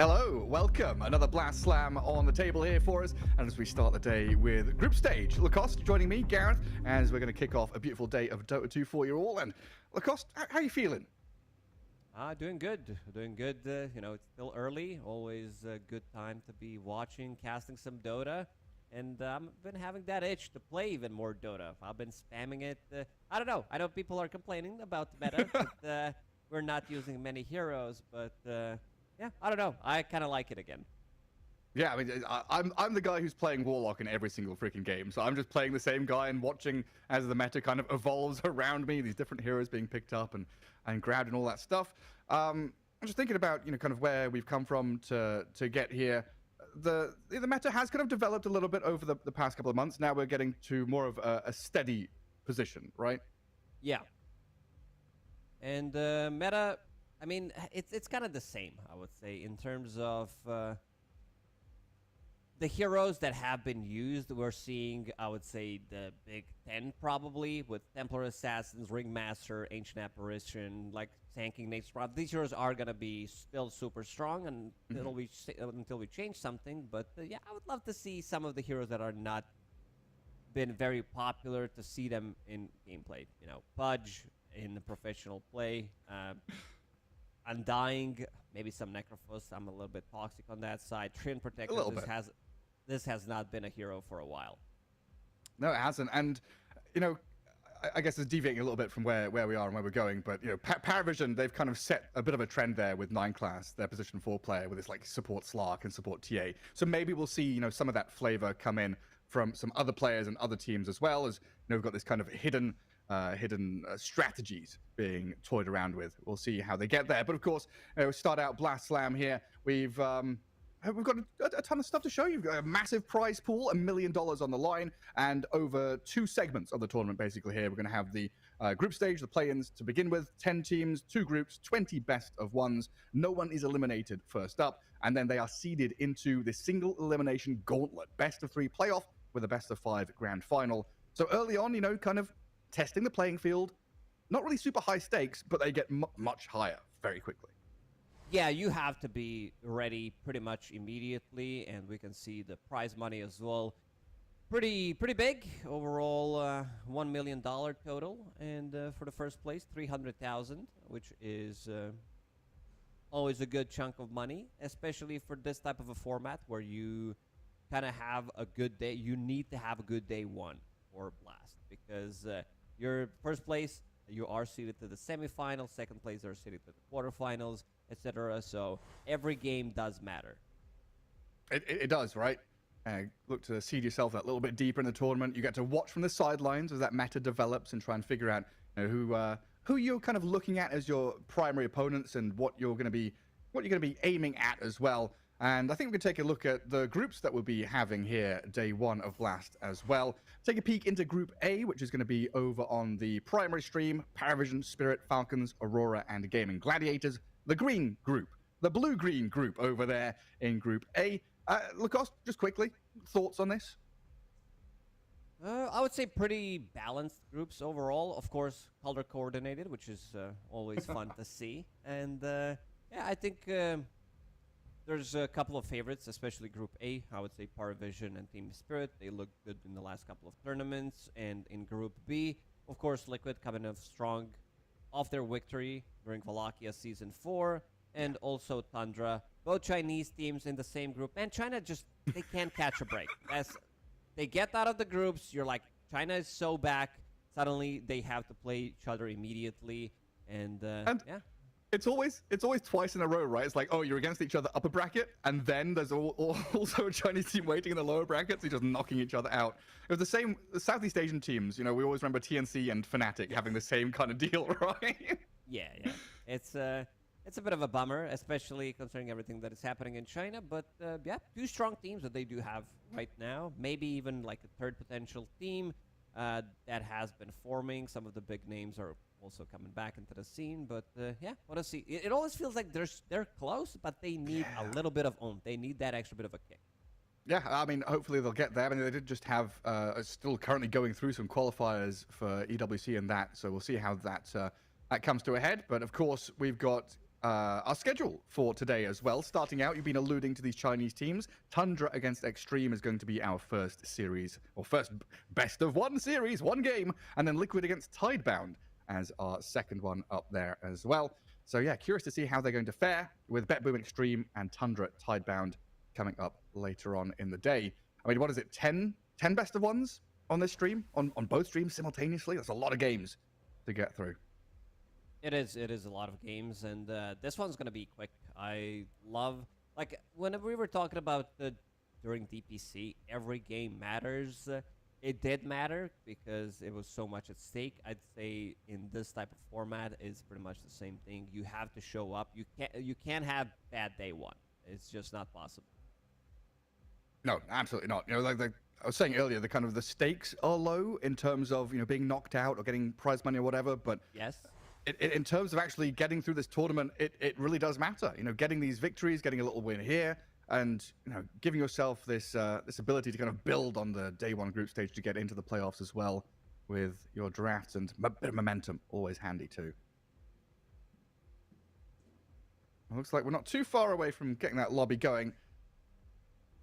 Hello, welcome. Another Blast Slam on the table here for us. And as we start the day with group stage, Lacoste joining me, Gareth, as we're going to kick off a beautiful day of Dota 2 for you all. And Lacoste, how are you feeling? Doing good. Doing good. It's still early. Always a good time to be watching, casting some Dota. And I've been having that itch to play even more Dota. I've been spamming it. I don't know. I know people are complaining about the meta, but we're not using many heroes. But yeah, I don't know. I kind of like it again. Yeah, I mean, I'm the guy who's playing Warlock in every single freaking game. So I'm just playing the same guy and watching as the meta kind of evolves around me, these different heroes being picked up and grabbed and all that stuff. I'm just thinking about, kind of where we've come from to get here. The meta has kind of developed a little bit over the past couple of months. Now we're getting to more of a steady position, right? Yeah. And meta, I mean, it's kind of the same, I would say, in terms of the heroes that have been used. We're seeing, I would say, the big 10 probably, with Templar Assassins, Ringmaster, Ancient Apparition, like tanking Nate Sprout. These heroes are going to be still super strong until we change something. But yeah, I would love to see some of the heroes that are not been very popular, to see them in gameplay. Pudge in the professional play. Undying, maybe some Necrophos. I'm a little bit toxic on that side. Trin Protector, this has not been a hero for a while. No, it hasn't. And, I guess it's deviating a little bit from where we are and where we're going. But, Paravision, they've kind of set a bit of a trend there with 9 class, their position 4 player, with this like support Slark and support TA. So maybe we'll see, some of that flavor come in from some other players and other teams as well, as, we've got this kind of hidden strategies being toyed around with. We'll see how they get there. But of course, we start out Blast Slam here. We've got a ton of stuff to show you. We've got a massive prize pool, $1 million on the line, and over 2 segments of the tournament basically here. We're going to have the group stage, the play-ins to begin with, 10 teams, 2 groups, 20 best of ones. No one is eliminated first up, and then they are seeded into the single elimination gauntlet, best of 3 playoff with a best of 5 grand final. So early on, kind of testing the playing field. Not really super high stakes, but they get much higher very quickly. Yeah, you have to be ready pretty much immediately, and we can see the prize money as well. Pretty big overall, $1 million total, and for the first place, 300,000, which is always a good chunk of money, especially for this type of a format where you kind of have a good day. You need to have a good day 1 for Blast, because your first place, you are seeded to the semifinals. Second place, are seeded to the quarterfinals, etc. So every game does matter. It does, right? Look to seed yourself that little bit deeper in the tournament. You get to watch from the sidelines as that meta develops and try and figure out who you're kind of looking at as your primary opponents and what you're going to be aiming at as well. And I think we can take a look at the groups that we'll be having here day 1 of Blast as well. Take a peek into Group A, which is going to be over on the primary stream. Paravision, Spirit, Falcons, Aurora, and Gaming Gladiators. The green group, the blue-green group over there in Group A. Lacoste, just quickly, thoughts on this? I would say pretty balanced groups overall. Of course, color coordinated, which is always fun to see. And yeah, I think there's a couple of favorites, especially Group A. I would say Paravision and Team Spirit. They look good in the last couple of tournaments. And in Group B, of course, Liquid coming up strong off their victory during Wallachia Season 4. And also Tundra. Both Chinese teams in the same group. And China they can't catch a break. As they get out of the groups, you're like, China is so back. Suddenly, they have to play each other immediately. And yeah. It's always twice in a row, right? It's like, oh, you're against each other upper bracket, and then there's also a Chinese team waiting in the lower bracket, so you're just knocking each other out. It was the same, the Southeast Asian teams, we always remember TNC and Fnatic having the same kind of deal, right? Yeah. It's a bit of a bummer, especially considering everything that is happening in China. But yeah, 2 strong teams that they do have right now. Maybe even like a 3rd potential team that has been forming. Some of the big names are also coming back into the scene. But yeah, what to see. It always feels like they're close, but they need a little bit of oomph. They need that extra bit of a kick. Yeah, I mean, hopefully they'll get there. I mean, they did just have still currently going through some qualifiers for EWC and that, so we'll see how that comes to a head. But of course, we've got our schedule for today as well. Starting out, you've been alluding to these Chinese teams. Tundra against Xtreme is going to be our first series, or first best of one series, one game, and then Liquid against Tidebound as our second one up there as well. So yeah, curious to see how they're going to fare with BetBoom Xtreme and Tundra Tidebound coming up later on in the day. I mean, what is it, 10 best of ones on this stream, on both streams simultaneously? That's a lot of games to get through. It is a lot of games, and this one's gonna be quick. I love, like, whenever we were talking about during DPC, every game matters. It did matter because it was so much at stake. I'd say in this type of format is pretty much the same thing. You have to show up. You can't have bad day one. It's just not possible. No, absolutely not. You know, like I was saying earlier, the stakes are low in terms of, you know, being knocked out or getting prize money or whatever. But yes, in terms of actually getting through this tournament, it really does matter. You know, getting these victories, getting a little win here, and, you know, giving yourself this this ability to kind of build on the day one group stage to get into the playoffs as well with your drafts, and a bit of momentum, always handy too. It looks like we're not too far away from getting that lobby going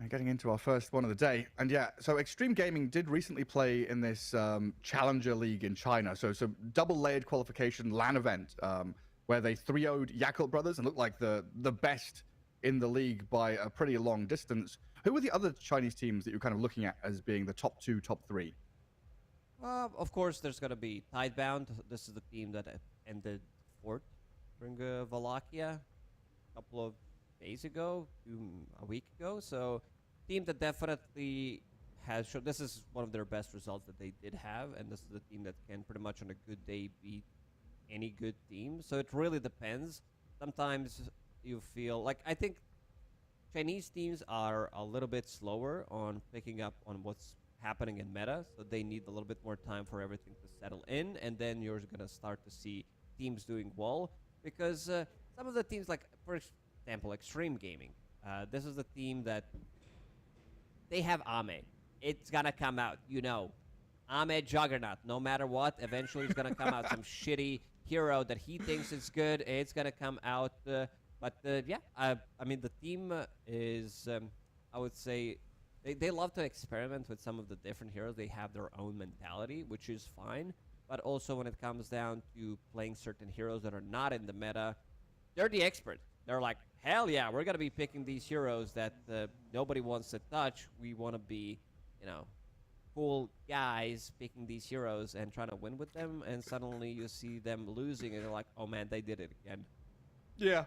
and getting into our first one of the day. And yeah, so Xtreme Gaming did recently play in this Challenger League in China. So double-layered qualification LAN event where they 3-0'd Yakult Brothers and looked like the best in the league by a pretty long distance. Who were the other Chinese teams that you're kind of looking at as being the top 2, top 3? Of course, there's going to be Tidebound. This is the team that ended fourth during Wallachia a couple of days ago, a week ago. So, team that definitely has shown, this is one of their best results that they did have, and this is the team that can pretty much on a good day beat any good team. So it really depends. Sometimes you feel like, I think Chinese teams are a little bit slower on picking up on what's happening in meta, so they need a little bit more time for everything to settle in, and then you're going to start to see teams doing well, because some of the teams, like for example Xtreme Gaming, this is the team that they have Ame. It's gonna come out, you know, Ame Juggernaut, no matter what, eventually it's gonna come out some shitty hero that he thinks is good. It's gonna come out, but yeah, I mean, the team is, I would say, they love to experiment with some of the different heroes. They have their own mentality, which is fine. But also when it comes down to playing certain heroes that are not in the meta, they're the expert. They're like, hell yeah, we're going to be picking these heroes that nobody wants to touch. We want to be, you know, cool guys picking these heroes and trying to win with them. And suddenly you see them losing and you're like, oh man, they did it again. Yeah.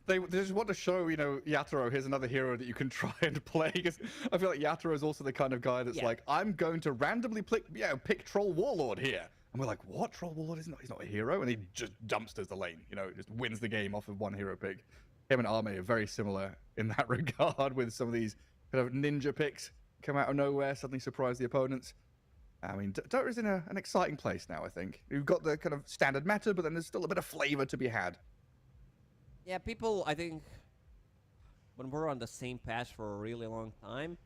They just want to show, you know, Yatoro, here's another hero that you can try and play. Because I feel like Yatoro is also the kind of guy that's like, I'm going to randomly pick Troll Warlord here. And we're like, what? Troll Warlord he's not a hero? And he just dumpsters the lane, you know, just wins the game off of one hero pick. Him and Ame are very similar in that regard, with some of these kind of ninja picks come out of nowhere, suddenly surprise the opponents. I mean, Dota is in an exciting place now, I think. You've got the kind of standard meta, but then there's still a bit of flavor to be had. Yeah, people, I think, when we're on the same patch for a really long time,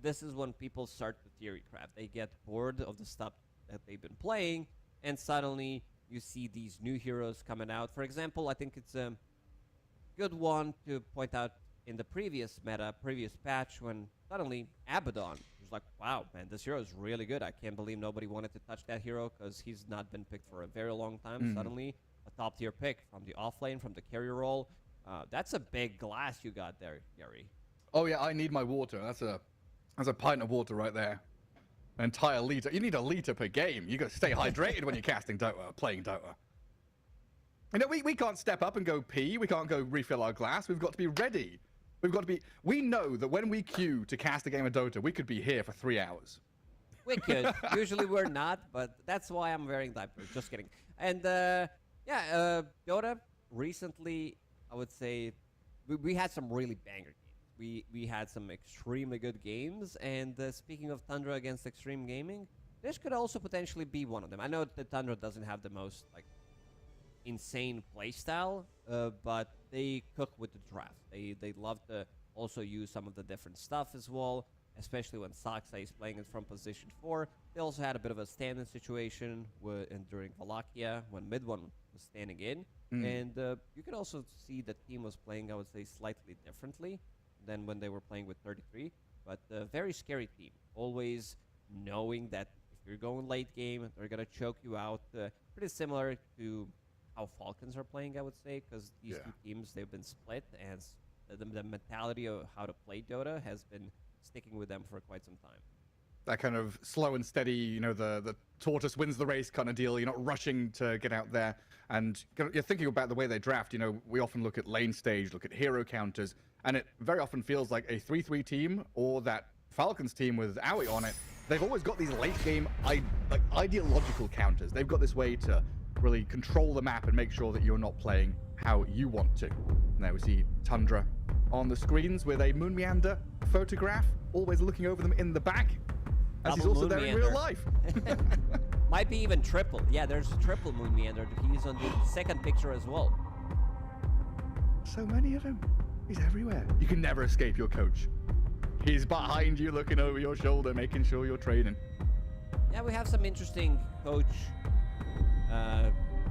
this is when people start to theory craft. They get bored of the stuff that they've been playing, and suddenly you see these new heroes coming out. For example, I think it's a good one to point out in the previous patch, when suddenly Abaddon was like, wow, man, this hero is really good. I can't believe nobody wanted to touch that hero because he's not been picked for a very long time. Suddenly, a top-tier pick from the offlane, from the carrier role. That's a big glass you got there, Gary. Oh yeah, I need my water. That's a pint of water right there. An entire liter. You need a liter per game. You got to stay hydrated when you're casting Dota, playing Dota. You know, we can't step up and go pee. We can't go refill our glass. We've got to be ready. We know that when we queue to cast a game of Dota, we could be here for 3 hours. We could. Usually we're not, but that's why I'm wearing diapers. Just kidding. And yeah, Dota recently, I would say, we had some really banger games. We had some extremely good games. And speaking of Tundra against Xtreme Gaming, this could also potentially be one of them. I know that Tundra doesn't have the most like insane playstyle, but they cook with the draft. They love to also use some of the different stuff as well, especially when Saksa is playing it from position 4. They also had a bit of a stand-in situation during Wallachia when mid one was standing in. And you can also see the team was playing, I would say, slightly differently than when they were playing with 33. But a very scary team. Always knowing that if you're going late game, they're going to choke you out. Pretty similar to how Falcons are playing, I would say, because these two teams, they've been split, and the mentality of how to play Dota has been sticking with them for quite some time. That kind of slow and steady, you know, the tortoise wins the race kind of deal. You're not rushing to get out there. And you're thinking about the way they draft. You know, we often look at lane stage, look at hero counters, and it very often feels like a 3-3 team or that Falcons team with Aoi on it. They've always got these late game, like ideological counters. They've got this way to really control the map and make sure that you're not playing how you want to. And there we see Tundra on the screens with a Moon Meander photograph, always looking over them in the back. As he's also there in real life. Might be even triple. Yeah, there's a triple Moon Meander. He's on the second picture as well. So many of him. He's everywhere. You can never escape your coach. He's behind you, looking over your shoulder, making sure you're trading. Yeah, we have some interesting coach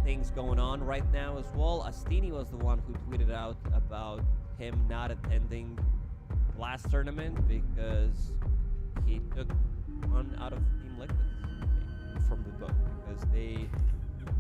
things going on right now as well. Astini was the one who tweeted out about him not attending last tournament because he took one out of Team Liquid from the book, because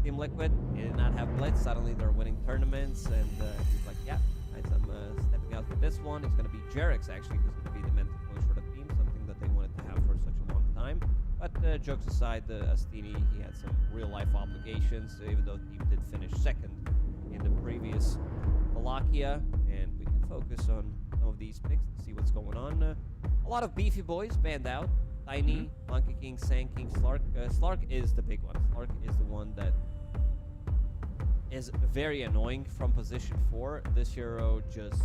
Team Liquid did not have Blitz. Suddenly they're winning tournaments, and he's like, yeah, I'm stepping out for this one. It's going to be Jerix, actually, who's going to be the mental coach for the team, something that they wanted to have for such a long time. But jokes aside, Astini, he had some real-life obligations, even though the team did finish second in the previous Wallachia, and we can focus on some of these picks to see what's going on. A lot of beefy boys banned out. Tiny, Monkey King, Sand King, Slark. Slark is the big one. Slark is the one that is very annoying from position 4. This hero just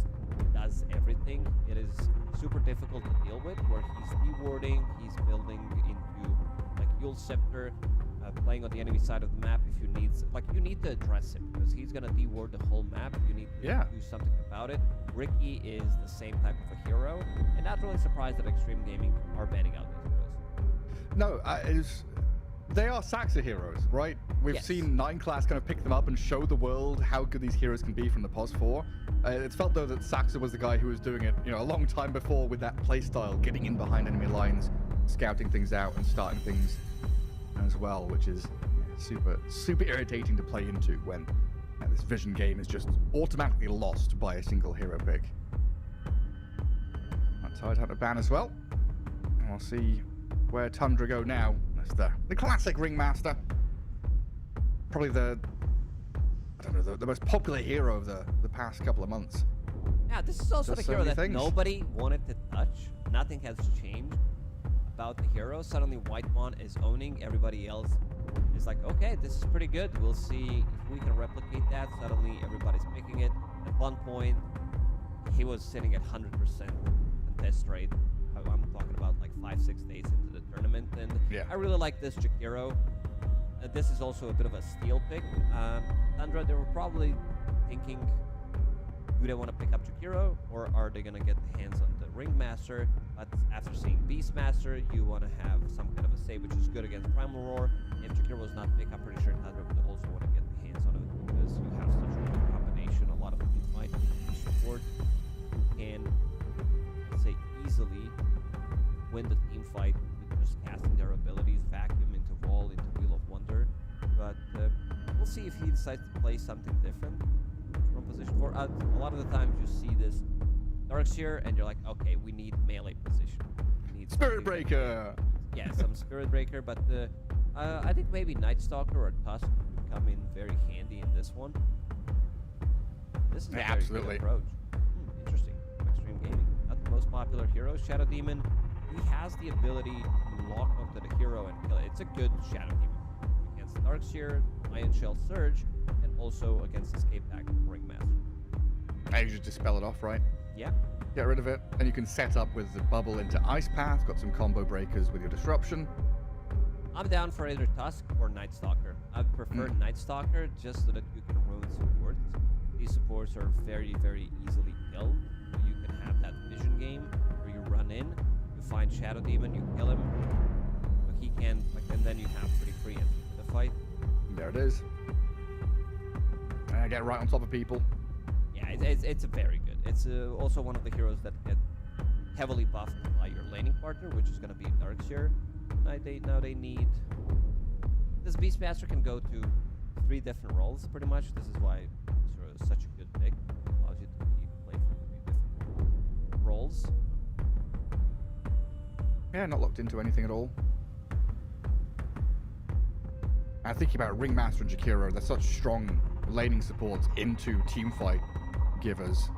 does everything. It is super difficult to deal with, where he's dewarding, he's building into like Yule Scepter, playing on the enemy side of the map. If you need, you need to address him, because he's gonna deward the whole map. You need to do something about it. Ricky is the same type of a hero, and not really surprised that Xtreme Gaming are banning out these heroes. No, they are Saxa heroes, right? We've seen 9 class kind of pick them up and show the world how good these heroes can be from the POS 4. It felt though that Saxa was the guy who was doing it, you know, a long time before with that playstyle, getting in behind enemy lines, scouting things out and starting things as well, which is super irritating to play into when this vision game is just automatically lost by a single hero pick. Untitled had a ban as well, and we'll see where Tundra go now. That's the classic Ringmaster, probably the most popular hero of the past couple of months. Yeah, this is also the hero that nobody wanted to touch. Nothing has changed about the hero. Suddenly Whitemon is owning. Everybody else is like, okay, this is pretty good. We'll see if we can replicate that. Suddenly everybody's picking it. At one point, he was sitting at 100% contest rate. I'm talking about like 5-6 days into the tournament, and I really like this Jakiro. This is also a bit of a steal pick. Tundra, they were probably thinking, do they want to pick up Jakiro, or are they going to get the hands on the Ringmaster? But after seeing Beastmaster, you want to have some kind of a save, which is good against Primal Roar. If Jakiro was not picked, I'm pretty sure Tundra would also want to get the hands on it, because you have such a good combination. A lot of teams might support and, let's say, easily win the team fight with just casting their abilities, vacuum into Wall, into Wheel of Wonder. But we'll see if he decides to play something different from position 4. A lot of the times you see this Darkseer and you're like, okay, we need melee position. We need Spirit Breaker! Yeah, some Spirit Breaker, but I think maybe Night Stalker or Tusk would come in very handy in this one. This is a very good approach. Interesting. Xtreme Gaming. Not the most popular hero. Shadow Demon, he has the ability to lock onto the hero and kill it. It's a good Shadow Demon against Darkseer, Iron Shell Surge, and also against Escape Pack Ringmaster. You just dispel it off, right? Yeah. Get rid of it, and you can set up with the bubble into Ice Path. Got some combo breakers with your disruption. I'm down for either Tusk or Night Stalker. I'd prefer Night Stalker just so that you can ruin supports. These supports are very, very easily killed. So you can have that vision game where you run in, you find Shadow Demon, you kill him, but he can, and then you have pretty free entry to the fight. There it is. get right on top of people. Yeah, it's a very good. It's also one of the heroes that get heavily buffed by your laning partner, which is going to be Darkseer. Now they need... This Beastmaster can go to 3 different roles, pretty much. This is why this hero is such a good pick. It allows you to play for 3 different roles. Yeah, not locked into anything at all. I'm thinking about Ringmaster and Jakiro. They're such strong laning supports into teamfight givers.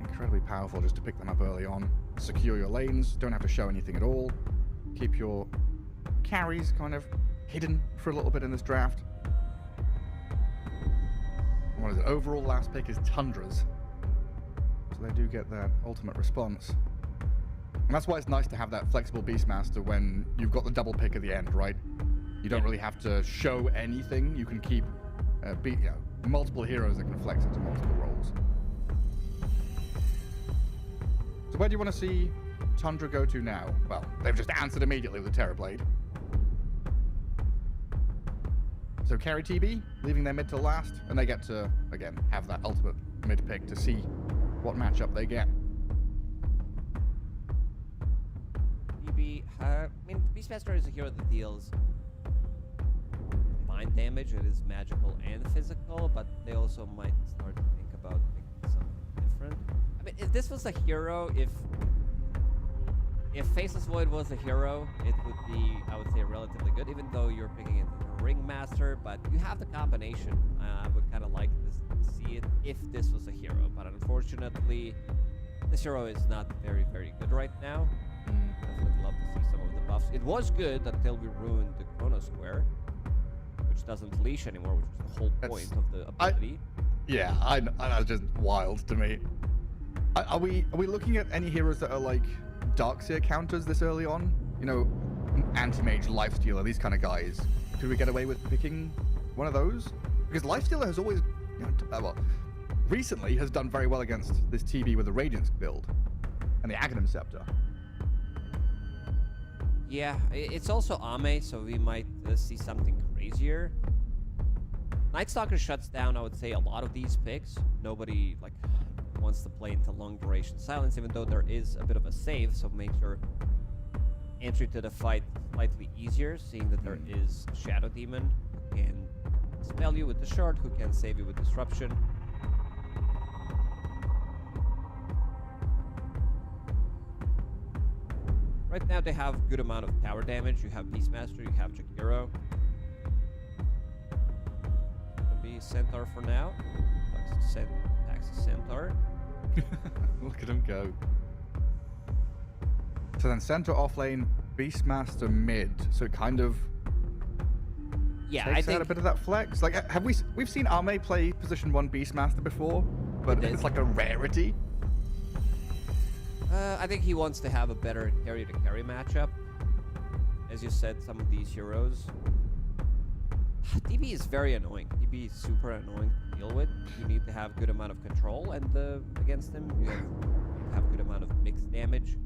Incredibly powerful just to pick them up early on. Secure your lanes, don't have to show anything at all. Keep your carries kind of hidden for a little bit in this draft. What is it? Overall last pick is Tundras. So they do get that ultimate response. And that's why it's nice to have that flexible Beastmaster when you've got the double pick at the end, right? You don't really have to show anything. You can keep multiple heroes that can flex into multiple roles. So where do you want to see Tundra go to now? Well, they've just answered immediately with a Terrorblade. So carry TB, leaving their mid till last, and they get to, again, have that ultimate mid pick to see what matchup they get. TB, I mean, Beastmaster is a hero that deals combined damage. It is magical and physical, but they also might start to think about picking something different. I mean, if this was a hero, if Faceless Void was a hero, it would be, I would say, relatively good, even though you're picking it as a Ringmaster, but you have the combination. I would kind of like to see it if this was a hero, but unfortunately, this hero is not very, very good right now. Definitely love to see some of the buffs. It was good until we ruined the Chrono Square, which doesn't leash anymore, which is the whole point of the ability. That's just wild to me. Are we looking at any heroes that are like Darkseer counters this early on? You know, Anti-Mage, Lifestealer, these kind of guys. Could we get away with picking one of those? Because Lifestealer has always, recently has done very well against this TB with the Radiance build and the Aghanim Scepter. Yeah, it's also Ame, so we might see something crazier. Nightstalker shuts down, I would say, a lot of these picks. Nobody wants to play into long duration silence, even though there is a bit of a save, so makes your entry to the fight slightly easier, seeing that there is Shadow Demon who can spell you with the shard, who can save you with disruption. Right now they have good amount of tower damage. You have Beastmaster, you have Jakiro. Gonna be Centaur for now. Taxi Centaur. Look at him go. So then Centaur off lane, Beastmaster mid. So it kind of takes out a bit of that flex. Like, we've seen Ame play position 1 Beastmaster before, but it's like a rarity. I think he wants to have a better carry-to-carry matchup. As you said, some of these heroes. DB is very annoying. DB is super annoying to deal with. You need to have good amount of control, and against him, you have good amount of mixed damage.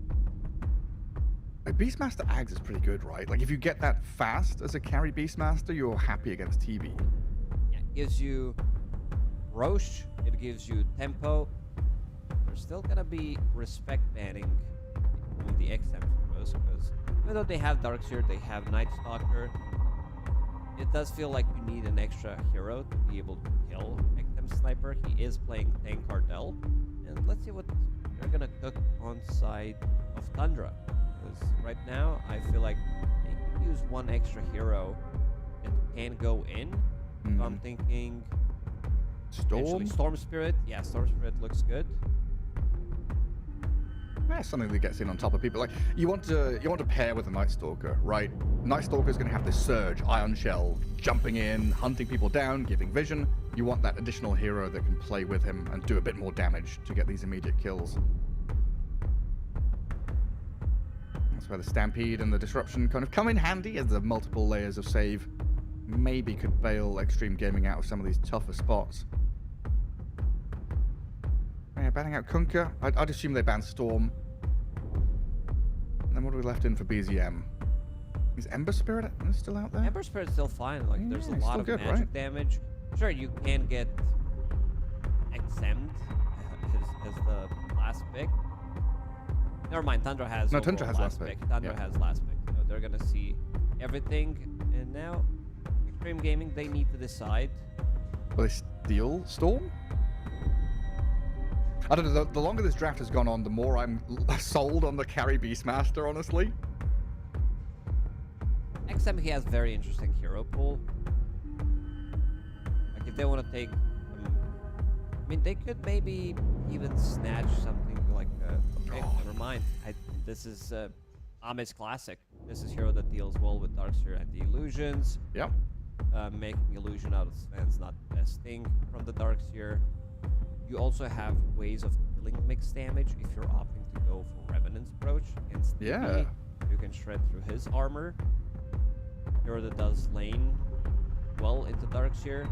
Beastmaster Ags is pretty good, right? Like, if you get that fast as a carry Beastmaster, you're happy against TB. Yeah, it gives you Roche, it gives you tempo. There's still gonna be respect banning with the XM heroes, because even though they have Darkseer, they have Nightstalker, it does feel like you need an extra hero to be able to kill XM Sniper. He is playing Tank Cardell, and let's see what they're gonna cook on side of Tundra. Because right now, I feel like they can use one extra hero that can go in. So I'm thinking Storm Spirit. Yeah, Storm Spirit looks good. That's something that gets in on top of people. Like, you want to pair with a Night Stalker, right? Night Stalker is going to have this surge, Iron Shell, jumping in, hunting people down, giving vision. You want that additional hero that can play with him and do a bit more damage to get these immediate kills. That's where the Stampede and the Disruption kind of come in handy, as the multiple layers of save maybe could bail Xtreme Gaming out of some of these tougher spots. Yeah, banning out Kunkka. I'd assume they ban Storm. And then what are we left in for BZM? Is Ember Spirit still out there? Ember Spirit's still fine. Like, there's a lot of magic damage. Sure, you can get Xtreme as the last pick. Never mind, Tundra has No, Tundra has last pick. Tundra Yeah. has last pick. So they're gonna see everything, and now Xtreme Gaming, they need to decide. Will they steal Storm? I don't know. The longer this draft has gone on, the more I'm sold on the carry Beastmaster, honestly. XM, he has very interesting hero pool. Like if they want to take, I mean, they could maybe even snatch something like, okay, never mind. This is Ame's classic. This is hero that deals well with Darkseer and the illusions. Yep. Making illusion out of Sven's not the best thing from the Darkseer. You also have ways of dealing mixed damage if you're opting to go for Revenant's approach against Yeah. DB. You can shred through his armor. Hero that does lane well into Darkseer.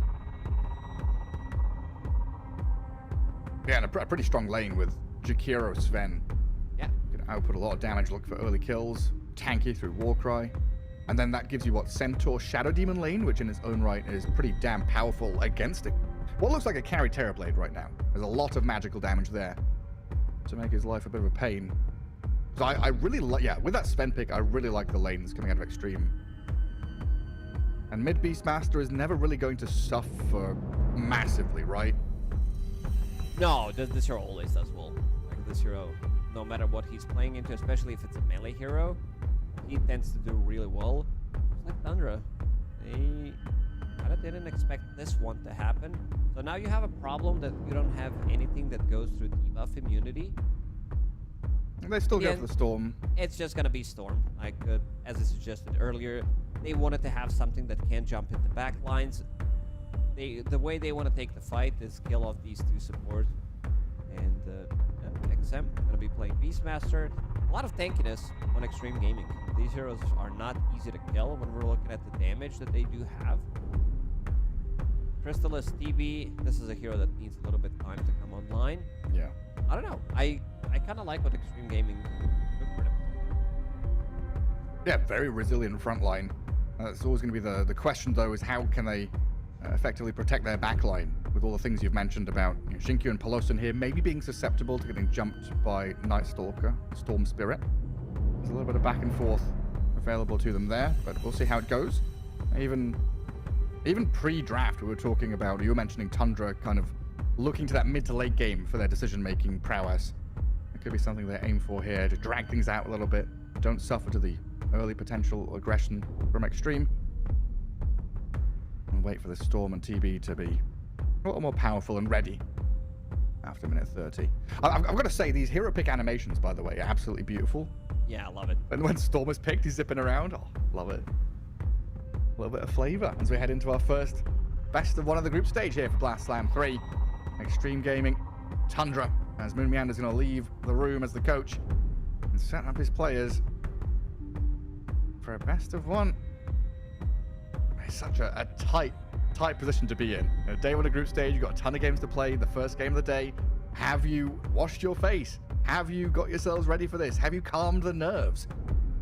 Yeah, and a pretty strong lane with Jakiro Sven. Yeah. You can output a lot of damage, look for early kills, tanky through Warcry. And then that gives you what, Centaur Shadow Demon lane, which in its own right is pretty damn powerful against it. What looks like a carry Terrorblade right now. There's a lot of magical damage there to make his life a bit of a pain. So I really like, yeah, with that Sven pick, I really like the lanes coming out of Xtreme. And mid Beastmaster is never really going to suffer massively, right? No, this hero always does well. Like this hero, no matter what he's playing into, especially if it's a melee hero, he tends to do really well. It's like Tundra. They kind of didn't expect this one to happen. So now you have a problem that you don't have anything that goes through debuff immunity. And they still go Yeah. for the Storm. It's just gonna be Storm. Like as I suggested earlier, they wanted to have something that can jump into backlines. The way they want to take the fight is kill off these two supports. And XM gonna be playing Beastmaster. A lot of tankiness on Xtreme Gaming. These heroes are not easy to kill when we're looking at the damage that they do have. Crystallis TB, this is a hero that needs a little bit time to come online. Yeah. I don't know. I kind of like what Xtreme Gaming took for them. Yeah, very resilient front line. It's always going to be the question, though, is how can they effectively protect their backline with all the things you've mentioned about Shinkyu and Pelosin here maybe being susceptible to getting jumped by Night Stalker, Storm Spirit. There's a little bit of back and forth available to them there, but we'll see how it goes. Even pre-draft, we were talking about, you were mentioning Tundra kind of looking to that mid to late game for their decision-making prowess. It could be something they aim for here, to drag things out a little bit. Don't suffer to the early potential aggression from Xtreme. And wait for the Storm and TB to be a little more powerful and ready after minute 30. I've got to say, these hero pick animations, by the way, are absolutely beautiful. Yeah, I love it. And when Storm is picked, he's zipping around. Oh, love it. A little bit of flavor as we head into our first best of one of the group stage here for Blast Slam 3. Xtreme Gaming, Tundra, as Moon Meander's going to leave the room as the coach and set up his players for a best of one. It's such a tight position to be in. Day one of group stage, you've got a ton of games to play. The first game of the day. Have you washed your face? Have you got yourselves ready for this? Have you calmed the nerves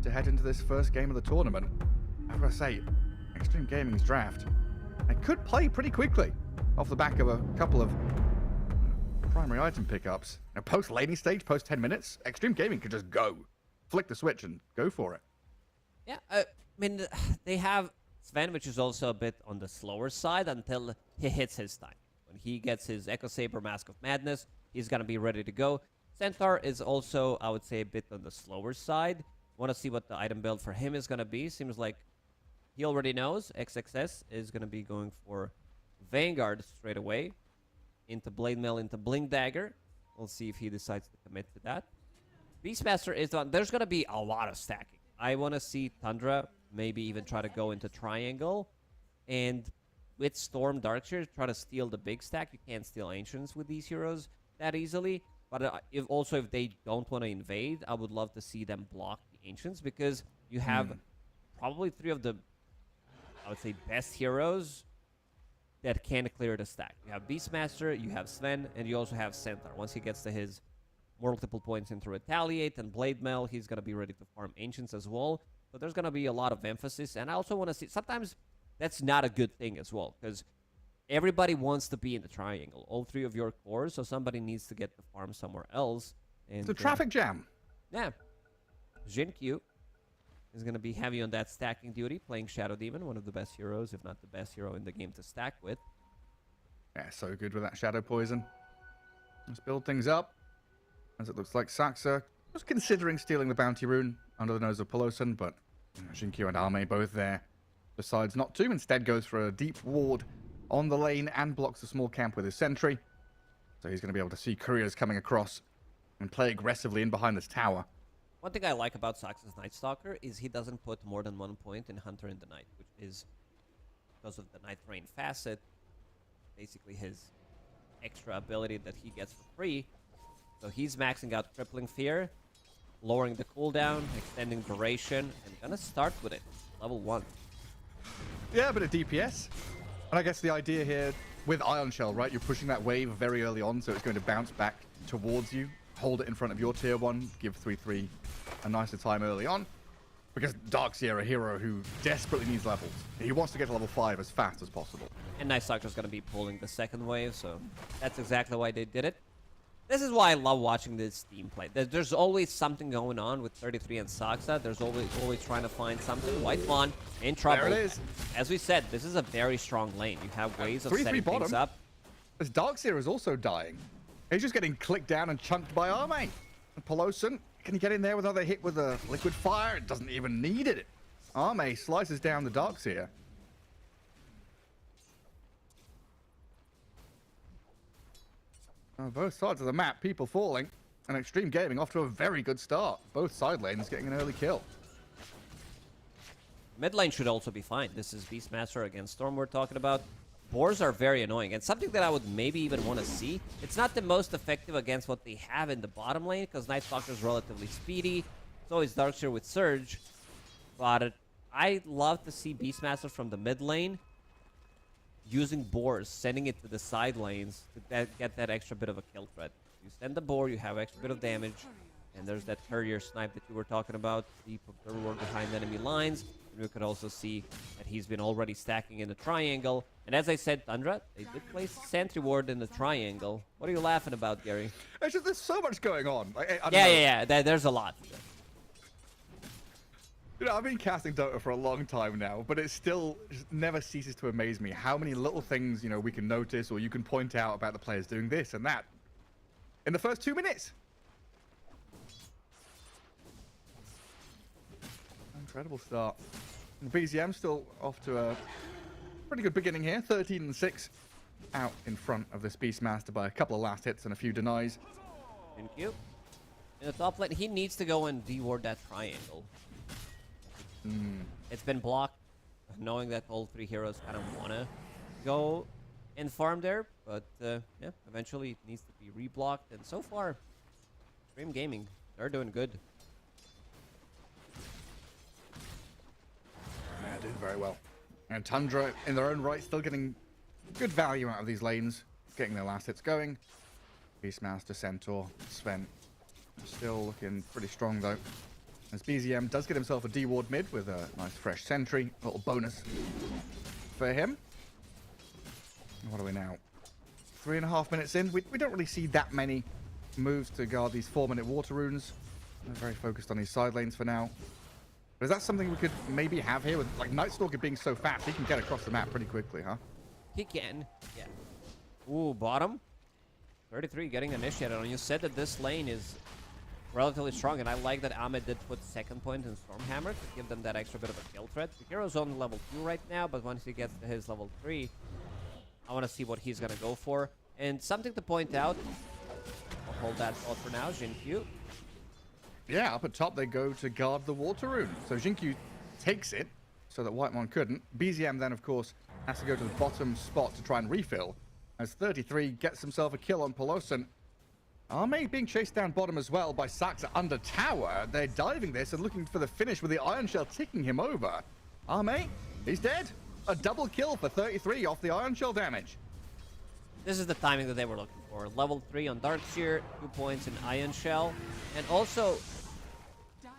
to head into this first game of the tournament? I've got to say, Xtreme Gaming's draft, it could play pretty quickly off the back of a couple of primary item pickups. Now, post laning stage, post 10 minutes, Xtreme Gaming could just go. Flick the switch and go for it. Yeah, I mean, they have Sven, which is also a bit on the slower side until he hits his time. When he gets his Echo Saber Mask of Madness, he's going to be ready to go. Centaur is also, I would say, a bit on the slower side. Want to see what the item build for him is going to be. Seems like he already knows XXS is going to be going for Vanguard straight away. Into Blade Mail, into Blink Dagger. We'll see if he decides to commit to that. Beastmaster is the one. There's going to be a lot of stacking. I want to see Tundra maybe even try to go into Triangle. And with Storm Darkseer, try to steal the big stack. You can't steal Ancients with these heroes that easily. But if they don't want to invade, I would love to see them block the Ancients. Because you have probably three of the, I would say, best heroes that can clear the stack. You have Beastmaster, you have Sven, and you also have Centaur. Once he gets to his multiple points into Retaliate and Blade Mail, he's going to be ready to farm Ancients as well. So there's going to be a lot of emphasis. And I also want to see, sometimes that's not a good thing as well. Because everybody wants to be in the triangle. All three of your cores, so somebody needs to get the farm somewhere else. And, It's a traffic jam. Yeah. Jin-Q is going to be heavy on that stacking duty, playing Shadow Demon, one of the best heroes, if not the best hero in the game to stack with. Yeah, so good with that Shadow Poison. Let's build things up. As it looks like Saxa was considering stealing the Bounty Rune under the nose of Pelosin, but Jin-Q and Arme both there. Decides not to, instead goes for a deep ward on the lane and blocks the small camp with his sentry. So he's going to be able to see couriers coming across and play aggressively in behind this tower. One thing I like about Sax's Night Stalker is he doesn't put more than 1 point in Hunter in the Night, which is because of the Night Rain facet, basically his extra ability that he gets for free. So he's maxing out Crippling Fear, lowering the cooldown, extending duration, and gonna start with it, level 1. Yeah, a bit of DPS. And I guess the idea here with Ion Shell, right? You're pushing that wave very early on, so it's going to bounce back towards you. Hold it in front of your tier 1, give 3-3 a nicer time early on. Because Darkseer, a hero who desperately needs levels. He wants to get to level 5 as fast as possible. And Night Stalker's gonna be pulling the second wave, so that's exactly why they did it. This is why I love watching this team play. There's always something going on with 33 and Saxa. There's always trying to find something. White Fawn in trouble. There it is. As we said, this is a very strong lane. You have ways of 3-3 setting bottom. things up. This Darkseer is also dying. He's just getting clicked down and chunked by Arme. And Pelosin, can he get in there with another hit with a Liquid Fire? It doesn't even need it. Arme slices down the Darkseer. On both sides of the map, people falling. And Xtreme Gaming off to a very good start. Both side lanes getting an early kill. Mid lane should also be fine. This is Beastmaster against Storm we're talking about. Boars are very annoying, and something that I would maybe even want to see. It's not the most effective against what they have in the bottom lane, because Night Stalker is relatively speedy. So is Darkseer with Surge. But I love to see Beastmaster from the mid lane using boars, sending it to the side lanes to get that extra bit of a kill threat. You send the boar, you have extra bit of damage, and there's that courier snipe that you were talking about, deep observer behind enemy lines. And we could also see that he's been already stacking in the triangle. And as I said, Tundra, they did place Sentry Ward in the triangle. What are you laughing about, Gary? It's just, there's so much going on. I don't know. Yeah. There's a lot. You know, I've been casting Dota for a long time now, but it still just never ceases to amaze me how many little things, you know, we can notice or you can point out about the players doing this and that in the first 2 minutes. Incredible start. And BZM still off to a pretty good beginning here. 13-6 out in front of this Beastmaster by a couple of last hits and a few denies. Thank you. In the top lane, he needs to go and de-ward that triangle. It's been blocked, knowing that all three heroes kind of want to go and farm there. But, yeah, eventually it needs to be reblocked. And so far, Xtreme Gaming, they're doing good. Yeah, doing very well. And Tundra, in their own right, still getting good value out of these lanes, getting their last hits going. Beastmaster, Centaur, Sven, still looking pretty strong though. As BZM does get himself a D-ward mid with a nice fresh sentry, a little bonus for him. What are we now? 3.5 minutes in. We don't really see that many moves to guard these 4-minute water runes. They're very focused on these side lanes for now. But is that something we could maybe have here with like Night Stalker being so fast? He can get across the map pretty quickly, huh? He can, yeah. Ooh, bottom. 33 getting initiated on. You said that this lane is relatively strong, and I like that Ahmed did put second point in Stormhammer to give them that extra bit of a kill threat. The hero's on level 2 right now, but once he gets to his level 3, I want to see what he's going to go for. And something to point out, I'll hold that thought for now, Jin-Q. Yeah, up at top they go to guard the water rune. So Jin-Q takes it so that Whitemon couldn't. BZM then, of course, has to go to the bottom spot to try and refill. As 33 gets himself a kill on Pelosin. Arme being chased down bottom as well by Saxa under tower. They're diving this and looking for the finish with the Iron Shell ticking him over. Arme, he's dead. A double kill for 33 off the Iron Shell damage. This is the timing that they were looking for. Level 3 on Darkseer, 2 points in Iron Shell. And also,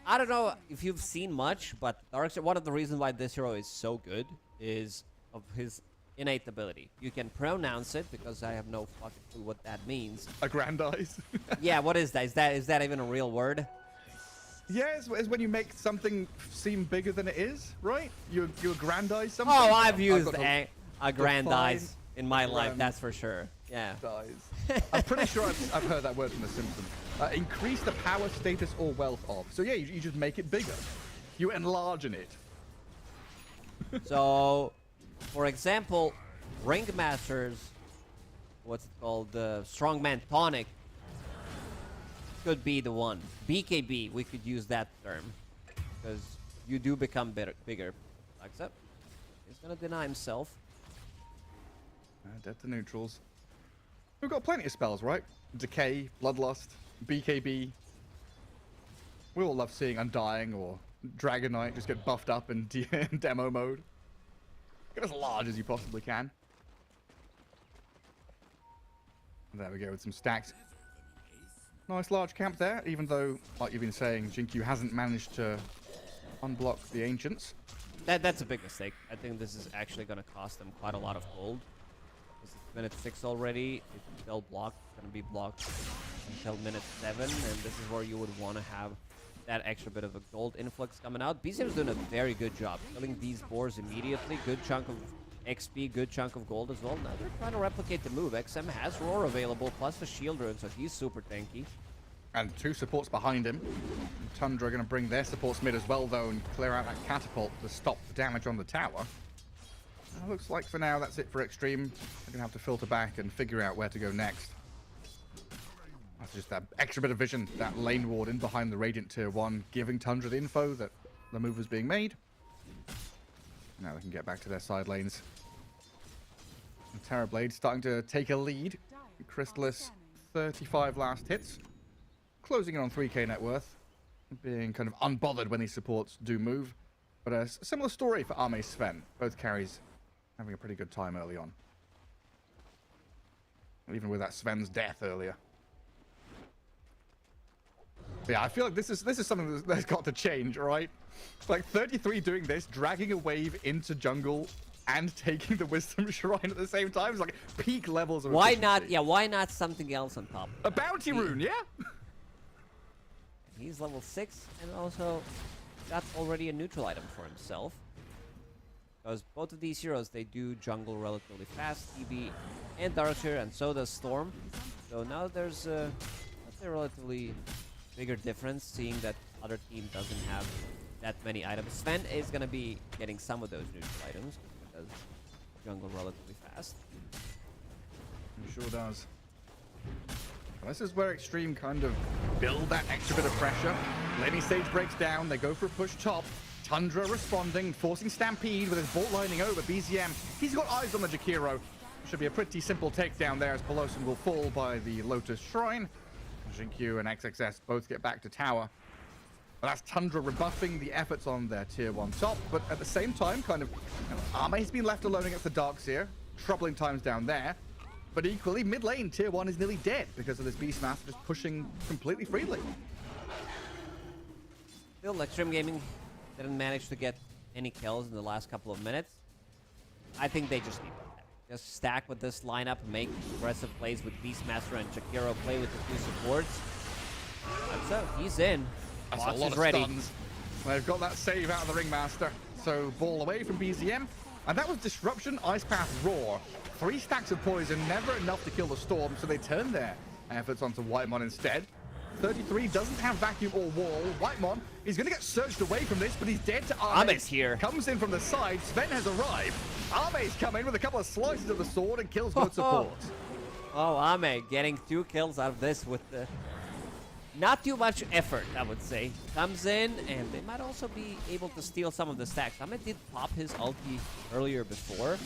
I don't know if you've seen much, but Darkseer, one of the reasons why this hero is so good is of his innate ability. You can pronounce it because I have no fucking clue what that means. Aggrandize. Yeah, what is that? Is that even a real word? Yeah, it's when you make something seem bigger than it is, right? You aggrandize something. Oh, I've I've used got to aggrandize in my life, grand- that's for sure. Yeah. I'm pretty sure I've heard that word from The Simpsons. Increase the power, status, or wealth of. So yeah, you just make it bigger. You enlarge in it. So, for example, Ringmasters, what's it called? The Strongman Tonic could be the one. BKB, we could use that term. Because you do become bigger. Except, he's gonna deny himself. Dead to neutrals. We've got plenty of spells, right? Decay, Bloodlust, BKB. We all love seeing Undying or Dragonite just get buffed up in demo mode. Get as large as you possibly can. There we go with some stacks. Nice large camp there, even though, like you've been saying, Jinkyu hasn't managed to unblock the Ancients. That's a big mistake. I think this is actually going to cost them quite a lot of gold. This is minute 6 already. If they'll block, it's going to be blocked until minute 7, and this is where you would want to have that extra bit of a gold influx coming out. BCM's doing a very good job killing these boars immediately. Good chunk of XP, good chunk of gold as well. Now they're trying to replicate the move. XM has Roar available, plus the shield rune, so he's super tanky. And 2 supports behind him. Tundra are going to bring their supports mid as well, though, and clear out that catapult to stop the damage on the tower. Looks like for now that's it for Xtreme. They're going to have to filter back and figure out where to go next. That's just that extra bit of vision, that lane warden behind the Radiant Tier 1, giving Tundra the info that the move was being made. Now they can get back to their side lanes. And Terrorblade starting to take a lead. Crystallis, 35 last hits. Closing in on 3k net worth. Being kind of unbothered when these supports do move. But a similar story for Arme Sven. Both carries having a pretty good time early on. Even with that Sven's death earlier. But yeah, I feel like this is something that's got to change, right? Like 33 doing this, dragging a wave into jungle and taking the Wisdom Shrine at the same time. It's like peak levels of Why efficiency. not? Yeah, why not something else on top? A bounty rune, yeah? He's level 6 and also got already a neutral item for himself. Because both of these heroes, they do jungle relatively fast, EB and Darkseer, and so does Storm. So now there's a relatively bigger difference, seeing that other team doesn't have that many items. Sven is going to be getting some of those neutral items, because jungle relatively fast. It sure does. Well, this is where Xtreme kind of build that extra bit of pressure. Laning stage breaks down, they go for a push top. Tundra responding, forcing Stampede with his bolt lining over BZM. He's got eyes on the Jakiro. Should be a pretty simple takedown there as Pelosin will fall by the Lotus Shrine. Jinkyu and XXS both get back to tower. But that's Tundra rebuffing the efforts on their tier 1 top, but at the same time, kind of, Arme's been left alone against the Darkseer. Troubling times down there. But equally, mid lane, tier 1 is nearly dead because of this Beastmaster just pushing completely freely. Still, Xtreme Gaming didn't manage to get any kills in the last couple of minutes. I think they just need to just stack with this lineup, make aggressive plays with Beastmaster and Jakiro, play with the 2 supports. And so, he's in. That's Box a lot is of ready. stuns. They've got that save out of the Ringmaster. So, ball away from BZM. And that was Disruption, Ice Path, Roar. 3 stacks of poison, never enough to kill the Storm, so they turn their efforts onto Whitemon instead. 33 doesn't have vacuum or wall. Whitemon is going to get surged away from this, but he's dead to Arme. Arme's here. Comes in from the side. Sven has arrived. Arme's come in with a couple of slices of the sword and kills both supports. Oh, Ame getting 2 kills out of this with the not too much effort, I would say. Comes in, and they might also be able to steal some of the stacks. Ame did pop his ulti earlier before,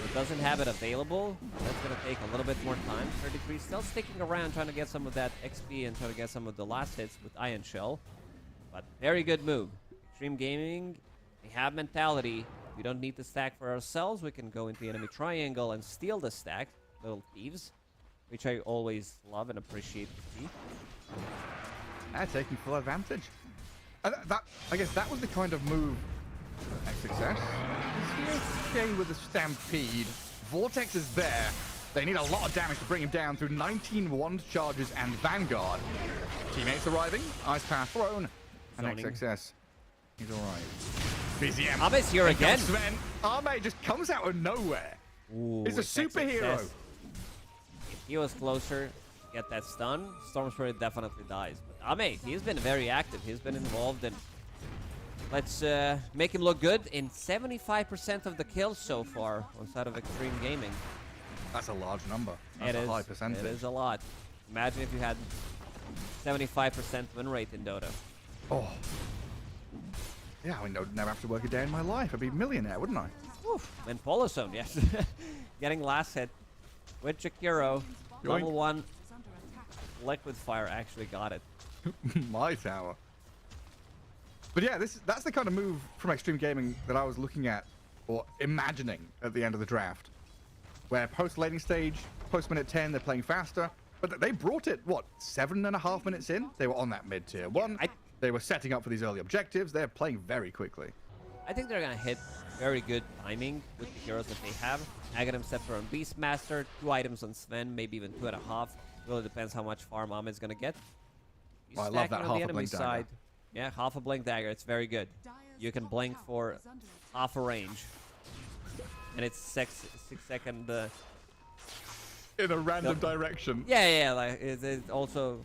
but doesn't have it available. That's going to take a little bit more time. 33 still sticking around, trying to get some of that XP and trying to get some of the last hits with Iron Shell. But very good move. Xtreme Gaming, they have mentality. We don't need the stack for ourselves. We can go into the enemy triangle and steal the stack. Little thieves, which I always love and appreciate to see. Taking full advantage. And I guess that was the kind of move Success. Okay with the Stampede. Vortex is there. They need a lot of damage to bring him down through 19 wand charges and Vanguard. Teammates arriving. Ice Path thrown. And XXS. He's alright. BZM. Ame's here again. Sven. Ame just comes out of nowhere. Ooh, He's a superhero. If he was closer to get that stun, Storm Spirit definitely dies. But Ame, he's been very active. He's been involved in... Let's make him look good in 75% of the kills so far on side of Xtreme Gaming. That's a large number. That's a high percentage. It is a lot. Imagine if you had 75% win rate in Dota. Oh. Yeah, I would never have to work a day in my life. I'd be a millionaire, wouldn't I? Oof. And Polo Zone, yes. Getting last hit with Jakiro. Level 1 Liquid Fire actually got it. My tower. But yeah, that's the kind of move from Xtreme Gaming that I was looking at or imagining at the end of the draft. Where post-laning stage, post-minute 10, they're playing faster. But they brought it, what, 7.5 minutes in? They were on that mid-tier 1. They were setting up for these early objectives. They're playing very quickly. I think they're going to hit very good timing with the heroes that they have. Aghanim Scepter on Beastmaster, 2 items on Sven, maybe even 2.5. Really depends how much farm Ame is going to get. Well, I love that half a blink dagger. Yeah, half a blink dagger. It's very good. You can blink for half a range. And it's 6 second... in a random direction. Yeah, like it also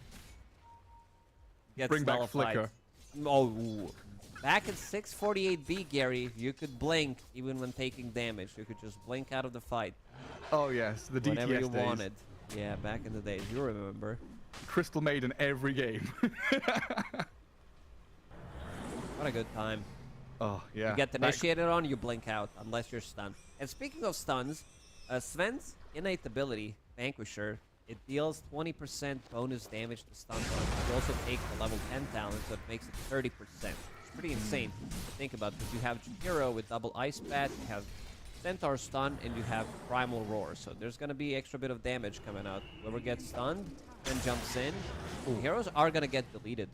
gets Bring back nullified. flicker. Oh, back in 648B, Gary, you could blink even when taking damage. You could just blink out of the fight. Oh yes, the DTS whenever you days. wanted. Yeah, back in the days, you remember. Crystal made in every game. What a good time. Oh yeah. You get initiated on, you blink out unless you're stunned. And speaking of stuns, Sven's innate ability, Vanquisher, it deals 20% bonus damage to stun targets. You also take the level 10 talent, so it makes it 30%. It's pretty insane to think about, because you have Jakiro with double Ice Bat, you have Centaur stun, and you have Primal Roar. So there's going to be extra bit of damage coming out. Whoever gets stunned and jumps in, heroes are going to get deleted.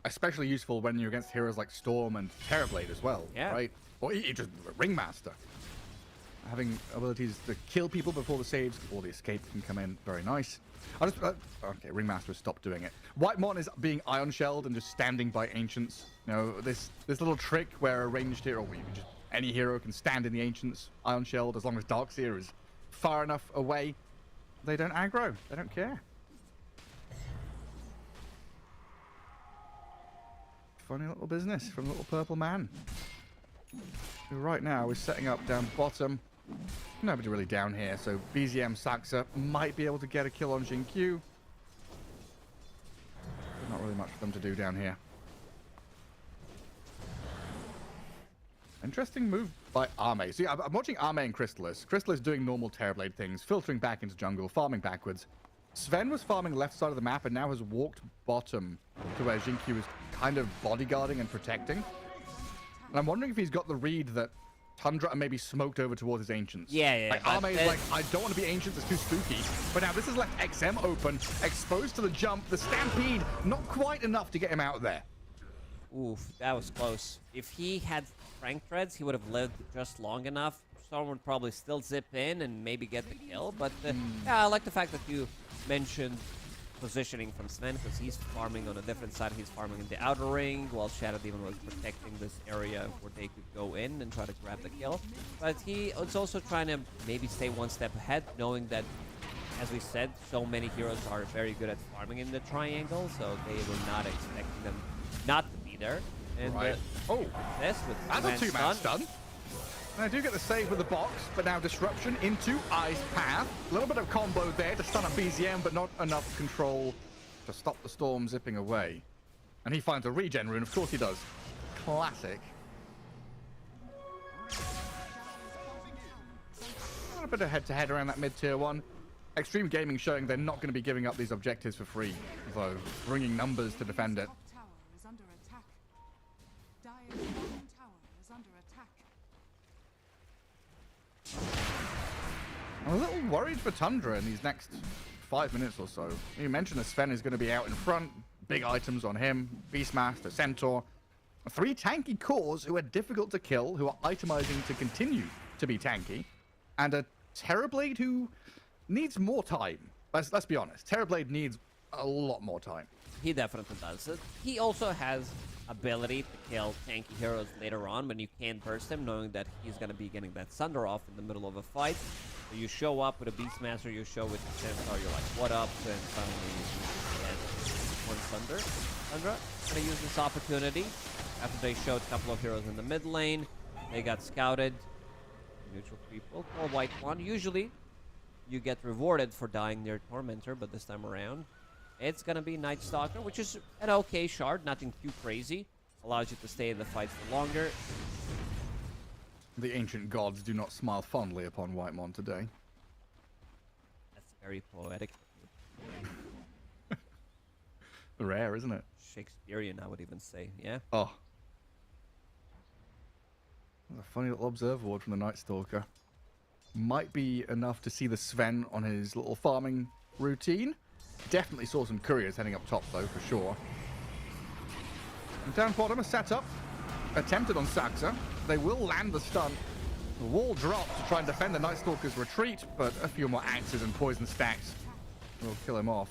Especially useful when you're against heroes like Storm and Terrorblade as well, right? Or just Ringmaster. Having abilities to kill people before the saves or the escape can come in. Very nice. Okay, Ringmaster has stopped doing it. Whitemon is being Ion Shelled and just standing by Ancients. You know, this little trick where a ranged hero, or just any hero can stand in the Ancients, Ion Shelled, as long as Darkseer is far enough away. They don't aggro. They don't care. Funny little business from Little Purple Man. Who right now is setting up down bottom. Nobody really down here, so BZM Saxa might be able to get a kill on Jinkyu. Not really much for them to do down here. Interesting move by Ame. See, I'm watching Ame and Crystallis. Crystallis doing normal Terrorblade things, filtering back into jungle, farming backwards. Sven was farming left side of the map and now has walked bottom to where Jinkyu is kind of bodyguarding and protecting. And I'm wondering if he's got the read that Tundra and maybe smoked over towards his Ancients. Yeah. Like, Ame is like, I don't want to be Ancients, it's too spooky. But now this has left XM open, exposed to the jump, the Stampede, not quite enough to get him out there. Oof, that was close. If he had Frank Threads, he would have lived just long enough. Storm would probably still zip in and maybe get the kill. But yeah, I like the fact that you mentioned positioning from Sven, because he's farming on a different side. He's farming in the outer ring, while Shadow Demon was protecting this area where they could go in and try to grab the kill. But he is also trying to maybe stay one step ahead, knowing that, as we said, so many heroes are very good at farming in the triangle, so they were not expecting them not to be there. And right. this with that's a two-man stun. And I do get the save with the box, but now disruption into Ice Path. A little bit of combo there to stun up BZM, but not enough control to stop the storm zipping away. And he finds a regen rune, of course he does. Classic. A bit of head-to-head around that mid-tier 1. Xtreme Gaming showing they're not going to be giving up these objectives for free, though, bringing numbers to defend it. I'm a little worried for Tundra in these next 5 minutes or so. You mentioned that Sven is going to be out in front. Big items on him. Beastmaster, Centaur. 3 tanky cores who are difficult to kill, who are itemizing to continue to be tanky, and a Terrorblade who needs more time. Let's be honest. Terrorblade needs a lot more time. He definitely does. He also has ability to kill tanky heroes later on when you can't burst him, knowing that he's going to be getting that Thunder off in the middle of a fight. So you show up with a Beastmaster, you show with the Centaur, you're like, what up? And suddenly you get one Thunder. Tundra going to use this opportunity. After they showed a couple of heroes in the mid lane, they got scouted. Neutral people or white one. Usually, you get rewarded for dying near Tormentor, but this time around, it's gonna be Night Stalker, which is an okay shard, nothing too crazy. Allows you to stay in the fight for longer. The ancient gods do not smile fondly upon Whitemon today. That's very poetic. Rare, isn't it? Shakespearean, I would even say. Yeah. Oh. A funny little observer ward from the Night Stalker. Might be enough to see the Sven on his little farming routine. Definitely saw some couriers heading up top, though, for sure. And down bottom, a setup. Attempted on Saxa. They will land the stun. The wall drops to try and defend the Night Stalker's retreat, but a few more axes and poison stacks will kill him off.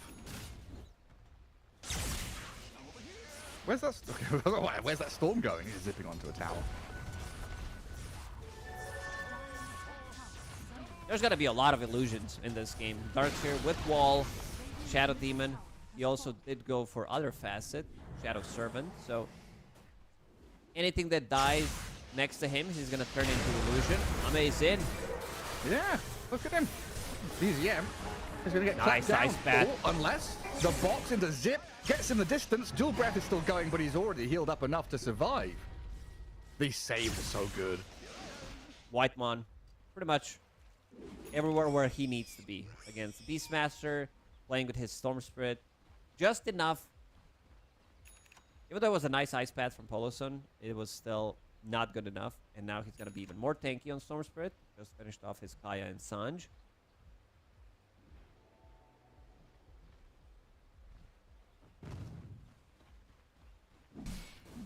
Where's that? Where's that storm going? He's zipping onto a tower. There's got to be a lot of illusions in this game. Darkseer with Wall, Shadow Demon. He also did go for other facet, Shadow Servant. So anything that dies next to him, he's going to turn into illusion. Amazing. Yeah, look at him. BZM is going to get nice, clapped nice down. bat. Oh, unless the box into Zip gets in the distance. Dual Breath is still going, but he's already healed up enough to survive. These saves are so good. Whitemon, pretty much everywhere where he needs to be against Beastmaster, playing with his Storm Spirit, just enough. Even though it was a nice ice pad from Polosun, it was still not good enough. And now he's going to be even more tanky on Storm Spirit. Just finished off his Kaya and Sanj.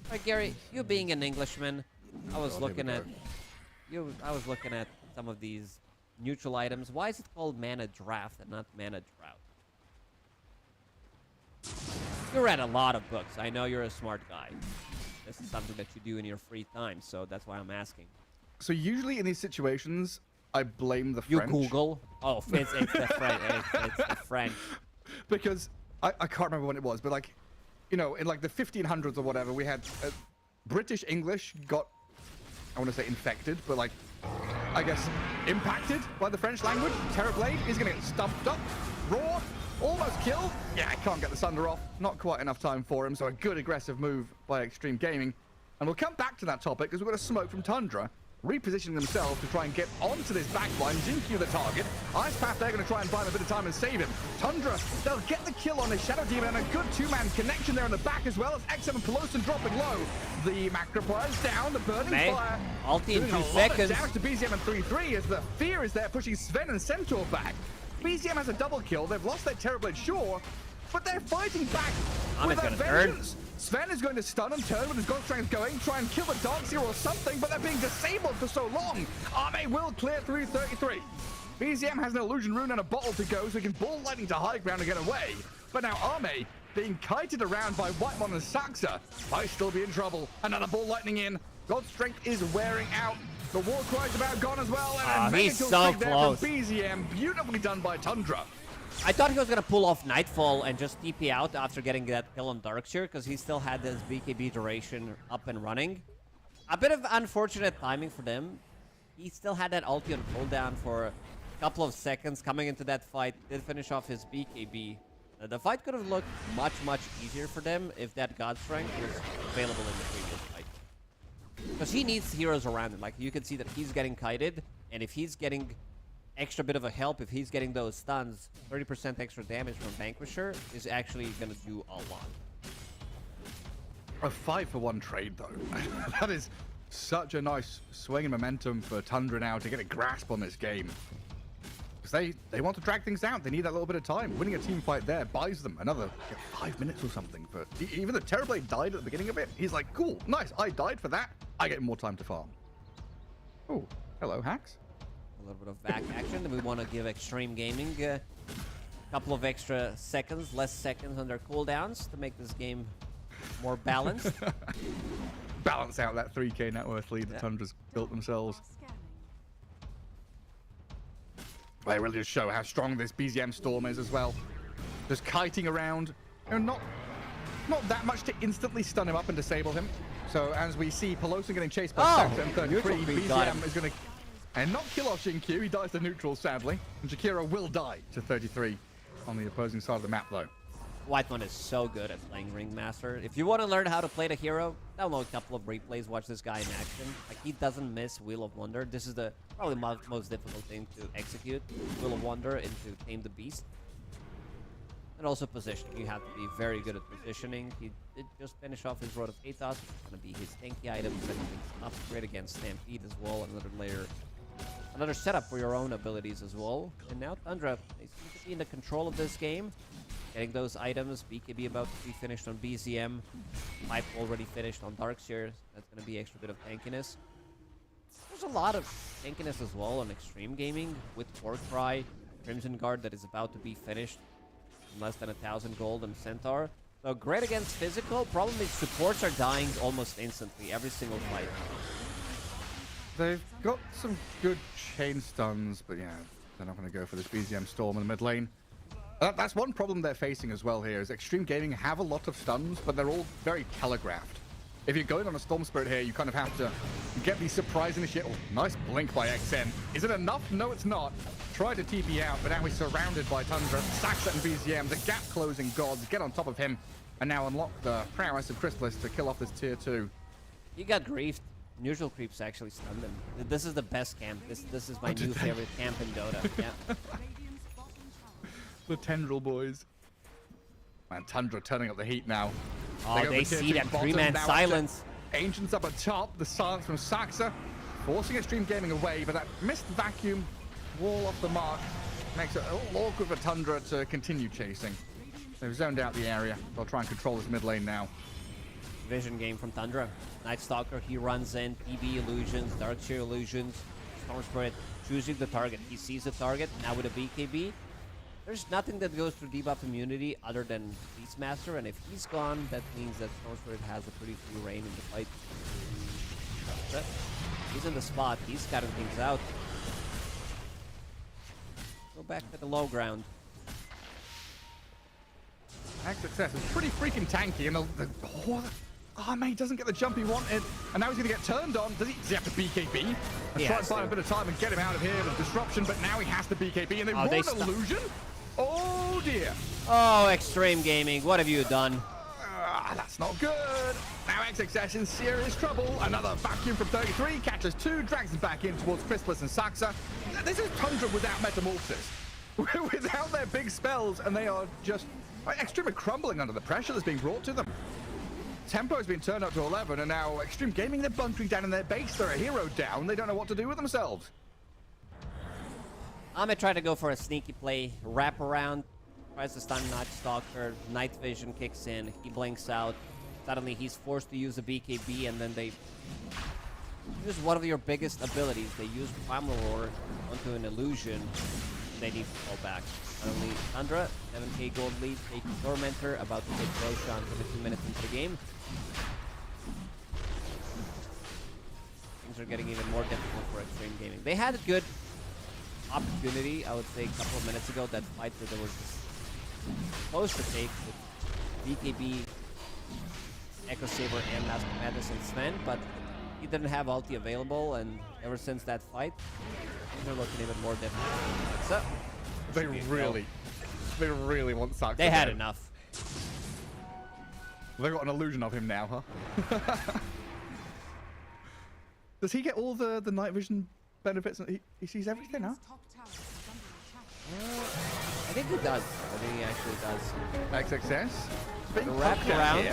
Alright, Gary, you being an Englishman, I was looking at some of these neutral items. Why is it called Mana Draft and not Mana Drought? You read a lot of books. I know you're a smart guy. This is something that you do in your free time, so that's why I'm asking. So usually in these situations, I blame the You French. Google. Oh, it's the French. It's the French. Because I can't remember when it was, but like, you know, in like the 1500s or whatever, we had British English got, I want to say infected, but like, I guess impacted by the French language. Terrorblade is going to get stumped up, raw, almost killed. Yeah, I can't get the Sunder off. Not quite enough time for him, so a good aggressive move by Xtreme Gaming. And we'll come back to that topic because we've got a smoke from Tundra, repositioning themselves to try and get onto this backline. Jinky the target. Ice Path, they're going to try and buy him a bit of time and save him. Tundra, they'll get the kill on his Shadow Demon and a good two-man connection there in the back as well as X7 and Polosun dropping low. The Macropliers down, the Burning Fire. Ulti in Doing 2 a lot of seconds. damage to BZM and 3-3 as the fear is there pushing Sven and Centaur back. BZM has a double kill. They've lost their Terrorblade, sure, but they're fighting back with a vengeance. Sven is going to stun and turn with his God Strength going, try and kill the Darkseer or something, but they're being disabled for so long. Arme will clear through 33. BZM has an illusion rune and a bottle to go, so he can ball lightning to high ground and get away. But now Arme being kited around by Whitemon and Saxa might still be in trouble. Another ball lightning in. God Strength is wearing out. The war cry's about gone as well. And he's so close. There from BZM, beautifully done by Tundra. I thought he was going to pull off Nightfall and just TP out after getting that kill on Darkseer because he still had this BKB duration up and running. A bit of unfortunate timing for them. He still had that ulti on cooldown for a couple of seconds coming into that fight. Did finish off his BKB. The fight could have looked much, much easier for them if that God Strength was available in the previous fight. Because he needs heroes around him. Like, you can see that he's getting kited, and if he's getting extra bit of a help, if he's getting those stuns, 30% extra damage from Vanquisher is actually going to do a lot. A 5-for-1 trade, though. That is such a nice swing in momentum for Tundra now to get a grasp on this game. Because they want to drag things out. They need that little bit of time. Winning a team fight there buys them another 5 minutes or something. But even though Terrorblade died at the beginning of it, he's like, cool, nice, I died for that. I get more time to farm. Oh, hello, Hacks. A little bit of back action, and we want to give Xtreme Gaming a couple of extra seconds, less seconds on their cooldowns to make this game more balanced. Balance out that 3K net worth lead the Tundra's built themselves. They really just show how strong this BZM Storm is as well. Just kiting around. You know, not that much to instantly stun him up and disable him. So as we see Pelosi getting chased by Sector and 33, BZM is going to... And not kill off Xinkyu, he dies to neutral, sadly. And Jakiro will die to 33 on the opposing side of the map, though. Whiteman is so good at playing Ringmaster. If you want to learn how to play the hero, download a couple of replays, watch this guy in action. Like, he doesn't miss Wheel of Wonder. This is the probably most difficult thing to execute. Wheel of Wonder into Tame the Beast. And also positioning. You have to be very good at positioning. He did just finish off his Road of Aethos, which is going to be his tanky item, setting things up. Great against Stampede as well. Another layer, another setup for your own abilities as well. And now Tundra, they seem to be in the control of this game. Getting those items. BKB about to be finished on BZM. Pipe already finished on Darkseer. That's going to be extra bit of tankiness. There's a lot of tankiness as well on Xtreme Gaming with Warcry, Crimson Guard that is about to be finished. Less than 1,000 gold and Centaur. So great against physical. Problem is supports are dying almost instantly every single fight. They've got some good chain stuns, but yeah, they're not going to go for this BZM Storm in the mid lane. That's one problem they're facing as well here, is Xtreme Gaming have a lot of stuns, but they're all very telegraphed. If you're going on a Storm Spirit here, you kind of have to get these surprise initiate. Oh, nice blink by XN. Is it enough? No, it's not. Try to TP out, but now he's surrounded by Tundra. Saxa and BZM, the gap closing gods, get on top of him, and now unlock the prowess of Chrysalis to kill off this tier 2. He got griefed. Neutral creeps actually stunned him. This is the best camp. This is my new favorite camp in Dota. Yeah. The Tendril boys. Man, Tundra turning up the heat now. Oh, they see that 3-man silence. Ancients up at top. The silence from Saxa, forcing Xtreme Gaming away, but that missed vacuum wall off the mark makes it a little awkward for Tundra to continue chasing. They've zoned out the area. They'll try and control this mid lane now. Vision game from Tundra. Night Stalker, he runs in. PB illusions, Darkseer illusions. Storm Spirit choosing the target. He sees the target. Now with a BKB. There's nothing that goes through debuff immunity other than Beastmaster, and if he's gone, that means that Storm Spirit has a pretty free reign in the fight. But he's in the spot. He's cutting things out. Go back to the low ground. Xtreme is pretty freaking tanky, and oh man, he doesn't get the jump he wanted, and now he's going to get turned on. Does he have to BKB? And try and buy a bit of time and get him out of here with disruption, but now he has to BKB, and they roll an illusion? Oh dear. Oh, Xtreme Gaming, what have you done? That's not good. Now XXS in serious trouble. Another vacuum from 33, catches 2, drags him back in towards Chrysalis and Saxa. This is Tundra without Metamorphosis. Without their big spells, and they are just... Xtreme are crumbling under the pressure that's being brought to them. Tempo has been turned up to 11, and now Xtreme Gaming, they're bunkering down in their base. They're a hero down. They don't know what to do with themselves. I'm gonna try to go for a sneaky play, wrap around, tries to stun Night Stalker, Night Vision kicks in, he blinks out. Suddenly he's forced to use a BKB, and then they use one of your biggest abilities. They use Primal Roar onto an illusion. They need to fall back. Suddenly Tundra, 7k gold lead, taking Tormentor, about to take Roshan 22 minutes into the game. Things are getting even more difficult for Xtreme Gaming. They had a good opportunity, I would say, a couple of minutes ago. That fight that they were close to take with BKB, Echo Saber, and Mask of Madness and Sven, but he didn't have ulti available, and ever since that fight, they're looking even more difficult. So, they really want Saxa. They had enough. They've got an illusion of him now, huh? Does he get all the night vision benefits? He sees everything, huh? I think he does. I think he actually does. XXS. Wrap around.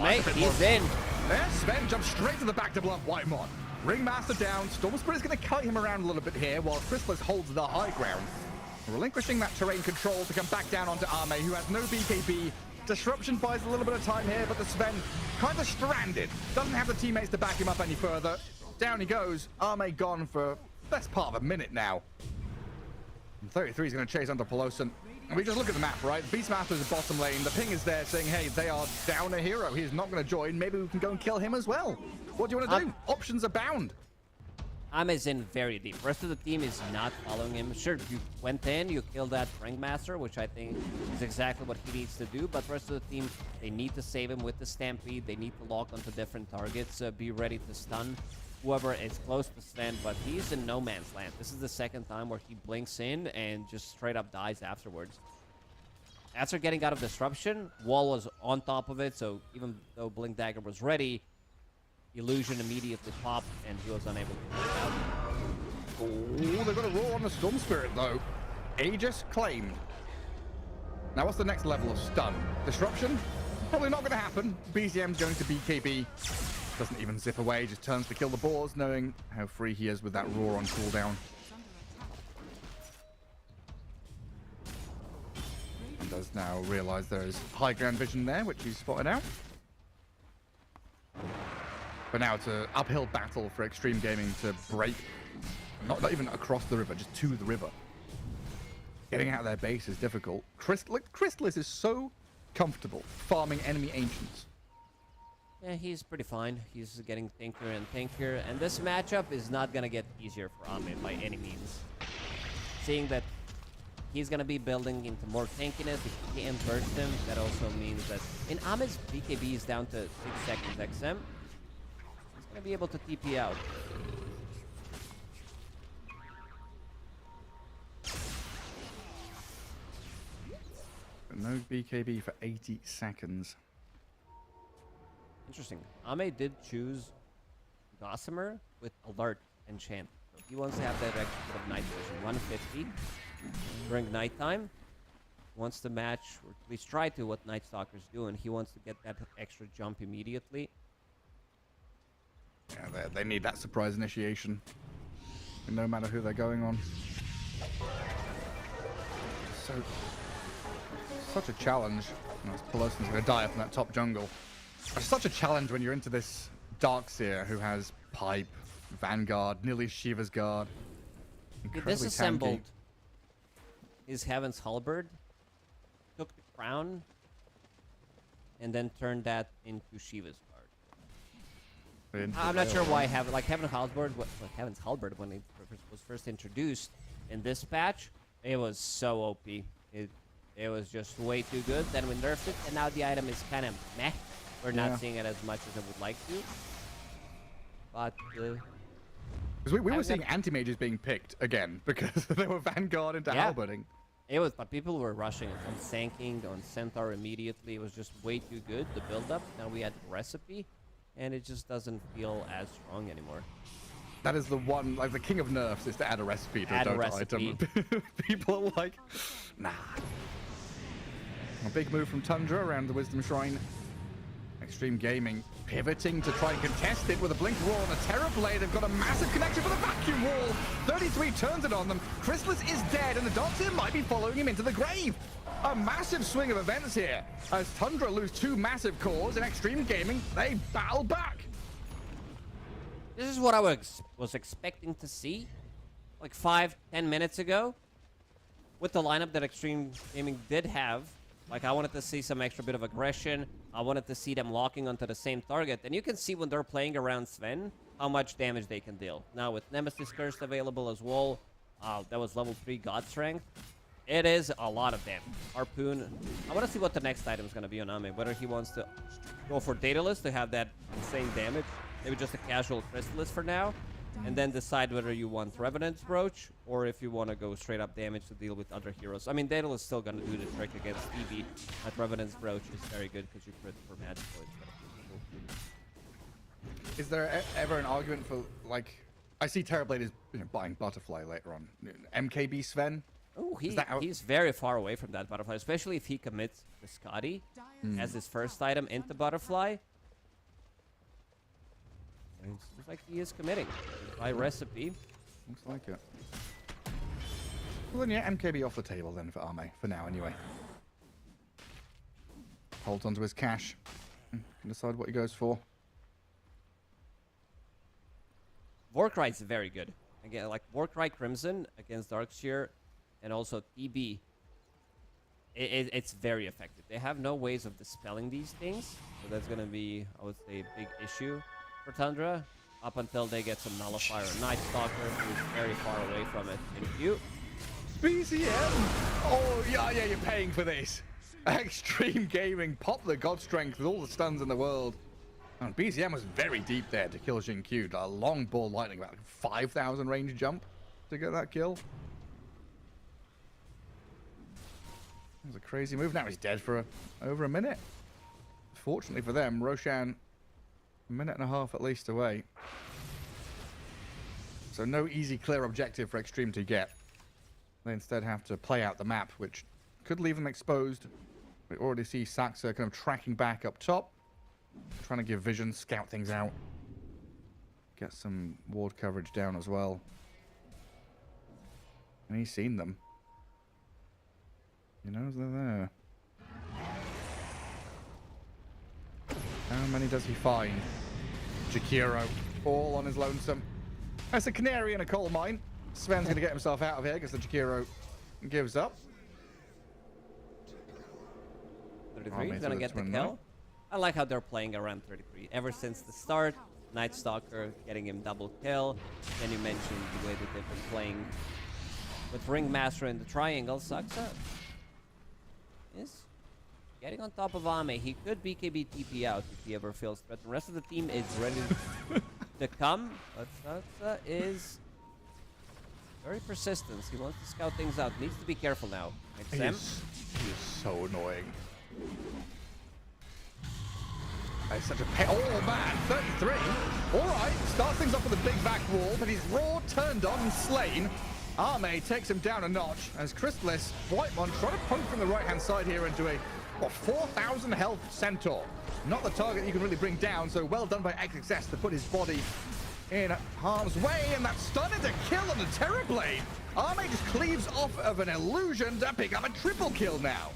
Mate, he's in. There, Sven jumps straight to the back to bluff Whitemon. Ringmaster down. Storm Spirit is going to cut him around a little bit here while Chrysalis holds the high ground. relinquishing that terrain control to come back down onto Arme, who has no BKB. Disruption buys a little bit of time here, but the Sven kind of stranded. Doesn't have the teammates to back him up any further. Down he goes. Arme gone for best part of a minute now. And 33 is going to chase under Pelosin. And we just look at the map, right? Beastmaster's in bottom lane. The ping is there saying, hey, they are down a hero. He's not going to join. Maybe we can go and kill him as well. What do you want to do? Options abound. Ame's in very deep. Rest of the team is not following him. Sure, you went in, you killed that Ringmaster, which I think is exactly what he needs to do. But the rest of the team, they need to save him with the Stampede. They need to lock onto different targets, be ready to stun whoever is close to Sven. But he's in no man's land. This is the second time where he blinks in and just straight up dies afterwards. After getting out of Disruption, Wall was on top of it, so even though Blink Dagger was ready, Illusion immediately popped, and he was unable to get out. Oh, they've got a roar on the Storm Spirit, though. Aegis claimed. Now, what's the next level of stun? Disruption? Probably not going to happen. BZM's going to BKB. Doesn't even zip away, just turns to kill the boars, knowing how free he is with that roar on cooldown. And does now realize there is high ground vision there, which he's spotted out. But now it's an uphill battle for Xtreme Gaming to break, not even across the river, just to the river. Getting out of their base is difficult. Crystallis is so comfortable farming enemy ancients. Yeah, he's pretty fine. He's getting tankier and tankier, and this matchup is not gonna get easier for Ahmed by any means. Seeing that he's gonna be building into more tankiness, if he can't burst him, that also means that in Ahmed's BKB is down to 6 seconds XM. He's gonna be able to TP out. No BKB for 80 seconds. Interesting. Ame did choose Gossamer with Alert enchant. So he wants to have that extra bit of night vision. 150 during nighttime. Wants to match, or at least try to, what Night Stalker's doing. He wants to get that extra jump immediately. Yeah, they need that surprise initiation. No matter who they're going on. Such a challenge. Pelosi's going to die up in that top jungle. It's such a challenge when you're into this Darkseer who has Pipe, Vanguard, nearly Shiva's Guard. He disassembled his Heaven's Halberd, took the crown, and then turned that into Shiva's Guard. I'm not sure why Heaven's Halberd, when it was first introduced in this patch, it was so OP. It was just way too good. Then we nerfed it, and now the item is kind of meh. We're not seeing it as much as I would like to. But because we were seeing anti-mages being picked again because they were Vanguard into halberding. It was, but people were rushing it on Sanking, on Centaur immediately. It was just way too good, the build-up. Now we had Recipe, and it just doesn't feel as strong anymore. That is the one, like the king of nerfs is to add a recipe to a Dota item. People are like, nah. A big move from Tundra around the Wisdom Shrine. Xtreme Gaming pivoting to try and contest it with a Blink Roar and a Terror Blade. They've got a massive connection for the vacuum wall. 33 turns it on them. Crystallis is dead, and the Darkseer might be following him into the grave. A massive swing of events here. As Tundra lose 2 massive cores, in Xtreme Gaming, they battle back. This is what I was expecting to see like 5-10 minutes ago with the lineup that Xtreme Gaming did have. Like, I wanted to see some extra bit of aggression. I wanted to see them locking onto the same target. And you can see when they're playing around Sven how much damage they can deal. Now, with Nemesis Curse available as well, that was level 3 God Strength. It is a lot of damage. Harpoon. I want to see what the next item is going to be on Ame. Whether he wants to go for Daedalus to have that insane damage. Maybe just a casual Crystallis for now. And then decide whether you want Revenant's Brooch or if you want to go straight up damage to deal with other heroes. I mean, Daedalus is still going to do the trick against Eevee. That Revenant's Brooch is very good because you crit for magical. Is there ever an argument for, like, I see Terrorblade is buying Butterfly later on. MKB Sven? Oh, he's very far away from that Butterfly, especially if he commits the Scotty as his first item into Butterfly. It's like he is committing by Recipe. Looks like it. Well, then yeah, MKB off the table then for Arme, for now anyway. Holds onto his cash. Can decide what he goes for. Warcry is very good. Again, like Warcry Crimson against Darkseer and also TB. It's very effective. They have no ways of dispelling these things. So that's going to be, I would say, a big issue for Tundra. Up until they get some Nullifier or Night Stalker, who's very far away from it. Thank you. BCM! Oh, yeah, you're paying for this. Xtreme Gaming pop the God Strength with all the stuns in the world. And BCM was very deep there to kill Xingqiu. A long ball lightning, about 5,000 range jump to get that kill. It was a crazy move. Now he's dead for over a minute. Fortunately for them, Roshan, a minute and a half at least away. So no easy, clear objective for Xtreme to get. They instead have to play out the map, which could leave them exposed. We already see Saxa kind of tracking back up top, trying to give vision, scout things out, get some ward coverage down as well. And he's seen them. He knows they're there. How many does he find? Jakiro, all on his lonesome. That's a canary in a coal mine. Sven's going to get himself out of here because the Jakiro gives up. 33 is going to get the kill. I like how they're playing around 33. Ever since the start, Night Stalker getting him double kill. Then you mentioned the way that they've been playing with Ringmaster in the triangle. Saxa is getting on top of Ame. He could BKB TP out if he ever feels threatened. The rest of the team is ready to come, but Saxa is very persistent. He wants to scout things out. Needs to be careful now. He is so annoying. It's such a pain. Oh man, 33. All right, starts things off with a big back wall, but he's raw, turned on, and slain. Arme takes him down a notch as Crystallis, Whitemon trying to punch from the right-hand side here into a 4,000 health Centaur. Not the target you can really bring down, so well done by Xtreme to put his body in harm's way, and that's starting to kill on the Terrorblade. Arme just cleaves off of an illusion to pick up a triple kill now.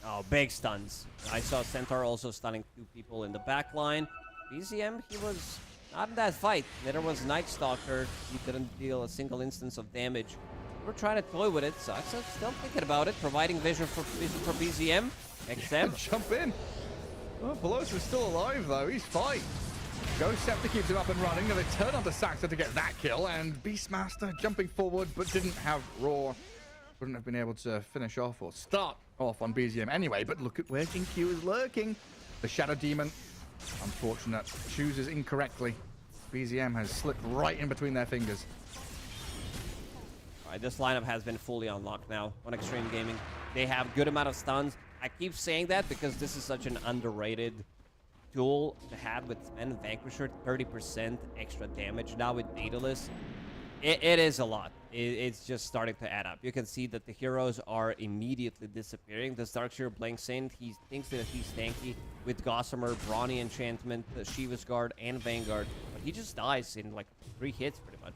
Oh, big stuns. I saw Centaur also stunning 2 people in the back line. BZM, he was not in that fight. Neither was Night Stalker. He didn't deal a single instance of damage. We're trying to toy with it. Saxa still thinking about it, providing vision for BZM. XM. Jump in. Oh, Pelosi is still alive, though. He's fine. Ghost Scepter keeps him up and running, and they turn onto Saxa to get that kill, and Beastmaster jumping forward, but didn't have Raw. Wouldn't have been able to finish off or start off on BZM anyway, but look at where Xingqiu is lurking. The Shadow Demon, unfortunate, chooses incorrectly. BZM has slipped right in between their fingers. All right, this lineup has been fully unlocked now on Xtreme Gaming. They have good amount of stuns. I keep saying that because this is such an underrated tool to have with Sven Vanquisher. 30% extra damage now with Daedalus. It is a lot. It's just starting to add up. You can see that the heroes are immediately disappearing. The Darkseer Blank Saint, he thinks that he's tanky with Gossamer, Brawny Enchantment, Shiva's Guard, and Vanguard. But he just dies in like 3 hits pretty much.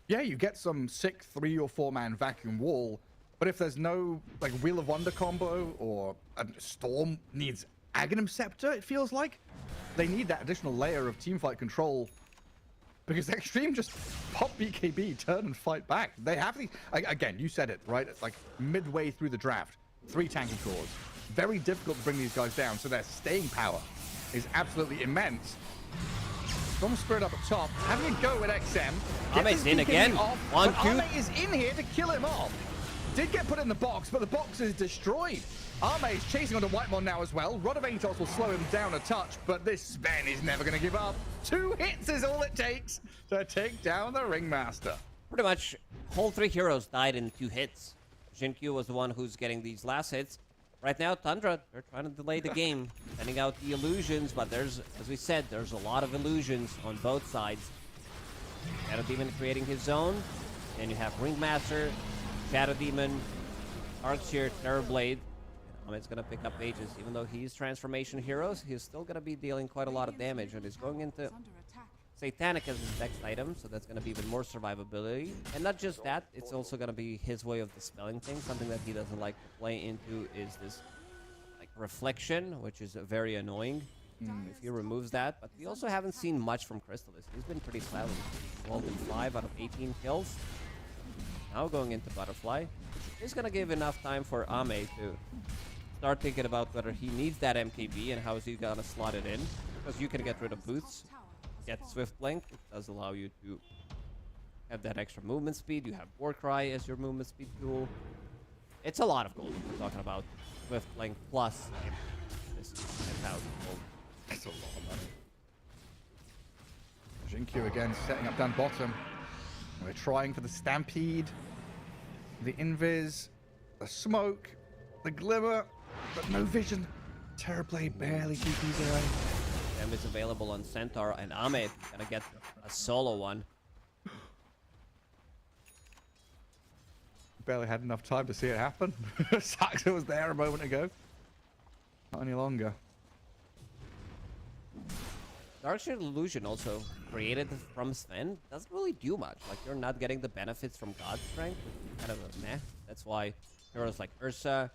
Yeah, you get some sick 3 or 4 man vacuum wall, but if there's no like Wheel of Wonder combo or a Storm needs Aghanim Scepter, it feels like they need that additional layer of teamfight control. Because Xtreme just pop BKB, turn and fight back. They have the... Again, you said it, right? It's like midway through the draft. 3 tanky cores. Very difficult to bring these guys down, so their staying power is absolutely immense. Storm Spirit up at top, having a go at XM. Ame's in again. Ame is in here to kill him off. Did get put in the box, but the box is destroyed. Ame is chasing onto Whitemon now as well. Rod of Atos will slow him down a touch, but this Sven is never going to give up. 2 hits is all it takes to take down the Ringmaster. Pretty much, whole 3 heroes died in 2 hits. Xingqiu was the one who's getting these last hits. Right now, Tundra, they're trying to delay the game, sending out the illusions, but there's, as we said, there's a lot of illusions on both sides. Shadow Demon creating his own, and you have Ringmaster, Shadow Demon, Archer, Terrorblade. It's going to pick up Aegis. Even though he's transformation heroes, he's still going to be dealing quite a lot of damage, and he's going into Satanic as his next item, so that's going to be even more survivability. And not just that, it's also going to be his way of dispelling things. Something that he doesn't like to play into is this like reflection, which is very annoying if he removes that. But we also haven't seen much from Crystallis. He's been pretty silent. 12 and 5 out of 18 kills. Now going into Butterfly. It's going to give enough time for Ame to start thinking about whether he needs that MKB and how is he going to slot it in. Because you can get rid of boots, get Swift Blink. It does allow you to have that extra movement speed. You have Warcry as your movement speed tool. It's a lot of gold. We're talking about Swift Blink plus this 10,000 gold. That's a lot of money. Jinkyu again setting up down bottom. We're trying for the Stampede, the Invis, the Smoke, the Glimmer, but no vision. Terrorblade barely TPs away. Gem is available on Centaur, and Ahmed gonna get a solo one. Barely had enough time to see it happen. Saxa was there a moment ago. Not any longer. Darkshade Illusion also created from Sven doesn't really do much. Like, you're not getting the benefits from God Strength, which is kind of a meh. That's why heroes like Ursa,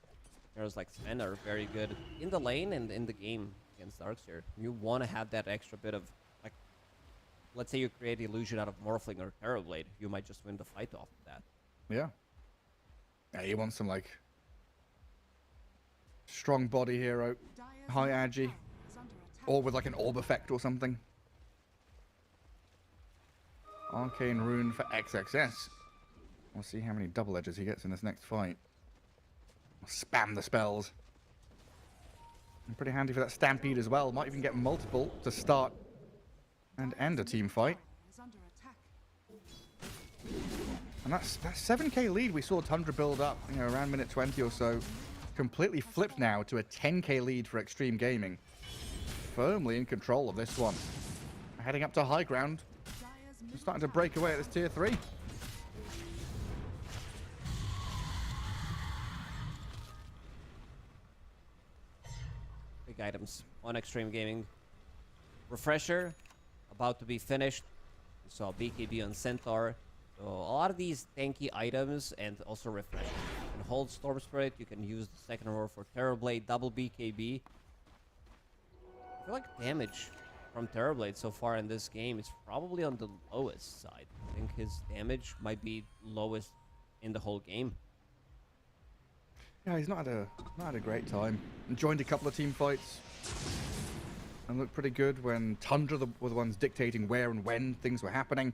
heroes like Sven are very good in the lane and in the game against Darkseer. You want to have that extra bit of, like, let's say you create Illusion out of Morphling or Terrorblade, you might just win the fight off of that. Yeah. Yeah, you want some, like, strong body hero, high agi, or with, like, an orb effect or something. Arcane Rune for XXS. We'll see how many double edges he gets in this next fight. Spam the spells. And pretty handy for that Stampede as well. Might even get multiple to start and end a team fight. And that 7k lead we saw Tundra build up, you know, around minute 20 or so, completely flipped now to a 10k lead for Xtreme Gaming. Firmly in control of this one. Heading up to high ground. Starting to break away at this tier 3. Big items on Xtreme Gaming. Refresher, about to be finished. We saw BKB on Centaur. So a lot of these tanky items and also Refresher. You can hold Storm Spirit, you can use the second roar for Terrorblade, double BKB. I feel like damage from Terrorblade so far in this game is probably on the lowest side. I think his damage might be lowest in the whole game. Yeah, he's not had a great time. Joined a couple of team fights and looked pretty good when Tundra were the ones dictating where and when things were happening.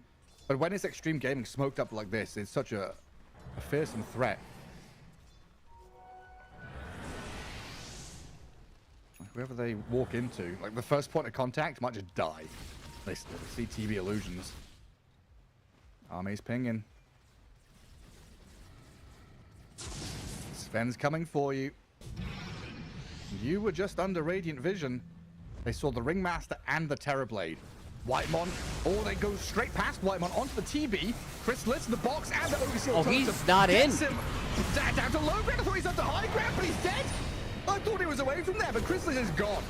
But when it's Xtreme Gaming smoked up like this, it's such a fearsome threat. Whoever they walk into, like the first point of contact, might just die. They see TV illusions. Army's pinging. Sven's coming for you. You were just under Radiant Vision. They saw the Ringmaster and the Terrorblade. Whitemon, or they go straight past Whitemon onto the TB. Crystallis in the box and the OBC. Oh, he's not in. Down to low ground. I thought he's up to high ground, but he's dead. I thought he was away from there, but Crystallis is gone.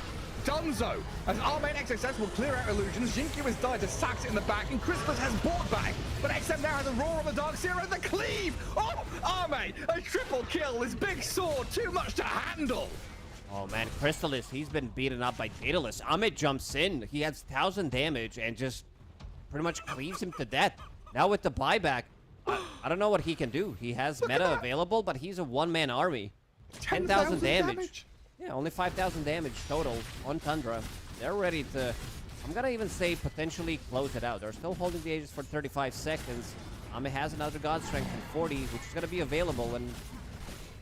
Dunzo, as our main XXS will clear out illusions. Jinkyu has died to Sax in the back, and Crystallis has bought back. But XM now has a roar on the Darkseer and the cleave. Oh, Arme, a triple kill. This big sword, too much to handle. Oh man, Crystallis, he's been beaten up by Daedalus. Ahmed jumps in. He has 1,000 damage and just pretty much cleaves him to death. Now with the buyback, I don't know what he can do. He has meta available, but he's a one-man army. 10,000 damage. Yeah, only 5,000 damage total on Tundra. They're ready to, I'm gonna even say, potentially close it out. They're still holding the Aegis for 35 seconds. Ame has another God Strength in 40, which is gonna be available, and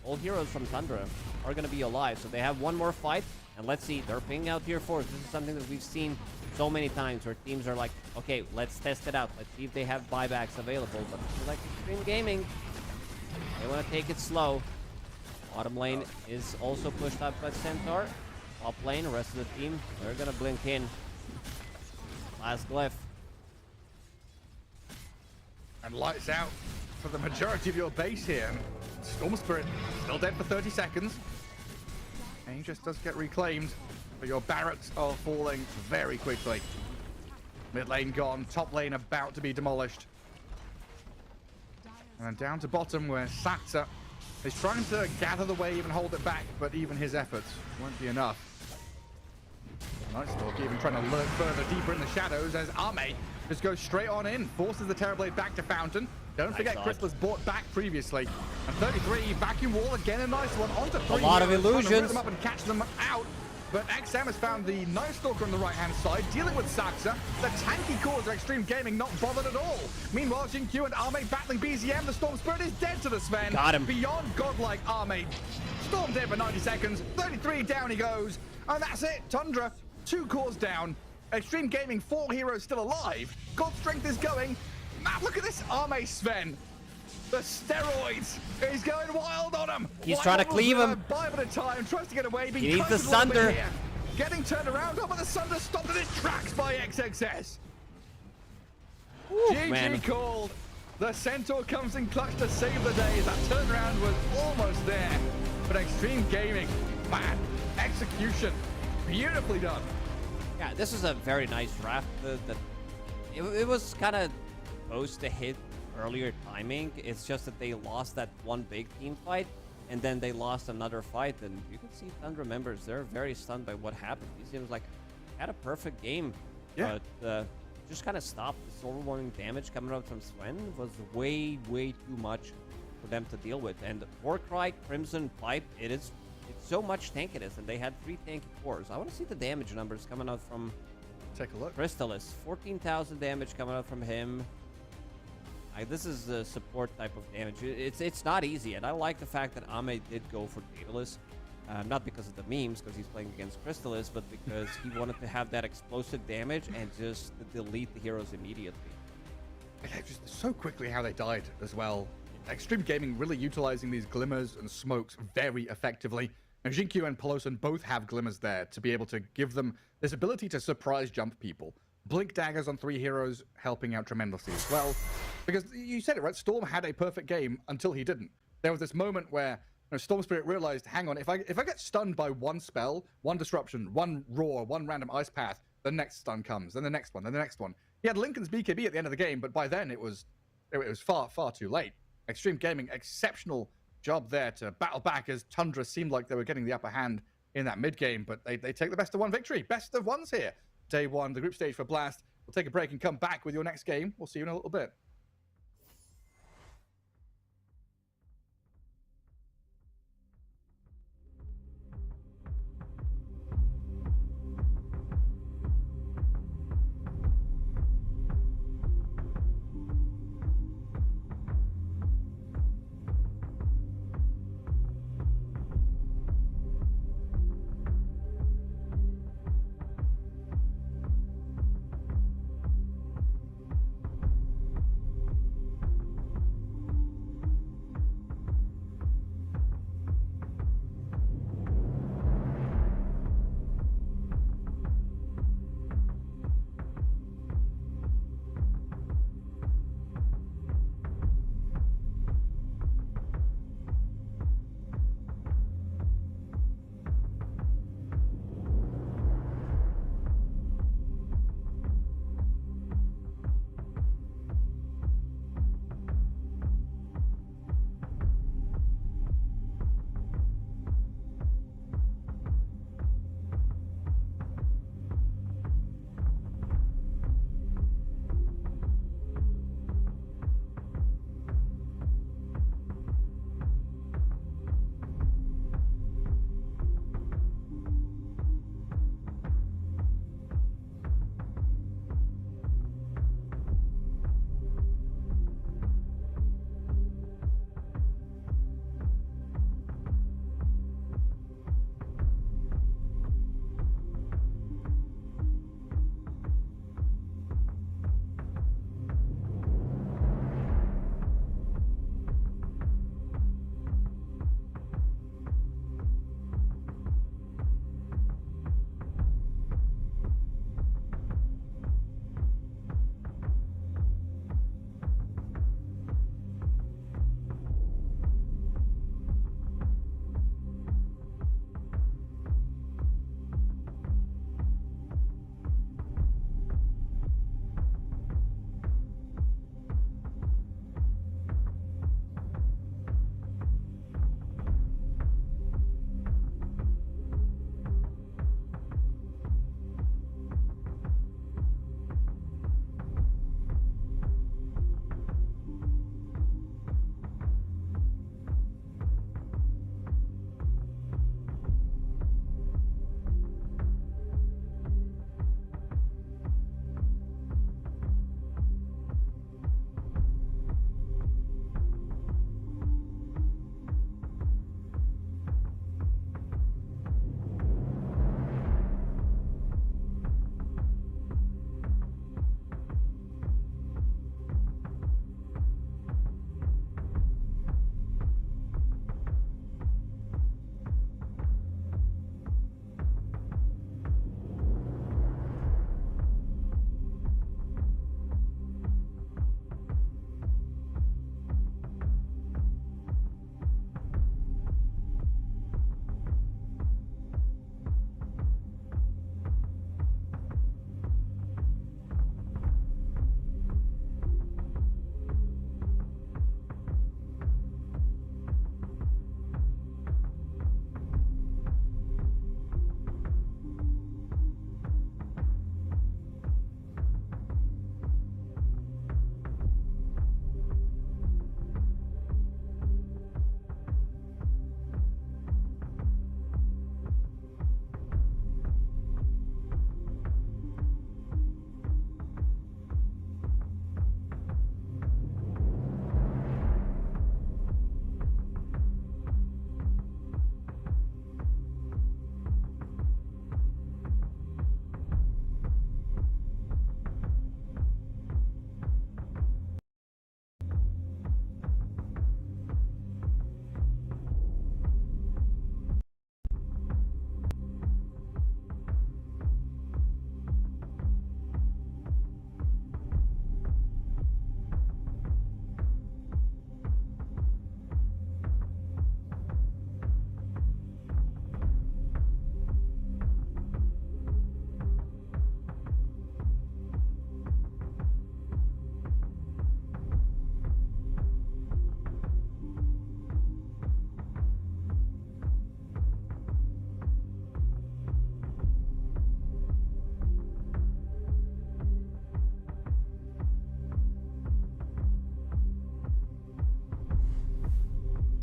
all heroes from Tundra are gonna be alive. So they have one more fight, and let's see, they're pinging out tier 4s. This is something that we've seen so many times where teams are like, okay, let's test it out. Let's see if they have buybacks available. But like Xtreme Gaming, they wanna take it slow. Bottom lane is also pushed up by Centaur. Top lane, the rest of the team, they're gonna blink in. Last glyph. And lights out for the majority of your base here. Storm Spirit still dead for 30 seconds. Aegis does get reclaimed, but your barracks are falling very quickly. Mid lane gone, top lane about to be demolished. And then down to bottom where Saksa is trying to gather the wave and hold it back, but even his efforts won't be enough. Nice Stalk even trying to lurk further deeper in the shadows as Arme just goes straight on in, forces the Terrorblade back to Fountain. Don't forget, Crystal bought back previously. And 33, vacuum wall again, a nice one. Onto 3. A lot of illusions. Trying to root them up and catch them out. But XM has found the Night Stalker on the right-hand side, dealing with Saksa. The tanky cores of Xtreme Gaming not bothered at all. Meanwhile, Jinq and Arme battling BZM. The Storm Spirit is dead to the Sven. Got him. Beyond godlike Arme. Storm dead for 90 seconds. 33, down he goes. And that's it. Tundra, 2 cores down. Xtreme Gaming, 4 heroes still alive. God Strength is going. Man, look at this Arme Sven. The steroids. He's going wild on him. He's trying to cleave him. 5 at a time. Tries to get away. He needs the Sunder. Getting turned around. Oh, but the Sunder stopped in his tracks by XXS. GG man. called. The Centaur comes in clutch to save the day. That turnaround was almost there. But Xtreme Gaming, man, execution. Beautifully done. Yeah, this is a very nice draft. It was kind of supposed to hit earlier timing. It's just that they lost that one big team fight, and then they lost another fight, and you can see Tundra members, they're very stunned by what happened. He seems like had a perfect game, Yeah. but just kind of stopped. This overwhelming damage coming out from Sven was way too much for them to deal with. And Warcry, Crimson, Pipe, it's so much tankiness, and they had 3 tanky cores. I want to see the damage numbers coming out from Take a look. Crystalis. 14,000 damage coming out from him. This is a support type of damage. It's not easy, and I like the fact that Ame did go for Daedalus. Not because of the memes, because he's playing against Crystalis, but because he wanted to have that explosive damage and just delete the heroes immediately. Yeah, just so quickly how they died as well. Xtreme Gaming really utilizing these glimmers and smokes very effectively. And Jinq and Peloson both have glimmers there to be able to give them this ability to surprise jump people. Blink daggers on 3 heroes helping out tremendously as well. Because you said it, right? Storm had a perfect game until he didn't. There was this moment where Storm Spirit realized, hang on, if I get stunned by one spell, one disruption, one roar, one random ice path, the next stun comes, then the next one, then the next one. He had Lincoln's BKB at the end of the game, but by then it was far too late. Xtreme Gaming, exceptional job there to battle back as Tundra seemed like they were getting the upper hand in that mid game, but they take the best of 1 victory. Best of 1s here. Day 1, the group stage for Blast. We'll take a break and come back with your next game. We'll see you in a little bit.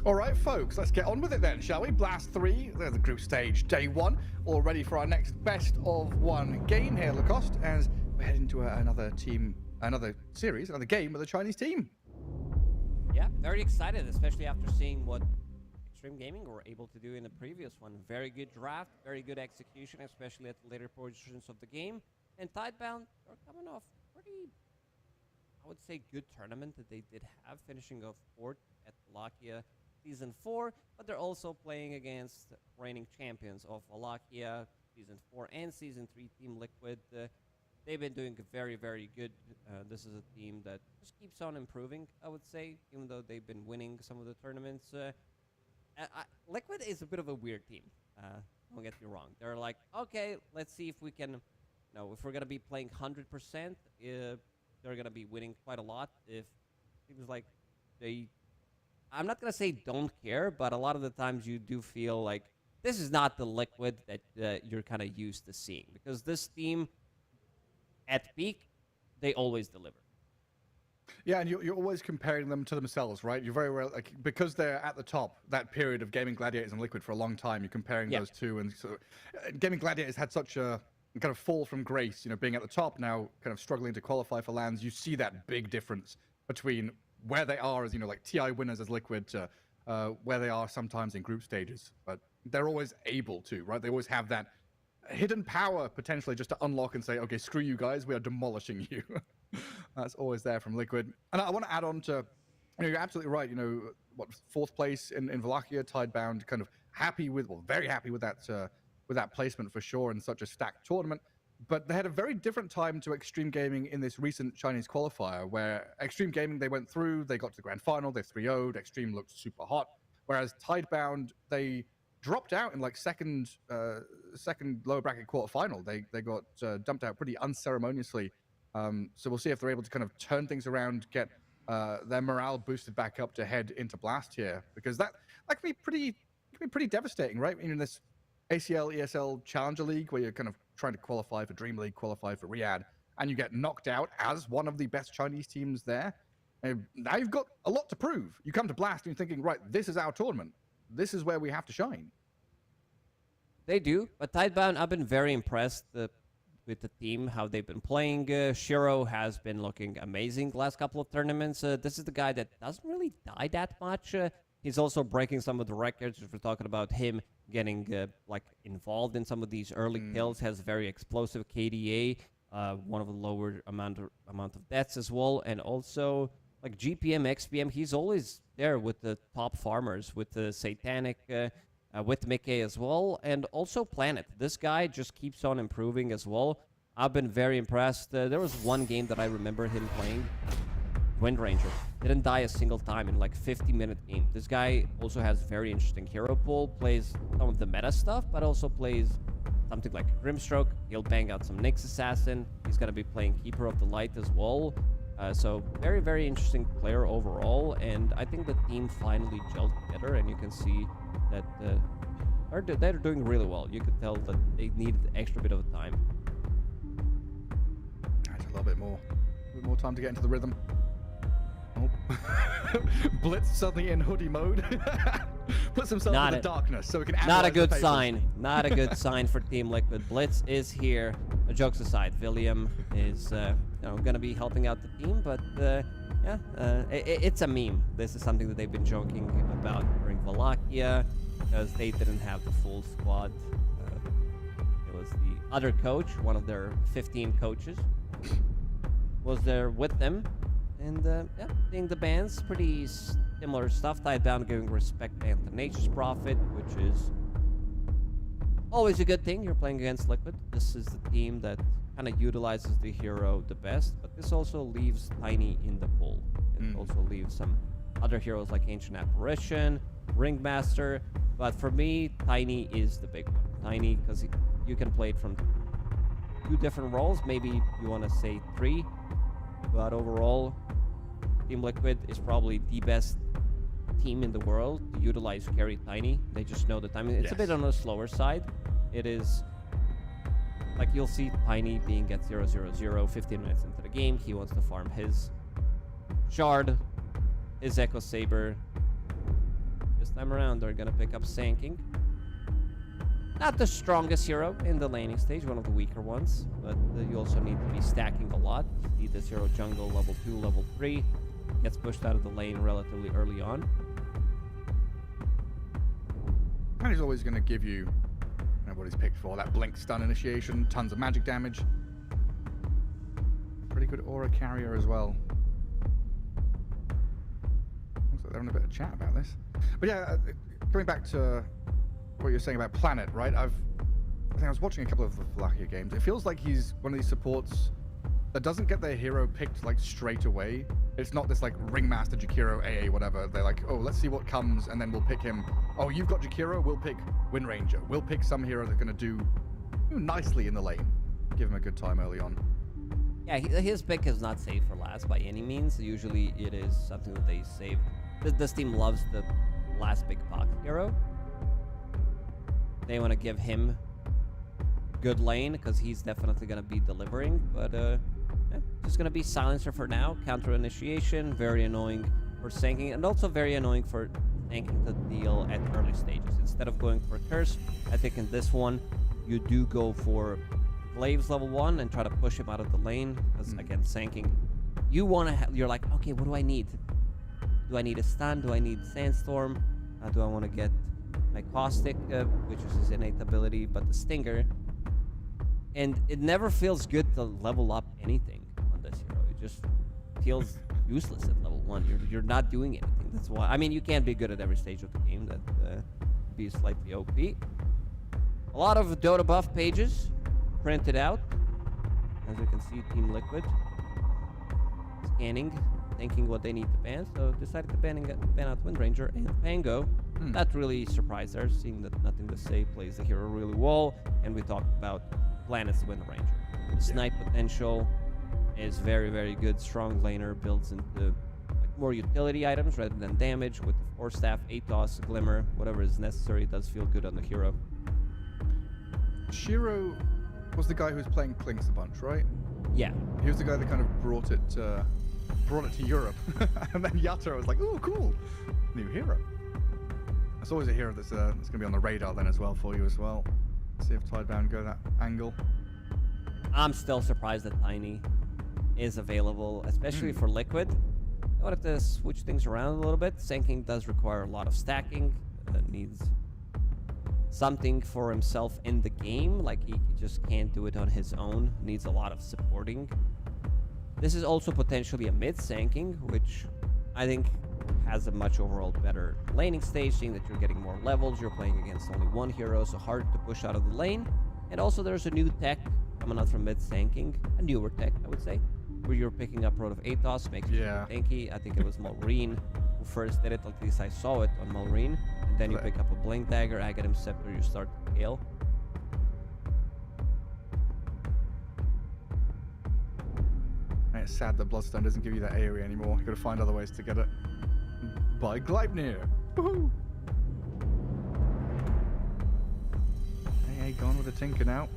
All right, folks, let's get on with it then, shall we? Blast 3, there's the group stage, day 1, all ready for our next best of 1 game here, Lacoste, as we head into another series, another game with a Chinese team. Yeah, very excited, especially after seeing what Xtreme Gaming were able to do in the previous one. Very good draft, very good execution, especially at the later portions of the game. And Tidebound are coming off pretty, I would say, good tournament that they did have, finishing off 4th at Wallachia Season 4, but they're also playing against reigning champions of Wallachia Season 4 and Season 3 Team Liquid. They've been doing very, very good. This is a team that just keeps on improving, I would say, even though they've been winning some of the tournaments. Liquid is a bit of a weird team. Don't get me wrong. They're like, okay, let's see if we can, if we're going to be playing 100%, they're going to be winning quite a lot. If it seems like I'm not going to say don't care, but a lot of the times you do feel like this is not the Liquid that you're kind of used to seeing. Because this team, at peak, they always deliver. Yeah, and you're always comparing them to themselves, right? You're very well, like, because they're at the top, that period of Gaming Gladiators and Liquid for a long time, you're comparing those two. And so Gaming Gladiators had such a kind of fall from grace, being at the top, now kind of struggling to qualify for lands. You see that big difference between where they are as, like TI winners as Liquid to where they are sometimes in group stages. But they're always able to, right? They always have that hidden power potentially just to unlock and say, okay, screw you guys, we are demolishing you. That's always there from Liquid. And I want to add on to, you're absolutely right. 4th place in Wallachia, Tidebound, kind of very happy with that placement for sure in such a stacked tournament. But they had a very different time to Xtreme Gaming in this recent Chinese qualifier, where Xtreme Gaming, they went through, they got to the grand final, they 3-0'd, Xtreme looked super hot, whereas Tidebound, they dropped out in like second lower bracket quarterfinal. They got dumped out pretty unceremoniously. So we'll see if they're able to kind of turn things around, get their morale boosted back up to head into Blast here, because that can be pretty devastating, right? In this ACL ESL Challenger League, where you're kind of trying to qualify for Dream League, qualify for Riyadh, and you get knocked out as one of the best Chinese teams there. And now you've got a lot to prove. You come to Blast and you're thinking, right, this is our tournament. This is where we have to shine. They do, but Tidebound, I've been very impressed with the team, how they've been playing. Shiro has been looking amazing the last couple of tournaments. This is the guy that doesn't really die that much. He's also breaking some of the records. If we're talking about him getting involved in some of these early kills, has very explosive KDA, one of the lower amount of deaths as well, and also like GPM, XPM. He's always there with the top farmers, with the Satanic, with Mickey as well, and also Planet. This guy just keeps on improving as well. I've been very impressed. There was one game that I remember him playing, Wind Ranger. Didn't die a single time in like 50-minute game. This guy also has very interesting hero pool, plays some of the meta stuff, but also plays something like Grimstroke. He'll bang out some Nyx Assassin. He's going to be playing Keeper of the Light as well. So very, very interesting player overall, and I think the team finally gelled together, and you can see that they're doing really well. You could tell that they needed an extra bit of time. That's a little bit more time to get into the rhythm. Oh. Blitz suddenly in hoodie mode. Puts himself in the darkness so we can Not a good sign. Not a good sign for Team Liquid. Blitz is here. Jokes aside, William is going to be helping out the team, but it's a meme. This is something that they've been joking about during Wallachia, because they didn't have the full squad. It was the other coach, one of their 15 coaches, was there with them. And seeing the bands, pretty similar stuff. Tidebound giving respect to Nature's Prophet, which is always a good thing. You're playing against Liquid. This is the team that kind of utilizes the hero the best, but this also leaves Tiny in the pool. It also leaves some other heroes like Ancient Apparition, Ringmaster, but for me, Tiny is the big one. Tiny, because you can play it from 2 different roles. Maybe you want to say 3, but overall, Team Liquid is probably the best team in the world to utilize carry Tiny. They just know the timing. It's a bit on the slower side. It is like you'll see Tiny being at 0-0-0 15 minutes into the game. He wants to farm his Shard, his Echo Saber. time around, they're gonna pick up Sanking. Not the strongest hero in the laning stage, one of the weaker ones, but you also need to be stacking a lot. You need this hero jungle level 2, level 3. Gets pushed out of the lane relatively early on. And he's always going to give you, what he's picked for. That blink stun initiation, tons of magic damage. Pretty good aura carrier as well. Looks like they're having a bit of chat about this. But yeah, going back to what you're saying about Planet, right? I think I was watching a couple of the Vlachia games. It feels like he's one of these supports that doesn't get their hero picked like straight away. It's not this like Ringmaster, Jakiro, AA, whatever. They're like, oh, let's see what comes, and then we'll pick him. Oh, you've got Jakiro, we'll pick Wind Ranger. We'll pick some hero that's gonna do nicely in the lane. Give him a good time early on. Yeah, his pick is not saved for last by any means. Usually it is something that they save. This team loves the last big pocket hero. They want to give him good lane because he's definitely going to be delivering, but just going to be silencer for now. Counter initiation, very annoying for Sanking, and also very annoying for Sanking to deal at early stages. Instead of going for a curse, I think in this one you do go for Glaives level 1 and try to push him out of the lane, because again, Sanking, you want to you're like, okay, what do I need? Do I need a stun? Do I need Sandstorm? Do I want to get my Caustic, which is his innate ability, but the Stinger? And it never feels good to level up anything on this hero. It just feels useless at level 1. You're not doing anything. That's why. I mean, you can't be good at every stage of the game. That be slightly OP. A lot of Dota buff pages printed out. As you can see, Team Liquid scanning, thinking what they need to ban. So decided to ban out Wind Ranger and Pango. Not really surprised there, seeing that Nothing to Say plays the hero really well, and we talked about Planet's Wind Ranger. The snipe potential is very, very good. Strong laner, builds into like more utility items rather than damage with the Force Staff, Atos, Glimmer, whatever is necessary. It does feel good on the hero. Shiro was the guy who was playing Klinks a bunch, right? Yeah. He was the guy that kind of brought it to Europe. And then Yato was like, ooh, cool, new hero. That's always a hero that's going to be on the radar then as well for you as well. See if Tidebound go that angle. I'm still surprised that Tiny is available, especially for Liquid. I wanted to switch things around a little bit. Sanking does require a lot of stacking. Needs something for himself in the game. Like, he just can't do it on his own. Needs a lot of supporting. This is also potentially a mid Sanking, which I think has a much overall better laning stage, seeing that you're getting more levels, you're playing against only one hero, so hard to push out of the lane. And also there's a new tech coming out from mid Sanking, a newer tech, I would say, where you're picking up Road of Atos, makes it tanky. I think it was Mulreen who first did it, at least I saw it on Mulreen. And then you pick up a Blink Dagger, Aghanim Scepter, you start to scale. And it's sad that Bloodstone doesn't give you that AoE anymore. You've got to find other ways to get it. By Gleipnir. Woohoo! Hey, gone with the Tinker now.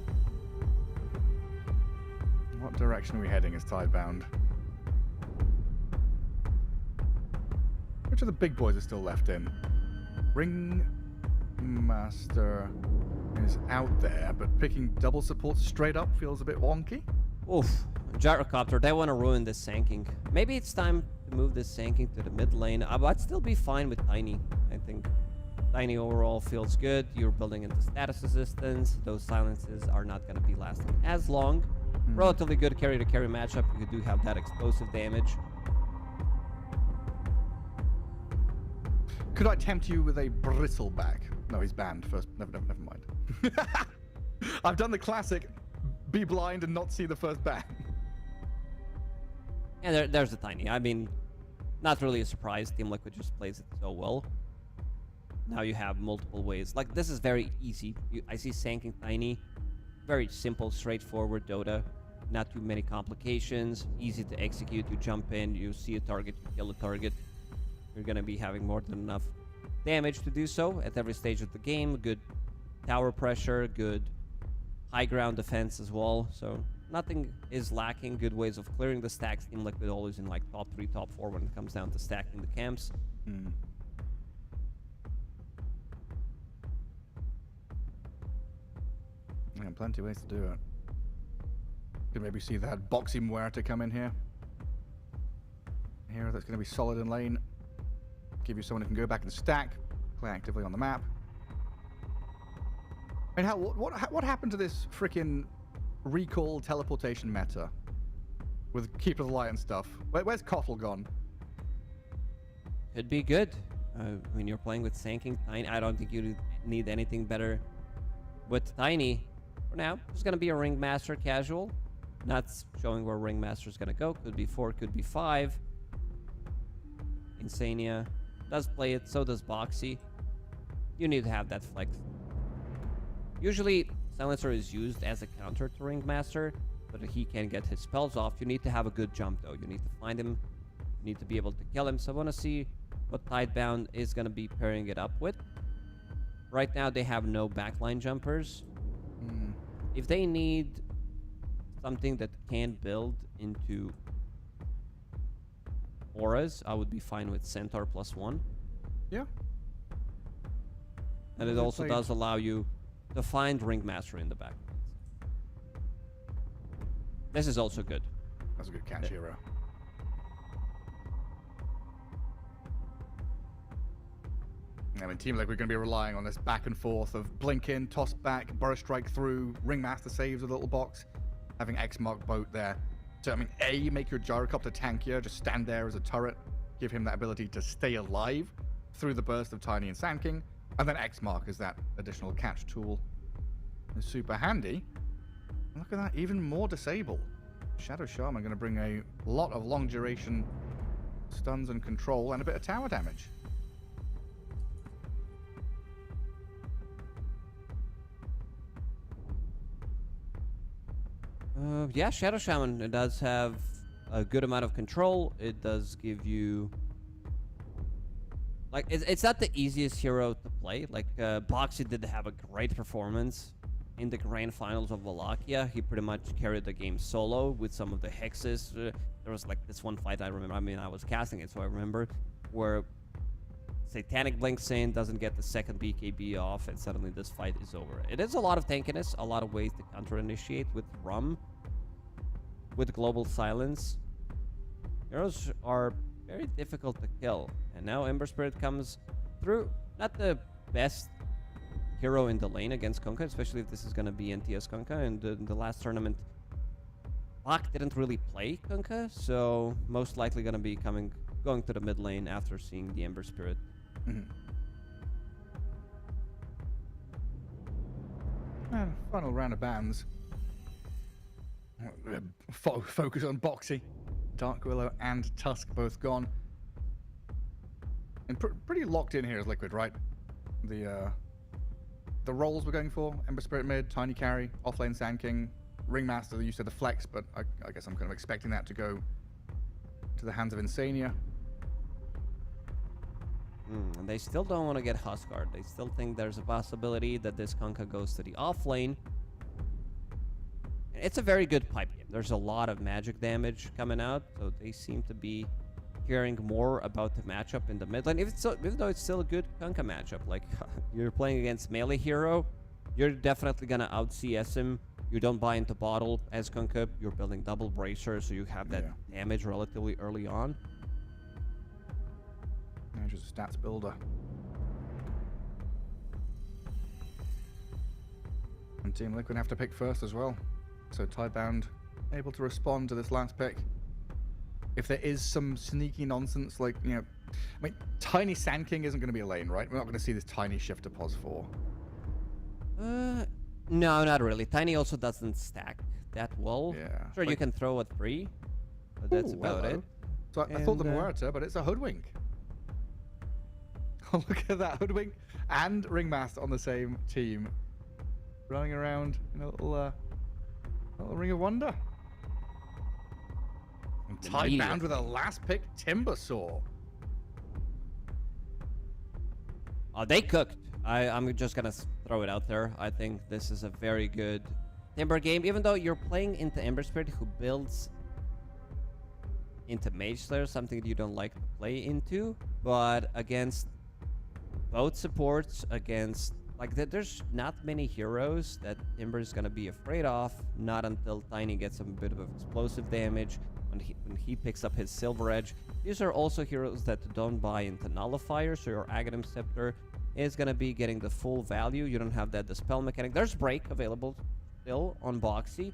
What direction are we heading as Tidebound? Which of the big boys are still left in? Ringmaster is out there, but picking double support straight up feels a bit wonky. Oof. Gyrocopter, they want to ruin this Sanking. Maybe it's time to move this Sanking to the mid lane. I'd still be fine with Tiny, I think. Tiny overall feels good. You're building into status resistance. Those silences are not going to be lasting as long. Relatively good carry-to-carry matchup. You do have that explosive damage. Could I tempt you with a Bristleback? No, he's banned first. Never mind. I've done the classic be blind and not see the first ban. And there's the Tiny. I mean, not really a surprise. Team Liquid just plays it so well. Now you have multiple ways. Like, this is very easy. I see Sanking Tiny. Very simple, straightforward Dota. Not too many complications. Easy to execute. You jump in, you see a target, you kill a target. You're going to be having more than enough damage to do so at every stage of the game. Good tower pressure, good high ground defense as well. So nothing is lacking. Good ways of clearing the stacks. Team Liquid always in like top 3, top 4 when it comes down to stacking the camps. plenty of ways to do it. Could maybe see that Boxy Muerta come in here. Here, that's going to be solid in lane. Give you someone who can go back and stack, play actively on the map. I mean, what happened to this freaking recall teleportation meta with Keeper of the Light and stuff? Where's Kotl gone? Could be good. When you're playing with Sanking Tiny, I don't think you need anything better with Tiny. For now, it's going to be a Ringmaster casual. Not showing where Ringmaster is going to go. Could be 4, could be 5. Insania does play it, so does Boxy. You need to have that flex. Usually, Silencer is used as a counter to Ringmaster, but he can get his spells off. You need to have a good jump, though. You need to find him. You need to be able to kill him. So I want to see what Tidebound is going to be pairing it up with. Right now, they have no backline jumpers. If they need something that can build into auras, I would be fine with Centaur +1. Yeah. And it also does allow you to find Ringmaster in the back. This is also good. That's a good catch hero. I mean, Team Liquid are going to be relying on this back and forth of blink in, toss back, burst strike through, Ringmaster saves with a little box, having X mark boat there. So, I mean, A, make your gyrocopter tankier, just stand there as a turret, give him that ability to stay alive through the burst of Tiny and Sand King, and then X mark is that additional catch tool. It's super handy. And look at that, even more disable. Shadow Shaman going to bring a lot of long duration stuns and control and a bit of tower damage. Yeah, Shadow Shaman, it does have a good amount of control. It does give you... Like, it's not the easiest hero to play. Like, Boxy did have a great performance in the grand finals of Wallachia. He pretty much carried the game solo with some of the hexes. There was, like, this one fight I remember. I mean, I was casting it, so I remember, where Satanic blinks in, doesn't get the second BKB off, and suddenly this fight is over. It is a lot of tankiness, a lot of ways to counter-initiate with Rum, with Global Silence. Heroes are very difficult to kill, and now Ember Spirit comes through. Not the best hero in the lane against Kunkka, especially if this is going to be NTS Kunkka, and in the last tournament, Bach didn't really play Kunkka, so most likely going to be going to the mid lane after seeing the Ember Spirit. Final round of bans. Focus on Boxy. Dark Willow and Tusk both gone. And pretty locked in here as Liquid, right? The roles we're going for: Ember Spirit mid, Tiny carry, offlane Sand King, Ringmaster. You said the flex, but I guess I'm kind of expecting that to go to the hands of Insania. And they still don't want to get Huskard. They still think there's a possibility that this Kunkka goes to the offlane. It's a very good pipe game. There's a lot of magic damage coming out, so they seem to be caring more about the matchup in the mid lane. Even though it's still a good Kunkka matchup, like you're playing against melee hero, you're definitely gonna out-CS him. You don't buy into bottle as Kunkka. You're building double bracer, so you have that damage relatively early on. Just a stats builder. And Team Liquid have to pick first as well. So Tidebound able to respond to this last pick. If there is some sneaky nonsense, like, I mean, Tiny Sand King isn't going to be a lane, right? We're not going to see this Tiny shift to pos 4. No, not really. Tiny also doesn't stack that well. Yeah. Sure, you can throw a 3, but that's about it. So I thought the Muerta, but it's a Hoodwink. Oh, look at that, Hoodwink and Ringmaster on the same team, running around in a little Ring of Wonder. And Tidebound with a last pick Timber Saw. Oh, they cooked. I'm just gonna throw it out there. I think this is a very good Timber game, even though you're playing into Ember Spirit, who builds into Mage Slayer, something you don't like to play into, but against both supports, against like there's not many heroes that Timber is gonna be afraid of. Not until Tiny gets a bit of explosive damage. When he picks up his Silver Edge. These are also heroes that don't buy into Nullifier, so your Aghanim Scepter is going to be getting the full value. You don't have that Dispel mechanic. There's Break available still on Boxy.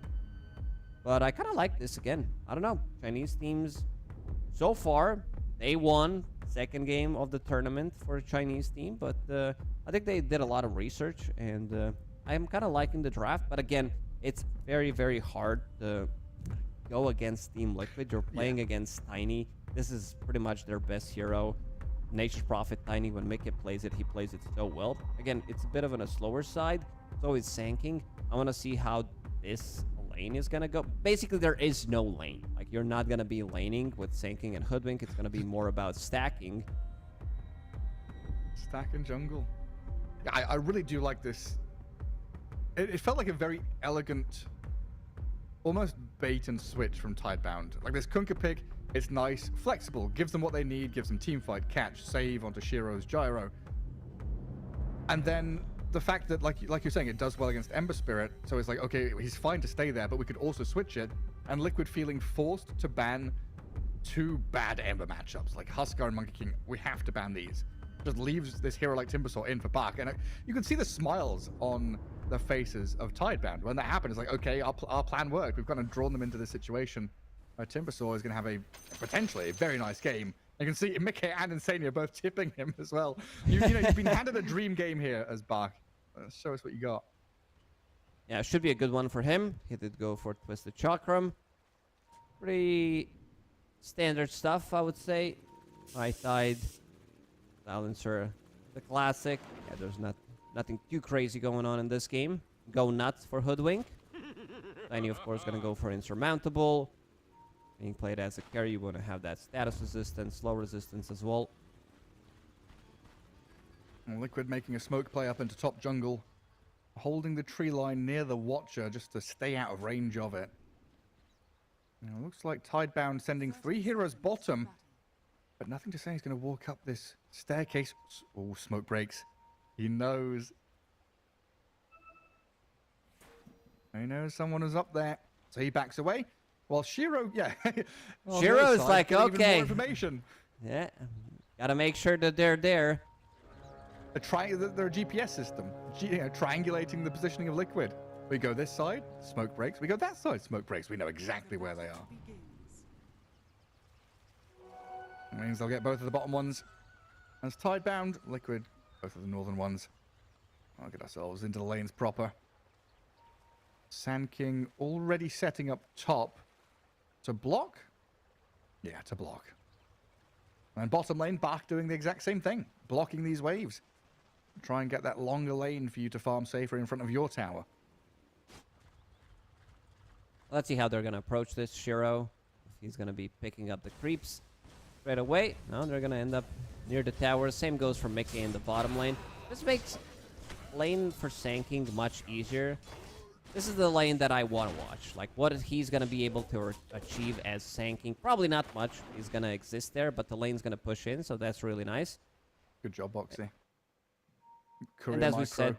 But I kind of like this again. I don't know. Chinese teams, so far, they won second game of the tournament for a Chinese team. But I think they did a lot of research, and I'm kind of liking the draft. But again, it's very, very hard to go against Team Liquid. You're playing against Tiny. This is pretty much their best hero. Nature's Prophet Tiny, when Mickey plays it, he plays it so well. Again, it's a bit of on a slower side. It's always sanking. I want to see how this lane is going to go. Basically, there is no lane. Like, you're not going to be laning with sanking and hoodwink. It's going to be more about stacking. Stack and jungle. Yeah, I really do like this. It felt like a very elegant, almost bait and switch from Tidebound. Like this Kunkka pick, it's nice, flexible, gives them what they need, gives them teamfight, catch, save onto Shiro's gyro. And then the fact that, like you're saying, it does well against Ember Spirit, so it's like, okay, he's fine to stay there, but we could also switch it. And Liquid feeling forced to ban two bad Ember matchups, like Huskar and Monkey King. We have to ban these. Just leaves this hero like Timbersaw in for Bach. And you can see the smiles on the faces of Tidebound. When that happened, it's like, okay, our plan worked. We've kind of drawn them into this situation. Timbersaw is going to have a potentially a very nice game. You can see Mickey and Insania are both tipping him as well. You've been handed a dream game here as Bach. Show us what you got. Yeah, it should be a good one for him. He did go for Twisted Chakram. Pretty standard stuff, I would say. High Tide, Silencer, the classic. Yeah, there's nothing too crazy going on in this game. Go nuts for Hoodwink. Tiny, of course, going to go for Insurmountable. Being played as a carry, you want to have that status resistance, slow resistance as well. And Liquid making a smoke play up into top jungle. Holding the tree line near the Watcher just to stay out of range of it. Now, it looks like Tidebound sending 3 heroes bottom. But nothing to say he's going to walk up this staircase. Oh, smoke breaks. He knows. He knows someone is up there. So he backs away. Well, Shiro, yeah. Shiro's like, okay. More information. Yeah, gotta make sure that they're there. They're a GPS system, triangulating the positioning of Liquid. We go this side, smoke breaks. We go that side, smoke breaks. We know exactly where they are. That means they'll get both of the bottom ones. As Tidebound, Liquid, both of the northern ones. I'll get ourselves into the lanes proper. Sand King already setting up top. To block? Yeah, to block. And bottom lane, Bach doing the exact same thing. Blocking these waves. Try and get that longer lane for you to farm safer in front of your tower. Let's see how they're going to approach this Shiro. If he's going to be picking up the creeps straight away. No, they're going to end up near the tower. Same goes for Mickey in the bottom lane. This makes lane for Sanking much easier. This is the lane that I want to watch. Like, what he's going to be able to achieve as Sanking. Probably not much. He's going to exist there, but the lane's going to push in, so that's really nice. Good job, Boxy. And as we said,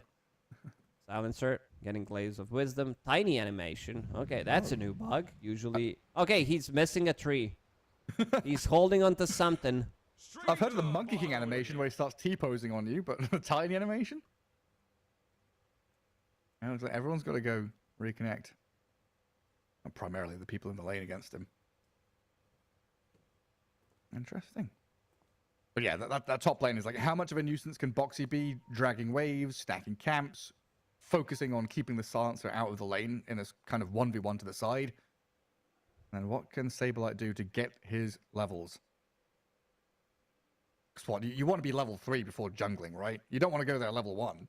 Silencer, getting Glaze of Wisdom. Tiny animation. Okay, that's a new bug. Usually... Okay, he's missing a tree. He's holding onto something. I've heard of the Monkey King animation where he starts T-posing on you, but the Tiny animation? Everyone's got to go reconnect. And primarily the people in the lane against him. Interesting. But yeah, that top lane is like, how much of a nuisance can Boxy be? Dragging waves, stacking camps, focusing on keeping the Silencer out of the lane in a kind of 1v1 to the side. And what can Saberlight do to get his levels? Because what, you want to be level 3 before jungling, right? You don't want to go there level 1.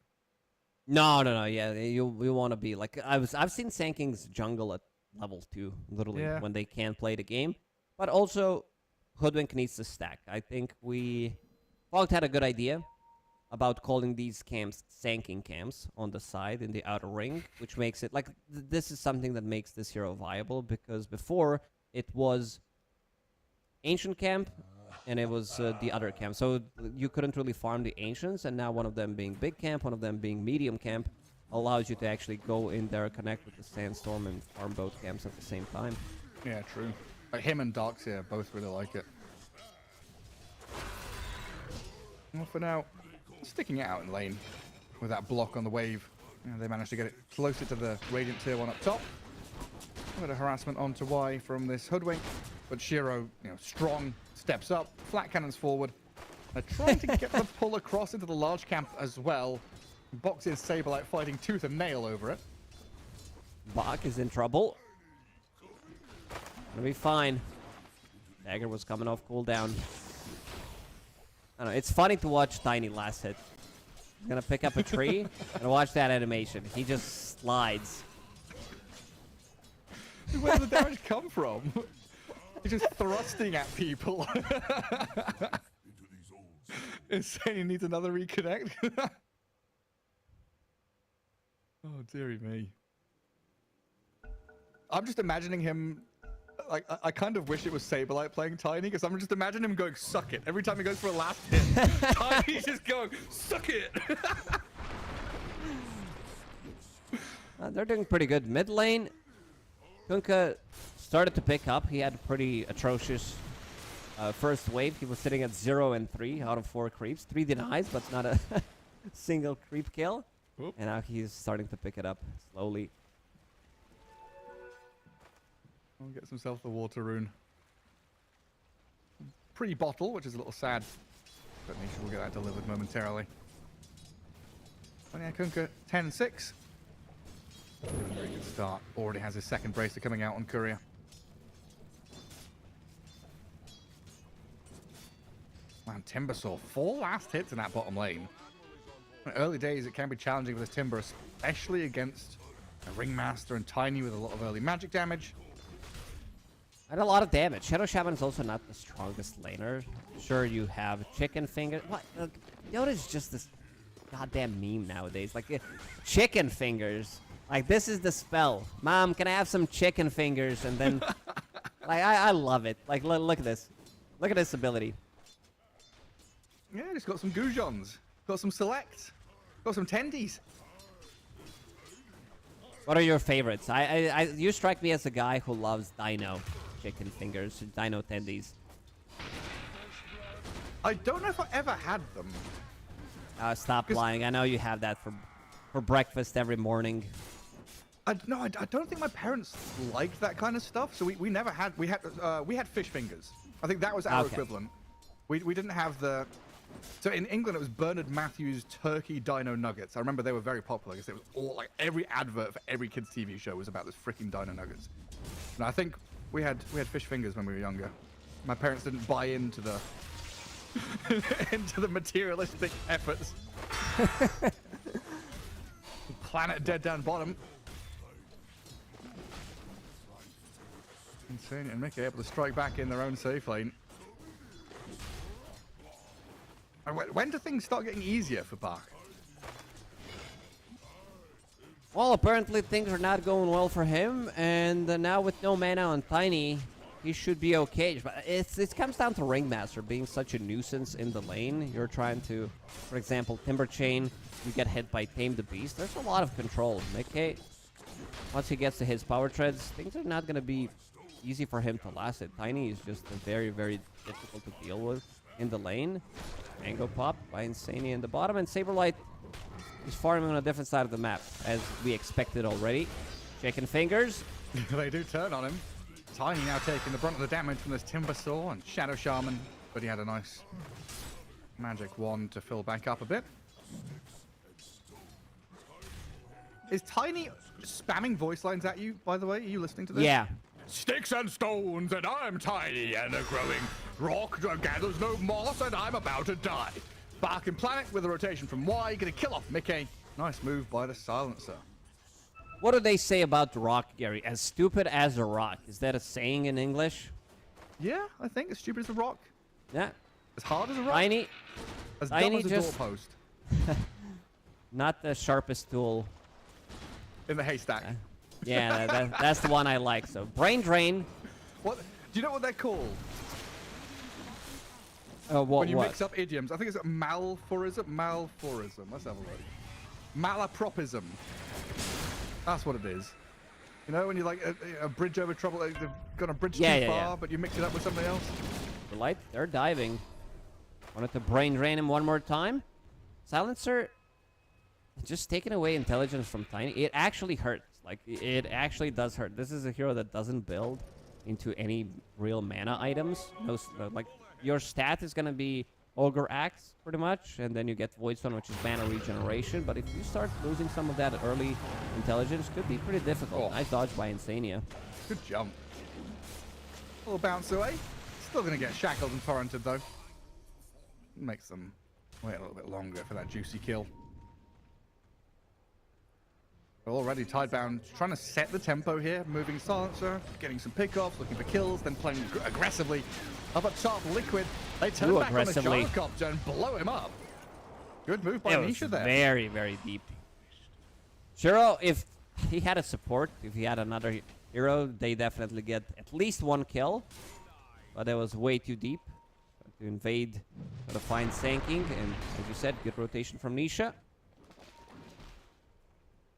No. Yeah, you want to be like I've seen Sanking's jungle at level 2, literally when they can't play the game. But also, Hoodwink needs to stack. I think Fogged had a good idea about calling these camps Sanking camps on the side in the outer ring, which makes it like this is something that makes this hero viable because before it was Ancient Camp, and it was the other camp. So you couldn't really farm the Ancients, and now one of them being big camp, one of them being medium camp, allows you to actually go in there, connect with the Sandstorm, and farm both camps at the same time. Yeah, true. Like him and Darkseer both really like it. Well, for now, sticking it out in lane with that block on the wave. They managed to get it closer to the Radiant Tier 1 up top. A bit of harassment onto Y from this Hoodwink, but Shiro, strong, steps up, flat cannons forward. They're trying to get the pull across into the large camp as well. Boxing Saberlight fighting tooth and nail over it. Bach is in trouble. Gonna be fine. Dagger was coming off cooldown. I don't know, it's funny to watch Tiny last hit. He's gonna pick up a tree and watch that animation. He just slides. Where did the damage come from? He's just thrusting at people. Insane, he needs another reconnect. Oh, dearie me. I'm just imagining him, like, I kind of wish it was Saberlight playing Tiny, because I'm just imagining him going, suck it. Every time he goes for a last hit, Tiny's just going, suck it. They're doing pretty good. Mid lane, Kunkka started to pick up. He had a pretty atrocious first wave. He was sitting at 0 and 3 out of 4 creeps. 3 denies, but not a single creep kill. Oop. And now he's starting to pick it up slowly. I'll get himself the water rune. Pre-bottle, which is a little sad. But Nisha will get that delivered momentarily. But yeah, Kunkka 10-6. Very good start. Already has his second bracer coming out on Courier. Man, Timber saw 4 last hits in that bottom lane. In early days, it can be challenging with this Timber, especially against a Ringmaster and Tiny with a lot of early magic damage. And a lot of damage. Shadow Shaman is also not the strongest laner. Sure, you have Chicken Finger. What? Dota is just this goddamn meme nowadays. Like, Chicken Fingers. Like, this is the spell. Mom, can I have some chicken fingers? And then, like, I love it. Like, look at this. Look at this ability. Yeah, just got some Goujons. Got some Selects. Got some Tendies. What are your favorites? You strike me as a guy who loves Dino Chicken Fingers, Dino Tendies. I don't know if I ever had them. Stop lying. I know you have that for breakfast every morning. I don't think my parents liked that kind of stuff, so we never had. We had fish fingers. I think that was our equivalent. We didn't have the. So in England, it was Bernard Matthews Turkey Dino Nuggets. I remember they were very popular because it was all like every advert for every kids' TV show was about this freaking Dino Nuggets. And I think we had fish fingers when we were younger. My parents didn't buy into the into the materialistic efforts. Planet dead down bottom. Insane and Mickey able to strike back in their own safe lane. When do things start getting easier for Bach? Well, apparently things are not going well for him, and now with no mana on Tiny, he should be okay. But it comes down to Ringmaster being such a nuisance in the lane. You're trying to, for example, Timber Chain, you get hit by Tame the Beast. There's a lot of control. Mickey, once he gets to his power treads, things are not going to be easy for him to last it. Tiny is just very, very difficult to deal with in the lane. Mango Pop by Insania in the bottom, and Saberlight is farming on a different side of the map, as we expected already. Chicken Fingers. They do turn on him. Tiny now taking the brunt of the damage from this Timber Saw and Shadow Shaman, but he had a nice magic wand to fill back up a bit. Is Tiny spamming voice lines at you, by the way? Are you listening to this? Yeah. Sticks and stones, and I'm tiny and a growing rock gathers no moss, and I'm about to die. Bark and Planet with a rotation from Y, gonna kill off Mickey. Nice move by the Silencer. What do they say about the rock, Gary? As stupid as a rock. Is that a saying in English? Yeah, I think as stupid as a rock. Yeah. As hard as a rock. Tiny. As Tiny dumb as a doorpost. Not the sharpest tool in the haystack. Yeah, that's the one I like. So Brain Drain. What? Do you know what they're called? When you mix up idioms, I think it's malphorism. Let's have a look. Malapropism. That's what it is. You know, when you like a bridge over trouble, like they've got a bridge too far, but you mix it up with something else. The light, they're diving. Wanted to brain drain him one more time. Silencer, just taking away intelligence from Tiny. It actually hurts. Like, it actually does hurt. This is a hero that doesn't build into any real mana items. No, like, your stat is going to be Ogre Axe, pretty much, and then you get Voidstone, which is mana regeneration. But if you start losing some of that early intelligence, could be pretty difficult. Nice dodge by Insania. Good jump. A little bounce away. Still going to get shackled and torrented, though. Makes them wait a little bit longer for that juicy kill. Already Tidebound trying to set the tempo here, moving Silencer, getting some pickoffs, looking for kills, then playing aggressively. Up at top, Liquid, they turn back on the gyrocopter and blow him up. Good move by Nisha there. Very, very deep. Shiro, if he had a support, if he had another hero, they definitely get at least one kill. But it was way too deep to invade, to find Sanking, and as you said, good rotation from Nisha.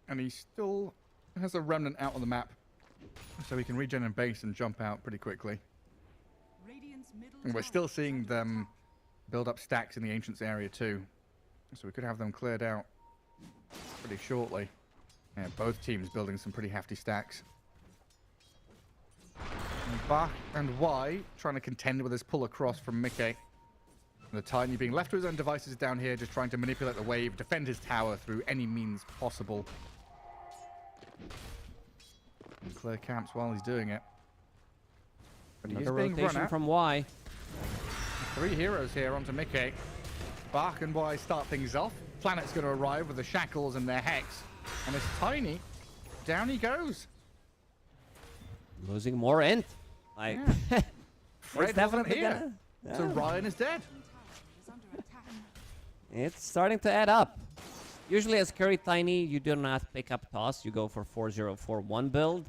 And he still has a remnant out on the map, so he can regen in base and jump out pretty quickly. And we're still seeing them build up stacks in the Ancients area too, so we could have them cleared out pretty shortly. Yeah, both teams building some pretty hefty stacks. And Bach and Y trying to contend with this pull across from Mickey. And the Tiny being left to his own devices down here, just trying to manipulate the wave, defend his tower through any means possible. And clear camps while he's doing it. But he is being run at. From Y. 3 heroes here onto Mickey. Bach and Y start things off. Planet's going to arrive with the shackles and their hex. And it's Tiny. Down he goes. Losing more int. Like, yeah. Fred wasn't here. So Ryan is dead. It's starting to add up. Usually as Curry Tiny, you do not pick up toss. You go for 4-0-4-1 build.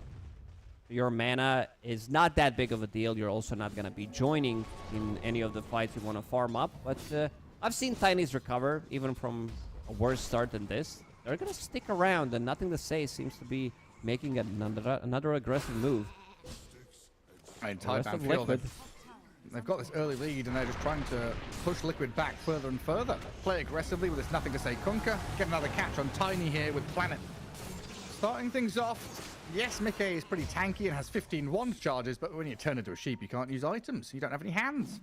Your mana is not that big of a deal. You're also not going to be joining in any of the fights you want to farm up. But I've seen Tinys recover, even from a worse start than this. They're going to stick around, and Nothing to Say seems to be making another aggressive move. And Tidebound feel that they've got this early lead, and they're just trying to push Liquid back further and further. Play aggressively with this Nothing to Say Kunkka. Get another catch on Tiny here with Planet. Starting things off. Yes, Mickey is pretty tanky and has 15 wand charges, but when you turn into a sheep, you can't use items. You don't have any hands.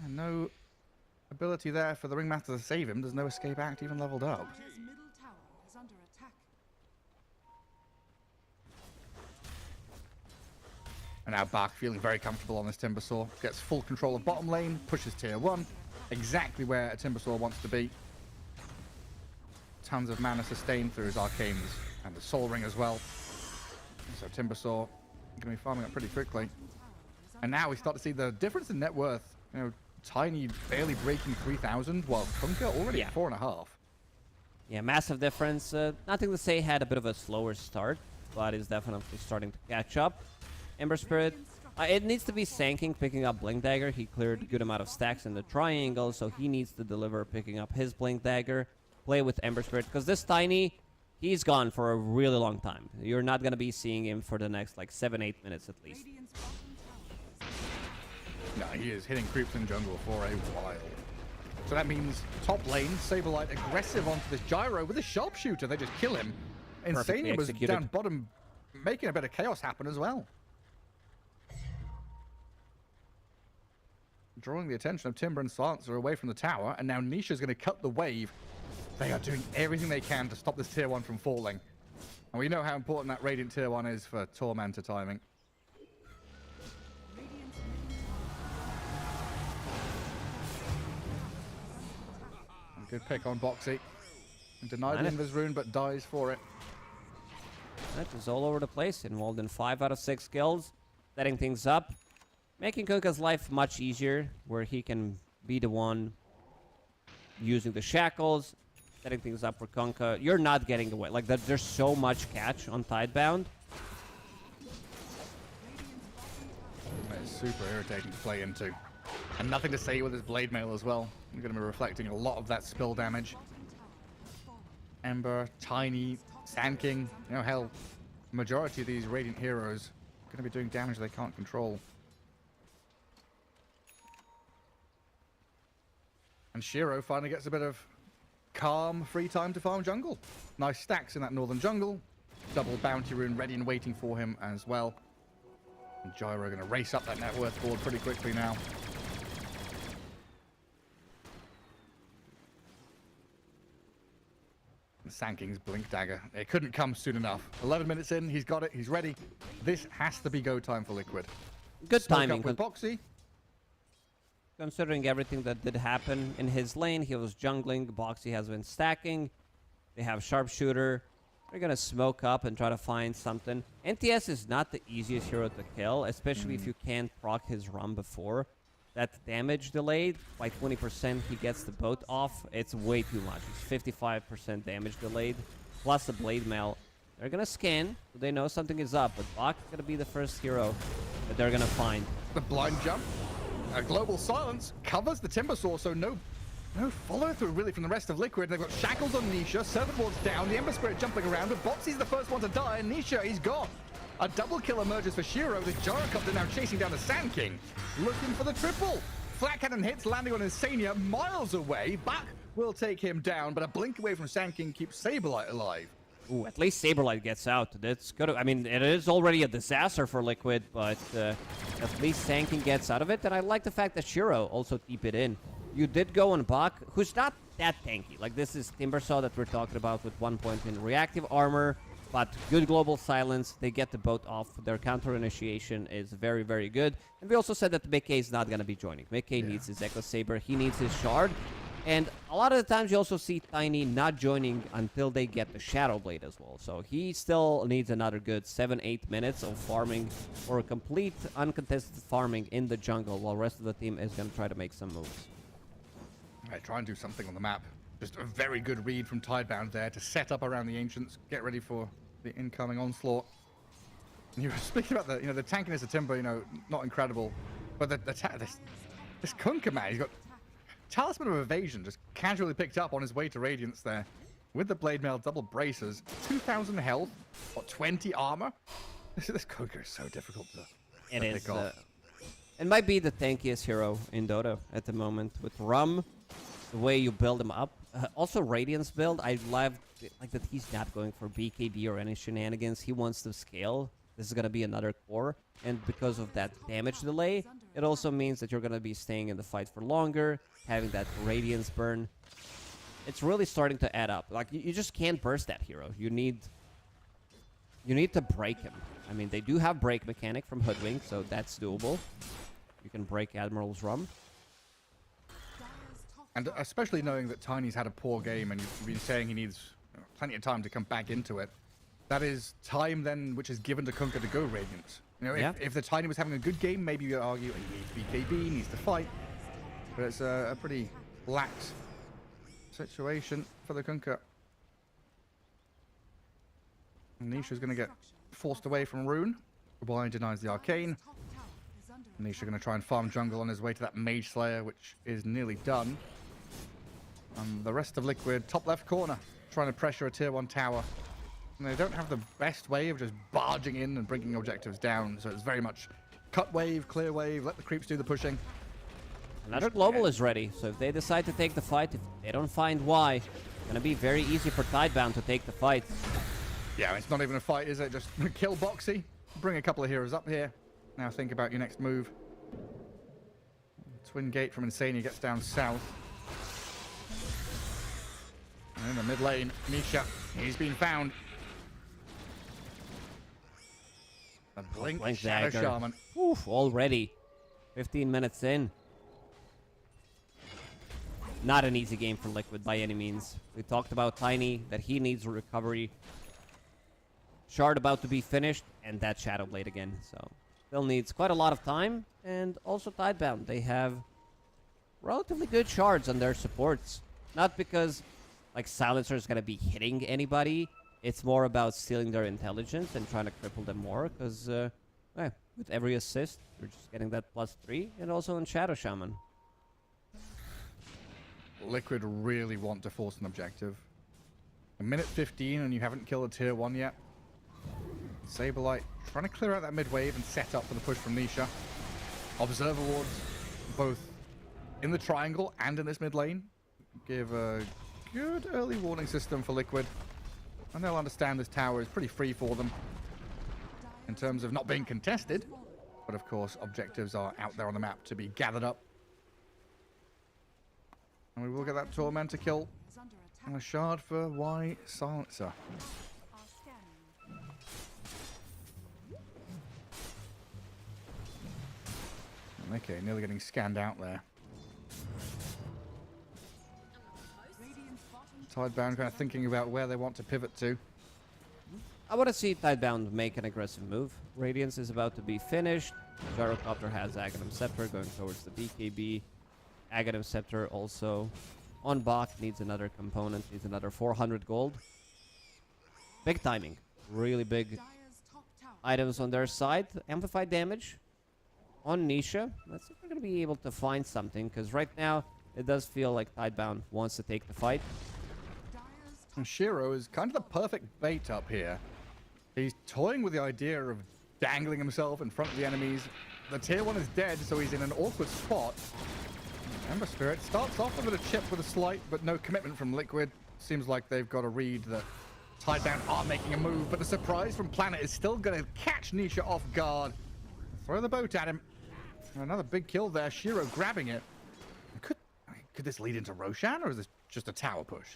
No ability there for the Ringmaster to save him. There's no escape act even leveled up. And now Bach feeling very comfortable on this Timbersaw. Gets full control of bottom lane, pushes tier 1. Exactly where a Timbersaw wants to be. Tons of mana sustained through his arcanes and the Soul Ring as well. So Timbersaw going to be farming up pretty quickly. And now we start to see the difference in net worth. You know, Tiny barely breaking 3,000, while Kunkka already at 4.5. Yeah, massive difference. Nothing to Say had a bit of a slower start, but is definitely starting to catch up. Ember Spirit, it needs to be Sanking picking up Blink Dagger. He cleared a good amount of stacks in the triangle, so he needs to deliver picking up his Blink Dagger. Play with Ember Spirit, because this Tiny, he's gone for a really long time. You're not going to be seeing him for the next, like, 7-8 minutes at least. No, he is hitting creeps in jungle for a while. So that means top lane, Saberlight aggressive onto this Gyro with a sharpshooter. They just kill him. Insania was down bottom, making a bit of chaos happen as well. Drawing the attention of Timber and Silencer away from the tower, and now Nisha's going to cut the wave. They are doing everything they can to stop this tier 1 from falling. And we know how important that Radiant tier 1 is for Tormentor timing. And good pick on Boxy. Denied the Invis rune, but dies for it. That is all over the place. Involved in 5 out of 6 kills. Setting things up. Making Kunkka's life much easier, where he can be the one using the shackles, setting things up for Kunkka. You're not getting away. Like, there's so much catch on Tidebound. super irritating to play into. And nothing to say with his blade mail as well. We're going to be reflecting a lot of that spill damage. Ember, Tiny, Sand King, you know, hell, the majority of these Radiant heroes are going to be doing damage they can't control. And Shiro finally gets a bit of calm, free time to farm jungle. Nice stacks in that northern jungle. Double bounty rune ready and waiting for him as well. And Gyro going to race up that net worth board pretty quickly now. And Sand King's Blink Dagger. It couldn't come soon enough. 11 minutes in, he's got it, he's ready. This has to be go time for Liquid. Good Smoke timing. up with Boxy. Considering everything that did happen in his lane, he was jungling, Boxy has been stacking, they have Sharpshooter, they're gonna smoke up and try to find something. NTS is not the easiest hero to kill, especially if you can't proc his run before. That damage delayed by 20%, he gets the boat off, it's way too much. It's 55% damage delayed, plus the blade mail. They're gonna scan, so they know something is up, but Bach is gonna be the first hero that they're gonna find. The blind jump. A global silence covers the timber saw, so no follow through really from the rest of Liquid. They've got shackles on Nisha, Servant Ward's down, the Ember Spirit jumping around, but Botsy's the first one to die, and Nisha, he's gone. A double kill emerges for Shiro. The Gyrocopter now chasing down the Sand King, looking for the triple. Flat cannon hits, landing on Insania miles away. Bach will take him down, but a blink away from Sand King keeps Saberlight alive. Ooh, at least Saberlight gets out. That's good. I mean, it is already a disaster for Liquid, but at least Sand King gets out of it. And I like the fact that Shiro also keep it in. You did go on Bach, who's not that tanky. Like, this is Timbersaw that we're talking about with 1 point in reactive armor, but good global silence. They get the boat off. Their counter initiation is very, very good. And we also said that Mickey is not going to be joining. Mickey needs his Echo Saber. He needs his shard. And a lot of the times you also see Tiny not joining until they get the Shadow Blade as well. So he still needs another good 7-8 minutes of farming or complete uncontested farming in the jungle while the rest of the team is going to try to make some moves. Right, try and do something on the map. Just a very good read from Tidebound there to set up around the Ancients, get ready for the incoming onslaught. And you were speaking about the tankiness of Timber, not incredible, but this Kunkka man, he's got Talisman of Evasion just casually picked up on his way to Radiance there. With the Blade Mail, double braces, 2,000 health, 20 armor. This Kunkka is so difficult to pick off. It might be the tankiest hero in Dota at the moment. With Rum, the way you build him up. Also, Radiance build, I love that he's not going for BKB or any shenanigans. He wants to scale. This is going to be another core. And because of that damage delay, it also means that you're going to be staying in the fight for longer, having that Radiance burn. It's really starting to add up. Like, you just can't burst that hero. You need to break him. I mean, they do have break mechanic from Hoodwink, so that's doable. You can break Admiral's Rum. And especially knowing that Tiny's had a poor game and you've been saying he needs plenty of time to come back into it. That is time then which is given to Kunkka to go Radiant. If the Tiny was having a good game, maybe you'd argue he needs BKB, he needs to fight. But it's a pretty lax situation for the Kunkka. Nisha's going to get forced away from Rune. Wine denies the Arcane. Nisha going to try and farm jungle on his way to that Mage Slayer, which is nearly done. The rest of Liquid, top left corner, trying to pressure a tier 1 tower. And they don't have the best way of just barging in and bringing objectives down, so it's very much cut wave, clear wave, let the creeps do the pushing. Another global is ready, so if they decide to take the fight, if they don't find why, it's going to be very easy for Tidebound to take the fight. Yeah, it's not even a fight, is it? Just kill Boxy, bring a couple of heroes up here. Now think about your next move. Twin Gate from Insania gets down south. And in the mid lane, Nisha, he's been found. A Blink Shadow Dagger. Shaman. Oof, already 15 minutes in. Not an easy game for Liquid by any means. We talked about Tiny, that he needs recovery. Shard about to be finished, and that Shadow Blade again. So still needs quite a lot of time. And also Tidebound, they have relatively good shards on their supports. Not because like Silencer is going to be hitting anybody. It's more about stealing their intelligence and trying to cripple them more. Because with every assist. You're just getting that +3, and also in Shadow Shaman. Liquid really want to force an objective. A minute 15 and you haven't killed a tier 1 yet. Saberlight trying to clear out that mid wave and set up for the push from Nisha. Observer wards both in the triangle and in this mid lane give a good early warning system for Liquid. And they'll understand this tower is pretty free for them in terms of not being contested. But of course, objectives are out there on the map to be gathered up. And we will get that Tormentor kill. And a shard for Y Silencer. Okay, nearly getting scanned out there. Tidebound kind of thinking about where they want to pivot to. I want to see Tidebound make an aggressive move. Radiance is about to be finished. Gyrocopter has Aghanim Scepter going towards the BKB. Aghanim Scepter also on Bach, needs another component, needs another 400 gold. Big timing. Really big items on their side. Amplified damage on Nisha. Let's see if we're going to be able to find something, because right now it does feel like Tidebound wants to take the fight. And Shiro is kind of the perfect bait up here. He's toying with the idea of dangling himself in front of the enemies. The tier 1 is dead, so he's in an awkward spot. Ember Spirit starts off with a chip with a slight, but no commitment from Liquid. Seems like they've got a read that Tidebound are making a move, but the surprise from Planet is still going to catch Nisha off guard. Throw the boat at him. Another big kill there. Shiro grabbing it. Could this lead into Roshan, or is this just a tower push?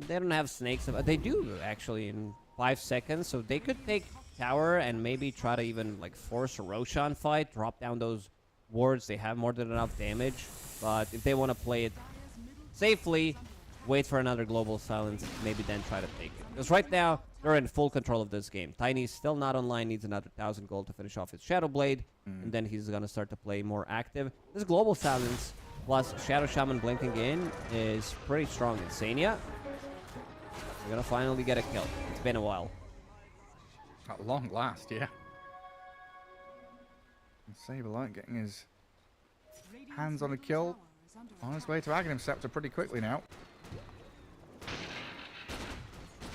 They don't have snakes. They do, actually, in 5 seconds. So they could take tower and maybe try to even like force a Roshan fight, drop down those wards. They have more than enough damage. But if they want to play it safely, wait for another global silence, maybe then try to take it. Because right now, they're in full control of this game. Tiny's still not online, needs another 1,000 gold to finish off his Shadow Blade. And then he's going to start to play more active. This global silence plus Shadow Shaman blinking in is pretty strong. Insania, we're going to finally get a kill. It's been a while. At long last, yeah. And Saberlight getting his hands on a kill. On his way to Aghanim Scepter pretty quickly now.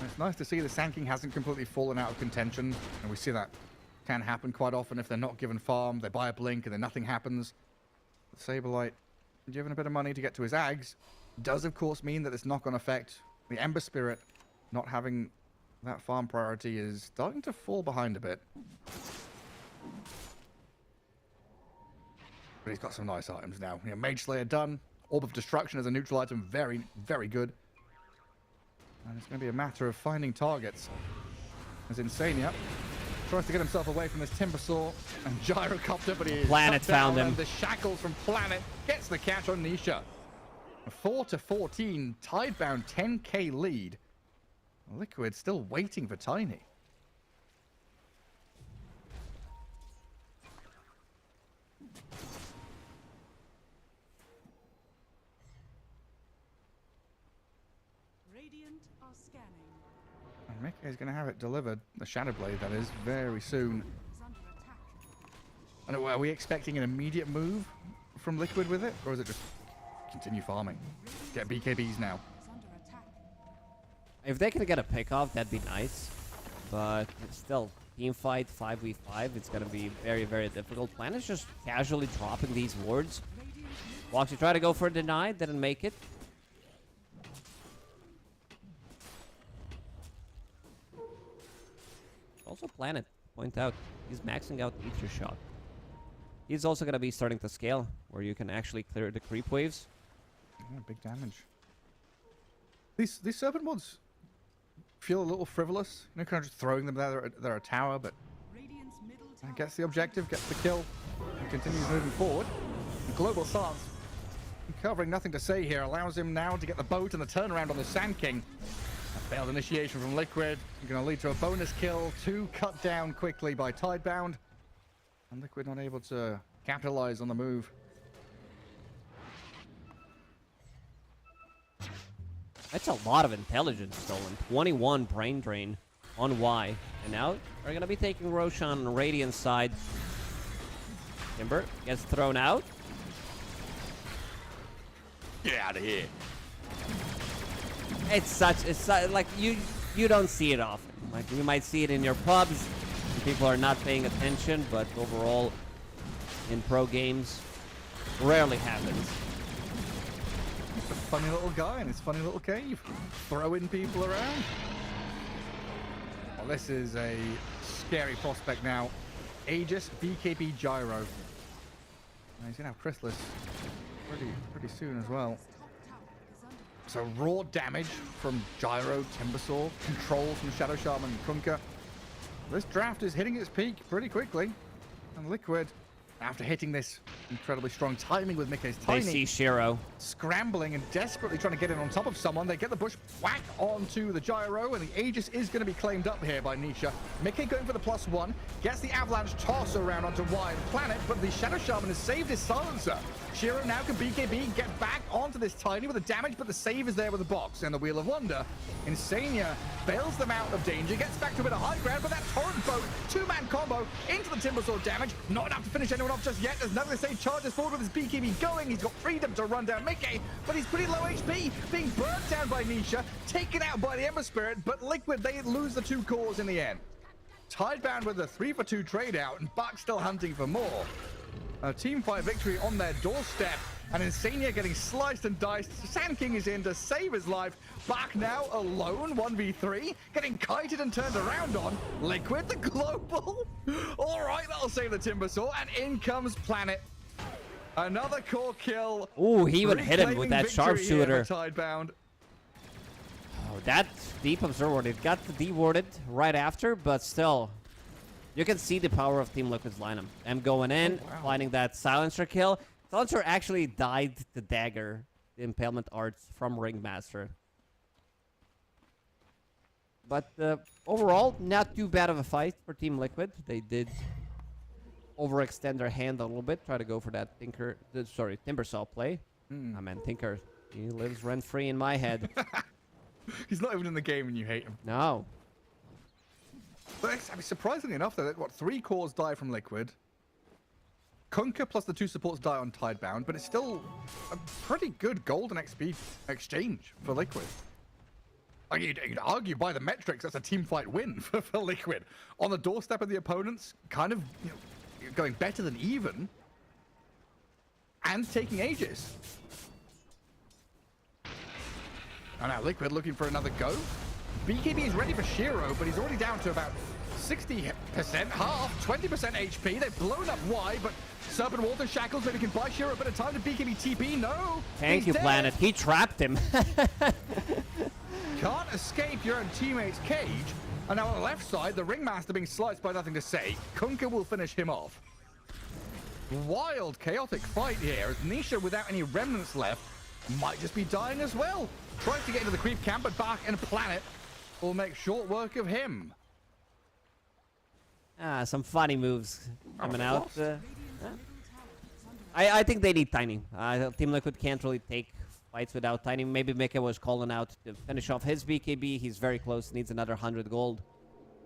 It's nice to see the Sand King hasn't completely fallen out of contention. And we see that can happen quite often if they're not given farm. They buy a blink and then nothing happens. Saberlight given a bit of money to get to his Ags does of course mean that this knock-on effect, the Ember Spirit not having that farm priority, is starting to fall behind a bit. But he's got some nice items now. You know, Mage Slayer done. Orb of Destruction as a neutral item, very, very good. And it's going to be a matter of finding targets. As Insania tries to get himself away from this Timbersaw and Gyrocopter, but he is Planet found him. And the shackles from Planet gets the catch on Nisha. 4-14, Tidebound 10k lead. Liquid still waiting for Tiny. And Mickey is going to have it delivered, the Shadow Blade that is, very soon. And are we expecting an immediate move from Liquid with it? Or is it just continue farming? Get BKBs now. If they can get a pick off, that'd be nice. But it's still, team fight, 5v5. It's going to be very, very difficult. Plan is just casually dropping these wards. Woxy tried to go for a deny, didn't make it. Also Planet, point out, he's maxing out Ether Shot. He's also going to be starting to scale, where you can actually clear the creep waves. Yeah, big damage. These Serpent mods feel a little frivolous. You know, kind of just throwing them there. They're a tower, but gets the objective, gets the kill, and continues moving forward. The global stance, covering nothing to say here, allows him now to get the boat and the turnaround on the Sand King. A failed initiation from Liquid, going to lead to a bonus kill. 2 cut down quickly by Tidebound. And Liquid not able to capitalize on the move. That's a lot of intelligence stolen. 21 brain drain on Y. And now we're going to be taking Roshan on Radiant side. Timber gets thrown out. Get out of here. It's like you don't see it often. Like you might see it in your pubs. People are not paying attention, but overall in pro games rarely happens. He's a funny little guy in his funny little cave, throwing people around. Well, this is a scary prospect now. Aegis, BKB, Gyro. And he's gonna have Chrysalis pretty soon as well. So raw damage from Gyro, Timbersaw, control from Shadow Shaman and Kunkka. This draft is hitting its peak pretty quickly. And Liquid, after hitting this incredibly strong timing with Mickey's They Tiny, see Shiro. scrambling and desperately trying to get in on top of someone. They get the bush whack onto the Gyro, and the Aegis is going to be claimed up here by Nisha. Mickey going for the +1, gets the Avalanche toss around onto Y and Planet, but the Shadow Shaman has saved his silencer. Shiro now can BKB get back onto this Tiny with the damage, but the save is there with the box and the Wheel of Wonder. Insania bails them out of danger, gets back to a bit of high ground, but that Torrent Boat, two-man combo into the Timbersaw damage. Not enough to finish anyone off just yet, as Nugget charges forward with his BKB going. He's got freedom to run down Mickey, but he's pretty low HP, being burnt down by Nisha, taken out by the Ember Spirit, but Liquid, they lose the 2 cores in the end. Tidebound with a 3-for-2 trade out, and Buck still hunting for more. A team fight victory on their doorstep, and Insania getting sliced and diced. Sand King is in to save his life. Buck now alone, 1v3, getting kited and turned around on. Liquid, the global. All right, that'll save the Timbersaw, and in comes Planet. Another core kill. Ooh, he would hit him with that sharpshooter. Tidebound. Oh, that deep observer, it got dewarded right after, but still, you can see the power of Team Liquid's lineup. Them going in, finding that silencer kill. Silencer actually died the dagger, the impalement arts from Ringmaster. But overall, not too bad of a fight for Team Liquid. They did overextend their hand a little bit, try to go for that Timbersaw play. I meant Tinker. He lives rent-free in my head. He's not even in the game and you hate him. No. But I mean, surprisingly enough, though, what, 3 cores die from Liquid. Kunkka plus the 2 supports die on Tidebound, but it's still a pretty good golden XP exchange for Liquid. Like, you'd argue by the metrics that's a team fight win for Liquid. On the doorstep of the opponents, kind of going better than even, and taking Aegis. And now Liquid looking for another go. BKB is ready for Shiro, but he's already down to about 60%, half, 20% HP. They've blown up Y, but Serpent Water Shackles, maybe can buy Shiro a bit of time to BKB TP. No! Thank you, dead. Planet. He trapped him. Can't escape your own teammate's cage. And now on the left side, the Ringmaster being sliced by nothing to say. Kunkka will finish him off. Wild, chaotic fight here, as Nisha, without any remnants left, might just be dying as well. Tries to get into the creep camp, but Bach and Planet will make short work of him. Some funny moves coming out. I think they need Tiny. Team Liquid can't really take fights without Tiny. Maybe Mika was calling out to finish off his BKB. He's very close, needs another 100 gold.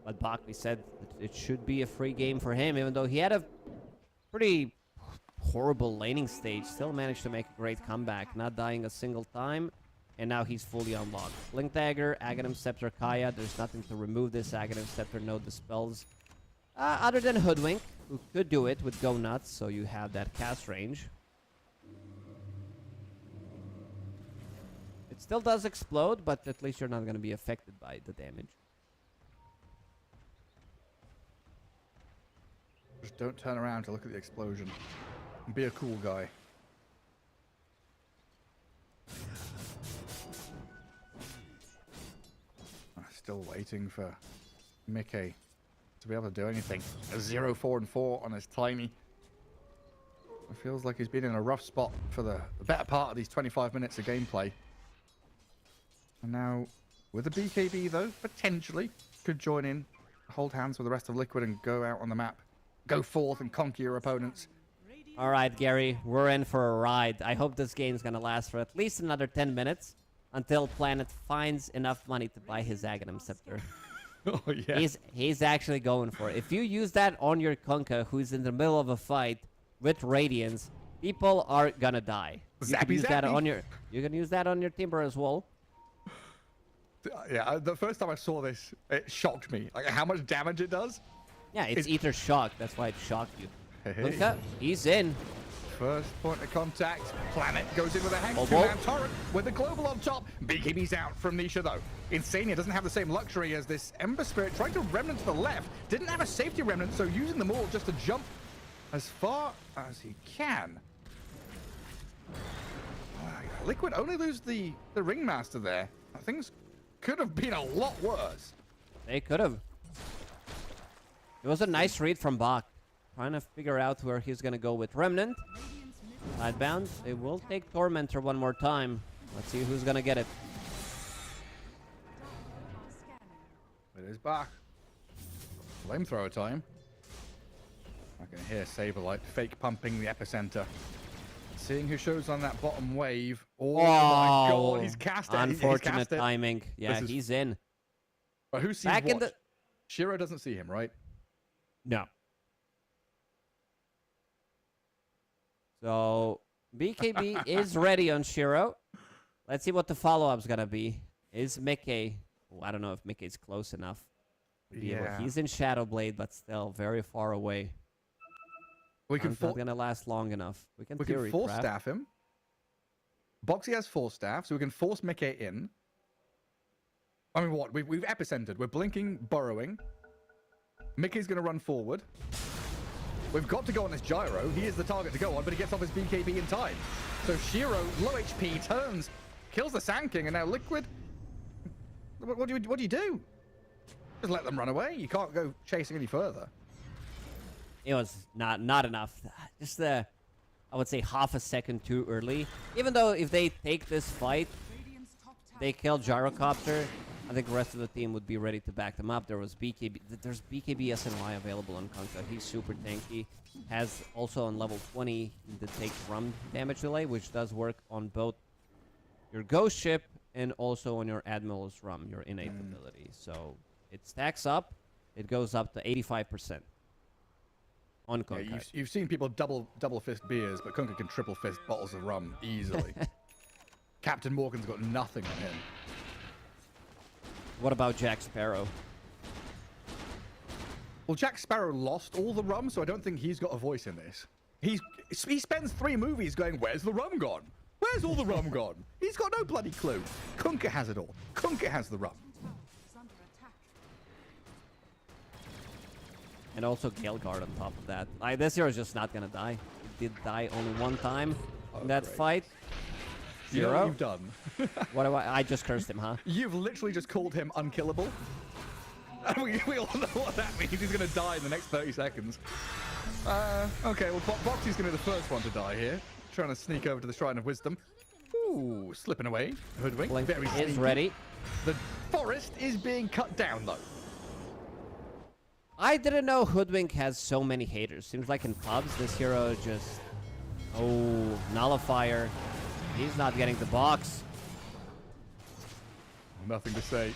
But Bach, we said it should be a free game for him, even though he had a pretty horrible laning stage. Still managed to make a great comeback, not dying a single time. And now he's fully unlocked. Blink Dagger, Aghanim Scepter, Kaya. There's nothing to remove this Aghanim Scepter, no dispels. Other than Hoodwink, who could do it with Go Nuts, so you have that cast range. It still does explode, but at least you're not going to be affected by the damage. Just don't turn around to look at the explosion. And be a cool guy. Still waiting for Mickey to be able to do anything. A 0, 4, and 4 on his Tiny. It feels like he's been in a rough spot for the better part of these 25 minutes of gameplay. And now, with a BKB though, potentially could join in, hold hands with the rest of Liquid and go out on the map. Go forth and conquer your opponents. All right, Gary, we're in for a ride. I hope this game's going to last for at least another 10 minutes until Planet finds enough money to buy his Aghanim Scepter. Oh yeah. He's actually going for it. If you use that on your Kunkka, who's in the middle of a fight with Radiance, people are gonna die. You can use that on your. You can use that on your Timber as well. Yeah, the first time I saw this, it shocked me. Like how much damage it does. Yeah, it's Ether Shock. That's why it shocked you. Hey. Kunkka, he's in. First point of contact. Planet goes in with a Hex. Two-man turret with the global on top. BKB's out from Nisha though. Insania doesn't have the same luxury as this Ember Spirit. Trying to remnant to the left. Didn't have a safety remnant, so using them all just to jump as far as he can. Liquid only lose the Ringmaster there. Things could have been a lot worse. They could have. It was a nice read from Bach. Trying to figure out where he's going to go with Remnant. Tidebound. They will take Tormentor one more time. Let's see who's going to get it. It is Bach. Flamethrower time. I can hear Saberlight fake pumping the epicenter. Seeing who shows on that bottom wave. Oh my god, he's cast it. Unfortunate he's cast it. timing. Yeah, he's in. But who sees Back what? in the... Shiro doesn't see him, right? No. So, BKB is ready on Shiro. Let's see what the follow-up's gonna be. Is Mickey... Oh, I don't know if Mickey's close enough. Yeah. He's in Shadowblade, but still very far away. We can not gonna last long enough. We can force staff him. Boxy has force staff, so we can force Mickey in. I mean, what? We've epicentered. We're blinking, burrowing. Mickey's gonna run forward. We've got to go on this gyro. He is the target to go on, but he gets off his BKB in time. So Shiro, low HP, turns, kills the Sand King, and now Liquid. What do you do? Just let them run away. You can't go chasing any further. It was not enough. Just I would say half a second too early. Even though if they take this fight, they kill Gyrocopter, I think the rest of the team would be ready to back them up. There's BKB SNY available on Kunkka. He's super tanky. Has also on level 20 the take rum damage delay, which does work on both your Ghost Ship and also on your Admiral's rum, your innate ability. So it stacks up. It goes up to 85%. On Kunkka. Yeah, you've seen people double fist beers, but Kunkka can triple fist bottles of rum easily. Captain Morgan's got nothing on him. What about Jack Sparrow? Well, Jack Sparrow lost all the rum, so I don't think he's got a voice in this. He spends 3 movies going, where's the rum gone? Where's all the rum gone? He's got no bloody clue. Kunkka has it all. Kunkka has the rum. And also Galeguard on top of that. Like, this hero is just not gonna die. He did die only one time in that fight. You know what you've done? What do I just cursed him, huh? You've literally just called him unkillable. We all know what that means. He's gonna die in the next 30 seconds. Okay, well, Boxy's gonna be the first one to die here. Trying to sneak over to the Shrine of Wisdom. Ooh, slipping away. Hoodwink. Blink Very is sneaky. ready. The forest is being cut down, though. I didn't know Hoodwink has so many haters. Seems like in pubs, this hero just... Oh, Nullifier. He's not getting the box. Nothing to say.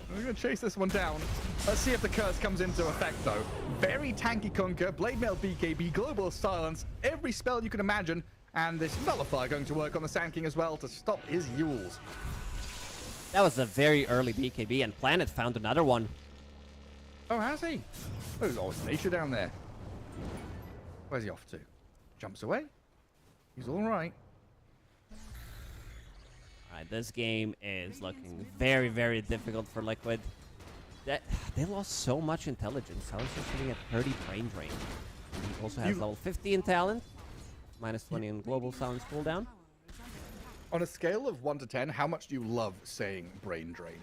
We're going to chase this one down. Let's see if the curse comes into effect, though. Very tanky Kunkka, Blade Mail BKB, Global Silence, every spell you can imagine, and this Nullifier going to work on the Sand King as well to stop his Yules. That was a very early BKB, and Planet found another one. Oh, has he? Oh, there's always Nisha down there. Where's he off to? Jumps away. He's all right. Alright, this game is looking very, very difficult for Liquid. They lost so much intelligence. I was just sitting at 30 brain drain. He also has level 50 in talent, minus 20 in global silence cooldown. On a scale of 1 to 10, how much do you love saying brain drain?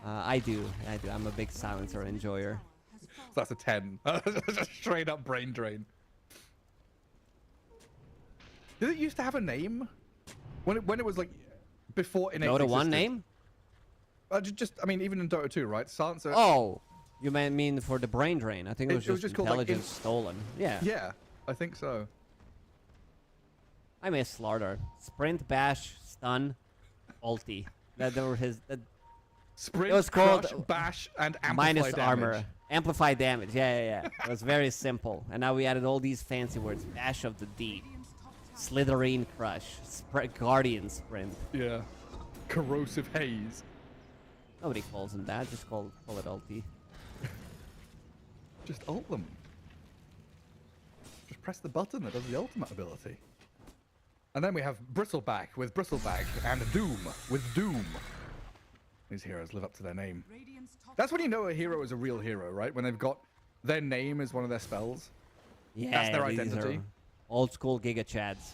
I do. I'm a big silencer enjoyer. So that's a 10. Just straight up brain drain. Did it used to have a name? When it was like before innate Dota existed? 1 name? I mean, even in Dota 2, right? Silencer. Oh, you mean for the brain drain? I think it was just called, like, intelligence stolen. Yeah. Yeah, I think so. I miss Slardar. Sprint, bash, stun, ulti. That were his. Sprint, It was called crush, bash, and amplify minus damage. armor. Amplify damage. Yeah. It was very simple. And now we added all these fancy words. Bash of the Deep. Slitherine Crush. Guardian Sprint. Yeah. Corrosive haze. Nobody calls them that. Just call it ulti. Just ult them. Just press the button that does the ultimate ability. And then we have Bristleback with Bristleback and Doom with Doom. These heroes live up to their name. That's when you know a hero is a real hero, right? When they've got their name as one of their spells. Yeah, That's their these identity. are old school Giga Chads.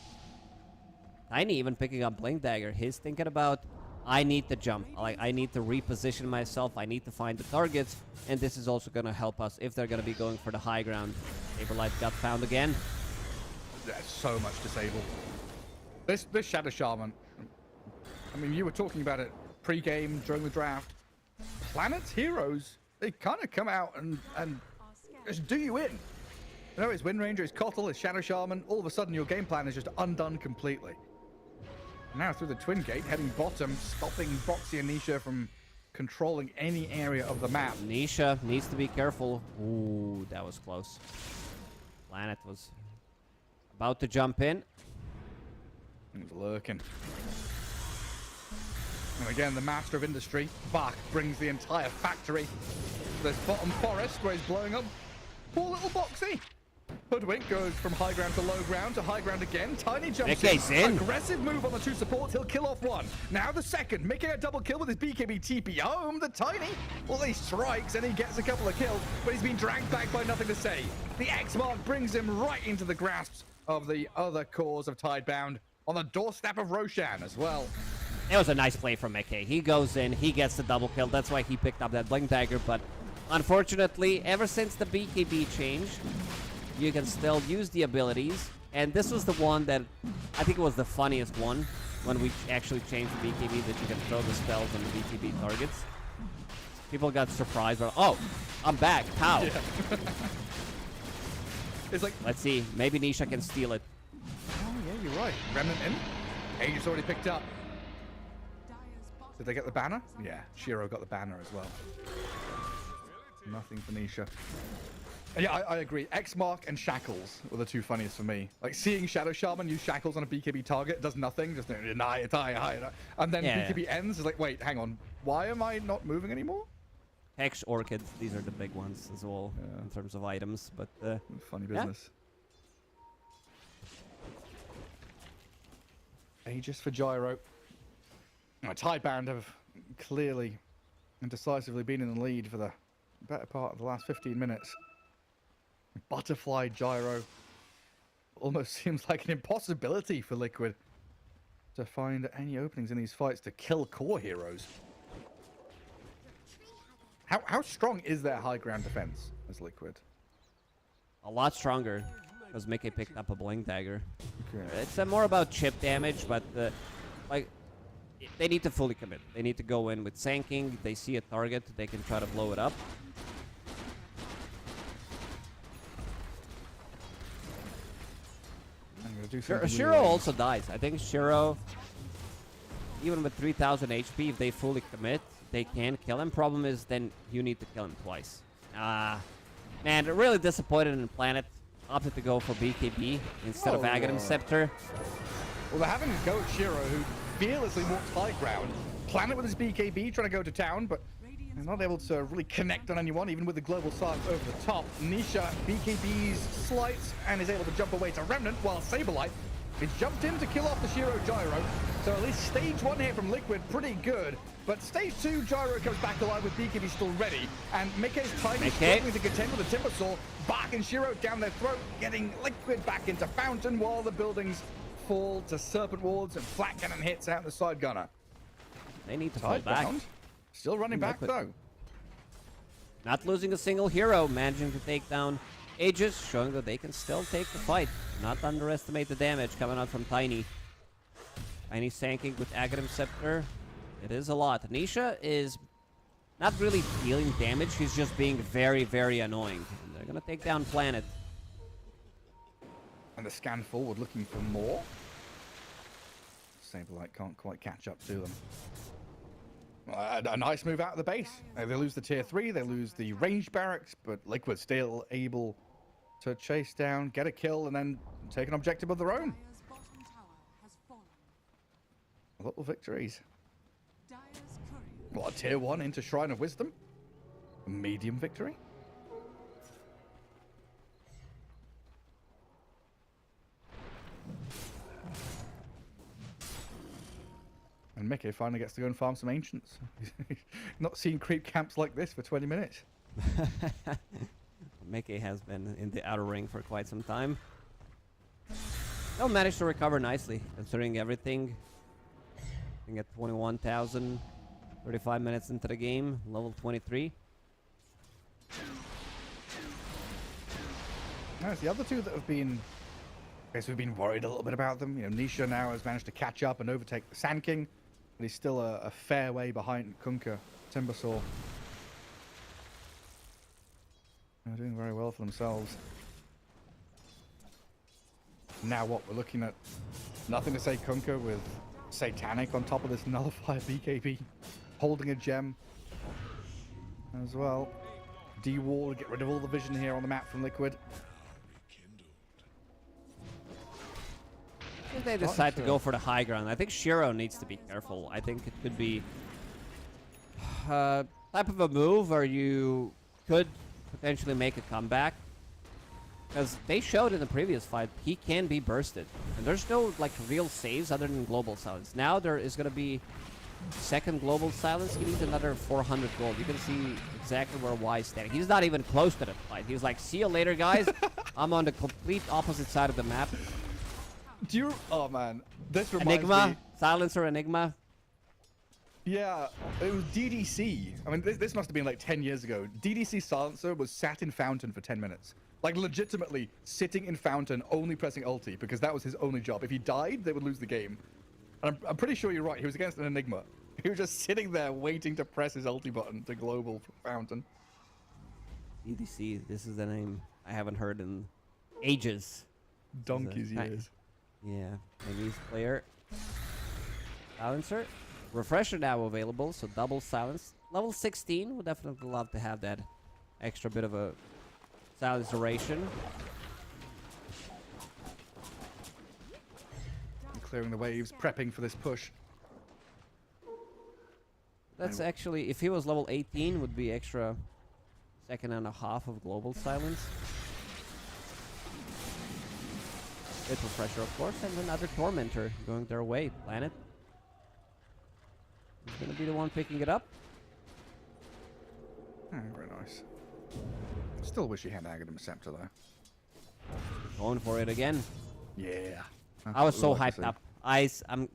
Tiny even picking up Blink Dagger. He's thinking about, I need to jump. Like, I need to reposition myself. I need to find the targets. And this is also going to help us if they're going to be going for the high ground. Saberlight got found again. There's so much disabled. This Shadow Shaman. I mean, you were talking about it pre-game, during the draft. Planet's heroes, they kind of come out and just do you in. You know, his Wind Ranger, his Kotl, his Shadow Shaman, all of a sudden your game plan is just undone completely. Now through the Twin Gate, heading bottom, stopping Boxy and Nisha from controlling any area of the map. Nisha needs to be careful. Ooh, that was close. Planet was about to jump in. He was lurking. And again, the master of industry, Bach, brings the entire factory to this bottom forest where he's blowing up. Poor little Boxy. Hoodwink goes from high ground to low ground to high ground again. Tiny jumps in. Aggressive move on the two supports. He'll kill off one. Now the second, making a double kill with his BKB TP home. The Tiny, well, he strikes and he gets a couple of kills, but he's been dragged back by nothing to say. The X mark brings him right into the grasps of the other cause of Tidebound on the doorstep of Roshan as well. It was a nice play from Mickey. He goes in, he gets the double kill. That's why he picked up that Blink Dagger. But unfortunately, ever since the BKB change, you can still use the abilities. And this was the one that I think it was the funniest one when we actually changed the BKB, that you can throw the spells on the BKB targets. People got surprised. But, oh, I'm back. How? Yeah. It's like, let's see. Maybe Nisha can steal it. oh yeah, you're right. Remnant in. Aegis already picked up. Did they get the banner? Yeah, Shiro got the banner as well. Nothing for Nisha. Yeah, I agree. X-Mark and Shackles were the two funniest for me. Like, seeing Shadow Shaman use Shackles on a BKB target does nothing. Just deny. And then BKB ends. It's like, wait, hang on. Why am I not moving anymore? Hex Orchids. These are the big ones as well in terms of items. But funny business. Aegis for Gyro. Tidebound have clearly and decisively been in the lead for the better part of the last 15 minutes. Butterfly Gyro almost seems like an impossibility for Liquid to find any openings in these fights to kill core heroes. How strong is their high ground defense as Liquid? a lot stronger because Mickey picked up a Blink Dagger. Okay. It's more about chip damage, but like they need to fully commit. They need to go in with Sanking. They see a target, they can try to blow it up. Shiro also dies. I think Shiro, even with 3000 HP, if they fully commit, they can kill him. Problem is, then you need to kill him twice. Man, really disappointed in Planet. Opted to go for BKB instead of Aghanim Scepter. Well, they're having to go at Shiro, who fearlessly walks high ground. Planet with his BKB trying to go to town, but they're not able to really connect on anyone, even with the global silence over the top. Nisha, BKB's slights, and is able to jump away to Remnant, while Saberlight is jumped in to kill off the Shiro Gyro. So at least stage 1 here from Liquid, pretty good. But stage 2, Gyro comes back alive with BKB still ready. And Mickey's Tiny struggling to contend with the Timbersaw. Bach and Shiro down their throat, getting Liquid back into Fountain while the buildings fall to Serpent Wards and Flat Cannon hits out the side gunner. They need to fall back. Still running back though. Not losing a single hero, managing to take down Aegis, showing that they can still take the fight. Not underestimate the damage coming out from Tiny. Tiny Sanking with Aghanim Scepter. It is a lot. Nisha is not really dealing damage, she's just being very, very annoying. And they're gonna take down Planet. And the scan forward looking for more. Saberlight can't quite catch up to them. A nice move out of the base. They lose the tier 3, they lose the ranged barracks, but Liquid still able to chase down, get a kill, and then take an objective of their own. Little victories. What, a tier 1 into Shrine of Wisdom? A medium victory? And Mickey finally gets to go and farm some ancients. Not seen creep camps like this for 20 minutes. Mickey has been in the outer ring for quite some time. They'll manage to recover nicely, considering everything. I think at 21,000, 35 minutes into the game, level 23. Nice. The other two that have been, I guess we've been worried a little bit about them. You know, Nisha now has managed to catch up and overtake the Sand King, but he's still a fair way behind Kunkka, Timbersaw. They're doing very well for themselves. Now what? We're looking at nothing to say Kunkka with Satanic on top of this nullifier BKB, holding a gem as well. D-Wall to get rid of all the vision here on the map from Liquid. I think they decide to go for the high ground. I think Shiro needs to be careful. I think it could be type of a move where you could potentially make a comeback. Because they showed in the previous fight, he can be bursted. And there's no like real saves other than global silence. Now there is going to be second global silence. He needs another 400 gold. You can see exactly where Y is standing. He's not even close to the fight. He's like, see you later, guys. I'm on the complete opposite side of the map. Do you... Oh, man. This reminds Enigma? me... Silencer Enigma? Yeah, it was DDC. I mean, this must have been like 10 years ago. DDC Silencer was sat in Fountain for 10 minutes. Like, legitimately sitting in Fountain, only pressing ulti, because that was his only job. If he died, they would lose the game. And I'm pretty sure you're right. He was against an Enigma. He was just sitting there waiting to press his ulti button to global Fountain. DDC, this is the name I haven't heard in ages. Donkey's years. Yeah, Chinese player. Silencer. Refresher now available, so double silence. Level 16, would definitely love to have that extra bit of a silence duration. Clearing the waves, prepping for this push. That's actually, if he was level 18, would be extra second and a half of global silence. Bit refresher, of course, and another Tormentor going their way. Planet. He's gonna be the one picking it up. Very nice. Still wish he had Aghanim Scepter though. Going for it again. Yeah. I was so hyped up. I'm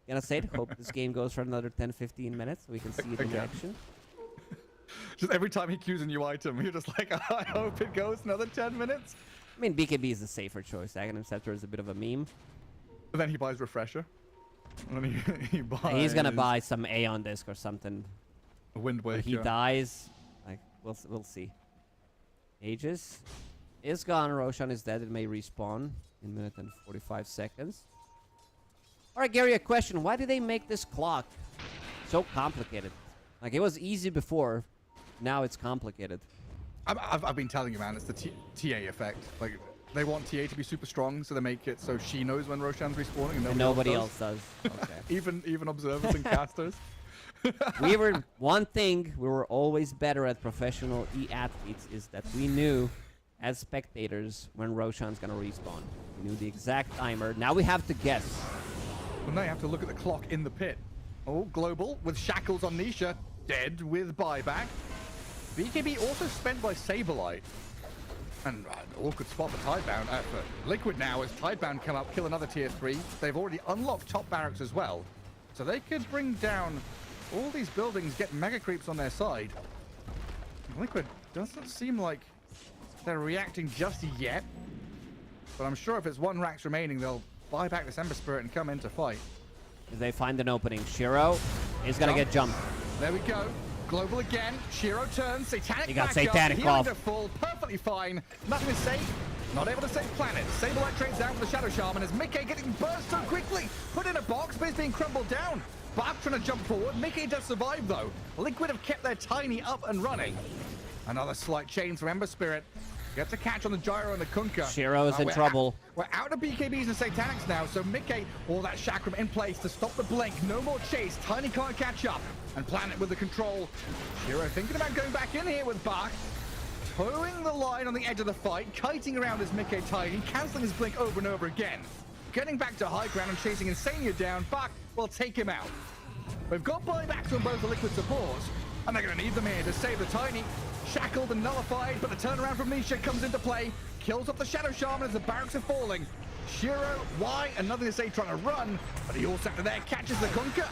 gonna say it. Hope this game goes for another 10-15 minutes so we can see it in action. Just every time he queues a new item, you're just like, I hope it goes another 10 minutes. I mean, BKB is the safer choice. Aghanim Scepter is a bit of a meme. But then he buys Refresher. And then he buys... He's gonna buy some Aeon Disc or something. A Wind Waker. If he dies, like, we'll see. Aegis is gone. Roshan is dead. It may respawn in a minute and 45 seconds. Alright, Gary, a question. Why did they make this clock so complicated? Like, it was easy before. Now it's complicated. I've been telling you, man, it's the TA effect. Like, they want TA to be super strong, so they make it so she knows when Roshan's respawning, and nobody else does. Okay. even observers and casters. One thing we were always better at professional e-athletes is that we knew, as spectators, when Roshan's gonna respawn. We knew the exact timer. Now we have to guess. Well, now you have to look at the clock in the pit. Oh, global with shackles on Nisha, dead with buyback. BKB also spent by Saberlight. And awkward spot for Tidebound. For Liquid now, as Tidebound come up, kill another tier 3. They've already unlocked top barracks as well. So they could bring down all these buildings, get mega creeps on their side. Liquid doesn't seem like they're reacting just yet. But I'm sure if it's one racks remaining, they'll buy back this Ember Spirit and come in to fight. If they find an opening, Shiro is gonna get jumped. There we go. Global again. Shiro turns. Satanic. He got back Satanic up. off. Healing to full. Perfectly fine. Nothing is safe. Not able to save Planet. Saberlight trades down for the Shadow Shaman as Mickey getting burst so quickly. Put in a box, but it's being crumbled down. Bach trying to jump forward. Mickey does survive, though. Liquid have kept their Tiny up and running. Another slight change from Ember Spirit. Gets a catch on the gyro and the Kunkka. Shiro is in trouble. We're out of BKBs and Satanics now, so Mickey, all that chakram in place to stop the blink. No more chase. Tiny can't catch up. And Planet with the control. Shiro thinking about going back in here with Bach. Towing the line on the edge of the fight, kiting around his Mickey Tiny, cancelling his blink over and over again. Getting back to high ground and chasing Insania down. Bach will take him out. We've got buybacks on both the Liquid supports, and they're going to need them here to save the Tiny. Shackled and nullified, but the turnaround from Nisha comes into play. Kills off the Shadow Shaman as the barracks are falling. Shiro, why? And nothing to say trying to run, but he also after there catches the Kunkka.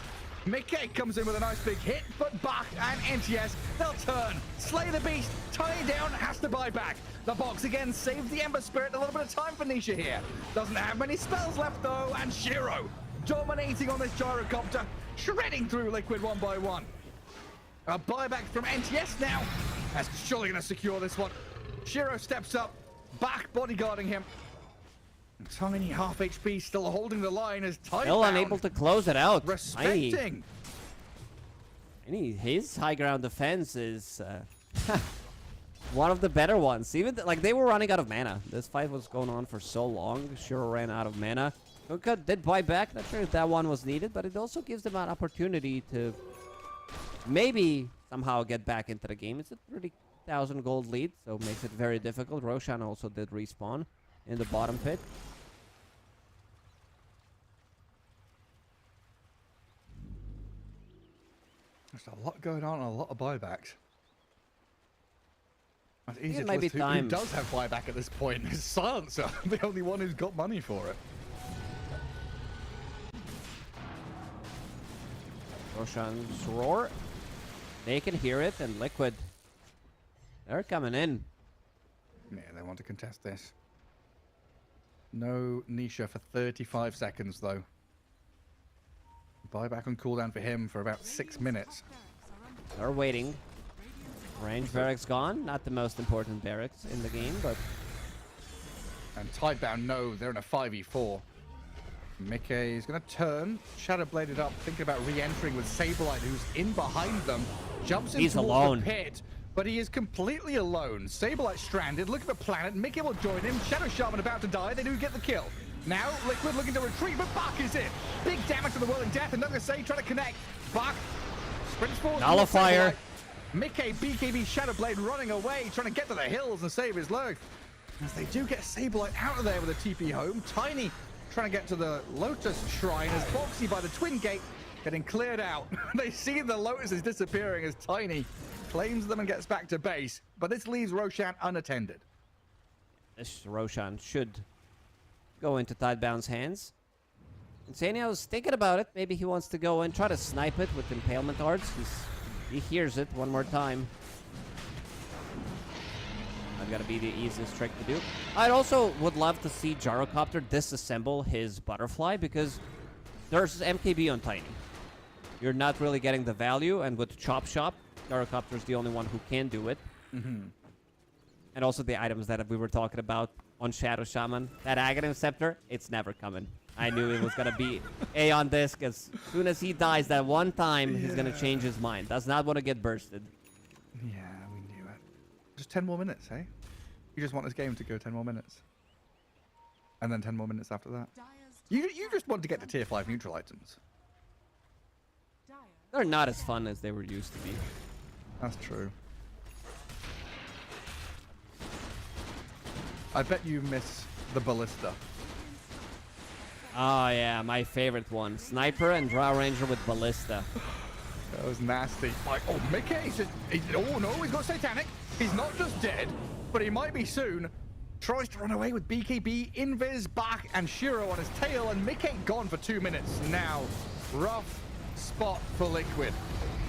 Mickey comes in with a nice big hit, but Bach and NTS, they'll turn. Slay the beast, Tiny down, has to buy back. The box again saves the Ember Spirit. A little bit of time for Nisha here. Doesn't have many spells left though, and Shiro dominating on this gyrocopter, shredding through Liquid one by one. A buyback from NTS now. That's surely going to secure this one. Shiro steps up, Bach bodyguarding him. Tiny half HP still holding the line as Tidebound. Still unable to close it out. Respecting. His high ground defense is one of the better ones. Even like they were running out of mana. This fight was going on for so long. Shiro ran out of mana. Kunkka did buy back. Not sure if that one was needed, but it also gives them an opportunity to maybe somehow get back into the game. It's a 30,000 gold lead, so it makes it very difficult. Roshan also did respawn in the bottom pit. There's a lot going on and a lot of buybacks. It's easy it to might be list time. who does have buyback at this point. It's Silencer, the only one who's got money for it. Roshan's roar. They can hear it, and Liquid, they're coming in. Yeah, they want to contest this. No Nisha for 35 seconds, though. Buyback on cooldown for him for about 6 minutes. They're waiting. Range barracks gone. Not the most important barracks in the game, but... And Tidebound, no, they're in a 5v4. Mickey is going to turn, Shadow Bladed up, thinking about re-entering with Sableye, who's in behind them. Jumps in He's towards alone. the pit, but he is completely alone. Sableye stranded, look at the planet, Mickey will join him. Shadow Shaman about to die, they do get the kill. Now, Liquid looking to retreat, but Bach is in. Big damage to the Whirling Death, and nothing to say, trying to connect. Bach sprints forward. Nullifier. Mickey, BKB, Shadow Blade running away, trying to get to the hills and save his life. As they do get Sableye out of there with a TP home. Tiny trying to get to the Lotus Shrine as Boxy by the Twin Gate getting cleared out. They see the Lotus is disappearing as Tiny claims them and gets back to base, but this leaves Roshan unattended. This Roshan should go into Tidebound's hands. Insania was thinking about it. Maybe he wants to go and try to snipe it with Impalement Arts. He hears it one more time. I've got to be the easiest trick to do. I also would love to see Gyrocopter disassemble his butterfly because there's MKB on Tiny. You're not really getting the value, and with Chop Shop, Gyrocopter's the only one who can do it. And also the items that we were talking about on Shadow Shaman. That Aghanim Scepter, it's never coming. I knew it was going to be A on disc. As soon as he dies that one time, he's going to change his mind. Does not want to get bursted. Yeah, we knew it. Just 10 more minutes, eh? You just want this game to go 10 more minutes. And then 10 more minutes after that. You just want to get to tier 5 neutral items. They're not as fun as they were used to be. That's true. I bet you miss the Ballista. Oh, yeah, my favorite one. Sniper and Draw Ranger with Ballista. That was nasty. Like, oh, Mickey, oh no, he's got Satanic. He's not just dead, but he might be soon. Tries to run away with BKB, Invis, Bach, and Shiro on his tail, and Mickey gone for 2 minutes. Now, rough spot for Liquid.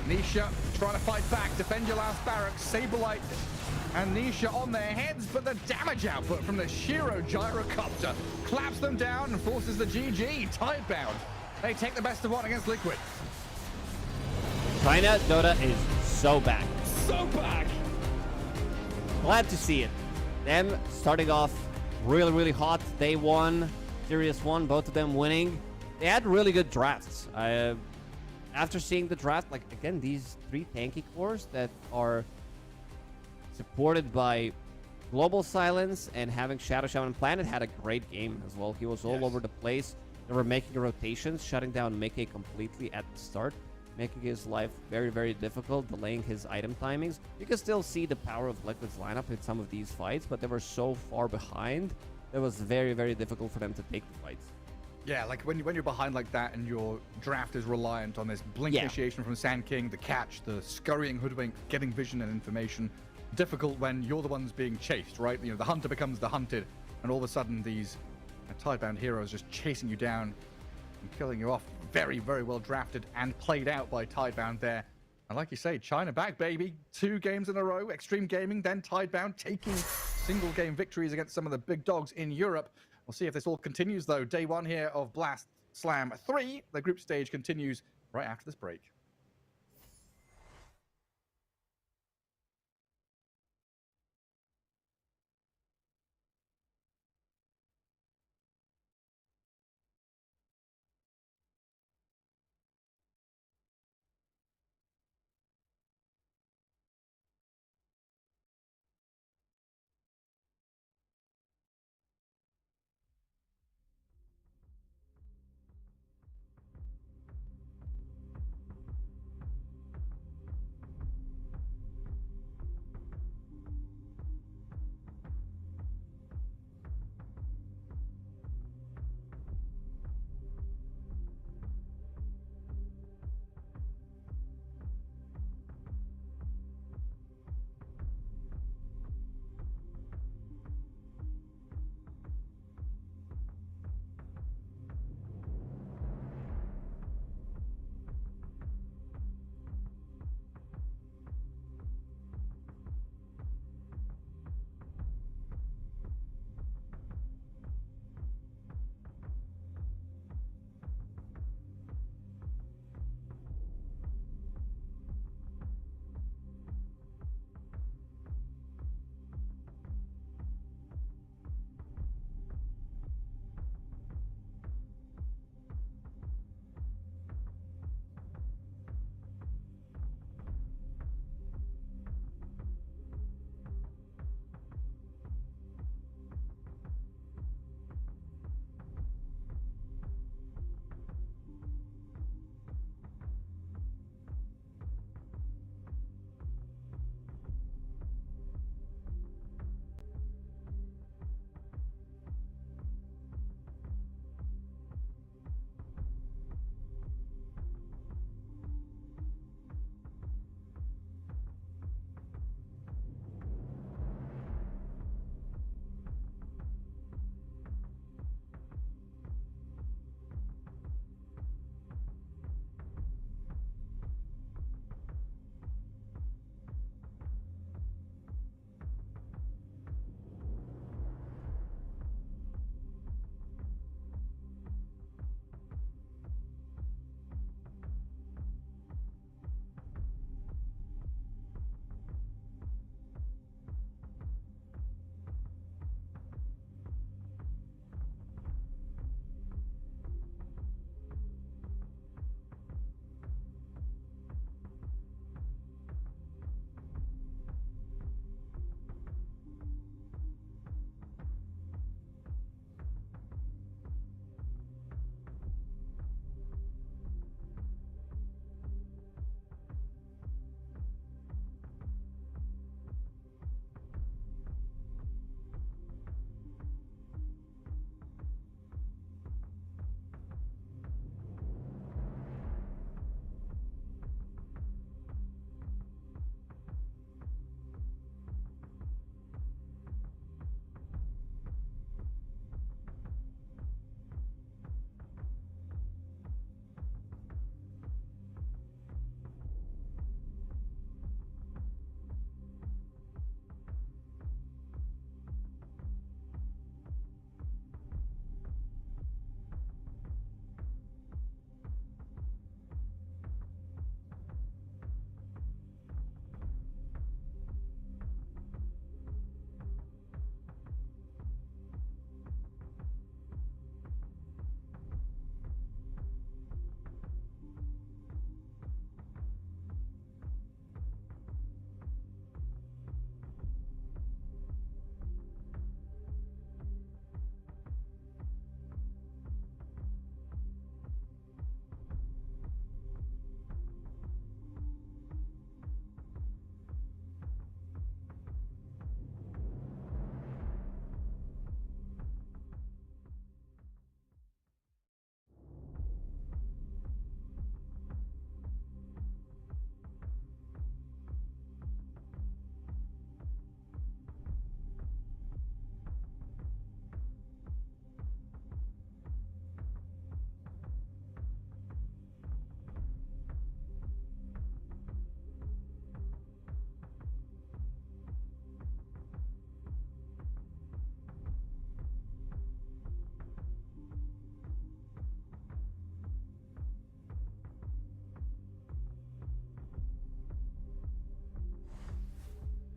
Nisha trying to fight back, defend your last barracks, Sableye and Nisha on their heads, but the damage output from the Shiro Gyrocopter claps them down and forces the GG. Tidebound. They take the best of one against Liquid. China Dota is so back. So back. Glad to see it. Them starting off really, really hot. Day one, Series 1, both of them winning. They had really good drafts. after seeing the draft, like again, these three tanky cores that are supported by Global Silence and having Shadow Shaman Planet had a great game as well. He was all over the place. They were making rotations, shutting down Mickey completely at the start, making his life very, very difficult, delaying his item timings. You can still see the power of Liquid's lineup in some of these fights, but they were so far behind, it was very, very difficult for them to take the fights. Yeah, like when you're behind like that and your draft is reliant on this blink initiation from Sand King, the catch, the scurrying hoodwink, getting vision and information. Difficult when you're the ones being chased, right? You know, the hunter becomes the hunted, and all of a sudden these Tidebound heroes just chasing you down and killing you off. Very, very well drafted and played out by Tidebound there. And like you say, China back, baby. 2 games in a row. Xtreme Gaming, then Tidebound taking single game victories against some of the big dogs in Europe. We'll see if this all continues, though. Day 1 here of Blast Slam 3. The group stage continues right after this break.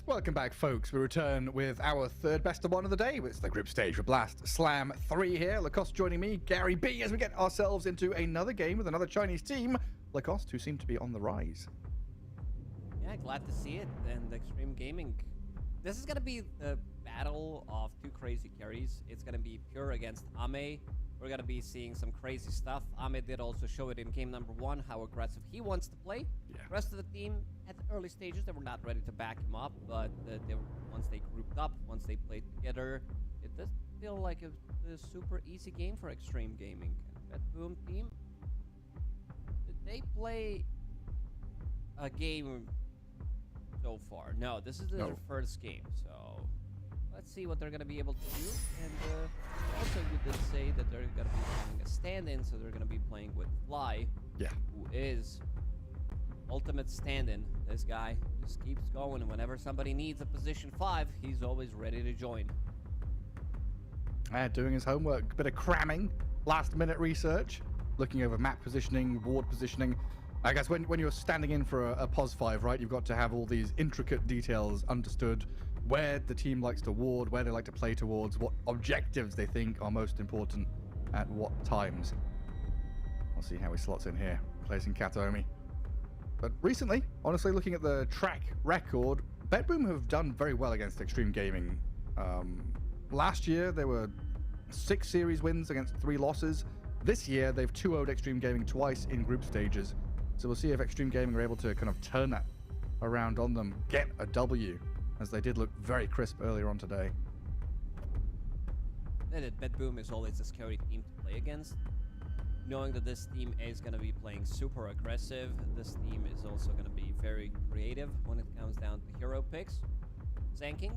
Welcome back, folks. We return with our third best of one of the day. It's the group stage for Blast Slam 3 here. Lacoste joining me, Gary B, as we get ourselves into another game with another Chinese team. Lacoste, who seem to be on the rise. Yeah, glad to see it. And Xtreme Gaming. This is going to be the battle of two crazy carries. It's going to be Pure against Ame. We're going to be seeing some crazy stuff. Ame did also show it in game number 1, how aggressive he wants to play. Yeah. The rest of the team, at the early stages, they were not ready to back him up. But once they grouped up, once they played together, it does feel like a super easy game for Xtreme Gaming. And BetBoom team, did they play a game so far? No, this is their first game, so let's see what they're going to be able to do. And also you did say that they're going to be playing a stand-in, so they're going to be playing with Fly, who is ultimate stand-in. This guy just keeps going, and whenever somebody needs a position 5, he's always ready to join. Doing his homework, a bit of cramming, last-minute research, looking over map positioning, ward positioning. I guess when you're standing in for a POS 5, right, you've got to have all these intricate details understood, where the team likes to ward, where they like to play towards, what objectives they think are most important at what times. We'll see how he slots in here, placing Kataomi. But recently, honestly, looking at the track record, BetBoom have done very well against Xtreme Gaming. Last year, there were 6 series wins against 3 losses. This year, they've 2-0'd Xtreme Gaming twice in group stages. So we'll see if Xtreme Gaming are able to kind of turn that around on them, get a W, as they did look very crisp earlier on today. BetBoom is always a scary team to play against. Knowing that this team is going to be playing super aggressive, this team is also going to be very creative when it comes down to hero picks. Xtreme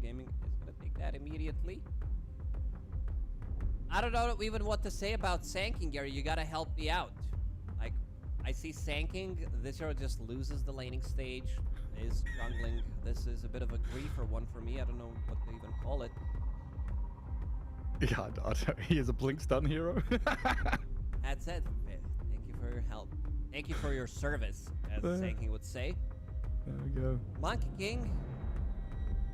Gaming is going to take that immediately. I don't know even what to say about Sanking, Gary. You got to help me out. Like, I see Sanking, this hero just loses the laning stage, is jungling. This is a bit of a griefer one for me. I don't know what to even call it. Yeah, he is a blink stun hero. That's it. Thank you for your help. Thank you for your service, as Sanking would say. There we go. Monkey King,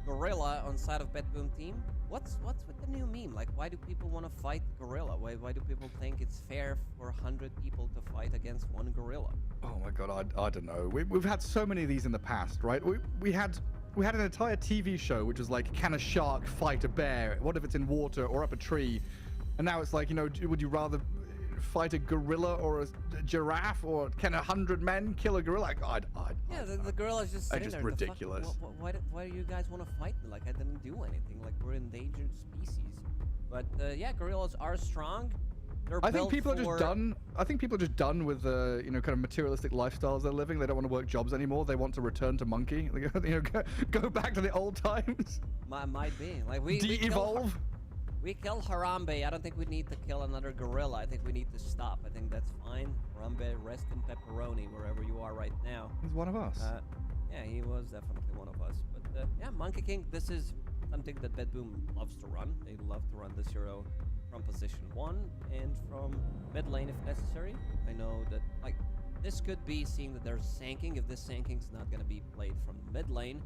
Gorilla on side of BetBoom team. What's with the new meme? Like, why do people want to fight Gorilla? Why do people think it's fair for 100 people to fight against one Gorilla? Oh my god, I don't know. We've had so many of these in the past, right? We had an entire TV show which was like, can a shark fight a bear? What if it's in water or up a tree? And now it's like, would you rather fight a gorilla or a giraffe, or can 100 men kill a gorilla? Yeah, the gorilla's just sitting just there. ridiculous. Why do you guys want to fight me? Like, I didn't do anything. Like, we're endangered species. But yeah, gorillas are strong. I think people are just done. I think people are just done with the kind of materialistic lifestyles they're living. They don't want to work jobs anymore. They want to return to monkey. Go back to the old times. Might be like we de-evolve. We kill Harambe. I don't think we need to kill another gorilla. I think we need to stop. I think that's fine. Harambe, rest in pepperoni wherever you are right now. He's one of us. Yeah, he was definitely one of us. But yeah, Monkey King, this is something that BetBoom loves to run. They love to run this hero from position 1 and from mid lane if necessary. I know that, like, this could be seeing that there's Sanking. If this Sanking's not going to be played from mid lane,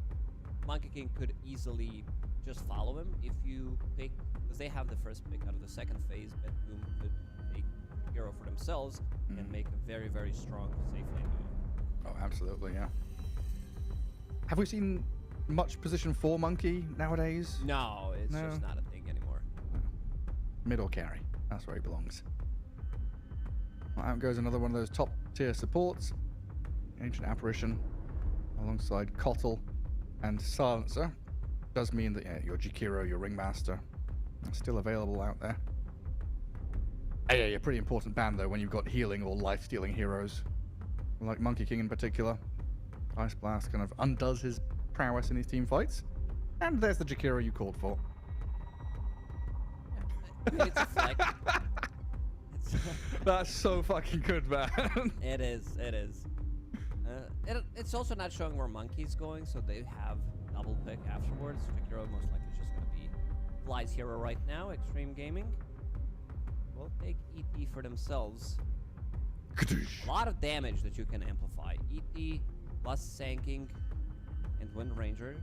Monkey King could easily just follow him if you pick, because they have the first pick out of the second phase. BetBoom could take the hero for themselves and make a very, very strong safe lane move. Oh, absolutely, yeah. Have we seen much position 4 monkey nowadays? No, it's just not a thing anymore. No. Mid or carry, that's where he belongs. Well, out goes another one of those top tier supports. Ancient Apparition alongside Kotl and Silencer. Does mean that your Jakiro, your Ringmaster, are still available out there. Yeah, a pretty important ban though when you've got healing or life-stealing heroes, like Monkey King in particular. Ice Blast kind of undoes his prowess in these team fights. And there's the Jakiro you called for. Yeah, it's a flex. That's so fucking good, man. It is. It's also not showing where Monkey's going, so they have double pick afterwards. Jakiro most likely just going to be Fly's hero right now. Xtreme Gaming will take ET for themselves. A lot of damage that you can amplify. ET plus Sanking and Wind Ranger,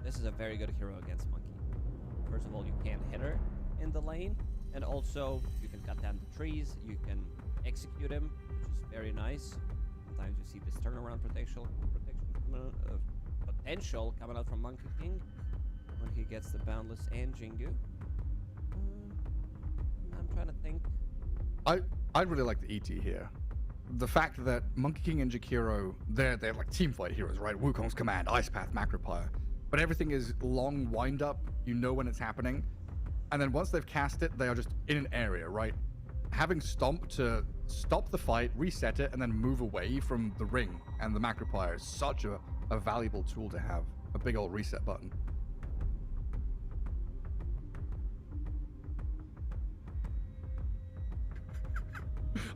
this is a very good hero against Monkey. First of all, you can't hit her in the lane, and also you can cut down the trees, you can execute him, which is very nice. Sometimes you see this turnaround potential coming out from Monkey King when he gets the Boundless and Jingu. I'm trying to think. I really like the ET here. The fact that Monkey King and Jakiro, they're like teamfight heroes, right? Wukong's command, Ice Path, Macropire. But everything is long wind up, you know when it's happening. And then once they've cast it, they are just in an area, right? Having Stomp to stop the fight, reset it, and then move away from the ring and the Macropire is such a valuable tool to have. A big old reset button.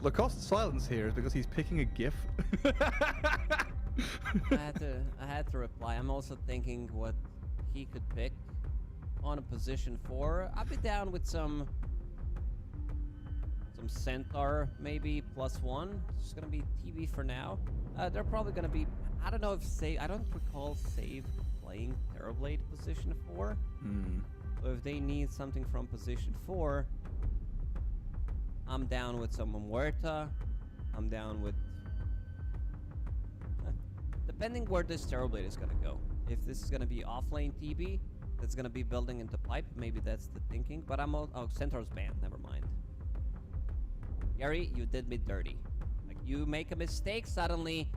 Lacoste's silence here is because he's picking a GIF. I had to reply. I'm also thinking what he could pick on a position 4. I'd be down with some Centaur, maybe +1. It's just gonna be TB for now. They're probably gonna be. I don't know if Save. I don't recall Save playing Terrorblade position 4. So if they need something from position 4, I'm down with some Muerta. I'm down with. Depending where this Terrorblade is gonna go. If this is gonna be offlane TB, that's gonna be building into pipe. Maybe that's the thinking. But I'm Centaur's banned. Never mind. Gary, you did me dirty. Like, you make a mistake, suddenly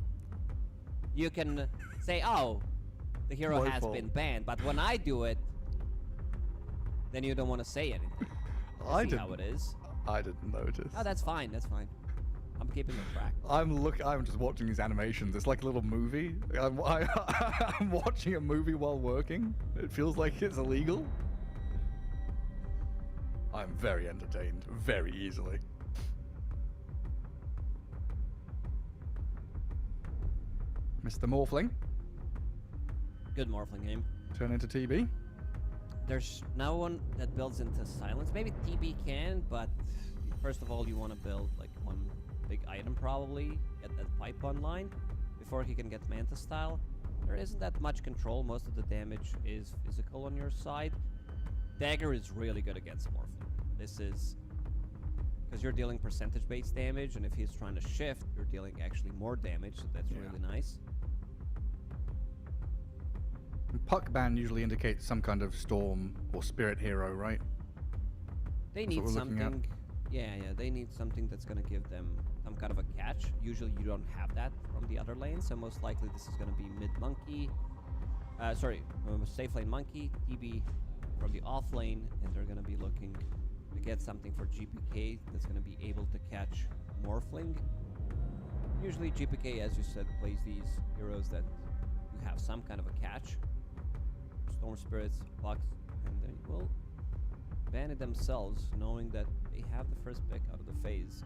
you can say, "Oh, the hero has been banned." But when I do it, then you don't want to say anything. See how it is. I didn't notice. Oh, that's fine. That's fine. I'm keeping a track. I'm just watching these animations. It's like a little movie. I'm watching a movie while working. It feels like it's illegal. I'm very entertained, very easily. Mr. Morphling. Good Morphling game. Turn into TB. There's no one that builds into silence. Maybe TB can, but first of all, you want to build like one big item probably, get that pipe online before he can get Manta style. There isn't that much control. Most of the damage is physical on your side. Dagger is really good against Morphling. This is because you're dealing percentage-based damage, and if he's trying to shift, you're dealing actually more damage, so that's really nice. Puck ban usually indicates some kind of storm or spirit hero, right? They need something. Yeah, they need something that's gonna give them some kind of a catch. Usually you don't have that from the other lanes, so most likely this is gonna be mid monkey. Safe lane monkey, TB from the off lane, and they're gonna be looking to get something for GPK that's gonna be able to catch Morphling. Usually GPK, as you said, plays these heroes that you have some kind of a catch. Storm Spirits, Bucks, and they will ban it themselves, knowing that they have the first pick out of the phase.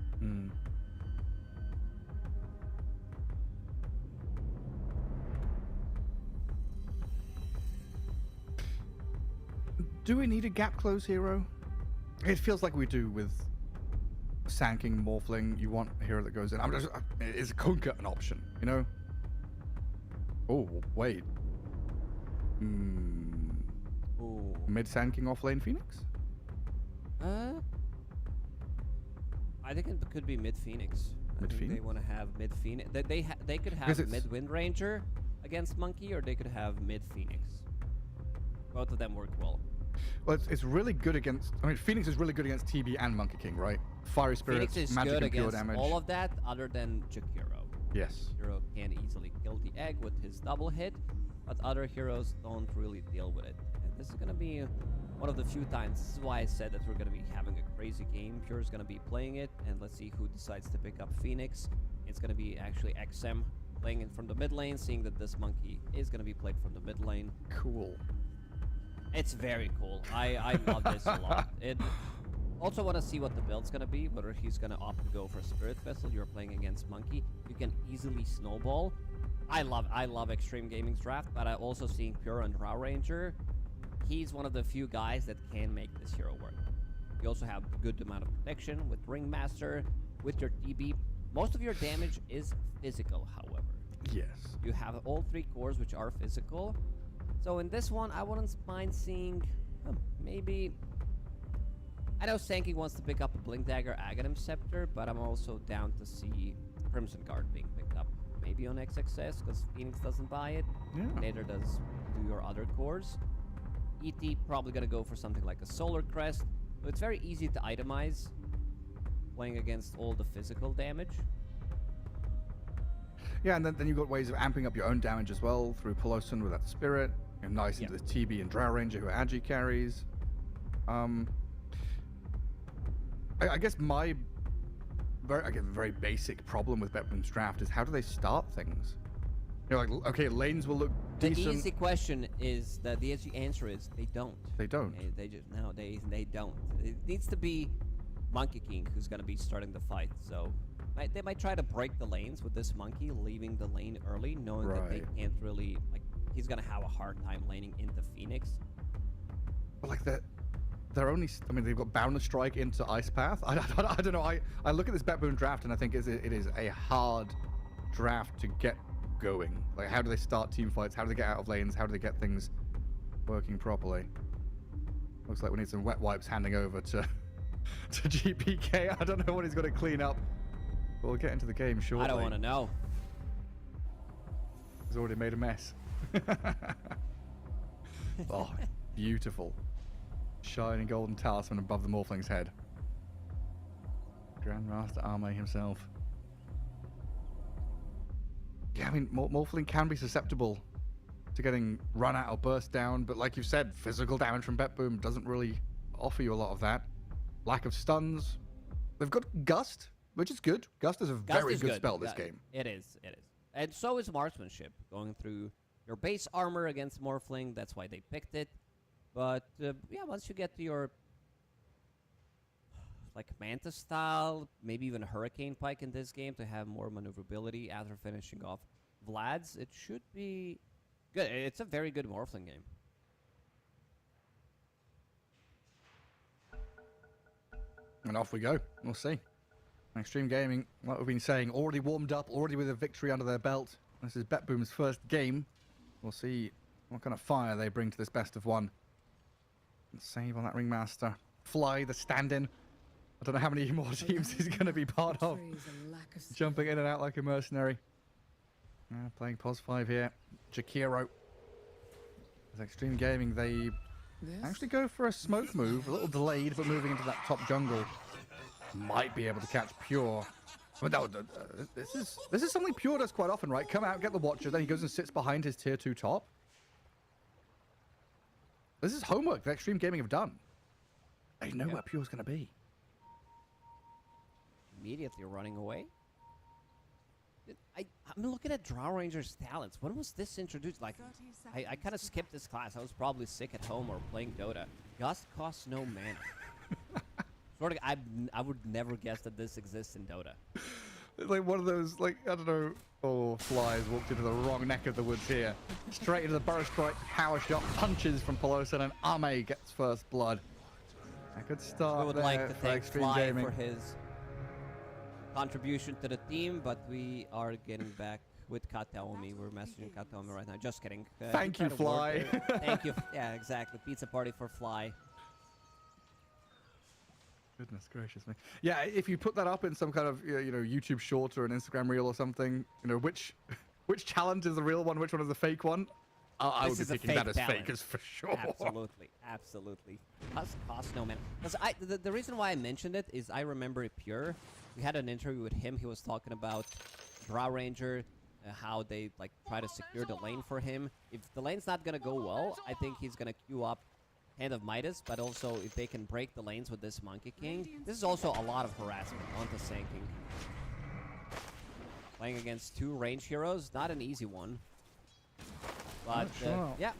Do we need a gap close hero? It feels like we do with Sand King, Morphling. You want a hero that goes in. Is Kunkka an option, you know? Oh, wait. Ooh. Mid Sand King off lane Phoenix? I think it could be mid Phoenix. They want to have mid Phoenix. They could have mid Wind Ranger against Monkey, or they could have mid Phoenix. Both of them work well. Well, it's really good against. I mean, Phoenix is really good against TB and Monkey King, right? Fiery Spirits, Phoenix is magic good and pure against damage. all of that, other than Jakiro. Yes. Jakiro can easily kill the egg with his double hit, but other heroes don't really deal with it. And this is gonna be one of the few times. This is why I said that we're gonna be having a crazy game. Pure is gonna be playing it, and let's see who decides to pick up Phoenix. It's gonna be actually XM playing it from the mid lane, seeing that this monkey is gonna be played from the mid lane. Cool. It's very cool. I love this a lot. It also want to see what the build's gonna be, whether he's gonna opt to go for Spirit Vessel. You're playing against Monkey. You can easily snowball. I love Xtreme Gaming's draft, but I also seeing Pure and Raw Ranger. He's one of the few guys that can make this hero work. You also have a good amount of protection with Ringmaster, with your TB. Most of your damage is physical, however. Yes. You have all 3 cores, which are physical. So in this one, I wouldn't mind seeing maybe... I know Sankey wants to pick up a Blink Dagger Aghanim Scepter, but I'm also down to see Crimson Guard being picked up. Maybe on XXS, because Phoenix doesn't buy it. Yeah. Neither does your other cores. ET probably gonna go for something like a Solar Crest. So it's very easy to itemize, playing against all the physical damage. Yeah, and then you've got ways of amping up your own damage as well through Peloton with that Spirit. You're nice into the TB and Drow Ranger who are Agi carries. I guess my very basic problem with BetBoom's draft is how do they start things? You know, like, okay, lanes will look decent. The easy question is that the easy answer is they don't. They don't. They just nowadays they don't. It needs to be Monkey King who's gonna be starting the fight. So they might try to break the lanes with this monkey, leaving the lane early, knowing that they can't really he's gonna have a hard time laning into Phoenix. But like they're only, I mean, they've got Boundless Strike into Ice Path. I don't know. I look at this BetBoom draft and I think it is a hard draft to get going. Like, how do they start team fights? How do they get out of lanes? How do they get things working properly? Looks like we need some wet wipes handing over to GPK. I don't know what he's got to clean up. But we'll get into the game shortly. I don't want to know. He's already made a mess. Oh, beautiful. Shining golden talisman above the Morphling's head. Grandmaster Arme himself. Yeah, I mean, Morphling can be susceptible to getting run out or burst down, but like you said, physical damage from BetBoom doesn't really offer you a lot of that. Lack of stuns. They've got Gust, which is good. Gust is a very good spell this game. It is. And so is Marksmanship, going through your base armor against Morphling. That's why they picked it. But yeah, once you get to your like Manta style, maybe even Hurricane Pike in this game to have more maneuverability after finishing off Vlad's, it should be good. It's a very good Morphling game. And off we go. We'll see. Xtreme Gaming, like we've been saying, already warmed up, already with a victory under their belt. This is BetBoom's first game. We'll see what kind of fire they bring to this best of one. Save on that Ringmaster. Fly, the stand-in. I don't know how many more teams he's going to be part of. Jumping in and out like a mercenary. Playing Pos 5 here. Jakiro. As Xtreme Gaming, they actually go for a smoke move. A little delayed, but moving into that top jungle. Might be able to catch Pure. But no, this is something Pure does quite often, right? Come out, get the Watcher, then he goes and sits behind his tier 2 top. This is homework that Xtreme Gaming have done. They know where Pure's going to be. Immediately running away. I'm looking at Drow Ranger's talents. When was this introduced? Like, I kind of skipped this class. I was probably sick at home or playing Dota. Gust costs no mana. Sort of, I would never guess that this exists in Dota. It's like one of those, like, I don't know, flies walked into the wrong neck of the woods here. Straight into the Burrow Strike, power shot, punches from Peloton, and Arme gets first blood. A good start. We would there like to for thank Xtreme Fly Gaming. for his contribution to the team, but we are getting back with Kataomi. We're messaging Kataomi right now. Just kidding. Thank you, Fly. Thank you. Yeah, exactly. Pizza party for Fly. Goodness gracious me. Yeah, if you put that up in some kind of YouTube short or an Instagram reel or something, which challenge is the real one, which one is the fake one? I would be thinking that as fake as for sure. Absolutely. Cost no man. The reason why I mentioned it is I remember Pure. We had an interview with him. He was talking about Drow Ranger, how they try to secure the lane for him. If the lane's not gonna go well, I think he's gonna queue up Hand of Midas, but also if they can break the lanes with this Monkey King, this is also a lot of harassment onto Sanking. Playing against 2 range heroes, not an easy one. But yeah,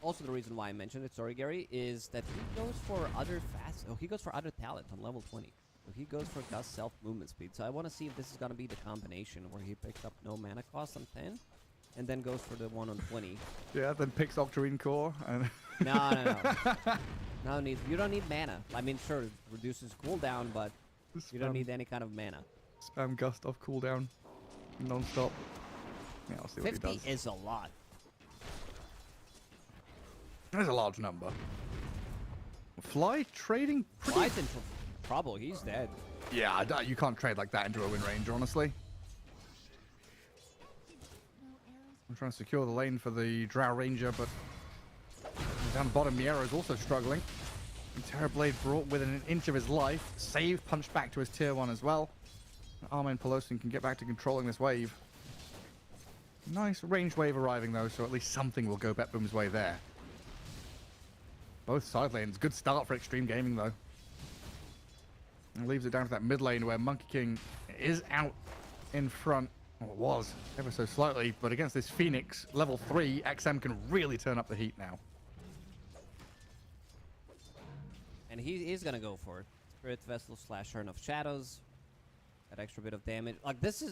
also the reason why I mentioned it, sorry Gary, is that he goes for other he goes for other talent on level 20. So he goes for Gust self movement speed. So I want to see if this is gonna be the combination where he picks up no mana cost on 10. And then goes for the one on 20. Yeah, then picks Octarine Core. And No. No need. You don't need mana. I mean, sure, it reduces cooldown, but you don't need any kind of mana. Spam Gust off cooldown. non-stop. Yeah, I'll see what he 50 does. is a lot. There's a large number. Fly trading pretty... Fly's in trouble. He's dead. Yeah, you can't trade like that into a win range, honestly. I'm trying to secure the lane for the Drow Ranger, but down the bottom, Miero is also struggling. And Terrorblade brought within an inch of his life. Save, punched back to his tier 1 as well. Armin Pelosin can get back to controlling this wave. Nice range wave arriving, though, so at least something will go BetBoom's way there. Both side lanes. Good start for Xtreme Gaming, though. And leaves it down to that mid lane where Monkey King is out in front. Well, it was, ever so slightly, but against this Phoenix, level 3, XM can really turn up the heat now. And he is going to go for it. Spirit Vessel / Urn of Shadows. That extra bit of damage. Like, this.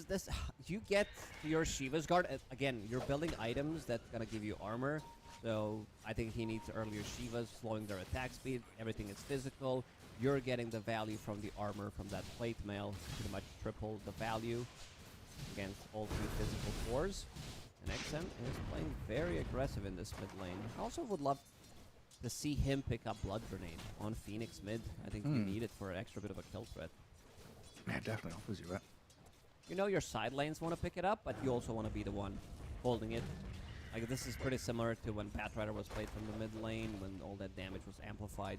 You get your Shiva's Guard. Again, you're building items that's going to give you armor. So I think he needs earlier Shivas, slowing their attack speed. Everything is physical. You're getting the value from the armor from that plate mail. Pretty much triple the value against all 3 physical cores. And XM is playing very aggressive in this mid lane. I also would love to see him pick up Blood Grenade on Phoenix mid. I think you need it for an extra bit of a kill threat. Yeah, definitely offers you that. You know your side lanes want to pick it up, but you also want to be the one holding it. Like, this is pretty similar to when Batrider was played from the mid lane, when all that damage was amplified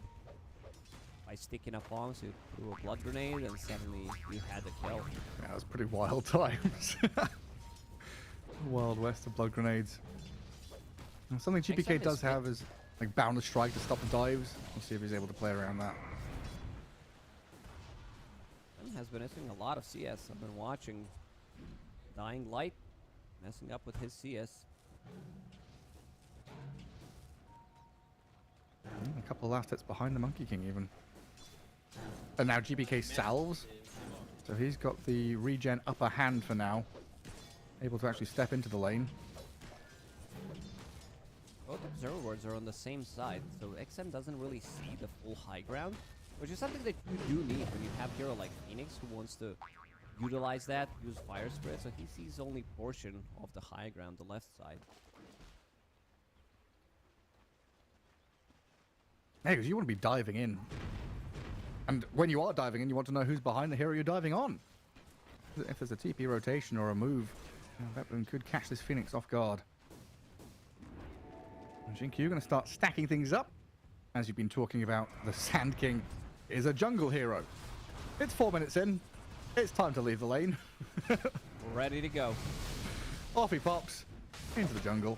by sticking up bombs. You threw a blood grenade, and suddenly you had the kill. Yeah, that was pretty wild times. Wild West of blood grenades. And something GPK does have is like Boundless Strike to stop the dives. We'll see if he's able to play around that. Has been missing a lot of CS. I've been watching Dying Light messing up with his CS. A couple of last hits behind the Monkey King even. And now GPK salves. So he's got the regen upper hand for now. Able to actually step into the lane. Both observer wards are on the same side, so XM doesn't really see the full high ground, which is something that you do need when you have a hero like Phoenix who wants to utilize that, use Fire Spirit, so he sees only portion of the high ground, the left side. Yeah, because you want to be diving in. And when you are diving in, you want to know who's behind the hero you're diving on. If there's a TP rotation or a move, BetBoom could catch this Phoenix off guard. And Jinku, you're going to start stacking things up. As you've been talking about, the Sand King is a jungle hero. It's 4 minutes in. It's time to leave the lane. Ready to go. Off he pops into the jungle.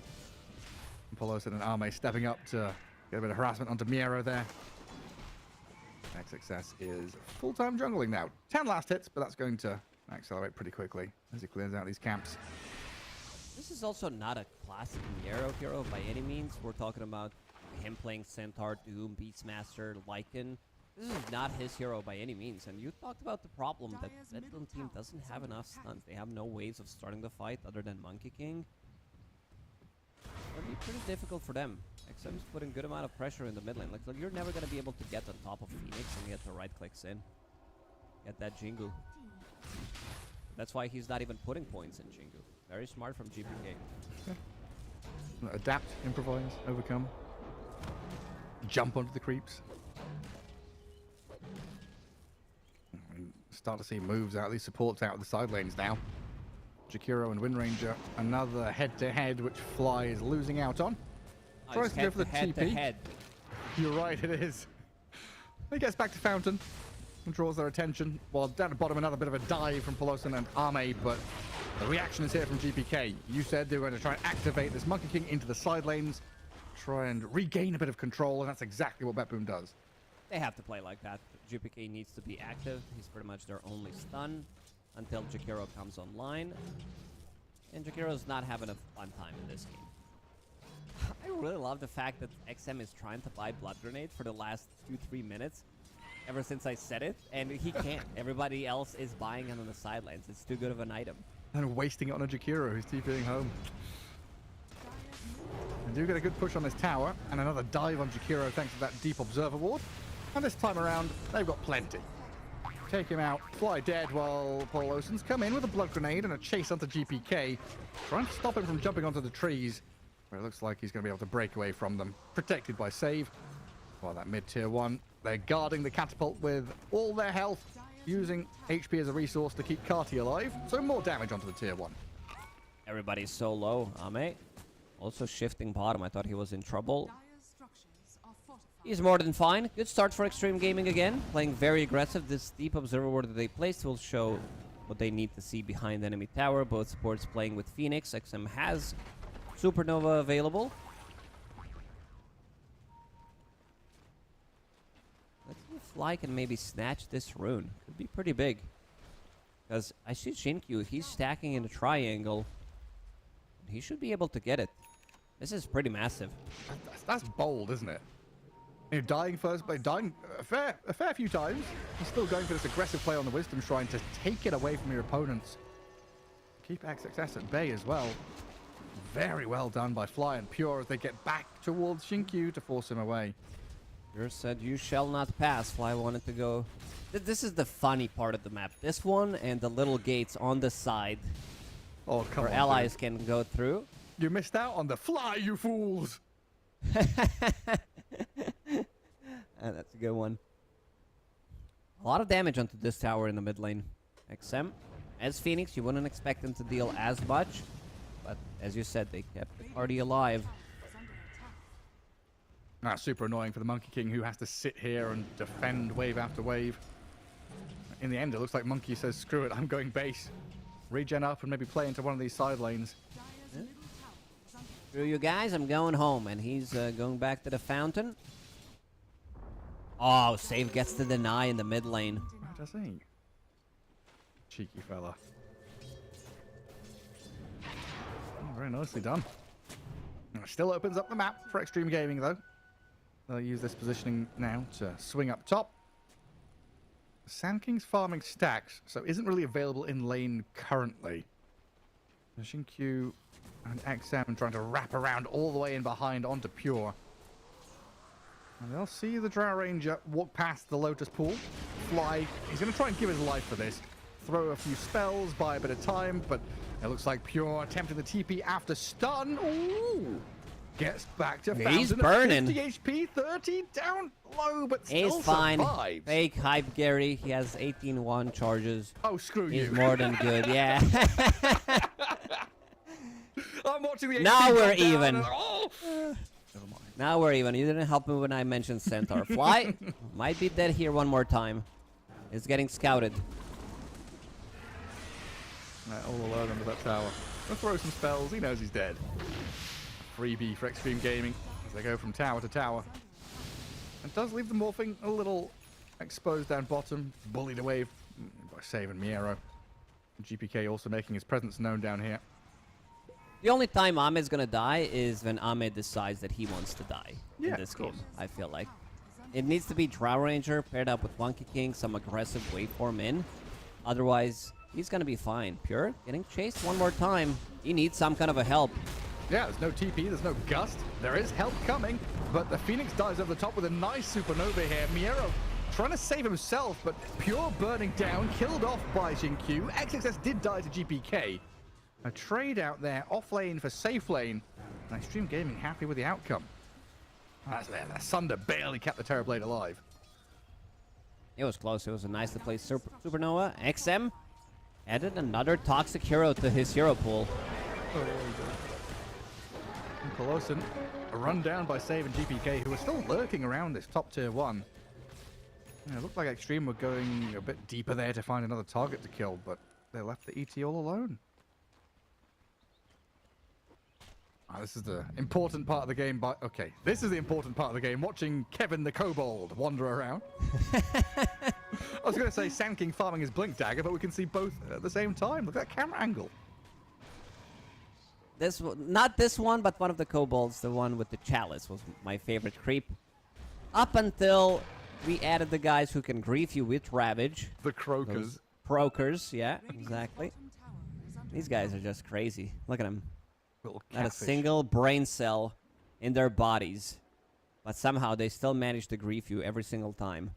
Pelosin and Arme stepping up to get a bit of harassment onto Miero there. XXS is full-time jungling now. 10 last hits, but that's going to accelerate pretty quickly as he clears out these camps. This is also not a classic Miero hero by any means. We're talking about him playing Centaur, Doom, Beastmaster, Lycan. This is not his hero by any means. And you talked about the problem that BetBoom team doesn't have enough stuns. They have no ways of starting the fight other than Monkey King. It'll be pretty difficult for them. XM's putting good amount of pressure in the mid lane. Like, you're never going to be able to get on top of Phoenix and get the right clicks in. Get that Jingu. That's why he's not even putting points in Jingu. Very smart from GPK. Yeah. Adapt, improvise, overcome. Jump onto the creeps. And start to see moves out, these supports out of the side lanes now. Jakiro and Wind Ranger, another head-to-head which Fly is losing out on. Tries to go for the TP. You're right, it is. He gets back to Fountain and draws their attention. While down at bottom, another bit of a dive from Pelosin and Arme, but the reaction is here from GPK. You said they were going to try and activate this Monkey King into the side lanes, try and regain a bit of control, and that's exactly what BetBoom does. They have to play like that. GPK needs to be active. He's pretty much their only stun until Jakiro comes online. And Jakiro's not having a fun time in this game. I really love the fact that XM is trying to buy Blood Grenade for the last 2-3 minutes. Ever since I said it, and he can't. Everybody else is buying it on the sidelines. It's too good of an item. And wasting it on a Jakiro who's TPing home. They do get a good push on this tower, and another dive on Jakiro thanks to that deep observer ward. And this time around, they've got plenty. take him out. Fly dead while Paul Olsen's come in with a blood grenade and a chase onto GPK, trying to stop him from jumping onto the trees, where it looks like he's going to be able to break away from them. Protected by Save. While that mid-tier 1, they're guarding the catapult with all their health, using HP as a resource to keep Carty alive, so more damage onto the tier 1. Everybody's so low. Ame also shifting bottom. I thought he was in trouble. He's more than fine. Good start for Xtreme Gaming again. Playing very aggressive. This deep observer ward that they placed will show what they need to see behind the enemy tower. Both supports playing with Phoenix. XM has Supernova available. Let's see if Fly can maybe snatch this rune. Could be pretty big. Because I see Shinkyu. He's stacking in a triangle. He should be able to get it. This is pretty massive. That's bold, isn't it? You know, dying first, but dying a fair few times. He's still going for this aggressive play on the Wisdom Shrine to take it away from your opponents. Keep XXS at bay as well. Very well done by Fly and Pure as they get back towards Shinkyu to force him away. Pure said, "You shall not pass." Fly wanted to go. This is the funny part of the map. This one and the little gates on the side. Oh, come where on, allies dude. can go through. You missed out on the Fly, you fools! That's a good one. A lot of damage onto this tower in the mid lane. XM, as Phoenix, you wouldn't expect them to deal as much. But as you said, they kept the party alive. That's super annoying for the Monkey King, who has to sit here and defend wave after wave. In the end, it looks like Monkey says, screw it, I'm going base. Regen up and maybe play into one of these side lanes. Yeah. Screw you guys, I'm going home. And he's going back to the fountain. Oh, Save gets the deny in the mid lane. What does he? Cheeky fella. Oh, very nicely done. Still opens up the map for Xtreme Gaming, though. They'll use this positioning now to swing up top. Sand King's farming stacks, so isn't really available in lane currently. Shinkyu and XM trying to wrap around all the way in behind onto Pure. And they'll see the Drow Ranger walk past the Lotus Pool. Fly. He's going to try and give his life for this. Throw a few spells, buy a bit of time, but it looks like Pure attempting the TP after stun. Ooh! Gets back to Fountain. He's burning. 50 HP, 30 down low, but still He's fine. survives. Fake hype, Gary. He has 18-1 charges. Oh, screw you. He's more than good, yeah. I'm watching the Now HP we're come down even. and- oh! Never mind. Now we're even. You didn't help me when I mentioned Centaur. Fly might be dead here one more time. He's getting scouted. All alone under that tower. Let's throw some spells. He knows he's dead. Freebie for Xtreme Gaming as they go from tower to tower. It does leave the Morphing a little exposed down bottom, bullied away by Save and Miero. GPK also making his presence known down here. The only time Ahmed's gonna die is when Ahmed decides that he wants to die Yeah, in this of course. game, I feel like. It needs to be Drow Ranger paired up with Monkey King, some aggressive waveform in. Otherwise, he's gonna be fine. Pure, getting chased one more time. He needs some kind of a help. Yeah, there's no TP, there's no Gust. There is help coming, but the Phoenix dives over the top with a nice supernova here. Miero trying to save himself, but Pure burning down, killed off by Shinkyu. XXS did die to GPK. A trade out there, off lane for safe lane. And Xtreme Gaming happy with the outcome. That's there. That Sunder barely kept the Terrorblade alive. It was close. It was a nicely placed Supernova. XM added another toxic hero to his hero pool. Colosin, a run down by Save and GPK, who are still lurking around this top tier 1. It looked like Xtreme were going a bit deeper there to find another target to kill, but they left the ET all alone. This is the important part of the game. Okay, this is the important part of the game. Watching Kevin the Kobold wander around. I was going to say Sand King farming his Blink Dagger, but we can see both at the same time. Look at that camera angle. This not this one, but one of the kobolds, the one with the chalice, was my favorite creep. Up until we added the guys who can grief you with Ravage. The Croakers. Those Prokers, yeah, exactly. These guys are just crazy. Look at them. Little Not a catfish. single brain cell in their bodies. But somehow they still manage to grief you every single time.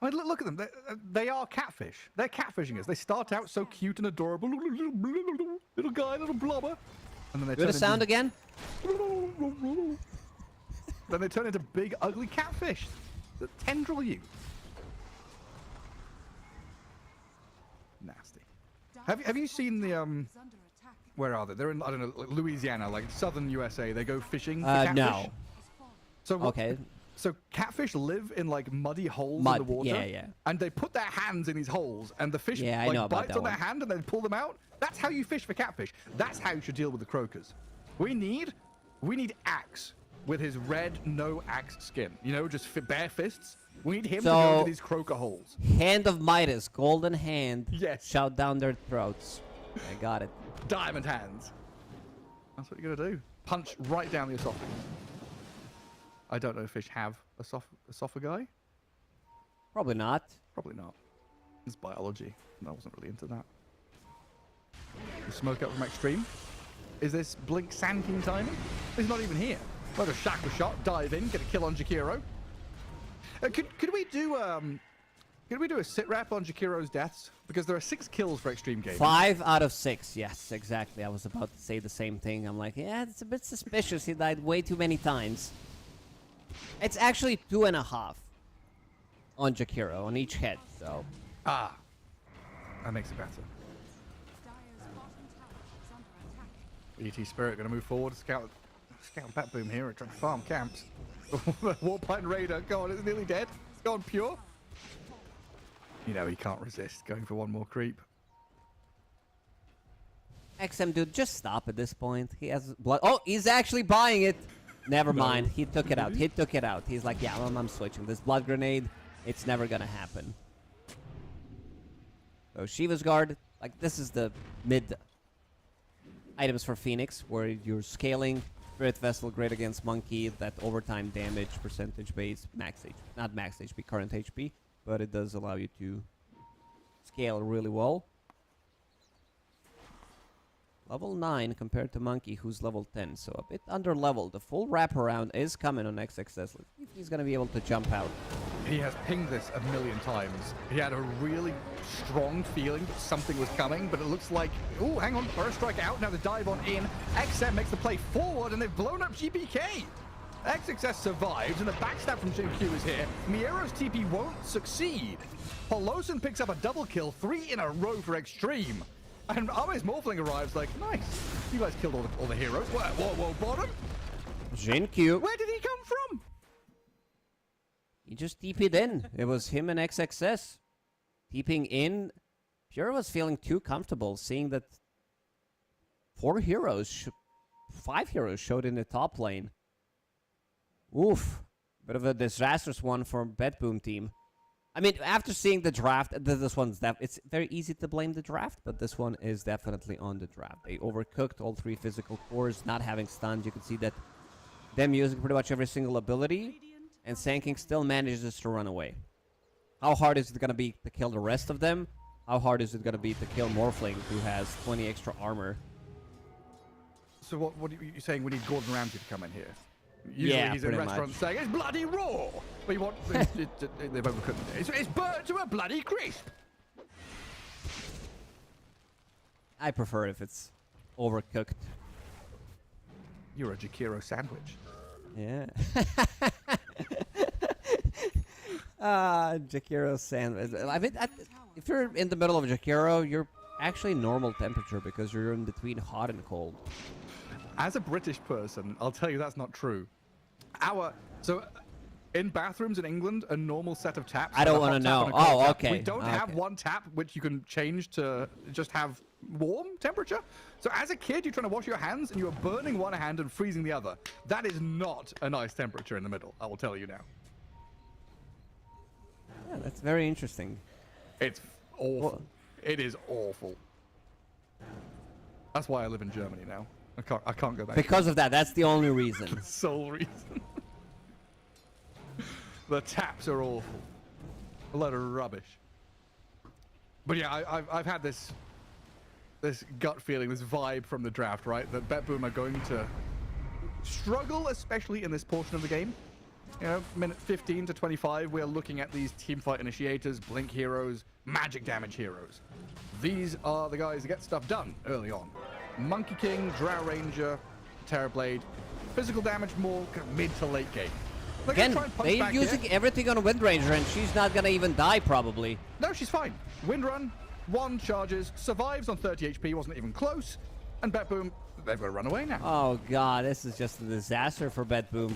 I mean, look at them. They are catfish. They're catfishing us. They start out so cute and adorable, little guy, little blubber, and then they Do the sound again? Then they turn into big, ugly catfish that tendril you. Nasty. Have you seen the Where are they? They're in, I don't know, like Louisiana, like southern USA. They go fishing for catfish. No. So Okay. So catfish live in like muddy holes in the water. Yeah. And they put their hands in these holes, and the fish Yeah, I know like about bites that on their one. hand and then pull them out. That's how you fish for catfish. That's how you should deal with the croakers. We need Axe with his red no axe skin. You know, just bare fists. We need him to go into these croaker holes. Hand of Midas, golden hand. Yes. Shout down their throats. I got it. Diamond hands. That's what you're gonna do. Punch right down the esophagus. I don't know if fish have esophagi. Probably not. Probably not. It's biology, and I wasn't really into that. The smoke up from Xtreme. Is this Blink Sand King timing? He's not even here. Let a shackle shot, dive in, get a kill on Jakiro. Could we do a sit rep on Jakiro's deaths? Because there are 6 kills for Xtreme Gaming. 5 out of 6. Yes, exactly. I was about to say the same thing. I'm like, yeah, it's a bit suspicious. He died way too many times. It's actually 2.5 on Jakiro on each head. So. That makes it better. ET Spirit gonna move forward. Scout BetBoom here. Trying to farm camps. Warpine Raider. Go on, it's nearly dead. It's gone pure. You know he can't resist going for one more creep. XM dude, just stop at this point. He has blood. Oh, he's actually buying it. Never mind. He took it out. He took it out. He's like, yeah, I'm switching. This blood grenade, it's never gonna happen. So Shiva's Guard, like this is the mid items for Phoenix, where you're scaling Spirit Vessel great against Monkey, that overtime damage percentage base, max HP, not max HP, current HP, but it does allow you to scale really well. Level 9 compared to Monkey, who's level 10, so a bit under level. The full wraparound is coming on XXS. Let's see if he's going to be able to jump out. He has pinged this a million times. He had a really strong feeling that something was coming, but it looks like, oh, hang on, first strike out, now the dive on in. XM makes the play forward, and they've blown up GPK. XXS survives, and the backstab from JQ is here. Miero's TP won't succeed. Polosin picks up a double kill, 3 in a row for Xtreme. And Ame's Morphling arrives like, nice. You guys killed all the heroes. Whoa, bottom? JQ. Where did he come from? He just TP'd in. It was him and XXS. TPing in. Pure was feeling too comfortable, seeing that 5 heroes showed in the top lane. Oof. Bit of a disastrous one for BetBoom team. I mean, after seeing the draft, this one's it's very easy to blame the draft, but this one is definitely on the draft. They overcooked all 3 physical cores, not having stuns. You can see that them using pretty much every single ability, and Sand still manages to run away. How hard is it going to be to kill the rest of them? How hard is it going to be to kill Morphling, who has 20 extra armor? So what are you saying? We need Gordon Ramsay to come in here? Usually yeah, he's in restaurants saying, it's bloody raw! But you want... they've overcooked it. It's burnt to a bloody crisp! I prefer if it's overcooked. You're a Jakiro sandwich. Yeah. Jakiro sandwich. I mean, if you're in the middle of Jakiro, you're actually normal temperature because you're in between hot and cold. As a British person, I'll tell you that's not true. So in bathrooms in England, a normal set of taps. I don't want to know. Oh, okay. We don't have one tap which you can change to just have warm temperature. So as a kid, you're trying to wash your hands and you're burning one hand and freezing the other. That is not a nice temperature in the middle, I will tell you now. Yeah, that's very interesting. It's awful. Well, it is awful. That's why I live in Germany now. I can't go back. Because of that, that's the only reason. The sole reason. The taps are awful. A lot of rubbish. But yeah, I've had this gut feeling, this vibe from the draft, right? That BetBoom are going to struggle, especially in this portion of the game. You know, minute 15 to 25, we're looking at these teamfight initiators, blink heroes, magic damage heroes. These are the guys that get stuff done early on. Monkey King, Drow Ranger, Terrorblade, physical damage more kind of mid to late game. Again, they're using everything on Wind Ranger, and she's not gonna even die, probably. No, she's fine. Wind Run, 1 charges, survives on 30 HP, wasn't even close. And BetBoom, they've got to run away now. Oh, God, this is just a disaster for BetBoom.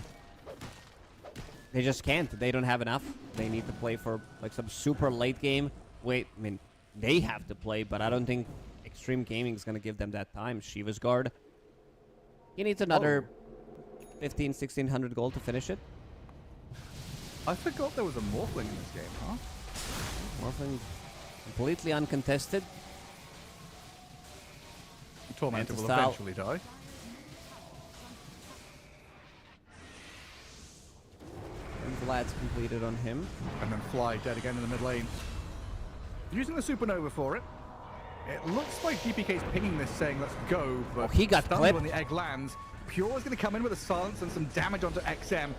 They just can't. They don't have enough. They need to play for, like, some super late game. Wait, I mean, they have to play, but I don't think Xtreme Gaming is gonna give them that time. Shiva's Guard. He needs another 1,500-1,600 gold to finish it. I forgot there was a Morphling in this game, huh? Morphling completely uncontested. Tormentor will Style. eventually die. And Vlad's completed on him. And then Fly dead again in the mid lane. Using the Supernova for it. It looks like GPK's pinging this saying let's go, but he got stunned clipped when the egg lands. Pure is going to come in with a silence and some damage onto XM.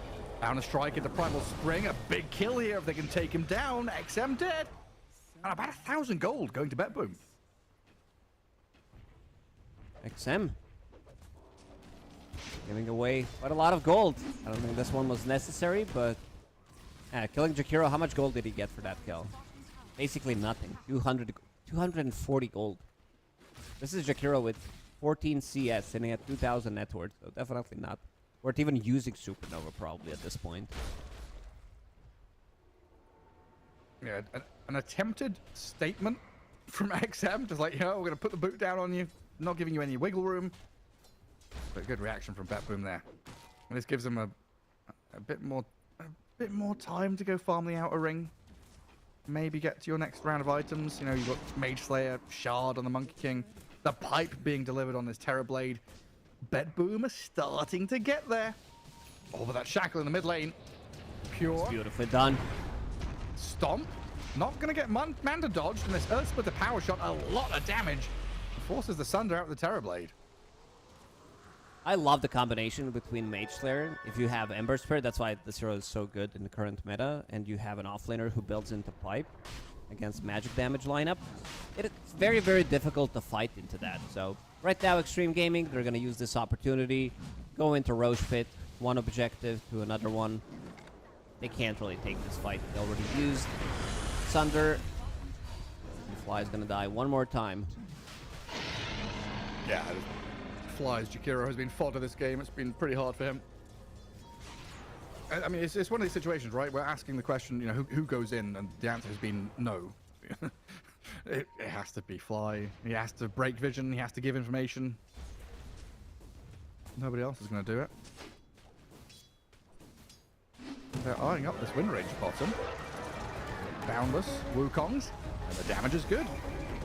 Down a strike into Primal Spring. A big kill here if they can take him down. XM dead. And about 1,000 gold going to BetBoom. XM. Giving away quite a lot of gold. I don't think this one was necessary, but... killing Jakiro, how much gold did he get for that kill? Basically nothing. 240 gold. This is Jakiro with 14 CS and he had 2,000 net worth, so definitely not worth even using Supernova probably at this point. Yeah, an attempted statement from XM, just like, you know, we're going to put the boot down on you, not giving you any wiggle room. But good reaction from BetBoom there. And this gives them a bit more time to go farm the outer ring. Maybe get to your next round of items. You know, you've got Mage Slayer, Shard on the Monkey King, the pipe being delivered on this Terrorblade. BetBoom are starting to get there. Over that Shackle in the mid lane. Pure. It's beautifully done. Stomp. Not going to get Manta dodged, and this Earth Splitter power shot, a lot of damage. Forces the Sunder out with the Terrorblade. I love the combination between Mage Slayer. If you have Ember Spirit, that's why this hero is so good in the current meta, and you have an offlaner who builds into pipe against magic damage lineup. It's very, very difficult to fight into that. So right now, Xtreme Gaming, they're going to use this opportunity, go into Roche Pit, one objective to another one. They can't really take this fight. They already used Sunder. Fly's going to die one more time. Yeah, Fly's Jakiro has been fodder this game. It's been pretty hard for him. I mean, it's one of these situations, right? We're asking the question, you know, who goes in, and the answer has been no. it has to be Fly. He has to break vision. He has to give information. Nobody else is going to do it. They're eyeing up this Wind Rage bottom. Boundless, Wukongs, and the damage is good.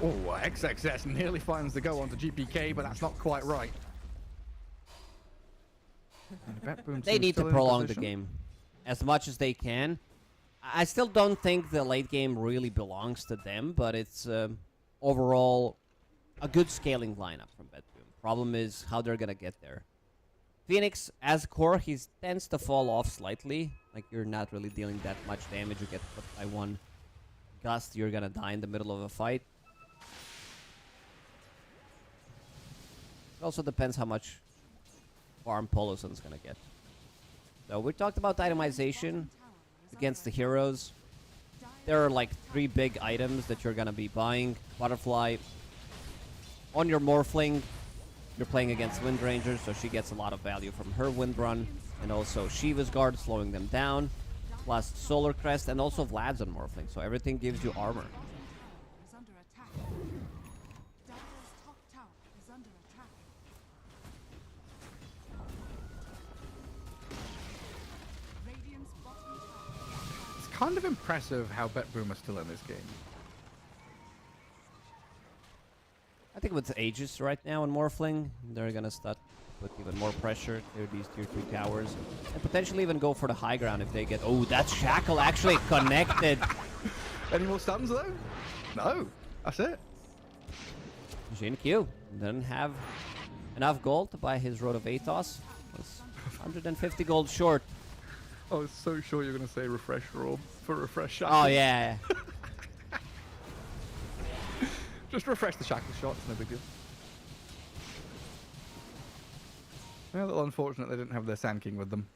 Oh, XXS nearly finds the go onto GPK, but that's not quite right. They need to prolong the game as much as they can. I still don't think the late game really belongs to them, but it's overall a good scaling lineup from BetBoom. Problem is how they're going to get there. Phoenix, as core, he tends to fall off slightly. Like, you're not really dealing that much damage. You get put by one gust, you're going to die in the middle of a fight. It also depends how much farm Poloson's going to get. So we talked about itemization against the heroes. There are like 3 big items that you're going to be buying. Butterfly. On your Morphling, you're playing against Wind Ranger, so she gets a lot of value from her Wind Run. And also Shiva's Guard, slowing them down. Plus Solar Crest, and also Vlad's on Morphling, so everything gives you armor. It's kind of impressive how BetBoom are still in this game. I think with Aegis right now on Morphling, they're gonna start put even more pressure, clear these tier 3 towers, and potentially even go for the high ground if they get... Oh, that Shackle actually connected. Any more stuns though? No, that's it. Jin Q doesn't have enough gold to buy his Road of Athos. Was 150 gold short. I was so sure you were going to say refresher orb for refresh Oh, shackle. yeah. Just refresh the shackle shot, it's no big deal. Yeah, a little unfortunate they didn't have their Sand King with them.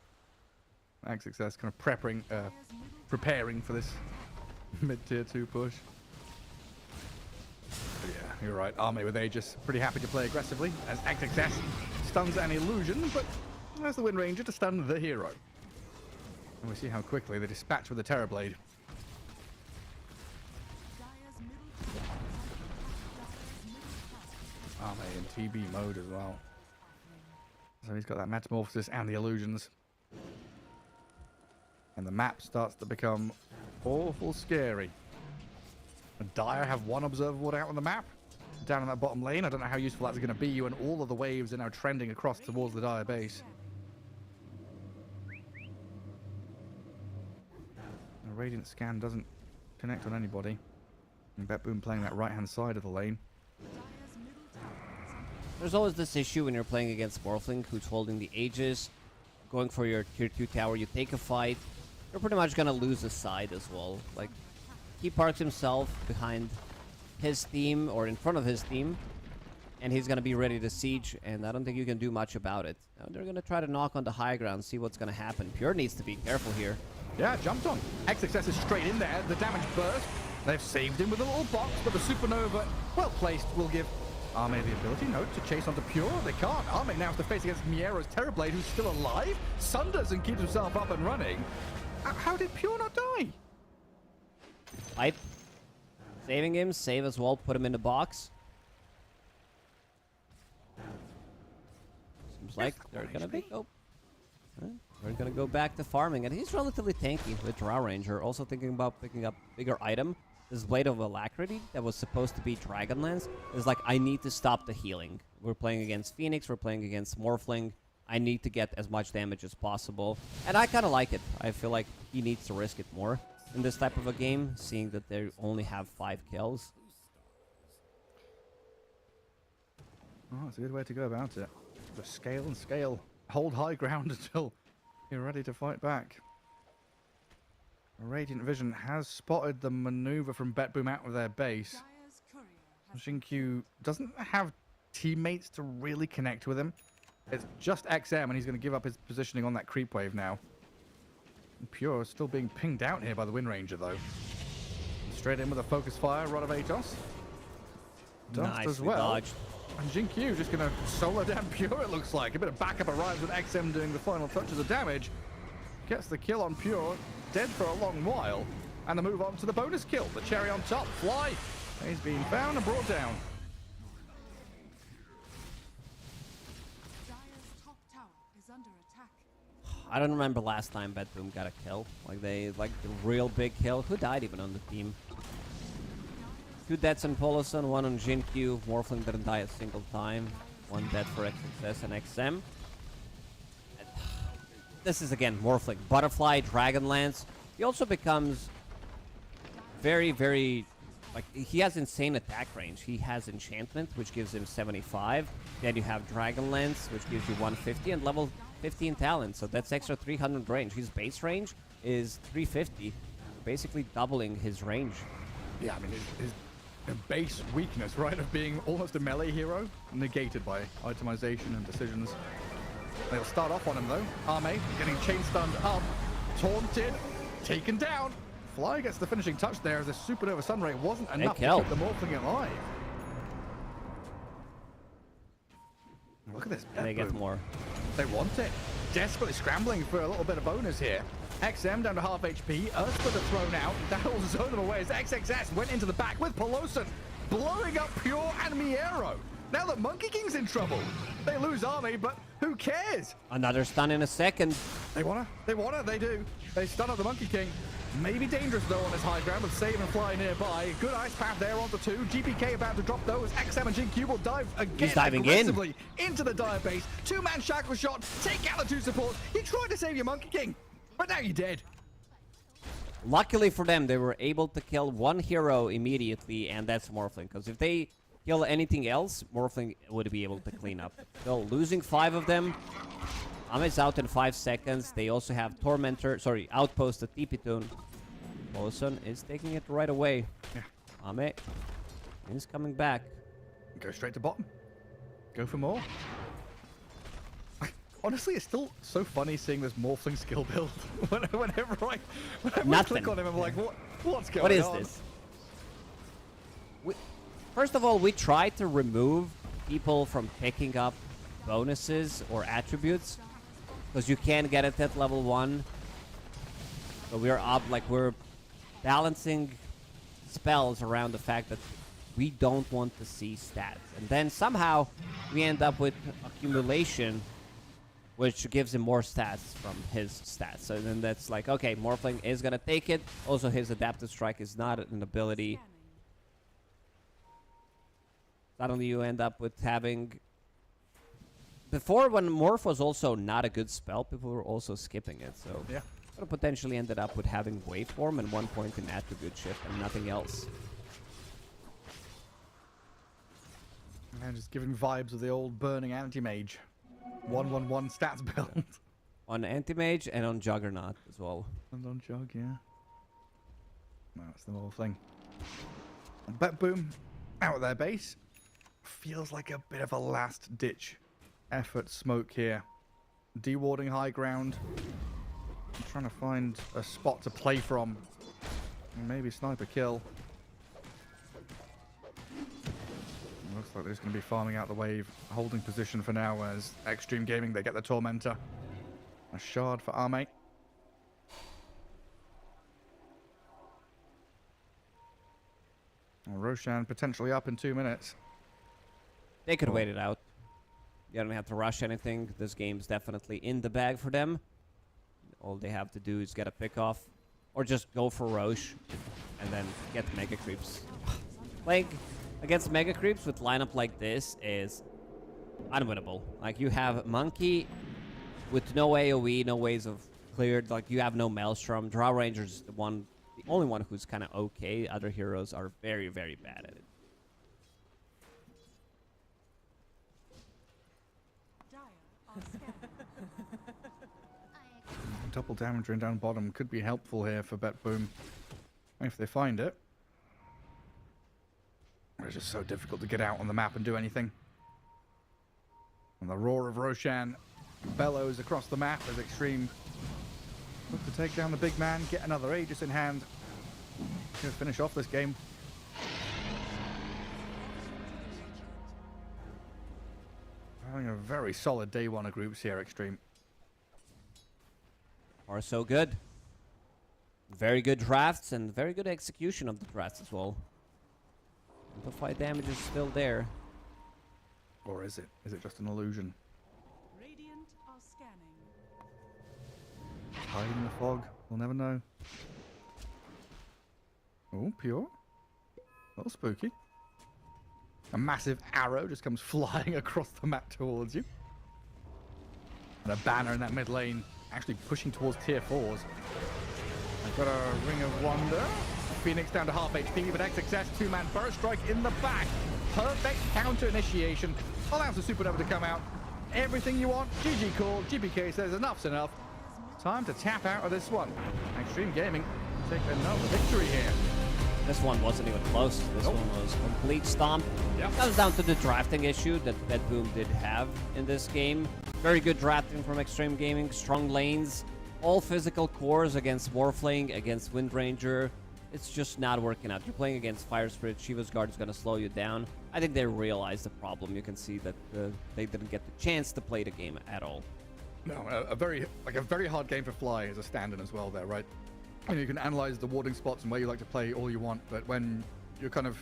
Xtreme kind of preparing for this mid-tier 2 push. But yeah, you're right. Army with Aegis pretty happy to play aggressively as Xtreme stuns an illusion, but there's the Wind Ranger to stun the hero. And we see how quickly they dispatch with the Terrorblade. Army in TB mode as well. So he's got that Metamorphosis and the illusions. And the map starts to become awful scary. And Dire have one observable out on the map, down in that bottom lane. I don't know how useful that's going to be when all of the waves are now trending across towards the Dire base. The Radiant Scan doesn't connect on anybody. And BetBoom playing that right-hand side of the lane. There's always this issue when you're playing against Morphling, who's holding the Aegis, going for your tier 2 tower. You take a fight, you're pretty much gonna lose a side as well. Like, he parks himself behind his team or in front of his team, and he's gonna be ready to siege, and I don't think you can do much about it. Now they're gonna try to knock on the high ground, see what's gonna happen. Pure needs to be careful here. Yeah, jumped on. Xtreme is straight in there. The damage burst. They've saved him with a little box, but the Supernova, well placed, will give Arme the ability, no, to chase onto Pure. They can't. Arme now has to face against Miero's Terrorblade, who's still alive, sunders and keeps himself up and running. How did Pure not die? Fight. Saving him, save as well, put him in the box. Seems like they're gonna be... Oh. We're gonna go back to farming, and he's relatively tanky with Drow Ranger. Also thinking about picking up bigger item. This Blade of Alacrity that was supposed to be Dragonlance is like, I need to stop the healing. We're playing against Phoenix, we're playing against Morphling. I need to get as much damage as possible. And I kind of like it. I feel like he needs to risk it more in this type of a game, seeing that they only have 5 kills. Oh, it's a good way to go about it. Just scale and scale. Hold high ground until you're ready to fight back. Radiant Vision has spotted the maneuver from BetBoom out of their base. Xingqiu doesn't have teammates to really connect with him. It's just XM, and he's going to give up his positioning on that creep wave now. And Pure is still being pinged out here by the Wind Ranger, though. Straight in with a focus fire, Rod of Atos. Dust as well. Dodged. And Xingqiu just going to solo down Pure, it looks like. A bit of backup arrives with XM doing the final touches of damage. Gets the kill on Pure. Dead for a long while, and the move on to the bonus kill. The cherry on top, Fly. He's been found and brought down. I don't remember last time BetBoom got a kill. Like the real big kill. Who died even on the team? 2 deaths on Poloson, 1 on Xingqiu. Morphling didn't die a single time. 1 dead for XXS and XM. This is, again, Morphling. Butterfly, Dragonlance. He also becomes very, very... Like, he has insane attack range. He has Enchantment, which gives him 75. Then you have Dragonlance, which gives you 150, and level 15 Talent. So that's extra 300 range. His base range is 350, basically doubling his range. Yeah, I mean, his base weakness, right, of being almost a melee hero, negated by itemization and decisions. They'll start off on him, though. Arme getting chain stunned up. Taunted. Taken down. Fly gets the finishing touch there as the Supernova Sunray wasn't enough to keep the Morphling alive. Look at this. And they get more. They want it. Desperately scrambling for a little bit of bonus here. XM down to half HP. Ursula thrown out. That'll zone them away as XXS went into the back with Poloson, blowing up Pure and Miero. Now that Monkey King's in trouble. They lose Army, but who cares? Another stun in a second. They do. They stun up the Monkey King. Maybe dangerous, though, on his high ground with Save and Fly nearby. Good ice path there onto 2. GPK about to drop, though, as XM and Xingqiu will dive again. He's diving aggressively into the Dire base. 2-man shackle shot. Take out the 2 supports. You tried to save your Monkey King, but now you're dead. Luckily for them, they were able to kill 1 hero immediately, and that's Morphling. Because if they kill anything else, Morphling would be able to clean up. So losing 5 of them, Ame's out in 5 seconds. They also have Tormentor, sorry, Outpost at TP-Tune. Olsen is taking it right away. Yeah. Ame is coming back. Go straight to bottom. Go for more. Honestly, it's still so funny seeing this Morphling skill build. whenever I click on him, I'm like, what's going on? What is this? First of all, we try to remove people from picking up bonuses or attributes because you can't get it at level 1. So we're up, like we're balancing spells around the fact that we don't want to see stats. And then somehow we end up with accumulation, which gives him more stats from his stats. So then that's like, okay, Morphling is going to take it. Also, his Adaptive Strike is not an ability. Suddenly you end up with having... Before, when Morph was also not a good spell, people were also skipping it. So yeah, could have potentially ended up with having Waveform and 1 point in Attribute Shift and nothing else. Man, just giving vibes of the old burning anti-mage. 1-1-1 stats build. On Anti-Mage and on Juggernaut as well. And on Jug, yeah. No, that's the whole thing. BetBoom out of their base. Feels like a bit of a last-ditch effort smoke here. Dewarding high ground. I'm trying to find a spot to play from. Maybe sniper kill. Looks like they're just going to be farming out the wave. Holding position for now as Xtreme Gaming, they get the Tormentor. A shard for Arme. Roshan potentially up in 2 minutes. They could wait it out. You don't have to rush anything. This game's definitely in the bag for them. All they have to do is get a pick off. Or just go for Roche. And then get Mega Creeps. Playing against Mega Creeps with lineup like this is unwinnable. Like, you have Monkey with no AoE, no ways of cleared. Like, you have no Maelstrom. Drow Ranger's is the only one who's kind of okay. Other heroes are very, very bad at it. Double damage and down bottom could be helpful here for BetBoom if they find it. It's just so difficult to get out on the map and do anything. And the roar of Roshan bellows across the map as Xtreme look to take down the big man, get another Aegis in hand. Gonna finish off this game. Having a very solid day 1 of groups here, Xtreme. Are so good. Very good drafts and very good execution of the drafts as well. Amplified damage is still there. Or is it? Is it just an illusion? Radiant are scanning. Hiding in the fog. We'll never know. Oh, pure. A little spooky. A massive arrow just comes flying across the map towards you. And a banner in that mid lane actually pushing towards tier 4s. I've got a Ring of Wonder. Phoenix down to half HP, but Xtreme 2-man burst strike in the back. Perfect counter initiation. Allows the Supernova to come out. Everything you want. GG call. GPK says enough's enough. Time to tap out of this one. Xtreme Gaming take another victory here. This one wasn't even close. This one was complete stomp. Yep. Comes down to the drafting issue that BetBoom did have in this game. Very good drafting from Xtreme Gaming. Strong lanes. All physical cores against Morphling, against Windranger. It's just not working out. You're playing against Fire Spirit. Shiva's Guard is going to slow you down. I think they realized the problem. You can see that they didn't get the chance to play the game at all. No, a very hard game for Fly as a stand-in as well there, right? And you can analyze the warding spots and where you like to play all you want, but when you're kind of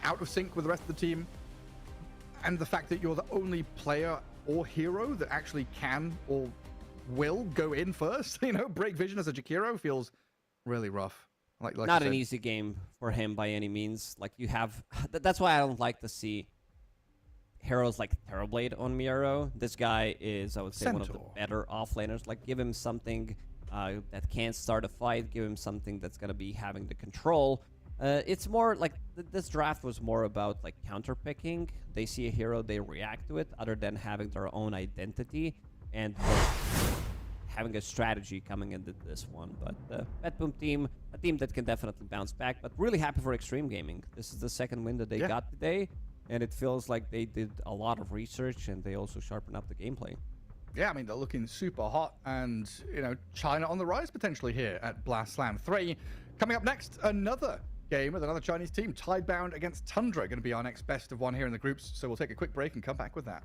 out of sync with the rest of the team, and the fact that you're the only player or hero that actually can or will go in first, you know, break vision as a Jakiro feels really rough. Like Not an easy game for him by any means. Like, you have... That's why I don't like to see heroes like Terrorblade on Miro. This guy is, I would say, one of the better offlaners. Like, give him something that can't start a fight. Give him something that's going to be having the control. It's more like... This draft was more about, like, counter-picking. They see a hero, they react to it, other than having their own identity. and having a strategy coming into this one. But the BetBoom team, a team that can definitely bounce back, but really happy for Xtreme Gaming. This is the second win that they got today, and it feels like they did a lot of research, and they also sharpened up the gameplay. Yeah, I mean, they're looking super hot, and, you know, China on the rise potentially here at Blast Slam 3. Coming up next, another game with another Chinese team, Tidebound against Tundra, going to be our next best of one here in the groups, so we'll take a quick break and come back with that.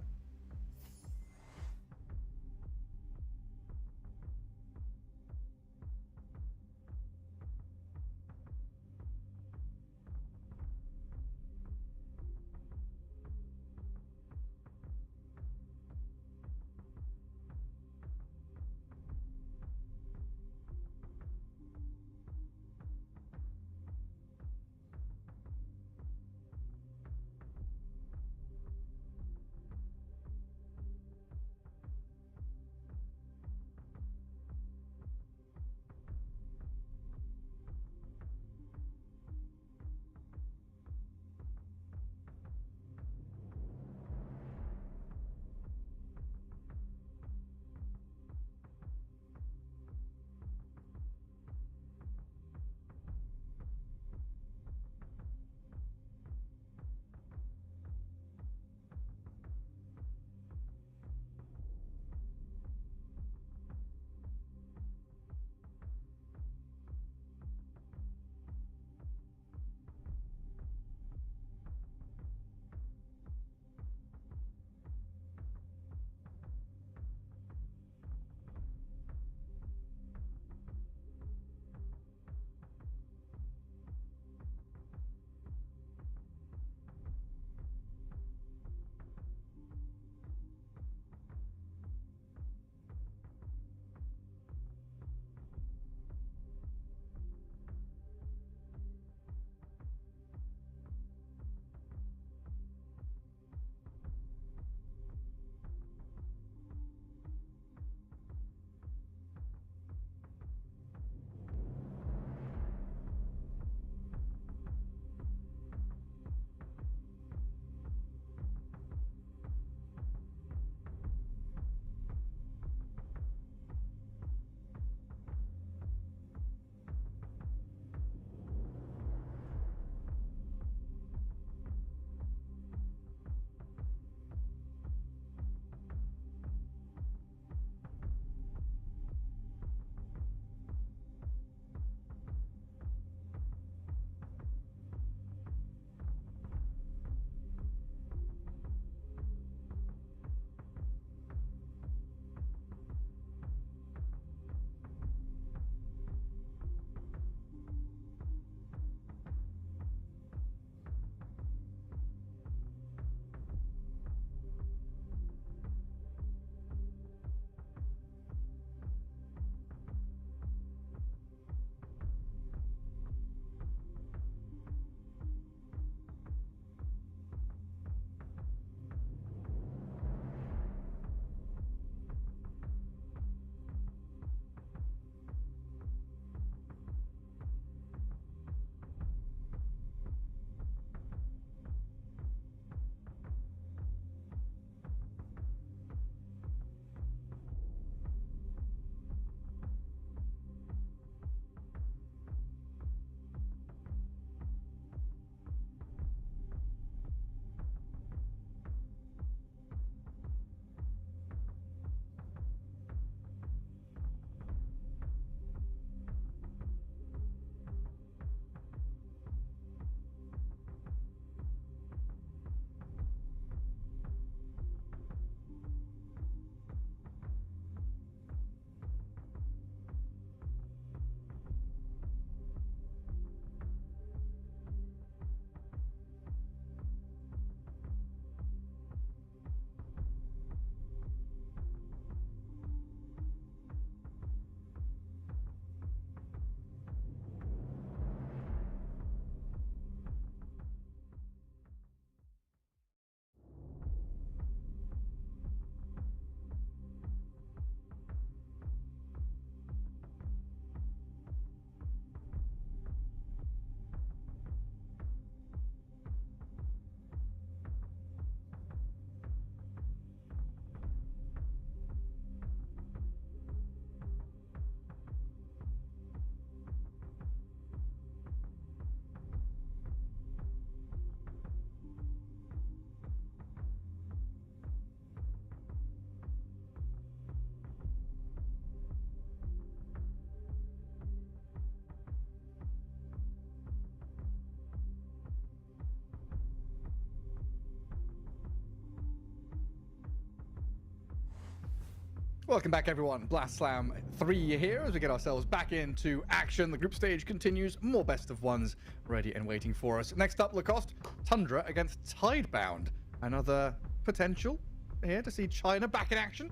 Welcome back, everyone. Blast Slam 3 here as we get ourselves back into action. The group stage continues. More best of ones ready and waiting for us. Next up, Lacoste, Tundra against Tidebound. Another potential here to see China back in action.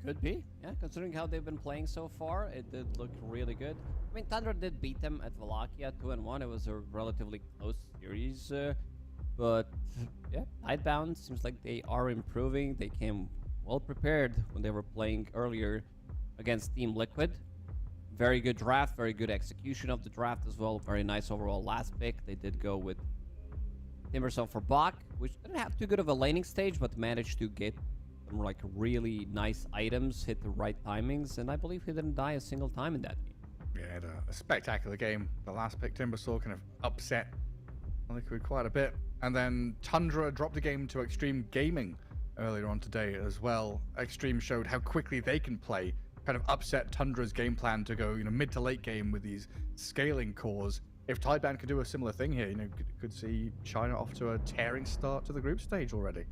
Could be, yeah. Considering how they've been playing so far, it did look really good. I mean, Tundra did beat them at Wallachia 2-1. It was a relatively close series, but yeah, Tidebound seems like they are improving. They came well prepared when they were playing earlier against Team Liquid. Very good draft, very good execution of the draft as well. Very nice overall last pick. They did go with Timbersaw for Bach, which didn't have too good of a laning stage, but managed to get some like really nice items, hit the right timings, and I believe he didn't die a single time in that game. Yeah, had a spectacular game. The last pick, Timbersaw, kind of upset Liquid quite a bit. And then Tundra dropped a game to Xtreme Gaming earlier on today as well. Xtreme showed how quickly they can play, kind of upset Tundra's game plan to go, mid to late game with these scaling cores. If Tidebound could do a similar thing here, could see China off to a tearing start to the group stage already.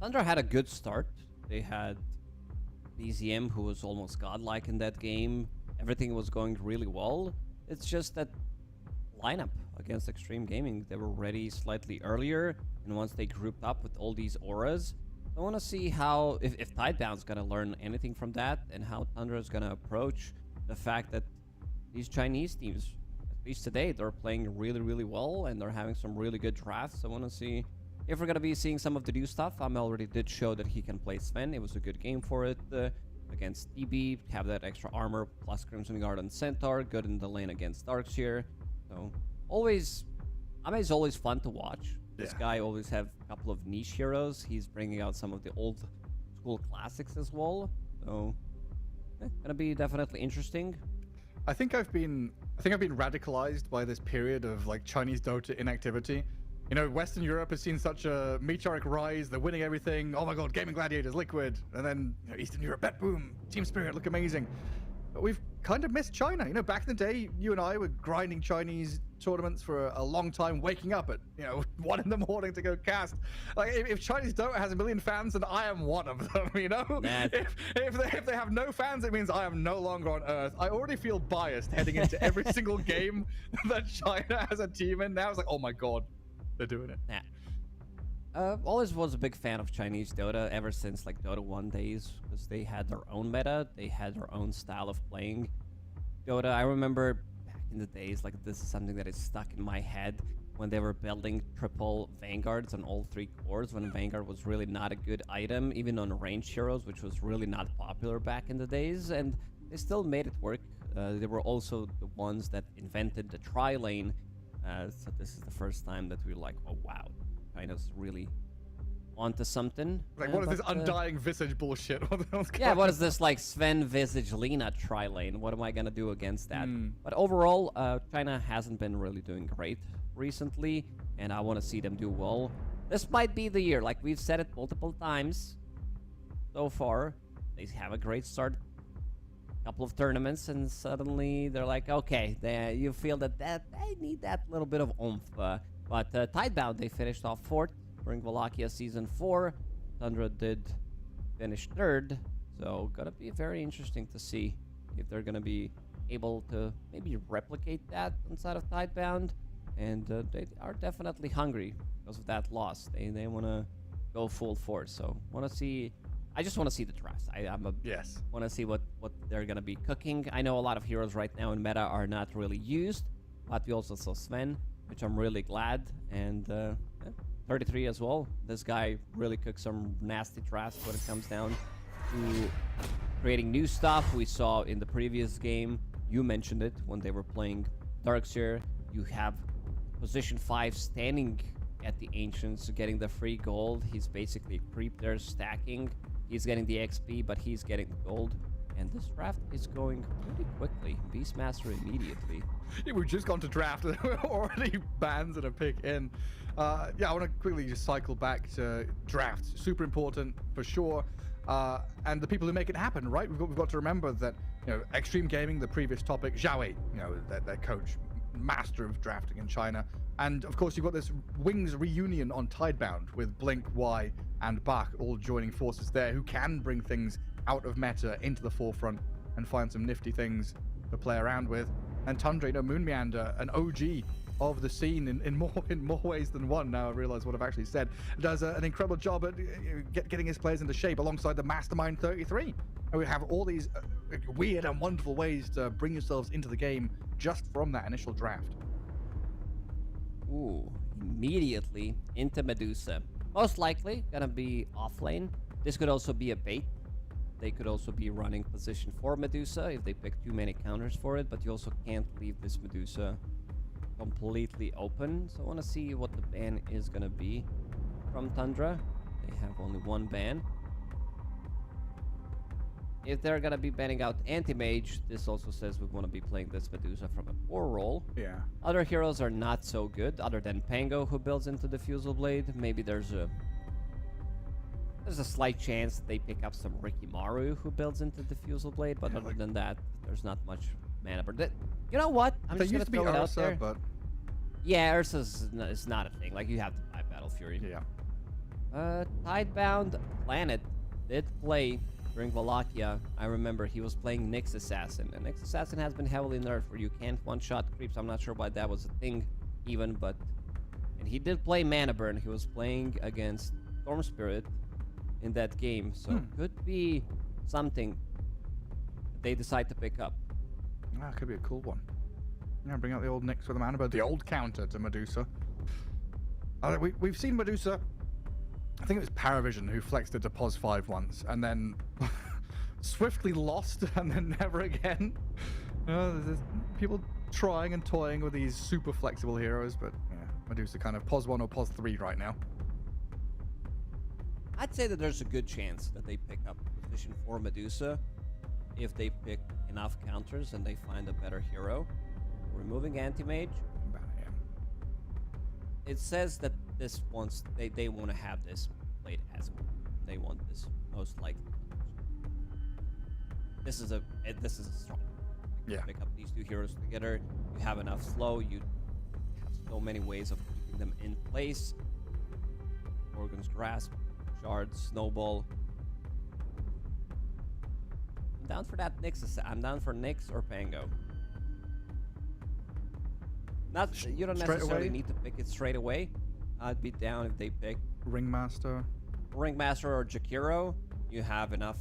Tundra had a good start. They had BZM, who was almost godlike in that game. Everything was going really well. It's just that lineup against Xtreme Gaming, they were ready slightly earlier, and once they grouped up with all these auras, I want to see how, if Tidebound's going to learn anything from that, and how Tundra is going to approach the fact that these Chinese teams, at least today, they're playing really, really well, and they're having some really good drafts. I want to see if we're going to be seeing some of the new stuff. Already did show that he can play Sven. It was a good game for it against DB, have that extra armor, plus Crimson Guard and Centaur, good in the lane against Darkseer. So, Ame's always fun to watch. This guy always have a couple of niche heroes. He's bringing out some of the old school classics as well. So, gonna be definitely interesting. I think I've been radicalized by this period of like Chinese Dota inactivity. Western Europe has seen such a meteoric rise. They're winning everything. Oh my God, Gaming Gladiators, Liquid, and then Eastern Europe, BetBoom, Team Spirit look amazing. But we've kind of missed China. Back in the day, you and I were grinding Chinese tournaments for a long time, waking up at 1 in the morning to go cast. Like if Chinese Dota has 1 million fans, then I am one of them. If they have no fans, it means I am no longer on Earth. I already feel biased heading into every single game that China has a team in. Now it's like, oh my God, they're doing it. Yeah. Always was a big fan of Chinese Dota ever since like Dota 1 days, because they had their own meta, they had their own style of playing Dota. I remember back in the days, like this is something that is stuck in my head, when they were building triple Vanguards on all 3 cores, when Vanguard was really not a good item, even on ranged heroes, which was really not popular back in the days, and they still made it work. They were also the ones that invented the tri-lane, so this is the first time that we were like, oh wow, China's really onto something. Like, what is this undying visage bullshit? Yeah, what is this like Sven Visage Lina tri-lane? What am I gonna do against that? But overall, China hasn't been really doing great recently, and I want to see them do well. This might be the year, like we've said it multiple times so far. They have a great start, couple of tournaments, and suddenly they're like, okay, you feel that they need that little bit of oomph. But Tidebound, they finished off 4th during Wallachia Season 4. Tundra did finish 3rd. So gonna be very interesting to see if they're gonna be able to maybe replicate that inside of Tidebound. And they are definitely hungry because of that loss. They want to go full force. So I just want to see the drafts. Want to see what they're gonna be cooking. I know a lot of heroes right now in meta are not really used, but we also saw Sven, which I'm really glad, and 33 as well. This guy really cooks some nasty drafts when it comes down to creating new stuff. We saw in the previous game, you mentioned it, when they were playing Darkseer, you have position 5 standing at the Ancients, getting the free gold. He's basically a creep there, stacking. He's getting the XP, but he's getting the gold. And this draft is going pretty quickly. Beastmaster immediately. Yeah, we've just gone to draft. Already bans and a pick in. I want to quickly just cycle back to drafts. Super important for sure. And the people who make it happen, right? We've got to remember that Xtreme Gaming, the previous topic, Zhao Wei, their coach, master of drafting in China. And of course, you've got this Wings reunion on Tidebound with Blink, Y, and Bach all joining forces there, who can bring things out of meta into the forefront and find some nifty things to play around with. And Tundra, you know, Moon Meander, an OG of the scene in more ways than one. Now I realize what I've actually said. Does an incredible job at getting his players into shape alongside the Mastermind 33. And we have all these weird and wonderful ways to bring yourselves into the game just from that initial draft. Ooh, immediately into Medusa. Most likely gonna be off lane. This could also be a bait. They could also be running position for Medusa if they pick too many counters for it, but you also can't leave this Medusa completely open. So I want to see what the ban is gonna be from Tundra. They have only one ban. If they're gonna be banning out Anti-Mage, this also says we want to be playing this Medusa from a core role. Yeah. Other heroes are not so good, other than Pango, who builds into the Fusel Blade. Maybe there's a slight chance that they pick up some Rikimaru, who builds into the Fusel Blade, but other than that, there's not much mana. But you know what? I'm just gonna throw it out there. But yeah, Ursa's is not a thing. Like, you have to buy Battle Fury. yeah. Tidebound Planet did play during Wallachia. I remember he was playing Nyx Assassin, and Nyx Assassin has been heavily nerfed where you can't one-shot creeps. I'm not sure why that was a thing even, but... And he did play Mana Burn. He was playing against Storm Spirit in that game, so could be something they decide to pick up. That could be a cool one. Yeah, bring out the old Nyx with the mana, but the old counter to Medusa. We've seen Medusa. I think it was Paravision who flexed it to pos 5 once, and then swiftly lost, and then never again. There's people trying and toying with these super flexible heroes, but yeah, Medusa kind of pos 1 or pos 3 right now. I'd say that there's a good chance that they pick up position for Medusa if they pick enough counters and they find a better hero. Removing Anti-Mage. It says that this wants they want to have this played as well. They want this most likely. This is a strong. Yeah. Pick up these two heroes together. You have enough slow. You have so many ways of keeping them in place. Morgan's Grasp, Shard, Snowball. I'm down for that Nyx. I'm down for Nyx or Pango. You don't necessarily need to pick it straight away. I'd be down if they pick Ringmaster or Jakiro. You have enough,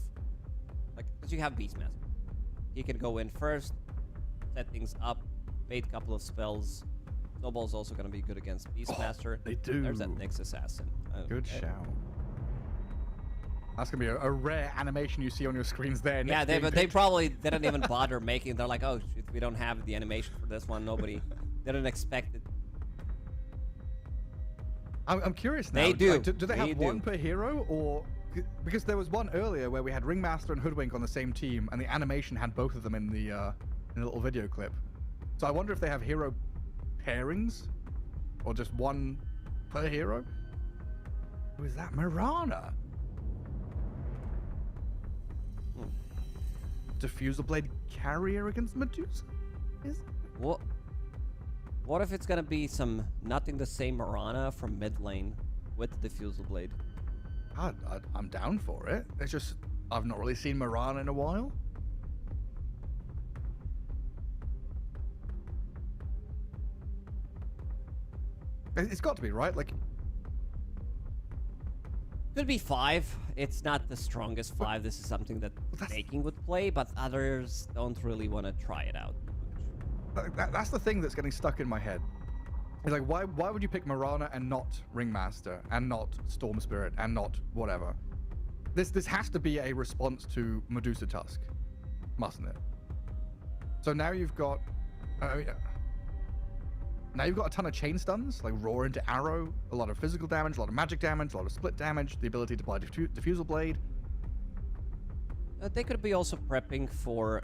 because you have Beastmaster. He can go in first, set things up, bait a couple of spells. Snowball's also going to be good against Beastmaster. They do. There's that Nyx Assassin. Good shout. That's going to be a rare animation you see on your screens there. Yeah, they probably didn't even bother making. They're like, oh, shit, we don't have the animation for this one. Nobody didn't expect it. I'm curious now. They do. Like, do they have one per hero, or because there was one earlier where we had Ringmaster and Hoodwink on the same team, and the animation had both of them in the little video clip. So I wonder if they have hero pairings, or just one per hero. Who is that? Mirana. Diffusal Blade carrier against Medusa. What if it's gonna be some nothing to say Mirana from mid lane with the Diffusal Blade? I'm down for it. It's just I've not really seen Mirana in a while. It's got to be, right? Like, could be 5. It's not the strongest 5. This is something that Making would play, but others don't really want to try it out. That's the thing that's getting stuck in my head. It's like, why would you pick Mirana and not Ringmaster and not Storm Spirit and not whatever? This has to be a response to Medusa Tusk, mustn't it? So now you've got a ton of chain stuns, like Roar into Arrow, a lot of physical damage, a lot of magic damage, a lot of split damage, the ability to buy Diffusal Blade. They could be also prepping for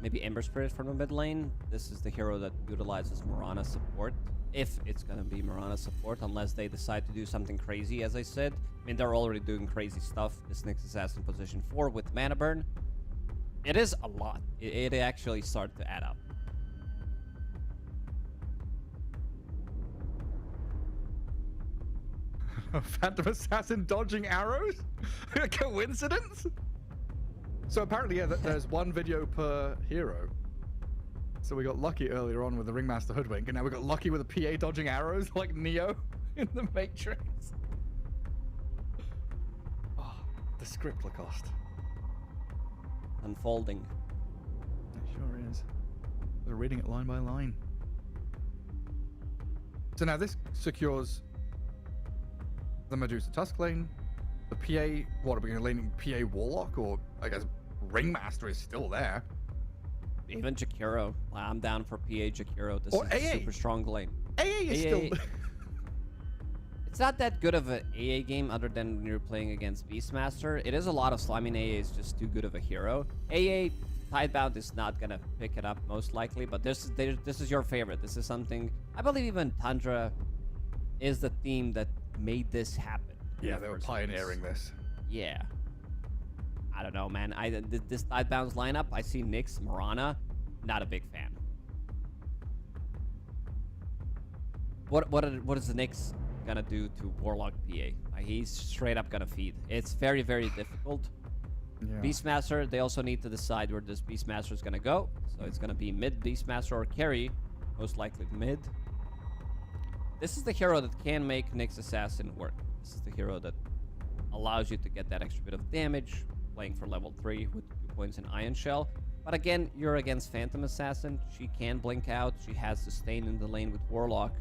maybe Ember Spirit from the mid lane. This is the hero that utilizes Mirana support, if it's gonna be Mirana support, unless they decide to do something crazy, as I said. I mean, they're already doing crazy stuff. This Nyx Assassin position 4 with Mana Burn. It is a lot. It actually started to add up. A Phantom Assassin dodging arrows? A coincidence? So apparently, yeah, there's one video per hero. So we got lucky earlier on with the Ringmaster Hoodwink, and now we got lucky with a PA dodging arrows like Neo in the Matrix. Oh, the script, Lacoste. Unfolding. It sure is. They're reading it line by line. So now this secures the Medusa Tusk lane, the PA, what are we going to lane PA Warlock, or I guess Ringmaster is still there. Even Jakiro. I'm down for PA Jakiro. This Or is a AA. super strong lane. AA is still... It's not that good of an AA game other than when you're playing against Beastmaster. It is a lot of slamming. AA is just too good of a hero. AA Tidebound is not gonna pick it up most likely, but this is your favorite. This is something I believe even Tundra is the team that made this happen. Yeah, they were pioneering this. Yeah. I don't know, man. This Tidebound's lineup, I see Nyx, Mirana, not a big fan. What is the Nyx gonna do to Warlock PA? He's straight up gonna feed. It's very, very difficult. Yeah. Beastmaster, they also need to decide where this Beastmaster is gonna go. So it's gonna be mid Beastmaster or carry, most likely mid. This is the hero that can make Nyx Assassin work. This is the hero that allows you to get that extra bit of damage, playing for level 3 with 2 points in Ion Shell. But again, you're against Phantom Assassin. She can blink out. She has sustain in the lane with Warlock.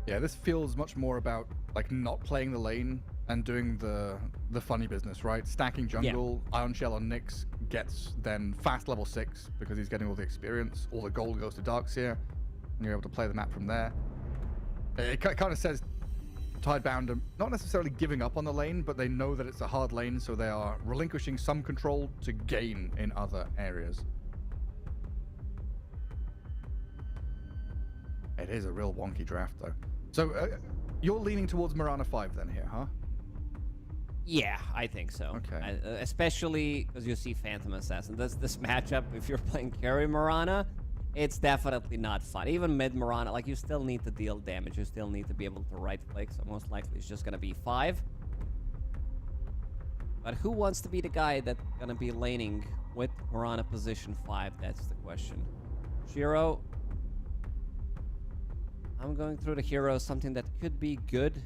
Yeah, this feels much more about like not playing the lane and doing the funny business, right? Stacking jungle, Ion Shell on Nyx gets then fast level 6 because he's getting all the experience. All the gold goes to Darkseer, and you're able to play the map from there. It kind of says Tidebound are not necessarily giving up on the lane, but they know that it's a hard lane, so they are relinquishing some control to gain in other areas. It is a real wonky draft, though. So you're leaning towards Mirana 5 then here, huh? Yeah, I think so. Okay. Especially because you see Phantom Assassin. This matchup, if you're playing carry Mirana, it's definitely not fun. Even mid Mirana, like you still need to deal damage. You still need to be able to right click. So most likely it's just gonna be 5. But who wants to be the guy that's gonna be laning with Mirana position 5? That's the question. Shiro. I'm going through the heroes, something that could be good,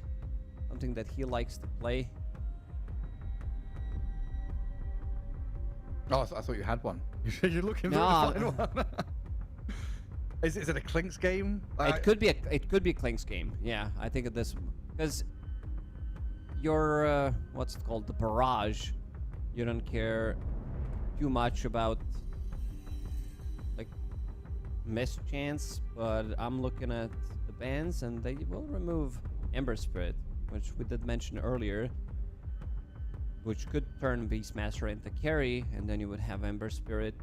something that he likes to play. Oh, I thought you had one. You're looking for No. the final one. Is it a Clinks game? It could be a Clinks game. Yeah, I think of this because your what's it called, the barrage. You don't care too much about like miss chance, but I'm looking at the bans and they will remove Ember Spirit, which we did mention earlier, which could turn Beastmaster into carry, and then you would have Ember Spirit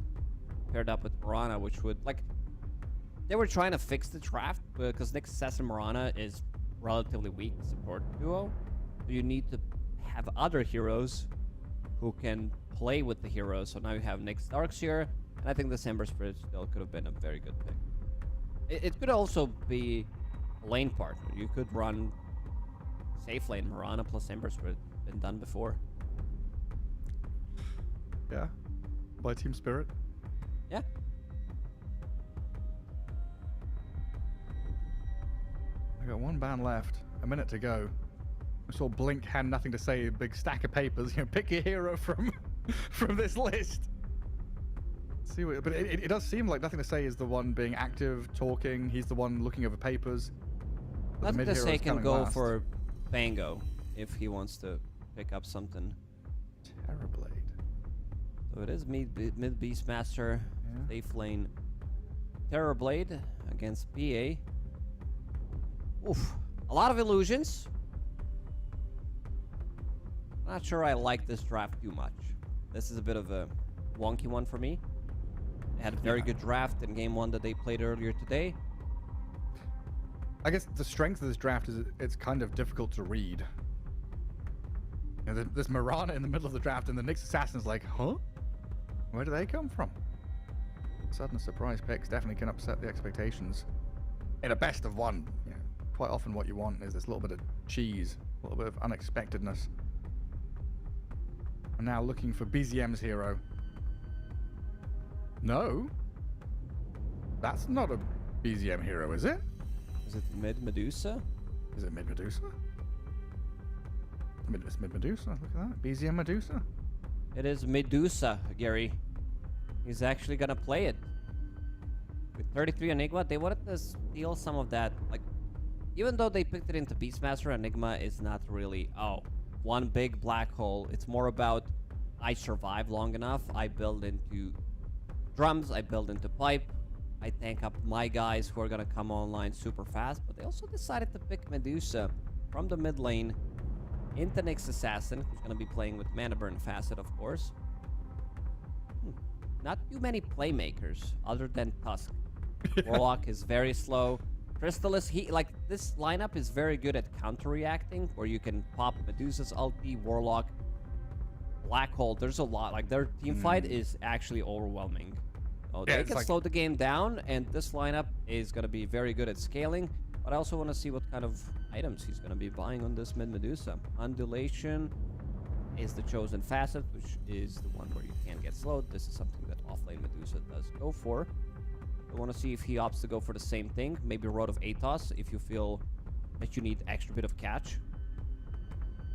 paired up with Mirana, which would like. They were trying to fix the draft because Nyx Assassin Mirana is relatively weak support duo. So you need to have other heroes who can play with the heroes. So now you have Nyx Darkseer, and I think the Ember Spirit still could have been a very good pick. It could also be a lane partner. You could run safe lane Mirana plus Ember Spirit. Been done before. Yeah, by Team Spirit. Yeah. I got one ban left. A minute to go. I saw Blink had nothing to say. A big stack of papers. You know, pick your hero from this list. Let's see what, but it does seem like nothing to say is the one being active, talking. He's the one looking over papers. But Nothing to say mid-hero's can coming go last. for Bango if he wants to pick up something. Terrorblade. So it is mid Beastmaster, Yeah. safe lane Terrorblade against PA. Oof. A lot of illusions. Not sure I like this draft too much. This is a bit of a wonky one for me. They had a very good draft in game 1 that they played earlier today. I guess the strength of this draft is it's kind of difficult to read. You know, this Mirana in the middle of the draft and the Nyx Assassin's like, huh? Where do they come from? Sudden surprise picks definitely can upset the expectations. In a best of one, you know, quite often what you want is this little bit of cheese A little bit of unexpectedness. We're now looking for BZM's hero. No. That's not a BZM hero, is it? Is it mid Medusa? Is it mid Medusa? It's mid Medusa. Look at that. BZM Medusa. It is Medusa, Gary. He's actually gonna play it. With 33 Enigma, they wanted to steal some of that. Like, even though they picked it into Beastmaster, Enigma is not really, one big black hole. It's more about, I survive long enough. I build into drums. I build into pipe. I tank up my guys who are gonna come online super fast. But they also decided to pick Medusa from the mid lane into Nyx Assassin, who's gonna be playing with Mana Burn Facet, of course. Not too many playmakers other than Tusk. Warlock is very slow. Crystallis, this lineup is very good at counter-reacting, where you can pop Medusa's ulti, Warlock, Black Hole. There's a lot. Like, their team fight is actually overwhelming. So Yeah, they can slow the game down, and this lineup is going to be very good at scaling. But I also want to see what kind of items he's going to be buying on this mid Medusa. Undulation is the chosen facet, which is the one where you can't get slowed. This is something that offlane Medusa does go for. I want to see if he opts to go for the same thing. Maybe Road of Atos if you feel that you need extra bit of catch.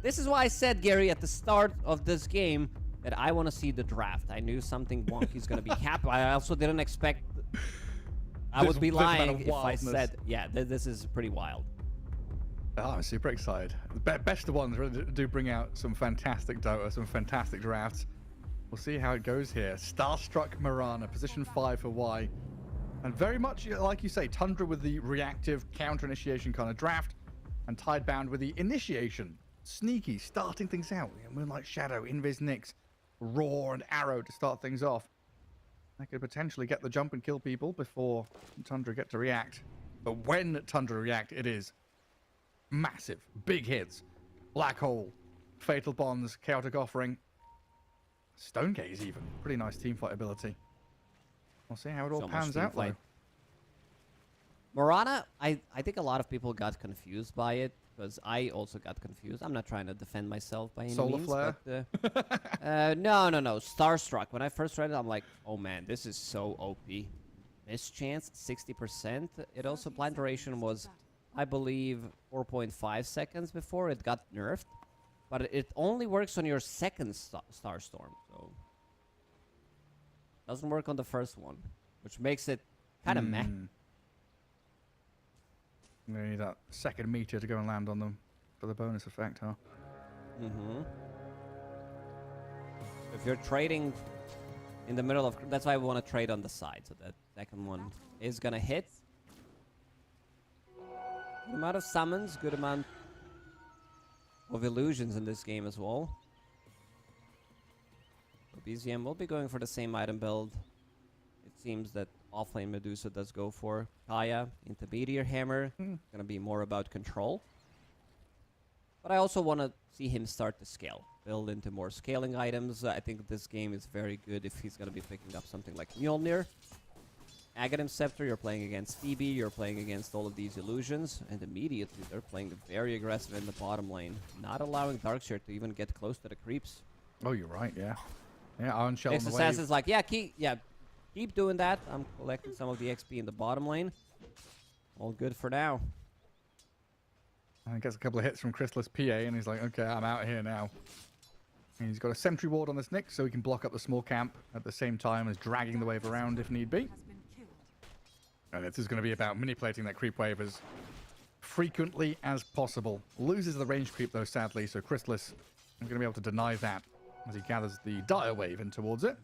This is why I said, Gary, at the start of this game that I want to see the draft. I knew something wonky's going to be happening. I also didn't expect... I would be lying if I said... Yeah, this is pretty wild. Oh, I'm super excited. The best of ones really do bring out some fantastic Dota, some fantastic drafts. We'll see how it goes here. Starstruck Mirana, position 5 for Y. And very much, like you say, Tundra with the reactive counter-initiation kind of draft, and Tidebound with the initiation. Sneaky, starting things out. Moonlight Shadow, Invis Nyx, Roar and Arrow to start things off. They could potentially get the jump and kill people before Tundra get to react. But when Tundra react, it is massive. Big hits. Black Hole, Fatal Bonds, Chaotic Offering, Stone Gaze even. Pretty nice teamfight ability. We'll see how it all pans out, though. Mirana, I think a lot of people got confused by it, because I also got confused. I'm not trying to defend myself by any means. Solar Flare? But, no. Starstruck. When I first read it, I'm like, oh man, this is so OP. Miss chance, 60%. It also, blind duration was, I believe, 4.5 seconds before it got nerfed. But it only works on your second Starstorm, so... Doesn't work on the first one, which makes it kind of meh. You need that second meter to go and land on them for the bonus effect, huh? If you're trading in the middle of... That's why we want to trade on the side, so that second one is going to hit. Good amount of summons, good amount of illusions in this game as well. BZM will be going for the same item build. It seems that offlane Medusa does go for Kaya into Meteor Hammer. Gonna be more about control. But I also want to see him start to scale. Build into more scaling items. I think this game is very good if he's gonna be picking up something like Mjolnir. Aghanim Scepter, you're playing against Phoebe, you're playing against all of these illusions, and immediately they're playing very aggressive in the bottom lane, not allowing Darkseer to even get close to the creeps. Oh, you're right, yeah. Yeah, Iron Shell on the Assassin's is like, keep doing that. I'm collecting some of the XP in the bottom lane. All good for now. And he gets a couple of hits from Crystallis PA, and he's like, okay, I'm out here now. And he's got a sentry ward on this Nyx, so he can block up the small camp at the same time as dragging the wave around if need be. And this is going to be about manipulating that creep wave as frequently as possible. Loses the range creep, though, sadly, so Crystallis is going to be able to deny that as he gathers the Dire Wave in towards it.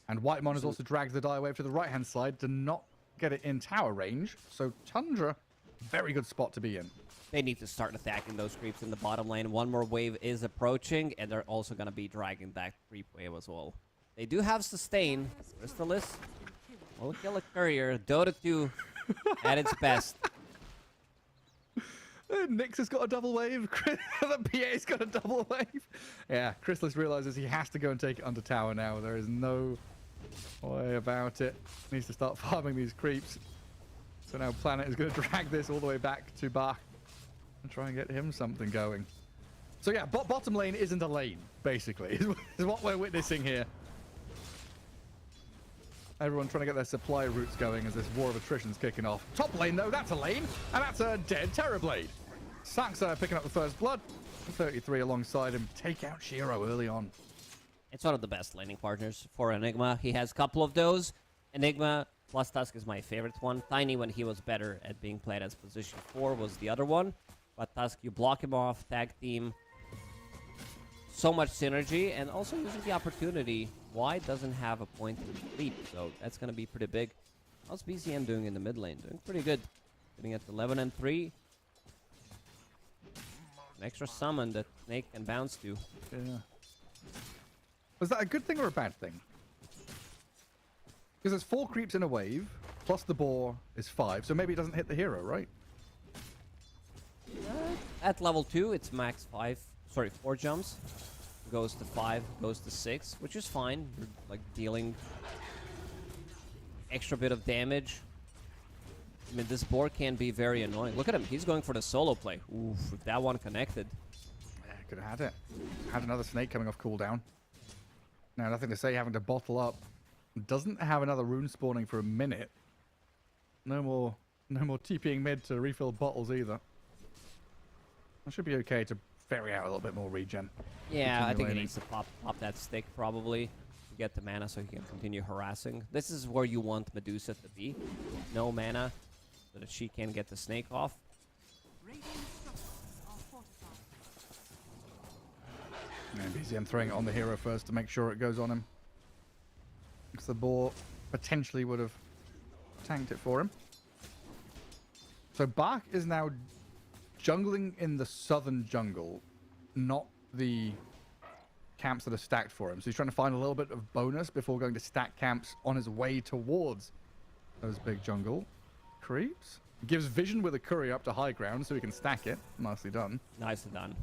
And Whitemon has also dragged the Dire Wave to the right-hand side to not get it in tower range. So Tundra, very good spot to be in. They need to start attacking those creeps in the bottom lane. One more wave is approaching, and they're also going to be dragging that creep wave as well. They do have sustain. Crystallis will kill a courier. Dota 2 at its best. Nyx has got a double wave. The PA's got a double wave. Yeah, Crystallis realizes he has to go and take it under tower now. There is no way about it. He needs to start farming these creeps. So now Planet is going to drag this all the way back to Bach and try and get him something going. So yeah, bottom lane isn't a lane, basically, is what we're witnessing here. Everyone trying to get their supply routes going as this war of attrition's kicking off. Top lane, though, that's a lane, and that's a dead Terrorblade. Saxa picking up the first blood. 33 alongside him. Take out Shiro early on. It's one of the best laning partners for Enigma. He has a couple of those. Enigma plus Tusk is my favorite one. Tiny, when he was better at being played as position 4, was the other one. But Tusk, you block him off, tag team. So much synergy, and also using the opportunity. Wide doesn't have a point in leap, so that's going to be pretty big. How's BCM doing in the mid lane? Doing pretty good. Sitting at 11 and 3. An extra summon that Snake can bounce to. Yeah. Was that a good thing or a bad thing? Because there's 4 creeps in a wave, plus the boar is 5, so maybe it doesn't hit the hero, right? At level 2, it's max 4 jumps. Goes to 5, goes to 6, which is fine. You're like dealing extra bit of damage. I mean, this board can be very annoying. Look at him, he's going for the solo play. Oof, if that one connected. Yeah, could have had it. Had another snake coming off cooldown. Now, nothing to say having to bottle up. Doesn't have another rune spawning for a minute. No more TPing mid to refill bottles either. That should be okay to ferry out a little bit more regen. Yeah, I think he needs to pop that stick probably to get the mana so he can continue harassing. This is where you want Medusa to be. No mana so that she can get the snake off. Radiant structures are fortified. And BZM throwing it on the hero first to make sure it goes on him. Because the boar potentially would have tanked it for him. So Bach is now jungling in the southern jungle, not the camps that are stacked for him. So he's trying to find a little bit of bonus before going to stack camps on his way towards those big jungle creeps. Gives vision with a courier up to high ground so he can stack it. Nicely done. Nicely done.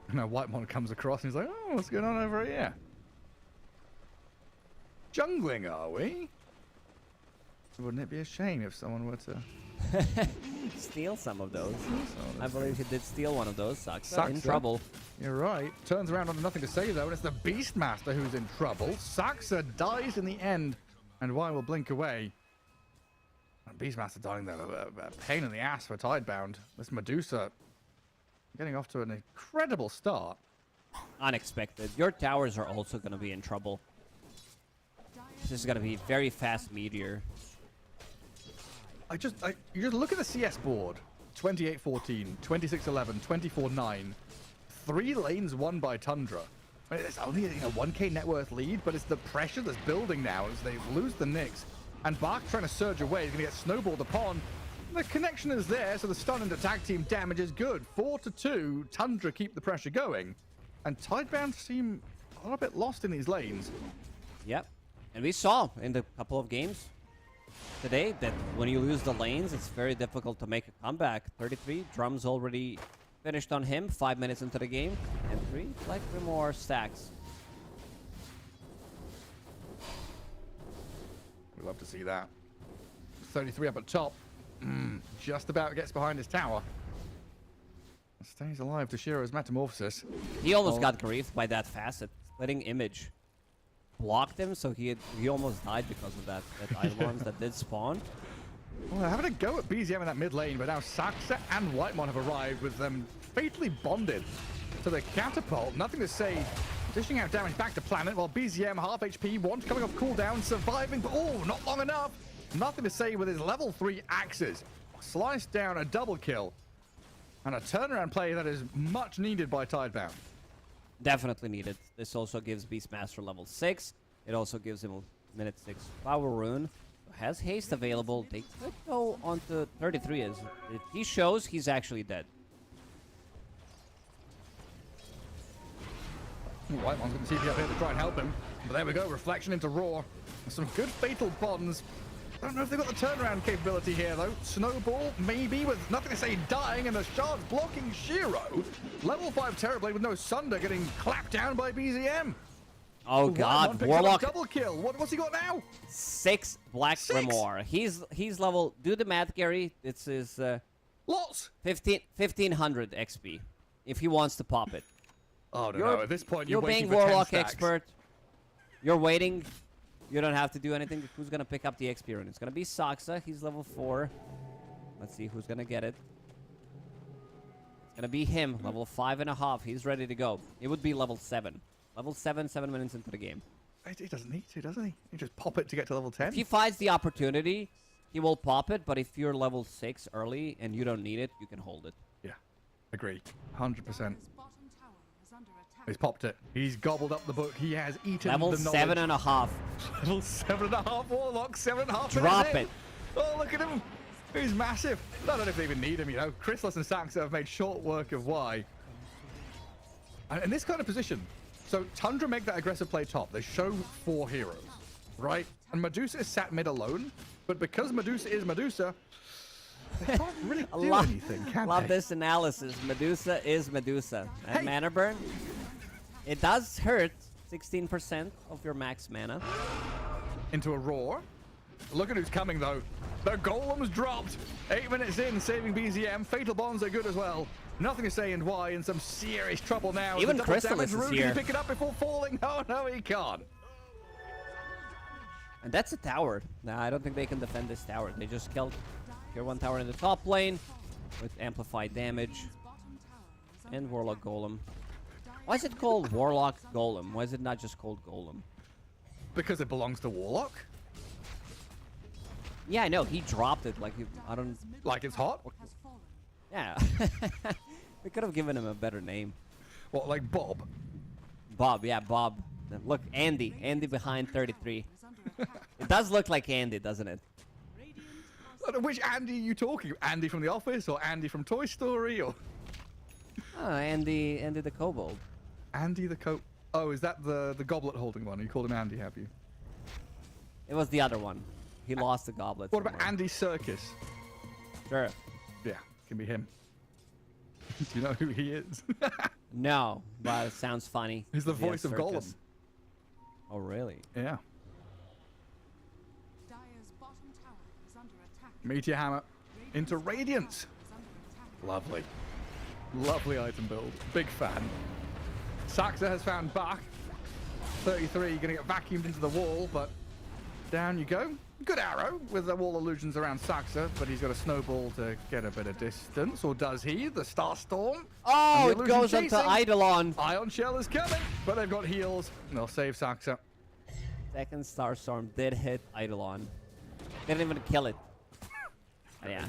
And now Whitemon comes across and he's like, oh, what's going on over here? Jungling, are we? Wouldn't it be a shame if someone were to Steal some of those. I believe he did steal one of those. Saxa in Saxa. trouble. You're right. Turns around on nothing to say, though, and it's the Beastmaster who's in trouble. Saxa dies in the end, and Y will blink away. And Beastmaster dying, though, a pain in the ass for Tidebound. This Medusa getting off to an incredible start. Unexpected. Your towers are also going to be in trouble. This is going to be very fast meteor. You just look at the CS board. 28-14, 26-11, 24-9. 3 lanes won by Tundra. I mean, it's only a 1k net worth lead, but it's the pressure that's building now as they lose the Nyx. And Bach trying to surge away is going to get snowballed upon. The connection is there, so the stun and attack team damage is good. 4-2, Tundra keep the pressure going. And Tidebound seem a little bit lost in these lanes. Yep. And we saw in the couple of games today that when you lose the lanes, it's very difficult to make a comeback. 33, Drums already finished on him 5 minutes into the game. And 3, Black Grimoire stacks. We'd love to see that. 33 up at top. Just about gets behind his tower. Stays alive to Shiro's metamorphosis. He almost got griefed by that facet. Splitting image blocked him, so he almost died because of that Ironworms that did spawn. Well, they're having a go at BZM in that mid lane, but now Saxa and Whitemon have arrived with them fatally bonded to the catapult. Nothing to say. Dishing out damage back to planet while BZM half HP, one coming off cooldown, surviving, but oh, not long enough. Nothing to say with his level 3 axes. Sliced down a double kill. And a turnaround play that is much needed by Tidebound. Definitely needed. This also gives Beastmaster level 6. It also gives him a minute 6 power rune. Has haste available. They could go on to 33. If he shows, he's actually dead. Whitemon's going to TP up here to try and help him. But there we go, reflection into Roar. Some good fatal bonds. I don't know if they've got the turnaround capability here, though. Snowball, maybe, with nothing to say, dying, and the shards blocking Shiro. Level 5 Terrorblade with no Sunder getting clapped down by BZM. Oh god, Warlock. Double kill. What's he got now? 6 Black Grimoire. He's level. Do the math, Gary. It's his. Lots. 1500 XP if he wants to pop it. Oh, no. At this point, you're you're waiting being for 10 Warlock stacks. expert. You're waiting. You don't have to do anything. Who's going to pick up the XP rune? It's going to be Saksa. He's level 4. Let's see who's going to get it. It's going to be him, level 5.5. He's ready to go. It would be level 7. Level 7, 7 minutes into the game. He doesn't need to, does he? He just pop it to get to level 10. If he finds the opportunity, he will pop it. But if you're level 6 early and you don't need it, you can hold it. Yeah, agree. 100%. Dire's bottom tower is under attack. He's popped it. He's gobbled up the book. He has eaten Level the knowledge. 7.5. Level 7.5 Warlock, 7.5 Drop minutes it. in. Oh, look at him. He's massive. I don't know if they even need him, you know. Chrysalis and Saxa have made short work of Y. And in this kind of position, so Tundra make that aggressive play top. They show 4 heroes, right? And Medusa is sat mid alone. But because Medusa is Medusa, they can't really do anything, can Love they? this analysis. Medusa is Medusa. And Hey. mana burn, it does hurt 16% of your max mana. Into a roar. Look at who's coming, though. The golem's dropped. 8 minutes in, saving BZM. Fatal Bonds are good as well. Nothing to say and why in some serious trouble now. Even The double Chrysalis damage. is Rune, here. Can he pick it up before falling? Oh, no, he can't. And that's a tower. Nah, I don't think they can defend this tower. They just killed Tier 1 tower in the top lane with amplified damage Bottom tower is under and Warlock Golem. Why is it called Warlock Golem? Why is it not just called Golem? Because it belongs to Warlock. Yeah, I know. He dropped it. Like, I don't... Like it's hot. has fallen. Yeah. We could have given him a better name. What, like Bob? Bob. Yeah, Bob. Look, Andy. Andy behind 33. Is under attack. It does look like Andy, doesn't it? Radiant I don't know, which Andy are you talking? Andy from The Office or Andy from Toy Story or Oh, Andy the Kobold. Andy the coat? Oh, is that the goblet holding one? You called him Andy, have you? It was the other one. He lost the goblet. What about somewhere. Andy Serkis? Sure. Yeah, can be him. Do you know who he is? No, but it sounds funny. He's the Yeah, voice of circus. Gollum. Oh, really? Yeah. Dire's bottom tower is under attack. Meteor Hammer into Radiance. Is under attack. Lovely. Lovely item build. Big fan. Saxa has found Bach. 33 going to get vacuumed into the wall, but down you go. Good arrow with the wall illusions around Saxa, but he's got a snowball to get a bit of distance, or does he? The Starstorm. Oh, And it the goes illusion onto chasing. Eidolon. Ion Shell is coming, but they've got heals, and they'll save Saxa. Second Starstorm did hit Eidolon. Didn't even kill it. Yeah.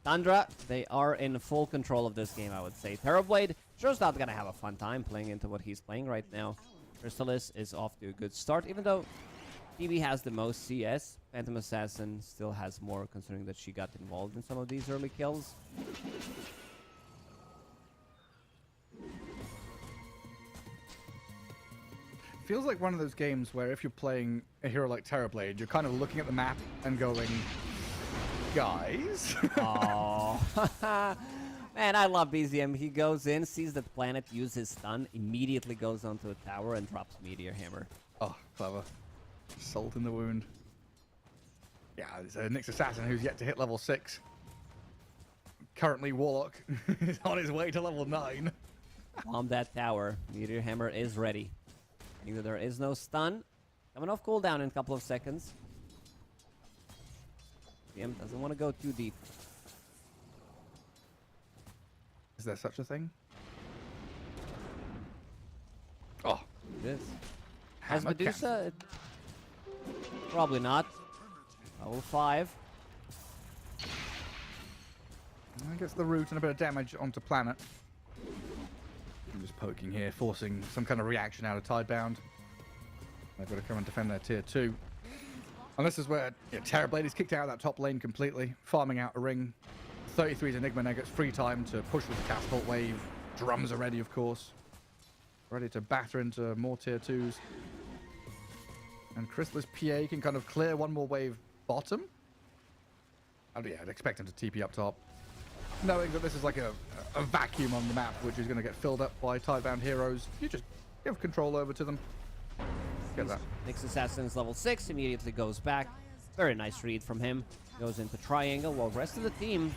Tundra, they are in full control of this game, I would say. Terrorblade, sure's not gonna have a fun time playing into what he's playing right now. Chrysalis is off to a good start, even though TB has the most CS. Phantom Assassin still has more, considering that she got involved in some of these early kills. Feels like one of those games where if you're playing a hero like Terrorblade, you're kind of looking at the map and going, guys. Oh. Man, I love BZM. He goes in, sees the planet, uses his stun, immediately goes onto a tower and drops Meteor Hammer. Oh, clever. Salt in the wound. Yeah, there's a Nyx Assassin who's yet to hit level 6. Currently, Warlock is on his way to level 9. Bomb that tower. Meteor Hammer is ready. Either there is no stun. Coming off cooldown in a couple of seconds. BM doesn't want to go too deep. Is there such a thing? Oh, This. Has Hammer Medusa? Probably not. Level 5. I guess the root and a bit of damage onto planet. I'm just poking here, forcing some kind of reaction out of Tidebound. They've got to come and defend their tier 2. And this is where Terrorblade is kicked out of that top lane completely, farming out a ring. 33's Enigma now gets free time to push with the catapult wave. Drums are ready, of course. Ready to batter into more tier 2s. And Chrysalis PA can kind of clear one more wave bottom. Oh yeah, I'd expect him to TP up top. Knowing that this is like a vacuum on the map, which is going to get filled up by Tidebound heroes. You just give control over to them. Get that. Nyx Assassin's level 6, immediately goes back. Very nice read from him. Goes into triangle, while the rest of the team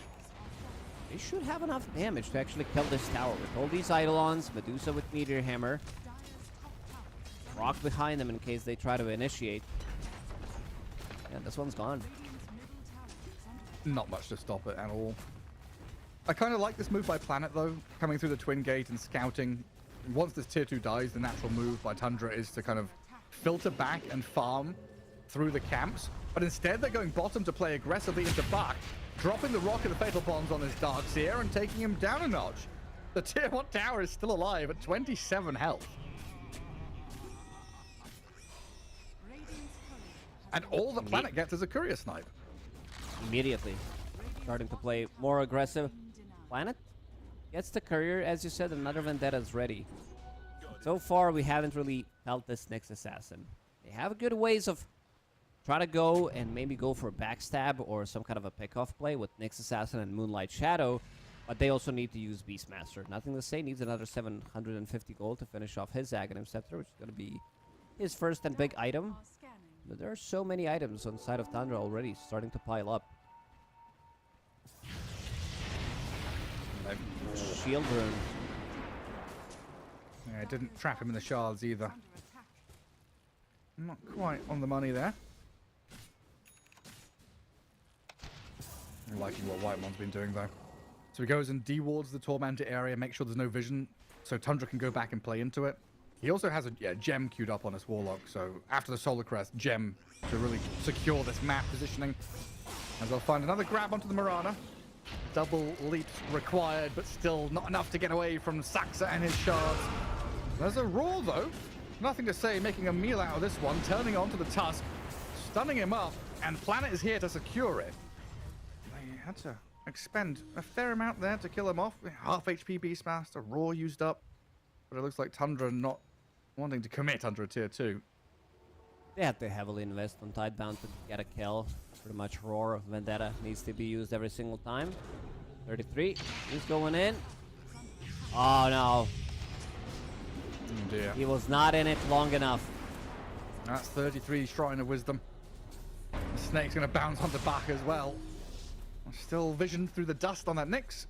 they should have enough damage to actually kill this tower. With all these Eidolons, Medusa with Meteor Hammer, Rock behind them in case they try to initiate. Yeah, this one's gone. Not much to stop it at all. I kind of like this move by Planet, though, coming through the Twin Gate and scouting. Once this tier 2 dies, the natural move by Tundra is to kind of filter back and farm through the camps. But instead, they're going bottom to play aggressively into Bach, dropping the Rock and the Fatal Bombs on his Darkseer and taking him down a notch. The tier 1 tower is still alive at 27 health. And all the Planet gets is a Courier Snipe. Immediately starting to play more aggressive. Planet gets the Courier, as you said, another Vendetta is ready. So far, we haven't really felt this Nyx Assassin. They have good ways of try to go and maybe go for a backstab or some kind of a pick-off play with Nyx Assassin and Moonlight Shadow, but they also need to use Beastmaster. Nothing to say, needs another 750 gold to finish off his Aghanim Scepter, which is going to be his first and big item. But there are so many items on the side of Tundra already starting to pile up. Shield Rune. Yeah, it didn't trap him in the shards either. Not quite on the money there. I'm liking what White One's been doing, though. So he goes and dewards the Tormentor area, make sure there's no vision, so Tundra can go back and play into it. He also has a gem queued up on his Warlock, so after the Solar Crest, gem to really secure this map positioning. As they'll find another grab onto the Mirana. Double leaps required, but still not enough to get away from Saxa and his shards. There's a roar, though. Nothing to say, making a meal out of this one, turning onto the Tusk, stunning him up, and Planet is here to secure it. They had to expend a fair amount there to kill him off. Half HP Beastmaster, roar used up, but it looks like Tundra not wanting to commit under a tier 2. They have to heavily invest on Tidebound to get a kill. Pretty much Roar of Vendetta needs to be used every single time. 33, he's going in. Oh no. Oh dear. He was not in it long enough. That's 33 Shrine of Wisdom. The Snake's going to bounce onto Bach as well. Still vision through the dust on that Nyx.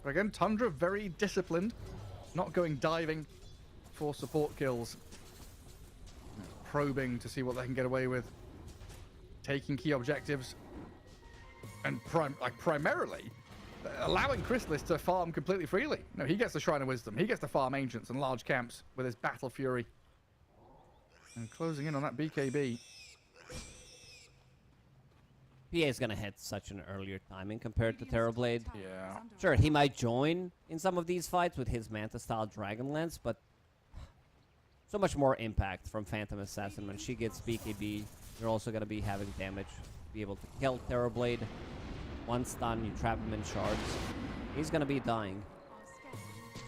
But again, Tundra very disciplined. Not going diving for support kills. Probing to see what they can get away with. Taking key objectives. And primarily allowing Chrysalis to farm completely freely. No, he gets the Shrine of Wisdom. He gets to farm Ancients and large camps with his Battle Fury. And closing in on that BKB. PA is going to hit such an earlier timing compared to Terrorblade. Yeah. Sure, he might join in some of these fights with his Manta-style Dragonlance, but so much more impact from Phantom Assassin. When she gets BKB, you're also going to be having damage. Be able to kill Terrorblade. One stun, you trap him in shards. He's going to be dying.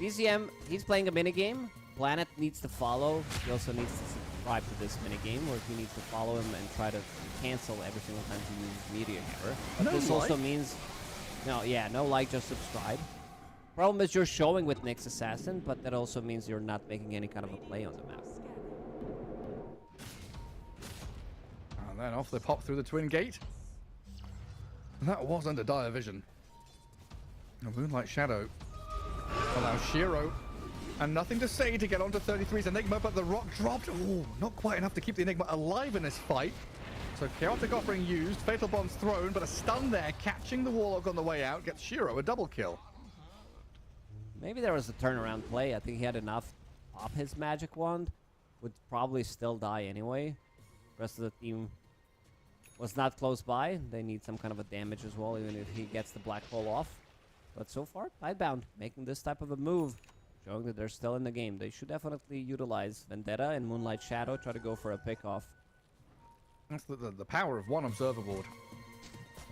BZM, he's playing a minigame. Planet needs to follow. He also needs to subscribe to this minigame, where he needs to follow him and try to cancel every single time he uses Meteor Hammer. But No this like? also means... no like, just subscribe. Problem is you're showing with Nyx Assassin, but that also means you're not making any kind of a play on the map. And then off they pop through the Twin Gate. And that was under dire vision. A Moonlight Shadow allows Shiro. And nothing to say to get onto 33's Enigma, but the Rock dropped. Ooh, not quite enough to keep the Enigma alive in this fight. So Chaotic Offering used, Fatal Bombs thrown, but a stun there, catching the Warlock on the way out, gets Shiro a double kill. Maybe there was a turnaround play. I think he had enough to pop his magic wand. Would probably still die anyway. The rest of the team was not close by. They need some kind of a damage as well, even if he gets the black hole off. But so far, Tidebound making this type of a move, showing that they're still in the game. They should definitely utilize Vendetta and Moonlight Shadow, try to go for a pick-off. That's the power of one Observer Ward.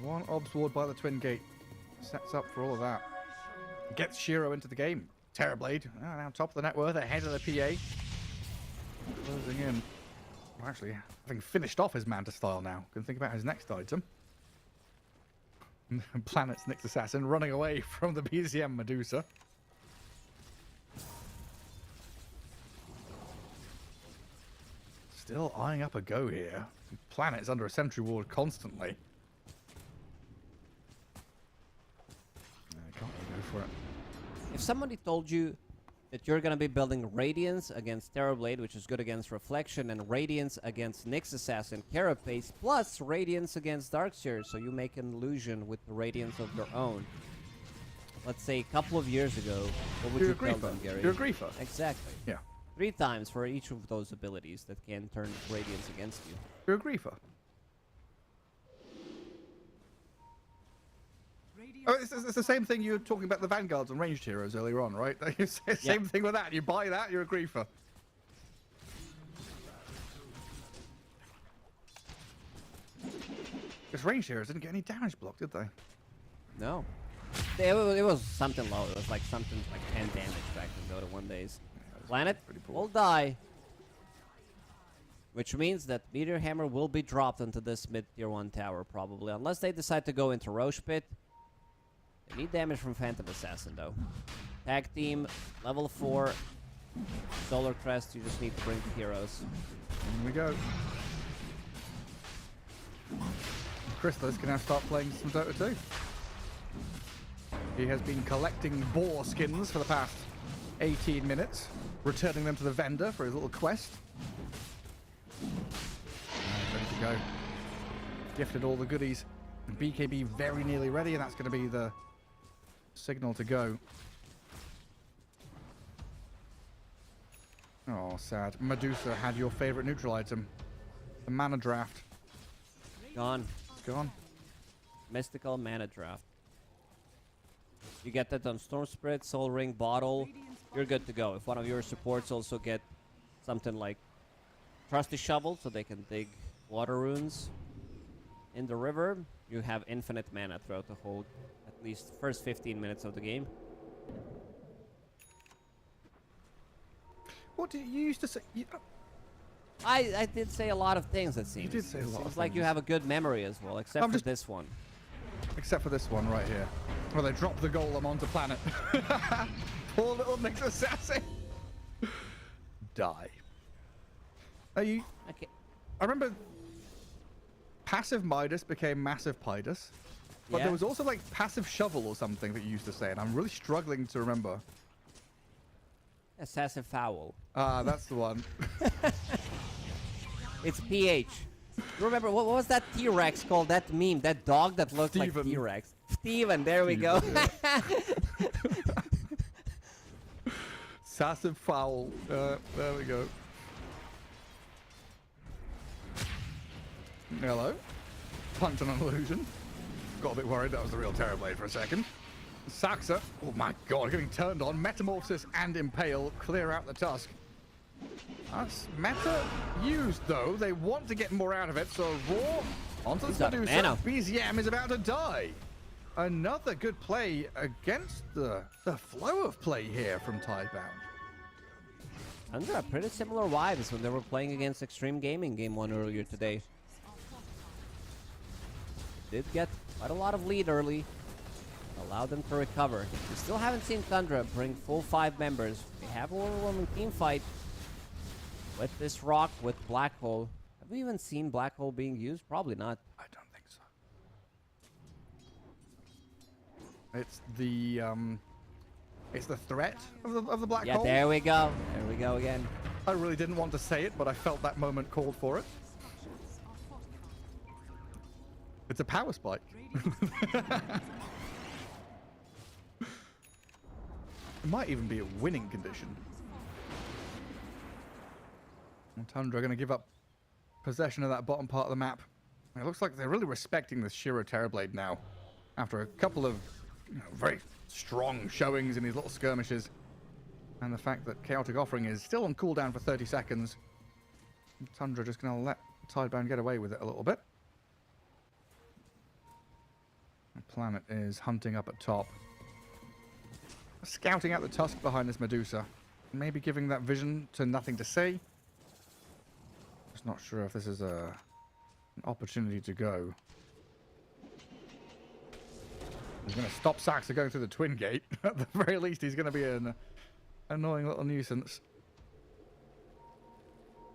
One Obs Ward by the Twin Gate sets up for all of that. Gets Shiro into the game. Terrorblade, now top of the net worth, ahead of the PA. Closing in. Well, actually, having finished off his Manta style now, can think about his next item. Planet's Nyx Assassin running away from the BZM Medusa. Still eyeing up a go here. Planet's under a sentry ward constantly. for it. If somebody told you that you're gonna be building Radiance against Terrorblade, which is good against Reflection, and Radiance against Nyx Assassin Carapace, plus Radiance against Darkseer, so you make an illusion with the Radiance of your own. Let's say a couple of years ago, what would you tell them, Gary? You're a griefer. Exactly. Yeah. 3 times for each of those abilities that can turn Radiance against you. You're a griefer. Oh, it's the same thing you were talking about the Vanguards and ranged heroes earlier on, right? Same thing with that. You buy that, you're a griefer. Because ranged heroes didn't get any damage block, did they? No. It was something low. It was like something like 10 damage back in Dota 1 days. Planet will die. Which means that Meteor Hammer will be dropped into this mid-tier 1 tower, probably. Unless they decide to go into Roche Pit. They need damage from Phantom Assassin, though. Tag team, level 4. Solar Crest, you just need to bring the heroes. Here we go. Chrysalis can now start playing some Dota 2. He has been collecting boar skins for the past 18 minutes, returning them to the vendor for his little quest. Ready to go. Gifted all the goodies. BKB very nearly ready, and that's going to be the signal to go. Oh, sad. Medusa had your favorite neutral item. The mana draft. Gone. Gone. Mystical Mana Draft. You get that on Storm Spirit, Soul Ring, Bottle. You're good to go. If one of your supports also get something like Trusty Shovel, so they can dig water runes in the river, you have infinite mana throughout the whole, at least first 15 minutes of the game. What did you used to say? I did say a lot of things, it seems. You did say a lot Seems of like you things. have a good memory as well, except for this one. Except for this one right here. Where they drop the golem onto planet. Poor little Nyx Assassin. Die. Are you... Okay. I remember passive Midas became massive Pidus. But Yeah. there was also like passive Shovel or something that you used to say, and I'm really struggling to remember. Assassin Foul. Ah, that's the one. It's PH. You remember, what was that T-Rex called? That meme, that dog that looked like Steven. T-Rex. Steven, there we go. Sassive Foul. There we go. Hello. Punch on an illusion. Got a bit worried that was the real Terrorblade for a second. Saxa. Oh my god, getting turned on. Metamorphosis and Impale clear out the Tusk. That's meta used though. They want to get more out of it, so Raw onto the got Medusa. mana. BZM is about to die. Another good play against the flow of play here from Tidebound. Tundra, pretty similar vibes when they were playing against Xtreme Gaming game 1 earlier today. Did get quite a lot of lead early. Allowed them to recover. We still haven't seen Tundra bring full 5 members. They have a overwhelming team fight with this rock, with Black Hole. Have we even seen Black Hole being used? Probably not. I don't think so. It's the threat of the black Yeah, hole. there we go. There we go again. I really didn't want to say it, but I felt that moment called for it. It's a power spike. It might even be a winning condition. And Tundra going to give up possession of that bottom part of the map. It looks like they're really respecting this Shiro Terrorblade now. After a couple of very strong showings in these little skirmishes. And the fact that Chaotic Offering is still on cooldown for 30 seconds. Tundra just going to let Tidebound get away with it a little bit. The planet is hunting up at top. Scouting out the Tusk behind this Medusa. Maybe giving that vision to Nothing to Say. Just not sure if this is an opportunity to go. He's going to stop Saxa going through the Twin Gate. At the very least, he's going to be an annoying little nuisance.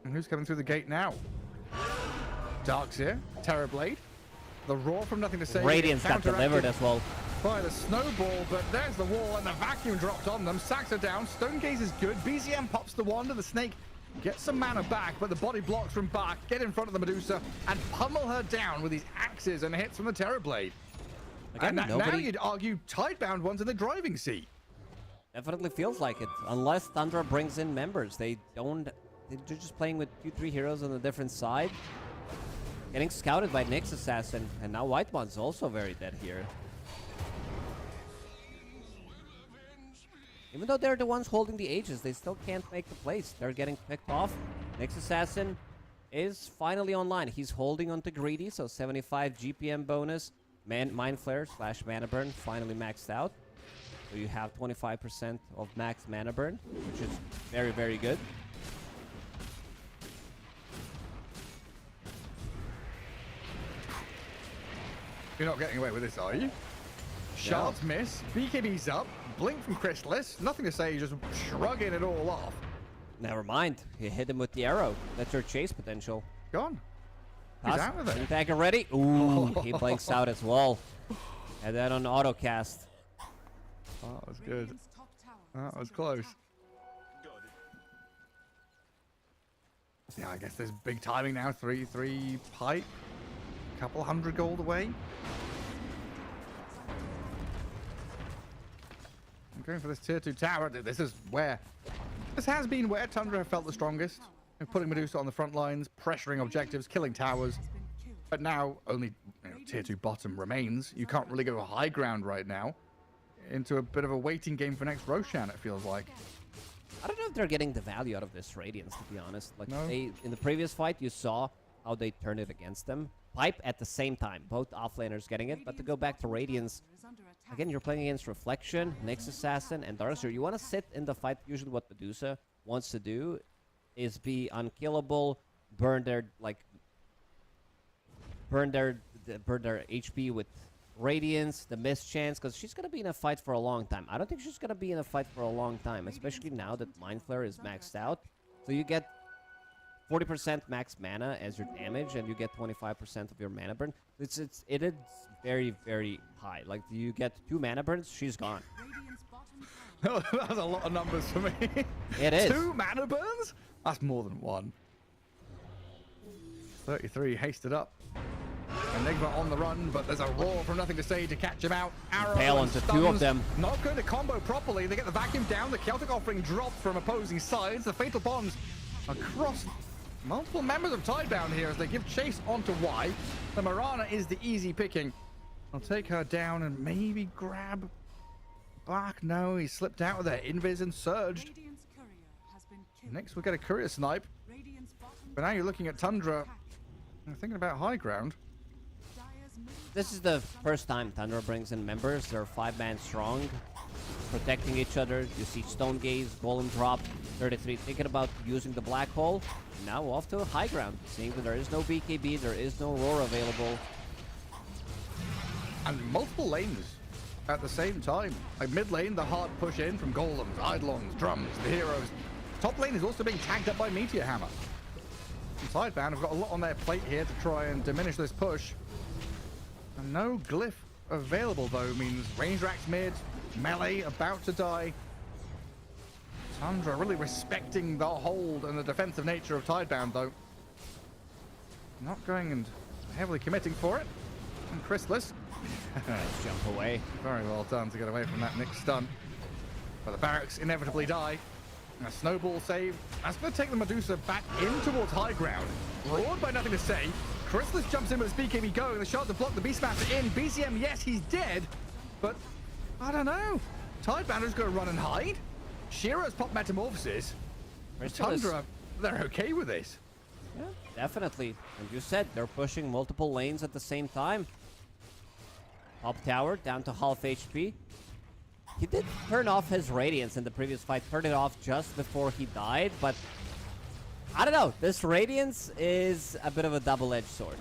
And who's coming through the gate now? Darkseer, Terrorblade. The Roar from Nothing to Say. Radiance got counteracted. delivered as well. by the snowball, but there's the wall and the vacuum dropped on them. Sacks are down. Stone Gaze is good. BZM pops the wand and the snake gets some mana back, but the body blocks from back. Get in front of the Medusa and pummel her down with these axes and hits from the Terrorblade. Again, And now you'd argue Tidebound one's in the driving seat. Definitely feels like it. Unless Tundra brings in members, they're just playing with 2-3 heroes on a different side. Getting scouted by Nyx Assassin, and now White One's also very dead here. Even though they're the ones holding the Aegis, they still can't make the plays. They're getting picked off. Nyx Assassin is finally online. He's holding onto Greedy, so 75 GPM bonus. Mind Flare / Mana Burn finally maxed out. So you have 25% of max Mana Burn, which is very, very good. You're not getting away with this, are you? Shards miss, BKB's up, blink from Chrysalis, nothing to say, just shrugging it all off. Never mind. You hit him with the arrow. That's your chase potential. Gone. He's out of it. Dagger ready. Ooh, he blinks out as well. And then on autocast. Oh, that was good. Radiant's top tower That is was under close. attack. Yeah, I guess there's big timing now. 3 pipe. Couple hundred gold away. I'm going for this tier 2 tower. This has been where Tundra have felt the strongest. Putting Medusa on the front lines, pressuring objectives, killing towers. Has been killed. But now only tier 2 bottom remains. You can't really go high ground right now. Into a bit of a waiting game for next Roshan, it feels like. I don't know if they're getting the value out of this Radiance, to be honest. Like No. in the previous fight, you saw how they turned it against them. Pipe at the same time, both offlaners getting it. But to go back to Radiance, Is under attack. again, you're playing against Reflection, Nyx Assassin, and Darkseer. You want to sit in the fight. Usually what Medusa wants to do is be unkillable, burn their HP with Radiance, the miss chance, because she's going to be in a fight for a long time. I don't think she's going to be in a fight for a long time, especially now that Mind Flare is maxed out. So you get 40% max mana as your damage, and you get 25% of your mana burn. It is very, very high. Like, you get 2 mana burns, she's gone. Radiant's bottom tower That's a lot of numbers for me. It is. 2 mana burns? That's more than 1. 33 hasted up. Enigma on the run, but there's a roar from Nothing to Say to catch him out. Arrow Bail and onto 2 of stuns. them. Not going to combo properly. They get the vacuum down. The Celtic Offering dropped from opposing sides. The Fatal Bonds across multiple members of Tidebound here as they give chase onto Y. The Mirana is the easy picking. I'll take her down and maybe grab back. No, he slipped out of there. Invis and surged. Radiant's courier has been killed. Next we'll get a courier snipe. Radiant's bottom But now you're looking at Tundra. attack. I'm thinking about high ground. Dire's middle This is the first time Tundra brings in members. They're 5-man strong, protecting each other. You see Stone Gaze, Golem drop, 33 thinking about using the Black Hole. Now off to high ground, seeing that there is no BKB, there is no Roar available. And multiple lanes at the same time. Like mid lane, the hard push in from Golems, Eidolons, Drums, the heroes. Top lane is also being tagged up by Meteor Hammer. And Tidebound have got a lot on their plate here to try and diminish this push. And no glyph available though means range racks mid, melee about to die. Tundra really respecting the hold and the defensive nature of Tidebound though. Not going and heavily committing for it. And Chrysalis, Nice jump away. very well done to get away from that Nyx stun. But the barracks inevitably die. And a snowball save. That's going to take the Medusa back in towards high ground. Roared by Nothing to Say. Chrysalis jumps in with his BKB going. The shot to block the Beastmaster in. BCM, yes, he's dead. But I don't know. Tidebounder's going to run and hide. Shira's popped Metamorphosis. Chrysalis- Tundra, they're okay with this. Yeah, definitely. And you said they're pushing multiple lanes at the same time. Top tower down to half HP. He did turn off his Radiance in the previous fight, turned it off just before he died, but I don't know. This Radiance is a bit of a double-edged sword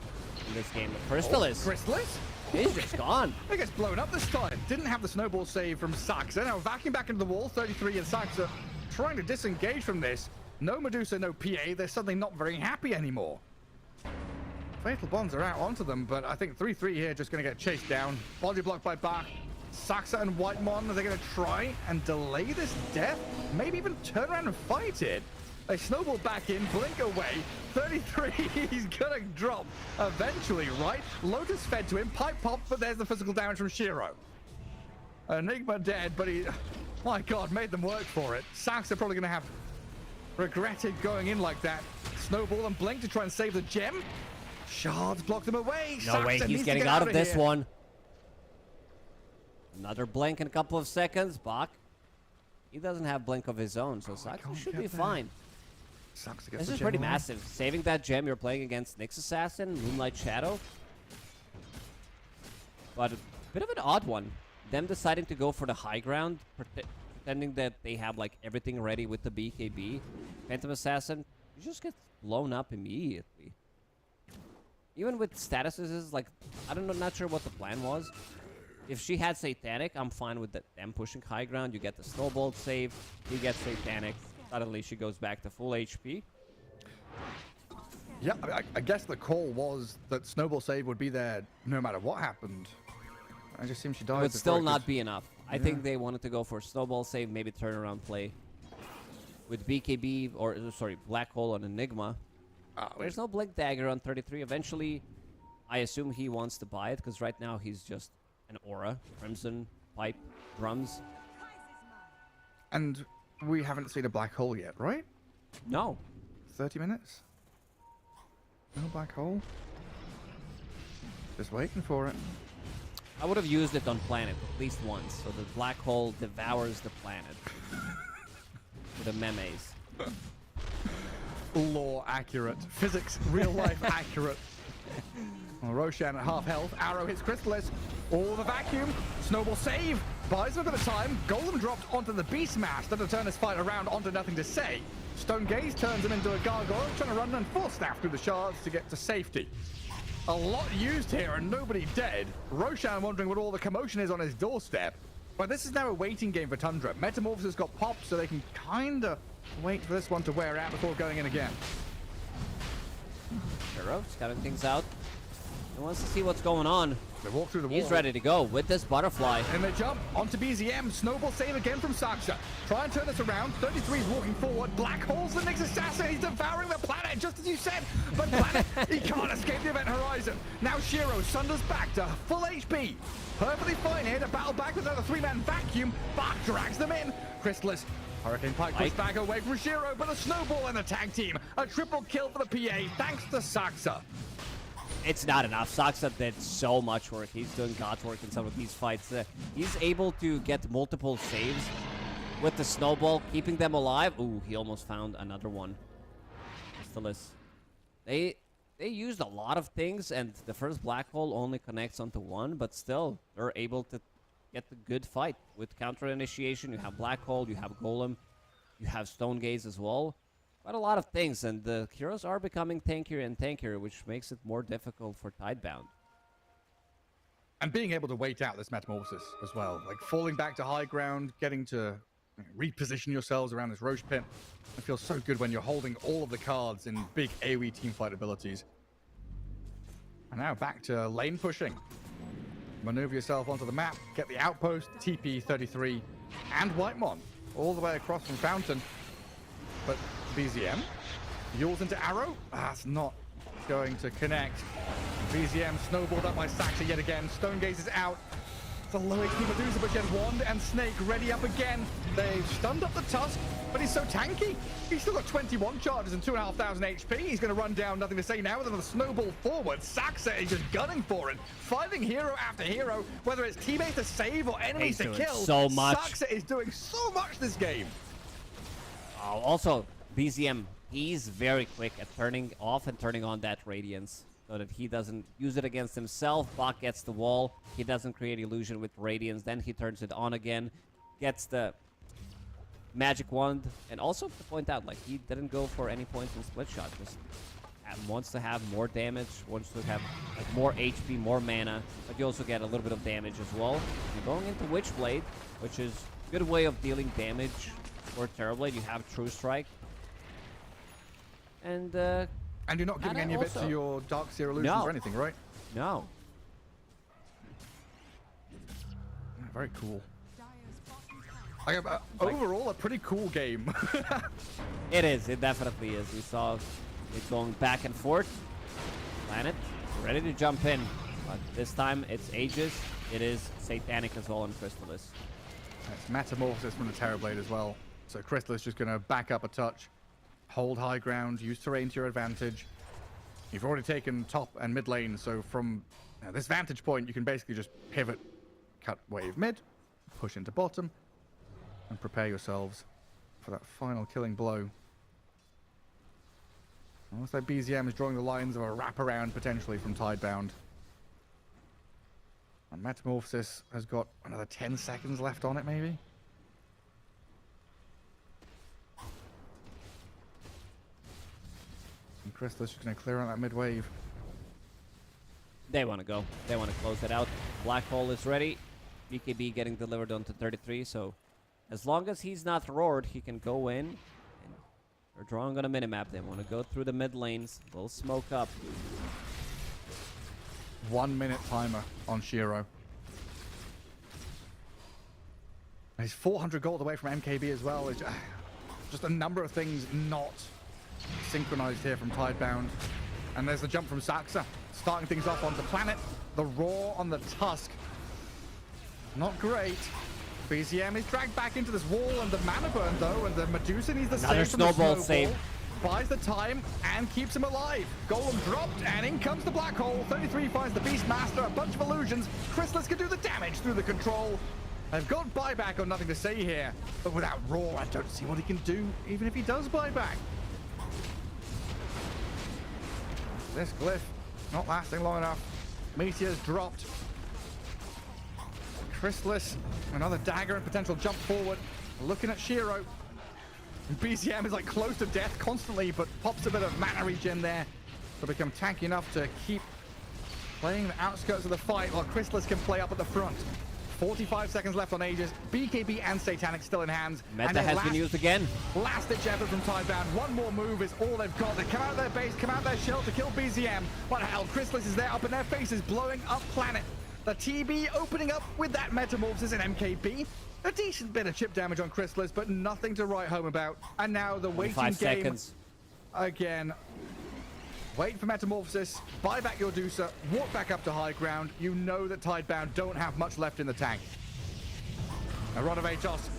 in this game. The Chrysalis, Chrysalis? he's just gone. It gets blown up this time. Didn't have the snowball save from Saxa. Now vacuum back into the wall. 33 and Saxa trying to disengage from this. No Medusa, no PA. They're suddenly not very happy anymore. Fatal Bonds are out onto them, but I think 3-3 here just going to get chased down. Body blocked by Bach. Saxa and Whitemon, are they going to try and delay this death? Maybe even turn around and fight it? They snowball back in, blink away. 33, he's gonna drop eventually, right? Lotus fed to him, pipe pop, but there's the physical damage from Shiro. Enigma dead, but he, my God, made them work for it. Saxa probably gonna have regretted going in like that. Snowball and blink to try and save the gem. Shards block them away. No Saxa way, needs he's to getting get out of this here. one. Another blink in a couple of seconds. Bach. He doesn't have blink of his own, so Saxa should be fine. Sucks to get This the is gem pretty away. massive. Saving that gem, you're playing against Nyx Assassin, Moonlight Shadow. But a bit of an odd one. Them deciding to go for the high ground, pretending that they have like everything ready with the BKB. Phantom Assassin, you just get blown up immediately. Even with statuses, like, I don't know, not sure what the plan was. If she had Satanic, I'm fine with them pushing high ground. You get the Snowball save, you get Satanic. Suddenly she goes back to full HP. Yeah, I guess the call was that Snowball save would be there no matter what happened. I just seemed she died. It would before still it not could- be enough. I think they wanted to go for Snowball save, maybe turnaround play. With BKB, or sorry, Black Hole on Enigma. There's no Blink Dagger on 33. Eventually, I assume he wants to buy it, because right now he's just an aura. Crimson, Pipe, Drums. And we haven't seen a black hole yet, right? No. 30 minutes? No black hole? Just waiting for it. I would have used it on planet at least once, so the black hole devours the planet. With the memes. Law accurate. Physics, real life accurate. Well, Roshan at half health. Arrow hits Crystallis. All the vacuum. Snowball save. Buys a bit of time. Golem dropped onto the Beast Smash. That'll turn this fight around onto nothing to say. Stone Gaze turns him into a gargoyle, trying to run and full staff through the shards to get to safety. A lot used here and nobody dead. Roshan wondering what all the commotion is on his doorstep. But this is now a waiting game for Tundra. Metamorphosis got popped, so they can kinda wait for this one to wear out before going in again. Hero, scouting things out. He wants to see what's going on. They walk through the wall. He's ready to go with this butterfly. And they jump onto BZM. Snowball save again from Saxa. Try and turn this around. 33 is walking forward. Black holes the Nyx Assassin. He's devouring the planet, just as you said. But planet, he can't escape the event horizon. Now Shiro sunders back to full HP. Perfectly fine here to battle back with another three-man vacuum. Bach drags them in. Crystallis. Hurricane Pike pushed back away from Shiro, but a Snowball in the tag team. A triple kill for the PA, thanks to Saxa. It's not enough. Saxa did so much work. He's doing God's work in some of these fights. He's able to get multiple saves with the Snowball, keeping them alive. Ooh, he almost found another one. Crystallis. They used a lot of things, and the first black hole only connects onto one, but still, they're able to get the good fight. With counter initiation, you have black hole, you have golem, you have stone gaze as well. Quite a lot of things, and the heroes are becoming tankier and tankier, which makes it more difficult for Tidebound. And being able to wait out this metamorphosis as well, like falling back to high ground, getting to reposition yourselves around this Roche pit. It feels so good when you're holding all of the cards in big AoE teamfight abilities. And now back to lane pushing. Maneuver yourself onto the map, get the outpost, TP 33, and Whitemon all the way across from Fountain. But BZM, Yules into Arrow. That's not going to connect. BZM snowballed up by Saxa yet again. Stone Gaze is out. It's a low HP Medusa, but she has Wand and Snake ready up again. They've stunned up the Tusk, but he's so tanky. He's still got 21 charges and 2,500 HP. He's going to run down, nothing to say now, with another snowball forward. Saxa is just gunning for it. Fighting hero after hero, whether it's teammates to save or enemies to kill. So much. Saxa is doing so much this game. Oh, also, BZM, he's very quick at turning off and turning on that Radiance, so that he doesn't use it against himself. Bach gets the wall. He doesn't create illusion with Radiance. Then he turns it on again, gets the magic wand. And also to point out, like, he didn't go for any points in split shot. Just wants to have more damage, wants to have like more HP, more mana, but you also get a little bit of damage as well. You're going into Witchblade, which is a good way of dealing damage. For Terrorblade, you have True Strike. And you're not giving any of it to your Dark Seer Illusions or anything, right? No. very cool. Dire's bottom tower Overall, a pretty cool game. It is. It definitely is. We saw it going back and forth. Planet ready to jump in, but this time it's Aegis. It is Satanic as well on Chrysalis. It's Metamorphosis from the Terrorblade as well. So Chrysalis just going to back up a touch, hold high ground, use terrain to your advantage. You've already taken top and mid lane, so from this vantage point, you can basically just pivot, cut wave mid, push into bottom, and prepare yourselves for that final killing blow. Almost like BZM is drawing the lines of a wraparound potentially from Tidebound. And Metamorphosis has got another 10 seconds left on it, maybe? And Chrysalis is going to clear out that mid wave. They want to go. They want to close it out. Black Hole is ready. BKB getting delivered onto 33, so as long as he's not roared, he can go in. And they're drawing on a minimap. They want to go through the mid lanes. We'll smoke up. 1 minute timer on Shiro. He's 400 gold away from MKB as well. It's just a number of things not synchronized here from Tidebound. And there's the jump from Saxa, starting things off onto Planet. The roar on the Tusk. Not great. BZM is dragged back into this wall, and the mana burn though, and the Medusa needs the Another save from the snowball snowball. save. Buys the time and keeps him alive. Golem dropped, and in comes the Black Hole. 33 finds the Beastmaster, a bunch of illusions. Chrysalis can do the damage through the control. They've got buyback on nothing to say here, but without Roar, I don't see what he can do, even if he does buyback. This glyph not lasting long enough. Meteor's dropped. Chrysalis, another dagger and potential jump forward. Looking at Shiro. BCM is like close to death constantly, but pops a bit of mana regen there to become tanky enough to keep playing the outskirts of the fight while Chrysalis can play up at the front. 45 seconds left on Aegis. BKB and Satanic still in hands. Meta has been used again. Last-ditch effort from Tidebound. One more move is all they've got. They come out of their base, come out of their shell to kill BZM. What the hell? Chrysalis is there up in their faces, blowing up Planet. The TB opening up with that Metamorphosis in MKB. A decent bit of chip damage on Chrysalis, but nothing to write home about. And now the waiting game 5 seconds. again. Wait for Metamorphosis, buy back your Dusa, walk back up to high ground. You know that Tidebound don't have much left in the tank. A Rod of Atos.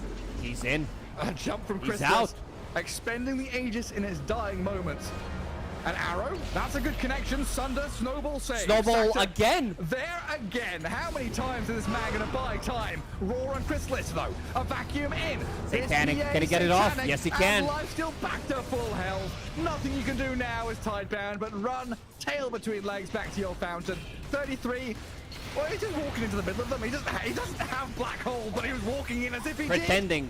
He's in. A jump from He's Chrysalis. out. Expending the Aegis in his dying moments. An arrow. That's a good connection. Sunder, snowball save. Snowball Saxon, again. There again. How many times is this man going to buy time? Roar on Chrysalis, though. A vacuum in. Satanic. It's Can he get it off? Satanic, Yes, he and can. life still back to full health. Nothing you can do now is Tidebound, but run, tail between legs back to your fountain. 33. Well, he's just walking into the middle of them. He doesn't have Black Hole, but he was walking in as if he did. Pretending.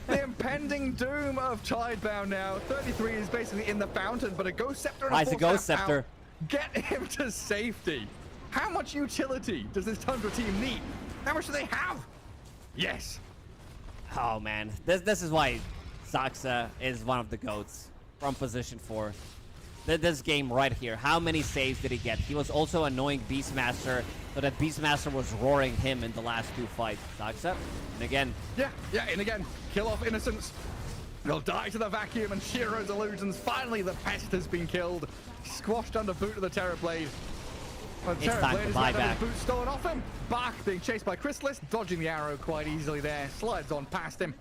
The impending doom of Tidebound now. 33 is basically in the fountain, but a Ghost Scepter and Why is a a Ghost Force Staff Scepter? out. Get him to safety. How much utility does this Tundra team need? How much do they have? Yes. Oh man, this is why Saxa is one of the GOATs from position 4. This game right here, how many saves did he get? He was also annoying Beastmaster, so that Beastmaster was roaring him in the last 2 fights. Saxa, and again. Yeah, and again, kill off Innocence. They'll die to the vacuum and Shiro's illusions. Finally, the pest has been killed. Squashed under boot of the Terrorblade. Well, It's time to buy back. Boot stolen off him. Bach being chased by Chrysalis, dodging the arrow quite easily there. Slides on past him.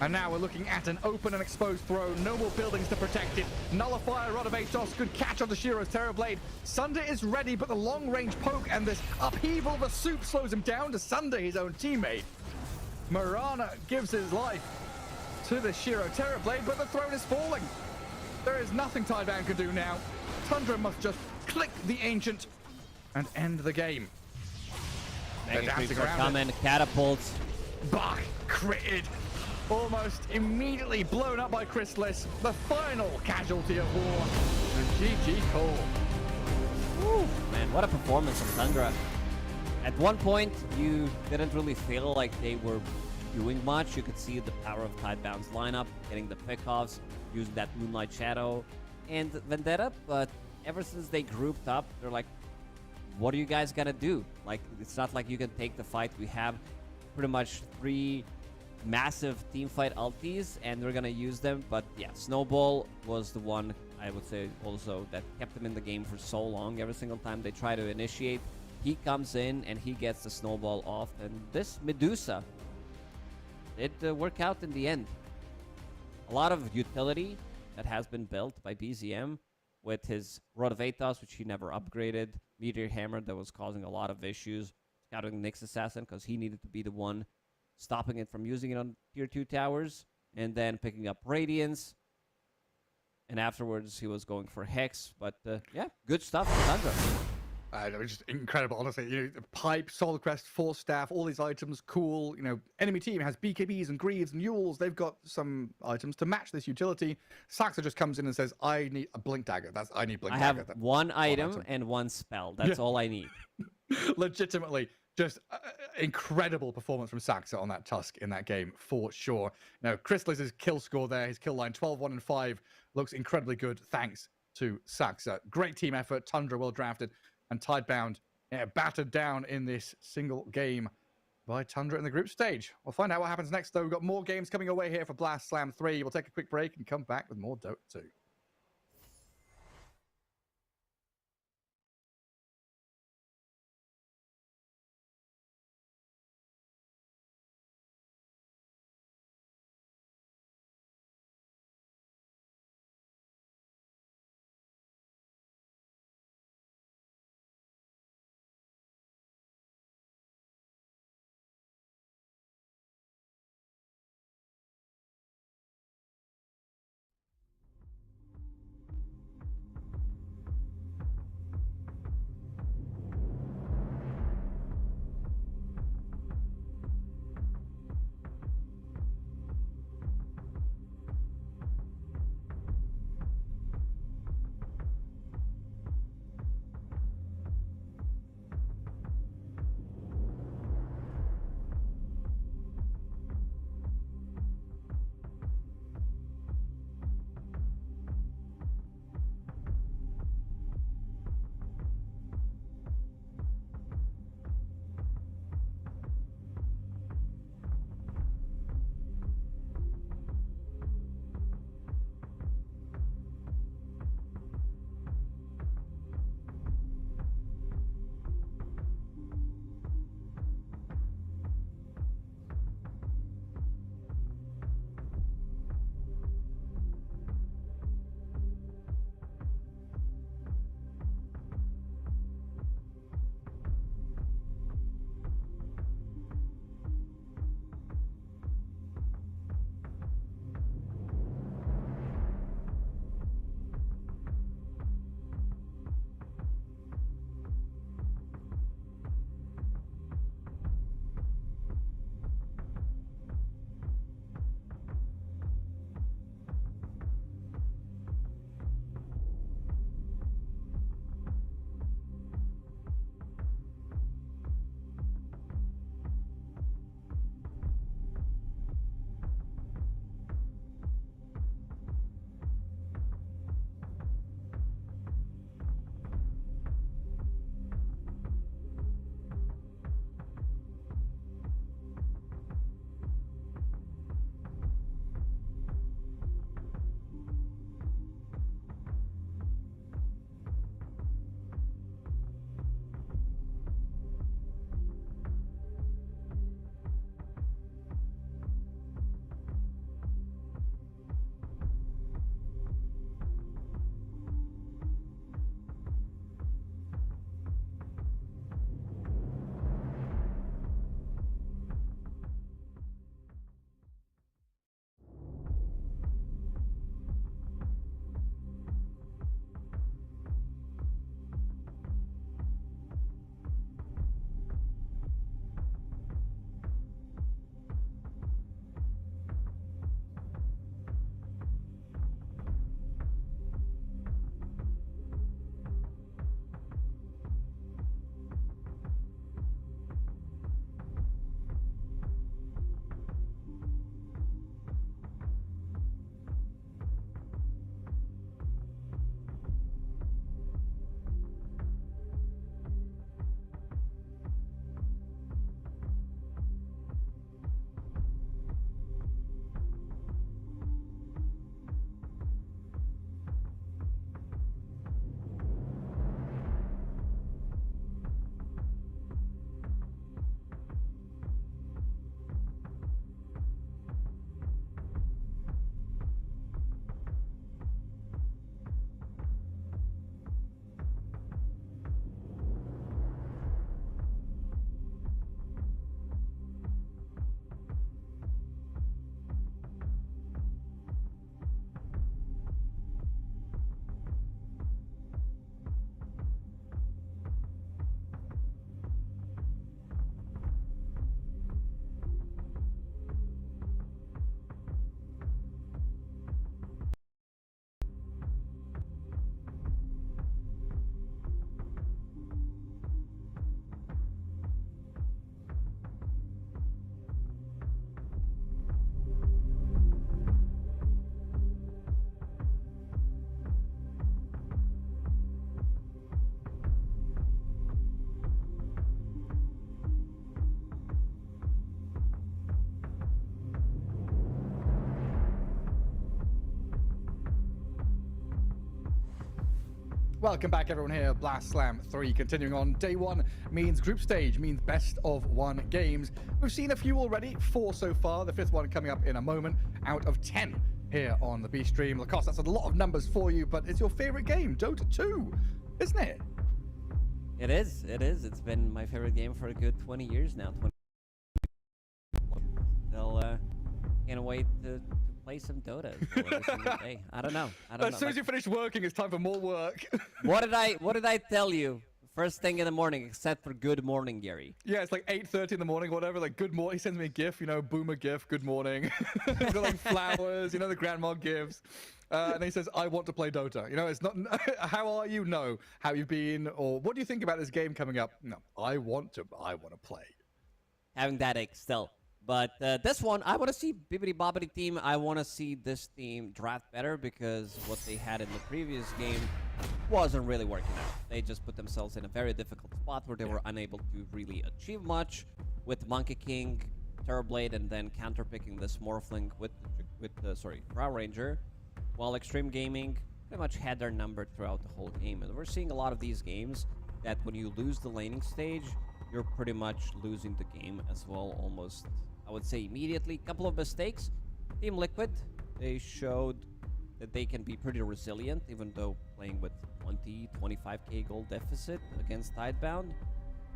And now we're looking at an open and exposed throne. No more buildings to protect it. Nullifier, Rod of Atos, good catch onto Shiro's Terrorblade. Sunder is ready, but the long-range poke and this upheaval of the soup slows him down to Sunder, his own teammate. Marana gives his life to the Shiro Terrorblade, but the throne is falling. There is nothing Tidebound can do now. Tundra must just click the Ancient and end the game. Mega dancing creeps are around coming, catapults. Bach critted. Almost immediately blown up by Chrysalis. The final casualty of war. And GG Cole. Woo, man, what a performance from Tundra. At one point, you didn't really feel like they were doing much. You could see the power of Tidebound's lineup, getting the pickoffs, using that Moonlight Shadow and Vendetta, but ever since they grouped up, they're like what are you guys gonna do? Like, it's not like you can take the fight. We have pretty much 3 massive team fight ultis, and we're gonna use them. But yeah, Snowball was the one, I would say, also that kept them in the game for so long. Every single time they try to initiate, he comes in and he gets the Snowball off. And this Medusa, it worked out in the end. A lot of utility that has been built by BZM with his Rod of Atos, which he never upgraded, Meteor Hammer that was causing a lot of issues, scouting Nyx Assassin because he needed to be the one stopping it from using it on tier 2 towers, and then picking up Radiance. And afterwards, he was going for Hex. But yeah, good stuff for Tundra. It was just incredible, honestly. You know, the Pipe, Soul Crest, Force Staff, all these items, cool. You know, enemy team has BKBs and Greaves and Yules. They've got some items to match this utility. Saxa just comes in and says, I need a Blink Dagger. I need Blink Dagger. I have one item and one spell. That's all I need. Legitimately, just incredible performance from Saxa on that Tusk in that game, for sure. Now, Chrysalis' kill score there, his kill line 12, 1, and 5, looks incredibly good thanks to Saxa. Great team effort, Tundra well drafted, and Tidebound battered down in this single game by Tundra in the group stage. We'll find out what happens next, though. We've got more games coming away here for Blast Slam 3. We'll take a quick break and come back with more Dota 2. Welcome back, everyone. Here, Blast Slam 3 continuing on. Day 1 means group stage, means best of 1 games. We've seen a few already, 4 so far, the 5th one coming up in a moment, out of 10 here on the B stream. Lacoste, that's a lot of numbers for you, but it's your favorite game, Dota 2, isn't it? It is. It's been my favorite game for a good 20 years now. They'll can't wait to play some Dota every single day. I don't know. As soon as you finish working, it's time for more work. What did I tell you? First thing in the morning, except for good morning, Gary. Yeah, it's like 8:30 in the morning, whatever. Like, good morning. He sends me a GIF, boomer GIF, good morning. Got like flowers, the grandma GIFs. And then he says, I want to play Dota. It's not, how are you? No. How you been? Or what do you think about this game coming up? No, I want to play. Having that ache still. But this one, I want to see Bibbidi Bobbidi team. I want to see this team draft better because what they had in the previous game wasn't really working out. They just put themselves in a very difficult spot where they were unable to really achieve much with Monkey King, Terrorblade, and then counterpicking this Morphling with Drow Ranger, while Xtreme Gaming pretty much had their number throughout the whole game. And we're seeing a lot of these games that when you lose the laning stage, you're pretty much losing the game as well, almost, I would say, immediately. Couple of mistakes. Team Liquid, they showed that they can be pretty resilient, even though playing with 25k gold deficit against Tidebound.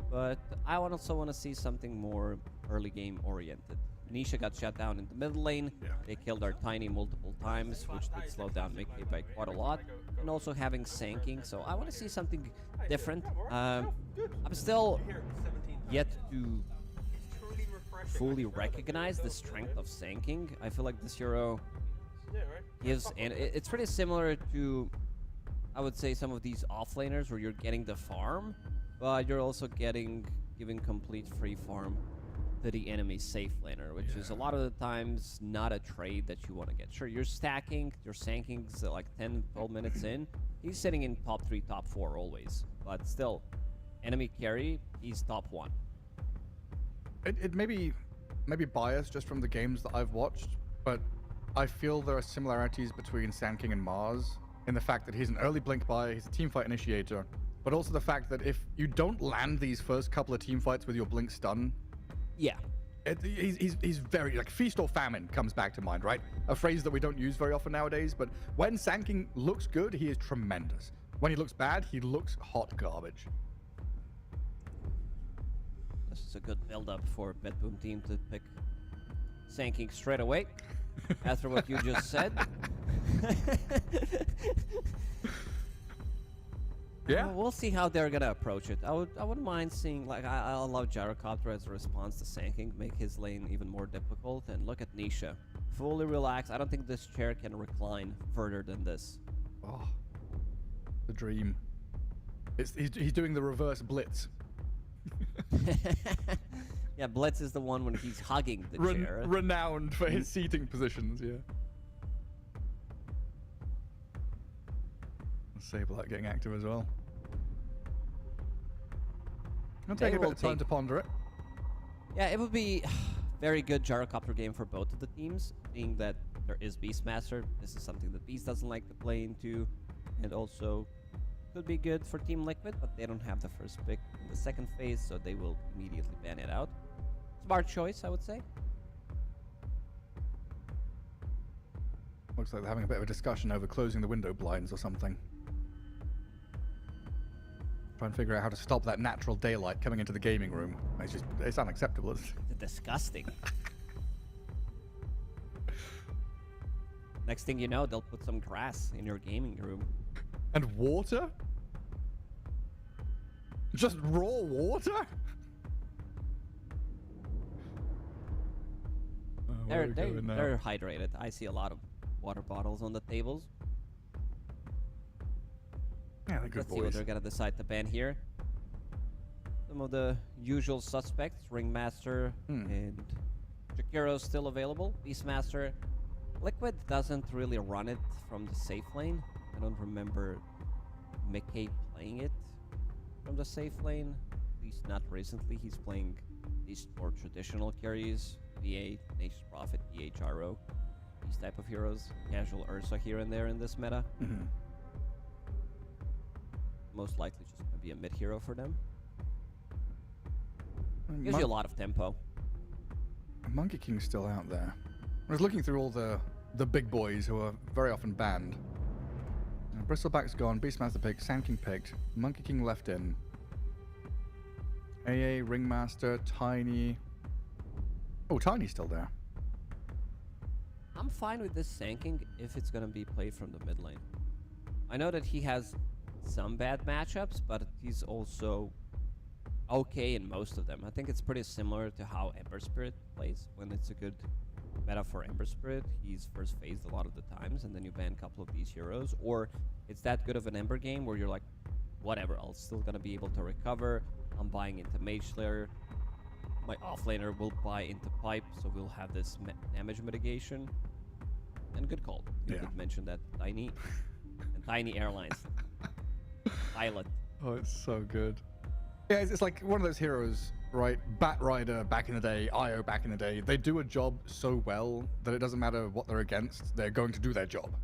But I also want to see something more early game oriented. Nisha got shut down in the middle lane. Yeah. They killed our Tiny multiple times, which did slow down Mickey by quite a lot. And also having Sanking, so I want to see something different. I'm still yet to fully recognize the strength of Sanking. I feel like this hero gives, and it's pretty similar to, I would say, some of these offlaners where you're getting the farm, but you're also giving complete free farm to the enemy safe laner, which is a lot of the times not a trade that you want to get. Sure, you're stacking, your Sanking's like 10, 12 minutes in. He's sitting in top 3, top 4 always, but still, enemy carry, he's top 1. It may be biased just from the games that I've watched, but I feel there are similarities between Sand King and Mars in the fact that he's an early blink buyer, he's a teamfight initiator, but also the fact that if you don't land these first couple of teamfights with your blink stun, yeah, he's very, like, feast or famine comes back to mind, right? A phrase that we don't use very often nowadays, but when Sand King looks good, he is tremendous. When he looks bad, he looks hot garbage. This is a good build-up for BetBoom team to pick Sanking straight away after what you just said. Yeah, we'll see how they're gonna approach it. I wouldn't mind seeing, like, I love Gyrocopter as a response to Sanking, make his lane even more difficult. And look at Nisha, fully relaxed. I don't think this chair can recline further than this. Oh, the dream. He's doing the reverse blitz. Yeah, Blitz is the one when he's hugging the chair. Renowned for his seating positions, yeah. Sableye getting active as well. It'll take a bit of time to ponder it. Yeah, it would be very good Gyrocopter game for both of the teams, being that there is Beastmaster. This is something that Beast doesn't like to play into, and also could be good for Team Liquid, but they don't have the first pick in the second phase, so they will immediately ban it out. Smart choice, I would say. Looks like they're having a bit of a discussion over closing the window blinds or something. Try and figure out how to stop that natural daylight coming into the gaming room. It's unacceptable. It's disgusting. Next thing you know, they'll put some grass in your gaming room. And water? Just raw water? They're hydrated. I see a lot of water bottles on the tables. Yeah, they're good Let's see what they're gonna decide to ban here. Some of the usual suspects, Ringmaster and Jakiro's still available. Beastmaster. Liquid doesn't really run it from the safe lane. I don't remember Mickey playing it from the safe lane, at least not recently. He's playing these more traditional carries, VA, Nature's Prophet, EHRO, these type of heroes. Casual Ursa here and there in this meta. most likely just going to be a mid hero for them. Gives Mon- you a lot of tempo. Monkey King's still out there. I was looking through all the big boys who are very often banned. Bristleback's gone, Beastmaster picked, Sand King picked, Monkey King left in. AA, Ringmaster, Tiny. Oh, Tiny's still there. I'm fine with this Sanking if it's going to be played from the mid lane. I know that he has some bad matchups, but he's also okay in most of them. I think it's pretty similar to how Ember Spirit plays when it's a good meta for Ember Spirit. He's first phased a lot of the times, and then you ban a couple of these heroes. Or it's that good of an Ember game where you're like, whatever, I'm still going to be able to recover. I'm buying into Mage Slayer. My offlaner will buy into Pipe, so we'll have this damage mitigation. And good call. You did mention that Tiny and Tiny Airlines. Pilot. Oh, it's so good. Yeah, it's like one of those heroes, right? Bat Rider back in the day, IO back in the day. They do a job so well that it doesn't matter what they're against. They're going to do their job.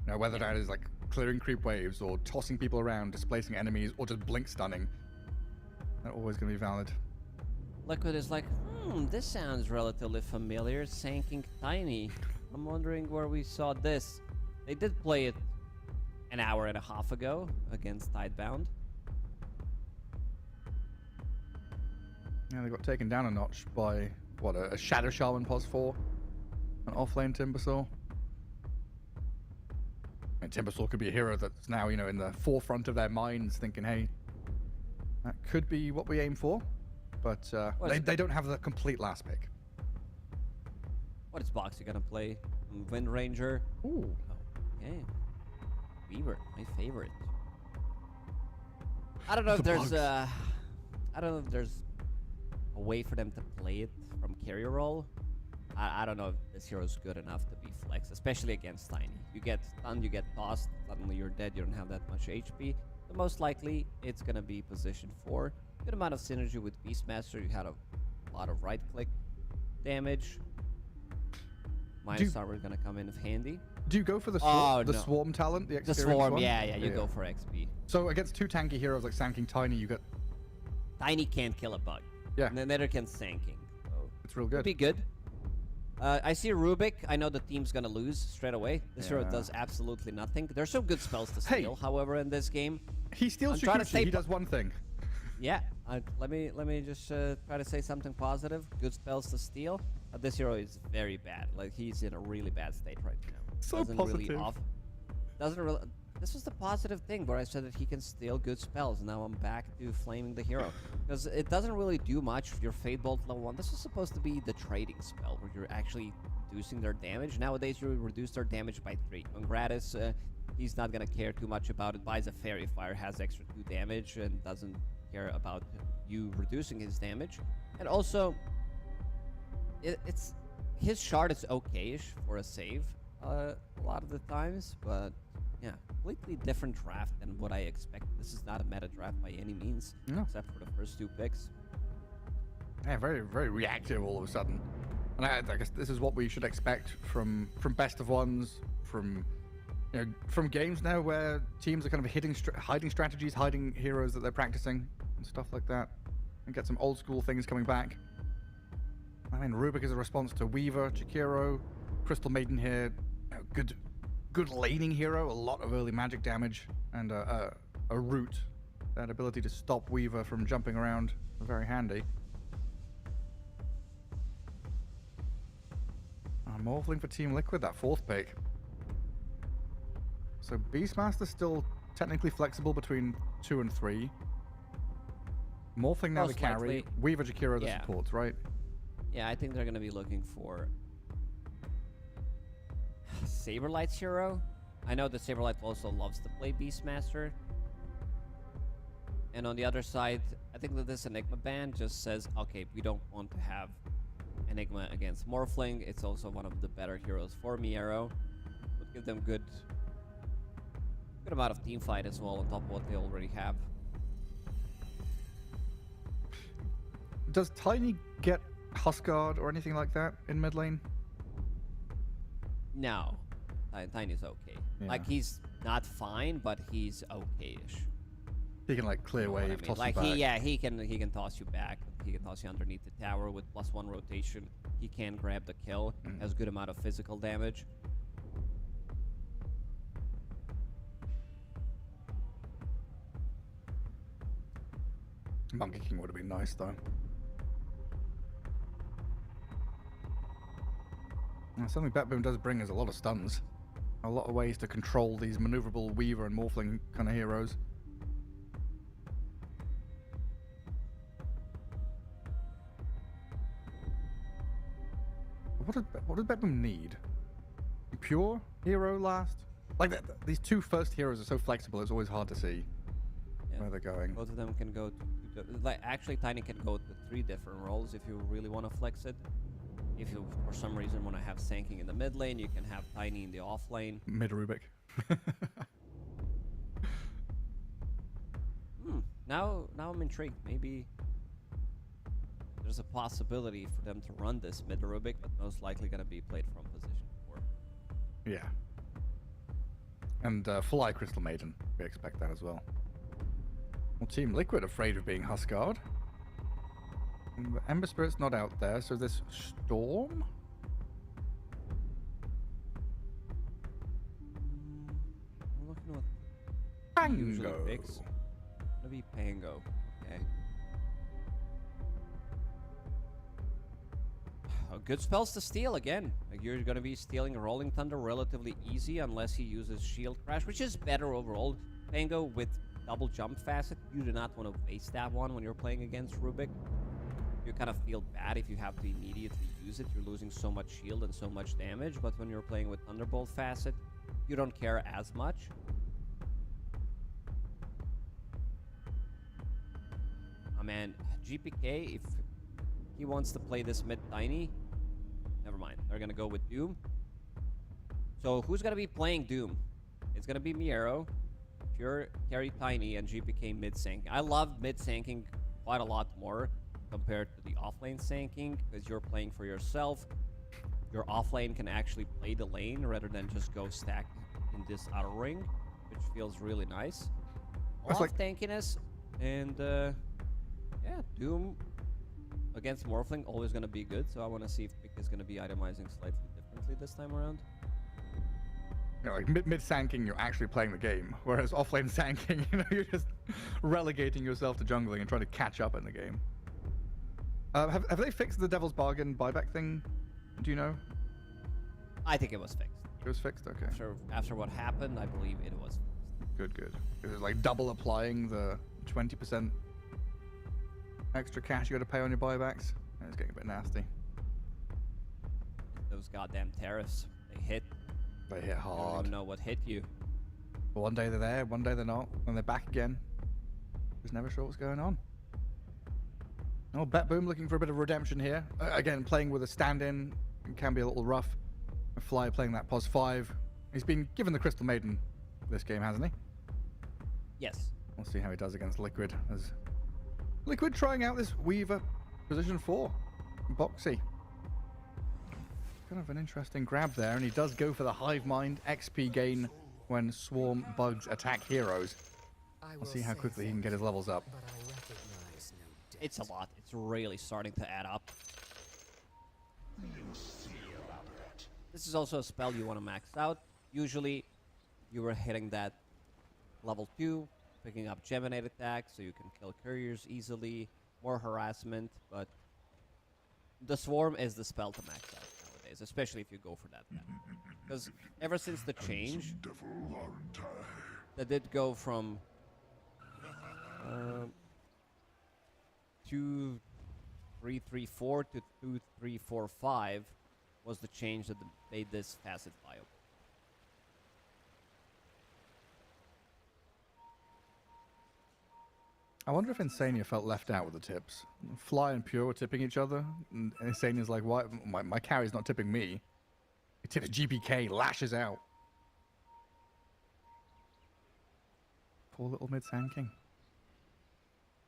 Now, whether that is like clearing creep waves or tossing people around, displacing enemies, or just blink stunning, they're always going to be valid. Liquid is like, this sounds relatively familiar. Sanking Tiny. I'm wondering where we saw this. They did play it an hour and a half ago against Tidebound. Yeah, they got taken down a notch by, what, a Shadow Shaman +4? An offlane Timbersaw? And Timbersaw could be a hero that's now, you know, in the forefront of their minds, thinking, hey, that could be what we aim for. But they don't have the complete last pick. What is Boxy gonna play? Wind Ranger. Ooh. Okay. Weaver, my favorite. I don't know if The there's a way for them to play it from carry roll. I don't know if this hero is good enough to be flex, especially against Tiny. You get stunned, you get tossed, suddenly you're dead, you don't have that much HP. So most likely, it's gonna be position 4. Good amount of synergy with Beastmaster. You had a lot of right-click damage. Minus Armor gonna come in handy. Do you go for the swarm talent, the The experienced swarm, one? yeah, you go for XP. So against 2 tanky heroes like Sand King Tiny, you get... Tiny can't kill a bug. Yeah. And then neither can Sanking. So It's real it'll good. be good. I see Rubik. I know the team's gonna lose straight away. This hero does absolutely nothing. There's some good spells to steal, however, in this game. He steals Shukuchi, he does one thing. Yeah, let me just try to say something positive. Good spells to steal. This hero is very bad. Like, he's in a really bad state right now. So positive. This was the positive thing where I said that he can steal good spells. Now I'm back to flaming the hero. Because it doesn't really do much if your Fate Bolt level 1. This is supposed to be the trading spell where you're actually reducing their damage. Nowadays you reduce their damage by 3. On Gratis, he's not gonna care too much about it. Buys a Fairy Fire, has extra 2 damage, and doesn't care about you reducing his damage. And also, it's his shard is okay-ish for a save a lot of the times, but yeah, completely different draft than what I expected. This is not a meta draft by any means, except for the first 2 picks. Yeah, very, very reactive all of a sudden. And I guess this is what we should expect from best of ones, from games now where teams are kind of hiding strategies, hiding heroes that they're practicing and stuff like that, and get some old school things coming back. I mean, Rubik is a response to Weaver, Chikiro, Crystal Maiden here, good laning hero, a lot of early magic damage, and a root. That ability to stop Weaver from jumping around, very handy. Morphling for Team Liquid, that 4th pick. So Beastmaster's still technically flexible between 2 and 3. Morphling now the carry. Weaver, Jakiro the supports, right? Yeah, I think they're going to be looking for Saberlight's hero. I know that Saberlight also loves to play Beastmaster. And on the other side, I think that this Enigma ban just says, okay, we don't want to have Enigma against Morphling. It's also one of the better heroes for Miero. Would give them good amount of team fight as well on top of what they already have. Does Tiny get Huskard or anything like that in mid lane? No. Tiny's okay. Yeah. Like, he's not fine, but he's okay-ish. He can like clear What I wave, mean. toss Like you back. he can toss you back. He can toss you underneath the tower with +1 rotation. He can grab the kill. Has good amount of physical damage. Monkey King would have been nice though. And something BetBoom does bring is a lot of stuns. A lot of ways to control these maneuverable Weaver and Morphling kind of heroes. What does BetBoom need? Pure hero last? Like these two first heroes are so flexible. It's always hard to see where they're going. Both of them can go to like actually Tiny can go to 3 different roles if you really want to flex it. If you for some reason want to have Sanking in the mid lane, you can have Tiny in the off lane. Mid Rubik. Now I'm intrigued. Maybe there's a possibility for them to run this mid Rubik, but most likely gonna be played from position 4. Yeah. And Full Eye Crystal Maiden. We expect that as well. Well, Team Liquid afraid of being Huskard. And Ember Spirit's not out there, so this Storm? I'm looking at what Pango. he usually picks. Gonna be Pango. Okay. Good spells to steal again. Like you're gonna be stealing Rolling Thunder relatively easy unless he uses Shield Crash, which is better overall. Pango with double jump facet, you do not want to waste that one when you're playing against Rubik. You kind of feel bad if you have to immediately use it. You're losing so much shield and so much damage, but when you're playing with Thunderbolt facet, you don't care as much. Oh man, GPK, if he wants to play this mid Tiny, never mind. They're gonna go with Doom. So who's gonna be playing Doom? It's gonna be Miero, Pure, carry Tiny, and GPK mid sanking. I love mid sanking quite a lot more compared to the offlane sanking because you're playing for yourself. Your offlane can actually play the lane rather than just go stack in this outer ring, which feels really nice. Off tankiness and yeah, Doom against Morphling always gonna be good. So I want to see if Pick is gonna be itemizing slightly differently this time around. You know, like mid sanking, you're actually playing the game, whereas offlane sanking, you know, you're just relegating yourself to jungling and trying to catch up in the game. Have they fixed the Devil's Bargain buyback thing? Do you know? I think it was fixed. It was fixed, okay. After what happened, I believe it was fixed. Good, good. It was like double applying the 20% extra cash you got to pay on your buybacks. It's getting a bit nasty. Those goddamn tariffs, they hit. They hit You don't hard. even know what hit you. One day they're there, one day they're not, and they're back again. Just never sure what's going on. Oh, BetBoom looking for a bit of redemption here. Again, playing with a stand-in can be a little rough. Fly playing that pos 5. He's been given the Crystal Maiden this game, hasn't he? Yes. We'll see how he does against Liquid. As Liquid trying out this Weaver position 4. Boxy. Kind of an interesting grab there, and he does go for the Hive Mind XP gain when Swarm bugs attack heroes. We'll see how quickly he can get his levels up. It's a lot. It's really starting to add up. This is also a spell you want to max out. Usually, you were hitting that level 2, picking up Geminate attack, so you can kill couriers easily, more harassment, but the Swarm is the spell to max out nowadays, especially if you go for that path. Because ever since the change, that did go from 2-3-3-4 to 2-3-4-5 was the change that made this facet viable. I wonder if Insania felt left out with the tips. Fly and Pure were tipping each other, and Insania's like, "Why? My carry's not tipping me." He tips GPK, lashes out. Poor little mid Sand King.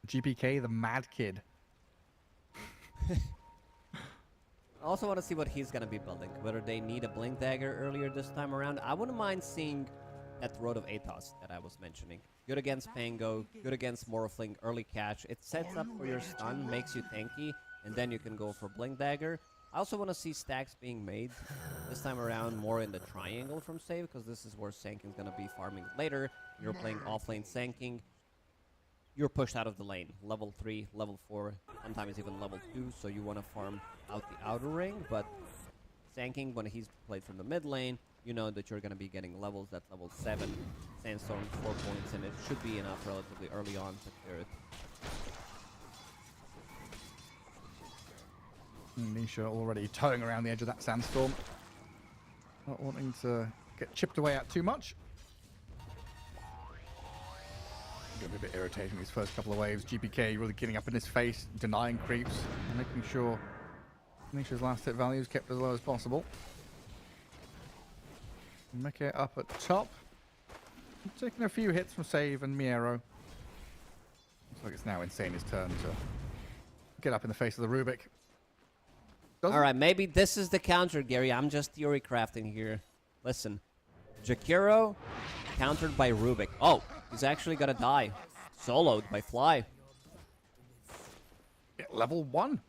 GPK, the mad kid. I also want to see what he's going to be building. Whether they need a Blink Dagger earlier this time around. I wouldn't mind seeing that Road of Athos that I was mentioning. good against Pango, good against Morphling, early catch. It sets up for your stun, makes you tanky, and then you can go for Blink Dagger. I also want to see stacks being made this time around more in the triangle from save, because this is where Sanking's going to be farming later. You're playing offlane Sanking. You're pushed out of the lane. Level 3, level 4, sometimes even level 2, so you want to farm out the outer ring, but Sanking, when he's played from the mid lane, you know that you're going to be getting levels. That's level 7, Sandstorm 4 points, and it should be enough relatively early on to clear it. Nisha already towing around the edge of that Sandstorm. Not wanting to get chipped away at too much. Gonna be a bit irritating these first couple of waves. GPK really getting up in his face, denying creeps, and making sure Nisha's last hit value is kept as low as possible. Mickey up at top. Taking a few hits from Save and Miero. Looks like it's now Insane's turn to get up in the face of the Rubik. All right, maybe this is the counter, Gary. I'm just theory crafting here. Listen, Jakiro countered by Rubik. Oh, he's actually gonna die. Soloed by Fly. Yeah, level 1.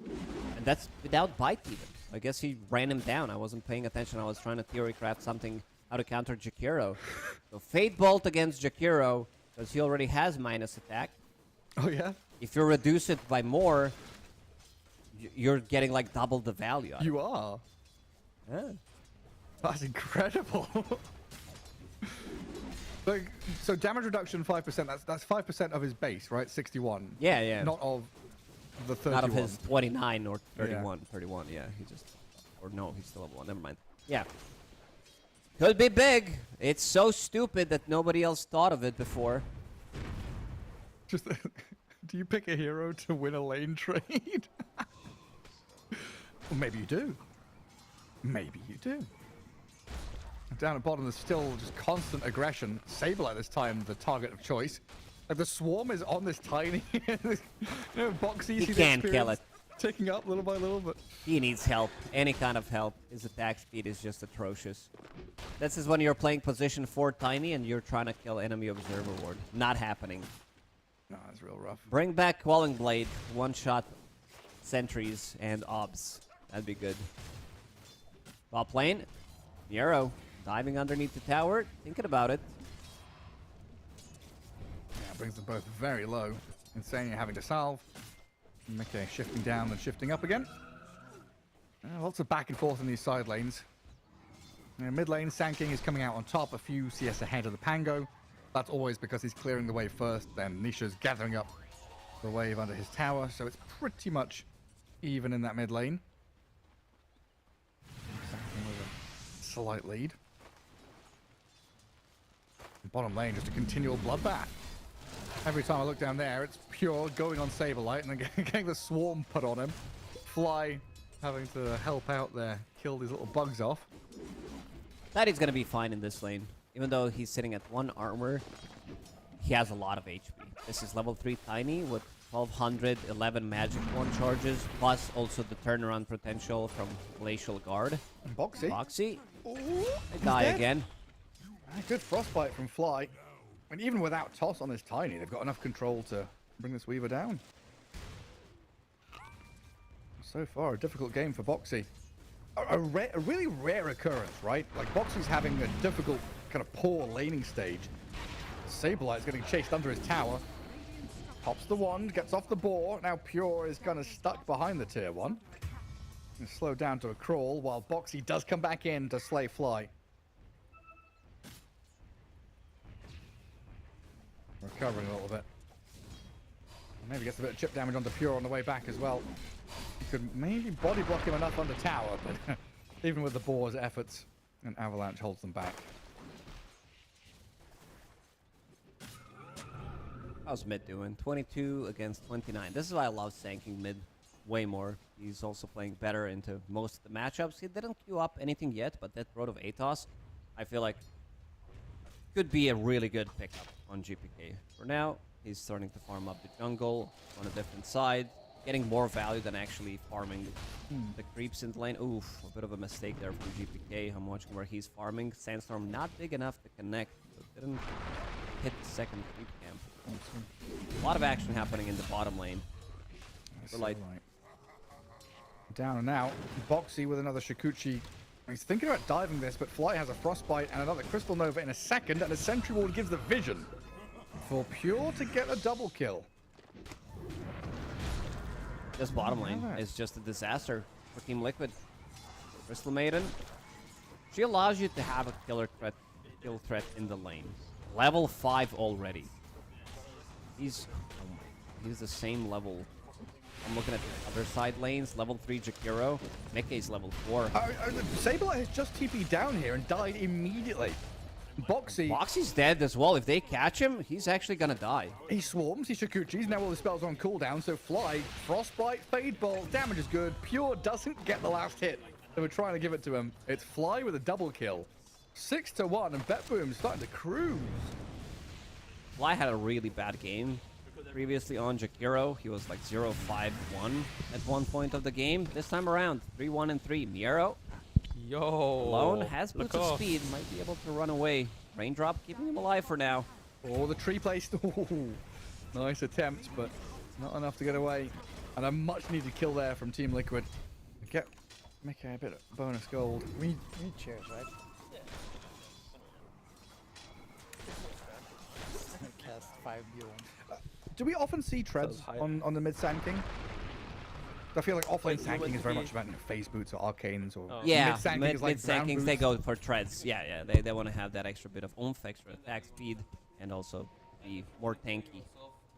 And that's without bite even. I guess he ran him down. I wasn't paying attention. I was trying to theory craft something how to counter Jakiro. So Fate Bolt against Jakiro, because he already has minus attack. Oh yeah? If you reduce it by more, you're getting like double the value. You are? Yeah. That's incredible. So damage reduction 5%, that's 5% of his base, right? 61. Yeah, yeah. Not of the 31. Not of his 29 or 31. Yeah. 31, yeah. He just... Or no, he's still level 1. Never mind. Yeah. Could be big. It's so stupid that nobody else thought of it before. Just... Do you pick a hero to win a lane trade? Well, maybe you do. Maybe you do. Down at bottom, there's still just constant aggression. Sable at this time, the target of choice. Like the swarm is on this tiny, boxy. He can't kill it. Ticking up little by little, but he needs help. Any kind of help. His attack speed is just atrocious. This is when you're playing position 4 tiny and you're trying to kill enemy observer ward. Not happening. No, it's real rough. Bring back Quelling Blade, one-shot sentries and obs. That'd be good. Top lane, Miero diving underneath the tower, thinking about it. Yeah, brings them both very low. Insane having to salve. Mickey shifting down and shifting up again. Lots of back and forth in these side lanes. Mid lane, Sanking is coming out on top, a few CS ahead of the Pango. That's always because he's clearing the wave first, then Nisha's gathering up the wave under his tower, so it's pretty much even in that mid lane. Sanking with a slight lead. Bottom lane, just a continual bloodbath. Every time I look down there, it's Pure going on Saberlight and then getting the swarm put on him. Fly having to help out there, kill these little bugs off. That is going to be fine in this lane. Even though he's sitting at 1 armor, he has a lot of HP. This is level 3 tiny with 1211 magic 1 charges, plus also the turnaround potential from Glacial Guard. Boxy. Boxy. Ooh, I die again. Good frostbite from Fly. And even without toss on this tiny, they've got enough control to bring this Weaver down. So far, a difficult game for Boxy. A really rare occurrence, right? Like, Boxy's having a difficult, kind of poor laning stage. Saberlight's getting chased under his tower. Pops the wand, gets off the boar. Now Pure is kind of stuck behind the tier 1. And slowed down to a crawl, while Boxy does come back in to slay Fly. Recovering a little bit. Maybe gets a bit of chip damage onto Pure on the way back as well. You could maybe body block him enough on the tower, but even with the boar's efforts, an avalanche holds them back. How's mid doing? 22 against 29. This is why I love Sanking mid way more. He's also playing better into most of the matchups. He didn't queue up anything yet, but that Road of Atos, I feel like, could be a really good pickup on GPK. For now, he's starting to farm up the jungle on a different side, getting more value than actually farming the creeps in the lane. Oof, a bit of a mistake there from GPK. I'm watching where he's farming. Sandstorm not big enough to connect. so it didn't hit the second creep camp. A lot of action happening in the bottom lane. So right. Down and out. Boxy with another Shikuchi. He's thinking about diving this, but Fly has a Frostbite and another Crystal Nova in a second, and a Sentry Ward gives the vision for Pure to get a double kill. This bottom lane is just a disaster for Team Liquid. Crystal Maiden, she allows you to have a kill threat in the lane. Level 5 already. He's the same level. I'm looking at the other side lanes. Level 3 Jakiro. Mickey's level 4. Sableye has just TP'd down here and died immediately. Boxy's dead as well. If they catch him, he's actually gonna die. He swarms, he Shikuchis, now all the spells are on cooldown, so Fly, Frostbite, Fade Bolt, damage is good. Pure doesn't get the last hit. So we're trying to give it to him. It's Fly with a double kill. 6-1, and BetBoom's starting to cruise. Fly had a really bad game previously on Jakiro. He was like 0-5-1 at one point of the game. This time around, 3-1-3. Miero, alone, has boots of speed, might be able to run away. Raindrop keeping him alive for now. Oh, the tree placed. Nice attempt, but not enough to get away. And a much needed kill there from Team Liquid. Make a bit of bonus gold. We need chairs, right? Cast 5 beyond. Do we often see treads on the mid-Sand King? I feel like offlane Sand King is very much about phase boots or arcanes or mid-Sand King is like Kings boots. they go for treads. Yeah, they want to have that extra bit of oomph, extra attack speed, and also be more tanky.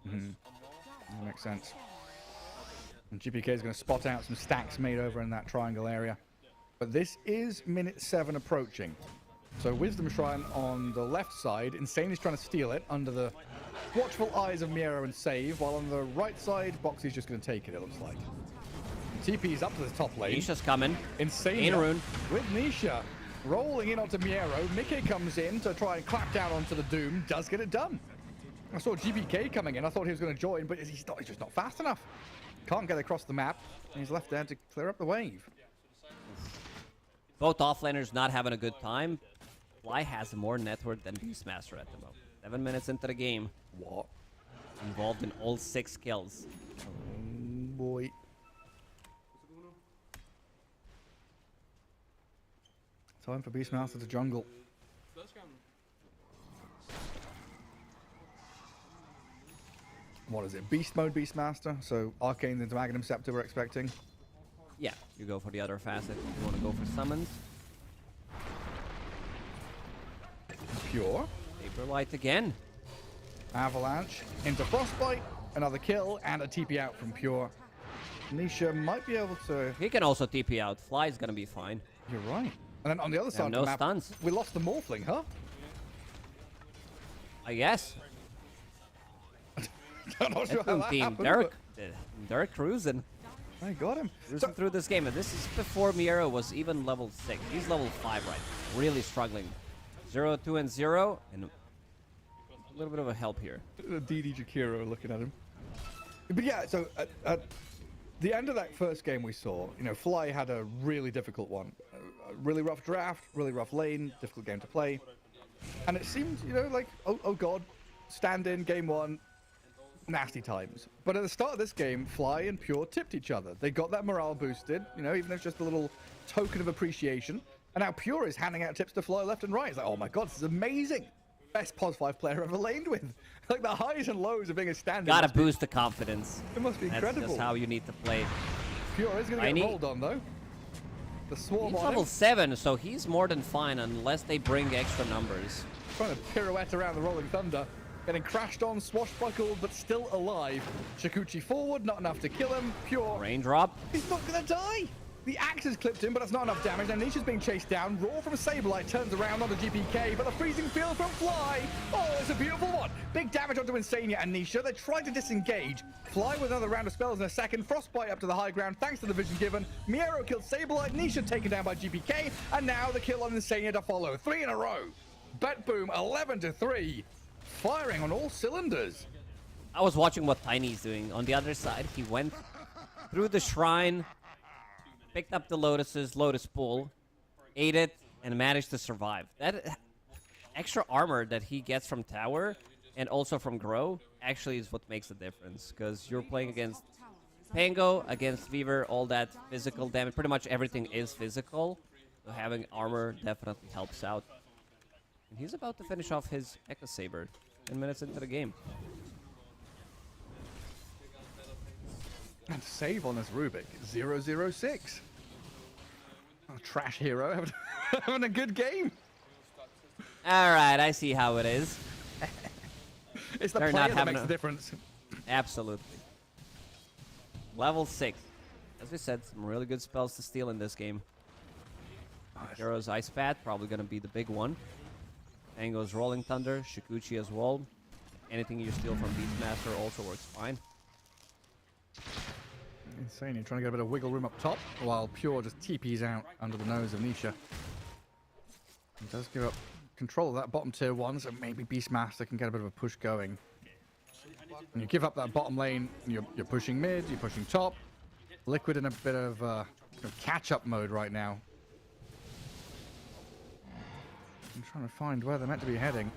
That makes sense. And GPK is going to spot out some stacks made over in that triangle area. But this is minute 7 approaching. So Wisdom Shrine on the left side. Insane is trying to steal it under the watchful eyes of Miero and Save, while on the right side, Boxy's just going to take it, it looks like. TP's up to the top lane. Nisha's coming. Insane rune with Nisha rolling in onto Miero. Mickey comes in to try and clap down onto the Doom. Does get it done. I saw GPK coming in. I thought he was going to join, but he's just not fast enough. Can't get across the map. And he's left there to clear up the wave. Both offlaners not having a good time. Fly has more net worth than Beastmaster at the moment. 7 minutes into the game. What? Involved in all 6 kills. Oh, boy. Time for Beastmaster to jungle. What is it? Beast mode Beastmaster? So Arcane into Magnum Scepter we're expecting. Yeah, you go for the other facet. You want to go for summons. Pure. Paperlight again. Avalanche into Frostbite. Another kill and a TP out from Pure. Nisha might be able to... He can also TP out. Fly's gonna be fine. You're right. And then on the other side of no the map, stuns. we lost the Morphling, huh? I guess. I'm not sure how that Team happened, they're cruising. I got him. Cruising through this game. And this is before Miero was even level 6. He's level 5 right now. Really struggling. 0, 2, and 0. And a little bit of a help here. DD Jakiro looking at him. But yeah, so at the end of that first game we saw, you know, Fly had a really difficult one. A really rough draft, really rough lane, difficult game to play. And it seemed, you know, like, oh god, stand in game 1, nasty times. But at the start of this game, Fly and Pure tipped each other. They got that morale boosted, you know, even if it's just a little token of appreciation. And now Pure is handing out tips to Fly left and right. It's like, oh my god, this is amazing. Best POS 5 player ever laned with. Like the highs and lows of being a stand-in. Gotta boost the confidence. It must be incredible. That's just how you need to play. Pure is going to get rolled on, though. The swarm He's on level him. 7, so he's more than fine unless they bring extra numbers. Trying to pirouette around the Rolling Thunder. Getting crashed on, swashbuckled, but still alive. Shikuchi forward, not enough to kill him. Pure. Raindrop. He's not going to die. The axe has clipped him, but that's not enough damage. And Nisha's being chased down. Raw from Sableye turns around onto GPK, but the freezing field from Fly. Oh, it's a beautiful one. Big damage onto Insania and Nisha. They're trying to disengage. Fly with another round of spells in a second. Frostbite up to the high ground, thanks to the vision given. Miero killed Sableye. Nisha taken down by GPK. And now the kill on Insania to follow. 3 in a row. BetBoom 11-3. Firing on all cylinders. I was watching what Tiny's doing. On the other side, he went through the shrine, picked up the lotus pool, ate it, and managed to survive. extra armor that he gets from tower and also from grow actually is what makes the difference, because you're playing against Pango, against Weaver, all that physical damage. Pretty much everything is physical, so having armor definitely helps out. And he's about to finish off his Echo Saber 10 minutes into the game. And save on this Rubik, 006. Oh, trash hero, having a good game. All right, I see how it is. It's the They're player not that having makes the difference. Absolutely. Level 6. As we said, some really good spells to steal in this game. Hero's Ice Path, probably going to be the big one. Ango's Rolling Thunder, Shikuchi as well. Anything you steal from Beastmaster also works fine. Insane, you're trying to get a bit of wiggle room up top, while Pure just TPs out under the nose of Nisha. He does give up control of that bottom tier 1, so maybe Beastmaster can get a bit of a push going. And you give up that bottom lane, and you're pushing mid, you're pushing top. Liquid in a bit of catch-up mode right now. I'm trying to find where they're meant to be heading.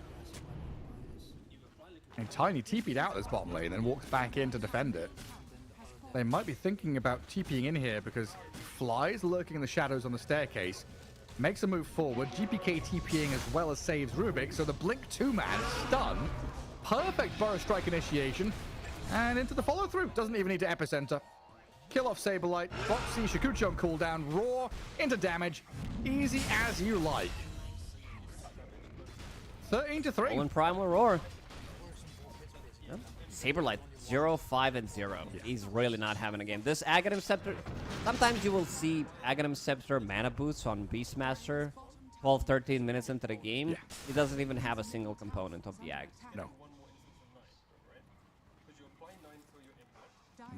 And Tiny TP'd out this bottom lane and walks back in to defend it. They might be thinking about TPing in here because Fly's lurking in the shadows on the staircase. Makes a move forward. GPK TPing as well as saves Rubik. So the Blink 2-man stun. Perfect Burrow Strike initiation. And into the follow-through. Doesn't even need to epicenter. Kill off Saberlight. Boxy, Shikuchi on cooldown. Roar into damage. Easy as you like. 13-3. All in Primal Roar. Yep. Saberlight, 0, 5, and 0. Yeah. He's really not having a game. This Aghanim Scepter, sometimes you will see Aghanim Scepter mana boosts on Beastmaster 12, 13 minutes into the game. Yeah. He doesn't even have a single component of the Ag. No.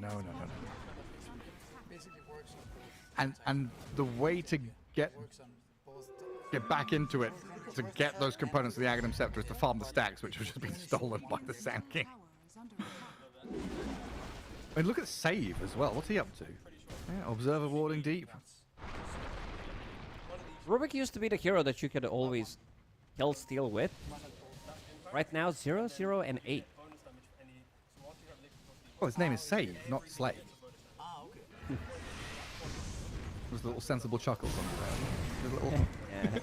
No. And the way to get back into it, to get those components of the Aghanim Scepter is to farm the stacks, which have just been stolen by the Sand King. I mean, look at Save as well. What's he up to? Yeah, Observer warding deep. Rubik used to be the hero that you could always kill steal with. Right now, 0, 0, and 8. Well, his name is Save, not Slave. There's a little sensible chuckles on there. Little... Yeah.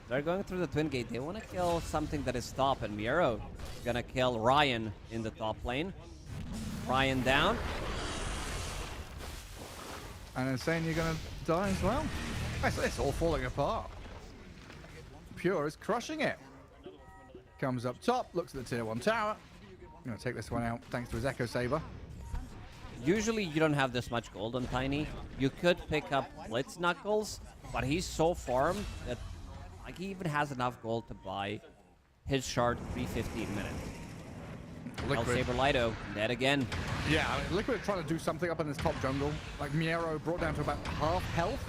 They're going through the Twin Gate. They want to kill something that is top, and Miero is going to kill Ryan in the top lane. Ryan down. And Insane, you're going to die as well? It's all falling apart. Pure is crushing it. Comes up top, looks at the tier 1 tower. I'm going to take this one out thanks to his Echo Saber. Usually you don't have this much gold on Tiny. You could pick up Blitz Knuckles, but he's so farmed that like he even has enough gold to buy his shard 350 a minute. Liquid. Saber Lido, dead again. Yeah, I mean, Liquid trying to do something up in this top jungle. Like Miero brought down to about half health,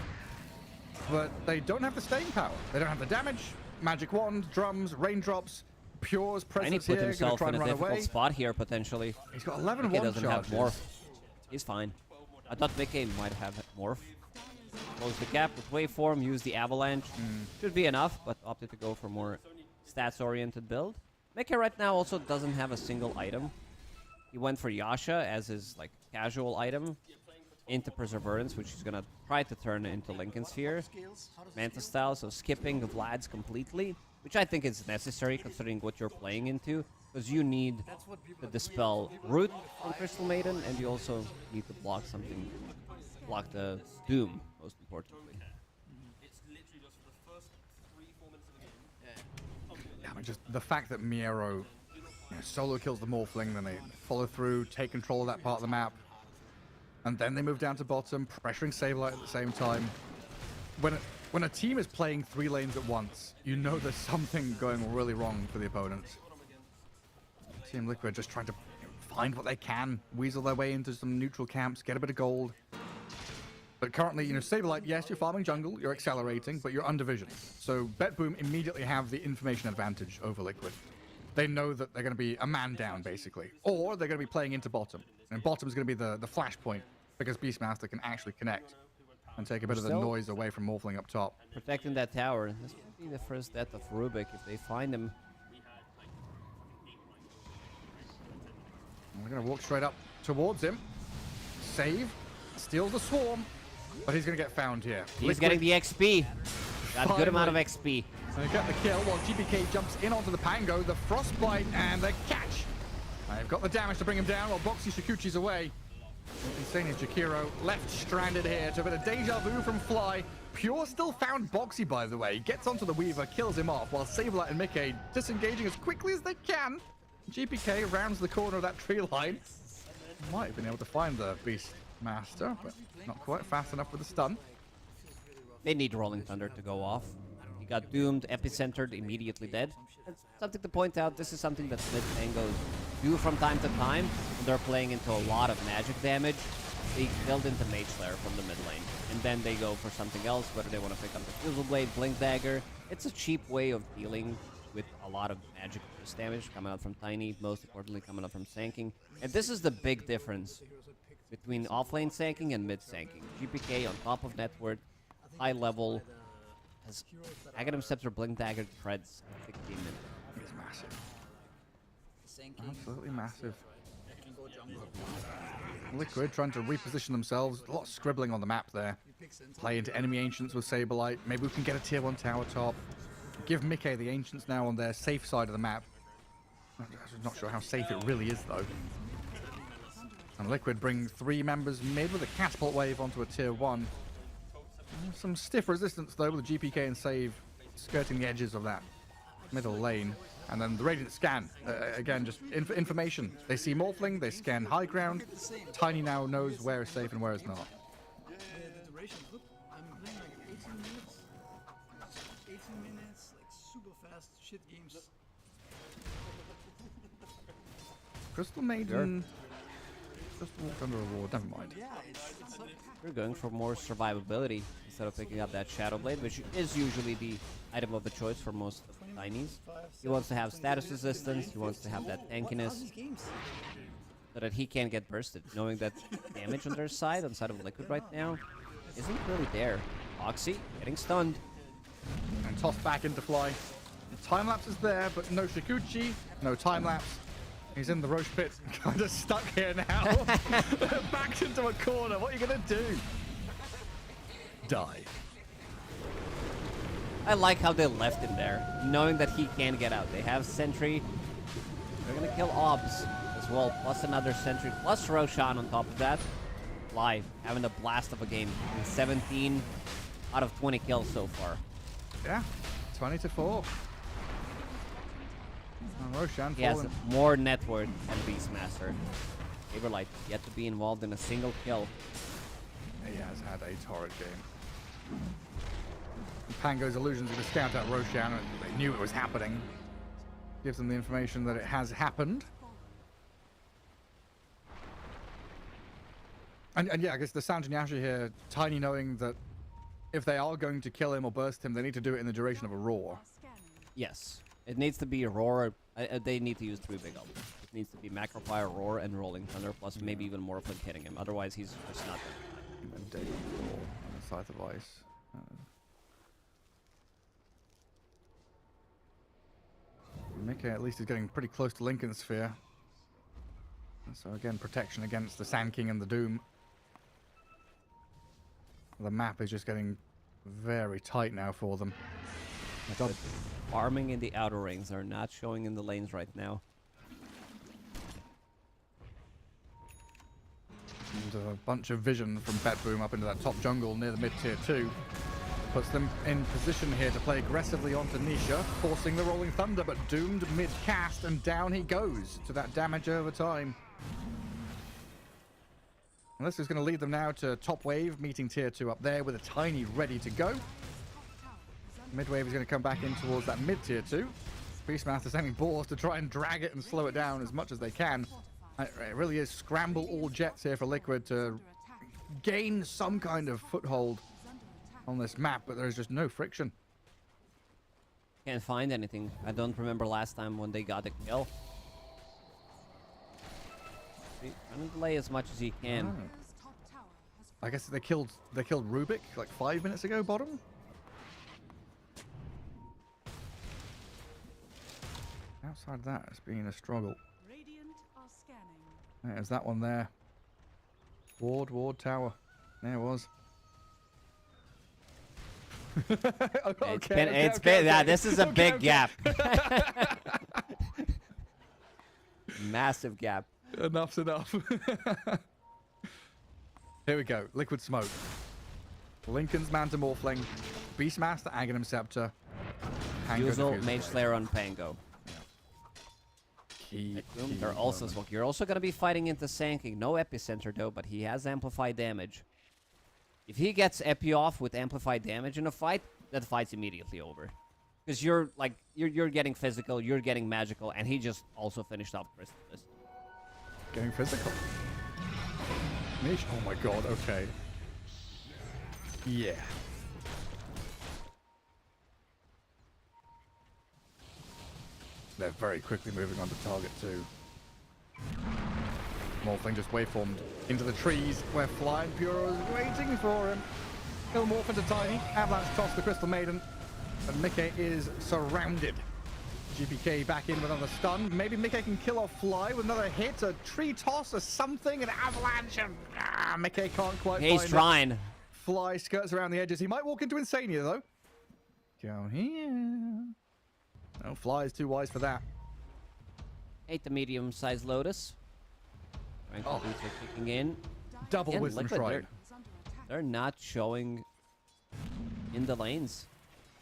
but they don't have the staying power. They don't have the damage, magic wand, drums, raindrops, Pure's presence Tiny put here, himself try in and a run difficult away. spot here potentially. He's got 11 Mickey one doesn't charges. have morph. He's fine. I thought Mickey might have morph. Close the gap with waveform, use the avalanche. Should be enough, but opted to go for more stats-oriented build. Mickey right now also doesn't have a single item. He went for Yasha as his like casual item into Perseverance, which he's gonna try to turn into Lincoln Sphere. Manta style, so skipping the Vlads completely, which I think is necessary considering what you're playing into, because you need to dispel Root from Crystal Maiden, and you also need to block something, block the Doom, most importantly. Yeah, I mean, just the fact that Miero solo kills the Morphling, then they follow through, take control of that part of the map, and then they move down to bottom, pressuring Saberlight at the same time. When a team is playing 3 lanes at once, you know there's something going really wrong for the opponents. Team Liquid just trying to find what they can, weasel their way into some neutral camps, get a bit of gold. But currently, Saberlight, yes, you're farming jungle, you're accelerating, but you're under vision. So BetBoom immediately have the information advantage over Liquid. They know that they're going to be a man down, basically. Or they're going to be playing into bottom. And bottom is going to be the flashpoint, because Beastmaster can actually connect. and take a bit of the Still- noise away from Morphling up top. Protecting that tower. This might be the first death of Rubik if they find him. And we're going to walk straight up towards him. Save. Steals the swarm. But he's going to get found here. He's getting the XP. Got a good amount of Finally. XP. And they get the kill while GPK jumps in onto the Pango, the Frostbite, and the catch. They've got the damage to bring him down while Boxy Shikuchi's away. Insane is Jakiro left stranded here to a bit of deja vu from Fly. Pure still found Boxy, by the way. Gets onto the Weaver, kills him off, while Sableye and Mickey disengaging as quickly as they can. GPK rounds the corner of that tree line. Might have been able to find the Beast Master, but not quite fast enough with the stun. They need Rolling Thunder to go off. He got doomed, epicentered, immediately dead. It's something to point out, this is something that mid tangos do from time to time when they're playing into a lot of magic damage. They build into Mage Slayer from the mid lane, and then they go for something else, whether they want to pick up the Fusil Blade, Blink Dagger. It's a cheap way of dealing with a lot of magic burst damage coming out from Tiny, most importantly coming out from Sanking. And this is the big difference between offlane Sanking and mid Sanking. GPK on top of net worth, high level, has Aghanim Scepter, Blink Dagger, treads 16 minutes. It's massive. Absolutely massive. Liquid trying to reposition themselves. A lot of scribbling on the map there. Play into enemy Ancients with Saberlight. Maybe we can get a tier 1 tower top. Give Mickey the Ancients now on their safe side of the map. I'm not sure how safe it really is, though. And Liquid bring 3 members mid with a catapult wave onto a tier 1. Some stiff resistance, though, with the GPK and Save skirting the edges of that middle lane. And then the Radiant scan. Again, just information. They see Morphling, they scan high ground. Tiny now knows where is safe and where is not. The duration. Look, I'm playing like 18 minutes. 18 minutes, like super fast shit games. Crystal Maiden just walked under a wall. Never mind. Yeah, it's like, We're going for more survivability instead of picking up that Shadow Blade, which is usually the item of the choice for most of the Tinies. He wants to have status resistance, he wants to have that tankiness, so that he can't get bursted, knowing that damage on their side, on the side of Liquid right now, isn't really there. Oxy getting stunned. And tossed back into Fly. The time lapse is there, but no Shikuchi, no time lapse. He's in the Roche pit, kind of stuck here now. Backed into a corner. What are you gonna do? Die. I like how they left him there, knowing that he can't get out. They have Sentry. They're gonna kill Obs as well, plus another Sentry, plus Roshan on top of that. Live, having a blast of a game. 17 out of 20 kills so far. Yeah, 20-4. And Roshan He has falling. more net worth than Beastmaster. Saberlight yet to be involved in a single kill. He has had a torrid game. Pango's illusions to scout out Roshan, and they knew it was happening. Gives them the information that it has happened. And yeah, I guess the Sanjanyasha here, Tiny knowing that if they are going to kill him or burst him, they need to do it in the duration of a roar. Yes, it needs to be a roar. They need to use 3 big ults. It needs to be Macrofire, Roar, and Rolling Thunder, plus maybe even Morphling hitting him. Otherwise, he's just not there. And Day roar on the Scythe of Ice. Mickey at least is getting pretty close to Lincoln Sphere. So again, protection against the Sand King and the Doom. The map is just getting very tight now for them. But farming in the outer rings are not showing in the lanes right now. And a bunch of vision from BetBoom up into that top jungle near the mid-tier 2. Puts them in position here to play aggressively onto Nisha, forcing the Rolling Thunder, but doomed mid-cast, and down he goes to that damage over time. And this is going to lead them now to top wave, meeting tier 2 up there with a Tiny ready to go. Mid-wave is going to come back in towards that mid-tier 2. Beastmaster sending balls to try and drag it and slow it down as much as they can. It really is scramble all jets here for Liquid to gain some kind of foothold on this map, but there's just no friction. Can't find anything. I don't remember last time when they got a kill. Trying to delay as much as he can. I guess they killed Rubik like 5 minutes ago, bottom. Outside of that, it's been a struggle. Radiant are scanning. There's that one there. Ward tower. There it was. Yeah, this is a big gap. Massive gap. Enough's enough. Here we go. Liquid Smoke. Lincoln's Manta Morphling. Beastmaster, Aghanim Scepter. Pango Usual Diffuser. Mage Slayer on Pango. Key They're also moment. smoke. You're also going to be fighting into Sanking. No Epicenter though, but he has amplified damage. If he gets Epi off with amplified damage in a fight, that fight's immediately over. Because you're getting physical, you're getting magical, and he just also finished off Crystallis. Getting physical. Niche. Oh my god, okay. Yeah. They're very quickly moving on to target too. Morphling just waveformed into the trees where Flying Puro is waiting for him. He'll morph into Tiny. Avalanche toss the Crystal Maiden. But Mickey is surrounded. GPK back in with another stun. Maybe Mickey can kill off Fly with another hit, a tree toss or something, an avalanche. And Mickey can't quite He's find trying. it. Fly skirts around the edges. He might walk into Insania though. Go here. No, Fly is too wise for that. Ate the medium-sized Lotus. Ranked boots are kicking in. Double Again, Wisdom Liquid, Shrine. Is under attack. They're not showing in the lanes.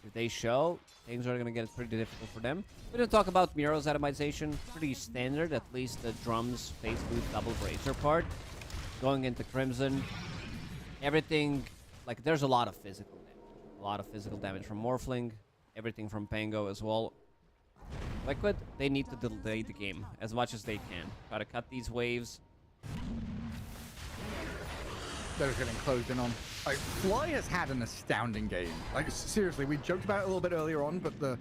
If they show, things are going to get pretty difficult for them. We didn't talk about Muro's atomization. Pretty standard, at least the drums, face boot, double bracer part. Going into Crimson. Everything, like there's a lot of physical damage. A lot of physical damage from Morphling. Everything from Pango as well. Liquid, they need to delay the game as much as they can. Try to cut these waves. They're just getting closed in on. Like, Fly has had an astounding game. Like, seriously, we joked about it a little bit earlier on, but the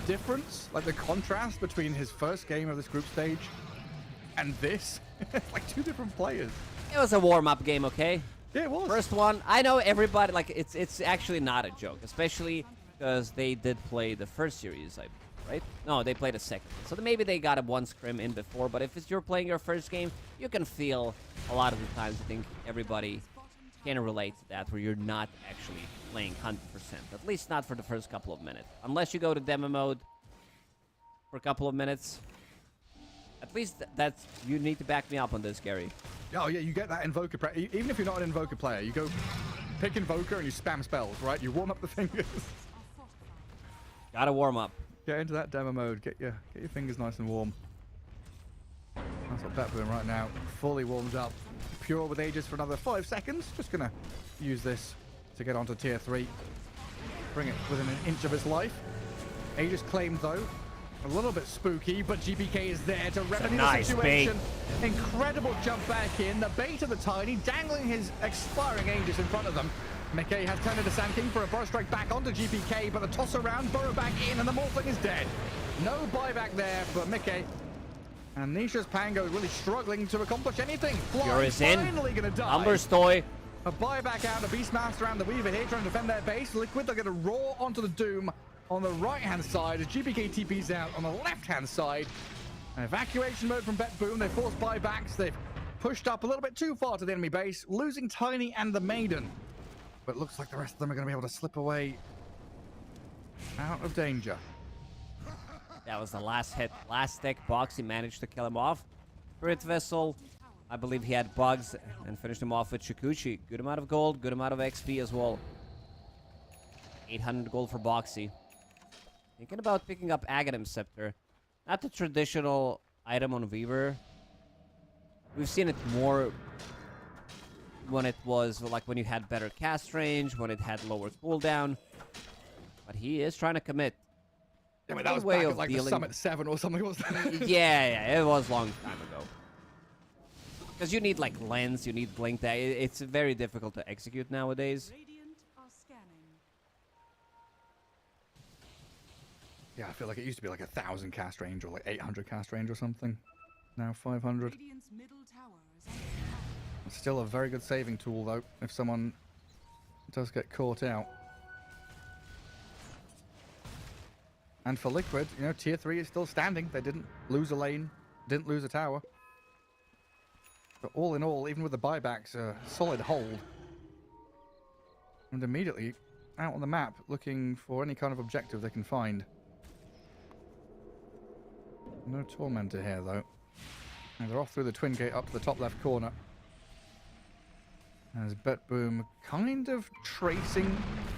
difference, like the contrast between his first game of this group stage and this, like two different players. It was a warm-up game, okay? Yeah, it was. First one, I know everybody, like, it's actually not a joke, especially because they did play the first series, right? No, they played a second. So maybe they got a one scrim in before, but if you're playing your first game, you can feel a lot of the times, I think everybody can relate to that, where you're not actually playing 100%, at least not for the first couple of minutes. Unless you go to demo mode for a couple of minutes. At least that's, you need to back me up on this, Gary. Oh yeah, you get that Invoker. Even if you're not an Invoker player, you go pick Invoker and you spam spells, right? You warm up the fingers. Gotta warm up. Get into that demo mode. Get your fingers nice and warm. That's what BetBoom right now. Fully warms up. Pure with Aegis for another 5 seconds. Just gonna use this to get onto tier 3. Bring it within an inch of his life. Aegis claimed though. A little bit spooky, but GPK is there to remedy the situation. Incredible jump back in. The bait of the Tiny, dangling his expiring Aegis in front of them. Mickey has turned into Sand King for a burrow strike back onto GPK, but the toss around, burrow back in, and the Morphling is dead. No buyback there for Mickey. And Nisha's Pango really struggling to accomplish anything. Fly is in. finally gonna die. Umber's toy. A buyback out, a Beastmaster and the Weaver here trying to defend their base. Liquid, they're gonna roar onto the Doom on the right-hand side as GPK TP's out on the left-hand side. An evacuation mode from BetBoom. They forced buybacks. They've pushed up a little bit too far to the enemy base, losing Tiny and the Maiden. But it looks like the rest of them are going to be able to slip away out of danger. That was the last hit. Last stick. Boxy managed to kill him off. Spirit Vessel. I believe he had bugs and finished him off with Shikuchi. Good amount of gold, good amount of XP as well. 800 gold for Boxy. Thinking about picking up Aghanim Scepter. Not the traditional item on Weaver. We've seen it more when it was like when you had better cast range, when it had lower cooldown. But he is trying to commit. Yeah, but that was back at like the Summit 7 or something, wasn't it? Yeah, it was a long time ago. Because you need like lens, you need blink. That it's very difficult to execute nowadays. Radiant are scanning. Yeah, I feel like it used to be like 1,000 cast range or like 800 cast range or something. Now 500. Radiant's middle tower is under attack. It's still a very good saving tool, though, if someone does get caught out. And for Liquid, you know, tier 3 is still standing. They didn't lose a lane, didn't lose a tower. But all in all, even with the buybacks, a solid hold. And immediately out on the map, looking for any kind of objective they can find. No Tormentor here, though. And they're off through the twin gate up to the top left corner. As BetBoom kind of tracing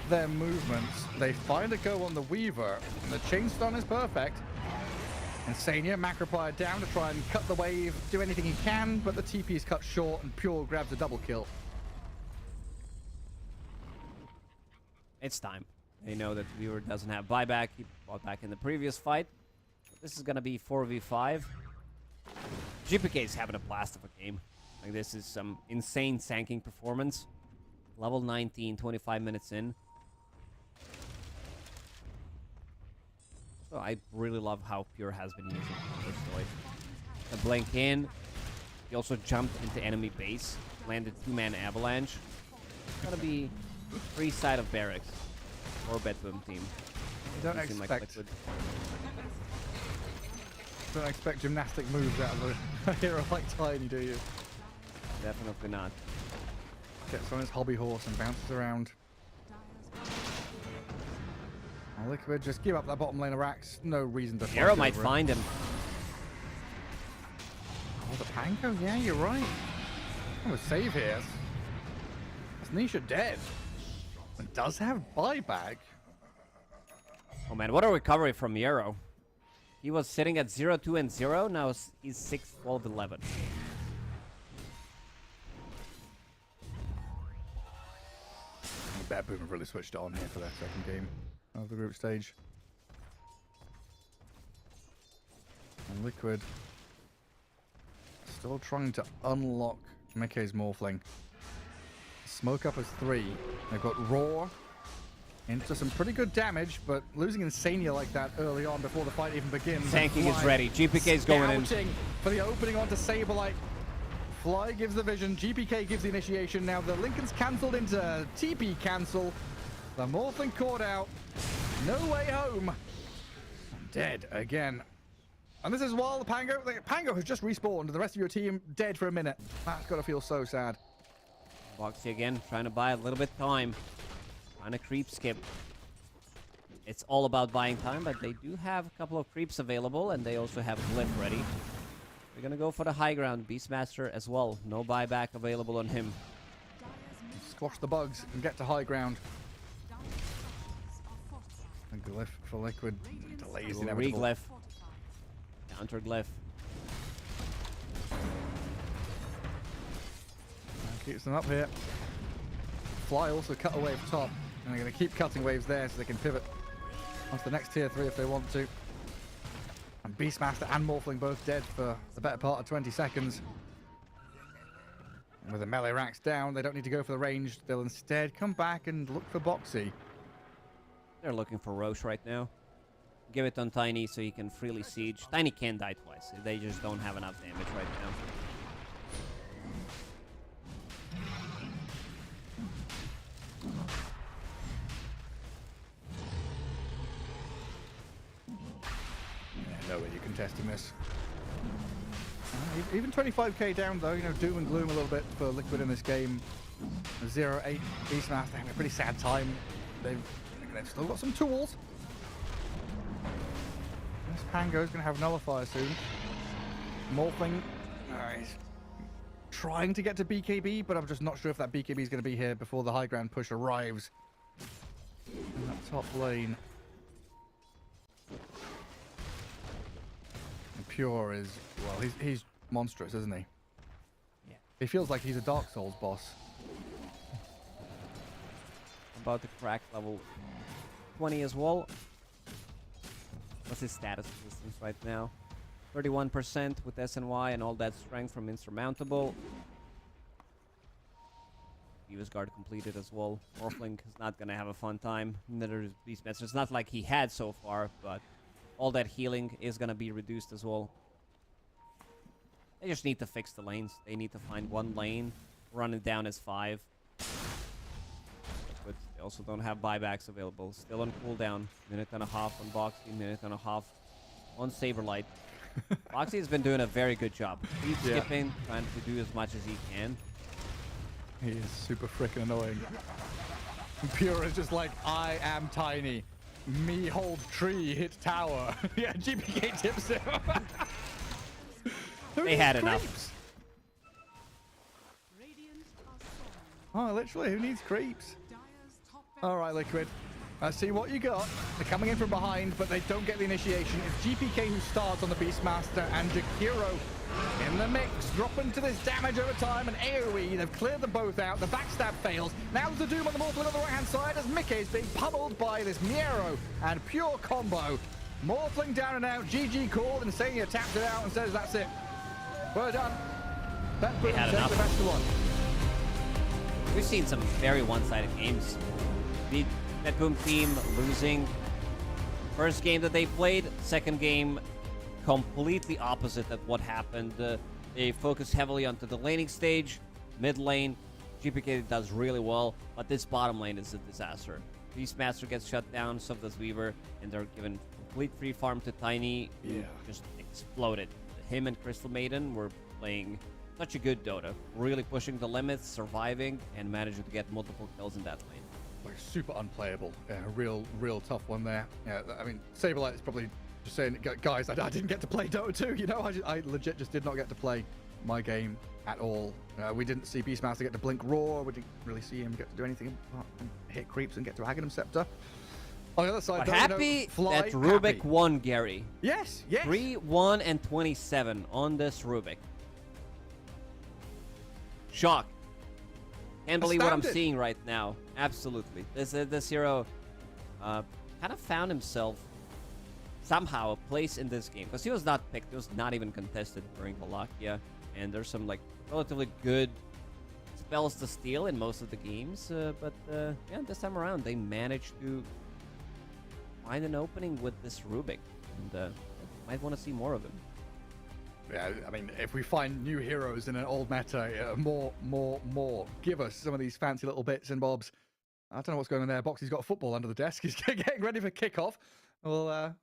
their movements. They find a go on the Weaver, and the chain stun is perfect. And Sania, Macroplier down to try and cut the wave, do anything he can, but the TP is cut short, and Pure grabs a double kill. It's time. They know that Weaver doesn't have buyback. He bought back in the previous fight. This is going to be 4v5. GPK is having a blast of a game. Like, this is some insane sanking performance. Level 19, 25 minutes in. So I really love how Pure has been using Counter-Strike. The blink in. He also jumped into enemy base. Landed 2-man avalanche. It's going to be free side of barracks. Or BetBoom team. Don't Using, like, expect... Liquid. Don't expect gymnastic moves out of a hero like Tiny, do you? Definitely not. Gets on his hobby horse and bounces around. Well, Liquid just give up that bottom lane of racks. No reason to fight. Arrow might over it. find him. Oh, the Pango? Yeah, you're right. Oh, a save here. Is Nisha dead? It does have buyback. Oh man, what a recovery from Yarrow. He was sitting at 0-2 and 0. Now he's 6-12-11. BetBoom have really switched on here for their second game of the group stage. And Liquid still trying to unlock Mickey's Morphling. Smoke up as 3. They've got Roar into some pretty good damage, but losing Insania like that early on before the fight even begins. Tanking is ready. GPK is going in. Scouting for the opening onto Saberlight. Fly gives the vision, GPK gives the initiation. Now the Lincoln's cancelled into TP cancel. The Morphling caught out. No way home. Dead again. And this is while the Pango has just respawned and the rest of your team dead for a minute. That's got to feel so sad. Boxy again, trying to buy a little bit time. Trying to creep skip. It's all about buying time, but they do have a couple of creeps available, and they also have Glyph ready. We're gonna go for the high ground. Beastmaster as well. No buyback available on him. Squash the bugs and get to high ground. And Glyph for Liquid delays inevitable. Re-Glyph. Counter Glyph. Keeps them up here. Fly also cut away from top. And they're going to keep cutting waves there so they can pivot onto the next tier 3 if they want to. And Beastmaster and Morphling both dead for the better part of 20 seconds. And with the melee racks down, they don't need to go for the range. They'll instead come back and look for Boxy. They're looking for Roche right now. Give it on Tiny so he can freely siege. Tiny can die twice. They just don't have enough damage right now. No way you're contesting this. Even 25k down though, you know, doom and gloom a little bit for Liquid in this game. 0-8 Beastmaster having a pretty sad time. They've still got some tools. This Pango's going to have Nullifier soon. Morphling he's trying to get to BKB, but I'm just not sure if that BKB is going to be here before the high ground push arrives. In that top lane. Pure is, well, he's monstrous, isn't he? Yeah. He feels like he's a Dark Souls boss. About to crack level 20 as well. What's his status resistance right now? 31% with SNY and all that strength from Insurmountable. Eva's Guard completed as well. Morphling is not going to have a fun time. Neither is Beastmaster. It's not like he had so far, but all that healing is going to be reduced as well. They just need to fix the lanes. They need to find one lane running down as 5. But they also don't have buybacks available. Still on cooldown. Minute and a half on Boxy, minute and a half on Saberlight. Boxy has been doing a very good job. Keep skipping, trying to do as much as he can. He is super freaking annoying. And Pure is just like, I am tiny. Me hold tree, hit tower. Yeah, GPK tips him. They had enough. Radiant are scanning. Oh, literally, who needs creeps? Dire's top All right, Liquid. I see what you got. They're coming in from behind, but they don't get the initiation. It's GPK who starts on the Beastmaster, and Jakiro in the mix, dropping to this damage over time, and AoE. They've cleared them both out. The backstab fails. Now there's a Doom on the Morphling on the right-hand side as Mickey is being pummeled by this Miero and Pure combo. Morphling down and out. GG called, and Sania taps it out and says, that's it. Well done. BetBoom had takes enough. the best of one. We've seen some very one-sided games. The BetBoom team losing first game that they played, second game completely opposite of what happened. They focus heavily onto the laning stage, mid lane. GPK does really well, but this bottom lane is a disaster. Beastmaster gets shut down, so does Weaver, and they're given complete free farm to Tiny, who just exploded. Him and Crystal Maiden were playing such a good Dota, really pushing the limits, surviving, and managing to get multiple kills in that lane. Like super unplayable. Yeah, real tough one there. Yeah, I mean, Saberlight is probably just saying, guys, I didn't get to play Dota 2, you know? I legit just did not get to play my game at all. We didn't see Beastmaster get to blink Roar. We didn't really see him get to do anything apart from hit creeps and get to Aghanim Scepter. On the other side, But though, happy Fly, that Rubik happy. won, Gary. Yes, yes. 3-1 and 27 on this Rubik. Shock. Can't believe what I'm Astounded. seeing right now. Absolutely. This hero kind of found himself somehow a place in this game. Because he was not picked. He was not even contested during Wallachia. And there's some like relatively good spells to steal in most of the games. But yeah, this time around they managed to find an opening with this Rubik. And might want to see more of him. Yeah, I mean, if we find new heroes in an old meta, more. Give us some of these fancy little bits and bobs. I don't know what's going on there. Boxy's got a football under the desk. He's getting ready for kickoff. I'll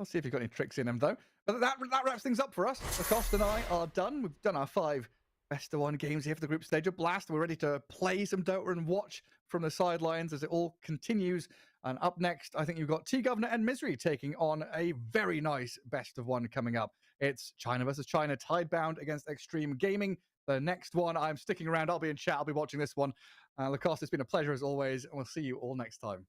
see if he's got any tricks in him, though. But that wraps things up for us. Lacoste and I are done. We've done our 5 best of 1 games here for the group stage of Blast. We're ready to play some Dota and watch from the sidelines as it all continues. And up next, I think you've got T-Governor and Misery taking on a very nice best of 1 coming up. It's China versus China, Tidebound against Xtreme Gaming. The next one, I'm sticking around. I'll be in chat. I'll be watching this one. Lacoste, it's been a pleasure as always, and we'll see you all next time.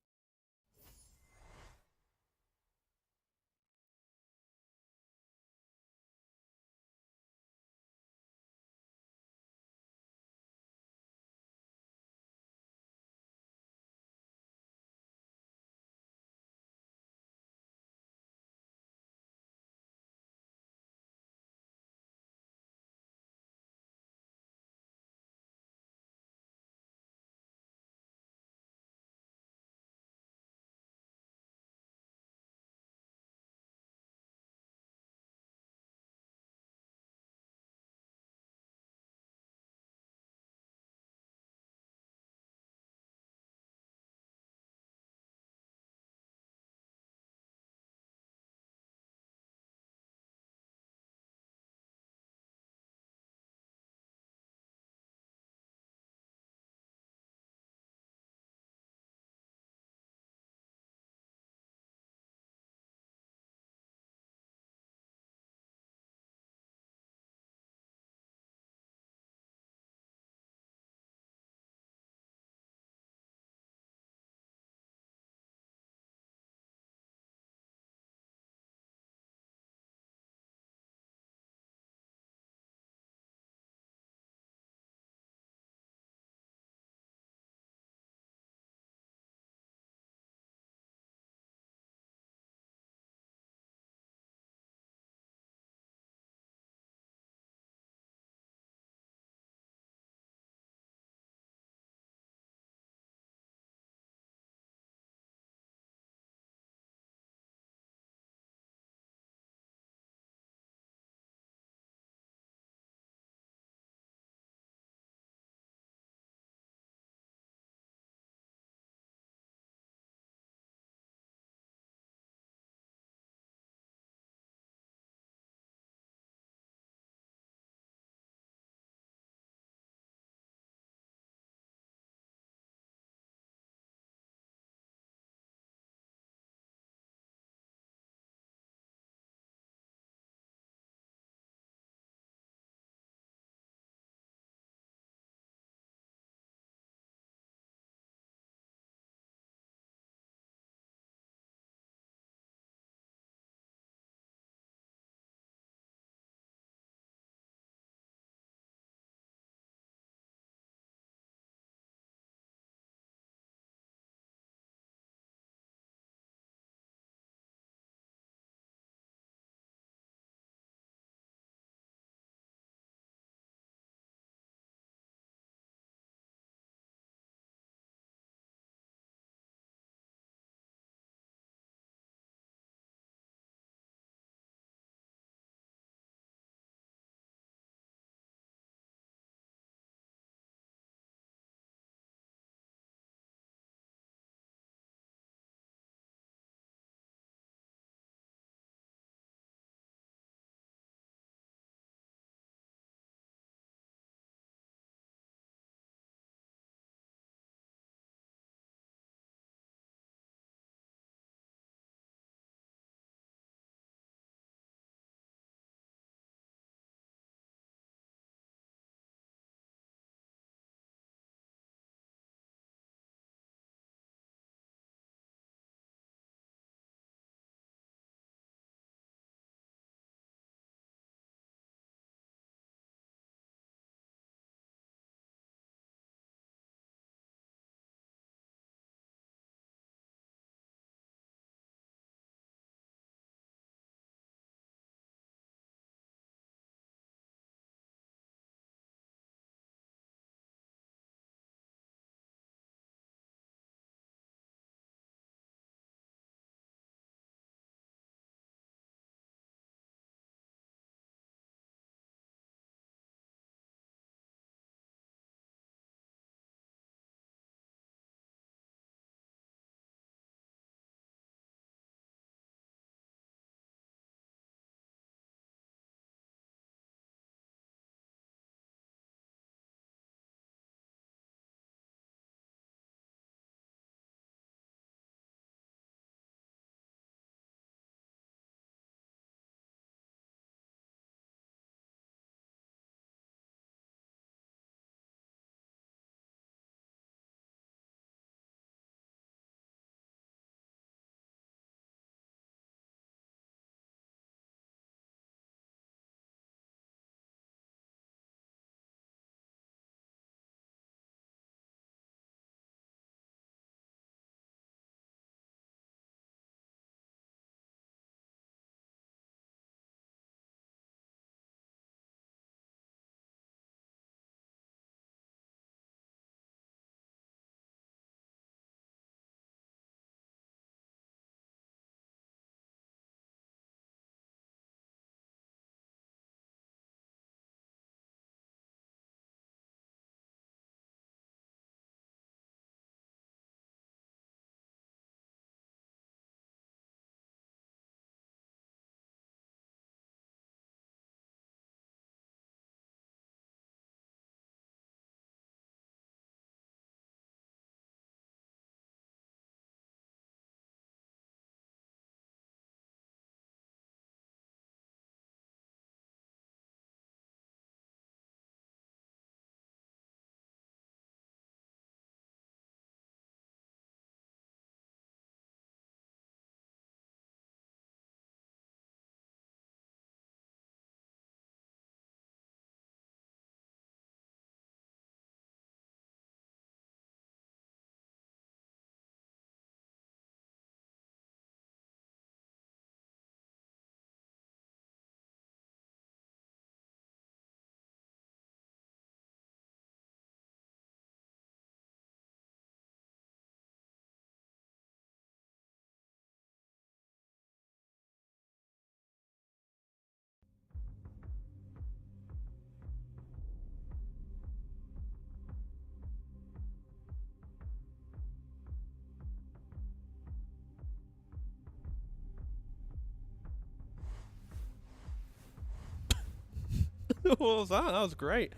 What was that? That was great.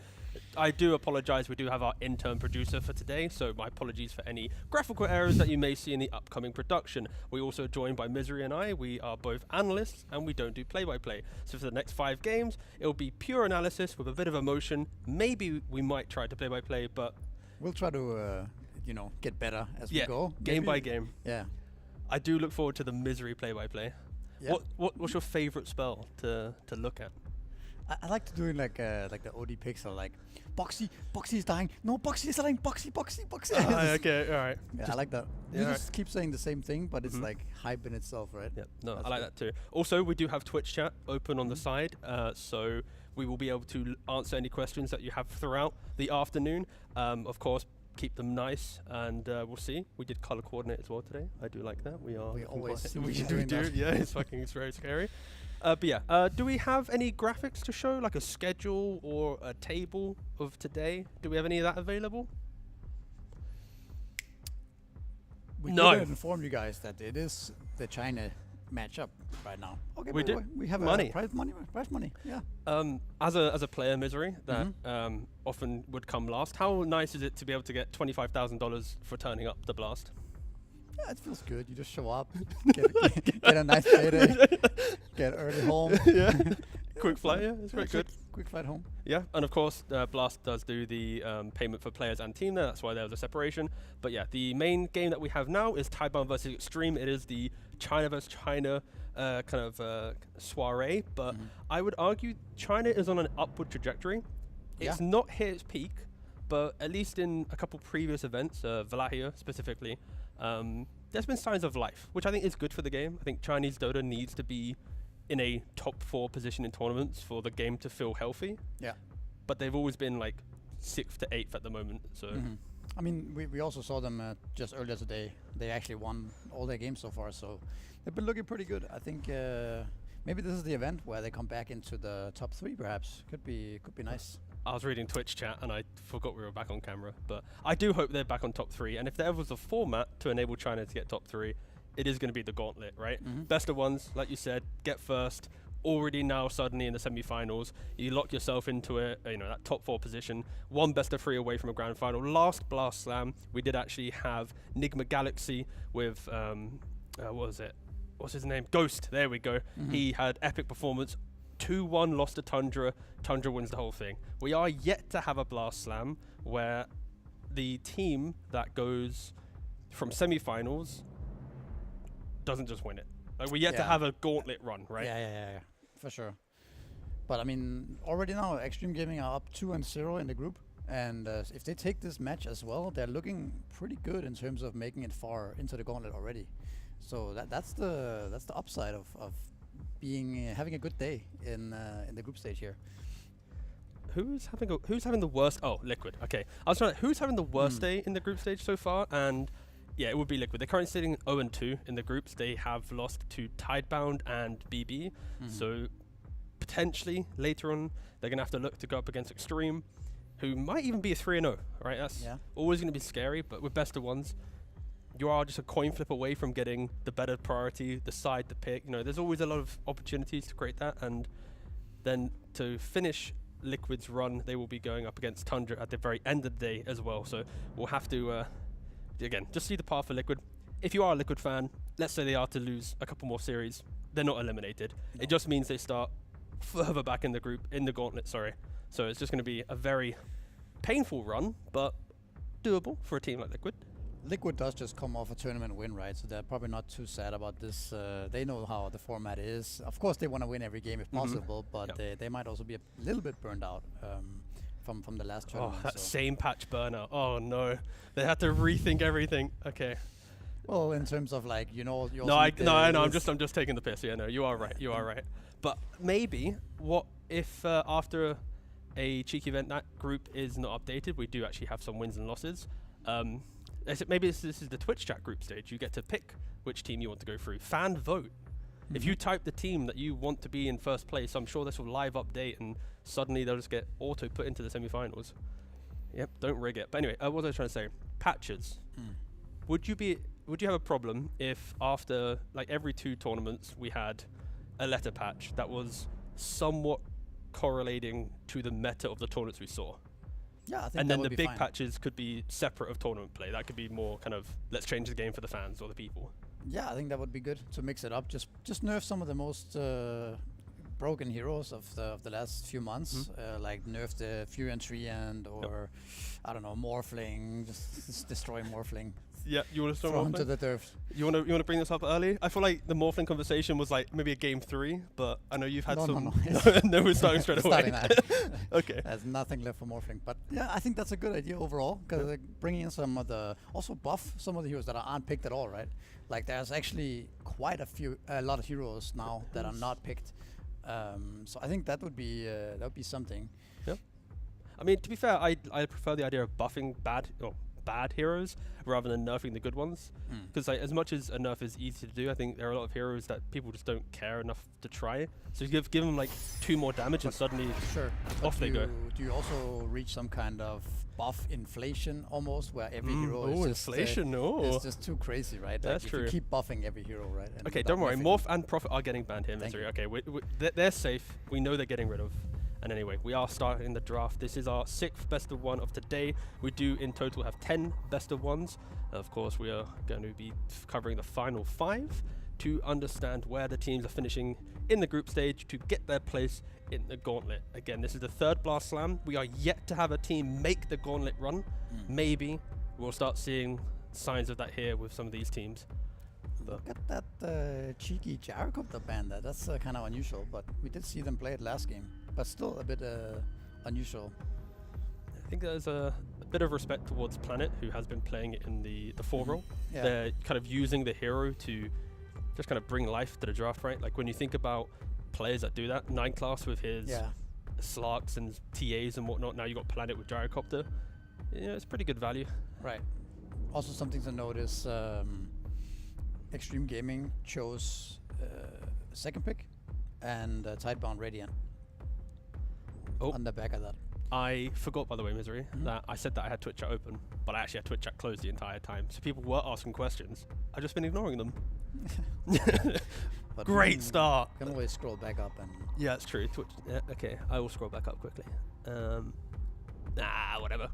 I do apologize. We do have our intern producer for today, so my apologies for any graphical errors that you may see in the upcoming production. We're also joined by Misery and I. We are both analysts, and we don't do play-by-play. So for the next 5 games, it'll be pure analysis with a bit of emotion. Maybe we might try to play-by-play, but We'll try to, get better as we go. game Maybe- by game. Yeah. I do look forward to the Misery play-by-play. Yeah. What's your favorite spell to look at? I like to do it like the OD pixel, like Boxy is dying. No, Boxy is dying. Boxy. Okay, all right. Yeah, I like that. Yeah, You right. just keep saying the same thing, but it's like hype in itself, right? Yeah, no, That's I like good. that too. Also, we do have Twitch chat open on the side, so we will be able to answer any questions that you have throughout the afternoon. Of course, keep them nice, and we'll see. We did color coordinate as well today. I do like that. We always see we you do. doing that. Yeah, it's very scary. But yeah, do we have any graphics to show, like a schedule or a table of today? Do we have any of that available? We No. did inform you guys that it is the China matchup right now. Okay, We but do. We have Money. prize money. Yeah. As a player, Misery, that often would come last. How nice is it to be able to get $25,000 for turning up the blast? Yeah, it feels good. You just show up, get a nice payday, get early home. Yeah. Quick flight, yeah, it's very good. Quick flight home. Yeah, and of course, Blast does do the payment for players and team there. That's why there was a separation. But yeah, the main game that we have now is Tidebound versus Xtreme. It is the China versus China soiree. But I would argue China is on an upward trajectory. It's not hit its peak, but at least in a couple previous events, Valahia specifically, there's been signs of life, which I think is good for the game. I think Chinese Dota needs to be in a top 4 position in tournaments for the game to feel healthy. Yeah. But they've always been like 6th to 8th at the moment. So I mean, we also saw them just earlier today. They actually won all their games so far, so they've been looking pretty good. I think maybe this is the event where they come back into the top 3, perhaps. Could be nice. I was reading Twitch chat and I forgot we were back on camera. But I do hope they're back on top 3. And if there was a format to enable China to get top 3, it is going to be the gauntlet, right? Best of ones, like you said, get first. Already now suddenly in the semi-finals, you lock yourself into it, that top 4 position. 1 best of 3 away from a grand final. Last Blast Slam, we did actually have Nigma Galaxy with what was it? What's his name? Ghost. There we go. He had epic performance. 2-1 lost to Tundra. Tundra wins the whole thing. We are yet to have a Blast Slam where the team that goes from semi-finals doesn't just win it. Like we're yet to have a gauntlet run, right? Yeah, for sure. But I mean, already now, Xtreme Gaming are up 2-0 in the group, and if they take this match as well, they're looking pretty good in terms of making it far into the gauntlet already. So that's the upside of having a good day in the group stage here. Who's having the worst? Oh, Liquid. Okay, I was trying. Who's having the worst day in the group stage so far? And yeah, it would be Liquid. They're currently sitting 0-2 in the groups. They have lost to Tidebound and BB. So potentially later on, they're gonna have to look to go up against Xtreme, who might even be a 3-0. Right? That's always gonna be scary. But with best of ones, you are just a coin flip away from getting the better priority, the side to pick. There's always a lot of opportunities to create that, and then to finish Liquid's run, they will be going up against Tundra at the very end of the day as well. So we'll have to, again, just see the path for Liquid. If you are a Liquid fan, let's say they are to lose a couple more series, they're not eliminated. No. It just means they start further back in the group, in the gauntlet, sorry. So it's just going to be a very painful run, but doable for a team like Liquid. Liquid does just come off a tournament win, right? So they're probably not too sad about this. They know how the format is. Of course, they want to win every game if possible, but they might also be a little bit burned out from the last tournament. Oh, that same patch burnout. Oh no, they had to rethink everything. Okay. Well, in terms of like you know. I know. I'm just taking the piss. Yeah, no, you are right. You are right. But maybe what if after a cheeky event that group is not updated, we do actually have some wins and losses. Maybe this is the Twitch chat group stage. You get to pick which team you want to go through. Fan vote. If you type the team that you want to be in first place, I'm sure this will live update and suddenly they'll just get auto put into the semi-finals. Yep, don't rig it. But anyway, what was I trying to say? Patches. Would you have a problem if after like every 2 tournaments we had a letter patch that was somewhat correlating to the meta of the tournaments we saw. Yeah, I think And that then would the be big fine. patches could be separate of tournament play. That could be more kind of, let's change the game for the fans or the people. Yeah, I think that would be good to mix it up. Just nerf some of the most broken heroes of the last few months, like nerf the Fury Treant or I don't know, Morphling, just destroy Morphling. Yeah, you want to start Throw him to Morphling? the turf. You want to bring this up early? I feel like the Morphling conversation was like maybe a game 3, but I know you've had No, some. no. No, we're starting straight away. Starting now. Okay. There's nothing left for Morphling, but yeah, I think that's a good idea overall because like, bringing in some of the also buff some of the heroes that aren't picked at all, right? Like there's actually quite a lot of heroes now that are not picked. So I think that would be something. Yep. I mean, to be fair, I prefer the idea of buffing bad heroes rather than nerfing the good ones. Because like, as much as a nerf is easy to do, I think there are a lot of heroes that people just don't care enough to try. So you give them like 2 more damage and suddenly Sure. off they go. Do you also reach some kind of buff inflation almost, where every hero is just, inflation, it's just too crazy, right? That's like true. If you keep buffing every hero, right? and Okay, without don't worry. nerfing Morph and Prophet are getting banned here, Thank Misery. you. Okay, they're safe. We know they're getting rid of. And anyway, we are starting the draft. This is our 6th best of 1 of today. We do in total have 10 best of 1s. Of course, we are going to be covering the final 5 to understand where the teams are finishing in the group stage to get their place in the gauntlet. Again, this is the 3rd Blast Slam. We are yet to have a team make the gauntlet run. Maybe we'll start seeing signs of that here with some of these teams. Look at that cheeky gyrocopter band. That's kind of unusual, but we did see them play it last game. But still a bit unusual. I think there's a bit of respect towards Planet, who has been playing it in the 4 role. Yeah. They're kind of using the hero to just kind of bring life to the draft, right? Like when you think about players that do that, 9 class with his Slarks and TAs and whatnot, now you got Planet with Gyrocopter. Yeah, it's pretty good value. Right. Also something to notice, Xtreme Gaming chose 2nd pick and Tidebound Radiant on the back of that. I forgot, by the way, Misery, that I said that I had Twitch chat open, but I actually had Twitch chat closed the entire time. So people were asking questions. I've just been ignoring them. But Great start. Can always scroll back up and... Yeah, it's true. Twitch. Yeah, okay, I will scroll back up quickly. Whatever.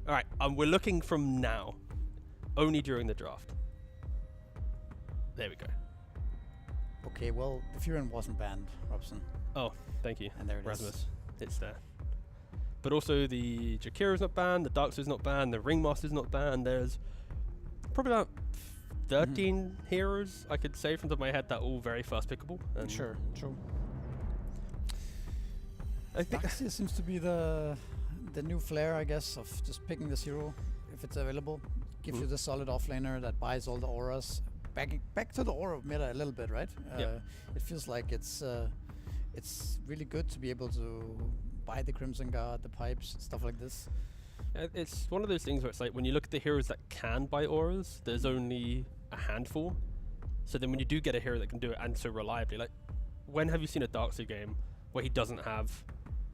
All right, we're looking from now, only during the draft. There we go. Okay, well, the Furin wasn't banned, Robson. Oh, thank you, And there it is. Rasmus. It's there. But also the Jakira's not banned, the Darkster's not banned, the Ringmaster's not banned. There's probably about 13 heroes I could say from the top of my head that are all very fast pickable. And Sure, true. I think Darkseer seems to be the new flair, I guess, of just picking this hero if it's available. Gives you the solid offlaner that buys all the auras. Back to the aura meta a little bit, right? It feels like it's really good to be able to buy the Crimson Guard, the pipes, stuff like this. it's one of those things where it's like when you look at the heroes that can buy auras, there's only a handful. So then when you do get a hero that can do it and so reliably, like when have you seen a Darkseer game where he doesn't have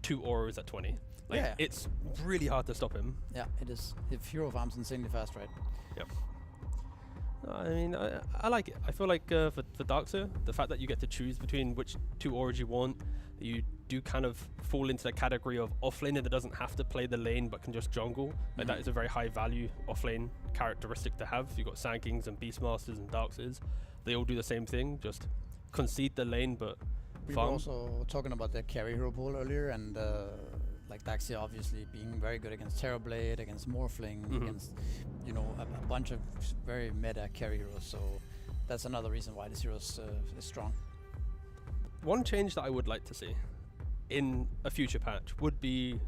2 auras at 20? Like it's really hard to stop him. Yeah, it is. If hero farms insanely fast, right? Yep. I mean, I like it. I feel like for Darkseer, the fact that you get to choose between which 2 auras you want, you do kind of fall into the category of offlaner that doesn't have to play the lane but can just jungle. Like that is a very high value offlane characteristic to have. You've got Sand Kings and Beastmasters and Darkseers. They all do the same thing, just concede the lane but We farm. were also talking about the carry hero pool earlier, and like Darkseer obviously being very good against Terrorblade, against Morphling, against a bunch of very meta carry heroes. So that's another reason why this hero is strong. One change that I would like to see in a future patch would be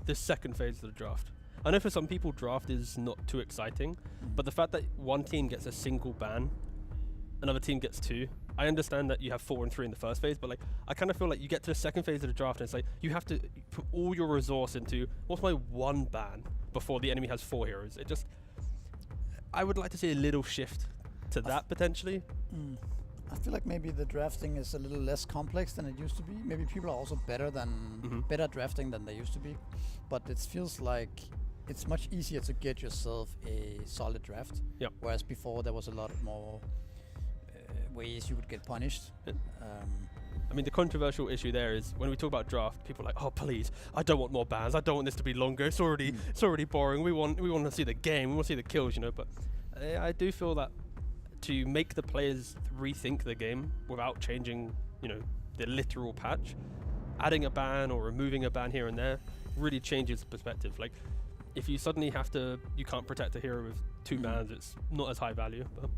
the second phase of the draft. I know for some people draft is not too exciting, but the fact that one team gets a single ban, another team gets 2. I understand that you have 4 and 3 in the first phase, but like I kind of feel like you get to the second phase of the draft and it's like you have to put all your resource into what's my one ban before the enemy has 4 heroes. I would like to see a little shift to that potentially. I feel like maybe the drafting is a little less complex than it used to be. Maybe people are also better drafting than they used to be, but it feels like it's much easier to get yourself a solid draft. Yep. Whereas before there was a lot more ways you could get punished. Yep. I mean, the controversial issue there is when we talk about draft, people are like, oh, please, I don't want more bans. I don't want this to be longer. It's already boring. We want to see the game. We want to see the kills, you know. But I do feel that to make the players rethink the game without changing, you know, the literal patch, adding a ban or removing a ban here and there really changes the perspective. Like, if you suddenly you can't protect a hero with 2 bans, it's not as high value. But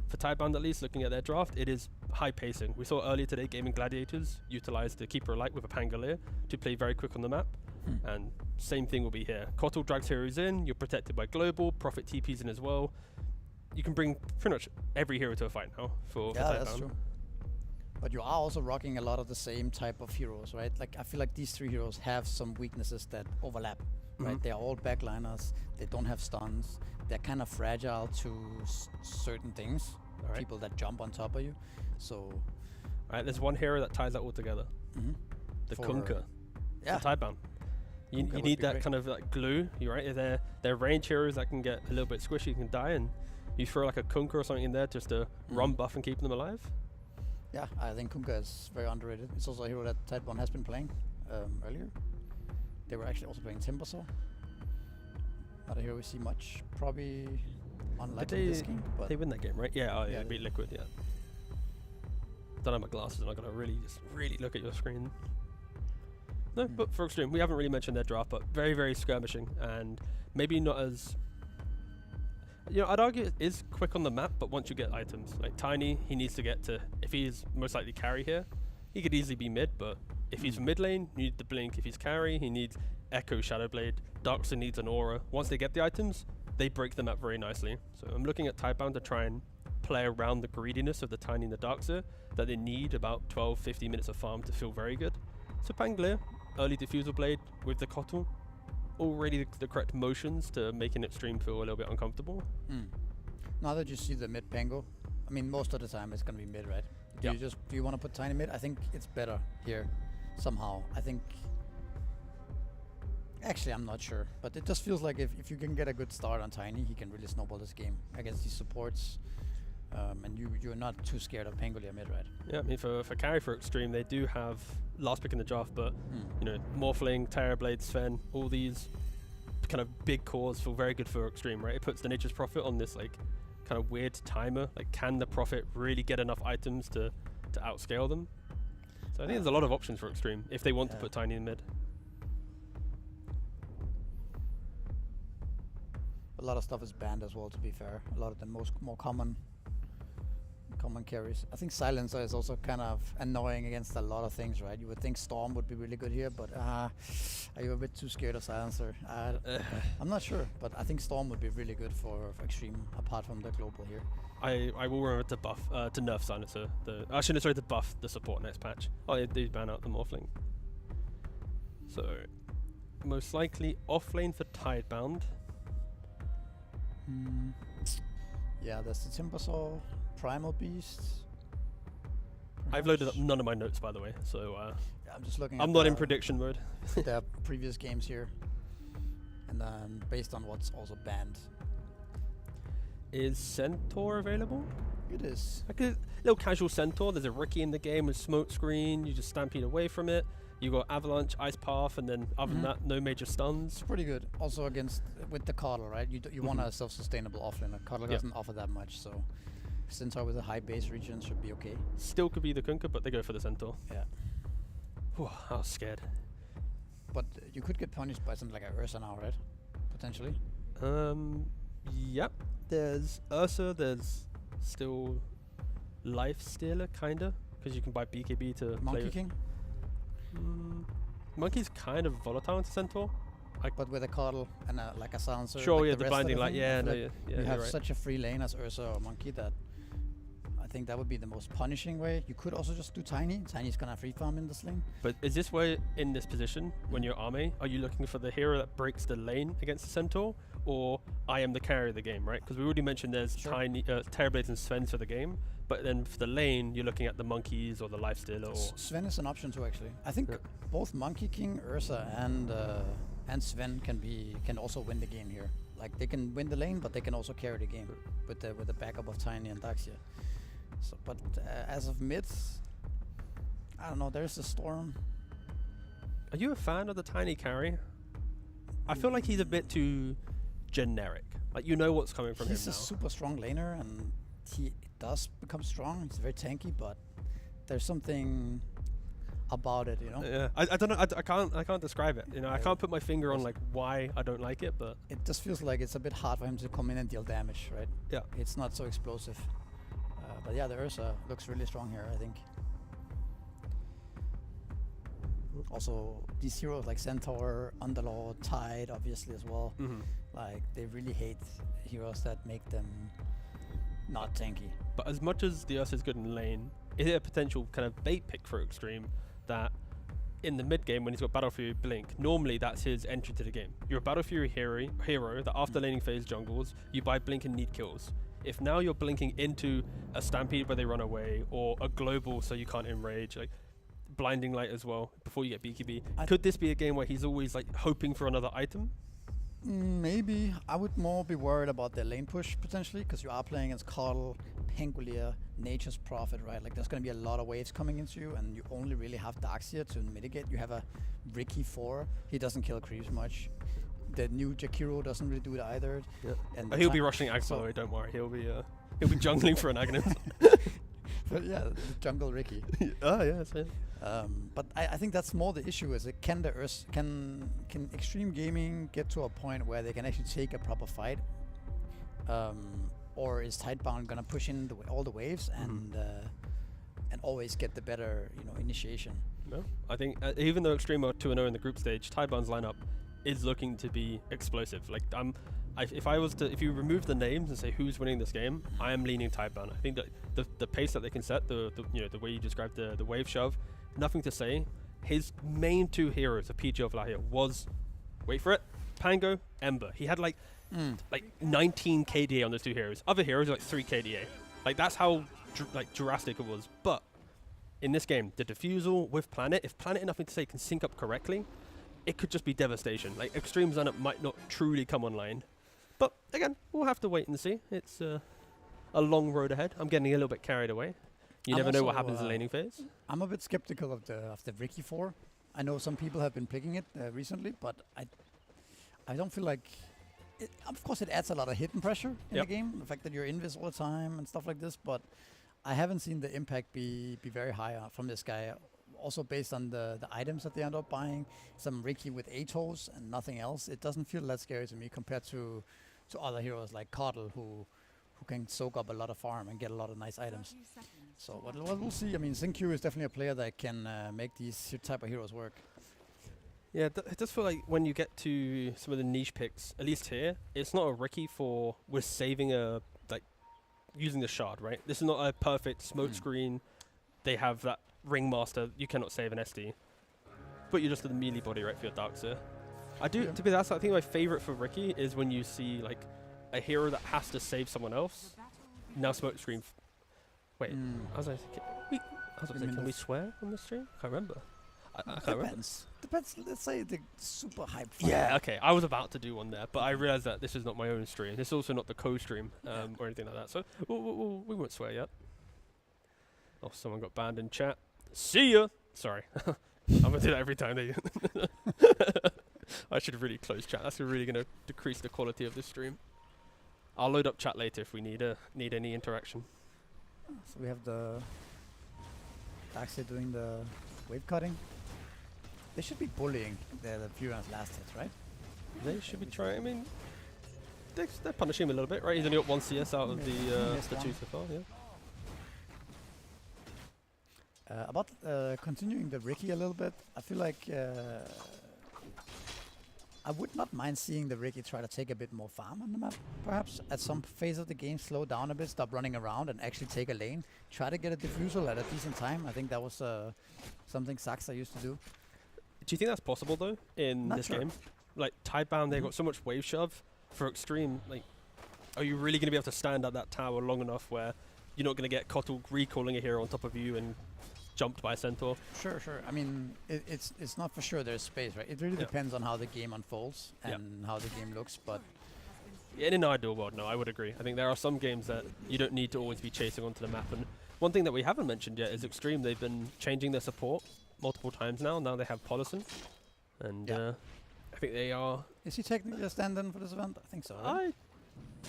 for Tidebound, at least, looking at their draft, it is high pacing. We saw earlier today Gaming Gladiators utilized the Keeper Light with a Pangolier to play very quick on the map. And same thing will be here. Kotl drags heroes in, you're protected by Global, Prophet TPs in as well. You can bring pretty much every hero to a fight now for Tidebound. That's true. But you are also rocking a lot of the same type of heroes, right? Like, I feel like these 3 heroes have some weaknesses that overlap, right? They're all backliners, they don't have stuns, they're kind of fragile to certain things, people that jump on top of you. So, there's one hero that ties that all together. The Kunkka. Yeah. For Tidebound. You need that kind of like glue. You're right. They're range heroes that can get a little bit squishy, you can die, and you throw like a Kunkka or something in there just to run buff and keep them alive. Yeah, I think Kunkka is very underrated. It's also a hero that Tidebound has been playing earlier. They were actually also playing Timbersaw. Not a hero we see much. Probably unlikely this game. But they win that game, right? Yeah, they beat Liquid, yeah. Don't have my glasses and I gotta really look at your screen. No, but for Xtreme, we haven't really mentioned their draft, but very, very skirmishing, and maybe not as... You know, I'd argue it is quick on the map, but once you get items, like Tiny, he needs to get to... If he's most likely carry here, he could easily be mid, but if he's mid lane, you need the Blink. If he's carry, he needs Echo, Shadowblade. Darkster needs an Aura. Once they get the items, they break the map very nicely. So I'm looking at Tidebound to try and play around the greediness of the Tiny and the Darkster, that they need about 12-15 minutes of farm to feel very good. So Pangolier, early Diffusal Blade with the Kotl, already the correct motions to making Xtreme feel a little bit uncomfortable. Now that you see the mid Pango, I mean, most of the time it's going to be mid, right? Do you want to put Tiny mid? I think it's better here somehow. I think... Actually, I'm not sure, but it just feels like if you can get a good start on Tiny, he can really snowball this game against these supports. And you're not too scared of Pangolier mid, right? Yeah, I mean, for carry for Xtreme, they do have last pick in the draft, but you know, Morphling, Terrorblade, Sven, all these kind of big cores feel very good for Xtreme, right? It puts the Nature's Prophet on this like kind of weird timer. Like, can the Prophet really get enough items to outscale them? So I think there's a lot of options for Xtreme if they want to put Tiny in mid. A lot of stuff is banned as well, to be fair. A lot of the more common carries. I think Silencer is also kind of annoying against a lot of things, right? You would think Storm would be really good here, but are you a bit too scared of Silencer? I'm not sure, but I think Storm would be really good for Xtreme, apart from the global here. I will remember to buff to nerf Silencer. To buff the support next patch. Oh, they did ban out the Morphling. So most likely off lane for Tidebound. Yeah, there's the Timbersaw, Primal Beast. I've loaded up none of my notes, by the way, so I'm just looking. I'm not in prediction mode. There are previous games here, and then based on what's also banned. Is Centaur available? It is. Like a little casual Centaur. There's a Riki in the game with smoke screen. You just stampede away from it. You got Avalanche, Ice Path, and then other than that, no major stuns. It's pretty good. Also against with the Kotl, right? You want a self-sustainable offlaner. Kotl doesn't offer that much, so Centaur with a high base region should be okay. Still could be the Kunkka, but they go for the Centaur. Yeah. Whew, I was scared. But you could get punished by something like a Ursa now, right? Potentially. Yep. There's Ursa. There's still Life Stealer, kinda, because you can buy BKB to Monkey play. King. Monkey's kind of volatile into Centaur. But with a Kotl and like a Silencer. Sure, like yeah, the binding light. Yeah, no, yeah, you have right. such a free lane as Ursa or Monkey that I think that would be the most punishing way. You could also just do Tiny. Tiny's gonna free farm in this lane. But is this where, in this position, when you're Arme, are you looking for the hero that breaks the lane against the Centaur, or I am the carrier of the game, right? Because we already mentioned there's Tiny, Terrorblades and Sven for the game, but then for the lane, you're looking at the Monkeys or the Lifestealer. Or Sven is an option too, actually. I think both Monkey King, Ursa, and Sven can also win the game here. Like, they can win the lane, but they can also carry the game with the backup of Tiny and Daxia. So, but as of mid, I don't know. There's a Storm. Are you a fan of the tiny carry? I feel like he's a bit too generic. Like, you know what's coming from him He's now. a super strong laner, and he does become strong. He's very tanky, but there's something about it, you know. Yeah, I don't know. I can't describe it. You know, I can't put my finger on like why I don't like it, but It just feels like it's a bit hard for him to come in and deal damage, right? yeah. It's not so explosive. But yeah, the Ursa looks really strong here, I think. Also, these heroes like Centaur, Underlord, Tide, obviously as well. Mm-hmm. Like, they really hate heroes that make them not tanky. But as much as the Ursa is good in lane, is it a potential kind of bait pick for Xtreme that in the mid game when he's got Battle Fury Blink, normally that's his entry to the game. You're a Battle Fury hero that after laning phase jungles, you buy Blink and need kills. If now you're blinking into a Stampede where they run away, or a global so you can't enrage, like Blinding Light as well, before you get BKB, could this be a game where he's always like hoping for another item? Maybe. I would more be worried about the lane push potentially, because you are playing against Coddle, Pengulier, Nature's Prophet, right? Like, there's going to be a lot of waves coming into you, and you only really have Darkseer to mitigate. You have a Ricky 4. He doesn't kill creeps much. The new Jakiro doesn't really do it either. Yeah. And He'll be rushing Ags, by the way, don't worry. He'll be jungling for an Aghanim. But yeah, the jungle Ricky. Oh yeah, that's it. But I think that's more the issue. Is it can Extreme Gaming get to a point where they can actually take a proper fight, or is Tidebound gonna push in all the waves and always get the better initiation? No, I think even though Xtreme are 2-0 in the group stage, Tidebound's lineup is looking to be explosive. Like if you remove the names and say who's winning this game, I am leaning Tidebound. I think that the pace that they can set, the way you described the wave shove, nothing to say. His main two heroes of PG of Lahir was, wait for it, Pango, Ember. He had like 19 KDA on those two heroes. Other heroes are like 3 KDA. Like, that's how drastic it was. But in this game, the Diffusal with Planet, if Planet and Nothing to Say can sync up correctly, it could just be devastation. Like, Extreme's lineup might not truly come online. But again, we'll have to wait and see. It's a long road ahead. I'm getting a little bit carried away. You never know what happens in the laning phase. I'm a bit skeptical of the Ricky 4. I know some people have been picking it recently, but I don't feel like... of course, it adds a lot of hidden pressure in the game. The fact that you're invis all the time and stuff like this, but I haven't seen the impact be very high from this guy. Also based on the items that they end up buying, some Ricky with Atos and nothing else. It doesn't feel that scary to me compared to other heroes like Coddle who can soak up a lot of farm and get a lot of nice items. So we'll see. I mean, Xingqiu is definitely a player that can make these type of heroes work. Yeah, it does feel like when you get to some of the niche picks, at least here, it's not a Ricky for we're saving using the shard, right? This is not a perfect smoke screen. They have that Ringmaster. You cannot save an SD, but you're just a melee body, right, for your Darkseer. I think my favorite for Ricky is when you see like a hero that has to save someone else. Now smoke screen. Wait, can we swear on the stream? I can't remember. I can't remember. Depends. Let's say the super hype. Yeah, okay. I was about to do one there, but I realized that this is not my own stream. This is also not the co-stream or anything like that. So we won't swear yet. Oh, someone got banned in chat. See ya. Sorry. I'm gonna do that every time they. I should really close chat. That's really gonna decrease the quality of this stream. I'll load up chat later if we need any interaction. So we have the Darkseer doing the wave cutting. They should be bullying the few rounds last hit, right? They should be trying. I mean, they're punishing him a little bit, right? He's only got 1 CS out of the 2 so far. Yeah. About continuing the Ricky a little bit, I feel like I would not mind seeing the Ricky try to take a bit more farm on the map, perhaps. At some phase of the game, slow down a bit, stop running around, and actually take a lane. Try to get a diffusal at a decent time. I think that was something Saxa used to do. Do you think that's possible, though, in this game? Like, Tidebound, they've got so much wave shove. For Xtreme, like, are you really going to be able to stand at that tower long enough where you're not going to get Kotl recalling a hero on top of you and jumped by a Centaur? Sure. I mean, it's not for sure there's space, right? It really depends on how the game unfolds and how the game looks, but... In an ideal world, no, I would agree. I think there are some games that you don't need to always be chasing onto the map, and One thing that we haven't mentioned yet is Xtreme. They've been changing their support multiple times now. Now they have Polison, and I think they are. Is he technically a stand-in for this event? I think so. Right?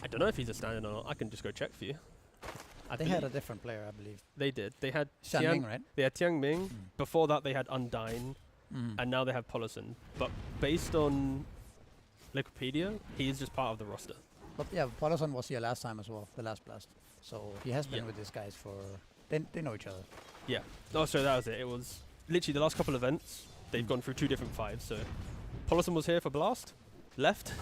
I don't know if he's a stand-in or not. I can just go check for you. They had a different player, I believe. They did. They had Xianming, right? They had Tiang Ming. Before that, they had Undyne, and now they have Polison. But based on Wikipedia, he is just part of the roster. But yeah, Polison was here last time as well, the last blast. So he has been with these guys for. They know each other. Yeah. Oh, so that was it. It was literally the last couple of events. They've gone through 2 different fives. So Polison was here for blast, left,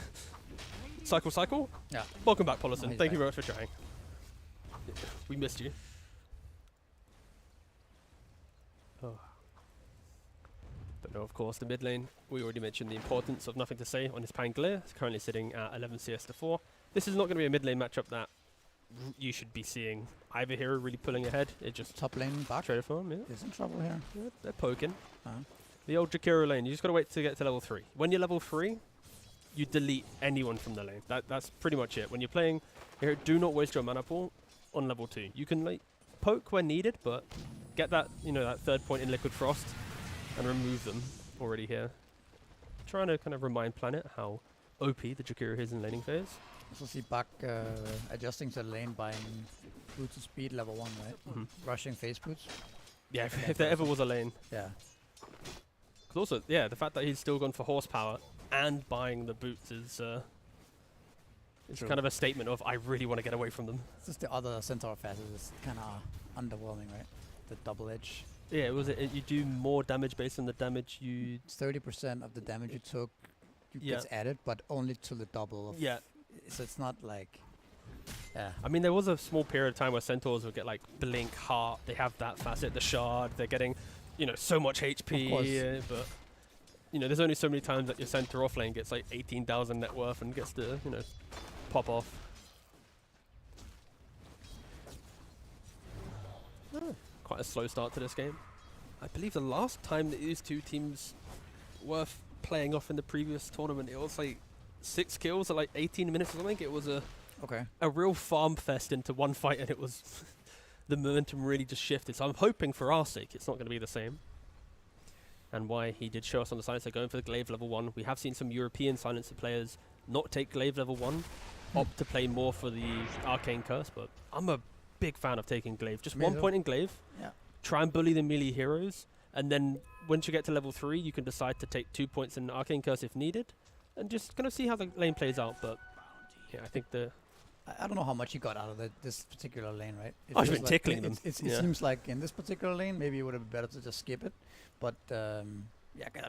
cycle. Yeah. Welcome back, Polison. He's Thank you back. very much for trying. We missed you. Oh. But no, of course, the mid lane, we already mentioned the importance of nothing to say on his Pangolier. It's currently sitting at 11 CS to 4. This is not going to be a mid lane matchup that you should be seeing either hero really pulling ahead. It just Top lane back traded for him, yeah. is in trouble here. They're poking. Uh-huh. The old Jakiro lane, you just got to wait to get to level 3. When you're level 3, you delete anyone from the lane. That's pretty much it. When you're playing here, do not waste your mana pool on level 2. You can like poke when needed, but get that, that 3rd point in Liquid Frost and remove them already here. Trying to kind of remind Planet how OP the Jakiro is in laning phase. Also see Bak adjusting to the lane, buying boots of speed level 1, right? Rushing face boots. Yeah, if there ever was a lane. Yeah. 'Cause also, yeah, the fact that he's still gone for horsepower and buying the boots is kind of a statement of I really want to get away from them. It's just the other Centaur facet is kind of underwhelming, right? The double edge. Yeah, you do more damage based on the damage you... 30% of the damage you took gets added, but only to the double of... Yeah. So it's not like... Yeah. I mean, there was a small period of time where Centaurs would get like Blink, Heart, they have that facet, the Shard, they're getting, so much HP, but... there's only so many times that your Centaur offlane gets like 18,000 net worth and gets to, pop off. Quite a slow start to this game. I believe the last time that these 2 teams were playing off in the previous tournament, it was like 6 kills at like 18 minutes or something. It was a real farm fest into one fight, and it was the momentum really just shifted. So I'm hoping for our sake it's not going to be the same. And why he did show us on the silencer going for the glaive level 1. We have seen some European silencer players not take glaive level 1, opt to play more for the arcane curse, but I'm a big fan of taking glaive. Just 1 point in glaive, try and bully the melee heroes, and then once you get to level 3 you can decide to take 2 points in arcane curse if needed, and just kind of see how the lane plays out. But yeah, I think I don't know how much he got out of this particular lane, right? I've been tickling them. It seems like in this particular lane, maybe it would have been better to just skip it. But I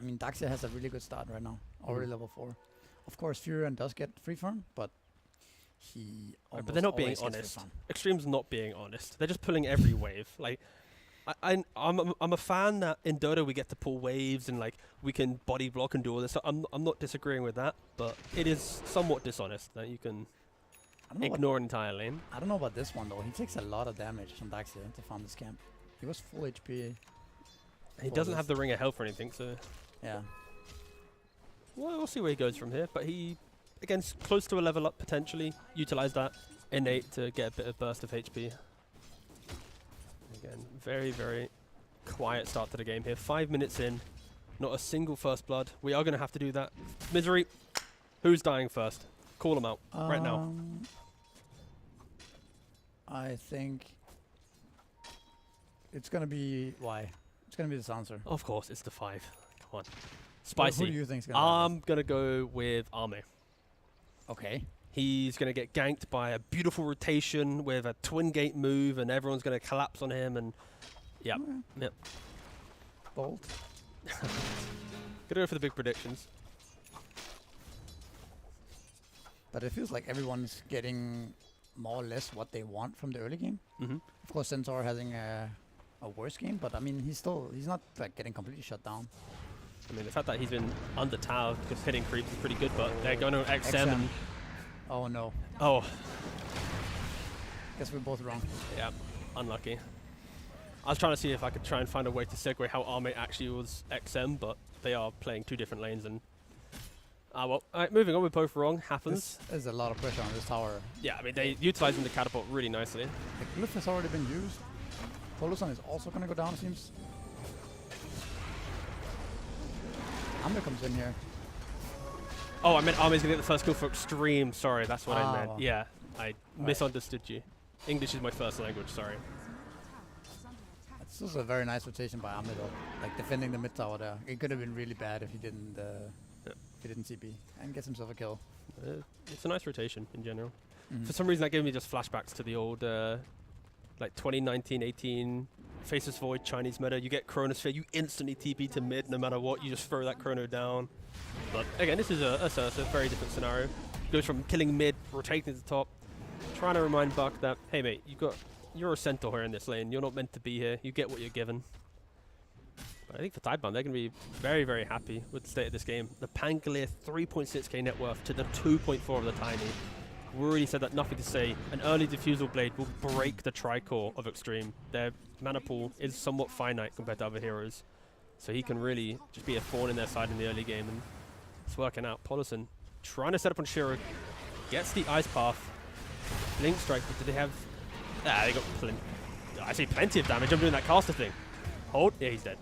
mean, Daxia has a really good start right now, already level 4. Of course, Furion does get free farm, but he but they're not being honest. Xtreme's not being honest. They're just pulling every wave. Like, I'm a fan that in Dota we get to pull waves and like we can body block and do all this. So I'm not disagreeing with that, but it is somewhat dishonest that you can ignore an entire lane. I don't know about this one though. He takes a lot of damage from Daxia to farm this camp. He was full HP. He doesn't have the ring of health or anything, so yeah. Well, we'll see where he goes from here. But he, again, close to a level up potentially. Utilize that innate to get a bit of burst of HP. Again, very, very quiet start to the game here. 5 minutes in, not a single first blood. We are going to have to do that. Misery, who's dying first? Call them out right now. I think it's going to be... Why? It's going to be the Sancer. Of course, it's the 5. Come on. Spicy. Who do you think is going to I'm going to go with Arme. Okay. He's going to get ganked by a beautiful rotation with a twin gate move, and everyone's going to collapse on him. And yep. Bold. Gonna go for the big predictions. But it feels like everyone's getting more or less what they want from the early game. Of course, Centaur having a worse game, but I mean, he's not like getting completely shut down. I mean, the fact that he's been under tower because hitting creeps is pretty good, but they're going to XM. And oh no. Oh. Guess we're both wrong. Yeah, unlucky. I was trying to see if I could try and find a way to segue how Arme actually was XM, but they are playing 2 different lanes. And well, alright, moving on. We're both wrong. Happens. There's a lot of pressure on this tower. Yeah, I mean, they're utilizing the catapult really nicely. The glyph has already been used. Polosan is also gonna go down, it seems. Amber comes in here. Oh, I meant Army's gonna get the first kill for Xtreme. Sorry, that's what I meant. Wow. Yeah, I misunderstood you. English is my first language, sorry. It's just a very nice rotation by Amber though. Like defending the mid tower there. It could have been really bad if he didn't TP and gets himself a kill. It's a nice rotation in general. Mhm. For some reason, that gave me just flashbacks to the old, like 2019-18 Faceless Void Chinese meta. You get Chronosphere, you instantly TP to mid no matter what. You just throw that Chrono down. But again, this is a very different scenario. Goes from killing mid, rotating to the top, trying to remind Buck that, hey mate, you're a centaur here in this lane. You're not meant to be here. You get what you're given. But I think for Tidebound, they're going to be very, very happy with the state of this game. The Pangolier 3.6k net worth to the 2.4 of the Tiny. Really said that nothing to say. An early Diffusal Blade will break the Tricore of Xtreme. Their mana pool is somewhat finite compared to other heroes. So he can really just be a thorn in their side in the early game. And it's working out. Polosan trying to set up on Shiro. Gets the Ice Path. Blink Strike, but do they have... they got plenty. I say plenty of damage. I'm doing that caster thing. Hold. Yeah, he's dead.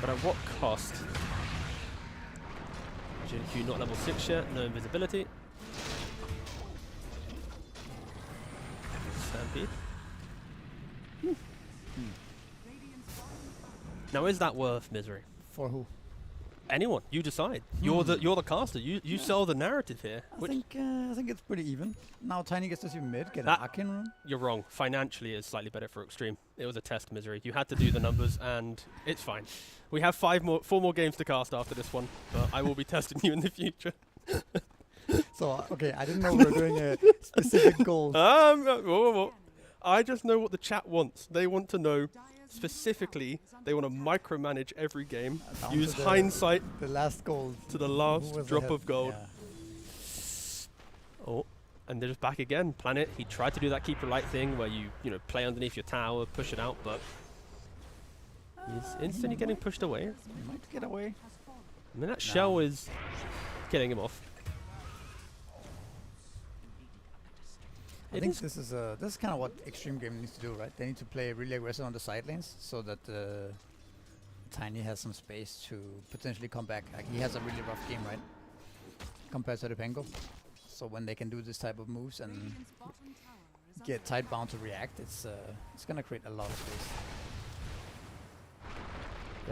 But at what cost? JQ not level 6 yet, no invisibility. Stampede. Now is that worth misery? For who? Anyone, you decide. You're the caster. You sell the narrative here. I think it's pretty even. Now Tiny gets to see mid, get an That- Arcane Rune. You're wrong. Financially, it's slightly better for Xtreme. It was a test misery. You had to do the numbers, and it's fine. We have 4 more games to cast after this one, but I will be testing you in the future. So okay, I didn't know we were doing a specific goal. Whoa. I just know what the chat wants. They want to know specifically. They want to micromanage every game. Down Use to the- hindsight The last goal. to the Who last was drop ahead? of gold. Yeah. Oh, and they're just back again. Planet. He tried to do that keeper light thing where you play underneath your tower, push it out, but he's instantly getting pushed away. He might get away. I mean, that shell is killing him off. I think this is kind of what Xtreme Gaming needs to do, right? They need to play really aggressive on the side lanes so that Tiny has some space to potentially come back. Like he has a really rough game, right? Compared to the Pengo. So when they can do this type of moves and get Tidebound to react, it's gonna create a lot of space.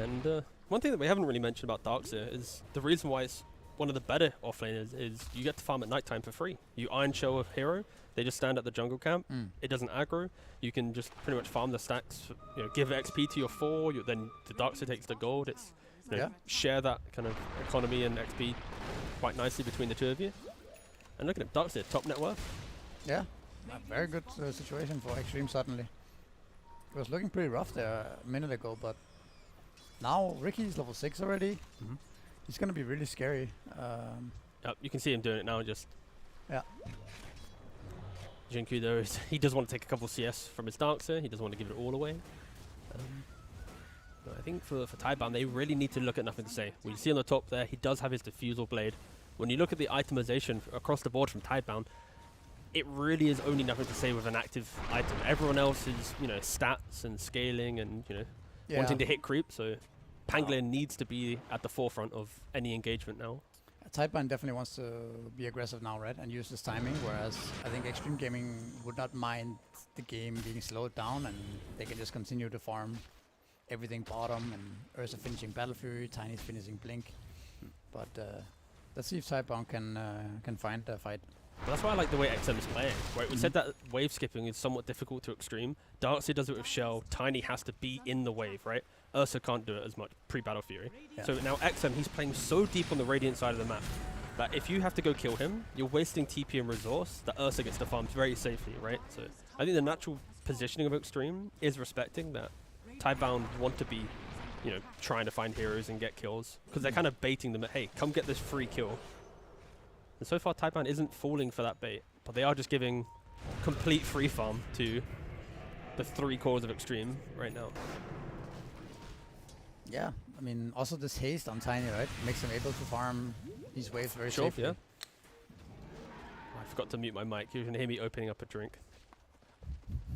And one thing that we haven't really mentioned about Darkseer is the reason why it's one of the better offlaners is you get to farm at nighttime for free. You Iron Show a hero, they just stand at the jungle camp. It doesn't aggro. You can just pretty much farm the stacks, give XP to your 4, then the Darkseer takes the gold. It's share that kind of economy and XP quite nicely between the two of you. And look at him, Darkseer, top net worth. Yeah, a very good situation for Xtreme suddenly. It was looking pretty rough there a minute ago, but now Ricky's level 6 already. He's gonna be really scary. Yep, you can see him doing it now. Just Yeah. Jinku though, he does want to take a couple of CS from his Darkseer. He doesn't want to give it all away. But I think for Tidebound, they really need to look at nothing to say. We see on the top there, he does have his Diffusal Blade. When you look at the itemization across the board from Tidebound, it really is only nothing to say with an active item. Everyone else is, stats and scaling and, wanting to hit creep. So Pangolier needs to be at the forefront of any engagement now. Tidebound definitely wants to be aggressive now, right? And use this timing, whereas I think Xtreme Gaming would not mind the game being slowed down and they can just continue to farm everything bottom and Ursa finishing Battle Fury, Tiny's finishing Blink. But let's see if Tidebound can find a fight. But that's why I like the way XM is playing. Right, we said that wave skipping is somewhat difficult to Xtreme. Darkseer does it with Shell. Tiny has to be in the wave, right? Ursa can't do it as much pre-Battle Fury. Yeah. So now XM, he's playing so deep on the Radiant side of the map that if you have to go kill him, you're wasting TP and resource that Ursa gets to farm very safely, right? So I think the natural positioning of Xtreme is respecting that Tidebound want to be, trying to find heroes and get kills. Because they're kind of baiting them at, hey, come get this free kill. And so far, Tidebound isn't falling for that bait, but they are just giving complete free farm to the 3 cores of Xtreme right now. Yeah, I mean, also this haste on Tiny, right? Makes him able to farm these waves very Sure, safely. yeah. I forgot to mute my mic. You can hear me opening up a drink.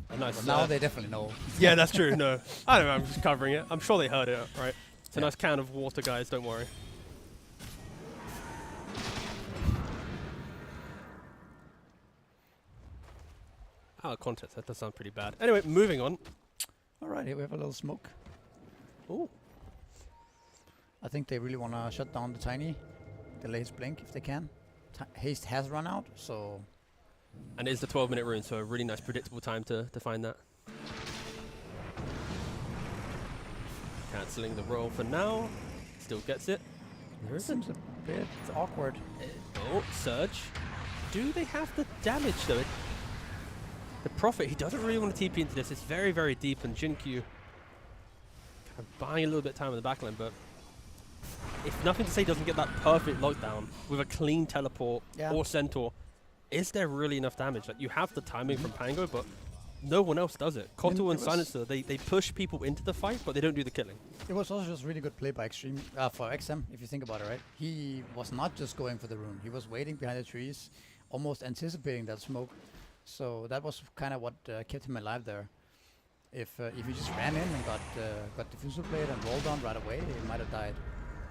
A nice. Well, now they definitely know. Yeah, that's true. No, I don't know. I'm just covering it. I'm sure they heard it, right? It's a Yeah. nice can of water, guys. Don't worry. Out of context, that does sound pretty bad. Anyway, moving on. All right, here we have a little smoke. Ooh. I think they really want to shut down the Tiny, delay his blink if they can. Haste has run out, so... And it is the 12-minute rune, so a really nice predictable time to find that. Cancelling the roll for now. Still gets it. There is Seems a bit awkward. Oh, Surge. Do they have the damage, though? The Prophet, he doesn't really want to TP into this. It's very, very deep, and Jinkyu kind of buying a little bit of time in the backline, but if Nothing to Say doesn't get that perfect lockdown with a clean teleport or Centaur, is there really enough damage? Like, you have the timing from Pango, but no one else does it. Koto and Silencer, they push people into the fight, but they don't do the killing. It was also just really good play by Xtreme, for XM, if you think about it, right? He was not just going for the rune. He was waiting behind the trees, almost anticipating that smoke. So that was kind of what kept him alive there. If he just ran in and got diffuser blade and rolled on right away, he might have died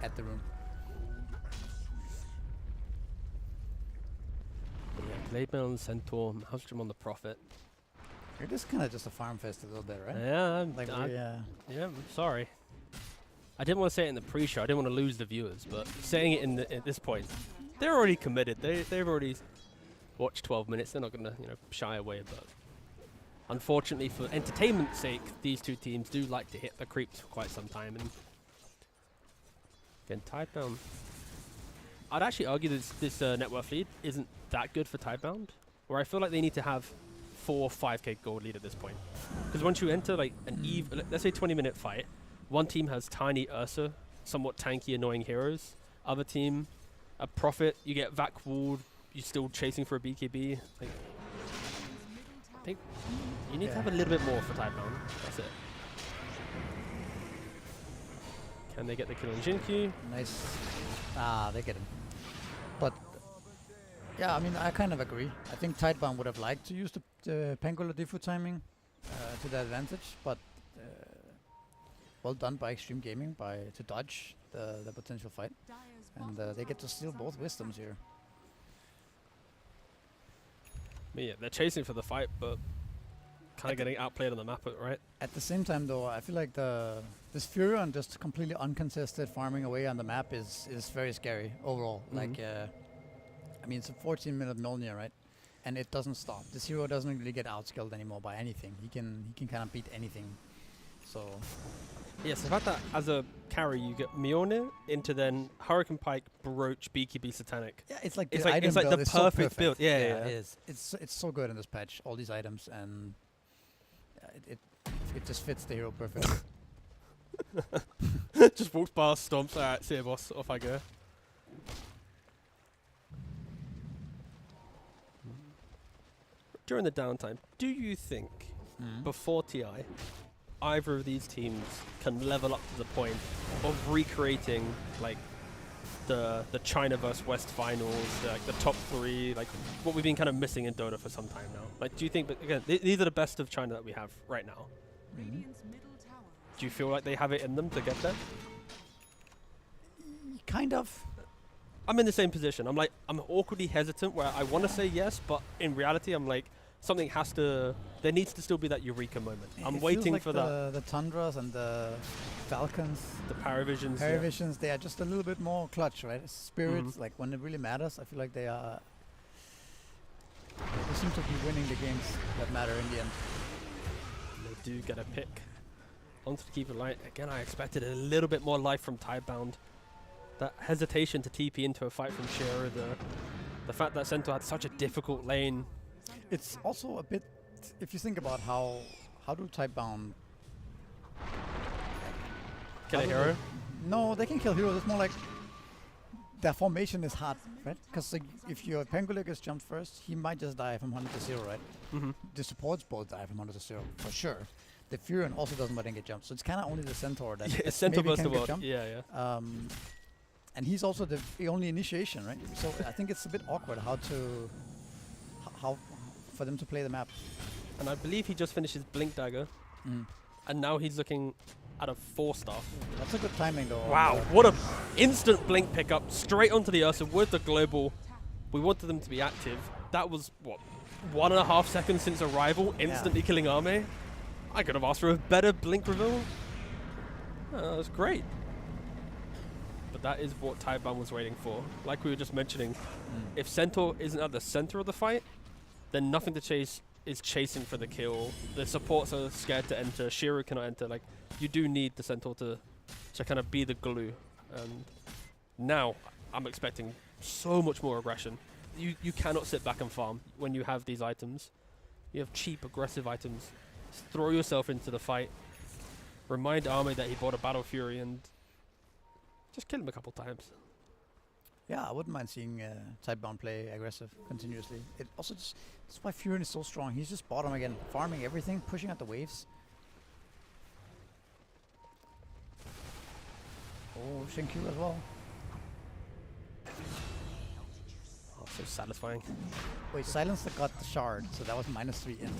at the rune. Yeah, Blade Mail on the Centaur, Maelstrom on the Prophet. It is kind of just a farm fest a little bit, right? Yeah, Like yeah, I'm sorry. I didn't want to say it in the pre-show. I didn't want to lose the viewers, but saying it at this point, they're already committed. They've already watched 12 minutes. They're not going to shy away. But unfortunately, for entertainment's sake, these two teams do like to hit the creeps for quite some time. And again, Tidebound. I'd actually argue that this net worth lead isn't that good for Tidebound, where I feel like they need to have 4 or 5k gold lead at this point. Because once you enter like an let's say 20-minute fight, one team has Tiny Ursa, somewhat tanky, annoying heroes. Other team, a Prophet, you get Vac walled, you're still chasing for a BKB. Like, I think you need to have a little bit more for Tidebound. That's it. Can they get the kill on Jinkyu? Nice. Ah, they get him. But yeah, I mean, I kind of agree. I think Tidebound would have liked to use the Pangolo Diffu timing to their advantage, but well done by Xtreme Gaming to dodge the potential fight. And they get to steal both wisdoms here. Yeah, they're chasing for the fight, but kind of getting outplayed on the map, right? At the same time, though, I feel like this Furion just completely uncontested farming away on the map is very scary overall. Like, I mean, it's a 14-minute Mjolnir, right? And it doesn't stop. This hero doesn't really get outskilled anymore by anything. He can kind of beat anything. So yes, the fact that as a carry you get Mjolnir into then Hurricane Pike, Brooch, BKB, Satanic. yeah, it's like It's the like item it's like build the is so perfect build. Yeah, yeah. it is. It's so good in this patch. All these items, and it just fits the hero perfectly. Just walks past, stomps. Alright, see ya, boss. Off I go. During the downtime, do you think before TI, either of these teams can level up to the point of recreating like the China vs West finals, like the top 3, like what we've been kind of missing in Dota for some time now? Like, do you think? But again, these are the best of China that we have right now. Do you feel like they have it in them to get there? Kind of. I'm in the same position. I'm awkwardly hesitant where I want to say yes, but in reality, I'm like, something has to. There needs to still be that eureka moment. I'm waiting for that. The Tundras and the Falcons, The Paravisions. Paravisions, they are just a little bit more clutch, right? Spirits, like when it really matters, I feel like they are. They seem to be winning the games that matter in the end. They do get a pick. Onto the keeper light. Again, I expected a little bit more life from Tidebound. That hesitation to TP into a fight from Shearer, the fact that Centaur had such a difficult lane. It's also a bit, if you think about how do Tidebound Kill a hero? No, they can kill heroes. It's more like their formation is hard, right? Because like, if your Pangoligus jumped first, he might just die from 100 to 0, right? The supports both die from 100 to 0, for sure. The Furion also doesn't let him get jumped, so it's kind of only the Centaur that Centaur maybe burst can the get world. jumped. Yeah. And he's also the only initiation, right? So I think it's a bit awkward how for them to play the map. and I believe he just finished his Blink Dagger, and now he's looking at a 4-star. That's a good timing though. Wow, what a instant Blink pickup straight onto the Ursa with the global. We wanted them to be active. That was, what, 1.5 seconds since arrival, instantly killing Arme. I could have asked for a better Blink reveal. That was great. But that is what Tidebound was waiting for. Like we were just mentioning, if Centaur isn't at the center of the fight, then nothing to chase is chasing for the kill. The supports are scared to enter. Shiru cannot enter. Like, you do need the Centaur to kind of be the glue. And now I'm expecting so much more aggression. You cannot sit back and farm when you have these items. You have cheap, aggressive items. Just throw yourself into the fight. Remind Arme that he bought a Battle Fury and just kill him a couple times. Yeah, I wouldn't mind seeing Tidebound play aggressive continuously. It also just, that's why Fury is so strong. He's just bottom again, farming everything, pushing out the waves. Oh, Shenku as well. Oh, so satisfying. Wait, Silencer got the shard, so that was -3 int.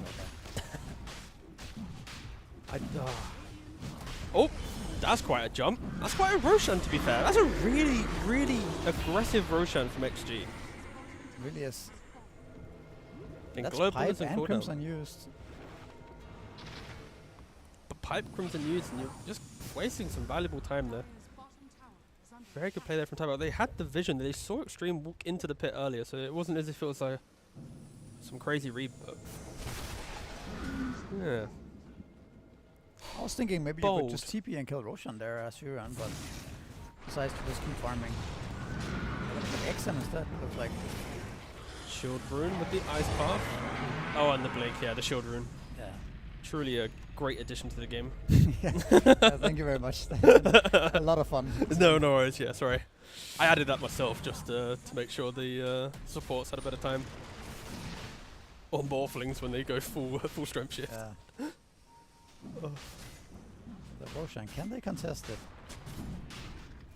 Oh, that's quite a jump. That's quite a Roshan, to be fair. That's a really, really aggressive Roshan from XG. It really is. And That's global Pipe is in and cooldown. Crimson used. But Pipe, Crimson used, and you're just wasting some valuable time there. Very good play there from Tidebound. They had the vision. They saw Xtreme walk into the pit earlier, so it wasn't as if it was like some crazy read. Yeah. I was thinking maybe you Bold. could just TP and kill Roshan there as you run, but decides to just keep farming. But XM instead looks like. Shield Rune with the Ice Path. Oh, and the Blink, yeah, the Shield Rune. Yeah. Truly a great addition to the game. Thank you very much. A lot of fun. No worries, yeah, sorry. I added that myself just to make sure the supports had a better time. Or Morphlings when they go full strength shift. Yeah. The Roshan, can they contest it?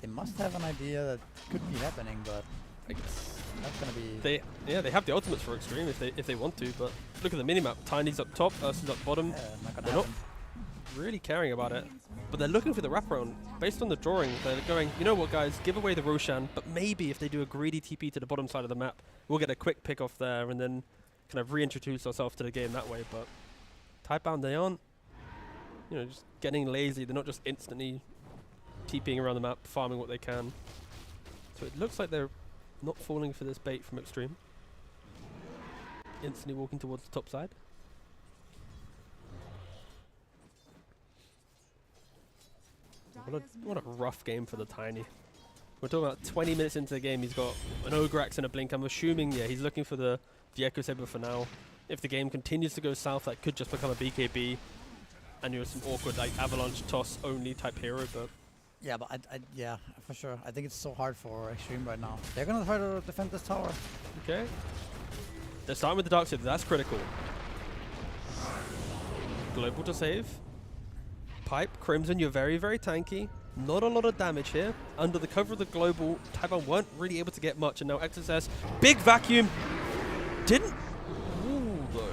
They must have an idea that could be happening, but I guess that's gonna be. they have the ultimates for Xtreme if they want to, but look at the minimap. Tiny's up top, Ursa's up bottom. Not gonna They're happen. not really caring about it, but they're looking for the wraparound. Based on the drawing, they're going, you know what guys, give away the Roshan, but maybe if they do a greedy TP to the bottom side of the map, we'll get a quick pick off there and then kind of reintroduce ourselves to the game that way. But Tidebound, they aren't, just getting lazy. They're not just instantly TPing around the map, farming what they can. So it looks like they're not falling for this bait from Xtreme. Instantly walking towards the top side. What a rough game for the Tiny. We're talking about 20 minutes into the game. He's got an Ograx and a Blink. I'm assuming, he's looking for the Echo Saber for now. If the game continues to go south, that could just become a BKB. And some awkward avalanche toss only type hero, but Yeah, but yeah, for sure. I think it's so hard for Xtreme right now. They're gonna try to defend this tower. okay. They're starting with the Dark Side. That's critical. Global to save. Pipe, Crimson, you're very, very tanky. Not a lot of damage here. Under the cover of the global, Tidebound weren't really able to get much, and now XSS, big vacuum. Didn't. Ooh, though.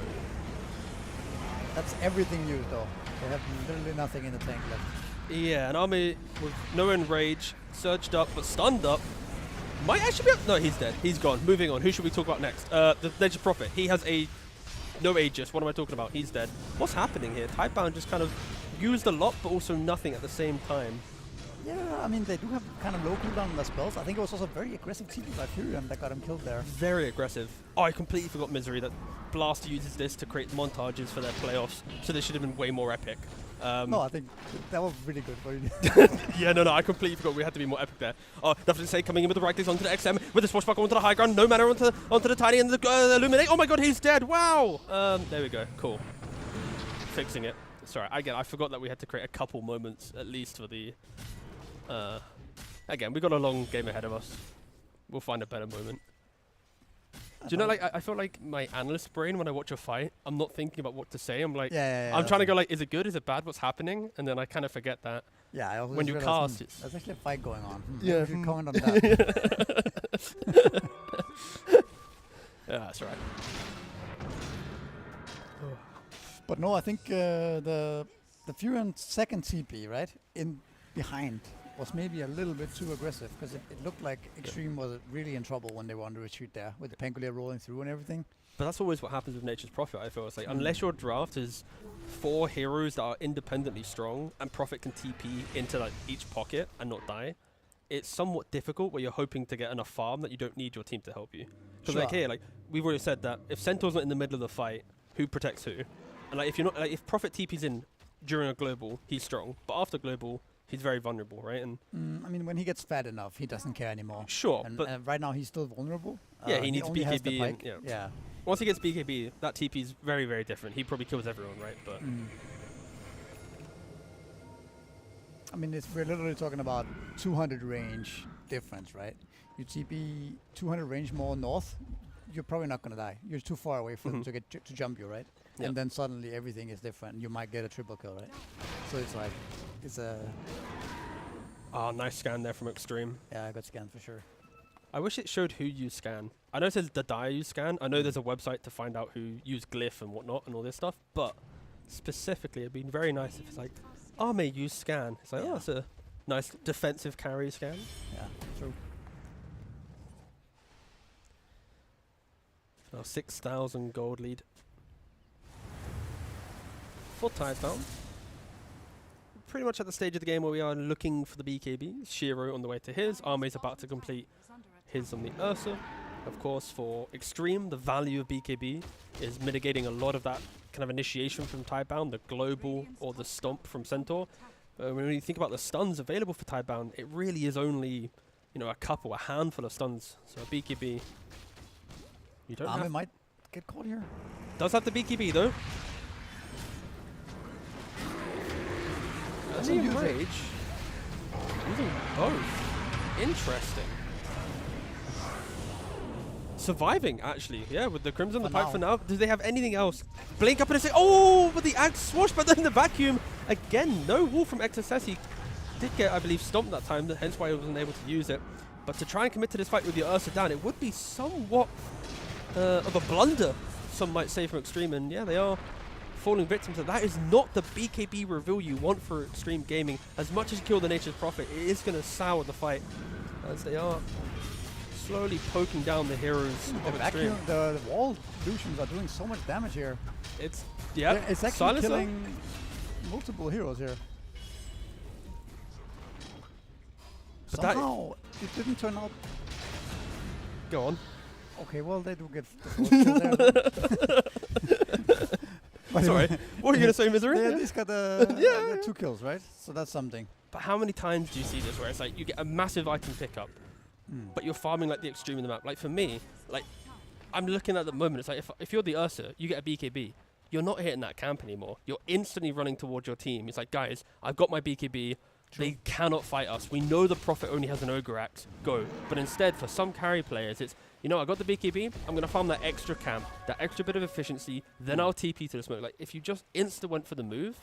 That's everything used though. They have literally nothing in the tank left. Yeah, an army with no enrage, surged up but stunned up. Might actually be up. No, he's dead. He's gone. Moving on. Who should we talk about next? The Legend Prophet. He has no Aegis. What am I talking about? He's dead. What's happening here? Tidebound just kind of used a lot but also nothing at the same time. Yeah, I mean they do have kind of low cooldown on their spells. I think it was also very aggressive TP by Furion that got him killed there. Very aggressive. Oh, I completely forgot Misery that Blast uses this to create montages for their playoffs, so they should have been way more epic. No, I think that was really good for you. Yeah, no, I completely forgot we had to be more epic there. Nothing to say, coming in with the right clicks onto the XM, with the swashbuckle onto the high ground, no mana onto the Tiny and the Illuminate. Oh my god, he's dead, wow! There we go, cool. Fixing it. Sorry, I forgot that we had to create a couple moments, at least, for the... again, we got a long game ahead of us. We'll find a better moment. Do you know, I feel like my analyst brain, when I watch a fight, I'm not thinking about what to say. I'm like, I'm trying to go like, is it good? Is it bad? What's happening? And then I kind of forget that. Yeah, I also when you cast, it's there's actually a fight going on. Yeah. If you comment on that. Yeah, that's right. But no, I think the Furion second TP, right, in behind was maybe a little bit too aggressive because it looked like Xtreme was really in trouble when they were on the retreat there with the Pangolier rolling through and everything. But that's always what happens with Nature's Prophet, I feel. It's like, unless your draft is 4 heroes that are independently strong and Prophet can TP into like each pocket and not die, it's somewhat difficult where you're hoping to get enough farm that you don't need your team to help you. Because like here, like we've already said that if Centaur's not in the middle of the fight, who protects who? And like if you're not, like if Prophet TP's in during a global, he's strong, but after global, he's very vulnerable, right? And I mean, when he gets fat enough, he doesn't care anymore. sure, And but right now he's still vulnerable. yeah, he needs only has the BKB. pike. And, Yeah. Once he gets BKB, that TP is very, very different. He probably kills everyone, right? But I mean, we're literally talking about 200 range difference, right? You TP 200 range more north, you're probably not gonna die. You're too far away from them to get to jump you, right? Yep. And then suddenly everything is different. You might get a triple kill, right? So it's like, it's a nice scan there from Xtreme. I got scanned for sure. I wish it showed who used scan. I know it says the Dire used scan. I know there's a website to find out who used glyph and whatnot and all this stuff, but specifically it'd be very nice if it's like, Arme used scan. It's like, oh, that's a nice defensive carry scan. Yeah, true. Now 6,000 gold lead. For Tidebound. Pretty much at the stage of the game where we are looking for the BKB. Shiro on the way to his. Arme's about to complete his on the Ursa. Of course, for Xtreme, the value of BKB is mitigating a lot of that kind of initiation from Tidebound, the global or the stomp from Centaur. When you think about the stuns available for Tidebound, it really is only, you know, a handful of stuns. So a BKB, you don't have. might get caught here. Does have the BKB though. That's Only a huge rage. Using both. Interesting. Surviving, actually, yeah, with the Crimson, the Pipe for now. Do they have anything else? Blink up and say, oh, with the Axe Swash, but then the vacuum. Again, no wall from Xtreme. He did get, I believe, stomped that time, hence why he wasn't able to use it. But to try and commit to this fight with your Ursa down, it would be somewhat of a blunder, some might say, from Xtreme. And yeah, they are falling victim to that. Is not the BKB reveal you want for Xtreme Gaming. As much as you kill the Nature's Prophet, it is going to sour the fight, as they are slowly poking down the heroes The of vacuum, Xtreme. the wall illusions are doing so much damage here. It's, yeah, It's actually Silencer. killing multiple heroes here. But that- Somehow it didn't turn out. Go on. Okay, well they do get the first kill there. But Sorry, what are you going to say, Misery? They at least got Yeah. 2 kills, right? So that's something. But how many times do you see this where it's like you get a massive item pickup, but you're farming like the Xtreme in the map? Like for me, like I'm looking at the moment, it's like if you're the Ursa, you get a BKB, you're not hitting that camp anymore. You're instantly running towards your team. It's like, guys, I've got my BKB. They cannot fight us. We know the Prophet only has an Ogre Axe. Go. But instead, for some carry players, it's, you know, I got the BKB. I'm going to farm that extra camp, that extra bit of efficiency. Then I'll TP to the smoke. Like, if you just insta went for the move,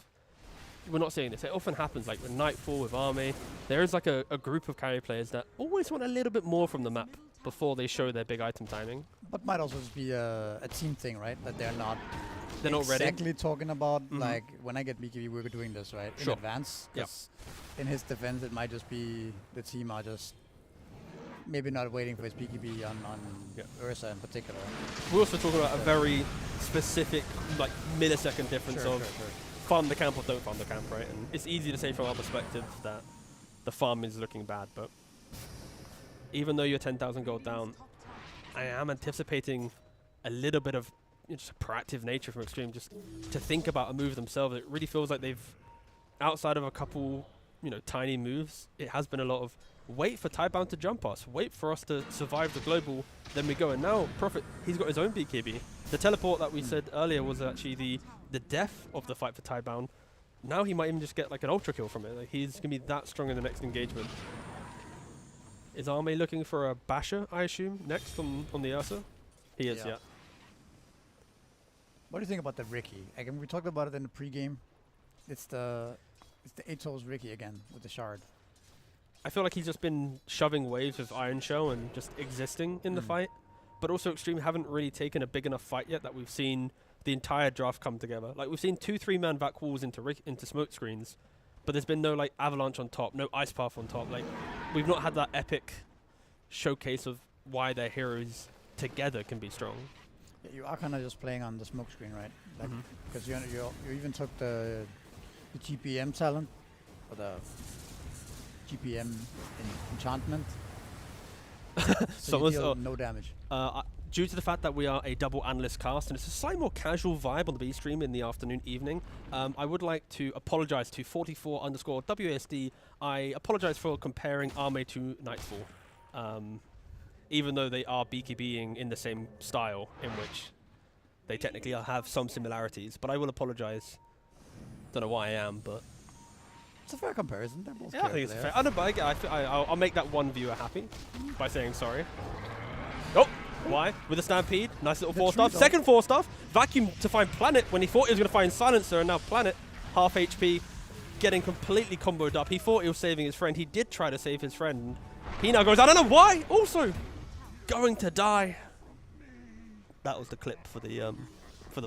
we're not saying this. It often happens, like with Nightfall, with Army. There is like a group of carry players that always want a little bit more from the map before they show their big item timing. But might also just be a team thing, right? That they're not Not ready. exactly talking about, like, when I get BKB, we're doing this, right? Sure. In advance. Yep. 'Cause in his defense, it might just be the team are just maybe not waiting for his BKB on Ursa in particular. We're also talking about a very specific, like, millisecond difference of farm the camp or don't farm the camp, right? And it's easy to say from our perspective that the farm is looking bad, but even though you're 10,000 gold down, I am anticipating a little bit of just a proactive nature from Xtreme, just to think about a move themselves. It really feels like they've, outside of a couple, you know, tiny moves, it has been a lot of wait for Tidebound to jump us, wait for us to survive the global, then we go. And now Prophet, he's got his own BKB. The teleport that we said earlier was actually the death of the fight for Tidebound. Now he might even just get like an ultra kill from it. Like, he's going to be that strong in the next engagement. Is Arme looking for a basher, I assume, next on the Ursa? He is, yeah. What do you think about the Ricky? Again, we talked about it in the pregame. It's the Atos Ricky again with the shard. I feel like he's just been shoving waves with Iron Shell and just existing in the fight. But also Xtreme haven't really taken a big enough fight yet that we've seen the entire draft come together. Like, we've seen 2 3-man vac walls into smoke screens, but there's been no, like, avalanche on top, no ice path on top. Like, we've not had that epic showcase of why their heroes together can be strong. Yeah, you are kind of just playing on the smoke screen, right? Like, because you even took the GPM talent, or the GPM enchantment. So you deal no damage. Due to the fact that we are a double analyst cast and it's a slightly more casual vibe on the B stream in the afternoon, evening, I would like to apologize to 44_WASD. I apologize for comparing Arme to Nightfall, even though they are BKBing in the same style, in which they technically have some similarities. But I will apologize. Don't know why I am, but it's a fair comparison. They're both yeah, I think it's fair. I don't know, but I'll make that one viewer happy by saying sorry. Oh, why? With a Stampede, nice little 4-star. Second 4-star. Vacuum to find Planet when he thought he was going to find Silencer, and now Planet, half HP, getting completely comboed up. He thought he was saving his friend. He did try to save his friend. He now goes, I don't know why. Also, going to die. That was the clip for the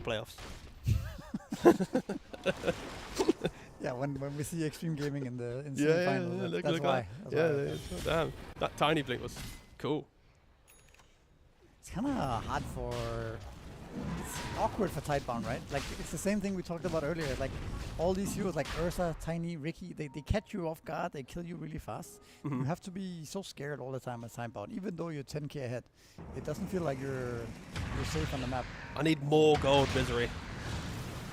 playoffs. Yeah, when we see Xtreme Gaming in the semi-finals, that's why. Damn, that tiny blink was cool. It's kind of hard for... It's awkward for Tidebound, right? Like, it's the same thing we talked about earlier. Like, all these heroes, like Ursa, Tiny, Ricky, they catch you off guard, they kill you really fast. You have to be so scared all the time as Tidebound. Even though you're 10k ahead, it doesn't feel like you're safe on the map. I need more gold, Misery.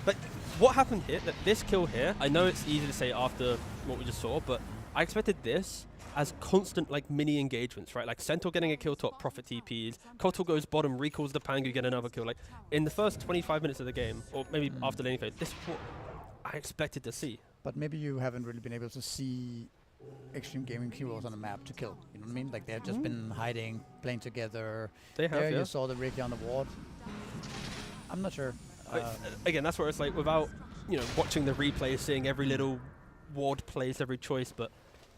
But what happened here, that this kill here, I know it's easy to say after what we just saw, but I expected this as constant, like, mini engagements, right? Like Centaur getting a kill top, Prophet TPs, Kotal goes bottom, recalls the Pangu, get another kill. Like, in the first 25 minutes of the game, or maybe after laning phase, this is what I expected to see. But maybe you haven't really been able to see Xtreme Gaming heroes on the map to kill. You know what I mean? Like, they've just been hiding, playing together. They have, there yeah. You saw the Ricky on the ward. I'm not sure. Again, that's where it's like, without, you know, watching the replay, seeing every little ward place, every choice, but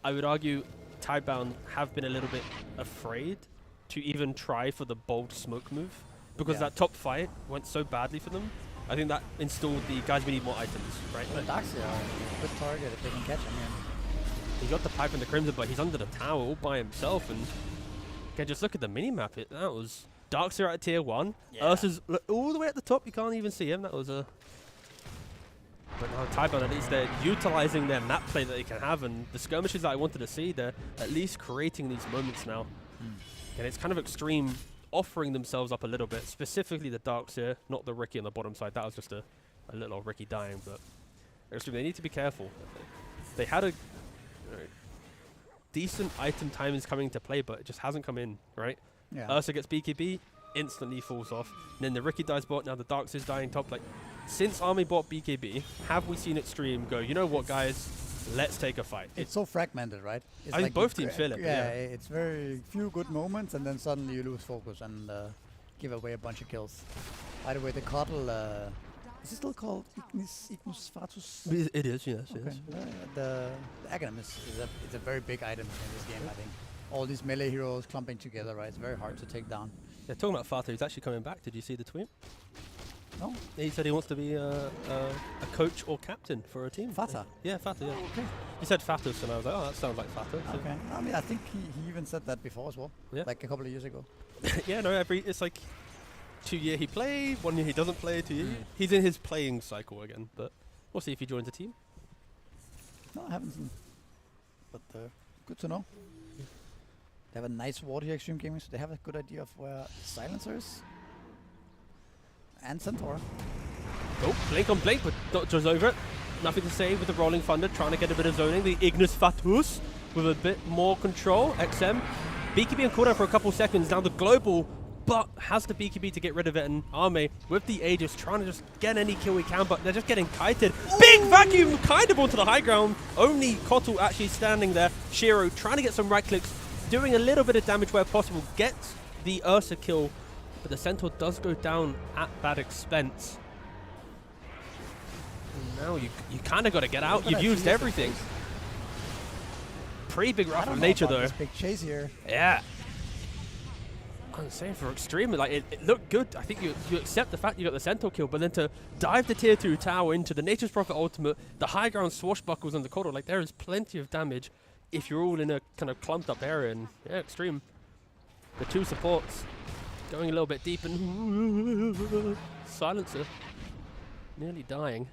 I would argue Tidebound have been a little bit afraid to even try for the bold smoke move, because that top fight went so badly for them. I think that installed the guys, we need more items, right? Well, Darkseid are a good target if they can catch him. He got the pipe in the Crimson, but he's under the tower all by himself, and again, just look at the minimap. That was Darkseid at tier 1. Yeah. Ursa's all the way at the top. You can't even see him. That was a... But now Tidebound, at least they're utilizing their map play that they can have, and the skirmishes that I wanted to see, they're at least creating these moments now. And it's kind of Xtreme offering themselves up a little bit, specifically the Darkseid, not the Ricky on the bottom side. That was just a little Ricky dying, but Xtreme, they need to be careful. They had a decent item timings coming into play, but it just hasn't come in, right? Yeah. Ursa gets BKB, instantly falls off. And then the Ricky dies bot, now the Darkseid's dying top. Like, since Army bought BKB, have we seen Xtreme go, you know what, guys, let's take a fight? It's so fragmented, right? It's I think both teams feel it. Yeah, it's very few good moments, and then suddenly you lose focus and give away a bunch of kills. By the way, the Coddle, is it still called Ignis Fatus? It is, yes. Okay. Yes. The Aghanim is a very big item in this game, I think. All these melee heroes clumping together, right? It's very hard to take down. Yeah, talking about Fata, he's actually coming back. Did you see the tweet? No? He said he wants to be a coach or captain for a team. Fata? Yeah, Fata, yeah. Okay. He said Fatus, and I was like, oh, that sounds like Fata. So Okay. I mean, I think he even said that before as well. Yeah. Like a couple of years ago. yeah, no, it's like 2 year he played, 1 year he doesn't play, 2 years. He's in his playing cycle again, but we'll see if he joins the team. No, I haven't seen. But good to know. They have a nice ward here, Xtreme Gaming, so they have a good idea of where Silencer is. And Centaur. Oh, blink on blink, but Doctor's over it. Nothing to say with the Rolling Thunder, trying to get a bit of zoning. The Ignis Fatus with a bit more control. XM. BKB on cooldown for a couple seconds. Now the global, but has the BKB to get rid of it. And Arme with the Aegis trying to just get any kill he can, but they're just getting kited. Big vacuum kind of onto the high ground. Only Kotal actually standing there. Shiro trying to get some right clicks, doing a little bit of damage where possible. Gets the Ursa kill, but the Centaur does go down at bad expense. And now you kind of got to get out. You've used everything. Pretty big wrath of nature, though. This big chase here. Yeah. I'm saying for Xtreme, like it looked good. I think you accept the fact you got the Centaur kill, but then to dive the tier 2 tower into the Nature's Prophet ultimate, the high ground swashbuckles on the corridor, like there is plenty of damage if you're all in a kind of clumped up area. And yeah, Xtreme, the 2 supports going a little bit deep and Silencer nearly dying.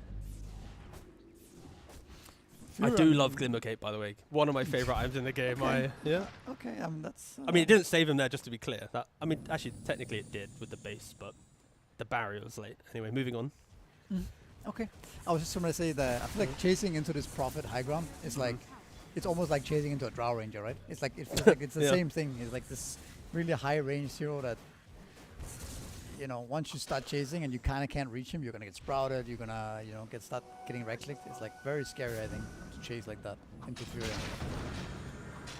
I do love Glimmercape, by the way. One of my favorite items in the game. Okay. Yeah. Okay, that's. I mean, it didn't save him there, just to be clear. That I mean, actually, technically it did with the base, but the barrier was late. Anyway, moving on. Okay. I was just going to say that I feel like chasing into this Prophet high ground is like, it's almost like chasing into a Drow Ranger, right? It's like, it feels like it's the Yeah. same thing. It's like this really high range hero that, you know, once you start chasing and you kind of can't reach him, you're going to get sprouted, you're going to, you know, start getting right-clicked. It's like very scary, I think, to chase like that into Fury. Do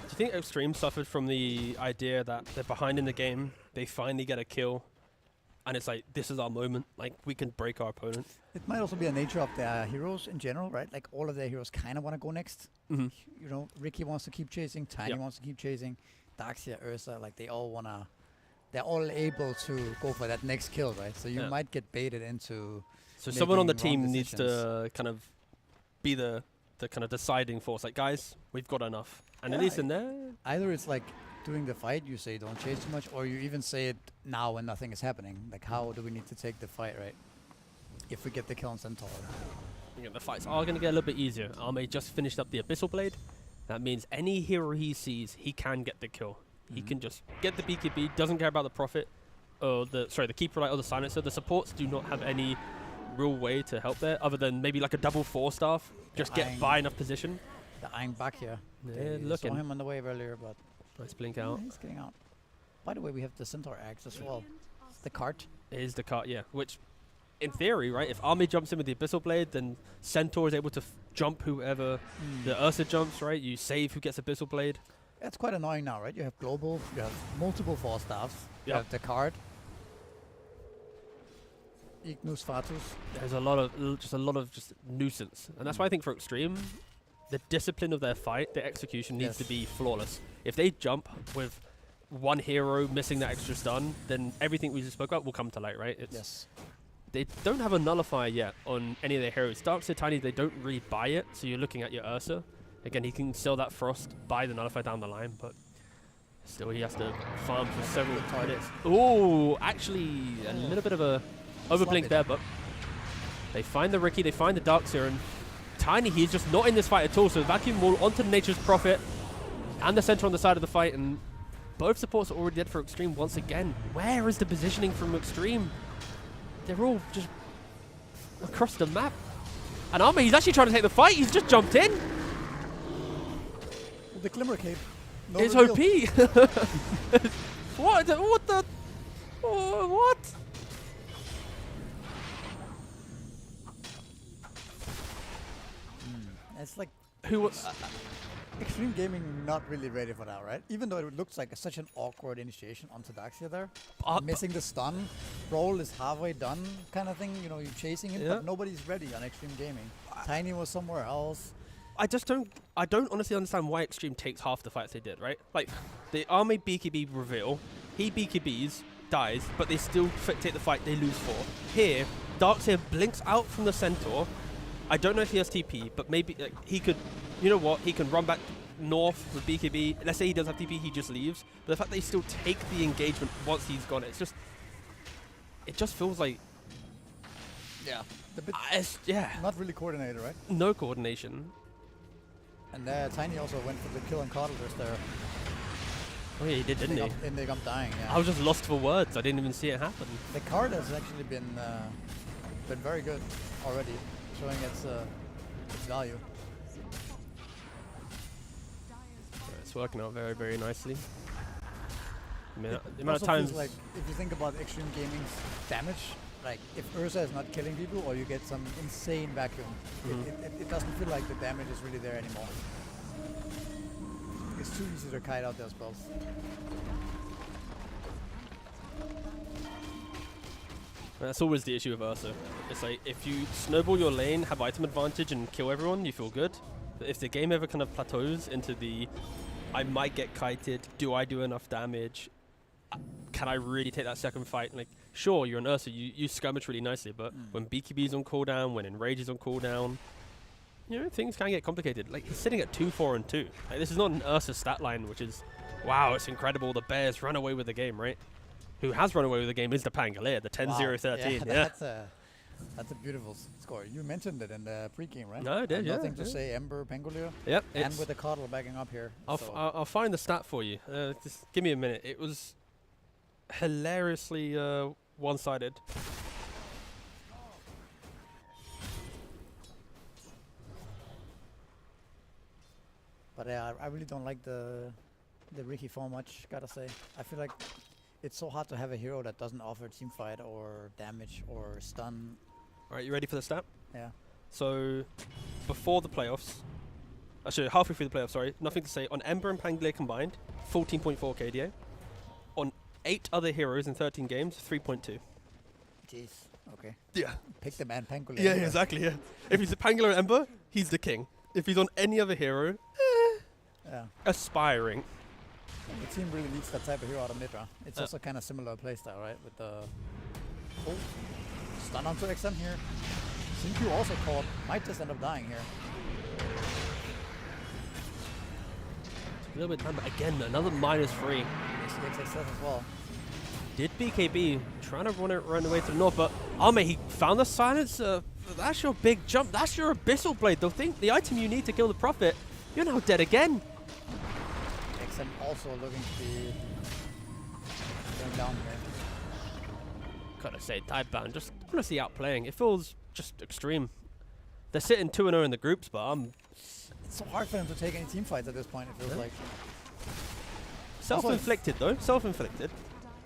you think Xtreme suffered from the idea that they're behind in the game, they finally get a kill, and it's like, this is our moment, like, we can break our opponent? It might also be the nature of their heroes in general, right? Like, all of their heroes kind of want to go next. Mm-hmm. You know, Ricky wants to keep chasing, Tiny Yep. wants to keep chasing, Darkseer, Ursa, like, they all want to... They're all able to go for that next kill, right? So you Yeah. might get baited into... So someone on the making wrong team needs decisions. to kind of be the kind of deciding force. Like, guys, we've got enough. And at Yeah, least in there, Either it's like during the fight, you say don't chase too much, or you even say it now when nothing is happening. Like, how do we need to take the fight, right? If we get the kill on Centaur. you know, the fights are going to get a little bit easier. Arme just finished up the Abyssal Blade. That means any hero he sees, he can get the kill. He can just get the BKB, doesn't care about the Prophet, or the Keeper Light or the Silencer. The supports do not have any real way to help there, other than maybe like a double 4-staff, just get by enough position. The eyeing back here. Yeah, They looking. saw him on the wave earlier, but Nice blink yeah, out. he's getting out. By the way, we have the Centaur axe as well. The cart. It is the cart, yeah. Which, in theory, right, if Army jumps in with the Abyssal Blade, then Centaur is able to jump whoever the Ursa jumps, right? You save who gets Abyssal Blade. That's quite annoying now, right? You have global, you have multiple 4-staffs, you Yep. have the card. Ignus Fatus. There's a lot of just nuisance. And that's why I think for Xtreme, the discipline of their fight, the execution needs to Yes. be flawless. If they jump with one hero missing that extra stun, then everything we just spoke about will come to light, right? Yes. They don't have a nullifier yet on any of their heroes. Darkseer Tiny, they don't really buy it, so you're looking at your Ursa. Again, he can sell that Frost, buy the nullifier down the line, but still he has to farm for several minutes. Oh, actually, a little bit of a overblink it. there, but they find the Ricky, they find the Darkseer, and Tiny, he's just not in this fight at all, so Vacuum Wall onto the Nature's Prophet and the Centaur on the side of the fight, and both supports are already dead for Xtreme once again. Where is the positioning from Xtreme? They're all just across the map. And Arme, he's actually trying to take the fight. He's just jumped in. The Glimmer Cape. No It's reveal. OP. What the? What? It's like Who was? Extreme Gaming not really ready for that, right? Even though it looks like such an awkward initiation onto Darkseer there. Missing the stun. Brawl is halfway done kind of thing. You know, you're chasing it, Yeah. but nobody's ready on Extreme Gaming. Tiny was somewhere else. I don't honestly understand why Xtreme takes half the fights they did, right? Like, the Army BKB reveal, he BKBs, dies, but they still take the fight, they lose 4. Here, Darkseer blinks out from the Centaur. I don't know if he has TP, but maybe he could, you know what, he can run back north with BKB. Let's say he does have TP, he just leaves. But the fact that they still take the engagement once he's gone, it just feels like, Yeah. The bit yeah, not really coordinated, right? no coordination. And Tiny also went for the kill on Cardlers there. Oh yeah, he did, didn't he? Ended up dying, yeah. I was just lost for words. I didn't even see it happen. The card has actually been very good already, showing its value. It's working out very, very nicely. I mean, It the amount of also times. feels like if you think about Extreme Gaming's damage, like if Ursa is not killing people or you get some insane vacuum, it doesn't feel like the damage is really there anymore. It's too easy to kite out their spells. That's always the issue with Ursa. It's like, if you snowball your lane, have item advantage, and kill everyone, you feel good. But if the game ever kind of plateaus into the, I might get kited, do I do enough damage? can I really take that second fight? Like, sure, you're an Ursa, you skirmish really nicely, but when BKB's on cooldown, when Enrage is on cooldown, you know, things can get complicated. Like, he's sitting at 2-4-2. Like, this is not an Ursa stat line, which is, wow, it's incredible. The Bears run away with the game, right? Who has run away with the game is the Pangolier, the 10-0-13. Yeah, that's a beautiful score. You mentioned it in the pregame, right? No, I did, yeah. Nothing to say, Ember, Pangolier. Yep. And with the Coddle backing up here. I'll find the stat for you. Just give me a minute. It was hilariously one-sided. But I really don't like the Ricky form much, gotta say. I feel like it's so hard to have a hero that doesn't offer team fight or damage or stun. All right, you ready for the stat? Yeah. So, before the playoffs, actually halfway through the playoffs, sorry, nothing to say. On Ember and Pangolier combined, 14.4 KDA. On 8 other heroes in 13 games, 3.2. Jeez. Okay. Yeah. Pick the man Pangolier. Yeah, exactly, yeah. If he's a Pangolier Ember, he's the king. If he's on any other hero, Yeah. aspiring. The team really needs that type of hero out of mid, right? It's also kind of similar playstyle, right? With the stun onto XM here. Synq also caught. Might just end up dying here. A little bit time, but again, another -3. XXS as well. Did BKB trying to run away to the north, but Ame, he found the silence. That's your big jump. That's your Abyssal Blade. The item you need to kill the Prophet. You're now dead again. XM also looking to be going down here. Gotta say, Tidebound, just honestly outplaying. It feels just extreme. They're sitting 2-0 in the groups, but It's so hard for them to take any team fights at this point, it feels like. self-inflicted though. Self-inflicted.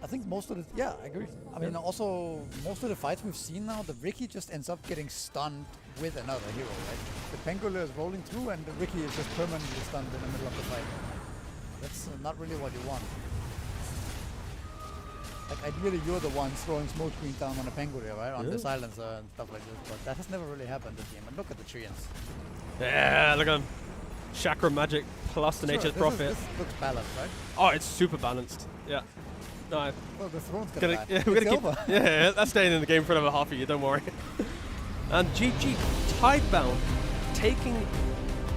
I think most of the... Yeah, I agree. I mean, also, most of the fights we've seen now, the Ricky just ends up getting stunned with another hero, right? The Pangolier is rolling through and the Ricky is just permanently stunned in the middle of the fight. That's not really what you want. Like, ideally, you're the one throwing smoke screens down on a Pangolier, right? On the silencer and stuff like this. But that has never really happened this game. And look at the treants. Yeah, look at him. Chakra Magic plus the Nature's Prophet. This looks balanced, right? Oh, it's super balanced. Yeah. No, Well, the throne's we're gonna gonna keep. Yeah, that's staying in the game for another half a year. Don't worry. And GG Tidebound taking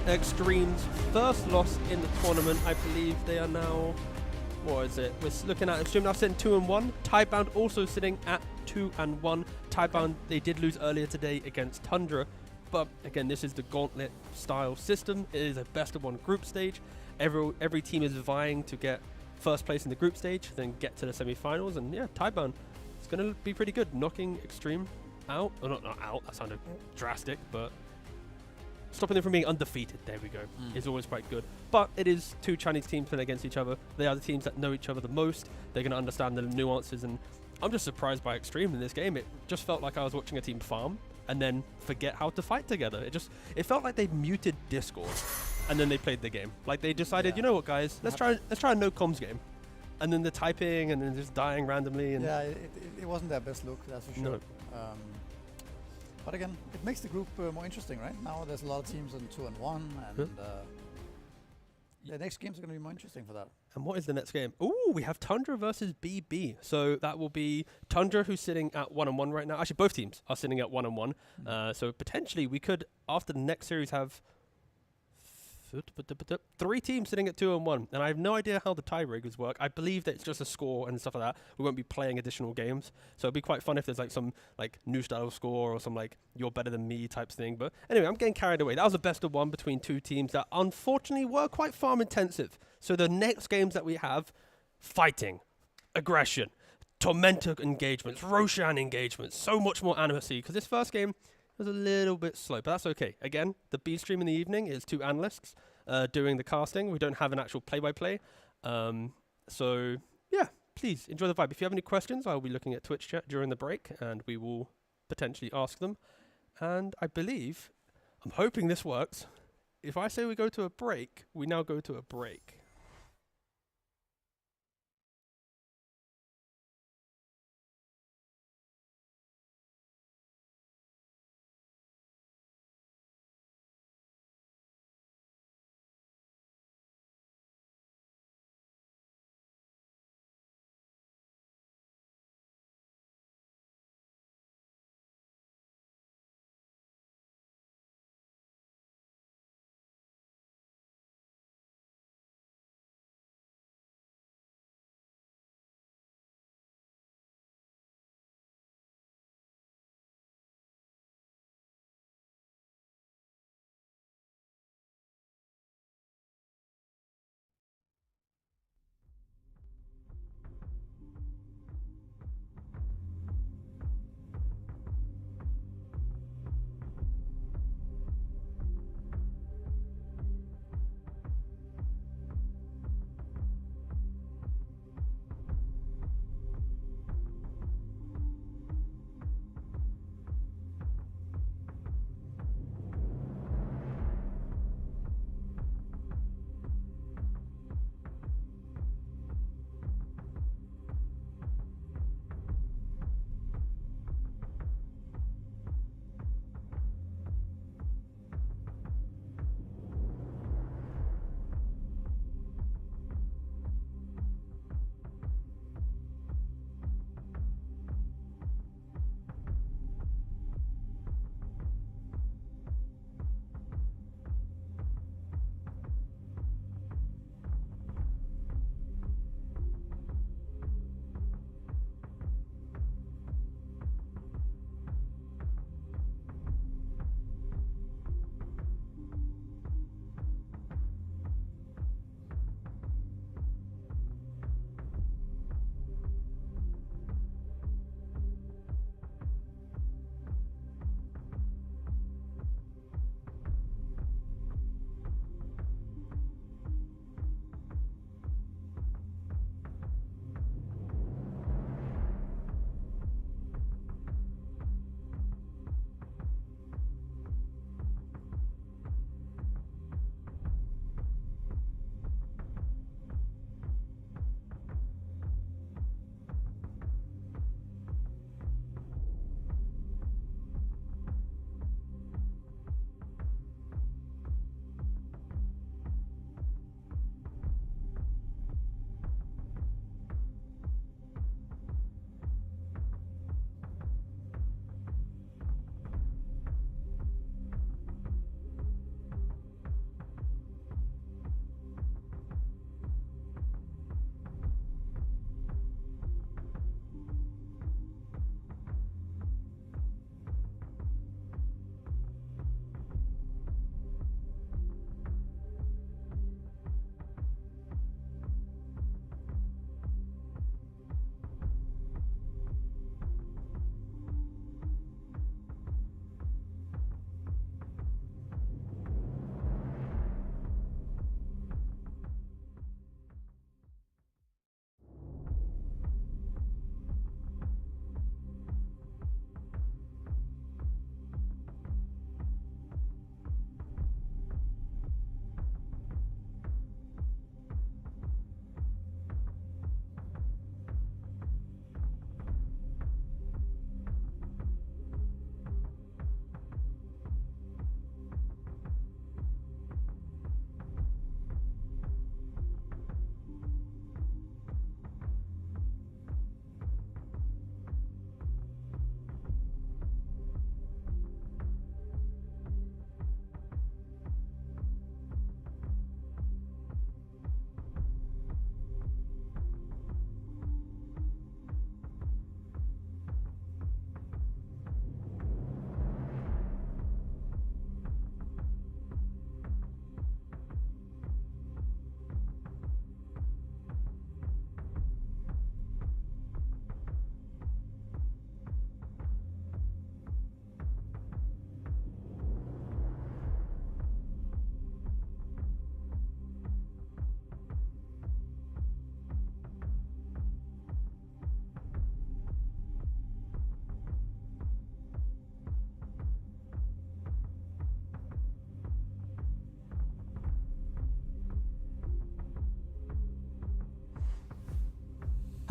Xtreme's first loss in the tournament. I believe they are now. What is it? We're looking at Xtreme now sitting 2-1. Tidebound also sitting at 2-1. Tidebound, they did lose earlier today against Tundra, but again, this is the gauntlet style system. It is a best of one group stage. Every team is vying to get first place in the group stage, then get to the semi-finals, and yeah, Tidebound is going to be pretty good, knocking Xtreme out. Or not out, that sounded drastic, but stopping them from being undefeated, there we go, is always quite good. But it is two Chinese teams playing against each other. They are the teams that know each other the most. They're going to understand the nuances, and I'm just surprised by Xtreme in this game. It just felt like I was watching a team farm and then forget how to fight together. It felt like they muted Discord and then they played the game. Like they decided, you know what, guys, let's try a no comms game. And then they're typing and then just dying randomly. And yeah, it wasn't their best look, that's for sure. No. But again, it makes the group more interesting, right? Now there's a lot of teams in 2-1, and the next games are going to be more interesting for that. And what is the next game? Ooh, we have Tundra versus BB. So that will be Tundra, who's sitting at 1-1 right now. Actually, both teams are sitting at 1-1. So potentially we could, after the next series, have 3 teams sitting at 2-1, and I have no idea how the tiebreakers work. I believe that it's just a score and stuff like that. We won't be playing additional games, so it'd be quite fun if there's like some like new style score or some like you're better than me types thing. But anyway, I'm getting carried away. That was a best of one between two teams that unfortunately were quite farm intensive. So the next games that we have, fighting, aggression, Tormentor engagements, Roshan engagements, so much more animacy, because this first game was a little bit slow, but that's okay. Again, the B stream in the evening is 2 analysts doing the casting. We don't have an actual play-by-play. So, yeah, please enjoy the vibe. If you have any questions, I'll be looking at Twitch chat during the break, and we will potentially ask them. And I believe, I'm hoping this works. If I say we go to a break, we now go to a break.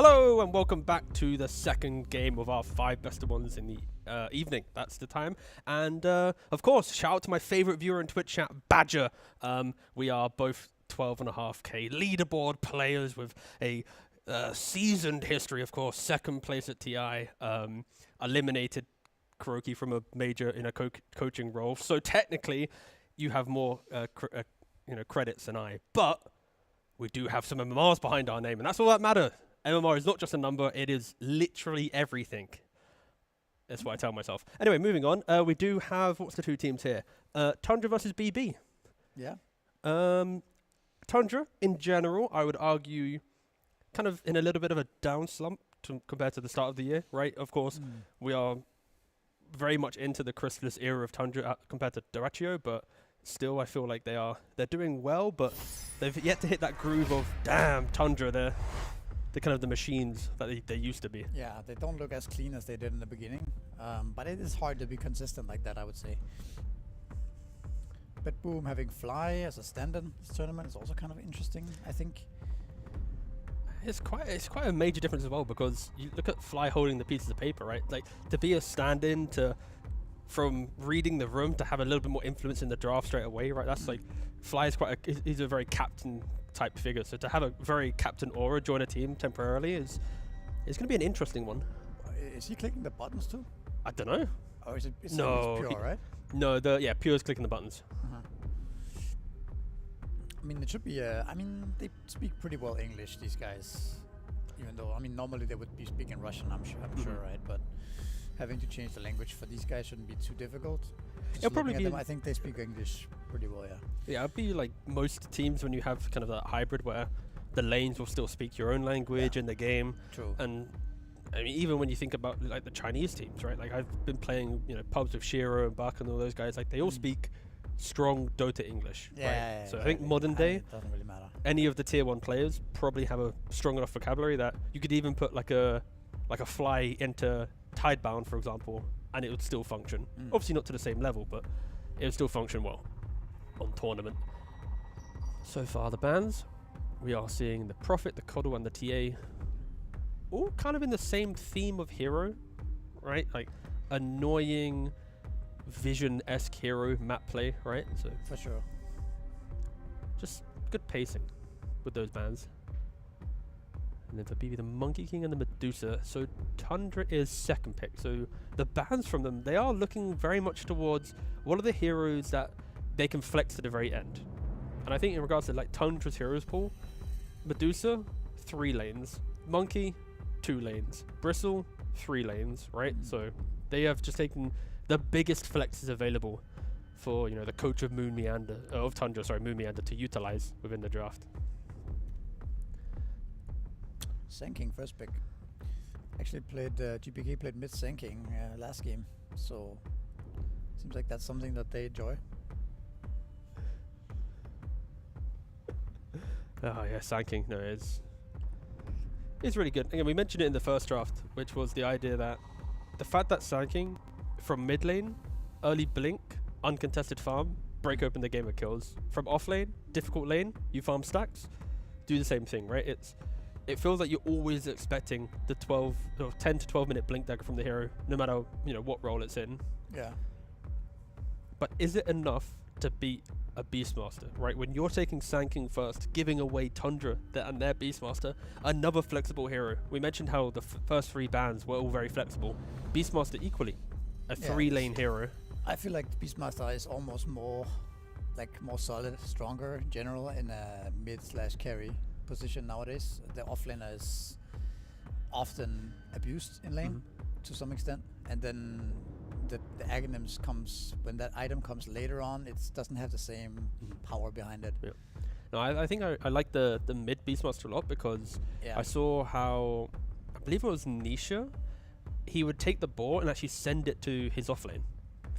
Hello and welcome back to the second game of our 5 best of ones in the evening. That's the time. And of course, shout out to my favorite viewer in Twitch chat, Badger. We are both 12.5k leaderboard players with a seasoned history, of course. Second place at TI. Eliminated Kuroki from a major in a coaching role. So technically, you have more credits than I. But we do have some MMRs behind our name, and that's all that matters. MMR is not just a number, it is literally everything. That's what I tell myself. Anyway, moving on. We do have, what's the 2 teams here? Tundra versus BB. Yeah. Tundra, in general, I would argue, kind of in a little bit of a down slump compared to the start of the year, right? Of course, we are very much into the Chrysalis era of Tundra compared to Doraccio, but still I feel like they're doing well, but they've yet to hit that groove of, damn, Tundra, they're kind of the machines that they used to be. Yeah, they don't look as clean as they did in the beginning, but it is hard to be consistent like that, I would say. BetBoom having Fly as a stand-in this tournament is also kind of interesting, I think. It's quite a major difference as well, because you look at Fly holding the pieces of paper, right? Like, to be a stand-in from reading the room to have a little bit more influence in the draft straight away, right? That's like, Fly is he's a very captain type figure, so to have a very captain aura join a team temporarily is going to be an interesting one. Is he clicking the buttons too? I don't know. Or is it No, it's pure, right? No, Pure's clicking the buttons. I mean, it should be. I mean, they speak pretty well English, these guys. Even though, I mean, normally they would be speaking Russian, I'm sure, right? But having to change the language for these guys shouldn't be too difficult. It'll probably be. I think they speak English pretty well, yeah. Yeah, it'd be like most teams when you have kind of that hybrid where the lanes will still speak your own language in the game. True. And I mean, even when you think about like the Chinese teams, right? Like, I've been playing, pubs with Shiro and Buck and all those guys. Like, they all speak strong Dota English. Yeah, right? yeah, So exactly. I think modern day, It doesn't really matter. any of the tier 1 players probably have a strong enough vocabulary that you could even put like a Fly into Tidebound, for example, and it would still function. Obviously not to the same level, but it would still function well on tournament. So far, the bans, we are seeing the Prophet, the Coddle, and the TA all kind of in the same theme of hero, right? Like, annoying Vision-esque hero map play, right? So For sure. just good pacing with those bans. And then for BB, the Monkey King and the Medusa. So Tundra is second pick. So the bans from them, they are looking very much towards what are the heroes that they can flex to the very end. And I think in regards to like Tundra's heroes pool, Medusa, 3 lanes. Monkey, 2 lanes. Bristle, 3 lanes, right? So they have just taken the biggest flexes available for, the coach of Moon Meander to utilize within the draft. Sanking first pick. Actually played GPK played mid Sanking last game, so seems like that's something that they enjoy. Oh yeah, Sanking, no, it's really good. Again, we mentioned it in the first draft, which was the idea that the fact that Sanking from mid lane, early blink, uncontested farm, break open the game of kills. From off lane, difficult lane, you farm stacks, do the same thing, right? It feels like you're always expecting the 10 to 12 minute blink dagger from the hero, no matter what role it's in. Yeah. But is it enough to beat a Beastmaster, right? When you're taking Sanking first, giving away Tundra and their Beastmaster, another flexible hero. We mentioned how the first 3 bans were all very flexible. Beastmaster equally, a 3-lane hero. I feel like Beastmaster is almost more solid, stronger in general in a mid/carry position nowadays. The offlaner is often abused in lane to some extent, and then the Aghanims comes when that item comes later on. It doesn't have the same power behind it. Yeah. No, I think I like the mid Beastmaster a lot because I saw how, I believe it was Nisha, he would take the ball and actually send it to his offlane.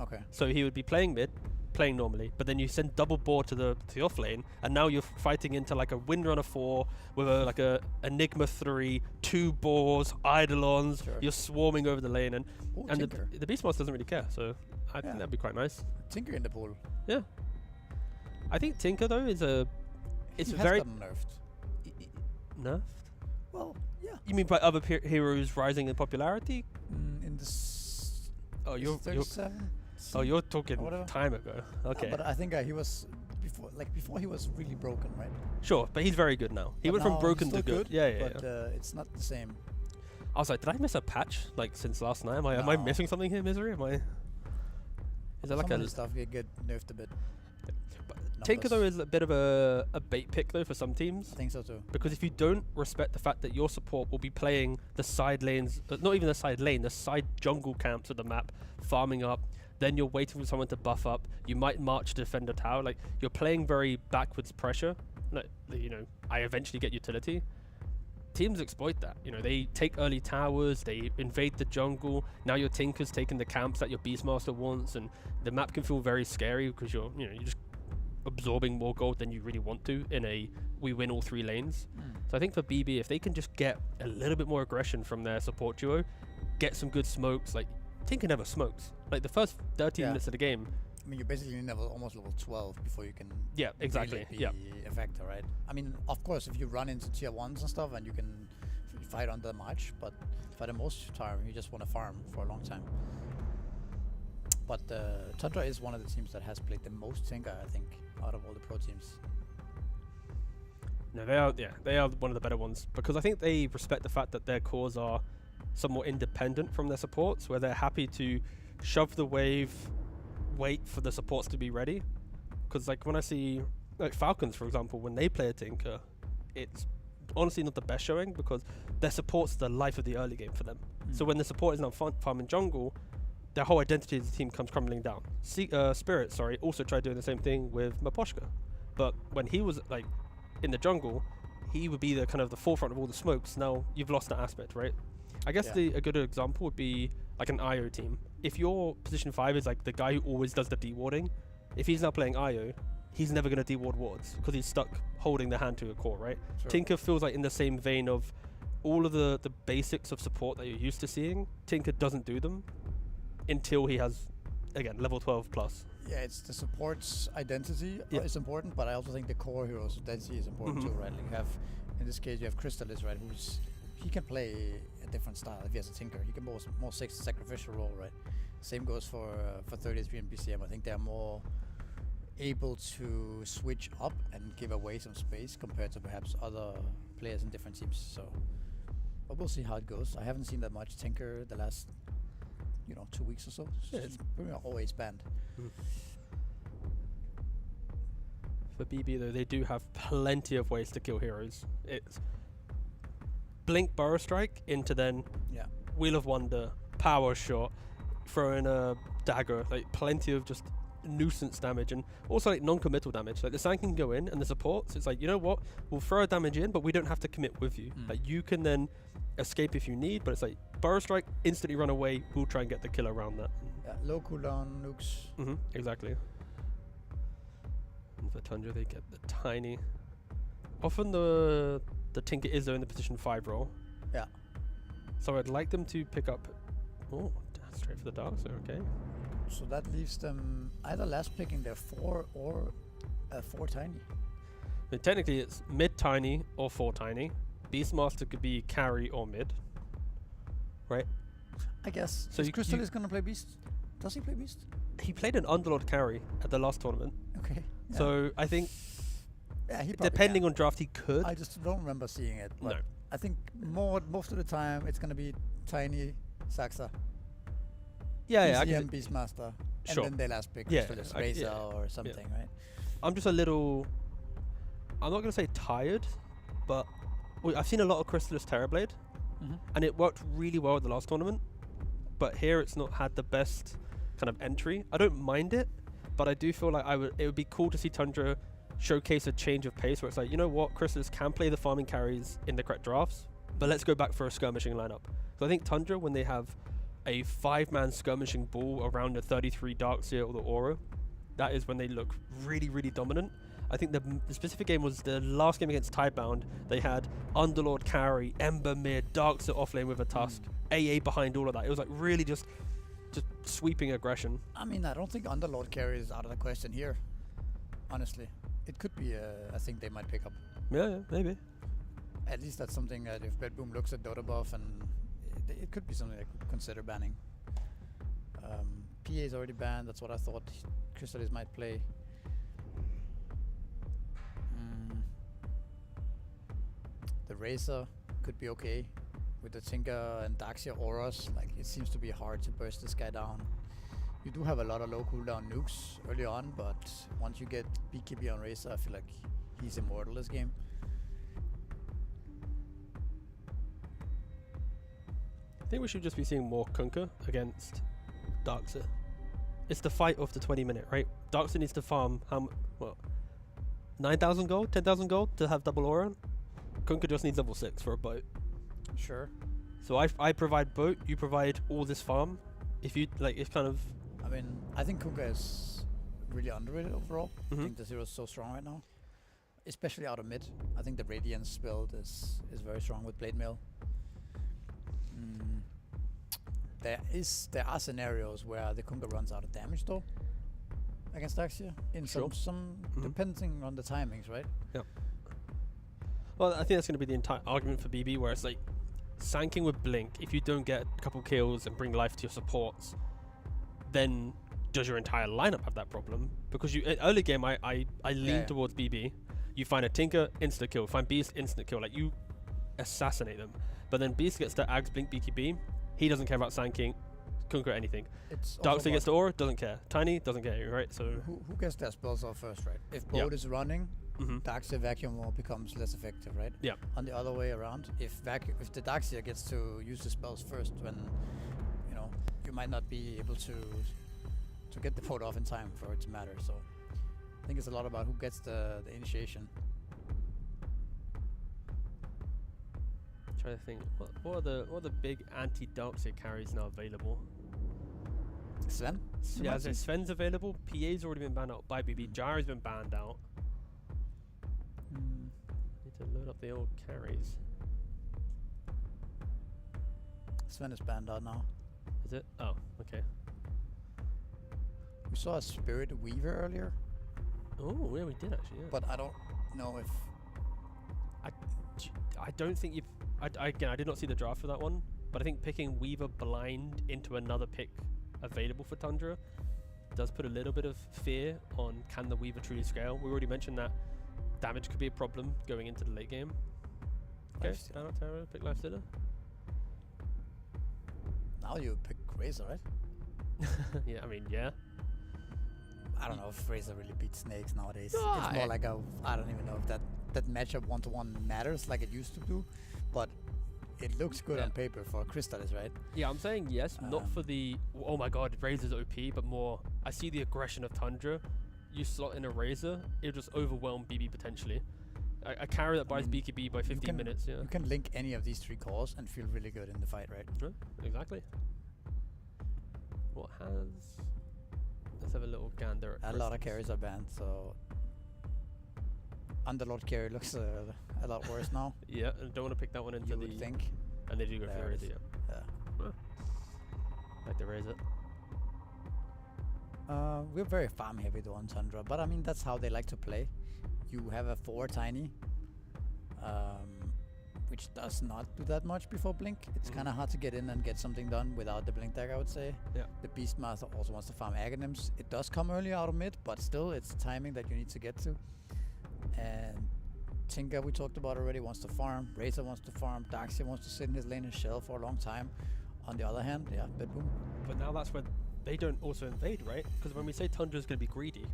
Okay. So he would be playing mid, playing normally, but then you send double board to the offlane, and now you're fighting into like a Windrunner 4 with a Enigma 3, 2 boars, Eidolons. Sure. You're swarming over the lane, and Tinker. the Beastmaster doesn't really care. So I think that'd be quite nice. Tinker in the pool. Yeah. I think Tinker though is He has very gotten nerfed. nerfed. Well, You mean by other heroes rising in popularity? In this. Oh, is you're it 37. you're talking or whatever. time ago. Okay, But I think he was before he was really broken, right? sure, but he's very good now. He But went from now broken he's to still good. Yeah. But it's not the same. I was like, did I miss a patch like since last night? Am I No. missing something here, Misery? Is there like Some a of the stuff get nerfed a bit. Tinker though Numbers. is a bit of a bait pick though for some teams, I think so too. because if you don't respect the fact that your support will be playing the side lanes, not even the side lane, the side jungle camps of the map, farming up, then you're waiting for someone to buff up, you might march to defend a tower, like you're playing very backwards pressure, like, you know, I eventually get utility. Teams exploit that, you know, they take early towers, they invade the jungle, now your Tinker's taking the camps that your Beastmaster wants, and the map can feel very scary because you're just absorbing more gold than you really want to in a we win all 3 lanes. So I think for BB, if they can just get a little bit more aggression from their support duo, get some good smokes, like Tinker never smokes. Like the first 13 minutes of the game. I mean, you basically need almost level 12 before you can. Yeah, exactly. Really be a factor, right? I mean, of course, if you run into tier 1s and stuff, and you can fight on the march, but for the most time, you just want to farm for a long time. But Tundra is one of the teams that has played the most Tinker, I think, out of all the pro teams. No, they are one of the better ones, because I think they respect the fact that their cores are somewhat independent from their supports, where they're happy to shove the wave, wait for the supports to be ready. Because like when I see like Falcons, for example, when they play a Tinker, it's honestly not the best showing, because their support's the life of the early game for them. So when the support is now farming jungle, their whole identity as a team comes crumbling down. Spirit, also tried doing the same thing with Maposhka, but when he was like in the jungle, he would be the kind of the forefront of all the smokes. Now you've lost that aspect, right? I guess a good example would be like an IO team. If your position 5 is like the guy who always does the dewarding, if he's now playing IO, he's never going to deward wards because he's stuck holding the hand to a core, right? Sure. Tinker feels like in the same vein of all of the basics of support that you're used to seeing. Tinker doesn't do them until he has, again, level 12 plus. Yeah, it's the support's identity is important, but I also think the core hero's identity is important too, right? Like you have, in this case, you have Crystalis, right? He can play a different style if he has a Tinker. He can more sacrificial role, right? Same goes for 33 and BCM. I think they're more able to switch up and give away some space compared to perhaps other players in different teams. So, but we'll see how it goes. I haven't seen that much Tinker the last 2 weeks or so. Yeah, It's pretty much always banned. For BB though, they do have plenty of ways to kill heroes. It's blink burrow strike into then Wheel of Wonder, power shot, throw in a dagger, like plenty of just nuisance damage, and also like non-committal damage. Like the Sand can go in and the supports, it's like, you know what, we'll throw a damage in, but we don't have to commit with you. Like you can then escape if you need, but it's like burrow strike, instantly run away, we'll try and get the kill around that. Yeah, low cooldown nukes. Exactly. And for Tundra, they get the tiny. Often the Tinker is though in the position 5 role. Yeah. So I'd like them to pick up. Oh, straight for the dark. So okay. So that leaves them either last picking their 4 or 4 tiny. I mean, technically, it's mid tiny or 4 tiny. Beastmaster could be carry or mid. Right. I guess. So So Crystal is gonna play Beast. Does he play Beast? He played an Underlord carry at the last tournament. Okay. Yeah. So I think, yeah, he probably depending can. on draft, he could. I just don't remember seeing it. But No. I think most of the time it's gonna be tiny Saxa. Yeah, I BCM can. Beastmaster. And Sure. then they last pick Yeah, Crystallis, I- Razor yeah, or something, right? I'm just a little. I'm not gonna say tired, but I've seen a lot of Crystalis Terrorblade, and it worked really well at the last tournament. But here, it's not had the best kind of entry. I don't mind it, but I do feel like it would be cool to see Tundra showcase a change of pace, where it's like, you know what, Crystalis can play the farming carries in the correct drafts, but let's go back for a skirmishing lineup. So I think Tundra, when they have a 5-man skirmishing ball around the 33 Darkseer or the Aura, that is when they look really, really dominant. I think the specific game was the last game against Tidebound. They had Underlord carry, Ember mid, Darkseer offlane with a Tusk, AA behind all of that. It was like really just sweeping aggression. I mean, I don't think Underlord carry is out of the question here. Honestly, it could be a thing they might pick up. Yeah, maybe. at least that's something that if BetBoom looks at Dota buff, and it could be something they could consider banning. PA is already banned. That's what I thought Crystalis might play. The Razor could be okay with the Tinker and Daxia auras. Like, it seems to be hard to burst this guy down. You do have a lot of low cooldown nukes early on, but once you get BKB on Razor, I feel like he's immortal this game. I think we should just be seeing more Kunkka against Darkseid. It's the fight of the 20-minute, right? Darkseid needs to farm what? 9,000 gold, 10,000 gold to have double aura. Kunkka just needs level 6 for a boat. Sure. So I provide boat, you provide all this farm. If you like, it's kind of. I mean, I think Kunkka is really underrated overall. I think the Zero is so strong right now, especially out of mid. I think the Radiance build is very strong with Blade Mail. There are scenarios where the Kunkka runs out of damage though against Daxia in some depending on the timings, right? Yeah. Well, I think that's going to be the entire argument for BB, where it's like sanking with Blink. If you don't get a couple kills and bring life to your supports, then does your entire lineup have that problem? Because you early game, I lean towards BB. You find a Tinker, instant kill. Find Beast, instant kill. Like, you assassinate them. But then Beast gets to Ags, Blink, BKB. He doesn't care about sanking, Kunkka, anything. Darkseid gets to Aura, doesn't care. Tiny doesn't care, right? So who gets their spells off first, right? If Boat is running, Darkseid Vacuum Wall becomes less effective, right? Yeah. On the other way around, if the Darkseid gets to use the spells first, when you might not be able to get the Boat off in time for it to matter. So I think it's a lot about who gets the initiation. Trying to think, what are the big anti-Darkseid carries now available? Sven? Yeah, so Sven's available. PA's already been banned out by BB. Jari's been banned out. Need to load up the old carries. Sven is banned out now. Is it? Oh, okay. We saw a Spirit Weaver earlier. Oh, yeah, we did actually. Yeah. But I don't know if I don't think you've. Again, I did not see the draft for that one, but I think picking Weaver blind into another pick available for Tundra does put a little bit of fear on, can the Weaver truly scale? We already mentioned that damage could be a problem going into the late game. Okay, stand out Terror, pick Lifestealer. Now you pick Razor, right? Yeah, I mean, yeah. I don't know if Razor really beats Snakes nowadays. It's more like I don't even know if that matchup one-to-one matters like it used to do, but it looks good on paper for Crystalis, right? Yeah, I'm saying yes, not for the, oh my god, Razor's OP, but more, I see the aggression of Tundra. You slot in a Razor, it'll just overwhelm BB potentially. A carry that buys BKB by 15 minutes, yeah. You can link any of these three cores and feel really good in the fight, right? Yeah, exactly. What has... Let's have a little gander at A lot of carries are banned, so... Underlord carry looks a lot worse now. Yeah, and don't want to pick that one into You the... would think. And they do go for There it Razor, is. yeah. Yeah. Like the Razor. We're very farm heavy though on Tundra, but I mean that's how they like to play. You have a 4 tiny, which does not do that much before Blink. It's kind of hard to get in and get something done without the Blink tag, I would say. Yeah. The Beastmaster also wants to farm Aghanims. It does come early out of mid, but still it's timing that you need to get to. And Tinker, we talked about already, wants to farm. Razor wants to farm. Darkseid wants to sit in his lane and shell for a long time. On the other hand, yeah, BetBoom. But now that's when they don't also invade, right? Because when we say Tundra's going to be greedy,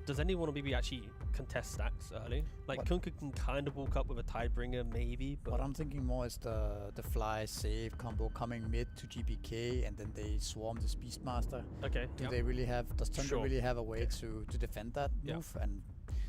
does anyone maybe actually contest stacks early? Like Kunkka can kind of walk up with a Tidebringer maybe, but... What I'm thinking more is the fly save combo coming mid to GPK and then they swarm this Beastmaster. Okay. Do they really have, does Tundra really have a way to defend that move and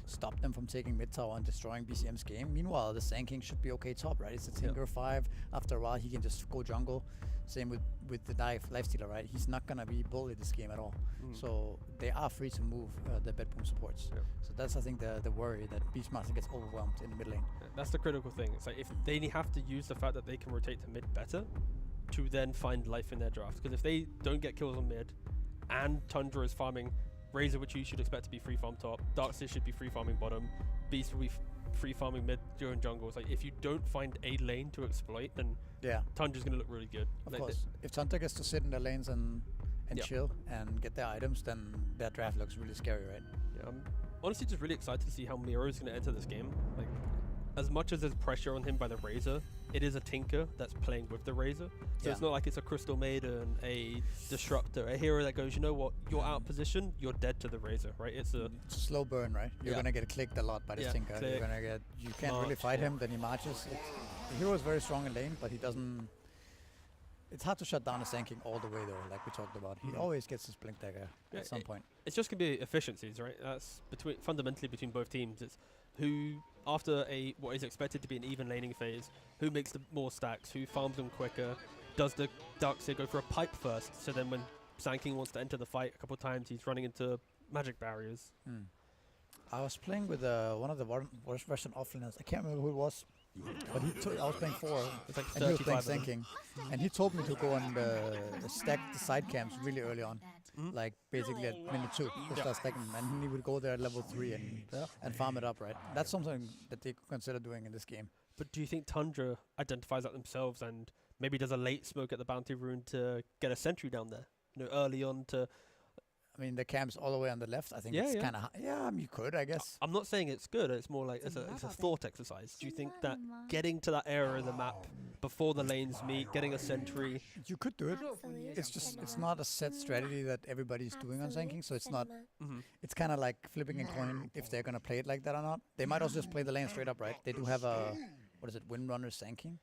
stop them from taking mid tower and destroying BCM's game? Meanwhile, the Sand King should be okay top, right? It's a Tinker 5. After a while, he can just go jungle. Same with the Lifestealer, right? He's not gonna be bullied this game at all. So they are free to move the BetBoom supports. So that's, I think, the worry that Beastmaster gets overwhelmed in the mid lane. That's the critical thing. It's like if they have to use the fact that they can rotate to mid better to then find life in their draft. Because if they don't get kills on mid and Tundra is farming Razor, which you should expect to be free farm top, Darkseid should be free farming bottom, Beast will be free farming mid during jungle. It's like if you don't find a lane to exploit, then Yeah, Tundra's gonna look really good. of Like, course. If Tundra gets to sit in the lanes and Yep. chill and get their items, then their draft looks really scary, right? Yeah, I'm honestly just really excited to see how Miro is going to enter this game. Like, as much as there's pressure on him by the Razor, it is a Tinker that's playing with the Razor. So it's Yeah. not like it's a Crystal Maiden, a Disruptor, a hero that goes, you know what, you're out of position, you're dead to the Razor, right? It's a It's a slow burn, right? You're Yeah. gonna get clicked a lot by this Yeah, Tinker. click, You're gonna get, you can't really march, fight yeah. him, then he marches. The hero is very strong in lane, but he doesn't. It's hard to shut down a Sand King all the way though, like we talked about. He always gets his blink dagger Yeah, at some point. it's just going to be efficiencies, right? That's fundamentally between both teams. It's who, after what is expected to be an even laning phase, who makes the more stacks, who farms them quicker, does the Darkseer go for a pipe first, so then when Sand King wants to enter the fight a couple of times, he's running into magic barriers. I was playing with one of the worst Russian offlaners. I can't remember who it was, but I was playing 4, It's like and he was 35 playing of them. Sand King, and he told me to go on the stack the side camps really early on, like basically at minute 2, to start stacking them, and he would go there at level 3 and farm it up, right? That's something that they could consider doing in this game. But do you think Tundra identifies that themselves and maybe does a late smoke at the bounty rune to get a sentry down there? You know, early on to... I mean, the camp's all the way on the left. I think Yeah, it's yeah. kind of yeah. You could, I guess. I'm not saying it's good, it's more like it's a thought exercise. Do you think that getting to that area of the map before the lanes meet, getting a sentry... You could do it. It's not a set strategy that everybody's doing on Sand King, so it's not. It's kind of like flipping a coin if they're gonna play it like that or not. They might also just play the lane straight up, right? They do have a Windrunner Sand King.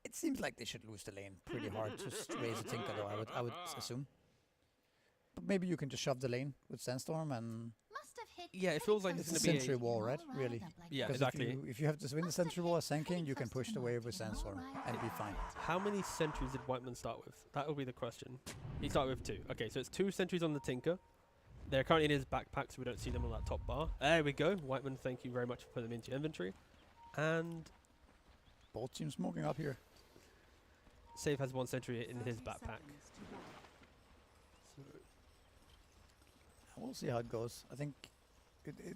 It seems like they should lose the lane pretty hard to raise a Tinker, though. I would assume. But maybe you can just shove the lane with Sandstorm and Yeah, it feels like it's it's a going to be sentry wall, right? Really. Yeah, 'Cause exactly. If you have to win the sentry wall as Sand King, you can push the wave with Sandstorm and be fine. How many sentries did Whiteman start with? That will be the question. He started with 2. Okay, so it's 2 sentries on the Tinker. They're currently in his backpack, so we don't see them on that top bar. There we go. Whiteman, thank you very much for putting them into your inventory. And Both teams smoking up here. Save has 1 sentry in his backpack. So We'll see how it goes. I think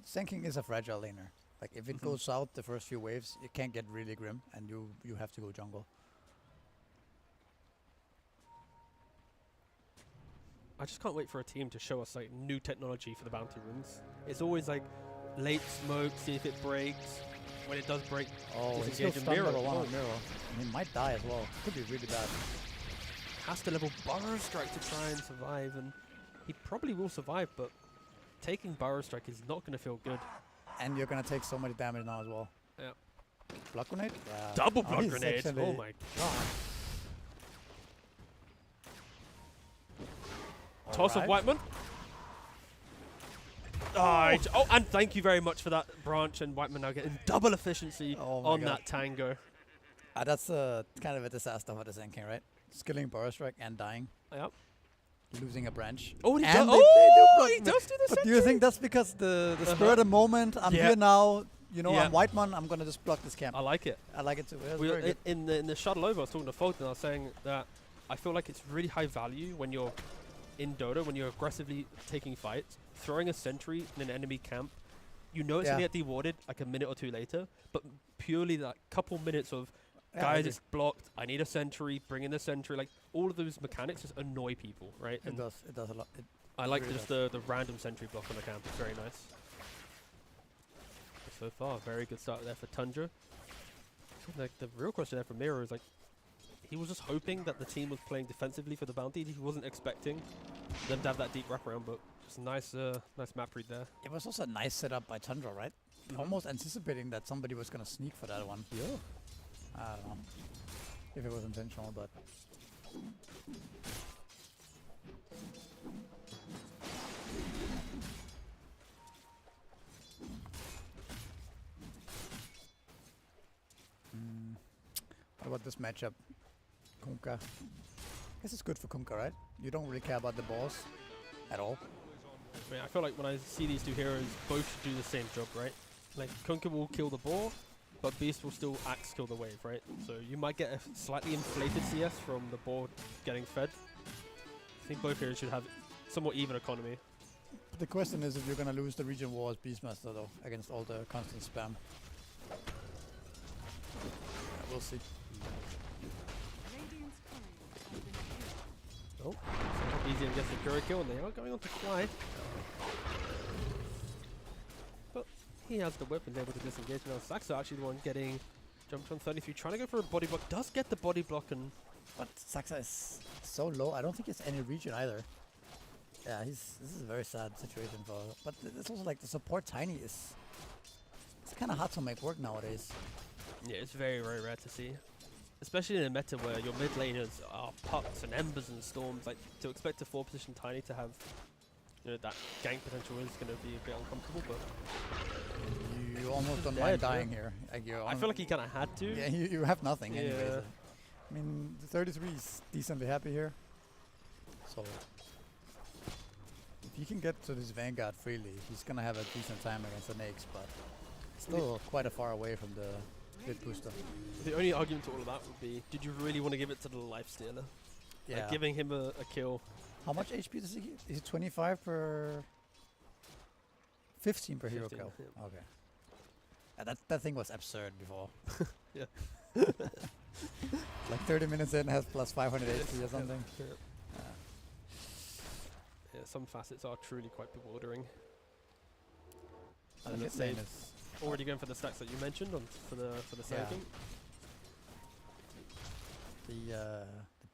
Sand King is a fragile laner. Like if it goes south the first few waves, it can get really grim, and you have to go jungle. I just can't wait for a team to show us like new technology for the bounty runes. It's always like late smoke, see if it breaks. When it does break, Oh, he's disengage still and stunned mirror. level 1 Oh. on Mirror. And he might die as well. Could be really bad. Has to level Burrow Strike to try and survive, and he probably will survive, but taking Burrow Strike is not going to feel good. And you're gonna take so much damage now as well. Yeah. Blood grenade? Yeah. Double Oh, blood he's grenade! actually- Oh my god. Toss of Alright. Whiteman. Oh, and thank you very much for that branch, and Whiteman now getting double efficiency Oh my on God. that tango. That's kind of a disaster for the Sand King, right? Skilling Burrow Strike and dying. Yep. Losing a branch. Oh, he And does. they do block He me. does do the But do you think that's because the spur of the moment? I'm Yeah. here now. You know, Yeah. I'm Whiteman. I'm gonna just block this camp. I like it. I like it too. That's We very good. in the shuttle over, I was talking to Fulton, and I was saying that I feel like it's really high value when you're in Dota, when you're aggressively taking fights, throwing a sentry in an enemy camp. You know it's Yeah. going to get dewarded like a minute or 2 later, but purely that couple minutes of, Yeah, I guys, agree. it's blocked, I need a sentry, bring in the sentry, like all of those mechanics just annoy people, right? It And does. It does a lot. I like really just the random sentry block on the camp, it's very nice. So far, very good start there for Tundra. Like the real question there for Miro is like, he was just hoping that the team was playing defensively for the bounty. He wasn't expecting them to have that deep wraparound, but just nice map read there. It was also a nice setup by Tundra, right? Almost anticipating that somebody was gonna sneak for that one. Yeah. I don't know if it was intentional, but what about this matchup? Kunkka. I guess it's good for Kunkka, right? You don't really care about the boss at all. I mean, I feel like when I see these two heroes, both should do the same job, right? Like, Kunkka will kill the boar, but Beast will still axe kill the wave, right? So you might get a slightly inflated CS from the boar getting fed. I think both heroes should have somewhat even economy. But the question is if you're gonna lose the region war as Beastmaster though, against all the constant spam. we'll see. Radiant's couriers have been killed. Oh, easy and gets the Gura kill, and they are going on to fly. But he has the weapons able to disengage now. Saxa actually the one getting jumped on 33, trying to go for a body block. Does get the body block, and But Saxa is so low. I don't think it's any region either. Yeah, this is a very sad situation for. But it's also like the support Tiny is. It's kind of hard to make work nowadays. yeah, it's very, very rare to see. Especially in a meta where your mid laners are Pucks and Embers and Storms. Like, to expect a 4-position Tiny to have, you know, that gank potential is going to be a bit uncomfortable, but You almost don't dead, mind yeah. dying here. Like I feel like he kind of had to. yeah, you have nothing anyways. Yeah. I mean, the 33 is decently happy here. So if he can get to this Vanguard freely, he's gonna have a decent time against the Nakes, but still quite a far away from the bit booster. The only argument to all of that would be, did you really want to give it to the Lifestealer? Yeah. Like, giving him a kill. How much HP does he get? Is it 25 per 15 per hero 15, kill? yeah. Okay. That thing was absurd before. Yeah. Like 30 minutes in, has plus 500 HP or something. Yeah. Yeah, some facets are truly quite bewildering. And And mid let's lane say is already going for the stacks that you mentioned on for the Yeah. second. the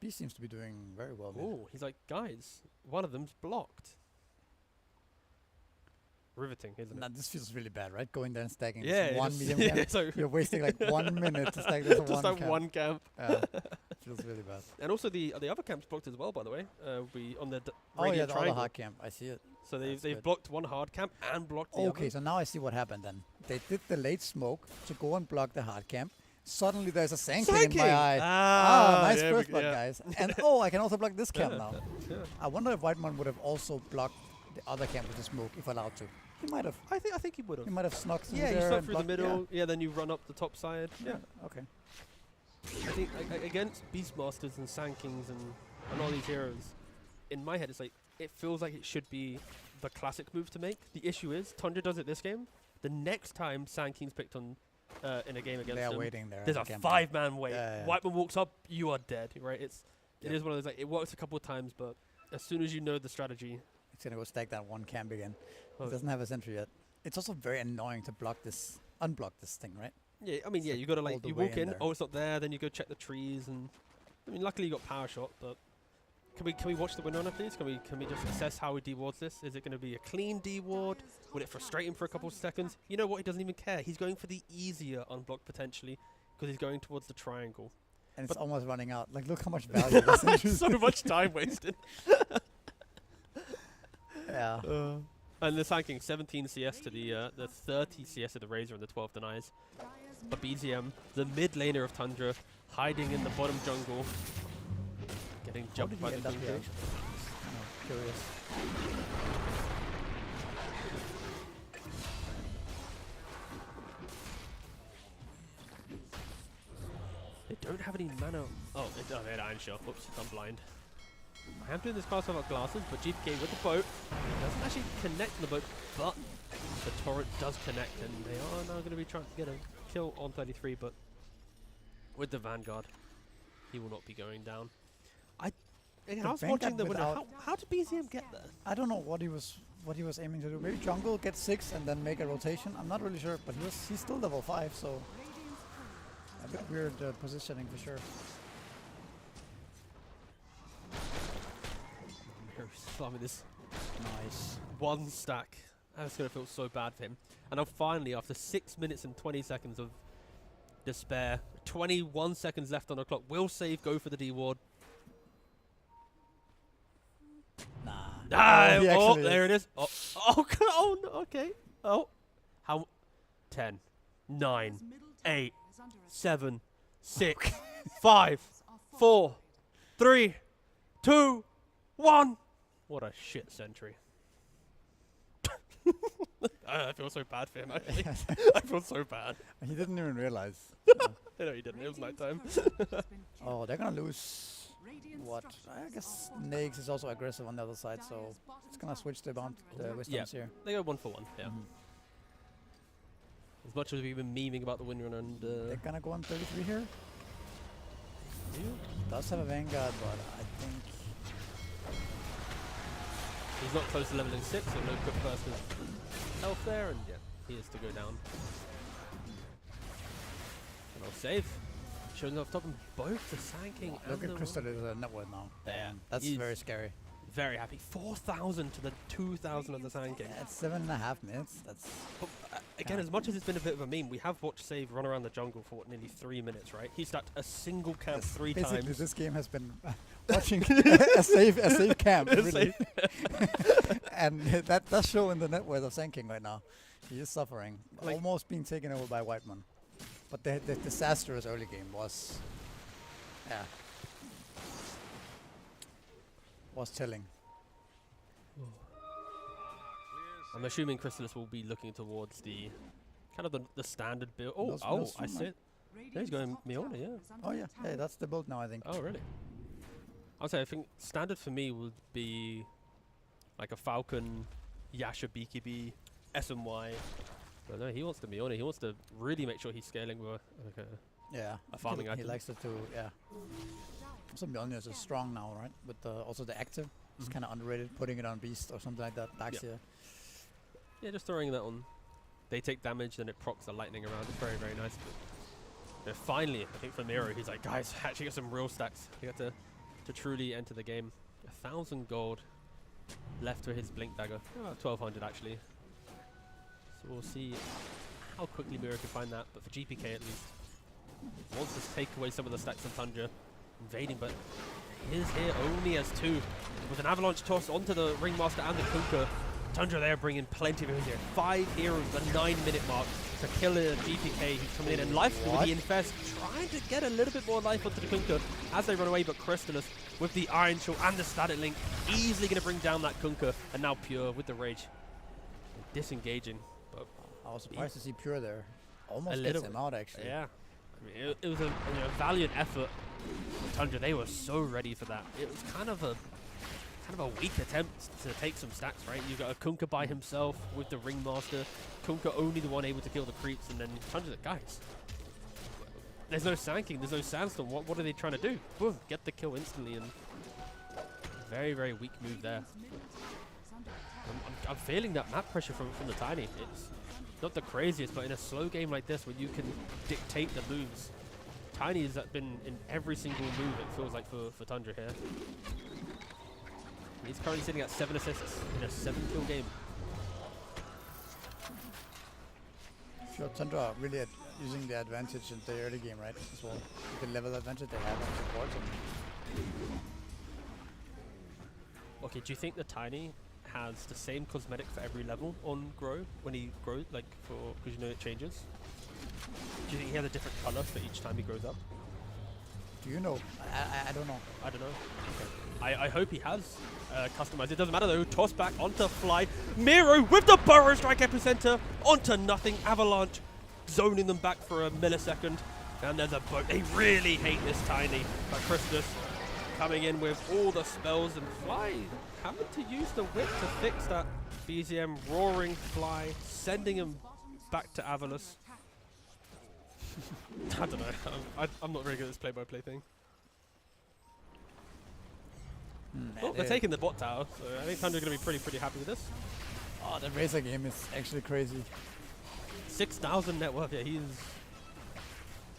B seems to be doing very well. mid. Oh, he's like, guys, one of them's blocked. Riveting, isn't Now, it? this feels really bad, right? Going there and stacking Yeah, this one just- medium yeah, camp. so You're wasting like 1 minute to stack this just one that camp. one camp. Feels really bad. And also the other camp's blocked as well, by the way. We on the Oh yeah, radiant the other triangle. hard camp. I see it. So That's they've good. blocked one hard camp and blocked the Okay, other. so now I see what happened then. They did the late smoke to go and block the hard camp. Suddenly there's a Sanking in my eye. Nice there we first go, blood, yeah. guys. And oh, I can also block this camp Yeah, now. yeah. I wonder if Whiteman would have also blocked the other camp with the smoke if allowed to. He might have. I think he would have. He might have snuck through Yeah, you there start and through the blocked- middle. Yeah. Then you run up the top side. Yeah. Okay. I think against Beastmasters and Sankings and all these heroes, in my head, it's like it feels like it should be the classic move to make. The issue is Tundra does it this game. The next time Sanking's picked on in a game against They are them, waiting there. there's in a the camp. 5-man wait. Yeah, yeah. Whiteman walks up, you are dead. Right? It Yep. is one of those like it works a couple of times, but as soon as you know the strategy, It's gonna go stack that one camp again. Oh. It doesn't have a sentry yet. It's also very annoying to unblock this thing, right? yeah, I mean, It's yeah, like you got to all like the you way walk in in, there. oh, it's not there, then you go check the trees, and I mean, luckily you got power shot, but. Can we watch the win runner, please? Can we just assess how he dewards this? Is it going to be a clean deward? Will it frustrate him for a couple of seconds? You know what? He doesn't even care. He's going for the easier unblock potentially because he's going towards the triangle. And it's But- almost running out. Like, look how much value this sentry is. So much time wasted. Yeah. And the Sanking 17 CS to the 30 CS to the Razor and the 12 denies. But BZM, the mid laner of Tundra, hiding in the bottom jungle, getting How jumped did by he the end up Doom here? King. Kind of curious. They don't have any mana. Oh, they had Iron Shell. Oops, I'm blind. I am doing this class without glasses, but GPK with the boat. It doesn't actually connect on the boat, but the turret does connect, and they are now going to be trying to get a kill on 33, but with the Vanguard, he will not be going down. Again, I was watching Vanguard the window. without- How did BZM get there? I don't know what he was aiming to do. Maybe jungle, get 6, and then make a rotation. I'm not really sure, but he's still level 5, so a bit weird positioning for sure. Slamming this Nice. one stack. That's going to feel so bad for him. And now finally, after 6 minutes and 20 seconds of despair, 21 seconds left on the clock, will save, go for the D-ward. Nah. Ah, he oh, actually there is. it is. Oh, no, okay. Oh, how? 10, 9, 8, 7, 6, 5, 4, 3, 2, 1. What a shit sentry. I feel so bad for him, actually. I feel so bad. He didn't even realize. No, he didn't. It was nighttime. Oh, they're gonna lose. What? I guess Nags is also aggressive on the other side, so it's gonna switch the wisdoms Yeah. here. They go 1 for 1, yeah. Mhm. As much as we've been memeing about the win run and... They're gonna go on 33 here. He does have a Vanguard, but I think He's not close to leveling 6, so no quick burst of health there, and yeah, he is to go down. And I'll save. Showing off top of both the Sand look and at the Crystal is a network now. Yeah, That's he's very scary. very happy. 4,000 to the 2,000 of the Sand King. Yeah, it's 7.5 minutes. That's But, again, as much as it's been a bit of a meme, we have watched Save run around the jungle for what, nearly 3 minutes, right? He stacked a single camp yes, 3 basically times. this game has been watching a safe camp, really. And that does show in the net worth of Sand King right now. He is suffering, Like- almost being taken over by Whiteman. But the disastrous early game was, yeah, was telling. I'm assuming Chrysalis will be looking towards the kind of the standard build. Oh, Those I see it. He's going Miona, yeah. Oh yeah, hey, that's the build now, I think. Oh, really? I'll say I think standard for me would be like a Falcon, Yasha, BKB, SMY. But no, he wants the Miona. He wants to really make sure he's scaling with like Yeah, a farming he item. likes it to, yeah. Also Mjolnir is strong now, right? With also the active. It's kind of underrated, putting it on Beast or something like that. Daxia. Yeah, just throwing that on. They take damage, then it procs the lightning around. It's very, very nice. But finally, I think for Miro, he's like, guys, actually got some real stacks. He got to truly enter the game. 1,000 gold left to his Blink Dagger. About 1,200 actually. So we'll see how quickly Miro can find that. But for GPK at least, wants to take away some of the stacks of Tundra. Invading, but he is here only as 2. With an avalanche toss onto the Ringmaster and the Kunkka. Tundra there bringing plenty of heroes here. 5 heroes, the 9-minute mark to kill a GPK who's coming in. And Life with the Infest trying to get a little bit more life onto the Kunkka as they run away, but Crystallis with the Iron Show and the Static Link easily going to bring down that Kunkka. And now Pure with the Rage. Disengaging. But I was surprised to see Pure there. A Almost little gets him out, actually. yeah. I mean, it was a valiant effort. Tundra, they were so ready for that. It was kind of a weak attempt to take some stacks, right? You got a Kunkka by himself with the Ringmaster. Kunkka only the one able to kill the creeps, and then Tundra, guys, there's no Sand King, there's no Sandstorm. What are they trying to do? Boom, get the kill instantly, and very, very weak move there. I'm feeling that map pressure from the Tiny. It's not the craziest, but in a slow game like this, when you can dictate the moves, Tiny has been in every single move, it feels like, for Tundra here. He's currently sitting at 7 assists in a 7-kill game. Sure, Tundra really using the advantage in the early game, right? As well, the level advantage they have on support. Okay, do you think the Tiny has the same cosmetic for every level on Grow when he grows, like because you know it changes? Do you think he has a different color for each time he grows up? Do you know? I don't know. I don't know. Okay. I hope he has customized. It doesn't matter though. Toss back onto Fly. Miro with the Burrow Strike Epicenter onto nothing. Avalanche zoning them back for a millisecond. And there's a boat. They really hate this Tiny. But Christus coming in with all the spells, and Fly having to use the whip to fix that. BZM roaring Fly, sending him back to Avalus. I don't know. I'm not very good at this play-by-play thing. Oh, they're taking the bot tower, so I think Tundra are going to be pretty happy with this. Oh, the Razor game is actually crazy. 6,000 net worth, yeah, he's...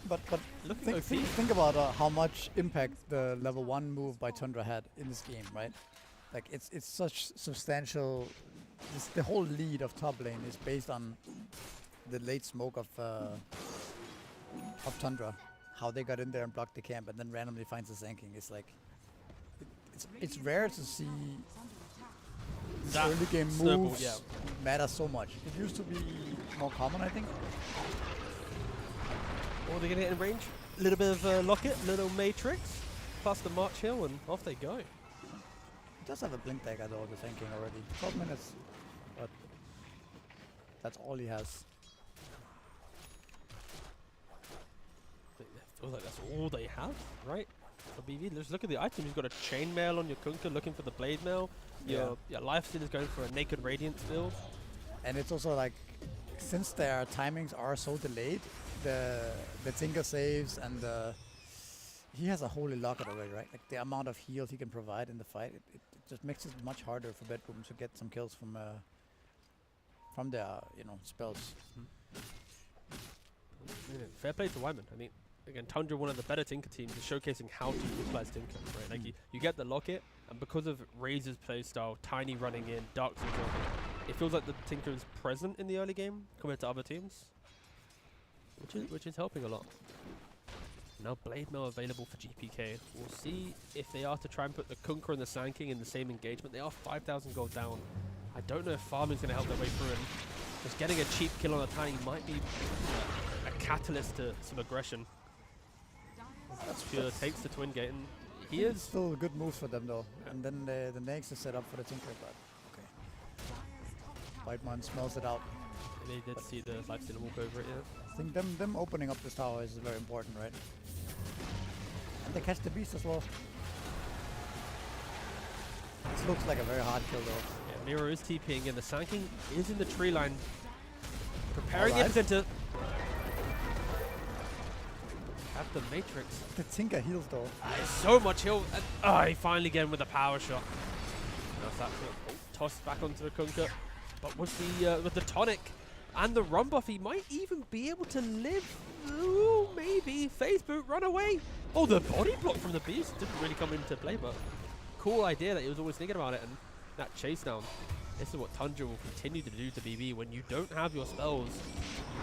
But Looking think about how much impact the level 1 move by Tundra had in this game, right? Like it's such substantial. The whole lead of top lane is based on the late smoke of Tundra. How they got in there and blocked the camp and then randomly finds the Sand King. It's like it's rare to see that early game snowball, moves yeah. matter so much. It used to be more common, I think. Oh, they're going to get in range. A little bit of Locket, little Matrix, plus the March Hill, and off they go. He does have a Blink Dagger though, the Sand King already. 12 minutes, but that's all he has. I feel like that's all they have, right? For BV, let's look at the items. You've got a Chainmail on your Kunkka looking for the Blade Mail. Your Lifesteal is going for a Naked Radiance build. And it's also like, since their timings are so delayed, the Tinker saves and the he has a holy locket already, right? Like the amount of heals he can provide in the fight, it just makes it much harder for BetBoom to get some kills from their spells. Yeah, fair play to Wyman. I mean, again, Tundra, one of the better Tinker teams, is showcasing how to utilize Tinker, right? Like, you get the locket, and because of Razor's playstyle, Tiny running in, Dark's absorbing, it feels like the Tinker is present in the early game compared to other teams, which is helping a lot. Now Blade Mail available for GPK. We'll see if they are to try and put the Kunkka and the Sand King in the same engagement. They are 5,000 gold down. I don't know if farming's going to help their way through, and just getting a cheap kill on a Tiny might be a catalyst to some aggression. That's pure takes the Twin Gate, and he is still good moves for them though. And then the next is set up for the Tinker, but okay. Whiteman smells it out. They did see the lifesteal walk over it, yeah. I think them opening up this tower is very important, right? And they catch the beast as well. This looks like a very hard kill though. Yeah, Miro is TPing, and the Sand King is in the tree line, preparing the epicenter. Have the Matrix. The Tinker heals though. So much heal. And, he finally getting with a power shot. That's that tossed back onto the Kunkka. But with the tonic and the run buff, he might even be able to live. Ooh, maybe. Phase boot, run away. Oh, the body block from the beast didn't really come into play, but cool idea that he was always thinking about it. And that chase down. This is what Tundra will continue to do to BB. When you don't have your spells,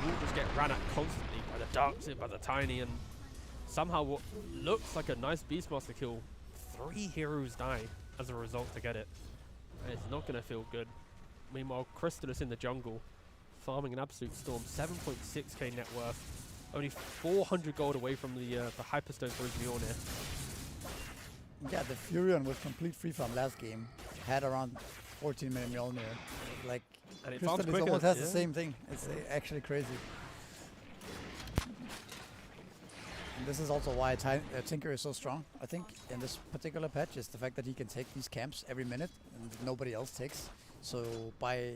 you will just get ran at constantly by the Darks, by the Tiny, and somehow what looks like a nice Beastmaster kill, 3 heroes die as a result to get it. And it's not going to feel good. Meanwhile, Crystal is in the jungle, farming an absolute storm. 7.6k net worth, only 400 gold away from the Hyperstone for his Mjolnir. Yeah, the Furion with complete free farm last game had around 14 minute Mjolnir. Like, and it Crystal almost has the same thing. It's actually crazy. And this is also why Tinker is so strong, I think, in this particular patch, is the fact that he can take these camps every minute and nobody else takes. So by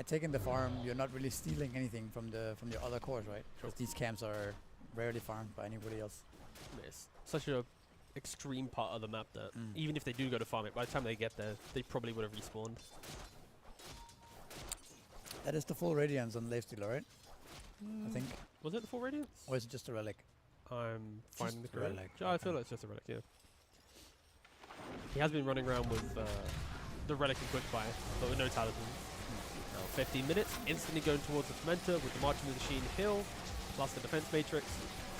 taking the farm, you're not really stealing anything from your other cores, right? Because these camps are rarely farmed by anybody else. It's such a extreme part of the map that even if they do go to farm it, by the time they get there, they probably would have respawned. That is the full Radiance on Lifestealer, right? I think. Was it the full Radiance? Or is it just a relic? I'm finding the correct. relic. I feel like it's just a relic, yeah. He has been running around with the relic and quick fire, but with no talisman. Now 15 minutes, instantly going towards the Tormentor with the Marching Machine heal, plus the defense matrix.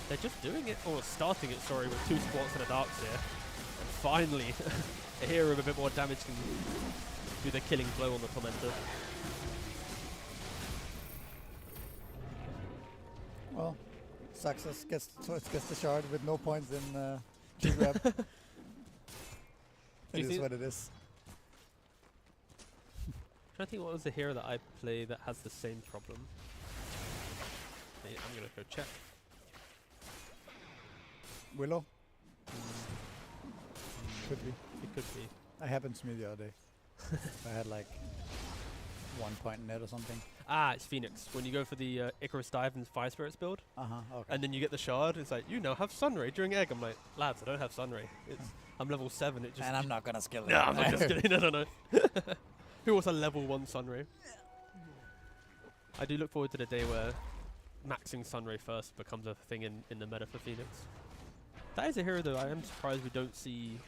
They're just doing it, or starting it, sorry, with 2 spots and a Darks here. And finally, a hero with a bit more damage can do the killing blow on the Tormentor. Well, Success gets the shard with no points in G-Grab. It is what it is. I'm trying to think what was the hero that I play that has the same problem. I'm going to go check. Willow? Could be. It could be. That happened to me the other day. I had like 1 point net or something. Ah, it's Phoenix. When you go for the Icarus Dive and Fire Spirits build, Okay. and then you get the shard, it's like, you now have Sunray during egg. I'm like, lads, I don't have Sunray. I'm level 7. It just And I'm not gonna skill it. No, I'm not just kidding. No. Who wants a level 1 Sunray? I do look forward to the day where maxing Sunray first becomes a thing in the meta for Phoenix. That is a hero though. I am surprised we don't see.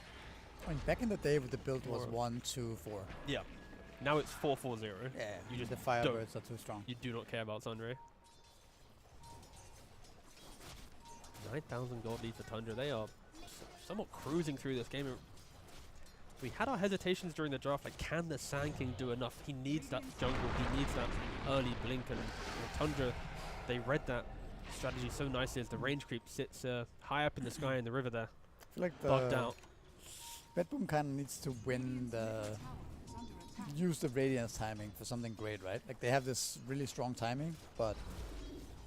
I mean, back in the day, with the build was 1, 2, 4. Yeah. Now it's 4-4-0. Yeah. You just the Firebirds are too strong. You do not care about Sunray. 9,000 gold lead for Tundra. They are somewhat cruising through this game. We had our hesitations during the draft, like, can the Sand King do enough? He needs that jungle, he needs that early blink, and Tundra, they read that strategy so nicely as the range creep sits high up in the sky in the river there. I feel like Bugged out. BetBoom kind of needs to use the Radiance timing for something great, right? Like, they have this really strong timing, but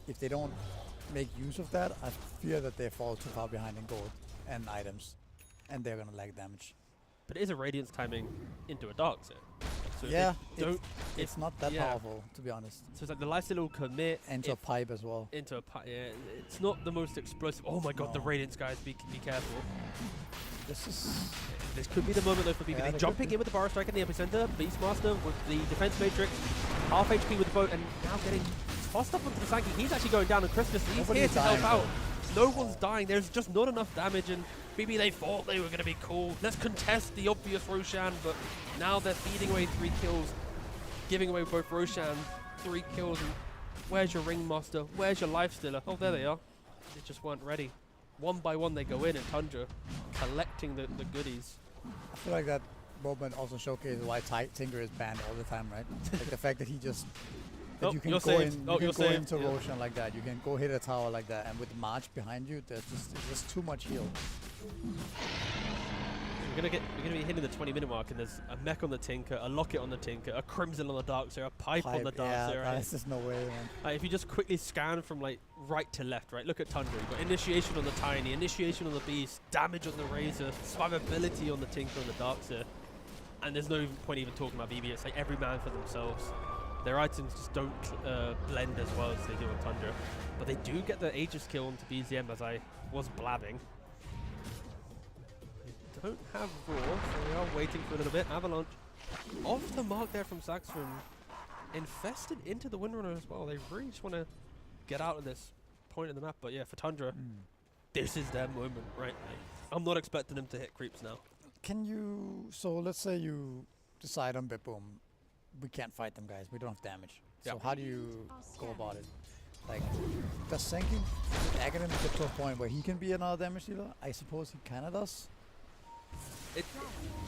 if they don't make use of that, I fear that they fall too far behind in gold and items, and they're gonna lag damage. But it is a Radiance timing into a Dark set. So Yeah, they don't. it's not that yeah. powerful, to be honest. So it's like the lifesteal will commit Into a if- pipe as well. into a yeah, it's not the most explosive. Oh my god, the No. Radiance guys, be careful. This is... This could be the moment though for BB. Yeah, They're they jumping could in with the bar strike in the epicenter. Beastmaster with the defense matrix, half HP with the boat, and now getting tossed up onto the Sankey. He's actually going down, and Christmas, he's Nobody's here to help dying, out. No one's dying. There's just not enough damage, and BB, they thought they were going to be cool. Let's contest the obvious Roshan, but now they're feeding away 3 kills, giving away both Roshan 3 kills. And where's your Ringmaster? Where's your Lifestealer? Oh, there they are. They just weren't ready. One by one, they go in, and Tundra collecting the goodies. I feel like that moment also showcases why Tinker is banned all the time, right? Like the fact that he just... That Oh, you can you're go saved. in, Oh, you you're can go saved. into Yeah. Roshan like that. You can go hit a tower like that, and with March behind you, there's just too much heal. We're gonna be hitting the 20-minute mark, and there's a mech on the Tinker, a locket on the Tinker, a Crimson on the Darkseer, a pipe on the yeah, Darkseer. there's just no way, man. If you just quickly scan from like right to left, right? Look at Tundra. You've got initiation on the Tiny, initiation on the Beast, damage on the Razor, survivability on the Tinker and the Darkseer. And there's no point even talking about BB. It's like every man for themselves. Their items just don't blend as well as they do on Tundra. But they do get the Aegis kill onto BZM, as I was blabbing. They don't have Raw, so we are waiting for a little bit. Avalanche off the mark there from Saxon. Infested into the Windrunner as well. They really just want to get out of this point in the map. But yeah, for Tundra, this is their moment, right? Like, I'm not expecting them to hit creeps now. Can you... So let's say you decide on BetBoom. We can't fight them, guys. We don't have damage. So Yep. how do you go about it? Like, does Senki Aghanim get to a point where he can be another damage dealer? I suppose he kind of does. I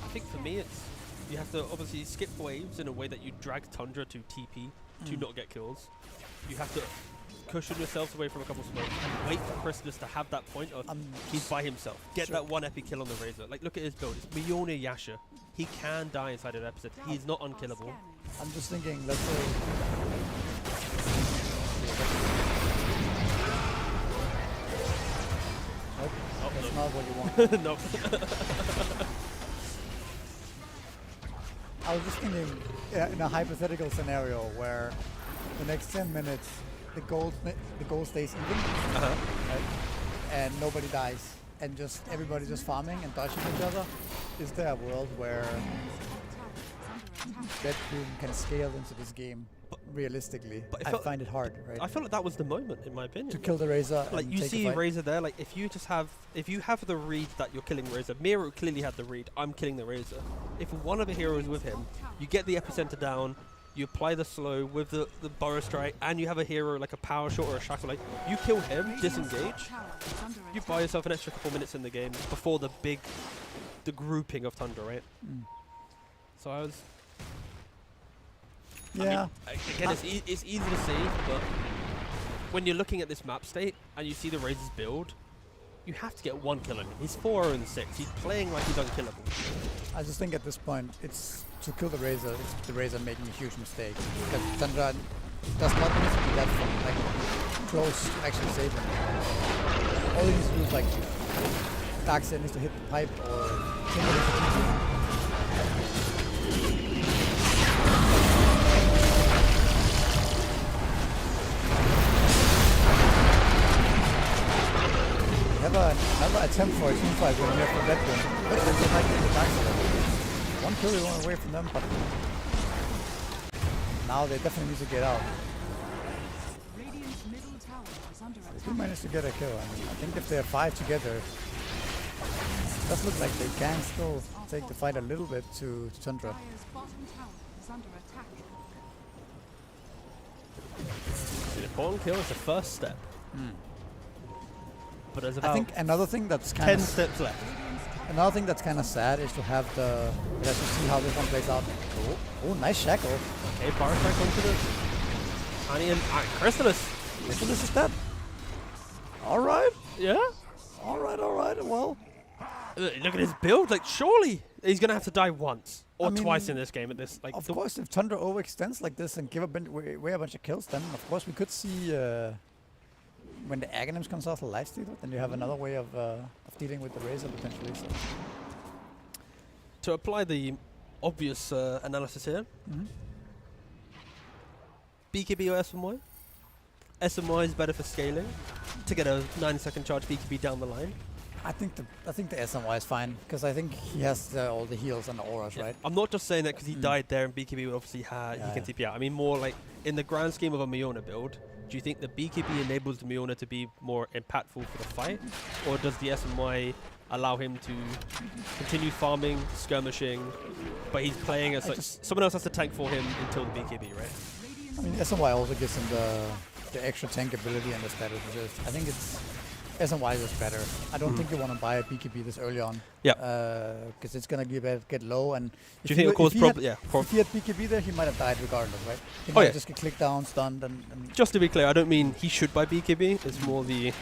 think for me, it's you have to obviously skip waves in a way that you drag Tundra to TP to not get kills. You have to cushion yourselves away from a couple smokes and wait for Chrysalis to have that point of he's by himself. Get that one epic kill on the Razor. Like, look at his build. It's Mjolnir Yasha. He can die inside an episode. He's not unkillable. I'm just thinking, let's say... Nope, that's not what you want. Nope. I was just thinking, in a hypothetical scenario where the next 10 minutes the goal stays even, right? And nobody dies, and just everybody just farming and dodging each other. Is there a world where BetBoom can scale into this game realistically? But I find it hard, right? I feel like that was the moment, in my opinion. To kill the Razor. Like, and you take a see fight. Razor there, like, if you have the read that you're killing Razor, Miro clearly had the read, I'm killing the Razor. If one of the heroes with him, you get the epicenter down, you apply the slow with the burrow strike, and you have a hero like a power shot or a shackle, like, you kill him, disengage, you buy yourself an extra couple minutes in the game before the grouping of Tundra, right? So I was... Yeah. I mean, again, it's easy to say, but when you're looking at this map state and you see the Razor's build, you have to get one kill on him. He's 4-0-6. He's playing like he's unkillable. I just think at this point, it's to kill the Razor. It's the Razor making a huge mistake. Because Tundra does not need to be that close to actually save him. All he needs to do is like Darkseid needs to hit the pipe or Tinker needs to TP. Another attempt for a team fight when here for BetBoom. But they might get the Darkseid. One kill is away from them, but now they definitely need to get out. They do manage to get a kill. I mean, I think if they're 5 together, it does look like they can still take the fight a little bit to Tundra. The important kill is the first step. But there's about I think another thing that's kind 10 of steps left. another thing that's kind of sad is to have the let's just see how this one plays out. Oh, nice shackle. Okay, bar strike onto the Tiny and Chrysalis. Chrysalis is dead. All right. Yeah. All right. Well, Look at his build. Like, surely he's gonna have to die once or I mean, twice in this game. At this, like, of course, if Tundra overextends like this and give away a bunch of kills, then of course we could see when the Aghanims comes off the lifestealer, then you have another way of dealing with the Razor potentially. So. to apply the obvious analysis here. Mhm. BKB or SMY? SMY is better for scaling to get a 9-second charge BKB down the line. I think the SMY is fine because I think he has all the heals and the auras, Yeah. right? I'm not just saying that because he died there and BKB would obviously he can TP out. I mean more like in the grand scheme of a Miona build, do you think the BKB enables the Miona to be more impactful for the fight? Or does the SMY allow him to continue farming, skirmishing, but he's playing as like someone else has to tank for him until the BKB, right? I mean, SMY also gives him the extra tank ability and the status resist. I think it's SMY is just better. I don't think you want to buy a BKB this early on. Yeah. Because it's gonna get low, and Do you think it will cause problems? Yeah. if he had BKB there, he might have died regardless, right? He Oh, might yeah. have just get clicked down, stunned, and Just to be clear, I don't mean he should buy BKB. It's more the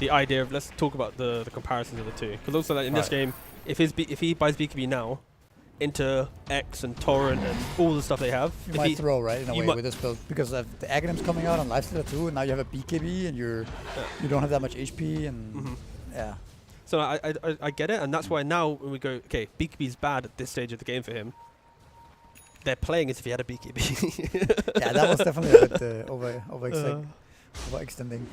idea of let's talk about the comparisons of the two. Because also like in this game, if he buys BKB now into X and Torrent and all the stuff they have, you if might he, throw right in a you way might- with this build because of the Aghanims coming out on Lifestealer too, and now you have a BKB and you don't have that much HP and yeah. So I get it, and that's why now when we go, okay, BKB is bad at this stage of the game for him. They're playing as if he had a BKB. Yeah, that was definitely a bit overextending.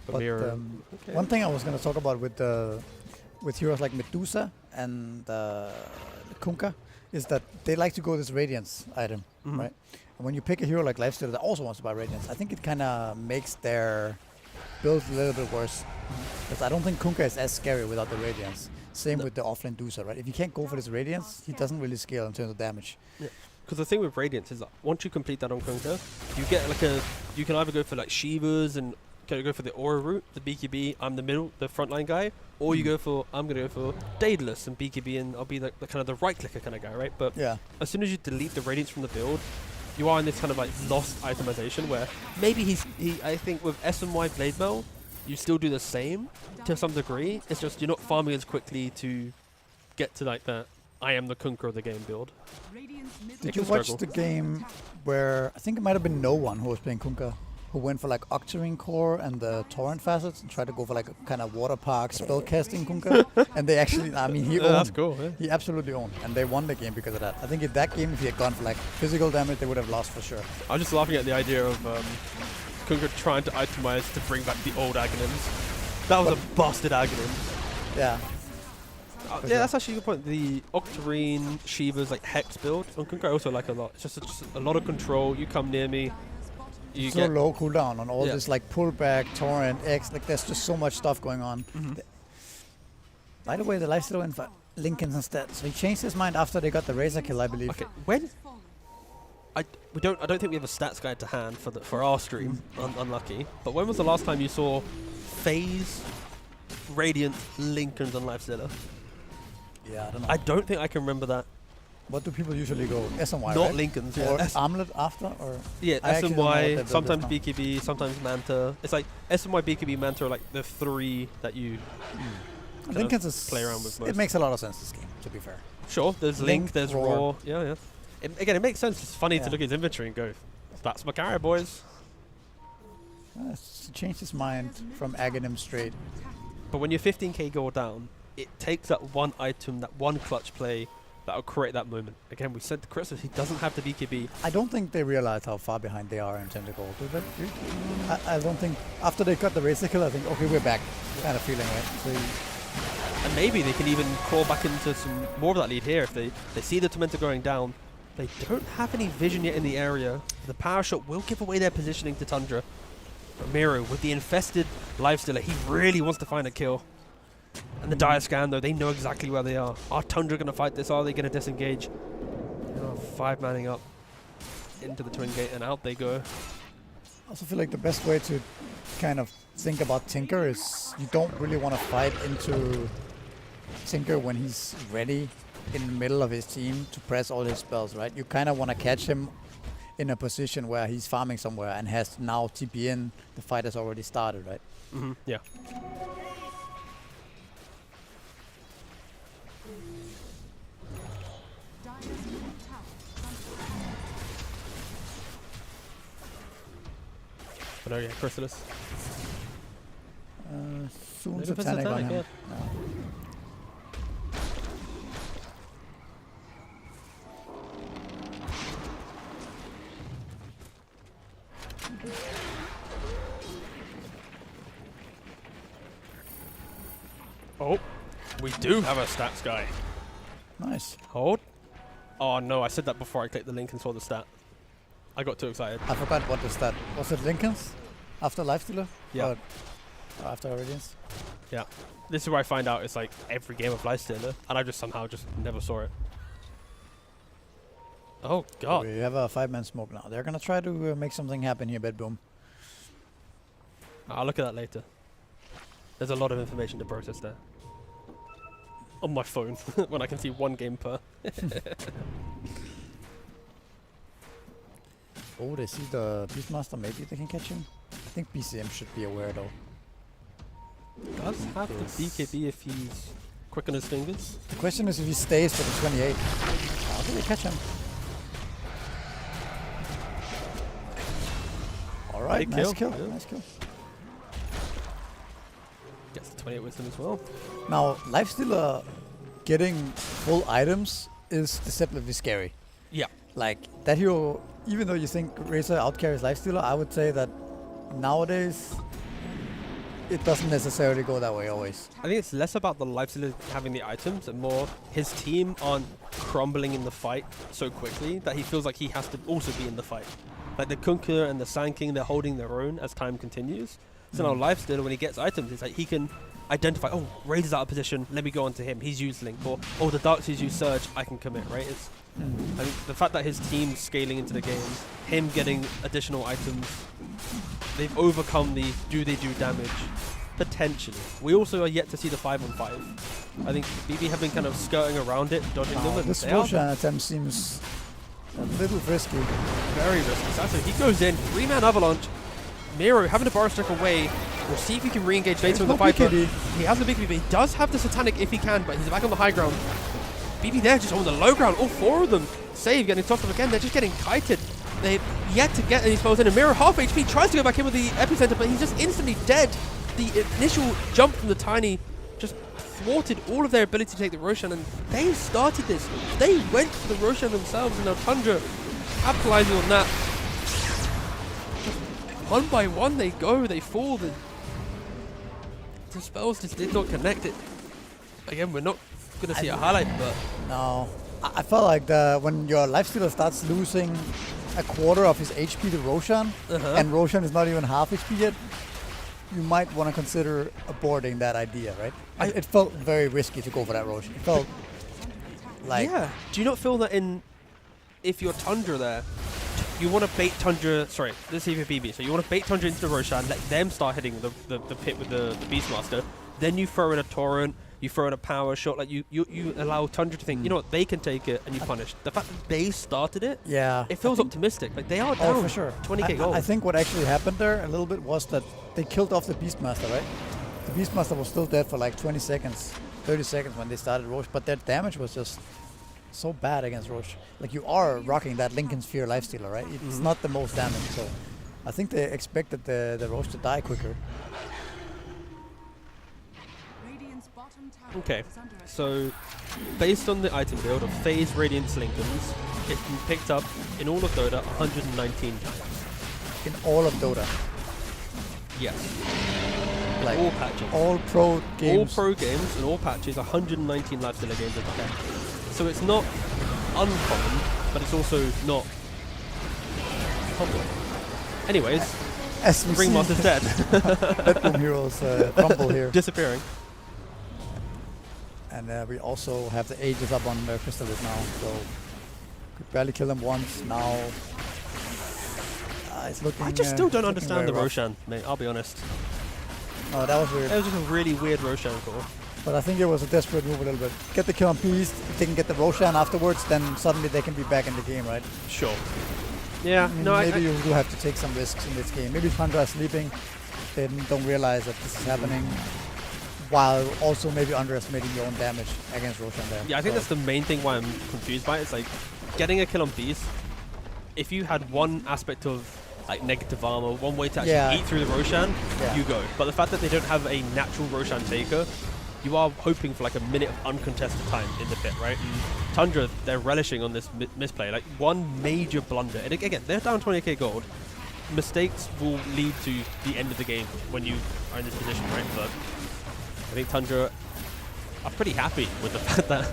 But Mirror. Okay. one thing I was going to talk about with heroes like Medusa and Kunkka is that they like to go this Radiance item, right? And when you pick a hero like Lifestealer that also wants to buy Radiance, I think it kind of makes their build a little bit worse. Because I don't think Kunkka is as scary without the Radiance. Same with the offlane Dusa, right? If you can't go for this Radiance, he doesn't really scale in terms of damage. Because the thing with Radiance is that once you complete that on Kunkka, you get like you can either go for like Shivas and go for the Aura route, the BKB, I'm the frontline guy, or you I'm gonna go for Daedalus and BKB and I'll be like the kind of the right clicker kind of guy, right? But as soon as you delete the Radiance from the build, you are in this kind of like lost itemization where maybe I think with SMY Blade Mail, you still do the same to some degree. It's just you're not farming as quickly to get to like that I am the Kunkka of the game build. Did you watch the game where I think it might have been no one who was playing Kunkka, who went for like Octarine Core and the Torrent facets and tried to go for like a kind of water park spellcasting Kunkka, and they actually, I mean, he owned. That's cool. Yeah. He absolutely owned, and they won the game because of that. I think in that game, if he had gone for like physical damage, they would have lost for sure. I'm just laughing at the idea of Kunkka trying to itemize to bring back the old Aghanims. That was a busted Aghanim. Yeah. Yeah, that's actually a good point. The Octarine, Shiva's like Hex build on Kunkka I also like a lot. It's just a lot of control. You come near me, you So get low cooldown on all this like pullback, Torrent, X, like there's just so much stuff going on. By the way, the Lifestealer went for Lincoln's instead. So he changed his mind after they got the Razor kill, I believe. Okay, when I don't think we have a stats guide to hand for our stream. Unlucky. But when was the last time you saw FaZe, Radiant, Lincolns, and Lifestealer? Yeah, I don't know. I don't think I can remember that. What do people usually go? SMY, Not right? Lincolns, Or yeah. Armlet after? Or Yeah, I actually don't know what their SMY, build is sometimes now. BKB, sometimes Manta. It's like SMY, BKB, Manta are like the three that you kind Lincoln's of is play around with most. It makes a lot of sense this game, to be fair. Sure, there's Link, Link, there's Roar. Raw. Yeah. Again, it makes sense. It's funny to Yeah. look at his inventory and go, that's my carry, boys. He changed his mind from Aghanim straight. But when you're 15k gold down, it takes that one item, that one clutch play that'll create that moment. Again, we said to Chris, he doesn't have the BKB. I don't think they realize how far behind they are in terms of gold. Do they? I don't think after they got the Razor kill, I think okay, we're back. Kind of feeling right. So And maybe they can even crawl back into some more of that lead here if they see the Tormentor going down. They don't have any vision yet in the area. The power shot will give away their positioning to Tundra. But Miro, with the infested Lifestealer, he really wants to find a kill. And the Dire Scan, though, they know exactly where they are. Are Tundra going to fight this? Are they going to disengage? Oh, 5 manning up into the Twin Gate, and out they go. I also feel like the best way to kind of think about Tinker is you don't really want to fight into Tinker when he's ready in the middle of his team to press all his spells, right? You kind of want to catch him in a position where he's farming somewhere and has now TP in. The fight has already started, right? Yeah. But oh yeah, Chrysalis. Soon Maybe Satanic on Satanic, him. yeah. No. Oh, we do have a stats guy. Nice. Hold. Oh no, I said that before I clicked the link and saw the stat. I got too excited. I forgot what the stat was. It Lincoln's after Lifestealer? Yeah. Or after Radiance? Yeah. This is where I find out it's like every game of Lifestealer, and I just somehow just never saw it. Oh god. We have a 5-man smoke now. They're gonna try to make something happen here, BetBoom. I'll look at that later. There's a lot of information to process there. On my phone, when I can see one game per. Oh, they see the Beastmaster. Maybe they can catch him. I think BCM should be aware though. Does have the BKB if he's quick on his fingers. The question is if he stays for the 28. How do they catch him? Alright, Big nice kill. kill. Yeah. Nice kill. Gets the 28 with him as well. Now, Lifestealer getting full items is deceptively scary. Yeah. Like, that hero, even though you think Razor outcarries Lifestealer, I would say that nowadays it doesn't necessarily go that way always. I think it's less about the Lifestealer having the items and more his team aren't crumbling in the fight so quickly that he feels like he has to also be in the fight. Like the Kunkka and the Sand King, they're holding their own as time continues. So now Lifestealer, when he gets items, it's like he can identify, oh, Razor's out of position, let me go on to him, he's used Link. Or, oh, the Darkseid's used Surge, I can commit, right? It's, I think the fact that his team's scaling into the game, him getting additional items, they've overcome the do they do damage, potentially. We also are yet to see the 5-on-5. I think BB have been kind of skirting around it, dodging them. And This they are Roshan attempt seems a little risky. very risky. So he goes in, 3-man avalanche. Miro having to Bar Strike away. We'll see if he can re-engage later in the fight. But he has the big BB. He does have the Satanic if he can, but he's back on the high ground. BB there just on the low ground. All 4 of them. Save getting tossed up again. They're just getting kited. They've yet to get any spells in. And Miro half HP tries to go back in with the epicenter, but he's just instantly dead. The initial jump from the Tiny just thwarted all of their ability to take the Roshan, and they started this. They went for the Roshan themselves, and now Tundra capitalizing on that. One by one they go, they fall, the spells just did not connect it. Again, we're not going to see a highlight, but... No. I felt like when your Lifestealer starts losing a quarter of his HP to Roshan, and Roshan is not even half HP yet, you might want to consider aborting that idea, right? It felt very risky to go for that Roshan. It felt like... Yeah. Do you not feel that if you're Tundra there, you want to bait Tundra, sorry, let's see if you're BB. So you want to bait Tundra into the Roshan, let them start hitting the pit with the Beastmaster. Then you throw in a Torrent, you throw in a power shot, like you allow Tundra to think, you know what, they can take it, and you punish. The fact that they started it, Yeah. it feels optimistic. Like they are down. Oh, for sure. 20k gold. I think what actually happened there a little bit was that they killed off the Beastmaster, right? The Beastmaster was still dead for like 20 seconds, 30 seconds when they started Roche, but their damage was just so bad against Roche. Like you are rocking that Lincoln Sphere Lifestealer, right? It's not the most damage, so I think they expected the Roche to die quicker. Okay, so based on the item build of Phase Radiance Lincolns, it's been picked up in all of Dota 119 times. In all of Dota. Yes. Like all patches. all pro games. All pro games and all patches, 119 Lifestealer games at the end. So it's not uncommon, but it's also not common. Anyways, As we Ringmaster's see, dead. BetBoom heroes crumble here. Disappearing. And we also have the Aegis up on Crystalid now, so could barely kill him once. Now it's looking. I just still don't looking understand the very rough. Roshan, mate, I'll be honest. No, that was weird. It was just a really weird Roshan call. But I think it was a desperate move a little bit. Get the kill on Beast. If they can get the Roshan afterwards, then suddenly they can be back in the game, right? Sure. Yeah, no, Maybe you do have to take some risks in this game. Maybe Tundra is sleeping, they don't realize that this is happening, while also maybe underestimating your own damage against Roshan there. Yeah, I think So that's the main thing why I'm confused by it. It's like getting a kill on Beast. If you had one aspect of like negative armor, one way to actually eat through the Roshan, you go. But the fact that they don't have a natural Roshan taker, you are hoping for like a minute of uncontested time in the pit, right? And Tundra, they're relishing on this misplay. Like one major blunder, and again, they're down 20k gold. mistakes will lead to the end of the game when you are in this position, right? But I think Tundra are pretty happy with the fact that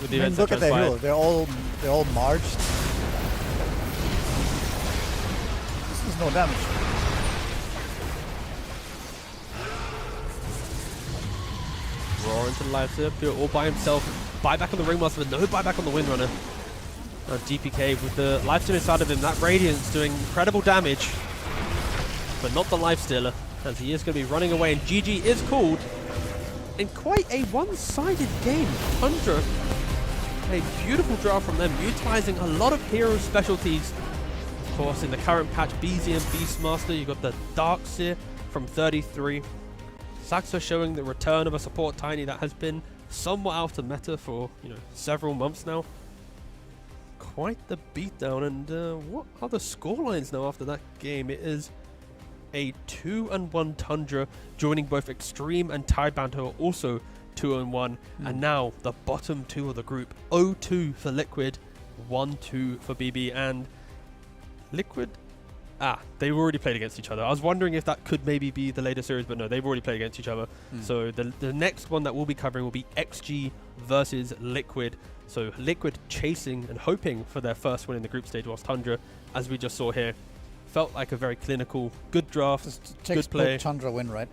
with the events that look at their hero. transpired. They're all marched. This is no damage. Roar into the live zip, do it all by himself. Buyback on the Ringmaster, but no buyback on the Windrunner. GPK with the lifesteal inside of him. That Radiance doing incredible damage, but not the lifestealer, as he is going to be running away. And GG is called in quite a one-sided game. Tundra, a beautiful draft from them, utilizing a lot of hero specialties. Of course, in the current patch, BZ and Beastmaster, you got the Darkseer from 33. Saxo showing the return of a support Tiny that has been somewhat out of meta for several months now. Quite the beatdown, and what are the scorelines now after that game? It is a 2-1 Tundra, joining both Xtreme and Tidebound, who are also 2-1, and now the bottom two of the group. 0-2 for Liquid, 1-2 for BB, and Liquid. They've already played against each other. I was wondering if that could maybe be the later series, but no, they've already played against each other. So the next one that we'll be covering will be XG versus Liquid. So Liquid chasing and hoping for their first win in the group stage, whilst Tundra, as we just saw here, felt like a very clinical, good draft, good play. Tundra win, right?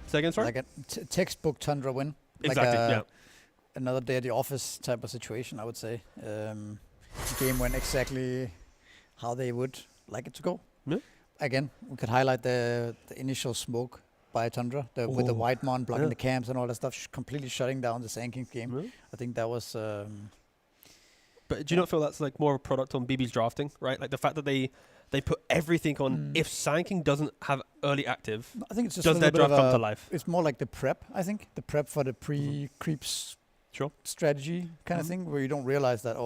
Say again, sorry? Like a textbook Tundra win. Exactly, like another day at the office type of situation, I would say. Game went exactly how they would like it to go. Yeah. Again, we could highlight the initial smoke by Tundra with the White Mon blocking the camps and all that stuff, completely shutting down the Sandkings game. Yeah. I think that was... but do you not feel that's like more of a product on BB's drafting, right? Like the fact that they put everything on. If Sandking doesn't have early active, I think it's just does their draft come to life? It's more like the prep, I think. The prep for the pre-creeps strategy kind of thing, where you don't realize that,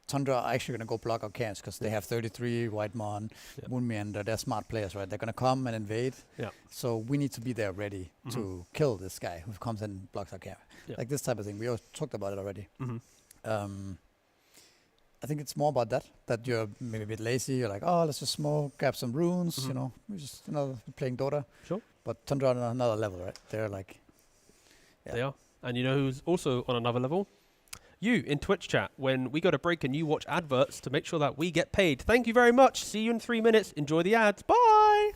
Tundra are actually going to go block our camps because they have 33, White Mon, Moonmeander. They're smart players, right? They're going to come and invade. Yeah. So we need to be there ready to kill this guy who comes and blocks our camp. Yeah. Like this type of thing. We all talked about it already. I think it's more about that you're maybe a bit lazy. You're like, let's just smoke, grab some runes, we're just playing Dota. Sure. But Tundra on another level, right? They're like... Yeah. They are. And you know who's also on another level? You in Twitch chat, when we go to break and you watch adverts to make sure that we get paid. Thank you very much. See you in 3 minutes. Enjoy the ads. Bye.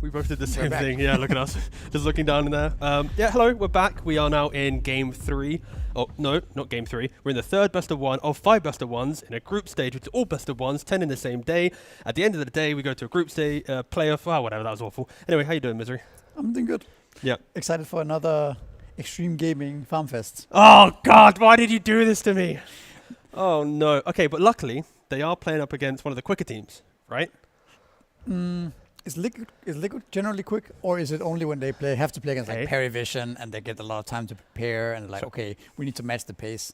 We both did the same back. thing. Yeah, look at us. Just looking down in there. Yeah, hello, we're back. We are now in game 3. Oh, no, not game 3. We're in the third best of 1 of 5 best of 1s in a group stage, which is all best of 1s, 10 in the same day. At the end of the day, we go to a group stage, playoff. Oh, whatever, that was awful. Anyway, how you doing, Misery? I'm doing good. Yeah. Excited for another Extreme Gaming Farm Fest. Oh, God, why did you do this to me? Oh, no. Okay, but luckily, they are playing up against one of the quicker teams, right? Is Liquid generally quick, or is it only when they have to play against like Okay. Perivision and they get a lot of time to prepare and like, So- okay, we need to match the pace?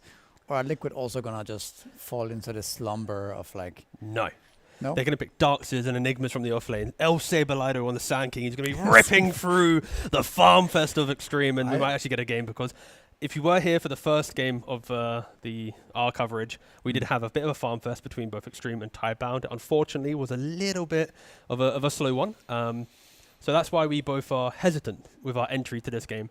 Or are Liquid also gonna just fall into the slumber of like, No. no? They're going to pick Darkseers and Enigmas from the offlane. El Saberlido on the Sand King. He's going to be ripping through the Farm Fest of Extreme, and we might actually get a game because if you were here for the first game of our coverage, we did have a bit of a Farm Fest between both Extreme and Tidebound. It unfortunately was a little bit of a slow one. So that's why we both are hesitant with our entry to this game.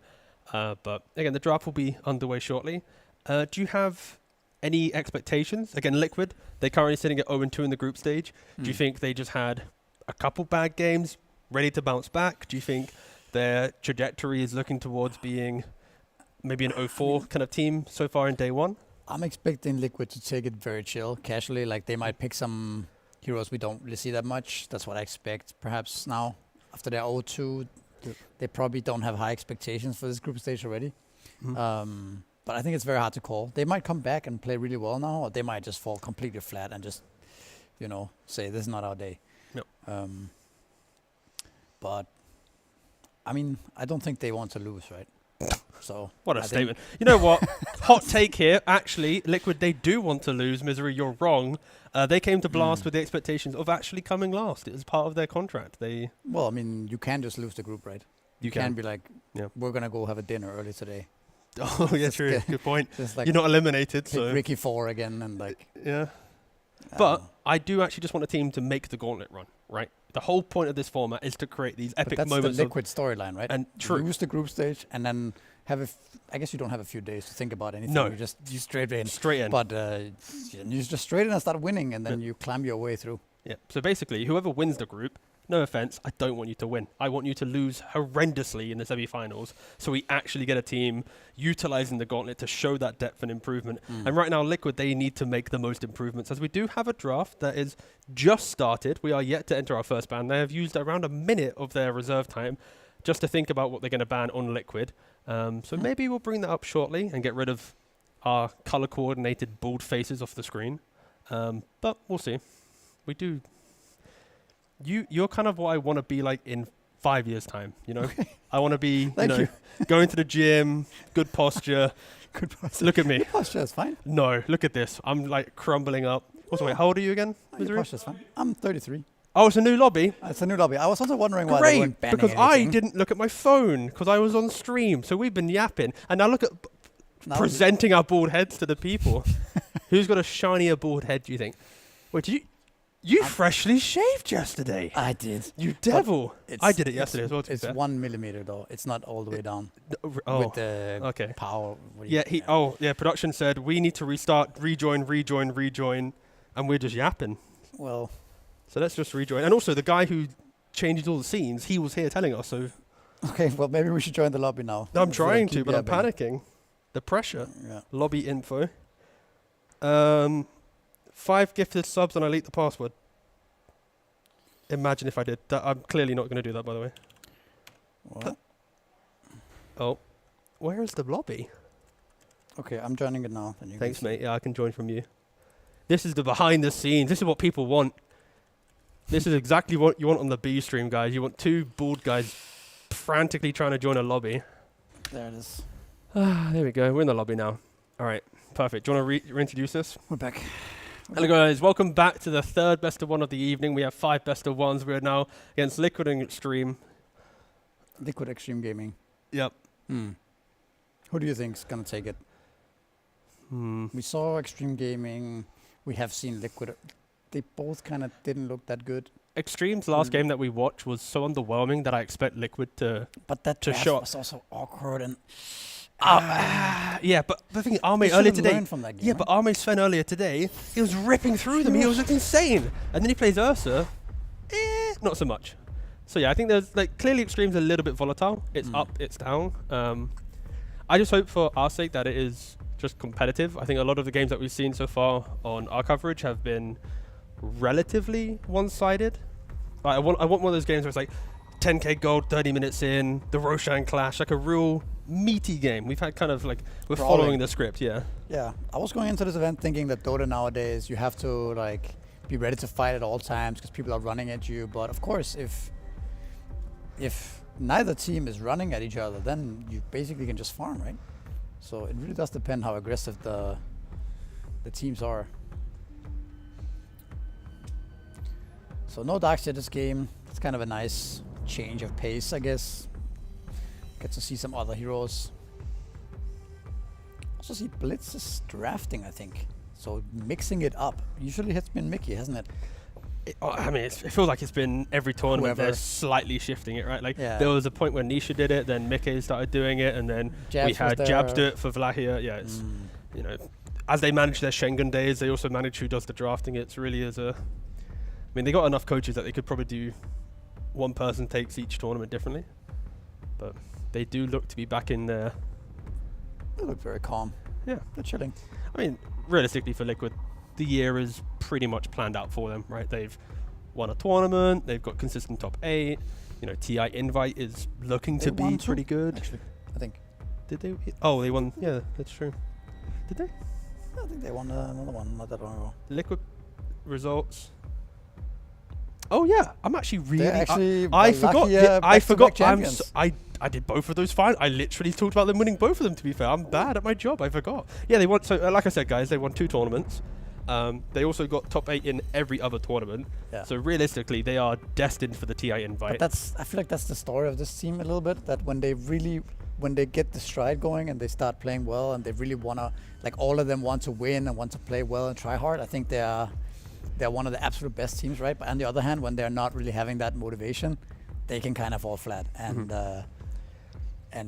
But again, the draft will be underway shortly. Do you have any expectations? Again, Liquid, they're currently sitting at 0-2 in the group stage. Do you think they just had a couple bad games, ready to bounce back? Do you think their trajectory is looking towards being maybe an 0-4 kind of team so far in day 1? I'm expecting Liquid to take it very chill, casually. Like they might pick some heroes we don't really see that much. That's what I expect. Perhaps now, after their 0-2, they probably don't have high expectations for this group stage already. But I think it's very hard to call. They might come back and play really well now, or they might just fall completely flat and just, say this is not our day. Yep. But I mean, I don't think they want to lose, right? So What a I think- statement. You know what? Hot take here. Actually, Liquid, they do want to lose. Misery, you're wrong. They came to Blast with the expectations of actually coming last. It was part of their contract. Well, I mean, you can just lose the group, right? You Can can. be like, Yeah. we're gonna go have a dinner early today. Oh, yeah, Just true. get- Good point. Just like You're not eliminated, pick so Ricky 4 again and like. yeah. I But don't know. I do actually just want a team to make the gauntlet run, right? The whole point of this format is to create these But epic that's the moments. Of, Liquid storyline, right? and true. Lose the group stage and then have I guess you don't have a few days to think about anything. No. You straight in. Straight in. But you just straight in and start winning, and then you climb your way through. Yeah. So basically, whoever wins the group, no offense, I don't want you to win. I want you to lose horrendously in the semi-finals, so we actually get a team utilizing the gauntlet to show that depth and improvement. And right now, Liquid, they need to make the most improvements, as we do have a draft that is just started. We are yet to enter our first ban. They have used around a minute of their reserve time just to think about what they're going to ban on Liquid. So maybe we'll bring that up shortly and get rid of our color-coordinated bald faces off the screen. But we'll see. We do. You're kind of what I want to be like in 5 years' time, you know? I want to be, Thank you. going to the gym, good posture. Good posture. Look at me. Your posture's fine. No, look at this. I'm like crumbling up. What's wait, how old are you again? Your Misery? posture's fine. I'm 33. Oh, it's a new lobby. It's a new lobby. I was also wondering why they Great, weren't banning because I anything. didn't look at my phone because I was on stream. So we've been yapping. And now look at Now presenting our bald heads to the people. Who's got a shinier bald head, do you think? Wait, you freshly shaved yesterday. I did. You devil. I did it yesterday as well, to be It's fair. 1 millimeter though. It's not all the way down Oh, with the okay. power. What do you- Yeah, production said we need to restart, rejoin, and we're just yapping. Well, So let's just rejoin. And also, the guy who changes all the scenes, he was here telling us. So okay. Well, maybe we should join the lobby now. I'm instead of trying to, keep but I'm yapping. panicking. The pressure. Yeah. Lobby info. 5 gifted subs and I leaked the password. Imagine if I did. I'm clearly not going to do that, by the way. Well, Oh, where is the lobby? okay, I'm joining it now. Then you Thanks, can mate. Yeah, I can join from you. This is the behind the scenes. This is what people want. This is exactly what you want on the B stream, guys. You want 2 bald guys frantically trying to join a lobby. There it is. There we go. We're in the lobby now. All right. Perfect. Do you want to reintroduce this? We're back. Hello, guys. Welcome back to the third best of 1 of the evening. We have 5 best of 1s. We are now against Liquid and Xtreme. Liquid Extreme Gaming. Yep. Who do you think's gonna take it? We saw Extreme Gaming. We have seen Liquid. They both kind of didn't look that good. Xtreme's last game that we watched was so underwhelming that I expect Liquid to... But that To draft show up. was also awkward and. Yeah, but the thing is, They Arme should earlier have today... learned from that game, Yeah, right? but Arme Sven earlier today, he was ripping through them. He was insane. And then he plays Ursa. Not so much. So yeah, I think there's like clearly Xtreme's a little bit volatile. It's up, it's down. I just hope for our sake that it is just competitive. I think a lot of the games that we've seen so far on our coverage have been relatively one-sided. I want one of those games where it's like 10k gold, 30 minutes in, the Roshan clash, like a real meaty game. We've had kind of like, we're following the script, yeah. Yeah, I was going into this event thinking that Dota nowadays, you have to like be ready to fight at all times because people are running at you. But of course, if neither team is running at each other, then you basically can just farm, right? So it really does depend how aggressive the teams are. So no darks yet this game. It's kind of a nice change of pace, I guess. Get to see some other heroes. Also see Blitz is drafting, I think. So mixing it up. Usually it's been Mickey, hasn't it? I mean, it feels like it's been every tournament they're slightly shifting it, right? Like there was a point where Nisha did it, then Mickey started doing it, and then we had Jabs do it for Vlahia. Yeah, it's you know, as they manage their Schengen days, they also manage who does the drafting. It's really is a. I mean, they got enough coaches that they could probably do one person takes each tournament differently, but they do look to be back in there. They look very calm. Yeah, they're chilling. I mean, realistically for Liquid, the year is pretty much planned out for them, right? They've won a tournament, they've got consistent top 8. You know, TI Invite is looking to be pretty good. Actually, I think. Did they? Oh, they won. Yeah, that's true. Did they? I think they won another one not that long ago. Liquid results. Oh yeah, I'm actually really. I forgot. I forgot. I did both of those fine. I literally talked about them winning both of them. To be fair, I'm bad at my job. I forgot. Yeah, they won. So like I said, guys, they won 2 tournaments. They also got top 8 in every other tournament. Yeah. So realistically, they are destined for the TI Invite. But I feel like that's the story of this team a little bit. That when they get the stride going and they start playing well and they really wanna, like all of them want to win and want to play well and try hard. I think they're one of the absolute best teams, right? But on the other hand, when they're not really having that motivation, they can kind of fall flat and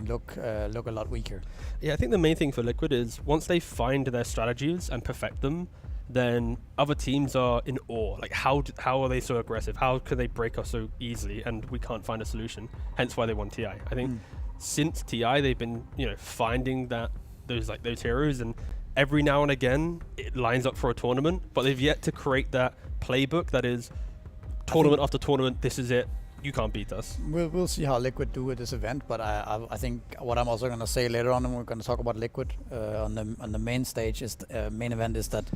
look a lot weaker. Yeah, I think the main thing for Liquid is once they find their strategies and perfect them, then other teams are in awe. Like how are they so aggressive? How can they break us so easily? And we can't find a solution. Hence why they won TI. I think since TI they've been finding those heroes, and every now and again it lines up for a tournament, but they've yet to create that playbook that is tournament after tournament. This is it. You can't beat us. We'll see how Liquid do at this event, but I think what I'm also going to say later on, and we're going to talk about Liquid on the main stage, is main event, is that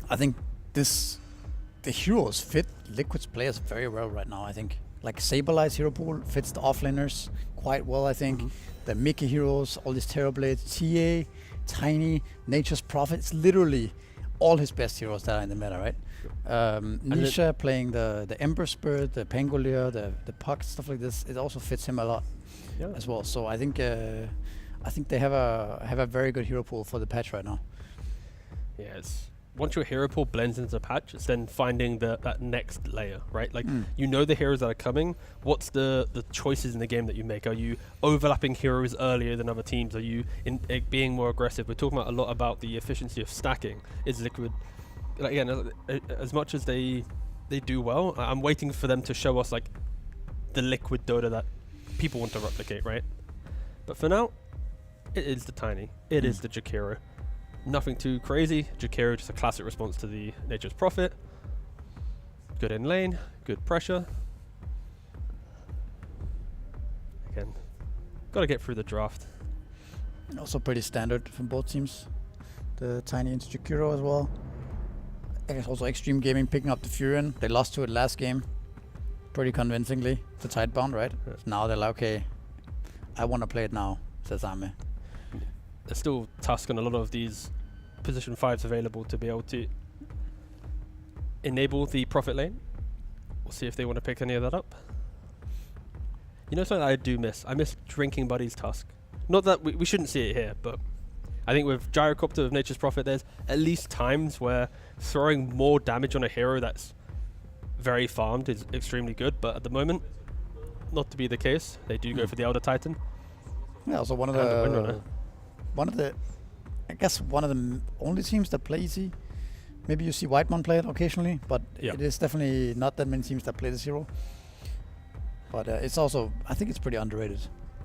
I think the heroes fit Liquid's players very well right now. I think like Saberlight's hero pool fits the offlaners quite well. I think the Mickey heroes, all these Terrorblades, TA, Tiny, Nature's Prophet, it's literally all his best heroes that are in the meta, right? Nisha playing the Ember Spirit, the Pangolier, the Puck, stuff like this. It also fits him a lot as well. So I think they have a very good hero pool for the patch right now. Yeah, once your hero pool blends into the patch, it's then finding that next layer, right? Like you know the heroes that are coming. What's the choices in the game that you make? Are you overlapping heroes earlier than other teams? Are you being more aggressive? We're talking a lot about the efficiency of stacking. Is Liquid, like, again, as much as they do well, I'm waiting for them to show us like the Liquid Dota that people want to replicate, right? But for now, it is the Tiny. It is the Jakiro. Nothing too crazy. Jakiro, just a classic response to the Nature's Prophet. Good in lane, good pressure. Again, got to get through the draft. And also pretty standard from both teams. The Tiny into Jakiro as well. I guess also Xtreme Gaming picking up the Furion. They lost to it last game pretty convincingly to Tidebound, right? Yeah. So now they're like, okay, I want to play it now, says Ame. There's still Tusk and a lot of these position 5s available to be able to enable the Prophet lane. We'll see if they want to pick any of that up. You know something I do miss? I miss Drinking Buddy's Tusk. Not that we shouldn't see it here, but I think with Gyrocopter of Nature's Prophet, there's at least times where throwing more damage on a hero that's very farmed is extremely good, but at the moment, not to be the case. They do go for the Elder Titan. Yeah, also one of the I guess one of the only teams that play easy. Maybe you see Whitemon play it occasionally, but it is definitely not that many teams that play this hero. But it's also, I think it's pretty underrated.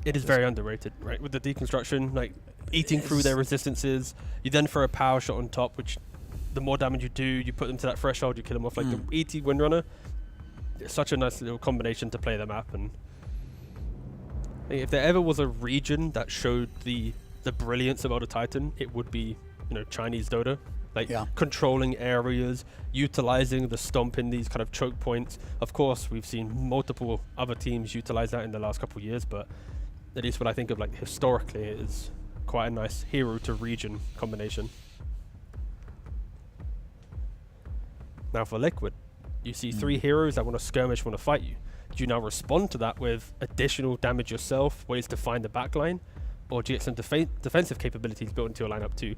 It is very underrated, right? With the deconstruction, like eating through their resistances, you then throw a power shot on top, which the more damage you do, you put them to that threshold, you kill them off. Like the ET Windrunner, it's such a nice little combination to play the map. And if there ever was a region that showed the brilliance of Elder Titan, it would be, Chinese Dota. Like controlling areas, utilizing the stomp in these kind of choke points. Of course, we've seen multiple other teams utilize that in the last couple of years, but at least when I think of like historically, it is quite a nice hero to region combination. Now for Liquid, you see 3 heroes that want to skirmish, want to fight you. Do you now respond to that with additional damage yourself, ways to find the backline, or do you get some defensive capabilities built into your lineup to,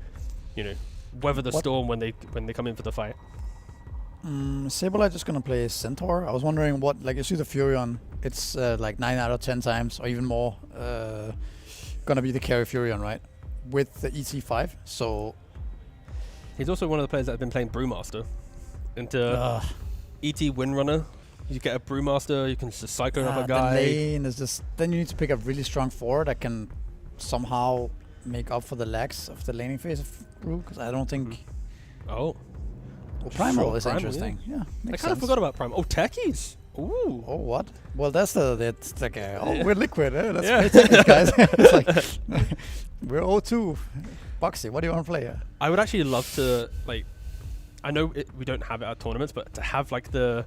weather the storm when they come in for the fight? Saberlight just gonna play Centaur. I was wondering what, like, you see the Furion, it's like 9 out of 10 times or even more gonna be the carry Furion, right? With the ET5, so he's also one of the players that have been playing Brewmaster into ET Windrunner. You get a Brewmaster, you can just cycle another guy. The lane is just, then you need to pick a really strong forward that can somehow make up for the lacks of the laning phase of Brew, because I don't think. Oh. Well, Primal is Primal, interesting. Yeah, I kind of forgot about Primal. Oh, Techies. Ooh. Oh, what? Well, that's like we're Liquid. Let's play Techies, guys. It's like we're 0-2. Boxy, what do you want to play? I would actually love to, like, I know we don't have it at tournaments, but to have like the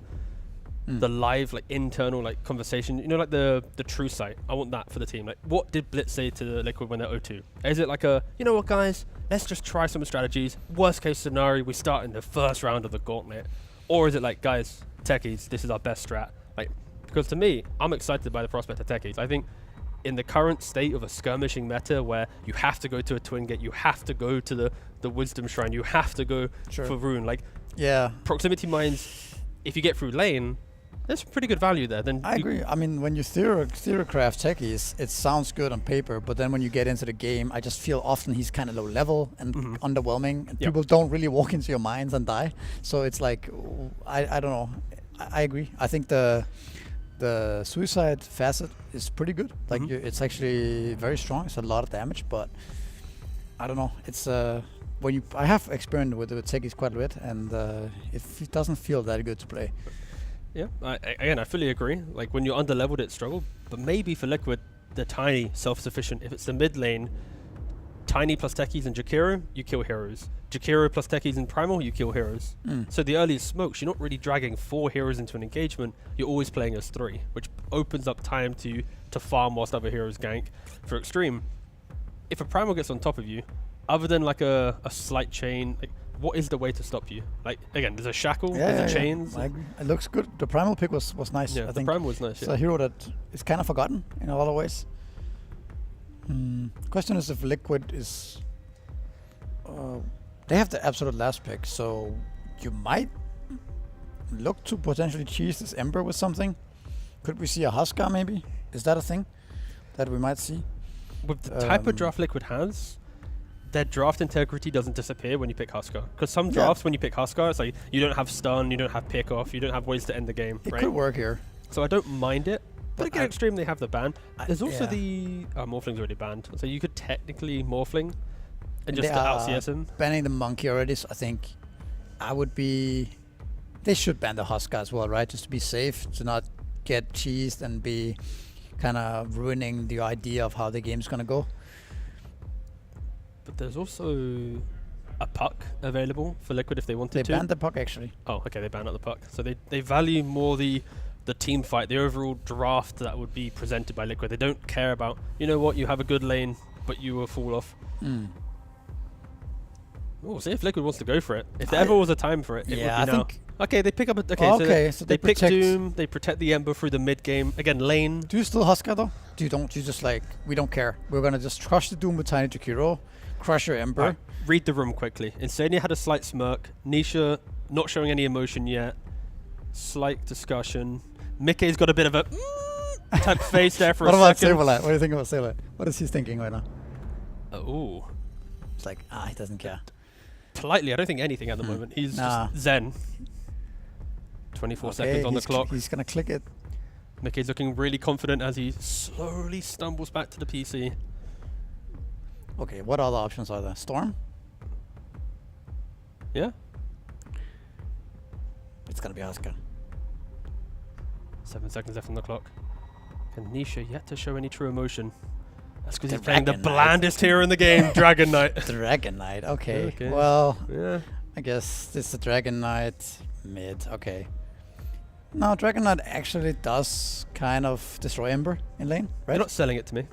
live, like, internal, like, conversation, like the true site. I want that for the team. Like, what did Blitz say to the Liquid when they're 0-2? Is it like a, you know what, guys, let's just try some strategies. Worst case scenario, we start in the first round of the gauntlet. Or is it like, guys, Techies, this is our best strat? Like, because to me, I'm excited by the prospect of Techies. I think in the current state of a skirmishing meta where you have to go to a twin gate, you have to go to the Wisdom Shrine, you have to go for Rune. Like, proximity mines, if you get through lane, there's pretty good value there. Then I agree. I mean, when you theorycraft Techies, it sounds good on paper, but then when you get into the game, I just feel often he's kind of low level and underwhelming, and people don't really walk into your mines and die. So it's like, I don't know. I agree. I think the suicide facet is pretty good. Like, it's actually very strong. It's a lot of damage, but I don't know. It's I have experience with Techies quite a bit, and it doesn't feel that good to play. Yeah, I fully agree. Like, when you're under-leveled, it struggle. But maybe for Liquid, they're tiny, self-sufficient. If it's the mid lane, Tiny plus Techies and Jakiro, you kill heroes. Jakiro plus Techies and Primal, you kill heroes. So the earliest smokes, you're not really dragging 4 heroes into an engagement. You're always playing as 3, which opens up time to farm whilst other heroes gank. For Xtreme, if a Primal gets on top of you, other than like a slight chain, like, what is the way to stop you? Like, again, there's a shackle, there's a chains. I agree. It looks good. The Primal pick was nice. Yeah, I the think Primal was nice. it's a hero that is kind of forgotten in a lot of ways. Question is if Liquid is... they have the absolute last pick, so you might look to potentially cheese this Ember with something. Could we see a Huskar maybe? Is that a thing that we might see? With the type of draft Liquid has, their draft integrity doesn't disappear when you pick Huskar. Because some drafts, when you pick Huskar, it's like you don't have stun, you don't have pick off, you don't have ways to end the game. It could work here. So I don't mind it. But again, Xtreme, they have the ban. There's also the... Morphling's already banned. So you could technically Morphling and just out-CS him. Banning the Monkey already, so I think I would be... They should ban the Huskar as well, right? Just to be safe, to not get cheesed and be kind of ruining the idea of how the game's going to go. But there's also a puck available for Liquid if they wanted to. They banned the puck, actually. Oh, okay, they banned out the puck. So they value more the team fight, the overall draft that would be presented by Liquid. They don't care about, you know what, you have a good lane, but you will fall off. Oh, see if Liquid wants to go for it. If there ever was a time for it, it would be now. Okay, they pick up a... Okay, so they pick Doom, they protect the Ember through the mid-game. Again, lane. Do you still Huskar, though? You just like, we don't care. We're going to just crush the Doom with Tiny Jakiro, crush your Ember. Right, read the room quickly. Insania had a slight smirk. Nisha not showing any emotion yet. Slight discussion. Mickey's got a bit of a type face there for a second. What about Saberlight? What do you think about Saberlight? What is he thinking right now? Oh. It's like, he doesn't care. Politely, I don't think anything at the moment. He's just zen. 24 seconds on the clock. He's going to click it. Mickey's looking really confident as he slowly stumbles back to the PC. Okay, what other options are there? Storm? Yeah. It's gonna be Oscar. 7 seconds left on the clock. And Nisha yet to show any true emotion. That's because The he's playing the Dragon Knight. blandest hero in the game, Dragon Knight. Dragon Knight, okay. Okay. Well, Yeah. I guess this is the Dragon Knight mid, okay. Now, Dragon Knight actually does kind of destroy Ember in lane, right? You're not selling it to me.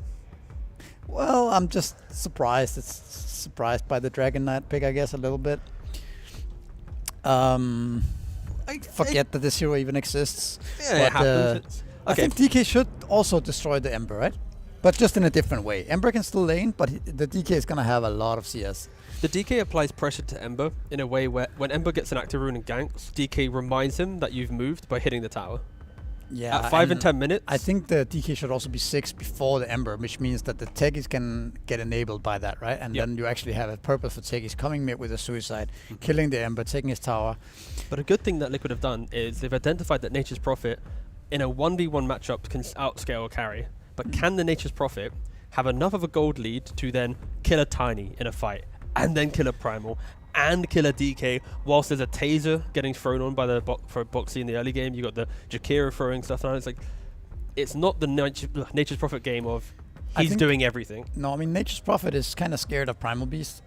Well, I'm just surprised. It's surprised by the Dragon Knight pick, I guess, a little bit. I forget that this hero even exists. Yeah, it happens. I think DK should also destroy the Ember, right? But just in a different way. Ember can still lane, but the DK is going to have a lot of CS. The DK applies pressure to Ember in a way where when Ember gets an active rune and ganks, DK reminds him that you've moved by hitting the tower. Yeah, At 5 and 10 minutes. I think the DK should also be 6 before the Ember, which means that the techies can get enabled by that, right? And Yep. then you actually have a purpose for techies coming mid with a suicide, killing the Ember, taking his tower. But a good thing that Liquid have done is they've identified that Nature's Prophet in a 1v1 matchup can outscale or carry. But can the Nature's Prophet have enough of a gold lead to then kill a Tiny in a fight, and then kill a Primal, and kill a DK, whilst there's a taser getting thrown on by the for Boxy in the early game? You got the Jakira throwing stuff down. It's like, it's not the Nature's Prophet game of I he's think- doing everything. No, I mean, Nature's Prophet is kind of scared of Primal Beast,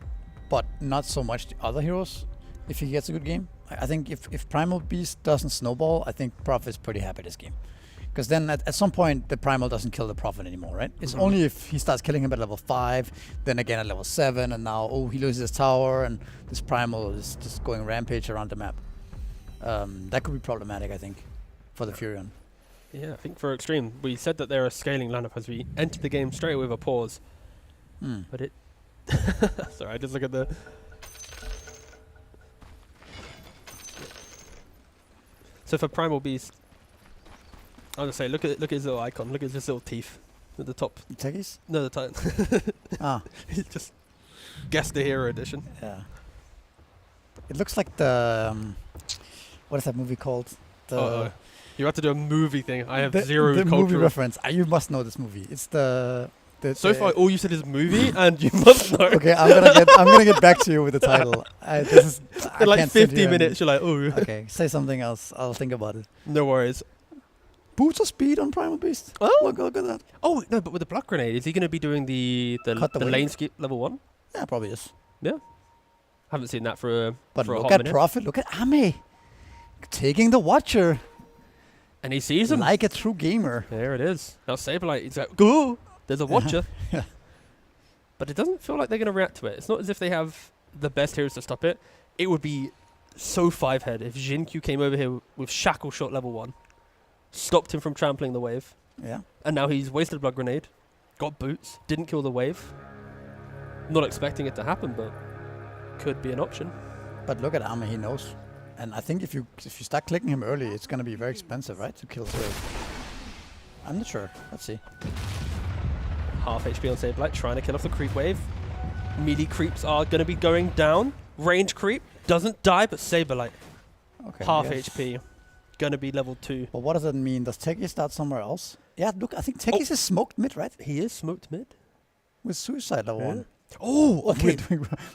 but not so much the other heroes if he gets a good game. I think if Primal Beast doesn't snowball, I think Prophet's pretty happy this game. Because then at some point, the Primal doesn't kill the Prophet anymore, right? It's only if he starts killing him at level 5, then again at level 7, and now, he loses his tower, and this Primal is just going rampage around the map. That could be problematic, I think, for the Furion. Yeah, I think for Xtreme, we said that they're a scaling lineup as we entered the game straight away with a pause. But it... Sorry, I just look at the... So for Primal Beast, I'll just say, look at his little icon. Look at his little teeth at the top. Techies? No, the title. Ah, He's just guessed the hero edition. yeah. It looks like the... what is that movie called? The You have to do a movie thing. I have the, zero the movie cultural. reference. You must know this movie. It's the So far, all you said is movie, and you must know. Okay, I'm gonna get back to you with the title. This is I In like can't sit 50 here and- minutes, you're like, oh. Okay, say something else. I'll think about it. No worries. Boots of speed on Primal Beast. Oh. Look at that. Oh, no, but with the blood grenade, is he going to be doing the Cut the wave. lane skip level 1? Yeah, probably is. Haven't seen that for a But for a look hot at minute. Prophet. Look at Ame taking the Watcher And he sees him. like a true gamer. There it is. Now Saberlight, he's like, go! There's a Watcher. Yeah. But it doesn't feel like they're going to react to it. It's not as if they have the best heroes to stop it. It would be so 5-head if Jin-Q came over here with Shackle Shot level 1, stopped him from trampling the wave, Yeah. and now he's wasted a blood grenade, got boots, didn't kill the wave. Not expecting it to happen, but could be an option. But look at Ame. He knows. And I think if you start clicking him early, it's gonna be very expensive, right, to kill Sway. I'm not sure. Let's see. Half HP on Saberlight, trying to kill off the creep wave. Melee creeps are going to be going down. Range creep doesn't die, but Saberlight, Okay. half yes. HP. Going to be level 2. But what does that mean? Does Techies start somewhere else? Yeah, look, I think Techies is smoked mid, right? He is smoked mid. With suicide level 1. Oh, okay.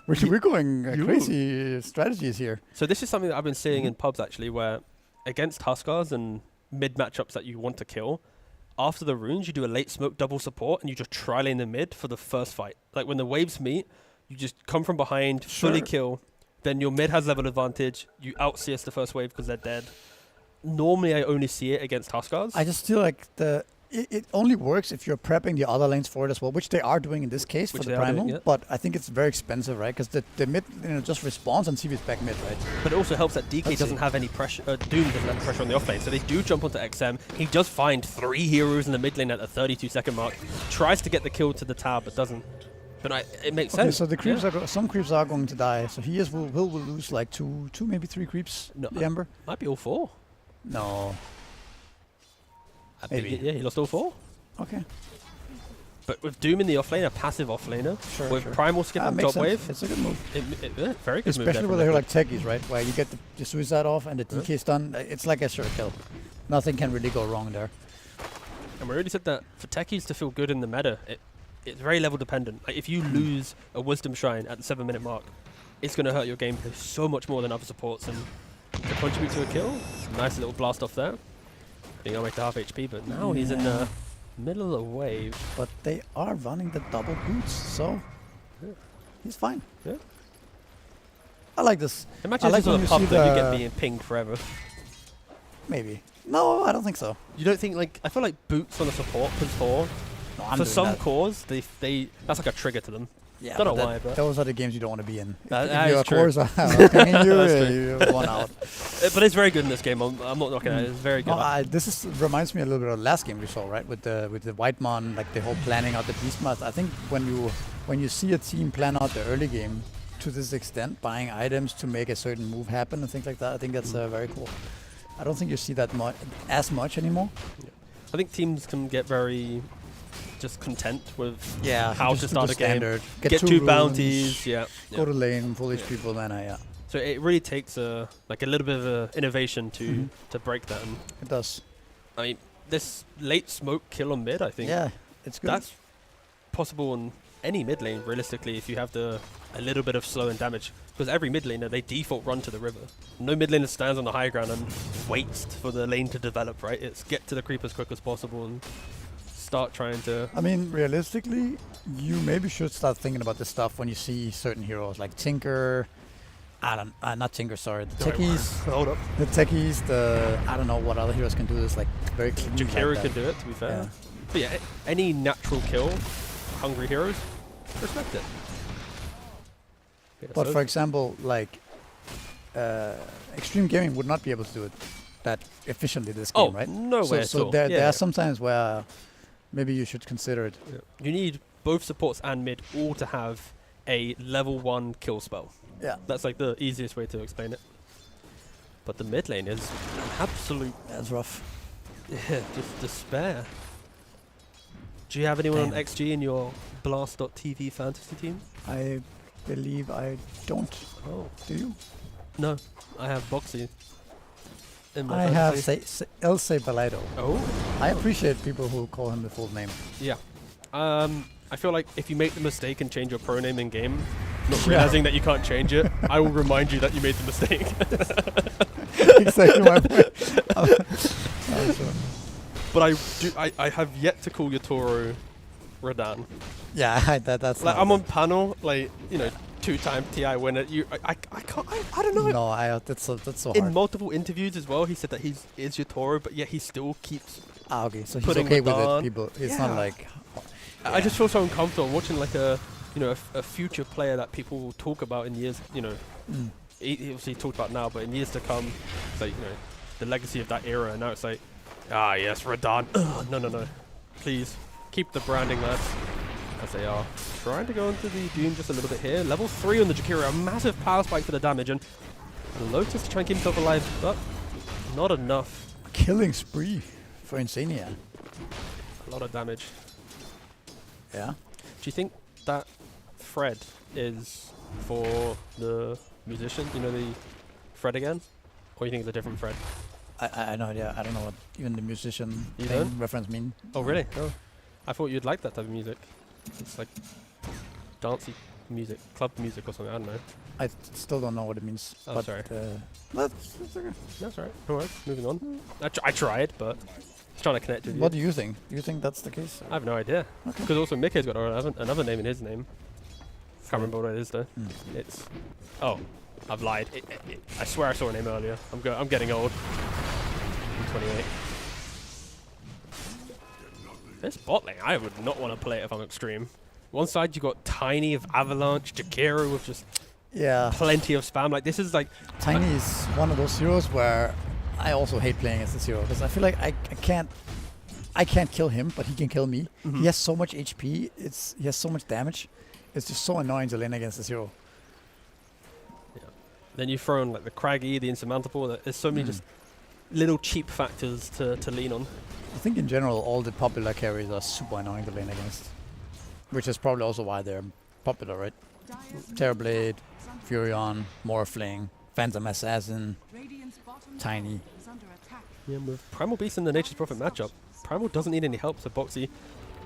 We're going You- crazy strategies here. So this is something that I've been seeing in pubs, actually, where against Huskars and mid matchups that you want to kill, after the runes, you do a late smoke double support, and you just tri-lane the mid for the first fight. Like, when the waves meet, you just come from behind, fully Sure. kill, then your mid has level advantage, you out-CS the first wave because they're dead. Normally, I only see it against Huskars. I just feel like it only works if you're prepping the other lanes for it as well, which they are doing in this case Which for they the are doing, Primal. yeah. But I think it's very expensive, right? Because the mid just respawns and CV's back mid, right? But it also helps that DK Let's doesn't see. have any pressure, Doom doesn't have pressure on the offlane, so they do jump onto XM. He does find 3 heroes in the mid lane at the 32-second mark. Tries to get the kill to the tower, but doesn't. But it makes Okay, sense. so the creeps Yeah. some creeps are going to die. So he will lose like two maybe 3 creeps. No, The Ember. Might be all 4. No. I think Maybe. yeah, he lost all 4. Okay. But with Doom in the offlane, a passive offlaner, Sure. with sure. Primal skip on makes top sense. wave, It's a good move. very good Especially move with there a hero from like Techies, right? Where you get the suicide off and the DK stun. It's like a sure kill. Nothing can really go wrong there. And we already said that for techies to feel good in the meta, it's very level dependent. Like if you lose a Wisdom Shrine at the 7-minute mark, it's going to hurt your gameplay so much more than other supports. And to contribute to a kill, nice little blast off there. Being all the way to half HP, but now he's in the middle of the wave. But they are running the double boots, so he's fine. Yeah. I like this. Imagine I like if this when was you a see pub that you the- get being pinged forever. Maybe. No, I don't think so. You don't think, like, I feel like boots on a support core, No, I'm for doing some that. cores, they that's like a trigger to them. Yeah, Don't know but why, but- those are the games you don't want to be in. That if is your true. cores are pinging you, That's true. you're one out. But it's very good in this game. I'm not knocking it. It's very good. No, this reminds me a little bit of the last game we saw, right? With the White Mon, like the whole planning out the Beast Master. I think when you see a team plan out the early game to this extent, buying items to make a certain move happen and things like that, I think that's very cool. I don't think you see that as much anymore. I think teams can get very just content with Yeah, how just to do start the a game. standard. Get 2 runes, bounties. Yeah. Go to lane, full HP full mana. Yeah, So it really takes a little bit of innovation to break that. And it does. I mean, this late smoke kill on mid, I think Yeah, it's good. that's possible on any mid lane realistically if you have a little bit of slow and damage. Because every mid laner, they default run to the river. No mid laner stands on the high ground and waits for the lane to develop, right? It's get to the creep as quick as possible and start trying to... I mean, realistically, you maybe should start thinking about this stuff when you see certain heroes like Tinker. Not Tinker, sorry. The techies. Hold up. The techies. I don't know what other heroes can do this like very clean. Jakiro like can that. do it, to be fair. Yeah. But yeah, any natural kill, hungry heroes, respect it. Yeah, But so for example, like Xtreme Gaming would not be able to do it that efficiently this game, right? no way at So all. there Yeah. are some times where maybe you should consider it. Yeah. You need both supports and mid all to have a level 1 kill spell. Yeah. That's like the easiest way to explain it. But the mid lane is an absolute That's rough. just despair. Do you have anyone on Damn. XG in your Blast.TV fantasy team? I believe I don't. Oh. Do you? No, I have Boxy. In my I have fantasy. Else Balado. Oh. I appreciate people who call him the full name. Yeah. I feel like if you make the mistake and change your pro name in game, not Yeah. realizing that you can't change it, I will remind you that you made the mistake. Exactly my point. But I have yet to call your Toro Radan. Yeah, that's. Like not I'm it. on panel, like 2-time TI winner. I can't. I don't know. No, that's so In hard. multiple interviews as well, he said that is your Toro, but yet he still keeps. Okay, so he's putting okay it with it. on. People, it's Yeah. not like. I just feel so uncomfortable watching like a future player that people will talk about in years. Mm. He obviously talked about now, but in years to come, it's like the legacy of that era. And now it's like, yes, Radan. No, please keep the branding, lads. As they are trying to go into the Doom just a little bit here. Level 3 on the Jakiro, a massive power spike for the damage, and Lotus to try and keep himself alive, but not enough. Killing spree for Insania. A lot of damage. Yeah. Do you think that Fred is for the musician? You know, the Fred again? Or you think it's a different Fred? I know. Yeah, I don't know what even the musician You thing don't? reference mean. Oh, really? Oh. I thought you'd like that type of music. It's like dancey music, club music or something. I don't know. I still don't know what it means. Oh, but sorry. That's okay. That's all right. All right, moving on. I tried, but just trying to connect with you. What do you think? Do you think that's the case? I have no idea. Okay. Because also Mickey's got another name in his name. Can't remember what it is though. Mm. It's... Oh, I've lied. I swear I saw a name earlier. I'm getting old. I'm 28. This bot lane, I would not want to play it if I'm Xtreme. One side you got Tiny of Avalanche, Jakiro with just Yeah. plenty of spam. Like this is like... Tiny is one of those heroes where I also hate playing as this hero because I feel like I can't kill him, but he can kill me. Mhm. He has so much HP. He has so much damage. It's just so annoying to lane against this hero. Then you throw in like the Craggy, the Insurmountable. There's so many just little cheap factors to lean on. I think in general all the popular carries are super annoying to lane against, which is probably also why they're popular, right? Terrorblade, Furion, Morphling, Phantom Assassin, Tiny. Yeah, with Primal Beast in the Nature's Prophet matchup, Primal doesn't need any help, so Boxy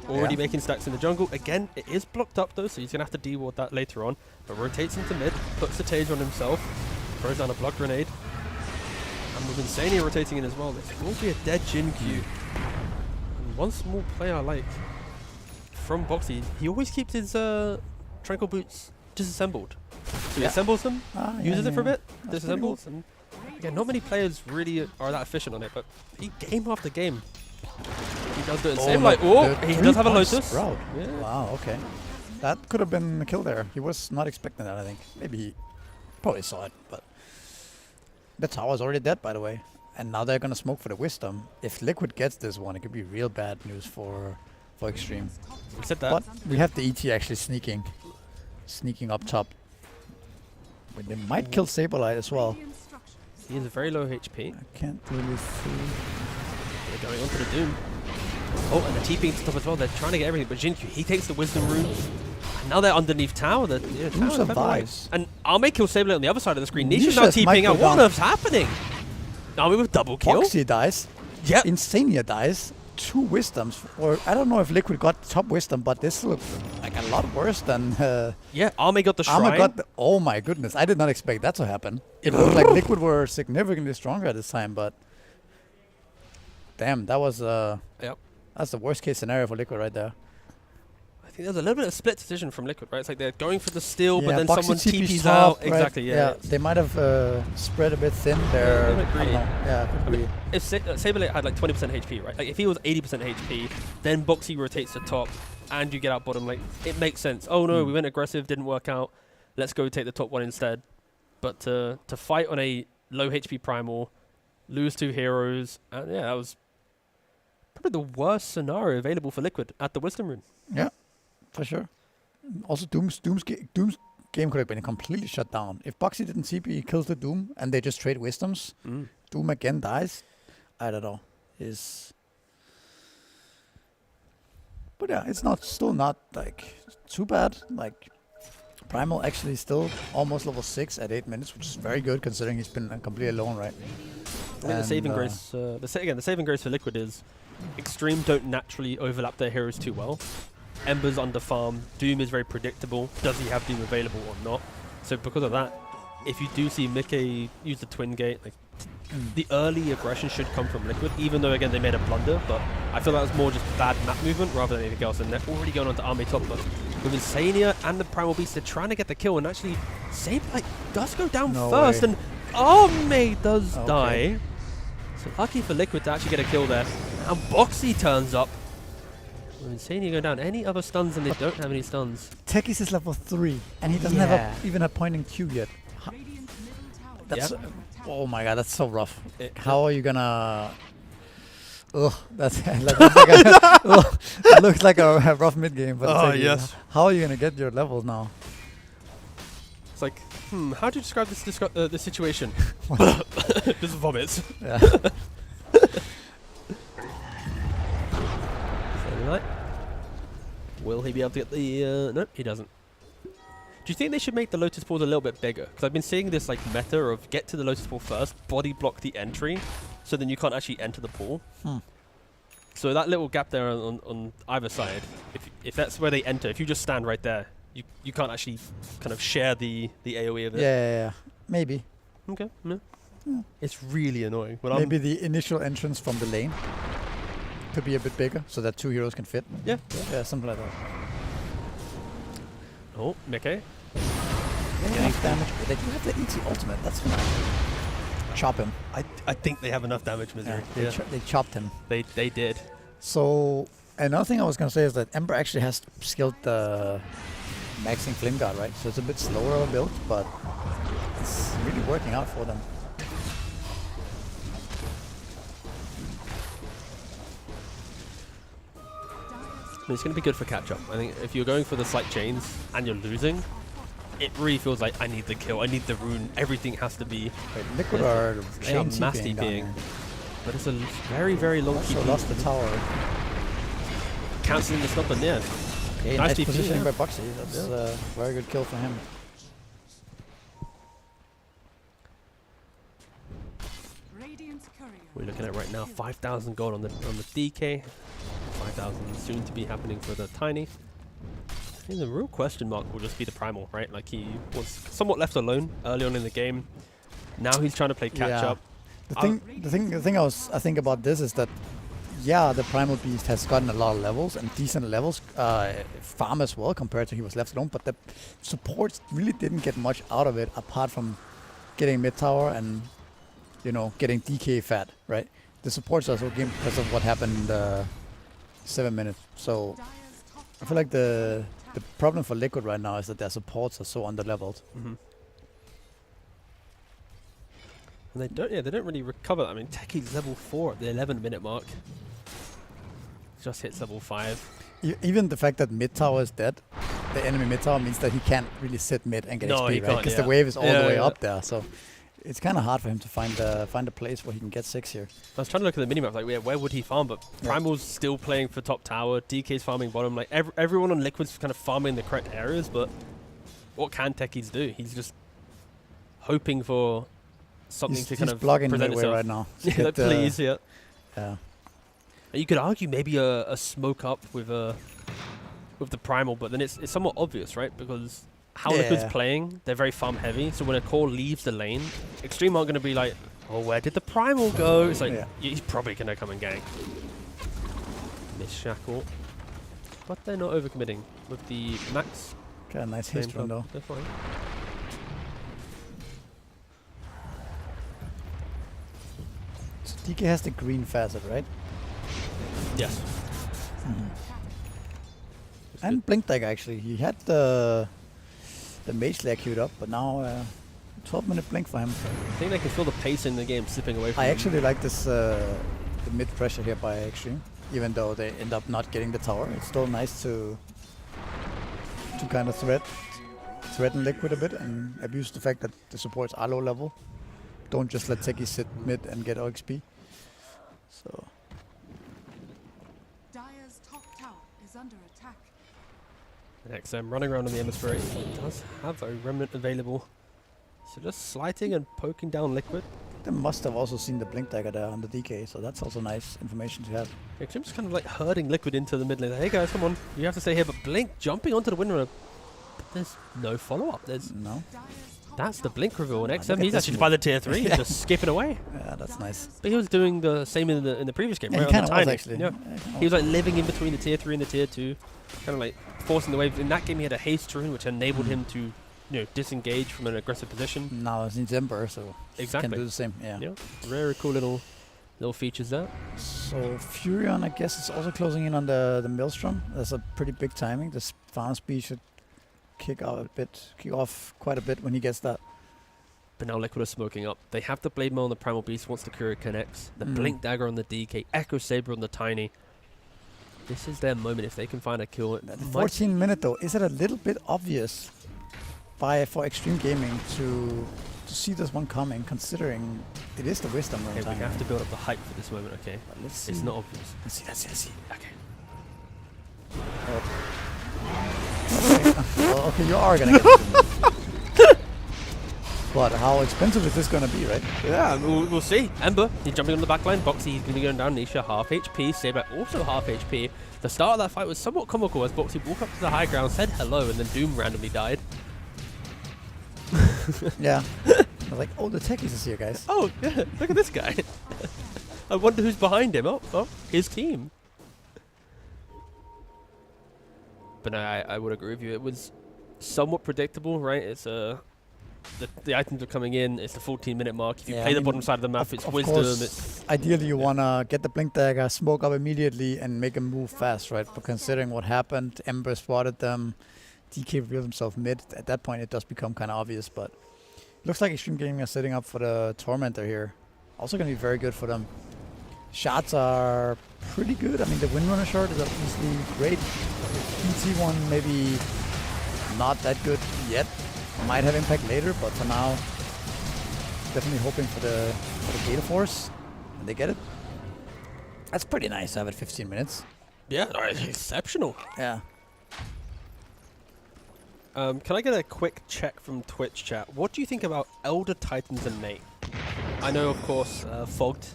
already making stacks in the jungle. Again, it is blocked up though, so he's going to have to de-ward that later on. But rotates into mid, puts the Tage on himself, throws down a block grenade. And with Insania rotating in as well, this will be a dead Jin Q. And one small play I like from Boxy, he always keeps his Tranquil Boots disassembled. So he assembles them, uses it for a bit, disassembles, and again, not many players really are that efficient on it, but game after game, he does do it. Same like, he does have a Lotus. Yeah. Yeah. Wow, okay. That could have been a kill there. He was not expecting that, I think. Maybe he probably saw it, but the tower's already dead, by the way. And now they're gonna smoke for the Wisdom. If Liquid gets this one, it could be real bad news for Xtreme. We said that. But we have the ET actually sneaking up top. But they might kill Saberlight as well. He is very low HP. I can't really see. They're going on to the Doom. Oh, and the TPing to top as well. They're trying to get everything, but Jinkyu, he takes the Wisdom rune. And now they're underneath tower. Who survives? And Arme kills Saberlight on the other side of the screen. Nisha's Nisha's now TPing out. What on down. earth's happening? Arme with double kill. Boxy dies. Yep. Insania dies. 2 Wisdoms. Or I don't know if Liquid got top Wisdom, but this looks like a lot worse than... Yeah, Arme got the shrine. Arme got oh my goodness, I did not expect that to happen. It looked like Liquid were significantly stronger at this time, but... Damn, that was... Yep. That's the worst case scenario for Liquid right there. I think there's a little bit of split decision from Liquid, right? It's like they're going for the steal, but then Boxy someone TP's top, out. right? Exactly, yeah. They might have spread a bit thin there. they look I don't greedy. know. Yeah, I could be. mean, if Saberlight had like 20% HP, right? Like if he was 80% HP, then Boxy rotates to top, and you get out bottom. Like it makes sense. Oh no, we went aggressive, didn't work out. Let's go take the top one instead. But to fight on a low HP Primal, lose 2 heroes, and yeah, that was probably the worst scenario available for Liquid at the Wisdom Rune. Yeah, for sure. Also, Doom's game could have been completely shut down. If Boxy didn't TP, he kills the Doom, and they just trade Wisdoms. Doom again dies. I don't know. But yeah, it's still not like too bad. Like Primal actually still almost level 6 at 8 minutes, which is very good considering he's been completely alone, right? I think the saving grace, the saving grace for Liquid is Xtreme don't naturally overlap their heroes too well. Ember's under farm, Doom is very predictable. Does he have Doom available or not? So because of that, if you do see Mickey use the Twin Gate, like the early aggression should come from Liquid, even though again they made a blunder, but I feel that was more just bad map movement rather than anything else, and they're already going on to Arme top, but with Insania and the Primal Beast, they're trying to get the kill, and actually Saberlight does go down first, and Arme does die. So lucky for Liquid to actually get a kill there, and Boxy turns up. With Insania going down, any other stuns, and they don't have any stuns. Tekis is level 3, and he doesn't have even a point in Q yet. That's oh my god, that's so rough. How are you gonna? Ugh, that looks like a rough mid game. But yes. How are you gonna get your levels now? It's like, how do you describe this situation? Just vomits. Yeah. Will he be able to get the... no, he doesn't. Do you think they should make the Lotus Pools a little bit bigger? Because I've been seeing this like meta of get to the Lotus Pool first, body block the entry, so then you can't actually enter the pool. So that little gap there on either side, if that's where they enter, if you just stand right there, you can't actually kind of share the AoE of it. Yeah. Maybe. Okay, yeah. It's really annoying. When Maybe the initial entrance from the lane could be a bit bigger, so that 2 heroes can fit. Yeah, something like that. Oh, Mickey. Enough damage. They do have the ET ultimate. That's fine. Chop him. I think they have enough damage, Misery. Yeah, they chopped him. They did. So another thing I was gonna say is that Ember actually has skilled the maxing Flame Guard, right? So it's a bit slower of a build, but it's really working out for them. It's going to be good for catch-up. I think if you're going for the slight chains and you're losing, it really feels like I need the kill, I need the rune, everything has to be... Wait, Liquid are they are mass TPing TPing. But it's a very, very long also TP. lost the tower. Cancelling the stop on there. Okay, nice nice TP, positioning yeah. by Boxy. That's a very good kill for him. We're looking at right now 5,000 gold on the DK, 5,000 soon to be happening for the Tiny. I think the real question mark will just be the Primal, right? Like he was somewhat left alone early on in the game. Now he's trying to play catch up. The thing I think about this is that, yeah, the Primal Beast has gotten a lot of levels and decent levels, farm as well compared to he was left alone, but the supports really didn't get much out of it apart from getting mid tower and, you know, getting DK fat, right? The supports also came because of what happened in the 7 minutes. So I feel like the problem for Liquid right now is that their supports are so under-leveled. Mm-hmm. And they don't really recover. I mean, Techie's level 4 at the 11-minute mark. Just hits level 5. Even the fact that mid tower is dead, the enemy mid tower means that he can't really sit mid and get XP, right? Because the wave is all the way up there. So it's kind of hard for him to find a place where he can get 6 here. I was trying to look at the minimap, like, where would he farm? But Primal's still playing for top tower. DK's farming bottom. Like everyone on Liquid's kind of farming the correct areas. But what can Techies do? He's just hoping for something to kind of blocking present midway itself right now. Yeah, please, yeah. Yeah. You could argue maybe a smoke up with the Primal, but then it's somewhat obvious, right? Because how Liquid's playing, they're very farm heavy. So when a core leaves the lane, Xtreme aren't going to be like, oh, where did the Primal go? It's like, he's probably going to come and gank. Miss Shackle. But they're not overcommitting with the max. Got a nice haste run though. They're fine. So DK has the green facet, right? Yes. Mm-hmm. And Blink Dagger actually. He had the Mage Lair queued up, but now 12-minute Blink for him. I think they can feel the pace in the game slipping away from I them. actually like this the mid pressure here by Xtreme, even though they end up not getting the tower. It's still nice to kind of threaten Liquid a bit and abuse the fact that the supports are low level. Don't just let Techie sit mid and get XP. So Dire's top tower is under attack. And XM running around on the Emissary. He does have a remnant available. So just slighting and poking down Liquid. they must have also seen the Blink Dagger there on the DK, so that's also nice information to have. Yeah, Xtreme's kind of like herding Liquid into the mid lane. Hey guys, come on. You have to stay here, but Blink jumping onto the windrunner. But there's no follow-up. There's no. That's the Blink reveal, and XM, look he's at actually this by the tier 3, he's just skipping away. Yeah, that's nice. But he was doing the same in the previous game, Yeah, right? he On the kind of was Tiny. actually. Yeah. He was like living in between the tier 3 and the tier 2, kind of like forcing the wave. In that game, he had a haste rune, which enabled him to, you know, disengage from an aggressive position. Now it's in Ember, so Exactly. can do the same. Yeah. Yeah, very cool little features there. So Furion, I guess, is also closing in on the Maelstrom. That's a pretty big timing. The farm speed should kick off quite a bit when he gets that. But now Liquid are smoking up. They have the Blade Mail on the Primal Beast once the Courier connects. The Blink Dagger on the DK. Echo Saber on the Tiny. This is their moment if they can find a kill. The 14 minute though, is it a little bit obvious for Xtreme Gaming to see this one coming, considering it is the Wisdom Rune Okay, we time? have to build up the hype for this moment, okay? Let's see. It's not obvious. Let's see. Okay. Well, okay, you are gonna get it. But how expensive is this gonna be, right? Yeah, we'll see. Ember, he's jumping on the backline. Boxy, he's going to go down. Nisha, half HP. Saber, also half HP. The start of that fight was somewhat comical as Boxy walked up to the high ground, said hello, and then Doom randomly died. Yeah. I was like, oh, the techies is here, guys. Oh, yeah, look at this guy. I wonder who's behind him. Oh, his team. But no, I would agree with you. It was somewhat predictable, right? It's the items are coming in. It's the 14-minute mark. If you play the bottom side of the map, it's Wisdom. Course, ideally, you wanna get the Blink Dagger, smoke up immediately, and make them move fast, right? But considering what happened, Ember spotted them, DK revealed himself mid. At that point, it does become kind of obvious. But looks like Xtreme Gaming are setting up for the Tormentor here. Also gonna be very good for them. Shots are pretty good. I mean, the Windrunner shot is obviously great. PT one maybe not that good yet. Might have impact later, but for now, definitely hoping for the Gale Force, and they get it. That's pretty nice to have it 15 minutes. Yeah, exceptional. Yeah. Can I get a quick check from Twitch chat? What do you think about Elder Titans and Nate? I know, of course, Fogged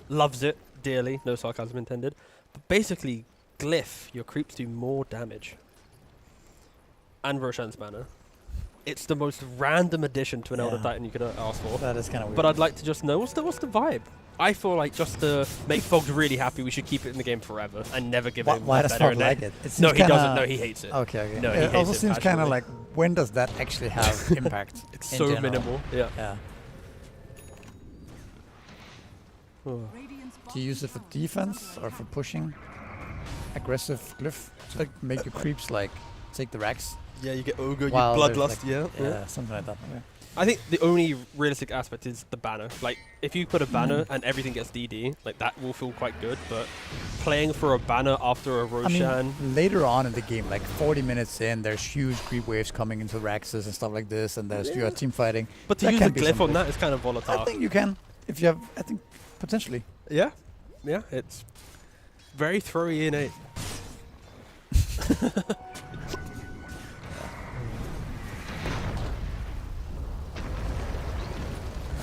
loves it dearly, no sarcasm intended. But basically, Glyph, your creeps do more damage. And Roshan's mana. It's the most random addition to an Elder Yeah. Titan you could ask for. That is kind of weird. But I'd like to just know, what's the vibe? I feel like just to make folks really happy, we should keep it in the game forever and never give him Why a does better Fog name. like it? It No, seems he kinda- doesn't. No, he hates it. Okay. No, he it hates also it seems kind of passionately. like, when does that actually have impact? It's in so general? minimal. Yeah. Yeah. Oh. Do you use it for defense or for pushing? Aggressive glyph to like make your creeps like take the racks. Yeah, you get ogre, you While there's, bloodlust. like- Yeah. Yeah, something like that. Okay. I think the only realistic aspect is the banner. Like, if you put a banner and everything gets DD, like that will feel quite good. But playing for a banner after a Roshan, I mean, later on in the game, like 40 minutes in, there's huge creep waves coming into Raxes and stuff like this, and there's your team fighting. but to that use can a be glyph on something. that is kind of volatile. I think you can, if you have. I think potentially. Yeah, yeah, it's very throwy innate.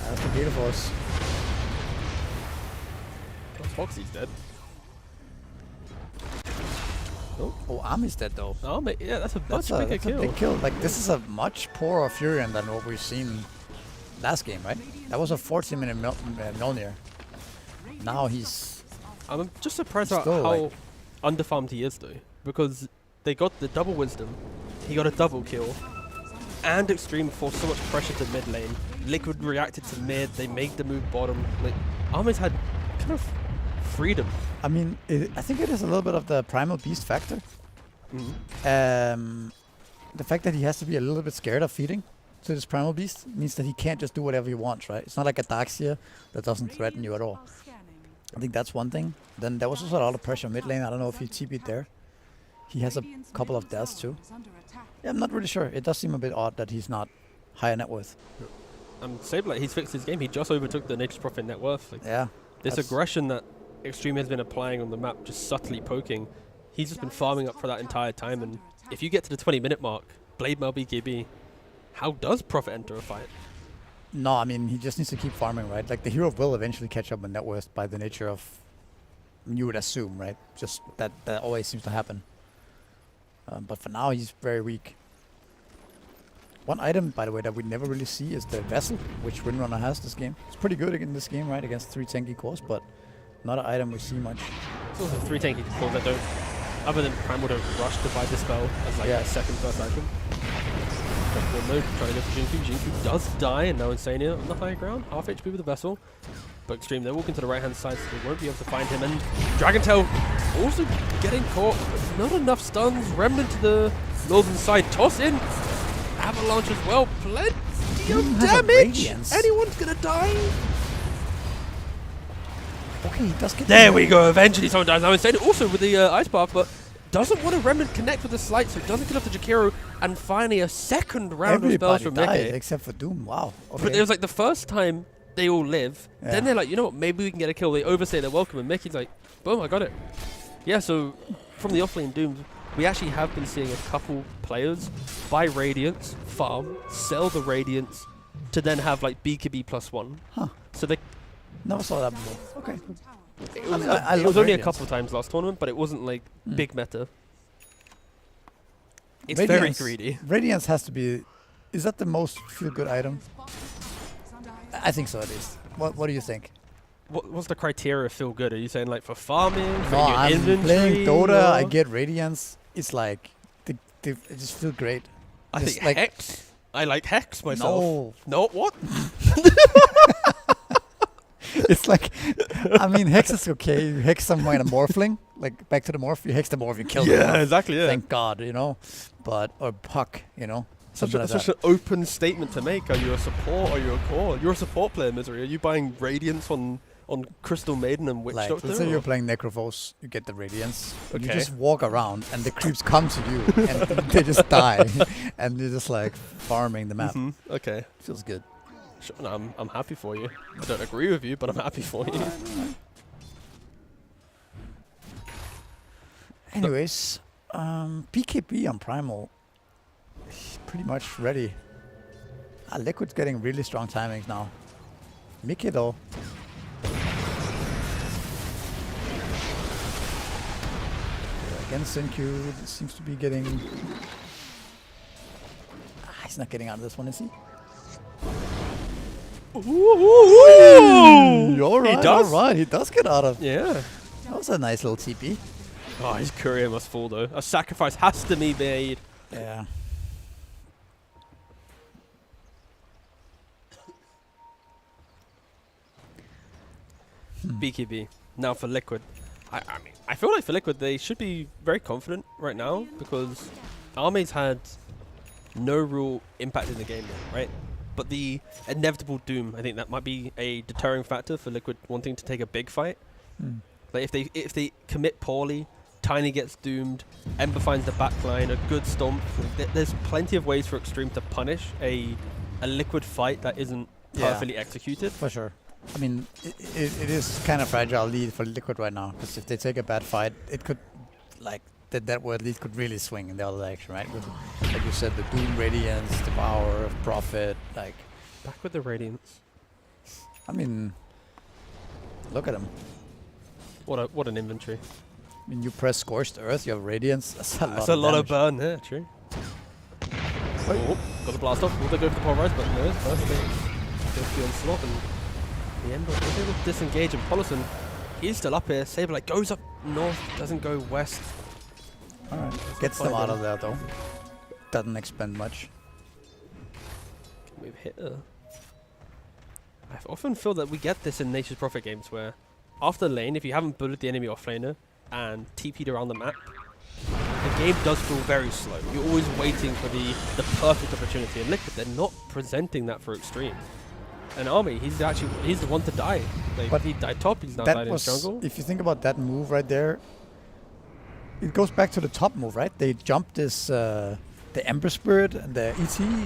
That's the beautiful force. Foxy's dead. Oh, Army's dead though. Oh, mate, yeah, that's a much That's bigger a kill. big kill. Like this is a much poorer Furion than what we've seen last game, right? That was a 14-minute Mjolnir. Now he's I'm just surprised at Still, how like- underfarmed he is, though, because they got the double wisdom, he got a double kill, and Xtreme forced so much pressure to mid lane. Liquid reacted to mid, they made the move bottom. Like, Armin's had kind of freedom. I mean, I think it is a little bit of the primal beast factor. Mm-hmm. The fact that he has to be a little bit scared of feeding to this primal beast means that he can't just do whatever he wants, right? It's not like a Darkseer that doesn't threaten you at all. I think that's one thing. Then there was also a lot of pressure mid lane. I don't know if he TP'd there. He has a couple of deaths too. Yeah, I'm not really sure. It does seem a bit odd that he's not higher net worth. Saber, like, he's fixed his game. He just overtook the Nature's Prophet net worth. Like, Yeah. this that's- aggression that Xtreme has been applying on the map, just subtly poking, he's just been farming up for that entire time. And if you get to the 20-minute mark, Blade Mail BKB, how does Prophet enter a fight? No, I mean, he just needs to keep farming, right? Like, the hero will eventually catch up with net worth by the nature of, you would assume, right? Just that always seems to happen. But for now, he's very weak. One item, by the way, that we never really see is the Vessel, which Windrunner has this game. It's pretty good in this game, right? Against 3 tanky cores, but not an item we see much. It's also 3 tanky cores that don't, other than Primal, don't rush to buy Dispel as like Yeah. a second first item. One mode, trying to go for Jinku. Jinku does die, and now Insania on the high ground, half HP with the Vessel. But Xtreme, they're walking to the right-hand side, so they won't be able to find him. And Dragon Tail also getting caught, but not enough stuns. Remnant to the northern side, toss in. Avalanche as well, plenty of has a damage. Radiance. Anyone's gonna die. Okay, he does get There we go. Eventually, someone dies. Now Insania also with the Ice Path, but doesn't want to Remnant connect with the Slight, so doesn't kill off the Jakiro. And finally, a second round of spells Everybody from died Mickey. except for Doom. Wow. Okay. But it was like the first time they all live. Yeah. Then they're like, you know what? Maybe we can get a kill. They overstay their welcome, and Mickey's like, boom, I got it. Yeah. So from the offlane Doom, we actually have been seeing a couple players buy Radiance, farm, sell the Radiance, to then have like BKB +1. Huh. So they. Never saw that before. Okay. It was, I it love was only a Radiance. couple of times last tournament, but it wasn't like Mm. big meta. It's Radiance- very greedy. Radiance has to be. Is that the most feel-good item? I think so, at least. What do you think? What's the criteria of feel good? Are you saying like for farming, for No, your I'm inventory? playing Dota. I or- get Radiance. It's like it just feel great. I just think like Hex. I like Hex myself. no, No, what? it's like I mean Hex is okay. You hex someone in a morphling, like back to the morph. You hex the morph, you kill them. Yeah, exactly. Yeah. Thank God, you know. But or Puck, you know. Something like Such that. an open statement to make. Are you a support? Are you a core? You're a support player, Misery. Are you buying Radiance on Crystal Maiden and Witch Like, Doctor? let's say or- you're playing Necrophos, you get the Radiance. You Okay. just walk around and the creeps come to you and they just die. And you're just like farming the map. Mhm, okay. Feels good. Sure, no, I'm happy for you. I don't agree with you, but I'm happy for you. Anyways, PKB on Primal is pretty much ready. Liquid's getting really strong timings now. Mickey though. Again, Senkyu seems to be getting... he's not getting out of this one, is he? Ooh, All right, he does. all right. He does get out of... Yeah. That was a nice little TP. Oh, his career must fall though. A sacrifice has to be made. Yeah. BKB. Now for Liquid. I mean, I feel like for Liquid, they should be very confident right now because Army's had no real impact in the game yet, right? But the inevitable doom, I think that might be a deterring factor for Liquid wanting to take a big fight. Like if they commit poorly, Tiny gets doomed, Ember finds the backline, a good stomp. There's plenty of ways for Xtreme to punish a Liquid fight that isn't perfectly executed. For sure. I mean, it is kind of fragile lead for Liquid right now, because if they take a bad fight, it could, like, that word lead could really swing in the other direction, right? With, like you said, the Doom, Radiance, Devour, Prophet, like... Back with the Radiance. I mean, look at him. What an inventory. I mean, you press Scorched Earth, you have Radiance, that's That's a lot of burn there, true. Oh, got the blast off. Will they go for the pulverize? But no, first they go for the onslaught, and the Ember is able to disengage, and Polison, he's still up here. Saberlight goes up north, doesn't go west. Alright, gets them out of there though. Doesn't expend much. We've hit her. I often feel that we get this in Nature's Prophet games where after lane, if you haven't bullied the enemy offlaner and TP'd around the map, the game does feel very slow. You're always waiting for the perfect opportunity. And Liquid, they're not presenting that for Xtreme. And Army, he's the one to die. Like, But he died top, he's now died in jungle. if you think about that move right there, it goes back to the top move, right? They jumped this, the Ember Spirit and the ET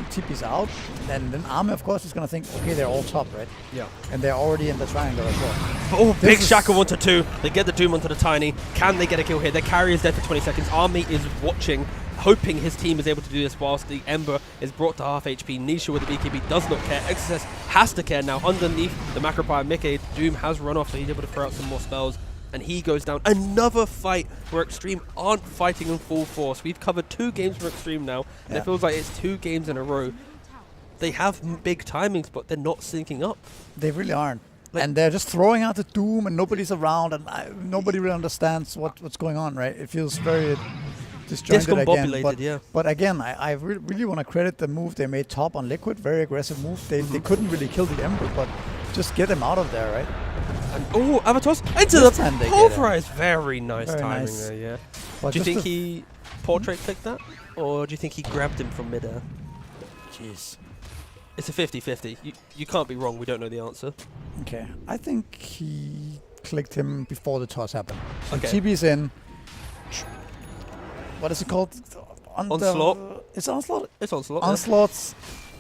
TP's out, and then Army, of course, is gonna think, okay, they're all top, right? Yeah. And they're already in the triangle as well. Oh, This big is- Shaka 1-2. They get the Doom onto the Tiny. Can they get a kill here? Their carry is dead for 20 seconds. Army is watching, hoping his team is able to do this whilst the Ember is brought to half HP. Nisha with the BKB does not care. XSS has to care now. Underneath the Macropire Mickey, Doom has run off, so he's able to throw out some more spells. And he goes down. Another fight where Xtreme aren't fighting in full force. We've covered 2 games for Xtreme now, and it feels like it's 2 games in a row. They have big timings, but they're not syncing up. They really aren't. Like- And they're just throwing out the Doom, and nobody's around, and nobody really understands what's going on, right? It feels very disjointed again. Discombobulated, yeah. But again, I really want to credit the move they made top on Liquid. Very aggressive move. They couldn't really kill the Ember, but just get him out of there, right? And oh, Avatos into This the time they get pulverize. Very nice Very timing nice. there, yeah. But Do you just think he portrait clicked that? Or do you think he grabbed him from midair? Jeez. It's a 50-50. You can't be wrong, we don't know the answer. Okay, I think he clicked him before the toss happened. So Okay. TB's in. What is it called? Onslaught? It's Onslaught? It's onslaught. yeah. Onslaughts,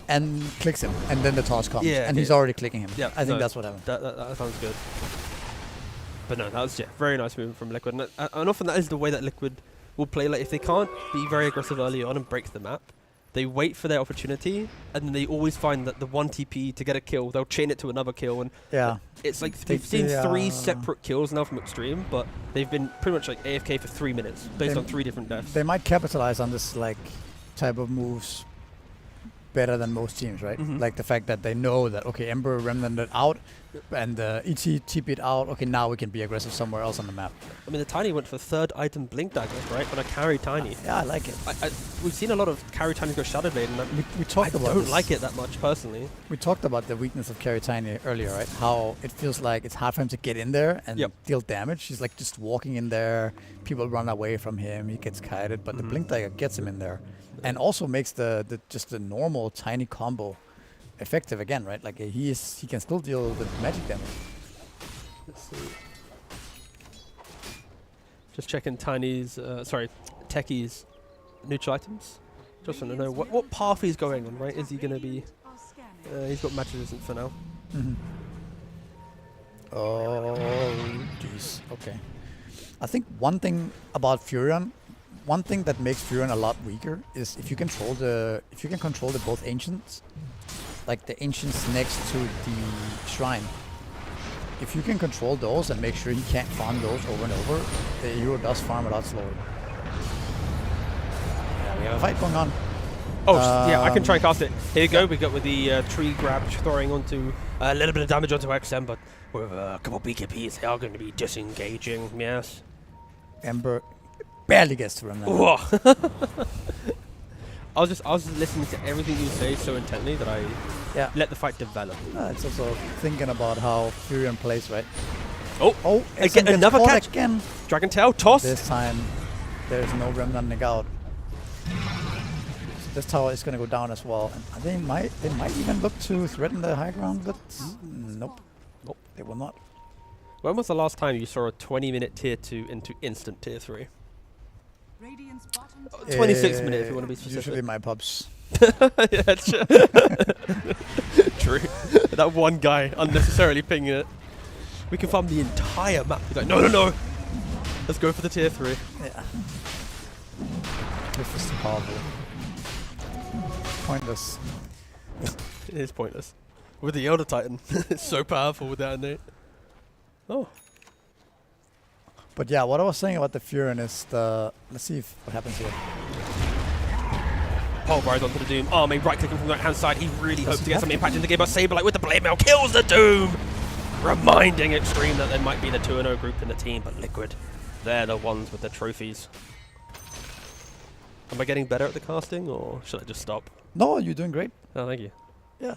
and clicks him, and then the toss comes, Yeah, and he's yeah. already clicking him. Yeah, I think no, that's what happened. That sounds good. But no, that was very nice movement from Liquid. And often that is the way that Liquid will play. Like if they can't be very aggressive early on and break the map, they wait for their opportunity, and then they always find that the one TP to get a kill, they'll chain it to another kill, and Yeah. it's like They- we've seen they, 3 separate kills now from Xtreme, but they've been pretty much like AFK for 3 minutes based They- on 3 different deaths. They might capitalize on this like type of moves better than most teams, right? Mhm. Like the fact that they know that, okay, Ember remnanted out, and ET TP'd out, okay, now we can be aggressive somewhere else on the map. I mean, the Tiny went for 3rd item Blink Dagger, right? When I carry Tiny. Yeah, I like it. We've seen a lot of carry Tiny go Shadow Blade, and We I talked about don't this. like it that much personally. We talked about the weakness of Carry Tiny earlier, right? How it feels like it's hard for him to get in there and Yep. deal damage. He's like just walking in there. People run away from him. He gets kited, but the Blink Dagger gets him in there, and also makes the just the normal Tiny combo effective again, right? Like he can still deal with magic damage. Let's see. Just checking Tiny's, Techie's neutral items. Just want to know what path he's going on, right? Is he going to be... he's got magic resistant for now. Oh, jeez. Okay. I think one thing about Furion, one thing that makes Furion a lot weaker is if you can control the both ancients, like the ancients next to the shrine. If you can control those and make sure he can't farm those over and over, the hero does farm a lot slower. we have a fight going on. Oh, yeah, I can try and cast it. Here you go. We got with the tree grab throwing onto a little bit of damage onto XM, but with a couple BKBs, they are going to be disengaging. Yes. Ember barely gets through him. Whoa. I was just listening to everything you say so intently that I let the fight develop. It's also thinking about how Furion plays, right? Oh, again, another catch. Again. Dragon Tail, toss. This time, there's no Remnant out. This tower is going to go down as well. And they might even look to threaten the high ground, but nope, they will not. When was the last time you saw a 20-minute tier 2 into instant tier 3? 26 minutes if you want to be specific. Usually my pubs. Yeah, true. True. That one guy unnecessarily pinging it. We can farm the entire map. He's like, no. Let's go for the tier 3. Yeah. This is too powerful. Pointless. It is pointless. With the Elder Titan. It's so powerful with that innate. Oh. But yeah, what I was saying about the Furion is let's see what happens here. Pulverize onto the Doom. Army right clicking from the right hand side. He really hopes to get some impact in the game, but Saberlight with the blade mail kills the Doom! Reminding Xtreme that there might be the 2-0 group in the team, but Liquid, they're the ones with the trophies. Am I getting better at the casting, or should I just stop? No, you're doing great. Oh, thank you. Yeah.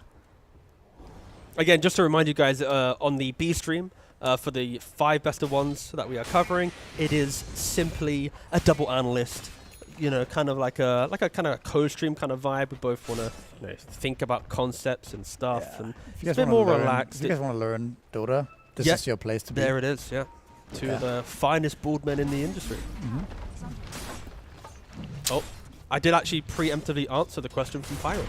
Again, just to remind you guys, on the B stream, for the 5 best of ones that we are covering, it is simply a double analyst, you know, kind of like a kind of co-stream kind of vibe. We both want to think about concepts and stuff, and it's a bit more relaxed. If you guys want to learn Dota, this is your place to be. There it is, yeah. Two of the finest bald men in the industry. Oh, I did actually preemptively answer the question from Pyro,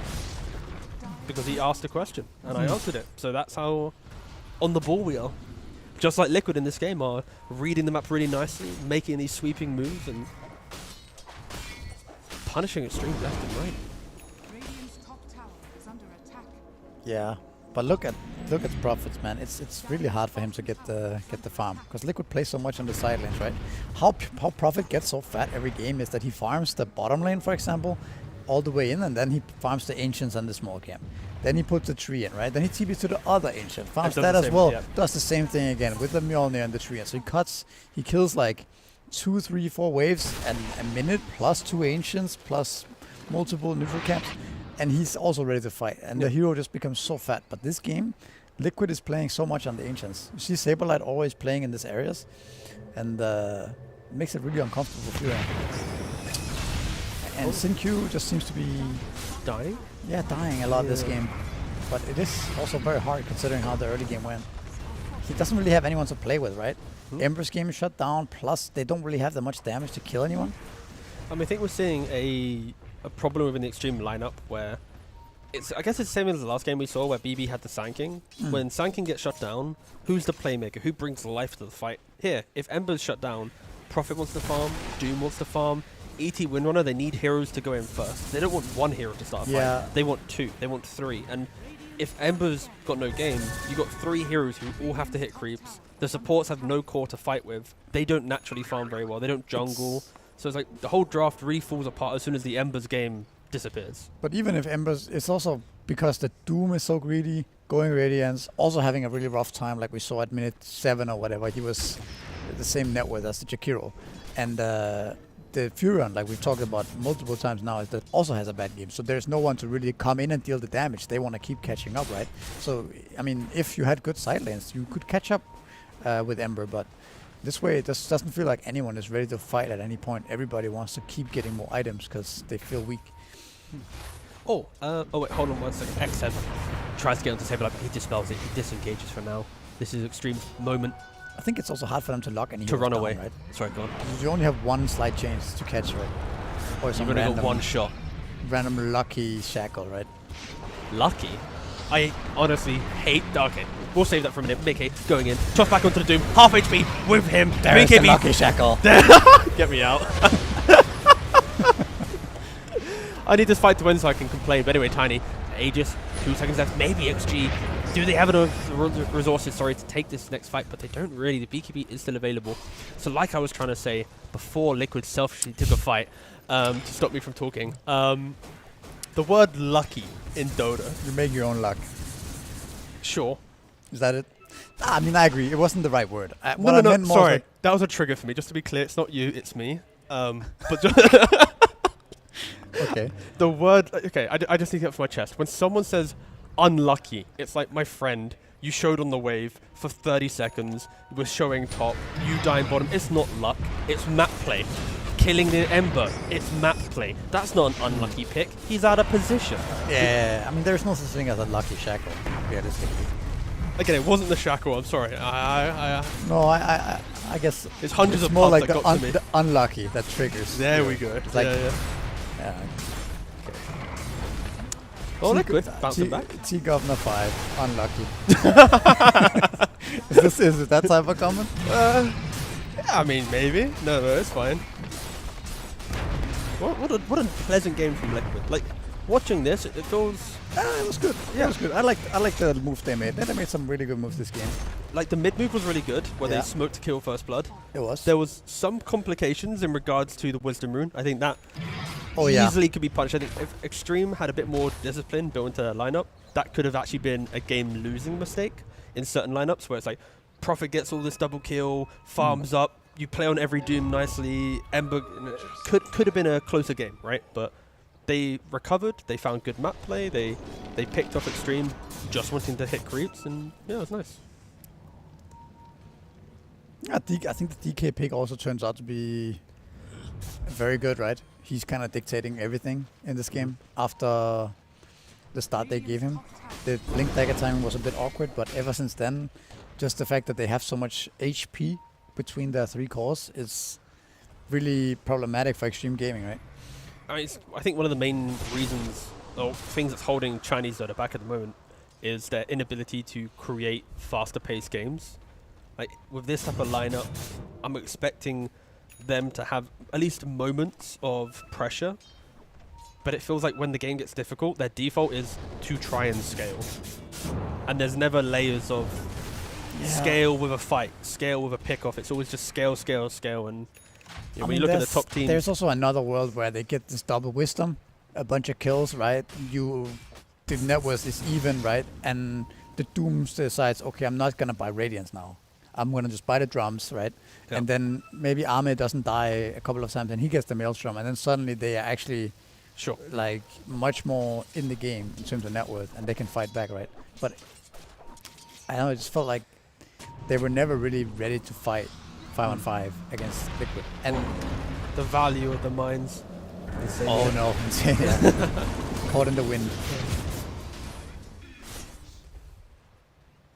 because he asked a question, and I answered it. So that's how on the ball we are. Just like Liquid in this game are reading the map really nicely, making these sweeping moves, and punishing Xtreme left and right. Radiant's top tower is under attack. Yeah, but look at Profits, man. It's really hard for him to get the farm, because Liquid plays so much on the side lanes, right? How Profit gets so fat every game is that he farms the bottom lane, for example, all the way in, and then he farms the Ancients and the small camp. Then he puts the tree in, right? Then he TPs to the other Ancient, farms that as well, does the same thing again with the Mjolnir and the tree. And so he kills like 2, 3, 4 waves and a minute, plus 2 Ancients, plus multiple neutral camps, and he's also ready to fight. And the hero just becomes so fat. But this game, Liquid is playing so much on the Ancients. You see Saberlight always playing in these areas, and it makes it really uncomfortable for Fury. And Sin-Q just seems to be dying. Yeah, dying a lot this game. But it is also very hard considering how the early game went. He doesn't really have anyone to play with, right? Ember's game is shut down, plus they don't really have that much damage to kill anyone. I mean, I think we're seeing a problem within the Xtreme lineup where I guess it's the same as the last game we saw where BB had the Sanking. When Sanking gets shut down, who's the playmaker? Who brings life to the fight? Here, if Ember's shut down, Prophet wants to farm, Doom wants to farm, ET Windrunner, they need heroes to go in first. They don't want one hero to start a fight. They want 2, they want 3. And if Ember's got no game, you've got 3 heroes who all have to hit creeps. The supports have no core to fight with. They don't naturally farm very well. They don't jungle. So it's like the whole draft really falls apart as soon as the Ember's game disappears. But even if Ember's, it's also because the Doom is so greedy, going Radiance, also having a really rough time like we saw at minute 7 or whatever. He was the same net worth as the Jakiro. And the Furion, like we've talked about multiple times now, is that also has a bad game. So there's no one to really come in and deal the damage. They want to keep catching up, right? So, I mean, if you had good side lanes, you could catch up with Ember, but this way it just doesn't feel like anyone is ready to fight at any point. Everybody wants to keep getting more items because they feel weak. Oh wait, hold on 1 second. XM tries to get onto the table, but he dispels it. He disengages for now. This is Xtreme's moment. I think it's also hard for them to lock any to run down, away. Right? Sorry, go on. You only have one slight chance to catch, right? Or some You've only got one shot. Random lucky shackle, right? Lucky? I honestly hate... Okay, we'll save that for a minute. Mickey going in. Toss back onto the Doom. Half HP with him. There's the lucky shackle. Get me out. I need this fight to win so I can complain. But anyway, Tiny. Aegis. 2 seconds left. Maybe XG do they have enough resources, to take this next fight? But they don't really. The BKB is still available. So like I was trying to say before, Liquid selfishly took a fight to stop me from talking. The word lucky in Dota. You make your own luck. Sure. Is that it? I mean, I agree. It wasn't the right word. No, I meant more sorry. like That was a trigger for me. Just to be clear, it's not you, it's me. But okay. the word, okay, I just need to get off my chest. When someone says unlucky, it's like, my friend, you showed on the wave for 30 seconds, you were showing top, you dying bottom. It's not luck, it's map play. Killing the Ember, it's map play. That's not an unlucky pick. He's out of position. Yeah, I mean, there's no such thing as a lucky shackle, realistically. Again, it wasn't the shackle, I'm sorry. No, I guess It's hundreds it's of more pubs like that got to me. the unlucky that triggers. There we go. It's like, yeah. Okay. Oh, Liquid, bouncing back. T-Governor 5, unlucky. is it that type of comment? Yeah, I mean, maybe. No, it's fine. What a pleasant game from Liquid. Like, watching this, it feels... It was good. Yeah, it was good. I like the moves they made. They made some really good moves this game. Like, the mid move was really good, where they smoked to kill First Blood. It was. There was some complications in regards to the Wisdom Rune. I think that easily could be punished. I think if Xtreme had a bit more discipline built into their lineup, that could have actually been a game-losing mistake in certain lineups, where it's like, Prophet gets all this double kill, farms up, you play on every Doom nicely. Ember could have been a closer game, right? But they recovered. They found good map play. They picked off Xtreme, just wanting to hit creeps, and yeah, it was nice. I think the DK pick also turns out to be very good, right? He's kind of dictating everything in this game after the start they gave him. The Blink Dagger timing was a bit awkward, but ever since then, just the fact that they have so much HP between their 3 cores is really problematic for Xtreme Gaming, right? I mean, I think one of the main reasons, or things that's holding Chinese Dota back at the moment, is their inability to create faster-paced games. Like, with this type of lineup, I'm expecting them to have at least moments of pressure, but it feels like when the game gets difficult, their default is to try and scale. And there's never layers of scale with a fight, scale with a pick-off. It's always just scale, scale, scale, and when you look at the top teams... There's also another world where they get this double wisdom, a bunch of kills, right? The net worth is even, right? And the Dooms decides, okay, I'm not going to buy Radiance now. I'm going to just buy the drums, right? Yep. And then maybe Arme doesn't die a couple of times and he gets the Maelstrom, and then suddenly they are actually like much more in the game in terms of net worth, and they can fight back, right? But I don't know, it just felt like they were never really ready to fight 5-on-5 against Liquid. And the value of the mines. Oh no, caught in the wind.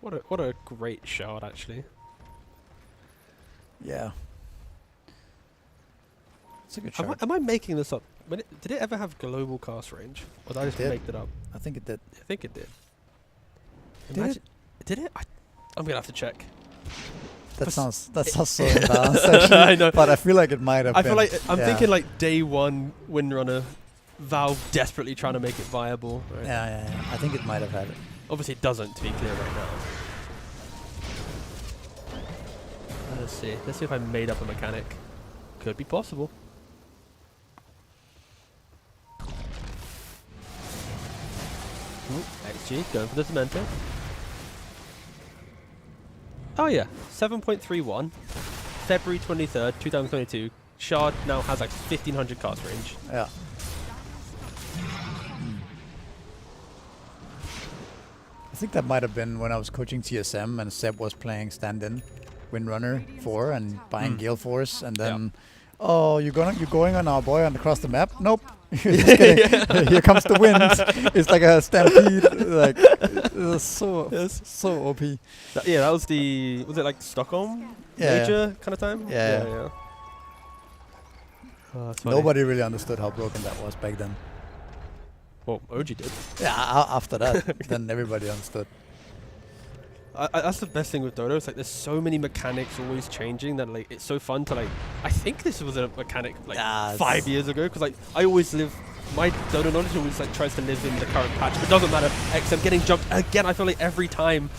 What a great shot, actually. Yeah. It's a good shot. Am I making this up? Did it ever have global cast range? Or did I just make it up? I think it did. I think it did. Did it? I'm gonna have to check. That sounds so embarrassed, actually. I know. But I feel like it might have been. I feel like I'm thinking like day one Windrunner, Valve desperately trying to make it viable. Right? Yeah. I think it might have had it. Obviously it doesn't, to be clear right now. Let's see. Let's see if I made up a mechanic. Could be possible. Ooh, XG, going for the Demento. Oh yeah, 7.31, February 23rd, 2022. Shard now has like 1500 cast range. Yeah. I think that might have been when I was coaching TSM and Seb was playing stand-in Windrunner 4 and buying Gale Force, and then you're going on our boy across the map? Nope. Here comes the wind. It's like a stampede. Like, it was so OP. That was was it like Stockholm major kind of time? Yeah. Oh, nobody really understood how broken that was back then. Well, OG did. Yeah, after that, then everybody understood. That's the best thing with Dota. It's like there's so many mechanics always changing that like it's so fun to like. I think this was a mechanic like 5 years ago because like I always live. My Dota knowledge always like tries to live in the current patch, but it doesn't matter. I'm getting jumped again. I feel like every time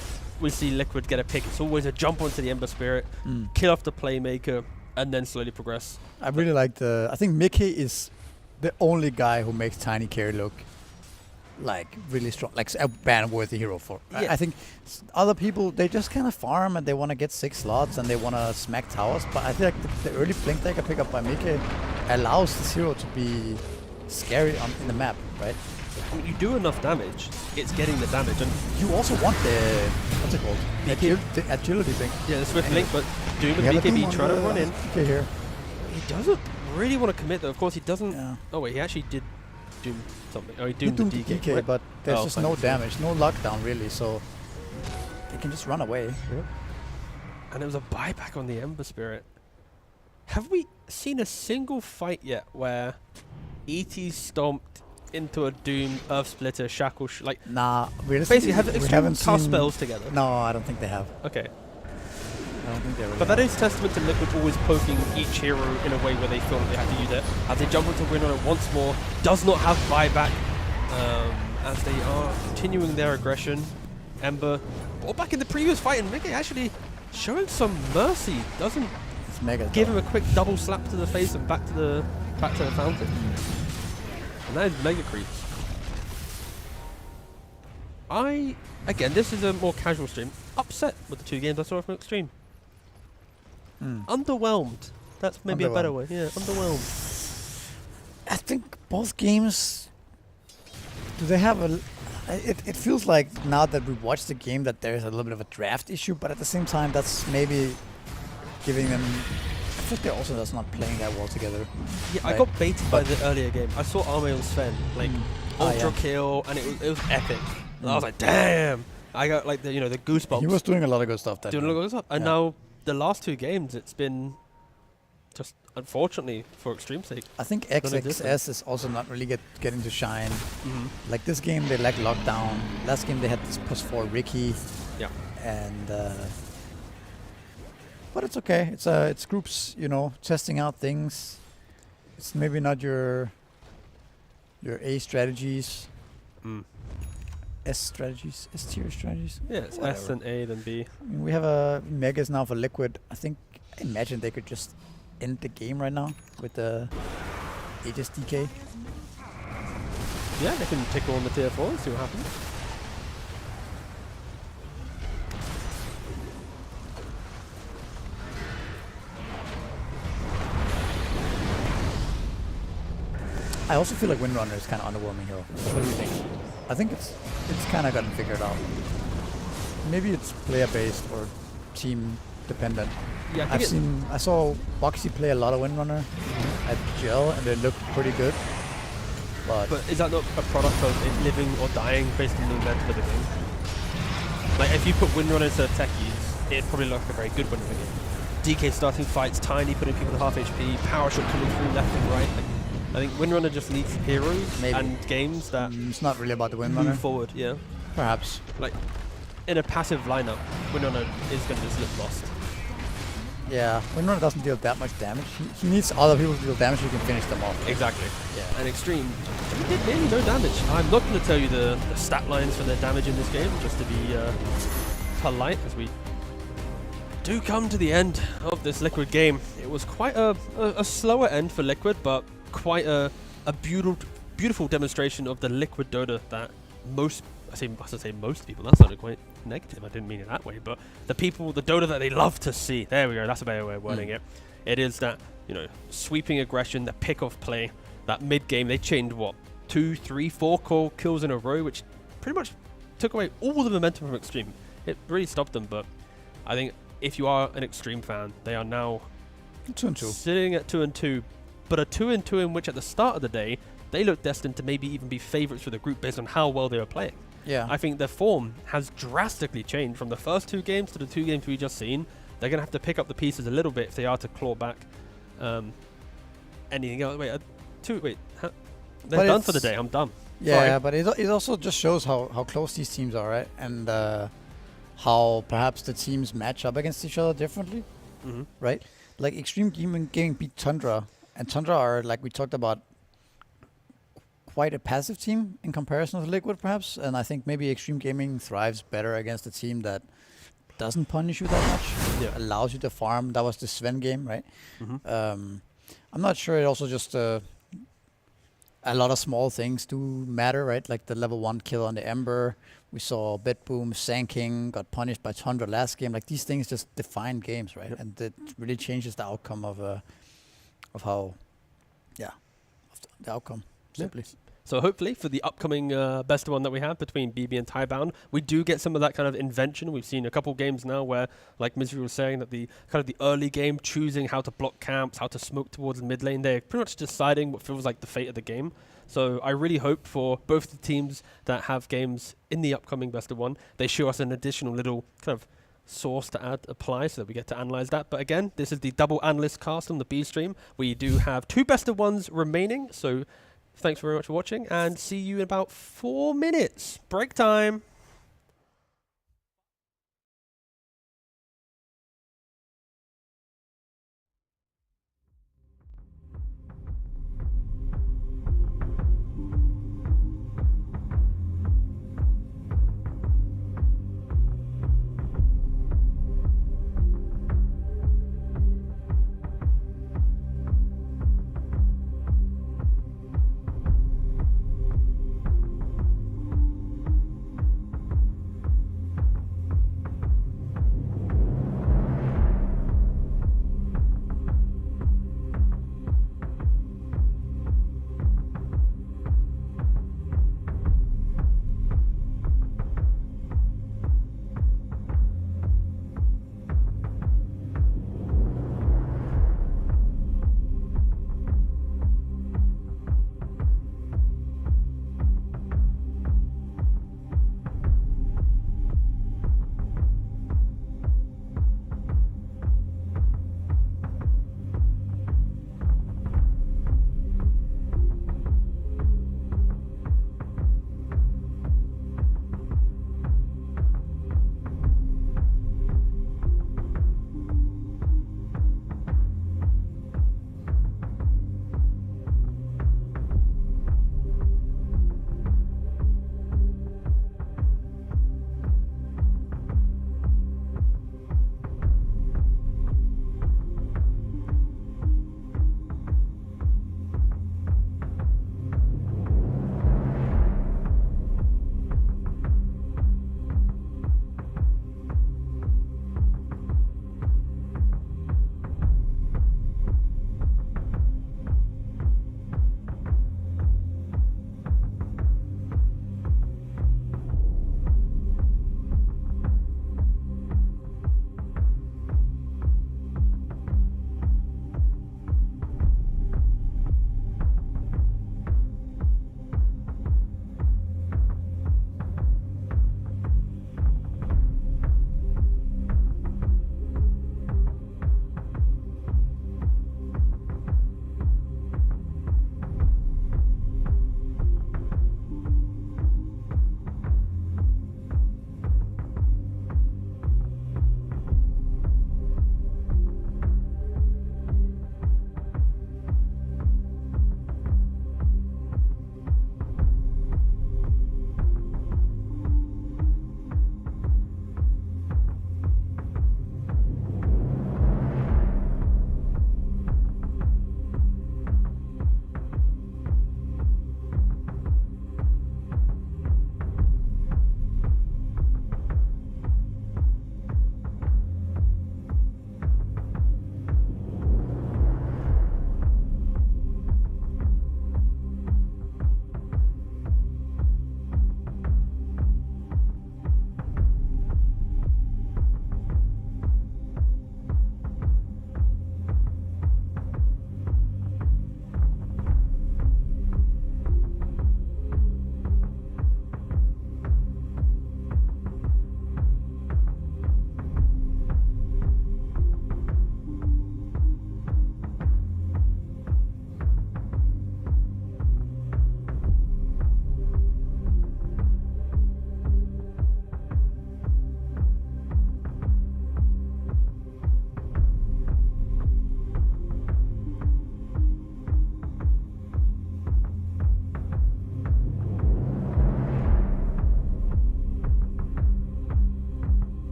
we see Liquid get a pick, it's always a jump onto the Ember Spirit, kill off the Playmaker, and then slowly progress. I really like the. I think Mickey is the only guy who makes Tiny Carry look like really strong, like a ban-worthy hero for. Yeah. I think other people, they just kind of farm and they want to get 6 slots and they want to smack towers. But I feel like the early blink dagger pick up by Mickey allows this hero to be scary in the map, right? When you do enough damage, it's getting the damage, and You also want the what's it called? The agility thing. yeah, the swift link. But Doom We and have a Doom BKB on trying to the run in. PK here. He doesn't really want to commit though. Of course, he doesn't. Yeah. Oh wait, he actually did Doom something. Oh, he He doomed the doomed the DK. DK, right? but there's Oh, just fine. no damage, no lockdown really, so they can just run away. And it was a buyback on the Ember Spirit. Have we seen a single fight yet where ET stomped into a Doom, Earth Splitter, Shackle, like Nah, realistically, basically we haven't cast seen spells together? No, I don't think they have. Okay. I don't think they really But that have. is testament to Liquid always poking each hero in a way where they feel like they have to use it. As they jump onto win on it once more, does not have buyback. As they are continuing their aggression. Ember, brought back in the previous fight, and Mickey actually showing some mercy. Doesn't It's mega. give though. him a quick double slap to the face and back to the fountain. And that is mega creeps. Again, this is a more casual stream. Upset with the 2 games I saw from Xtreme. Underwhelmed. That's maybe a better Underwhelmed. way. Yeah, underwhelmed. I think both games. Do they have a? It feels like now that we watched the game that there's a little bit of a draft issue, but at the same time, that's maybe giving them. I think they're also just not playing that well together. Yeah, I Right. got baited by the earlier game. I saw Arme on Sven, like ultra yeah. kill, and it was epic. And I was like, damn! I got like the the goosebumps. He was doing a lot of good stuff. That doing a game. lot of stuff. And Yeah. now the last 2 games, it's been just unfortunately for Xtreme's sake. I think different. XXS is also not really getting to shine. Like this game, they lack lockdown. Last game, they had this +4 Ricky. Yeah. And but it's okay. It's groups, testing out things. It's maybe not your A strategies, S strategies, S tier strategies. Yeah, it's S Whatever. then A then B. I mean, we have a Megas now for Liquid. I imagine they could just end the game right now with the HSDK. Yeah, they can tickle on the tier 4 and see what happens. I also feel like Windrunner is kind of underwhelming hero. What do you think? I think it's kind of gotten figured out. Maybe it's player based or team dependent. Yeah, I think I saw Boxy play a lot of Windrunner at Gel, and they looked pretty good. But But is that not a product of it living or dying based on the event for the game? Like, if you put Windrunner to techies, it'd probably look a very good Windrunner game. DK starting fights, Tiny putting people at half HP, Power Shot coming through left and right. Like, I think Windrunner just leads heroes Maybe. and games that it's not really about the Windrunner. move forward, yeah. Perhaps. Like, in a passive lineup, Windrunner is going to just look lost. Yeah, Windrunner doesn't deal that much damage. He needs other people to deal damage so he can finish them off. Exactly. Yeah. And Xtreme did nearly no damage. I'm not going to tell you the stat lines for their damage in this game, just to be polite, as we do come to the end of this Liquid game. It was quite a slower end for Liquid, but quite a beautiful demonstration of the Liquid Dota that most people, that sounded quite negative, I didn't mean it that way, but the Dota that they love to see, there we go, that's a better way of wording it. It is that, sweeping aggression, the pick-off play, that mid-game, they chained, 2, 3, 4 kills in a row, which pretty much took away all the momentum from Xtreme. It really stopped them, but I think if you are an Xtreme fan, they are now 2-2. sitting at 2-2, but a 2-2 in which at the start of the day, they looked destined to maybe even be favourites for the group based on how well they were playing. Yeah. I think their form has drastically changed from the first 2 games to the 2 games we just seen. They're going to have to pick up the pieces a little bit if they are to claw back anything else. They're done for the day. I'm done. Yeah, Sorry. but it also just shows how close these teams are, right? And how perhaps the teams match up against each other differently, right? Like Extreme Gaming beat Tundra, and Tundra are, like we talked about, quite a passive team in comparison to Liquid, perhaps. And I think maybe Extreme Gaming thrives better against a team that doesn't punish you that much, allows you to farm. That was the Sven game, right? I'm not sure. It also just a lot of small things do matter, right? Like the level 1 kill on the Ember. We saw BetBoom, King got punished by Tundra last game. Like these things just define games, right? And it really changes the outcome of how, of the outcome simply. So hopefully for the upcoming best one that we have between BB and Tidebound, we do get some of that kind of invention. We've seen a couple games now where, like Misery was saying, that the kind of the early game, choosing how to block camps, how to smoke towards mid lane, they're pretty much deciding what feels like the fate of the game. So I really hope for both the teams that have games in the upcoming best of one, they show us an additional little kind of source to apply so that we get to analyze that. But again, this is the double analyst cast on the B stream. We do have 2 best of ones remaining, so thanks very much for watching, and see you in about 4 minutes. Break time.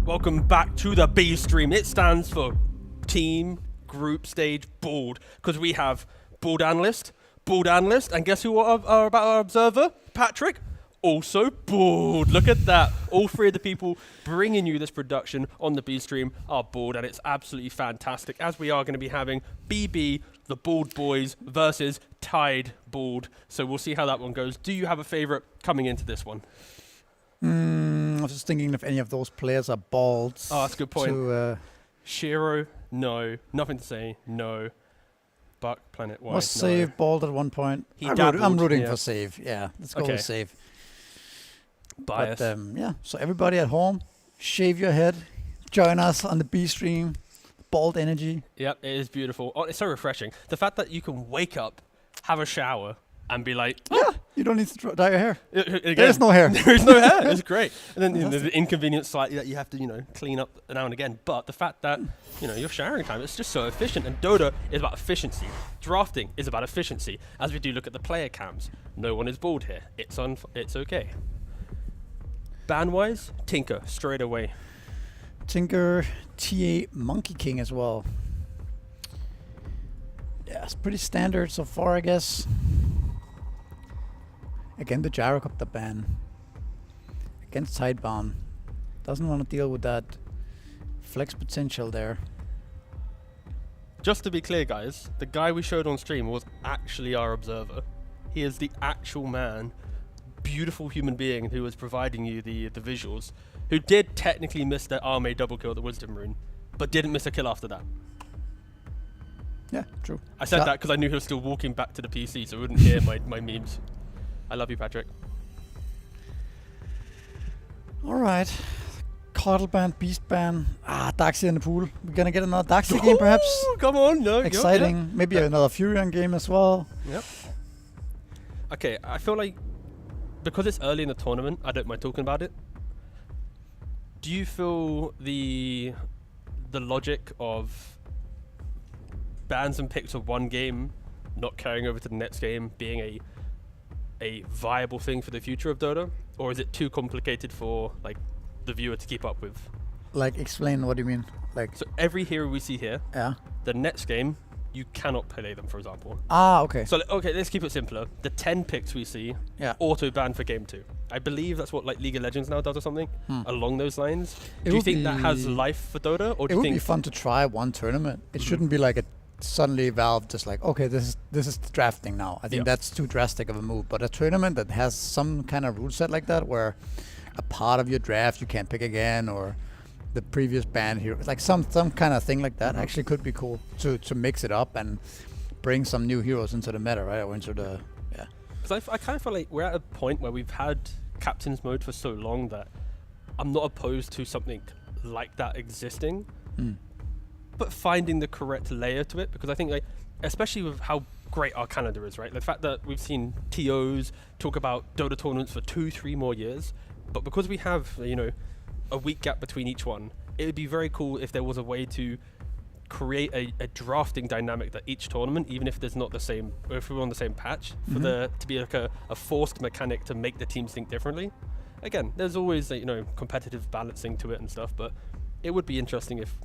Welcome back to the B stream. It stands for Team Group Stage Board, because we have Board Analyst, and guess who are about our observer? Patrick, also bored. Look at that. All three of the people bringing you this production on the B stream are bored, and it's absolutely fantastic, as we are going to be having BB, the Bald Boys, versus Tidebound. So we'll see how that one goes. Do you have a favorite coming into this one? I was just thinking if any of those players are bald. Oh, that's a good point. To, Shiro, no. Nothing to say, no. Buck, Planet White, was no. Save bald at one point? He I'm dabbled, rooting yeah. for Save. Yeah, let's go Okay. with Save. Bias. But yeah, so everybody at home, shave your head, join us on the B stream, bald energy. Yep, it is beautiful. Oh, it's so refreshing. The fact that you can wake up, have a shower, and be like, Yeah, you don't need to dye your hair. again, There's no hair. there is no hair. It's great. And then the inconvenience slightly that you have to, clean up now and again. But the fact that, your showering time, it's just so efficient. And Dota is about efficiency. Drafting is about efficiency. As we do look at the player cams, no one is bald here. It's okay. Ban-wise, Tinker, straight away. Tinker, TA, Monkey King as well. Yeah, it's pretty standard so far, I guess. Again, the Gyrocopter ban. Against Tidebound. Doesn't want to deal with that flex potential there. Just to be clear, guys, the guy we showed on stream was actually our observer. He is the actual man, beautiful human being who was providing you the visuals, who did technically miss the Arme double kill at the Wisdom Rune, but didn't miss a kill after that. Yeah, true. I said that because I knew he was still walking back to the PC, so I wouldn't hear my memes. I love you, Patrick. Alright. Cartel ban, Beast ban. Darkseid in the pool. We're gonna get another Darkseid game perhaps. Come on, no. Exciting. Maybe another Furion game as well. Yep. Okay, I feel like because it's early in the tournament, I don't mind talking about it. Do you feel the logic of bans and picks of one game not carrying over to the next game being a viable thing for the future of Dota, or is it too complicated for like the viewer to keep up with? Like, explain what you mean. Like, So every hero we see here, yeah. the next game you cannot play them, for example. Okay. So okay, let's keep it simpler. The 10 picks we see, Yeah. auto ban for game 2. I believe that's what like League of Legends now does or something along those lines. It Do you would think that has be- life for Dota, or do It you would think be fun to try one tournament. It shouldn't be like suddenly Valve just like, okay, this is drafting now. I think Yeah. that's too drastic of a move. But a tournament that has some kind of rule set like that, where a part of your draft you can't pick again, or the previous banned hero, like some kind of thing like that, actually could be cool to mix it up and bring some new heroes into the meta, right? Or into the Because I kind of feel like we're at a point where we've had captain's mode for so long that I'm not opposed to something like that existing, but finding the correct layer to it, because I think like, especially with how great our calendar is, right? The fact that we've seen TOs talk about Dota tournaments for 2-3 more years, but because we have, a week gap between each one, it would be very cool if there was a way to create a drafting dynamic that each tournament, even if there's not the same, or if we're on the same patch, for there to be like a forced mechanic to make the teams think differently. Again, there's always competitive balancing to it and stuff, but it would be interesting if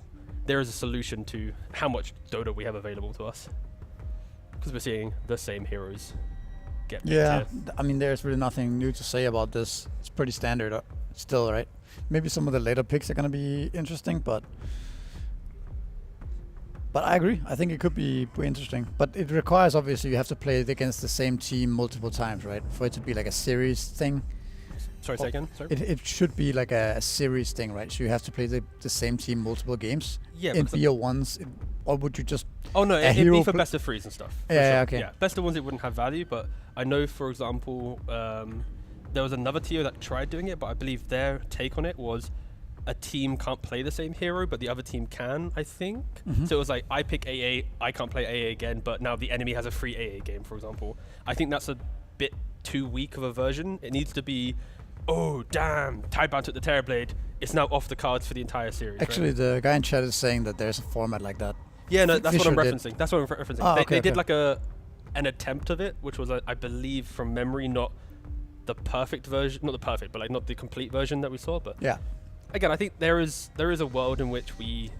there is a solution to how much Dota we have available to us, because we're seeing the same heroes get picked here. I mean, there's really nothing new to say about this. It's pretty standard still, right? Maybe some of the later picks are gonna be interesting, but I agree. I think it could be pretty interesting. But it requires, obviously, you have to play it against the same team multiple times, right? For it to be like a series thing. Sorry, say again? Sorry? It should be like a series thing, right? So you have to play the same team multiple games. Yeah, In because BO1s, or would you just... Oh no, a it'd hero be for pl- best of threes and stuff. for Yeah, sure. okay. Yeah, best of ones it wouldn't have value, but I know, for example, there was another tier that tried doing it, but I believe their take on it was a team can't play the same hero, but the other team can, I think. So it was like, I pick AA, I can't play AA again, but now the enemy has a free AA game, for example. I think that's a bit too weak of a version. It needs to be, oh, damn, Tidebound took the Terrorblade. It's now off the cards for the entire series. Actually, right? the guy in chat is saying that there's a format like that. Yeah, no, that's what I'm Fisher did. referencing. That's what I'm referencing. Oh, They okay, did okay. like an attempt of it, which was, I believe, from memory, not the perfect version, not the perfect, but like not the complete version that we saw. But Yeah. again, I think there is a world in which we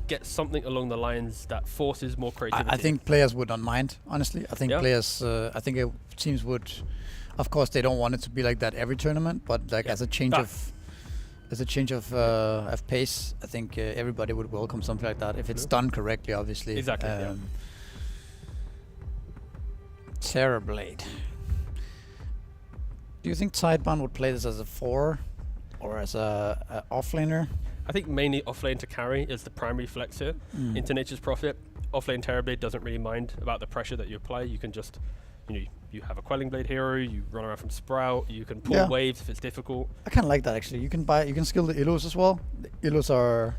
get something along the lines that forces more creativity. I think players would not mind, honestly. I think Yeah. players, I think teams would, of course, they don't want it to be like that every tournament, but like Yeah. as a change of pace, I think everybody would welcome something like that if it's done correctly, obviously. Exactly, yeah. Terrorblade. Do you think Tidebound would play this as a 4 or as a offlaner? I think mainly offlane to carry is the primary flex here. Into Nature's Prophet, offlane Terrorblade doesn't really mind about the pressure that you apply. You can just, you have a Quelling Blade hero, you run around from Sprout, you can pull waves if it's difficult. I kind of like that actually. You can skill the Illus as well. The Illus are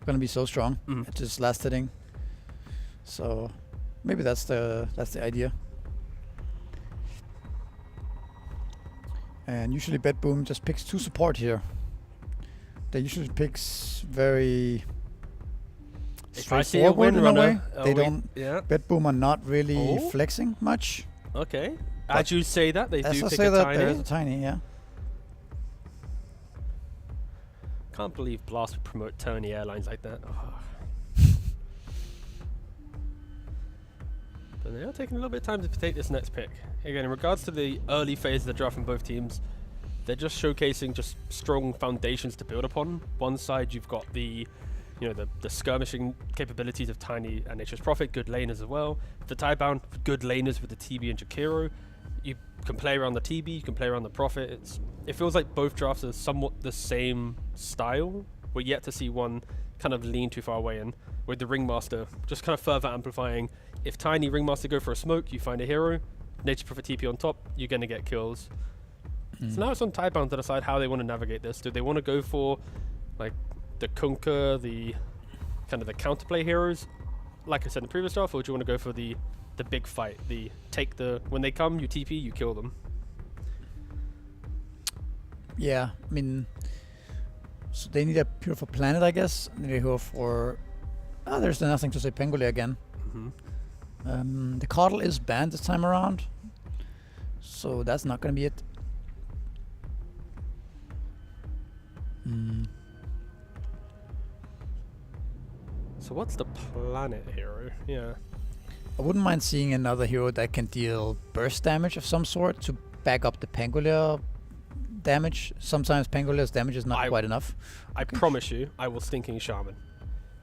going to be so strong at just last hitting. So maybe that's the idea. And usually BetBoom just picks 2 support here. They usually picks very If I see a straightforward in a way. Windrunner, They don't. Yeah. BetBoom are not really flexing much. Okay. As you say that, they As do I pick say a that, tiny. there's a tiny, yeah. Can't believe Blast would promote Tony Airlines like that. Oh. But they are taking a little bit of time to take this next pick. Again, in regards to the early phase of the draft from both teams, they're just showcasing just strong foundations to build upon. One side, you've got the skirmishing capabilities of Tiny and Nature's Prophet, good laners as well. For Tidebound, good laners with the TB and Jakiro. You can play around the TB, you can play around the Prophet. It feels like both drafts are somewhat the same style. We're yet to see one kind of lean too far away, and with the Ringmaster just kind of further amplifying. If Tiny Ringmaster go for a smoke, you find a hero. Nature's Prophet TP on top, you're going to get kills. So now it's on Tidebound to decide how they want to navigate this. Do they want to go for like the Kunkka, the kind of the counterplay heroes, like I said in the previous draft, or do you want to go for the big fight? When they come, you TP, you kill them. Yeah, I mean, so they need a Purify Planet, I guess. They need a hero for. There's nothing to say Pangolier again. The Coddle is banned this time around, so that's not going to be it. So what's the planet hero? Yeah. I wouldn't mind seeing another hero that can deal burst damage of some sort to back up the Pangolier damage. Sometimes Pangolier's damage is not quite enough. I promise you, I will Stinking Shaman.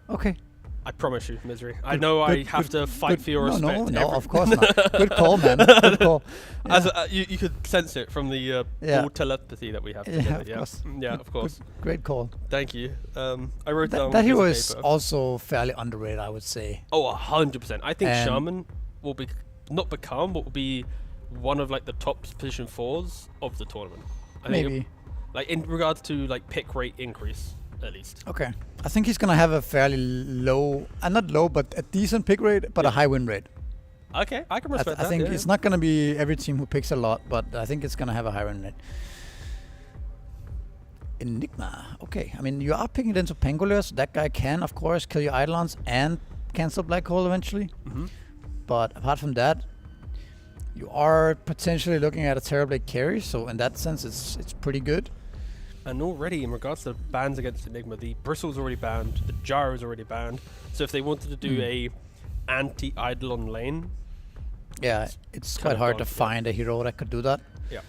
Okay. I promise you, Misery. I know I have to fight for your respect. No, of course not. Good call, man. Good call. Yeah. As you could sense it from the all telepathy that we have together. Yeah, of course. Yeah, of course. Great call. Thank you. I wrote down that a piece hero of is paper. also fairly underrated, I would say. Oh, 100%. I think And Shaman will be but will be one of like the top position 4s of the tournament. I think Maybe. like in regards to like pick rate increase, at least. Okay. I think he's gonna have a fairly low, not low, but a decent pick rate, but a high win rate. Okay, I can respect that. I think yeah. it's not gonna be every team who picks a lot, but I think it's gonna have a high win rate. Enigma. Okay. I mean, you are picking it into Pangolier, so that guy can, of course, kill your Eidolons and cancel Black Hole eventually. But apart from that, you are potentially looking at a Terrorblade carry, so in that sense, it's pretty good. And already, in regards to bans against Enigma, the Bristle's already banned, the Gyro's already banned. So if they wanted to do a anti-Eidolon lane... Yeah, it's kind quite of hard to gone, yeah. find a hero that could do that. Yeah.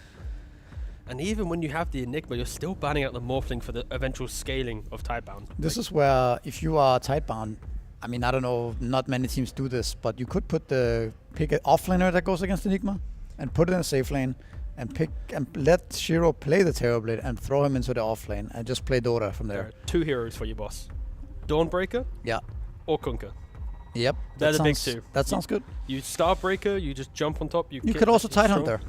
And even when you have the Enigma, you're still banning out the Morphling for the eventual scaling of Tidebound. This is where, if you are Tidebound, I mean, I don't know, not many teams do this, but you could pick an offlaner that goes against Enigma and put it in a safe lane and let Shiro play the Terrorblade and throw him into the off lane and just play Dota from There there. are 2 heroes for you, boss. Dawnbreaker Yeah. or Kunkka. Yep. They're that the big sounds- two. That sounds good. You Starbreaker, you just jump on top. You You could also Tidehunter. Tidehunter.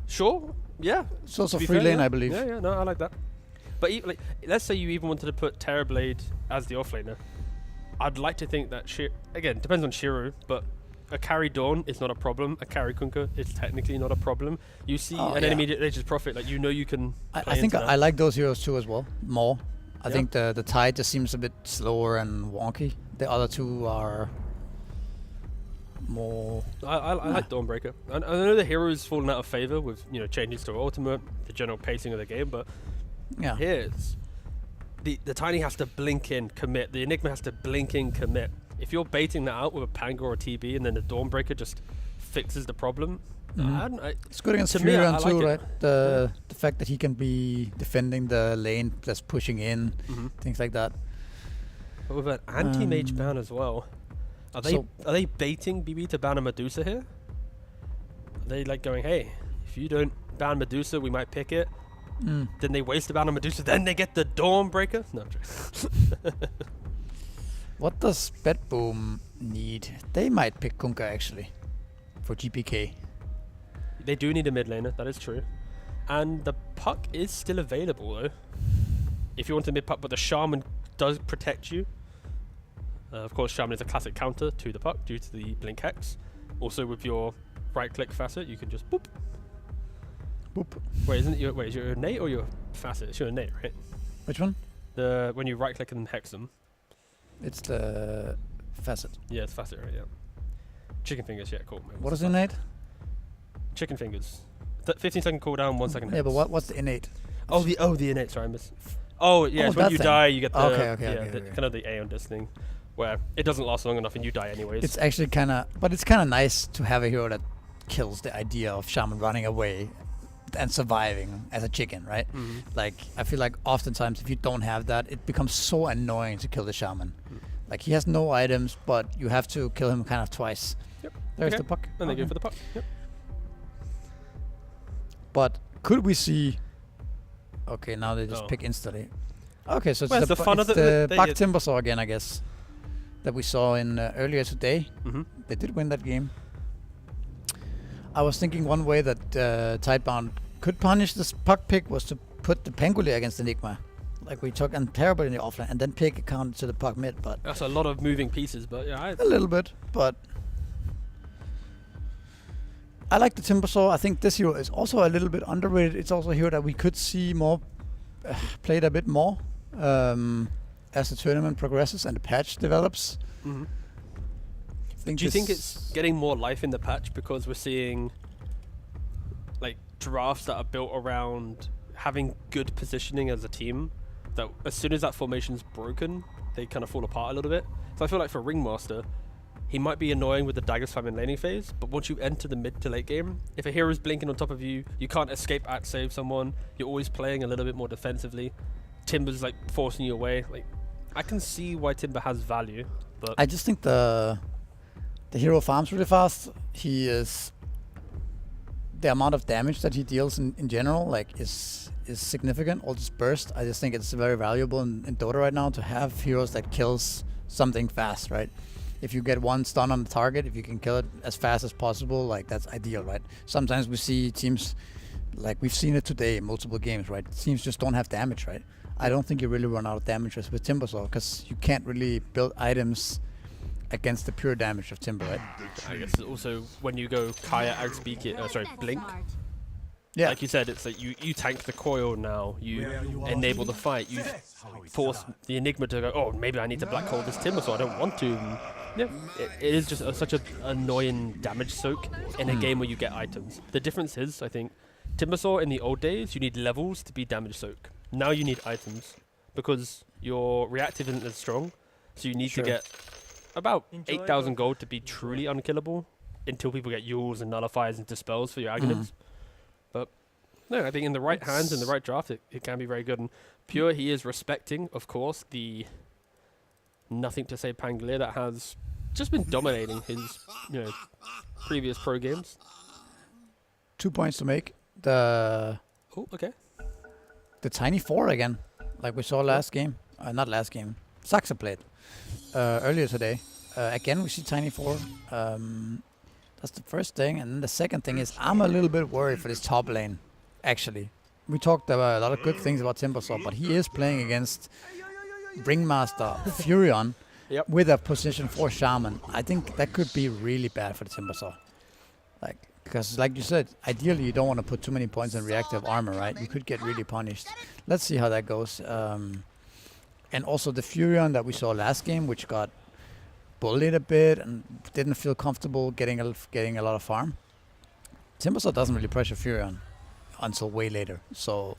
Sure. Yeah. It's also To be free fair, lane, yeah. I believe. Yeah, no, I like that. But like, let's say you even wanted to put Terrorblade as the offlaner. I'd like to think that again, depends on Shiro, but a carry Dawn is not a problem. A carry Kunkka is technically not a problem. You see an enemy Nature's Prophet, like you can. I think I like those heroes too as well. More. I Yeah. think the Tide just seems a bit slower and wonky. The other two are more. I like Dawnbreaker. I know the hero's fallen out of favor with changes to ultimate, the general pacing of the game, but Yeah. Here's the Tiny has to blink in, commit. The Enigma has to blink in, commit. If you're baiting that out with a Panga or a TB and then the Dawnbreaker just fixes the problem, It's good against to me, I Furion like too, it. right? The fact that he can be defending the lane, just pushing in, things like that. But with an anti-mage ban as well, are they baiting BB to ban a Medusa here? Are they like going, hey, if you don't ban Medusa, we might pick it? Then they waste a ban on Medusa, then they get the Dawnbreaker? No, I'm joking. What does BetBoom need? They might pick Kunkka actually for GPK. They do need a mid laner, that is true. And the puck is still available though. If you want a mid puck, but the Shaman does protect you. Of course, Shaman is a classic counter to the puck due to the Blink Hex. Also with your right click facet, you can just boop. Boop. Wait, is it your innate or your facet? It's your innate, right? Which one? When you right click and hex them. It's the facet. Yeah, it's facet, right? Yeah. Chicken fingers, yeah, cool. What is innate? Chicken fingers. 15-second cooldown, 1 second. Yeah, hex. but what's the innate? Oh, the innate. Sorry, I missed. Oh, yeah. Oh, it's when that you thing. die, you get the Okay. kind of the A on this thing, where it doesn't last long enough and you die anyways. It's actually kind of nice to have a hero that kills the idea of Shaman running away and surviving as a chicken, right? Like, I feel like oftentimes if you don't have that, it becomes so annoying to kill the Shaman. Like, he has no items, but you have to kill him kind of twice. Yep. There's Okay. the puck. And they go for the puck. Yep. But could we see... Okay, now they just Oh. pick instantly. Okay, so Well, it's it's the fun of it's the- the they- Bak Timbersaw again, I guess, that we saw in earlier today. They did win that game. I was thinking one way that Tidebound could punish this puck pick was to put the Pangolier against Enigma. Like we took and terrible in the offline and then pick a counter to the puck mid, but That's a lot of moving pieces, but yeah. a little bit, but I like the Timbersaw. I think this hero is also a little bit underrated. It's also a hero that we could see more played a bit more as the tournament progresses and the patch develops. Do you think it's getting more life in the patch because we're seeing like drafts that are built around having good positioning as a team, that as soon as that formation's broken, they kind of fall apart a little bit? So I feel like for Ringmaster, he might be annoying with the dagger spam and laning phase, but once you enter the mid to late game, if a hero's blinking on top of you, you can't escape at save someone, you're always playing a little bit more defensively. Timber's like forcing you away. Like, I can see why Timber has value, but I just think the hero farms really fast. He is... The amount of damage that he deals in general, like, is significant. All this burst, I just think it's very valuable in Dota right now to have heroes that kills something fast, right? If you get one stun on the target, if you can kill it as fast as possible, like, that's ideal, right? Sometimes we see teams, like we've seen it today in multiple games, right? Teams just don't have damage, right? I don't think you really run out of damage with Timbersaw, because you can't really build items against the pure damage of Timber, right? I guess also when you go Kaya Blink. Yeah. Like you said, it's like you tank the coil now, you enable the fight, you force the Enigma to go, oh, maybe I need to black hole this Timber, so I don't want to. And yeah, it is just such an annoying damage soak in a game where you get items. The difference is, I think, Timbersaw in the old days, you need levels to be damage soak. Now you need items, because your reactive isn't as strong, so you need to get about 8,000 gold to be truly unkillable until people get Yules and Nullifiers and Dispels for your Aghanim's. But no, I think in the right hands, in the right draft, it can be very good. And Pure, he is respecting, of course, the nothing to say Pangolier that has just been dominating his previous pro games. 2 points to make. The Tiny 4 again, like we saw last game. Not last game. Saxa played earlier today. Again, we see Tiny 4. That's the first thing. And then the second thing is I'm a little bit worried for this top lane, actually. We talked about a lot of good things about Timbersaw, but he is playing against Ringmaster Furion with a position 4 Shaman. I think that could be really bad for the Timbersaw. Because like you said, ideally you don't want to put too many points in reactive armor, right? You could get really punished. Let's see how that goes. And also the Furion that we saw last game, which got bullied a bit and didn't feel comfortable getting a lot of farm. Timbersaw doesn't really pressure Furion until way later. So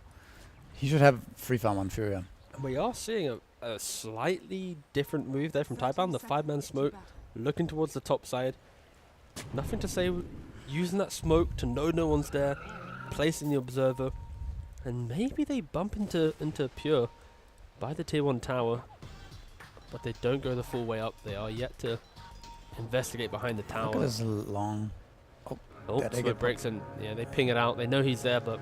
He should have free farm on Furia. We are seeing a slightly different move there from Tidebound. The 5-man smoke, looking towards the top side. Nothing to say, using that smoke to know no one's there, placing the observer, and maybe they bump into Pure by the tier 1 tower, but they don't go the full way up. They are yet to investigate behind the tower. Look at this long. Oh, Yeah, they smoke get breaks and yeah, they ping it out. They know he's there, but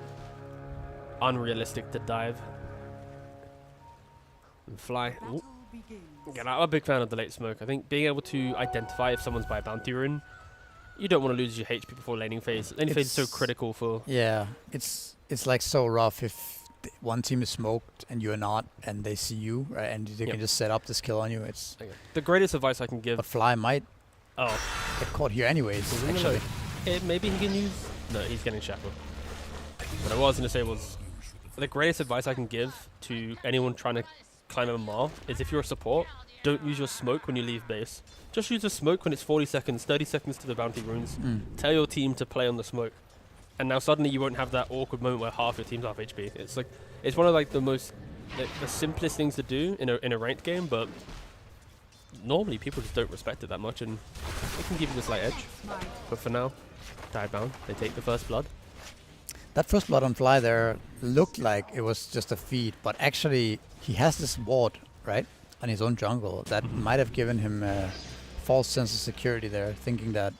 unrealistic to dive. And fly. Ooh. Again, I'm a big fan of the late smoke. I think being able to identify if someone's by a bounty rune, you don't want to lose your HP before laning phase. Laning phase is so critical for... Yeah, it's like so rough if one team is smoked and you're not, and they see you, right, and they can just set up this kill on you. It's the greatest advice I can give... But Fly might get caught here anyways, actually. Maybe he can use... No, he's getting shackled. What I was going to say was, the greatest advice I can give to anyone trying to climb a MR is if you're a support, don't use your smoke when you leave base. Just use the smoke when it's 40 seconds, 30 seconds to the bounty runes. Tell your team to play on the smoke. And now suddenly you won't have that awkward moment where half your team's half HP. It's like, it's one of like the most, the simplest things to do in a ranked game, but normally people just don't respect it that much, and it can give you the slight edge. But for now, Tidebound, they take the first blood. That first blood on Fly there looked like it was just a feed, but actually he has this ward, right, on his own jungle that might have given him a false sense of security there, thinking that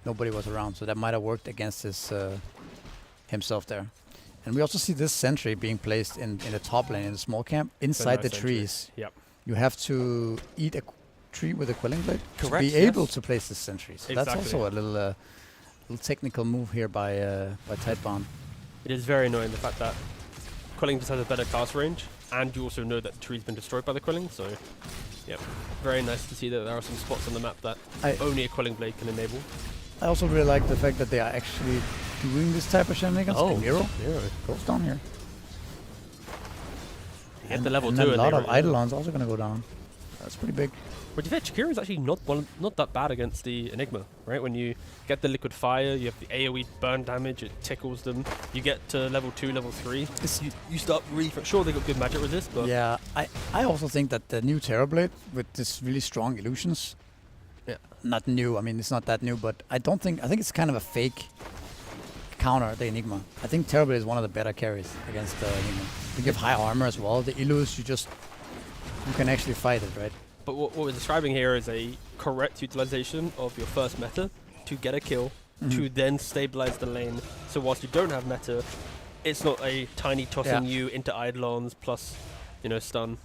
nobody was around. So that might have worked against his himself there. And we also see this sentry being placed in the top lane in the small camp inside the trees. Yep. You have to eat a tree with a quelling blade to Correct, be able to place this sentry. So that's Exactly. also a little technical move here by Tidebound. It is very annoying the fact that Quelling just has a better cast range, and you also know that the tree's been destroyed by the Quelling, so yeah, very nice to see that there are some spots on the map that only a Quelling blade can enable. I also really like the fact that they are actually doing this type of shenanigans. Oh, Miro Miro goes down here. You get the level 2 and and a lot they of Eidolons also going to go down. That's pretty big. But to be fair, Chikira is actually not that bad against the Enigma, right? When you get the liquid fire, you have the AoE burn damage, it tickles them. You get to level 2, level 3, you start really... Sure, they got good magic resist, but... Yeah, I also think that the new Terrorblade with this really strong illusions, not new, I mean, it's not that new, but I think it's kind of a fake counter, the Enigma. I think Terrorblade is one of the better carries against the Enigma. You give high armor as well. The illus, you can actually fight it, right? But what we're describing here is a correct utilization of your first meta to get a kill, to then stabilize the lane. So whilst you don't have meta, it's not a tiny tossing you into Eidolons plus, stun.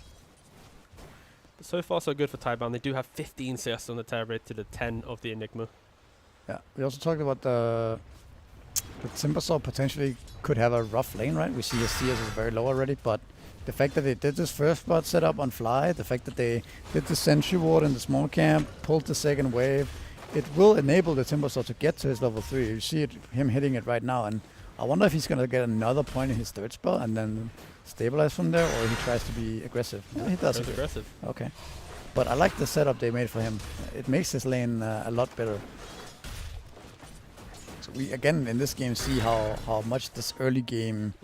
But so far so good for Tidebound. They do have 15 CS on the Terrorblade to the 10 of the Enigma. Yeah, we also talked about the Timbersaw potentially could have a rough lane, right? We see his CS is very low already, but the fact that they did this first blood setup on Fly, the fact that they did the Sentry Ward in the small camp, pulled the second wave, it will enable the Timbersaw to get to his level 3. You see him hitting it right now, and I wonder if he's going to get another point in his third spell and then stabilize from there, or he tries to be aggressive. No, he does. Aggressive. Okay. But I like the setup they made for him. It makes his lane a lot better. So we, again, in this game, see how much this early game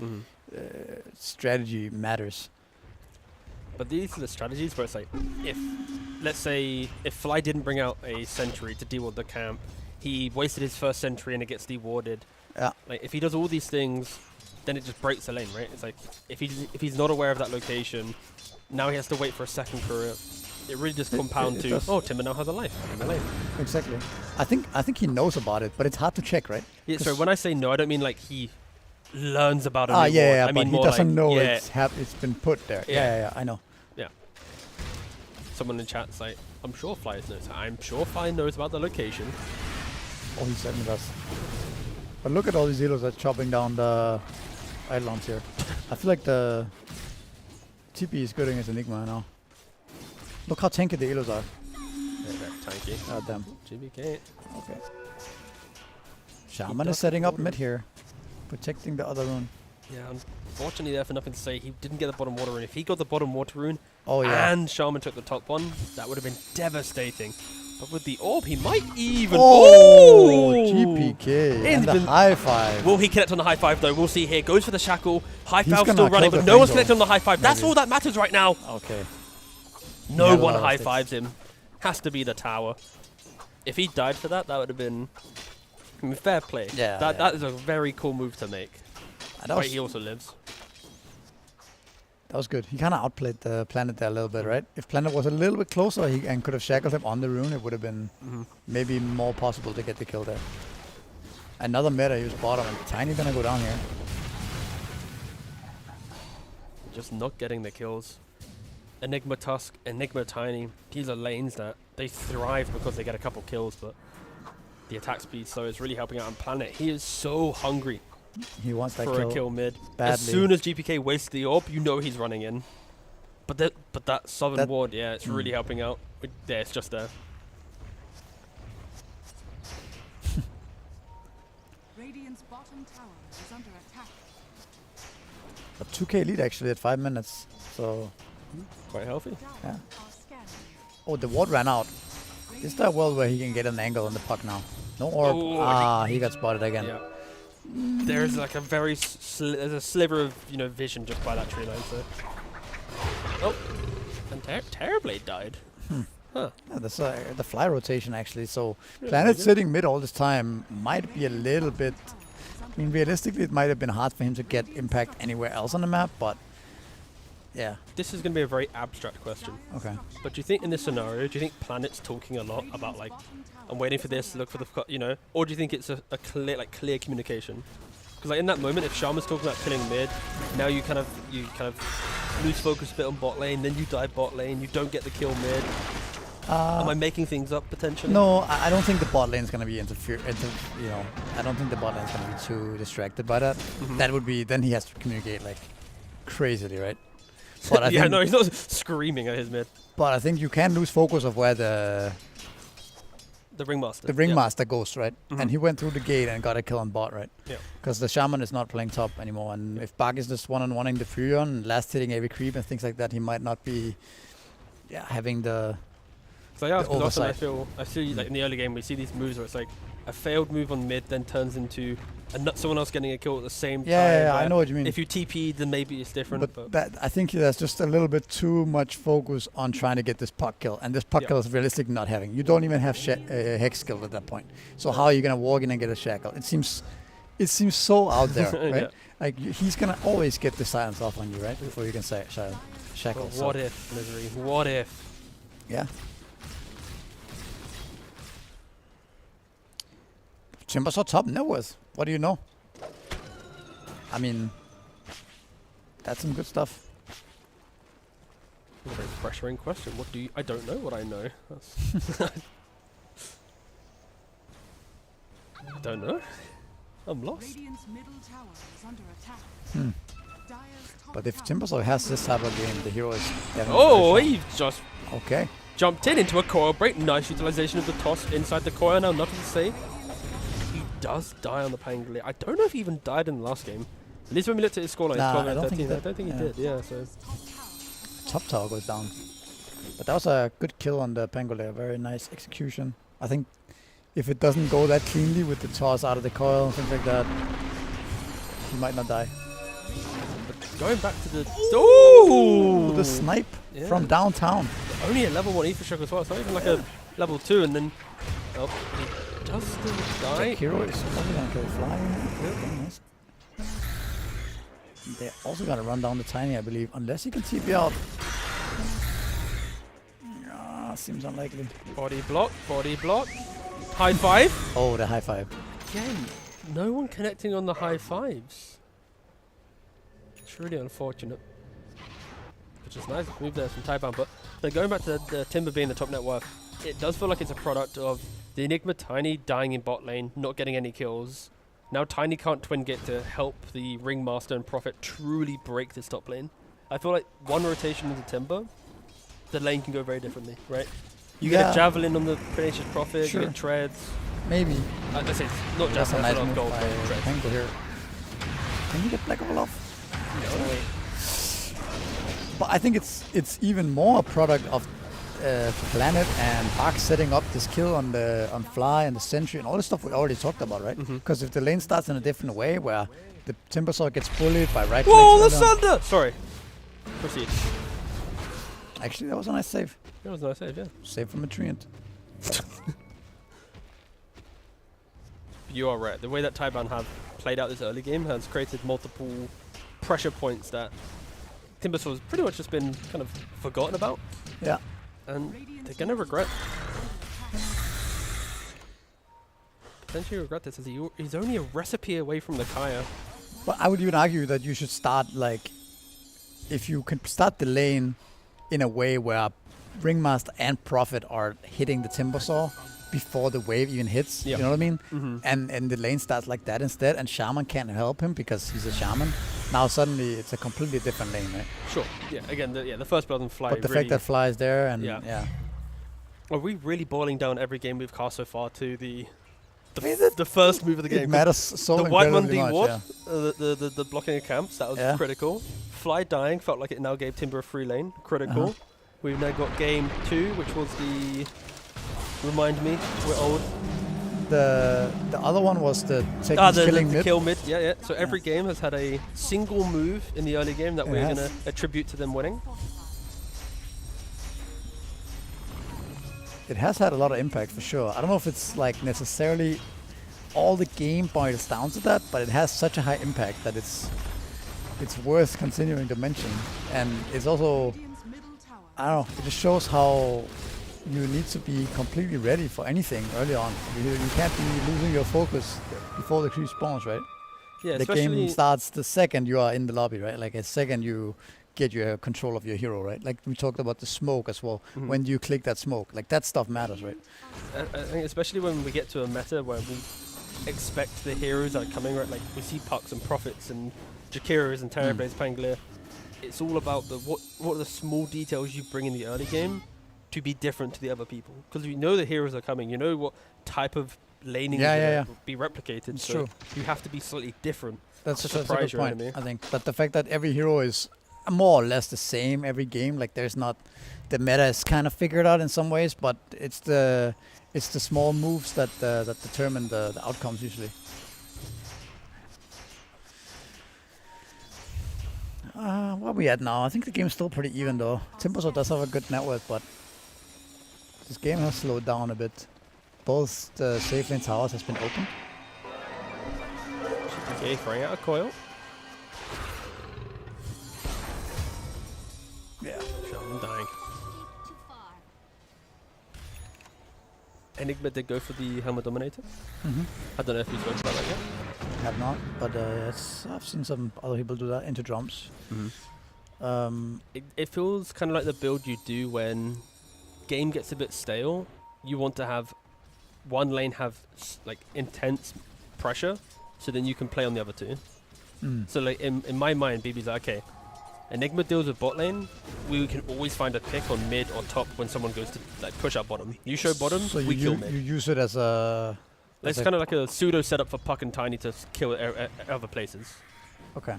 strategy matters. But these are the strategies where it's like, let's say, if Fly didn't bring out a sentry to deward the camp, he wasted his first sentry and it gets dewarded. Yeah. Like, if he does all these things, then it just breaks the lane, right? It's like, if he's not aware of that location, now he has to wait for a second career. It really just compounds to, oh, Timber now has a life in the lane. Exactly. I think he knows about it, but it's hard to check, right? Yeah, so when I say no, I don't mean like he learns about it. Yeah, I mean but more he doesn't like, know it's been put there. Yeah, I know. Yeah. Someone in chat's like, I'm sure Fly knows. I'm sure Fly knows about the location. Oh, he certainly does. But look at all these healers that's chopping down the Eidolons here. I feel like the TP is good against Enigma now. Look how tanky the healers are. Yeah, tanky. God damn. GBK. Okay. Shaman is setting up mid here, protecting the other rune. Yeah, unfortunately there for nothing to say. He didn't get the bottom water rune. If he got the bottom water rune and Shaman took the top one, that would have been devastating. But with the orb, he might even... Oh, GPK and the high five. Will he connect on the high five, though? We'll see here. Goes for the shackle. High He's five gonna still running, kill but the no one's Fingal. connected on the high five. That's Maybe. all that matters right now. Okay. No had a one lot of high sticks. fives him. Has to be the tower. If he died for that, that would have been... I mean, fair play. Yeah, That is a very cool move to make. That Wait, was, he also lives. that was good. He kind of outplayed the Planet there a little bit, right? If Planet was a little bit closer and could have shackled him on the rune, it would have been maybe more possible to get the kill there. Another meta, he was bottom, and Tiny gonna go down here. Just not getting the kills. Enigma Tusk, Enigma Tiny, these are lanes that they thrive because they get a couple kills, but the attack speed so is really helping out on Planet. He is so hungry He wants that for a kill mid. badly. As soon as GPK wastes the orb, you know he's running in. But that southern ward, yeah, it's really helping out. Yeah, it's just there. Radiant's bottom tower is under attack. A 2k lead actually at 5 minutes. So, Quite healthy. yeah. Are scanning. Oh, the ward ran out. Is there a world where he can get an angle on the puck now? No orb. Oh, He got spotted again. Yeah. There's like a very there's a sliver of vision just by that tree line. So. Oh, and Terrorblade died. Huh. Yeah, that's the fly rotation actually. So Yeah, Planet maybe. sitting mid all this time might be a little bit. I mean, realistically, it might have been hard for him to get impact anywhere else on the map, but yeah. This is going to be a very abstract question. Okay. But do you think in this scenario, do you think Planet's talking a lot about like, I'm waiting for this, look for the, or do you think it's a clear communication? Because like in that moment, if Shaman's talking about killing mid, now you kind of lose focus a bit on bot lane, then you die bot lane, you don't get the kill mid. Am I making things up potentially? No, I don't think the bot lane is going to be I don't think the bot lane is going to be too distracted by that. That would be, then he has to communicate like crazily, right? But I yeah, think, no, he's not screaming at his mid. but I think you can lose focus of where the Ringmaster. ringmaster goes, right? And he went through the gate and got a kill on bot, right? Yeah. Because the shaman is not playing top anymore, and if Bak is just one-on-one-ing the Furion, last hitting every creep and things like that, he might not be having the So yeah, because often oversight. I see like in the early game we see these moves where it's like a failed move on mid then turns into someone else getting a kill at the same time. Yeah, I where know what you mean. If you TP, then maybe it's different. But that, I think there's just a little bit too much focus on trying to get this puck kill, and this puck kill is realistically not having. You don't even have hex skill at that point. So how are you gonna walk in and get a shackle? It seems so out there, right? Yeah. Like he's gonna always get the silence off on you, right? Before you can say shackle. But what if, Misery? What if? Yeah. Timber's so top net worth. What do you know? I mean, that's some good stuff. A very pressuring question. What do you? I don't know what I know. That's I don't know. I'm lost. Radiant's middle tower is under attack. Dire's top But if tower Timbersaw has this type of game, the hero is definitely Oh, very he just strong. Okay. jumped into a coil break. Nice utilization of the toss inside the coil. Now, nothing to say. He does die on the Pangolier. I don't know if he even died in the last game. At least when we looked at his scoreline, Nah, 12 I and don't 13. think I that- don't think he yeah. did. Yeah, so Top tower goes down. But that was a good kill on the Pangolier. Very nice execution. I think if it doesn't go that cleanly with the toss out of the coil and things like that, he might not die. going back to the ooh, The snipe Yeah. from downtown. only a level 1 Ether Shock as well. It's not even like a level 2, and then oh, he does still die. Jack Hero is probably gonna kill Fly. Okay, nice. They're also gonna run down the Tiny, I believe, unless he can TP out. Seems unlikely. Body block, body block. High five. Oh, the high five. Again, no one connecting on the high fives. It's really unfortunate. Which is nice move there from Tidebound, but then going back to the Timber being the top net worth, it does feel like it's a product of the Enigma Tiny dying in bot lane, not getting any kills. Now Tiny can't twin get to help the Ringmaster and Prophet truly break this top lane. I feel like one rotation into Timber, the lane can go very differently, right? You get a Javelin on the Pernicious Prophet, Sure. you get Treads. Maybe. I say it's not That's a Javelin, nice that's not move gold, by but Treads. Tango here. Can you get Black Level off? No. But I think it's even more a product of Planet and Bach setting up this kill on Fly and the Sentry and all the stuff we already talked about, right? Because if the lane starts in a different way, where the Timbersaw gets bullied by right Whoa, the clicks early on- Sunder! Sorry. Proceed. Actually, that was a nice save. That was a nice save, yeah. Save from a treant. You are right. The way that Tidebound have played out this early game has created multiple pressure points that Timbersaw's pretty much just been kind of forgotten about. Yeah. And they're going to regret. Potentially regret this, as he's only a recipe away from the Kaya. But I would even argue that you should start, like, if you can start the lane in a way where Ringmaster and Prophet are hitting the Timbersaw before the wave even hits, Yeah. you know what I mean? And the lane starts like that instead, and Shaman can't help him because he's a Shaman. Now suddenly it's a completely different lane, right? Sure. Yeah. Again, the first blood and Fly. But the really fact that Fly is there, and Yeah. yeah. Are we really boiling down every game we've cast so far to the I mean, that- the first move of the It game? matters so The White incredibly Monday much. Ward, Yeah. the blocking of camps, that was Yeah. critical. Fly dying felt like it now gave Timber a free lane, critical. We've now got game 2, which was the... Remind me, we're old. The other one was the taking killing the mid. kill mid, yeah. So every game has had a single move in the early game that It we're has. going to attribute to them winning. It has had a lot of impact for sure. I don't know if it's like necessarily all the game boils down to that, but it has such a high impact that it's worth continuing to mention. And it's also, Radiant's middle tower. I don't know, it just shows how you need to be completely ready for anything early on. You can't be losing your focus before the creep spawns, right? Yeah, The especially... game starts the second you are in the lobby, right? Like a second you get your control of your hero, right? Like we talked about the smoke as well. When do you click that smoke? Like that stuff matters, right? I think especially when we get to a meta where we expect the heroes that are coming, right? Like we see Pucks and Prophets and Jakiras and Terrorblades playing Glear. It's all about the what are the small details you bring in the early game to be different to the other people. Because you know the heroes are coming, you know what type of laning Yeah, is yeah, gonna be replicated. It's so true. you have to be slightly different. That's to a surprise good your point, enemy. I think. But the fact that every hero is more or less the same every game, like there's not, the meta is kind of figured out in some ways, but it's the small moves that determine the outcomes usually. Where are we at now? I think the game's still pretty even though. Timbersaw does have a good network, but this game has slowed down a bit. Both the safe lane towers has been opened. Okay, throwing out a coil. Yeah. Shaman dying. Enigma did go for the Helmet Dominator. I don't know if you spoke about that yet. Have not, but I've seen some other people do that into drums. It feels kind of like the build you do when game gets a bit stale. You want to have one lane have like intense pressure, so then you can play on the other two. So like in my mind, BB's like, okay, Enigma deals with bot lane. We can always find a pick on mid or top when someone goes to like push up bottom. You show bottom, So we kill you mid. use it as a... It's kind of like a pseudo setup for Puck and Tiny to kill other places. Okay.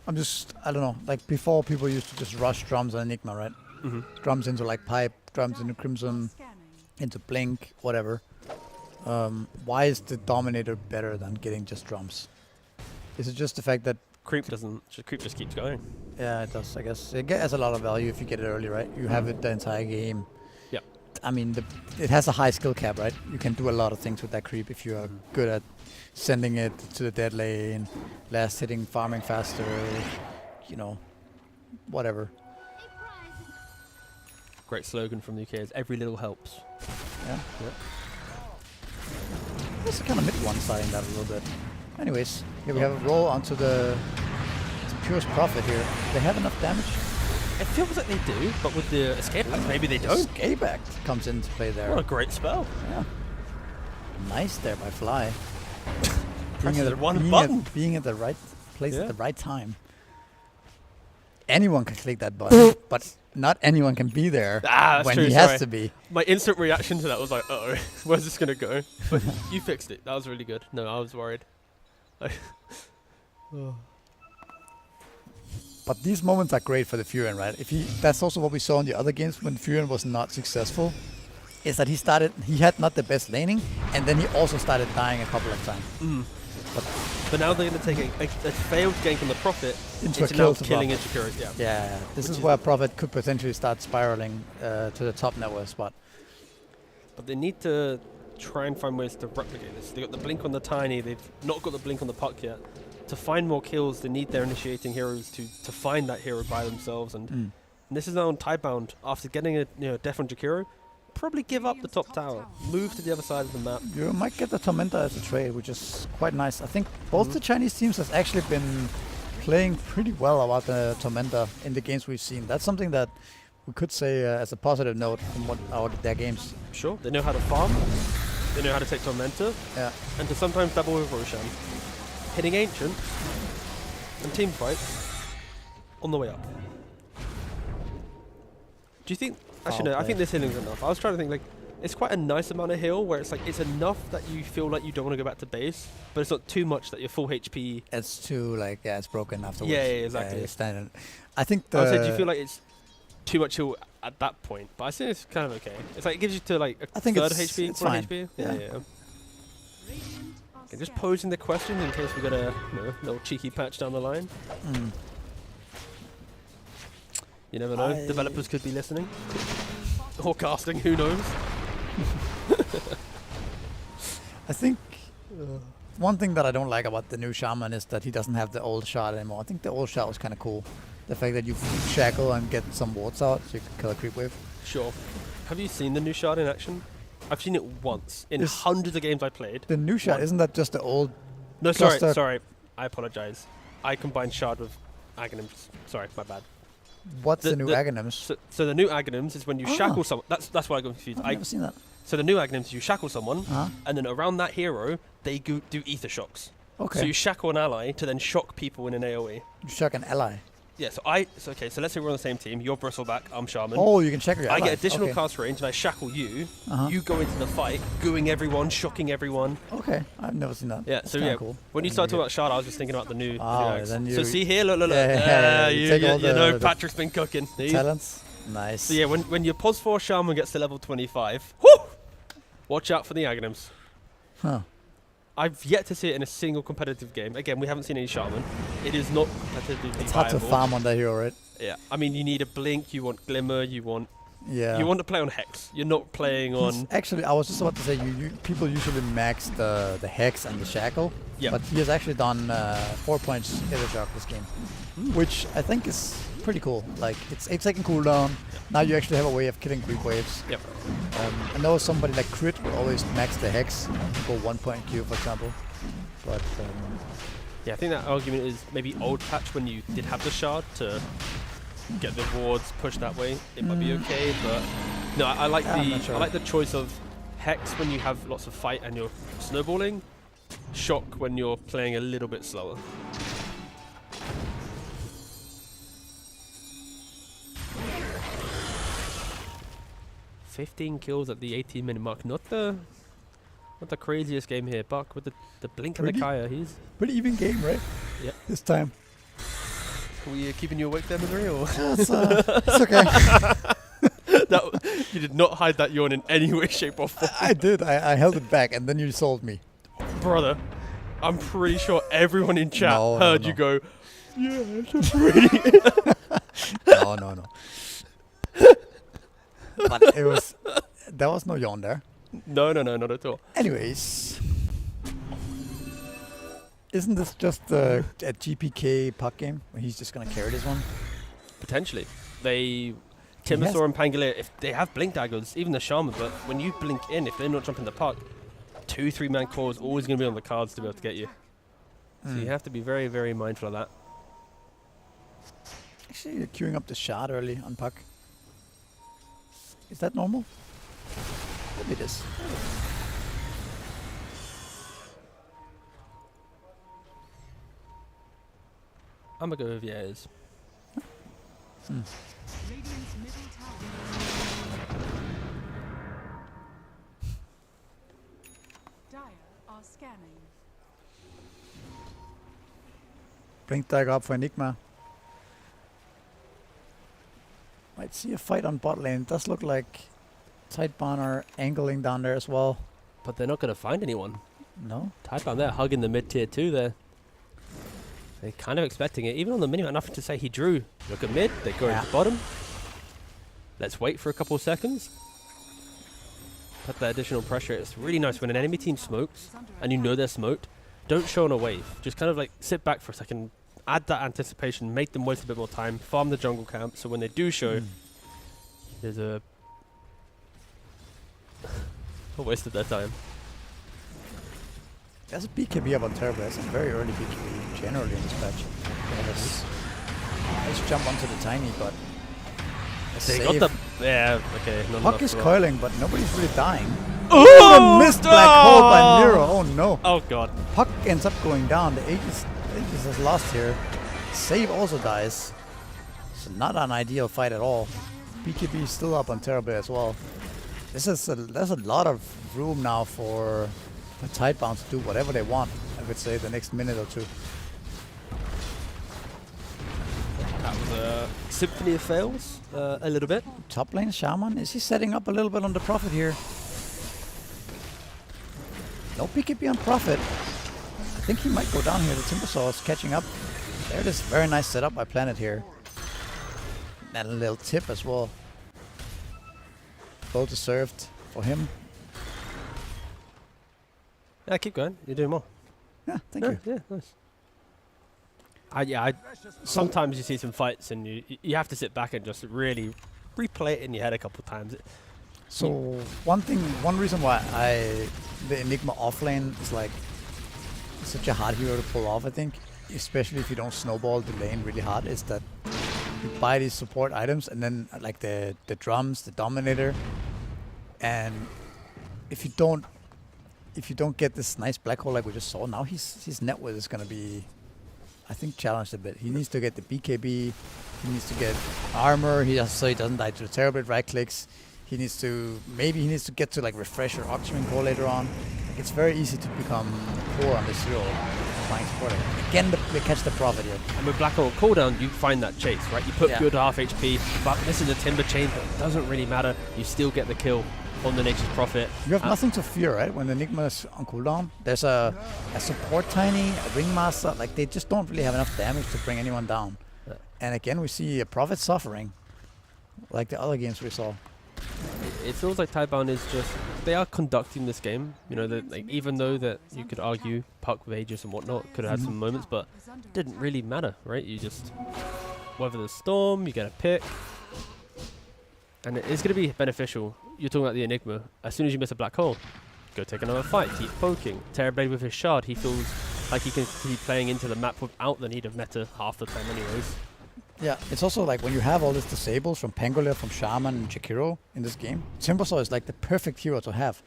I don't know, like before people used to just rush drums and Enigma, right? Drums into like Pipe, drums into Crimson, Scanning. into Blink, whatever. Why is the Dominator better than getting just drums? Is it just the fact that... Creep just keeps going. Yeah, it does, I guess. It has a lot of value if you get it early, right? You have it the entire game. Yeah. I mean, it has a high skill cap, right? You can do a lot of things with that creep if you are good at sending it to the dead lane, last hitting, farming faster, you know, whatever. Great slogan from the UK is every little helps. Yeah. It's kind of mid one-siding that a little bit. Anyways, here we have a roll onto the Purest Prophet here. They have enough damage. It feels like they do, but with the escape act, maybe they don't. Escape Act comes into play there. What a great spell. Yeah. Nice there by Fly. Presses the one button. Being at the right place Yeah. at the right time. Anyone can click that button, but not anyone can be there That's when true, he sorry. has to be. My instant reaction to that was like, uh-oh, where's this going to go? But you fixed it. That was really good. No, I was worried. But these moments are great for the Furion, right? That's also what we saw in the other games when Furion was not successful. Is that he had not the best laning, and then he also started dying a couple of times. But now they're going to take a failed gank on the Prophet Into a now kill to killing Prophet. Ichikuro. Yeah. Yeah, this is where Prophet could potentially start spiraling to the top network spot. But they need to try and find ways to replicate this. They got the blink on the Tiny. They've not got the blink on the Puck yet. To find more kills, they need their initiating heroes to find that hero by themselves. And this is now on Tidebound. After getting a death on Jakiro, probably give up the top tower, move to the other side of the map. You might get the Tormentor as a trade, which is quite nice. I think both the Chinese teams has actually been playing pretty well about the Tormentor in the games we've seen. That's something that we could say as a positive note from their games. Sure, they know how to farm, they know how to take Tormentor, and to sometimes double with Roshan. Hitting Ancient and team fights on the way up. Do you think... Actually, no, I think this healing's enough. I was trying to think, like, it's quite a nice amount of heal where it's like, it's enough that you feel like you don't want to go back to base, but it's not too much that you're full HP. It's too, like, it's broken afterwards. Yeah, exactly. It's standard. I think I would say, do you feel like it's too much heal at that point? But I think it's kind of okay. It's like, it gives you to, like, a third HP, it's quarter fine. HP. Yeah. Okay, just posing the question in case we got a little cheeky patch down the line. You never know. Developers could be listening. Or casting, who knows? I think one thing that I don't like about the new Shaman is that he doesn't have the old shot anymore. I think the old shot was kind of cool. The fact that you shackle and get some wards out so you can kill a creep wave. Sure. Have you seen the new shard in action? I've seen it once in hundreds of games I played. The new shot, isn't that just the old... No, sorry. I apologize. I combined shard with Aghanims. Sorry, my bad. What's the new Aghanims? So the new Aghanims is when you shackle someone. That's why I got confused. I've never seen that. So the new Aghanims, you shackle someone, and then around that hero, they do ether shocks. Okay. So you shackle an ally to then shock people in an AoE. You shock an ally. Yeah, so let's say we're on the same team. You're Bristleback, I'm Shaman. Oh, you can check your allies. I get additional cast range and I shackle you. You go into the fight, gooing everyone, shocking everyone. Okay, I've never seen that. Yeah, That's so yeah, cool. when you started talking about shard, I was just thinking about the new then you so see here, look. you know Patrick's been cooking. Talents. Nice. So yeah, when your Pos 4 Shaman gets to level 25, whoo! Watch out for the Aghanims. Huh. I've yet to see it in a single competitive game. Again, we haven't seen any Shaman. It is not competitively It's hard to farm on that hero, right? Yeah, I mean, you need a Blink, you want Glimmer, you want Yeah. You want to play on Hex. You're not playing on... Actually, I was just about to say, people usually max the Hex and the Shackle. Yep. But he has actually done 4 points Ether Shock this game. Which I think is pretty cool. Like, it's 8 second cooldown. Now you actually have a way of killing creep waves. Yep. I know somebody like Crit will always max the Hex, go 1 point Q, for example. But... yeah, I think that argument is maybe old patch when you did have the shard to get the wards pushed that way. It might be okay, but no, I like I like the choice of Hex when you have lots of fight and you're snowballing, Shock when you're playing a little bit slower. "15 kills at the 18-minute mark. Not the craziest game here. Buck with the blink and the Kaya. He's pretty even game, right? Yep. This time. Were you keeping you awake there, Missouri? Or? It's okay. You did not hide that yawn in any way, shape, or form. I did. I held it back, and then you sold me. Brother, I'm pretty sure everyone in chat heard you go, yeah, it's pretty. No. But it was... There was no yawn there. No, not at all. Anyways... Isn't this just a GPK puck game where he's just going to carry this one? Potentially. Timbersaw and Pangolier, if they have blink daggers, even the Shaman, but when you blink in, if they're not jumping the puck, 2-3 man core is always going to be on the cards to be able to get you. So you have to be very, very mindful of that. Actually, you're queuing up the shard early on puck. Is that normal? Maybe it is. I'm going to go with yes. Radiant's middle tower. Dire are scanning. Blink dagger up for Enigma. Might see a fight on bot lane. It does look like Tidebound are angling down there as well. But they're not going to find anyone. No? Tidebound, they're hugging the mid tier 2 there. They're kind of expecting it. Even on the minimap, nothing to say. He drew. Look at mid. They go into bottom. Let's wait for a couple of seconds. Put that additional pressure. It's really nice when an enemy team smokes and you know they're smoked. Don't show on a wave. Just kind of like sit back for a second. Add that anticipation. Make them waste a bit more time. Farm the jungle camp. So when they do show, there's a waste of their time. There's a BKB up on Terrible. That's a very early BKB generally in this patch. Let's jump onto the Tiny, but They got the... Yeah, okay. Puck is coiling, but nobody's really dying. Oh! Missed black hole by Miro. Oh no. Oh god. Puck ends up going down. The Aegis is lost here. Save also dies. So not an ideal fight at all. BKB is still up on Terrible as well. There's a lot of room now for Tidebound to do whatever they want, I would say, the next minute or two. That was a symphony of fails, a little bit. Top lane Shaman, is he setting up a little bit on the Prophet here? No BKB on Prophet. I think he might go down here. The Timbersaw is catching up. There it is. Very nice setup by Planet here. And a little tip as well. Well deserved for him. Yeah, keep going. You're doing well. Yeah, thank you. Yeah, nice. Sometimes you see some fights and you have to sit back and just really replay it in your head a couple of times. So one reason why the Enigma offlane is like such a hard hero to pull off, I think, especially if you don't snowball the lane really hard, is that you buy these support items and then like the drums, the Dominator, and if you don't get this nice black hole like we just saw, now his net worth is gonna be, I think, challenged a bit. He needs to get the BKB, he needs to get armor, so he doesn't die to the terrible right clicks. He needs to get to like refresh or Xtreme core later on. Like, it's very easy to become poor on this hero playing support. Again, they catch the Prophet here. And with Black Hole cooldown, you find that chase, right? You put good half HP, but this is a Timber chain, but it doesn't really matter. You still get the kill on the Nature's Prophet. You have nothing to fear, right? When the Enigma is on cooldown, there's a support Tiny, a Ringmaster. Like, they just don't really have enough damage to bring anyone down. Yeah. And again, we see a Prophet suffering, like the other games we saw. It feels like Tidebound is just, they are conducting this game. You know, that like, even though that you could argue Puck with Aegis and whatnot could have had some moments, but it didn't really matter, right? You just weather the storm, you get a pick, and it is going to be beneficial. You're talking about the Enigma. As soon as you miss a black hole, go take another fight, keep poking. Terrorblade with his shard, he feels like he can keep playing into the map without the need of meta half the time anyways. Yeah, it's also like when you have all these disables from Pangolier, from Shaman, and Jakiro in this game, Timbersaw is like the perfect hero to have.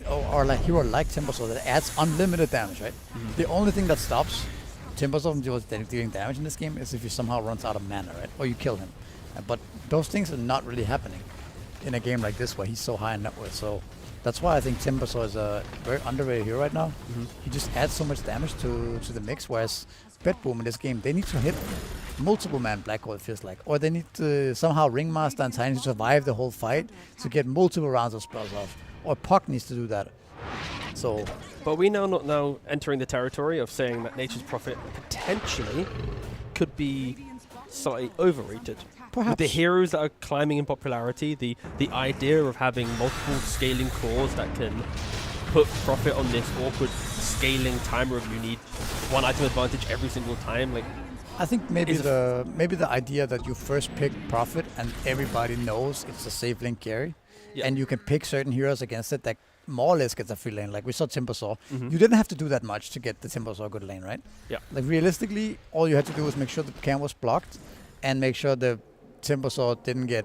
Or like hero like Timbersaw that adds unlimited damage, right? The only thing that stops Timbersaw from dealing damage in this game is if he somehow runs out of mana, right? Or you kill him. But those things are not really happening in a game like this where he's so high in net worth. So that's why I think Timbersaw is a very underrated hero right now. He just adds so much damage to the mix, whereas BetBoom in this game, they need to hit multiple man black hole, it feels like. Or they need to somehow Ringmaster and Tiny to survive the whole fight to get multiple rounds of spells off. Or Puck needs to do that. So, but we not now entering the territory of saying that Nature's Prophet potentially could be slightly overrated. perhaps. With the heroes that are climbing in popularity, the idea of having multiple scaling cores that can put Prophet on this awkward scaling timer of you need one item advantage every single time, like, I think maybe the idea that you first pick Prophet and everybody knows it's a safe lane carry, and you can pick certain heroes against it that more or less gets a free lane. Like we saw Timbersaw. You didn't have to do that much to get the Timbersaw good lane, right? Yeah. Like realistically, all you had to do was make sure the cam was blocked and make sure the Timbersaw didn't get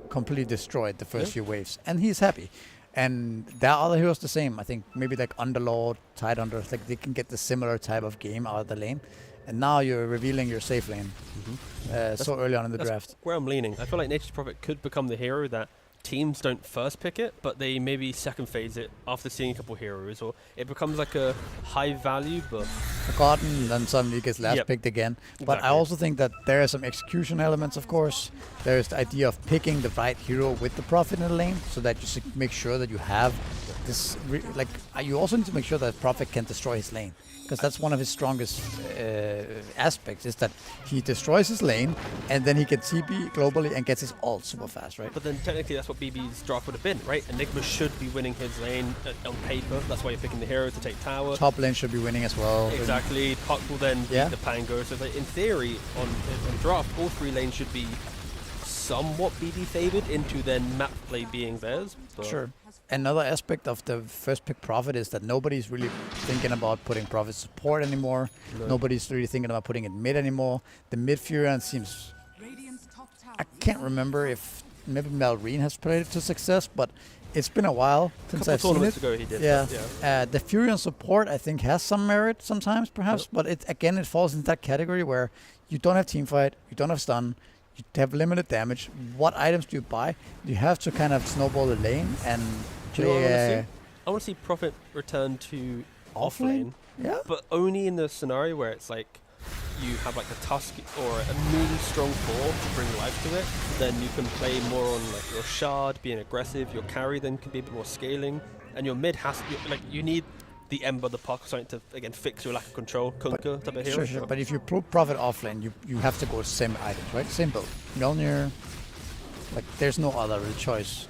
completely destroyed the first few waves. And he's happy. And there are other heroes the same. I think maybe like Underlord, Tidehunter, like they can get the similar type of game out of the lane. And now you're revealing your safe lane so early on in the draft. Where I'm leaning. I feel like Nature's Prophet could become the hero that teams don't first pick it, but they maybe second phase it after seeing a couple heroes, or it becomes like a high value but forgotten, and then suddenly gets last Yep. picked again. But I Exactly. also think that there are some execution elements, of course. There's the idea of picking the right hero with the Prophet in the lane, so that you make sure that you have this. You also need to make sure that Prophet can destroy his lane, because that's one of his strongest aspects, is that he destroys his lane, and then he can TP globally and gets his ult super fast, right? But then technically that's what BB's draft would have been, right? Enigma should be winning his lane on paper. That's why you're picking the hero to take tower. Top lane should be winning as well. Exactly. Puck will then Yeah. beat the Pango. So like, in theory, on draft, all 3 lanes should be somewhat BB favored into then map play being theirs. But Sure. Another aspect of the first pick Prophet is that nobody's really thinking about putting Prophet support anymore. No. Nobody's really thinking about putting it mid anymore. The mid Furion seems... Radiant's top tower I can't remember if maybe Malrine has played it to success, but it's been a while A since couple of I've seen tournaments it. ago he did. Yeah. but yeah. The Furion support, I think, has some merit sometimes, perhaps, but it falls into that category where you don't have teamfight, you don't have stun, you have limited damage. What items do you buy? You have to kind of snowball the lane and Do you know what I want to play see? I want to see Prophet return to off off lane, lane. Yeah. but only in the scenario where it's like you have like a Tusk or a really strong core to bring life to it. Then you can play more on like your shard, being aggressive. Your carry then can be a bit more scaling, and your mid has you need the Ember, the Puck, something to again fix your lack of control, conquer type of hero. Sure. But if you put Prophet offlane, you have to go same items, right? Same build. Mjolnir, there's no other real choice,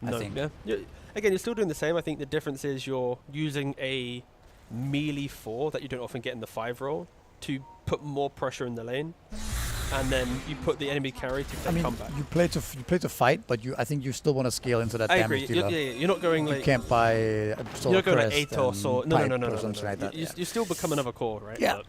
I No, think. yeah. Again, you're still doing the same. I think the difference is you're using a melee 4 that you don't often get in the 5 role to put more pressure in the lane, and then you put the enemy carry to I mean, come back. you play to fight, but I think you still want to scale into that I damage agree. dealer. You're not going You like can't buy a you're Solar not going like Crest Atos or and no, Pipe no, or something like that. You still become another core, right? Yeah. But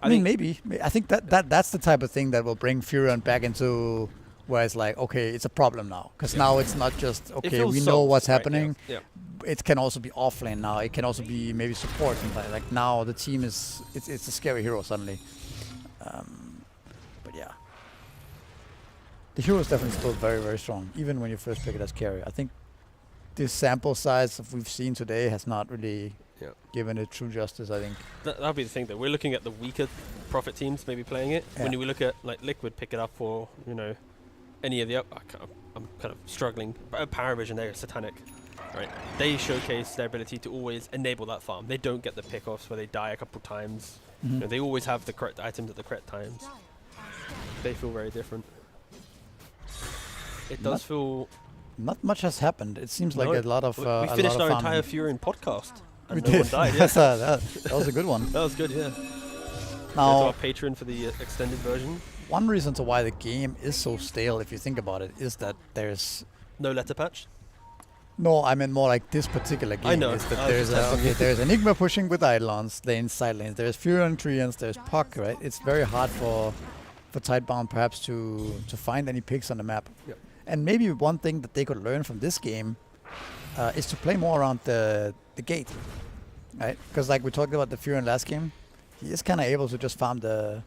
I mean, maybe. I think that's the type of thing that will bring Furion back into where it's like, okay, it's a problem now. Because now it's not just, it okay, feels we know solved, what's right? happening. Yeah. It can also be offlane now. It can also be maybe support. And like now the team it's a scary hero suddenly. But yeah. The hero is definitely still very, very strong, even when you first pick it as carry. I think this sample size that we've seen today has not really given it true justice, I think. That'll be the thing, though. We're looking at the weaker Prophet teams maybe playing it. Yeah. When we look at like Liquid pick it up, or any of the I'm kind of struggling. Power Vision, they're satanic, right? They showcase their ability to always enable that farm. They don't get the pickoffs where they die a couple times. Mhm. They always have the correct items at the correct times. They feel very different. It does feel. Not much has happened. It seems like No, a lot of we finished our farming. entire Furion podcast. We And no did. one died. Yeah. Yes, that was a good one. That was good. Yeah. Go to Now, our Patreon for the extended version. one reason to why the game is so stale, if you think about it, is that there's No letter patch. no. I mean more like this particular game. know. Is that I was there's just testing you. there's Enigma pushing with Eidolons, lanes, side lanes. There's Furion Treants. There's Puck. Right. It's very hard for Tidebound perhaps to find any picks on the map. Yep. And maybe one thing that they could learn from this game is to play more around the gate, right? Because like we talked about the Furion last game, he is kind of able to just farm the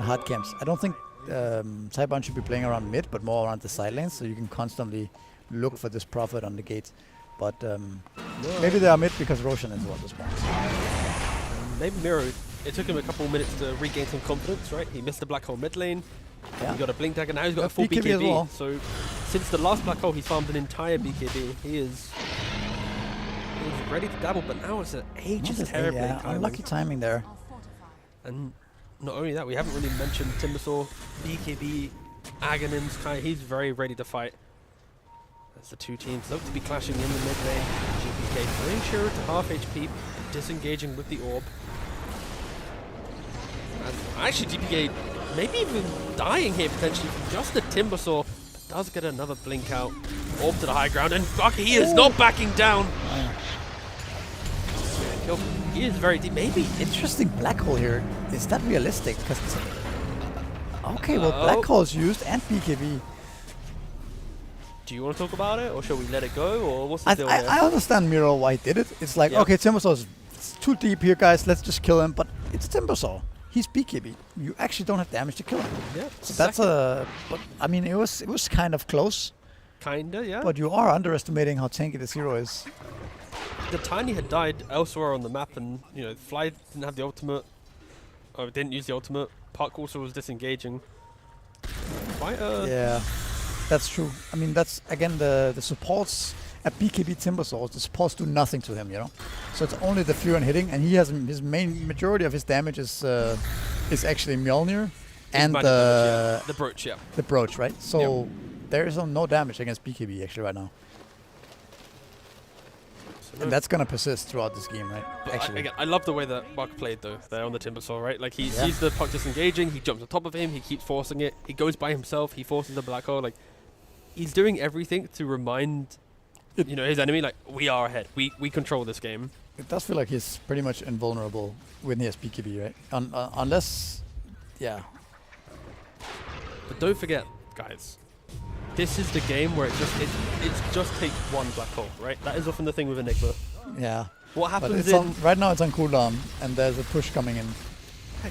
hard camps. I don't think Tidebound should be playing around mid, but more around the side lanes, so you can constantly look for this Prophet on the gate. But maybe they are mid because Roshan is what this one. Maybe Miro. It took him a couple of minutes to regain some confidence, right? He missed the black hole mid lane. Yeah. He got a blink dagger. Now he's got a Got full BKB as BKB. well. So since the last black hole, he's farmed an entire BKB. He's ready to dabble, but now it's an ages terribly. Yeah, timing. unlucky timing there. I'll fortify. And not only that, we haven't really mentioned Timbersaw, BKB, Aghanim's Kai. He's very ready to fight. As the two teams look to be clashing in the mid lane. GPK playing Shiro to half HP, disengaging with the orb. And actually, GPK maybe even dying here potentially from just the Timbersaw. But does get another blink out. Orb to the high ground, and fuck, he is not backing down. Kill. He is very deep. Maybe Interesting black hole here. Is that realistic? 'Cause okay, well, black hole's used and BKB. Do you want to talk about it, or shall we let it go, or what's the deal here? I understand Miro why he did it. It's like, Yeah. okay, Timbersaw's too deep here, guys. Let's just kill him. But it's Timbersaw. He's BKB. You actually don't have damage to kill him. Yeah, So that's a. But I mean, it was kind of close. kinda, yeah. But you are underestimating how tanky this hero is. The Tiny had died elsewhere on the map, and Fly didn't have the ultimate. Oh, didn't use the ultimate. Park also was disengaging. Quite Yeah, that's true. I mean, that's again the supports at BKB Timbersaws. The supports do nothing to him, you know. So it's only the Fury hitting, and he has his main majority of his damage is actually Mjolnir and the brooch, yeah. The brooch, right? So there is no damage against BKB actually right now. And that's gonna persist throughout this game, right? But Actually, again, I love the way that Mark played though. There on the Timbersaw, right? Like he sees the puck disengaging, he jumps on top of him, he keeps forcing it. He goes by himself, he forces the black hole. Like he's doing everything to remind, his enemy like we are ahead. We control this game. it does feel like he's pretty much invulnerable when he has BKB, right? Unless, yeah. But don't forget, guys. This is the game where it's just take one black hole, right? That is often the thing with Enigma. Yeah. What But happens it's right now it's on cooldown, and there's a push coming in.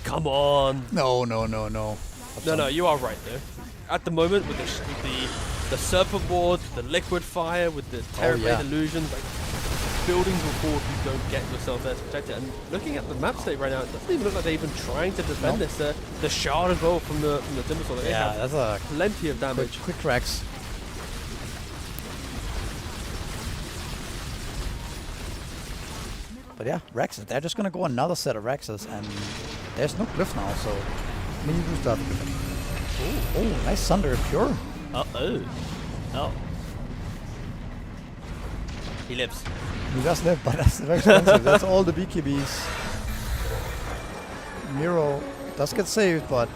Come on. No. No, you are right though. At the moment, with the Serpent Ward, the Liquid Fire, with the Terror Blade Illusions, like buildings will fall if you don't get yourself there to protect it. And looking at the map state right now, it doesn't even look like they're even trying to defend this. The Shard as well from the Timbersaw. They have that's a plenty of damage. quick cracks. But yeah, Rexes. They're just gonna go another set of Rexes, and there's no glyph now, so maybe you start. Oh, nice Sunder Pure. Oh. He lives. He does live, but that's very expensive. That's all the BKBs. Miro does get saved, but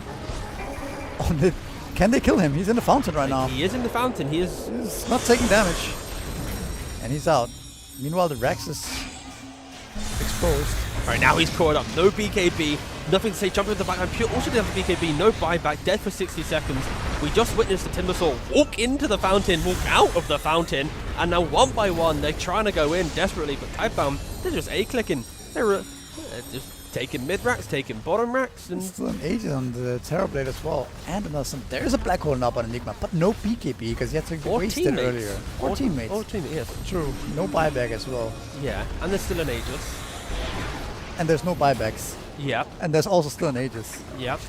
can they kill him? He's in the fountain right now. He is in the fountain. He's not taking damage, and he's out. Meanwhile, the Rex is exposed. All right, now he's caught up. No BKB. Nothing to say. Jumping with the backline. Pure also didn't have the BKB. No buyback. Dead for 60 seconds. We just witnessed the Timbersaw walk into the fountain, walk out of the fountain, and now one by one they're trying to go in desperately. But Tidebound, they're just A-clicking. They're just taking mid racks, taking bottom racks, and still an agent on the Terror Blade as well. And there's a black hole now on Enigma, but no BKB because you had to waste it earlier. Or teammates. Or teammates, yes. True. No buyback as well. Yeah, and there's still an Aegis. And there's no buybacks. Yep. And there's also still an Aegis. Yep.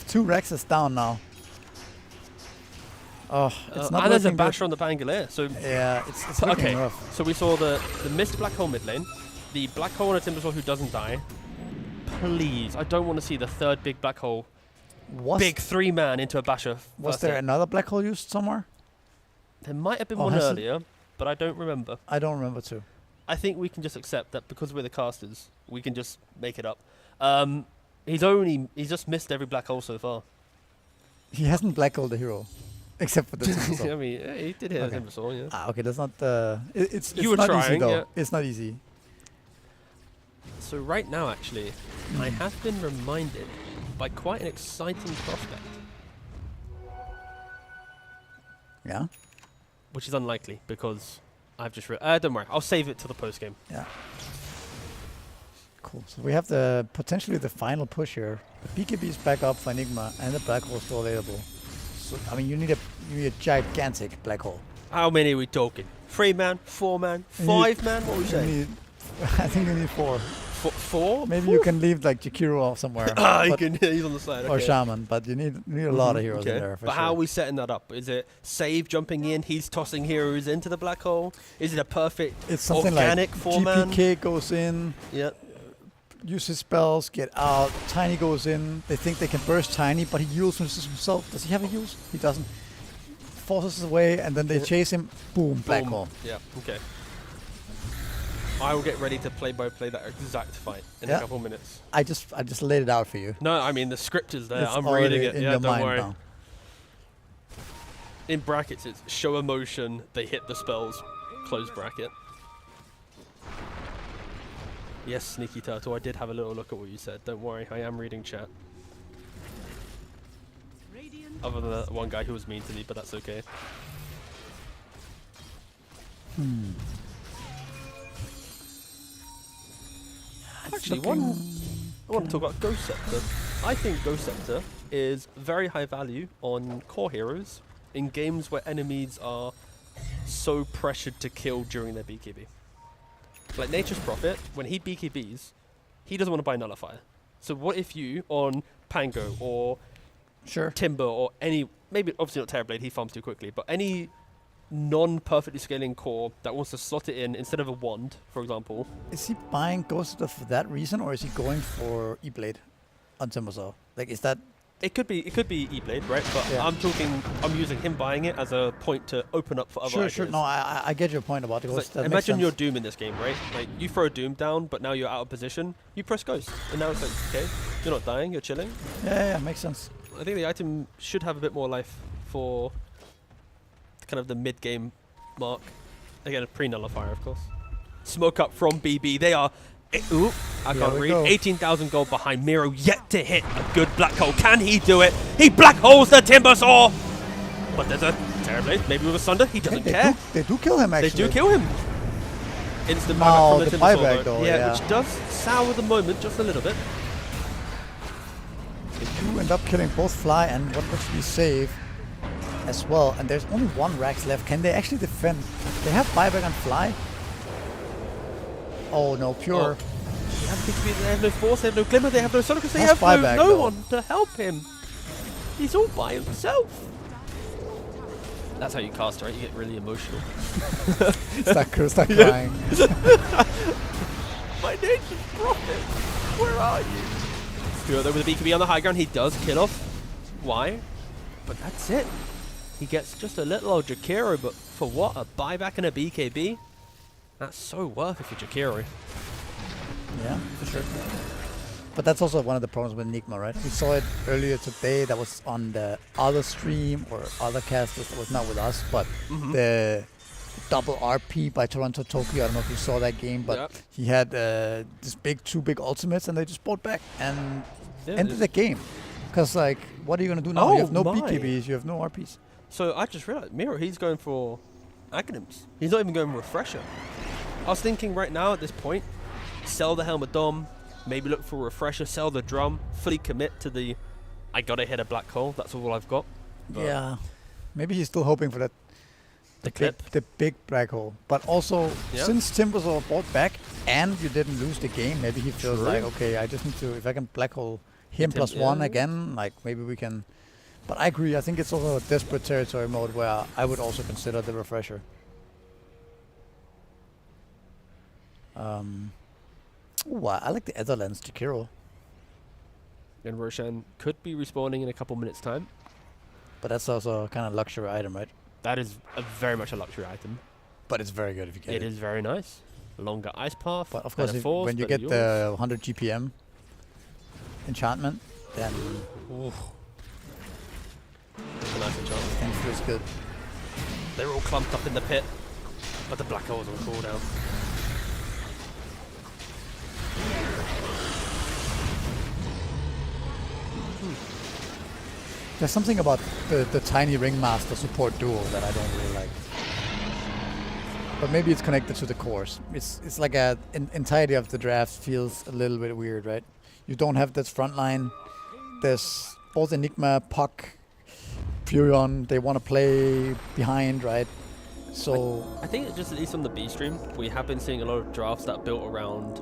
2 Rexes down now. Oh, it's not. And there's a basher on the Bangalore. So yeah, it's looking rough. So we saw the missed black hole mid lane, the black hole on a Timbersaw who doesn't die. Please, I don't want to see the third big black hole. Big 3-man into a basher. Was there another black hole used somewhere? There might have been one earlier, but I don't remember. I don't remember too. I think we can just accept that because we're the casters, we can just make it up. He's just missed every black hole so far. He hasn't black holed the hero, except for the Timbersaw. I mean, he did hit a Timbersaw, yeah. Okay, that's not. It's you were not trying, easy though. yeah. It's not easy. So right now, actually, I have been reminded by quite an exciting prospect. Yeah. Which is unlikely because I've just don't worry, I'll save it to the post game. Yeah. Cool. So we have potentially the final push here. The BKB is back up for Enigma, and the black hole is still available. So I mean, you need a gigantic black hole. How many are we talking? 3-man, 4-man, 5-man? What would you say? I think you need 4. 4? Maybe you can leave like Jakiro off somewhere. He's on the side. Or Shaman, but you need a lot of heroes in there. But how are we setting that up? Is it Save jumping in, he's tossing heroes into the black hole? Is it a perfect it's something organic like 4-man? GPK goes in. Yeah. Use his spells, get out. Tiny goes in. They think they can burst Tiny, but he heals himself. Does he have a use? He doesn't. Forces away, and then they chase him. Boom, black hole. Yeah, okay. I will get ready to play-by-play that exact fight in a couple minutes. I just laid it out for you. No, I mean the script is there. It's I'm reading it. In Yeah, your don't mind worry. now. In brackets, it's show emotion. They hit the spells. Close bracket. Yes, Sneaky Turtle, I did have a little look at what you said. Don't worry, I am reading chat. Other than that one guy who was mean to me, but that's okay. Actually, I want to talk about Ghost Scepter. I think Ghost Scepter is very high value on core heroes in games where enemies are so pressured to kill during their BKB. Like Nature's Prophet, when he BKBs, he doesn't want to buy Nullifier. So what if you, on Pango or Sure. Timber or any, maybe obviously not Terrorblade, he farms too quickly, but any non-perfectly scaling core that wants to slot it in instead of a wand, for example. Is he buying Ghost for that reason, or is he going for E-Blade on Timbersaw? Like, is that... It could be E-Blade, right? But Yeah. I'm using him buying it as a point to open up for other ideas. Sure. No, I get your point about the It's Ghost. like, That makes imagine you're sense. Doom in this game, right? Like, you throw a Doom down, but now you're out of position. You press Ghost. And now it's like, okay, you're not dying, you're chilling. Yeah, makes sense. I think the item should have a bit more life for kind of the mid-game mark. Again, a pre-nullifier, of course. Smoke up from BB. They are... Ooh, I Here can't we read. go. 18,000 gold behind Miro, yet to hit a good black hole. Can he do it? He black holes the Timbersaw! But there's a Terrorblade, maybe with a Sunder. He doesn't care. They do kill him, actually. They do kill him. Instant No, buyback from the the Timbersaw, buyback though, yeah. which does sour the moment just a little bit. They do end up killing both Fly and what looks to be Save as well. And there's only one Rax left. Can they actually defend? They have buyback on Fly. Oh no, Pure. They have no force, they have no glimmer, they have no solar, because they That's have buyback, no though. one to help him. He's all by himself. That's how you cast, right? You get really emotional. Start crying. My nature's prophet, where are you? Stuart though with the BKB on the high ground, he does kill off. Why? But that's it. He gets just a little old Jakiro, but for what? A buyback and a BKB? That's so worth it for Jakiro. Yeah, for sure. But that's also one of the problems with Enigma, right? We saw it earlier today. That was on the other stream or other casters. That was not with us, but the double RP by Toronto Tokyo. I don't know if you saw that game, but Yep. he had this two big ultimates, and they just bought back and Yeah, ended the game. Because like, what are you gonna do now? Oh You have no my. BKBs. You have no RPs. So I just realized, Miro, he's going for Aghanims. He's not even going Refresher. I was thinking right now at this point, sell the Helmet Dom, maybe look for a Refresher, sell the drum, fully commit to the I gotta hit a black hole, that's all I've got. But Yeah, maybe he's still hoping for that. The clip. The big black hole. But also, Yeah. since Timbers are bought back and you didn't lose the game, maybe he feels True. like, okay, I just need to, if I can black hole him Tim- plus one yeah. again, like maybe we can. But I agree, I think it's also a desperate territory mode where I would also consider the Refresher. Ooh, I like the Etherlands Jakiro, And Roshan could be respawning in a couple minutes time. but that's also a kind of luxury item, right? That is very much a luxury item. But it's very good if you get It is very nice. Longer ice path. But of course, better if, force, when you better get the 100 GPM enchantment, then Oof. It's a nice enchantment. things feels good. They're all clumped up in the pit, but the black hole's on cooldown. There's something about the tiny ringmaster support duo that I don't really like. But maybe it's connected to the course. It's like entirety of the draft feels a little bit weird, right? You don't have this front line. There's both Enigma, Puck, Furion. They want to play behind, right? So I think just at least on the B stream, we have been seeing a lot of drafts that are built around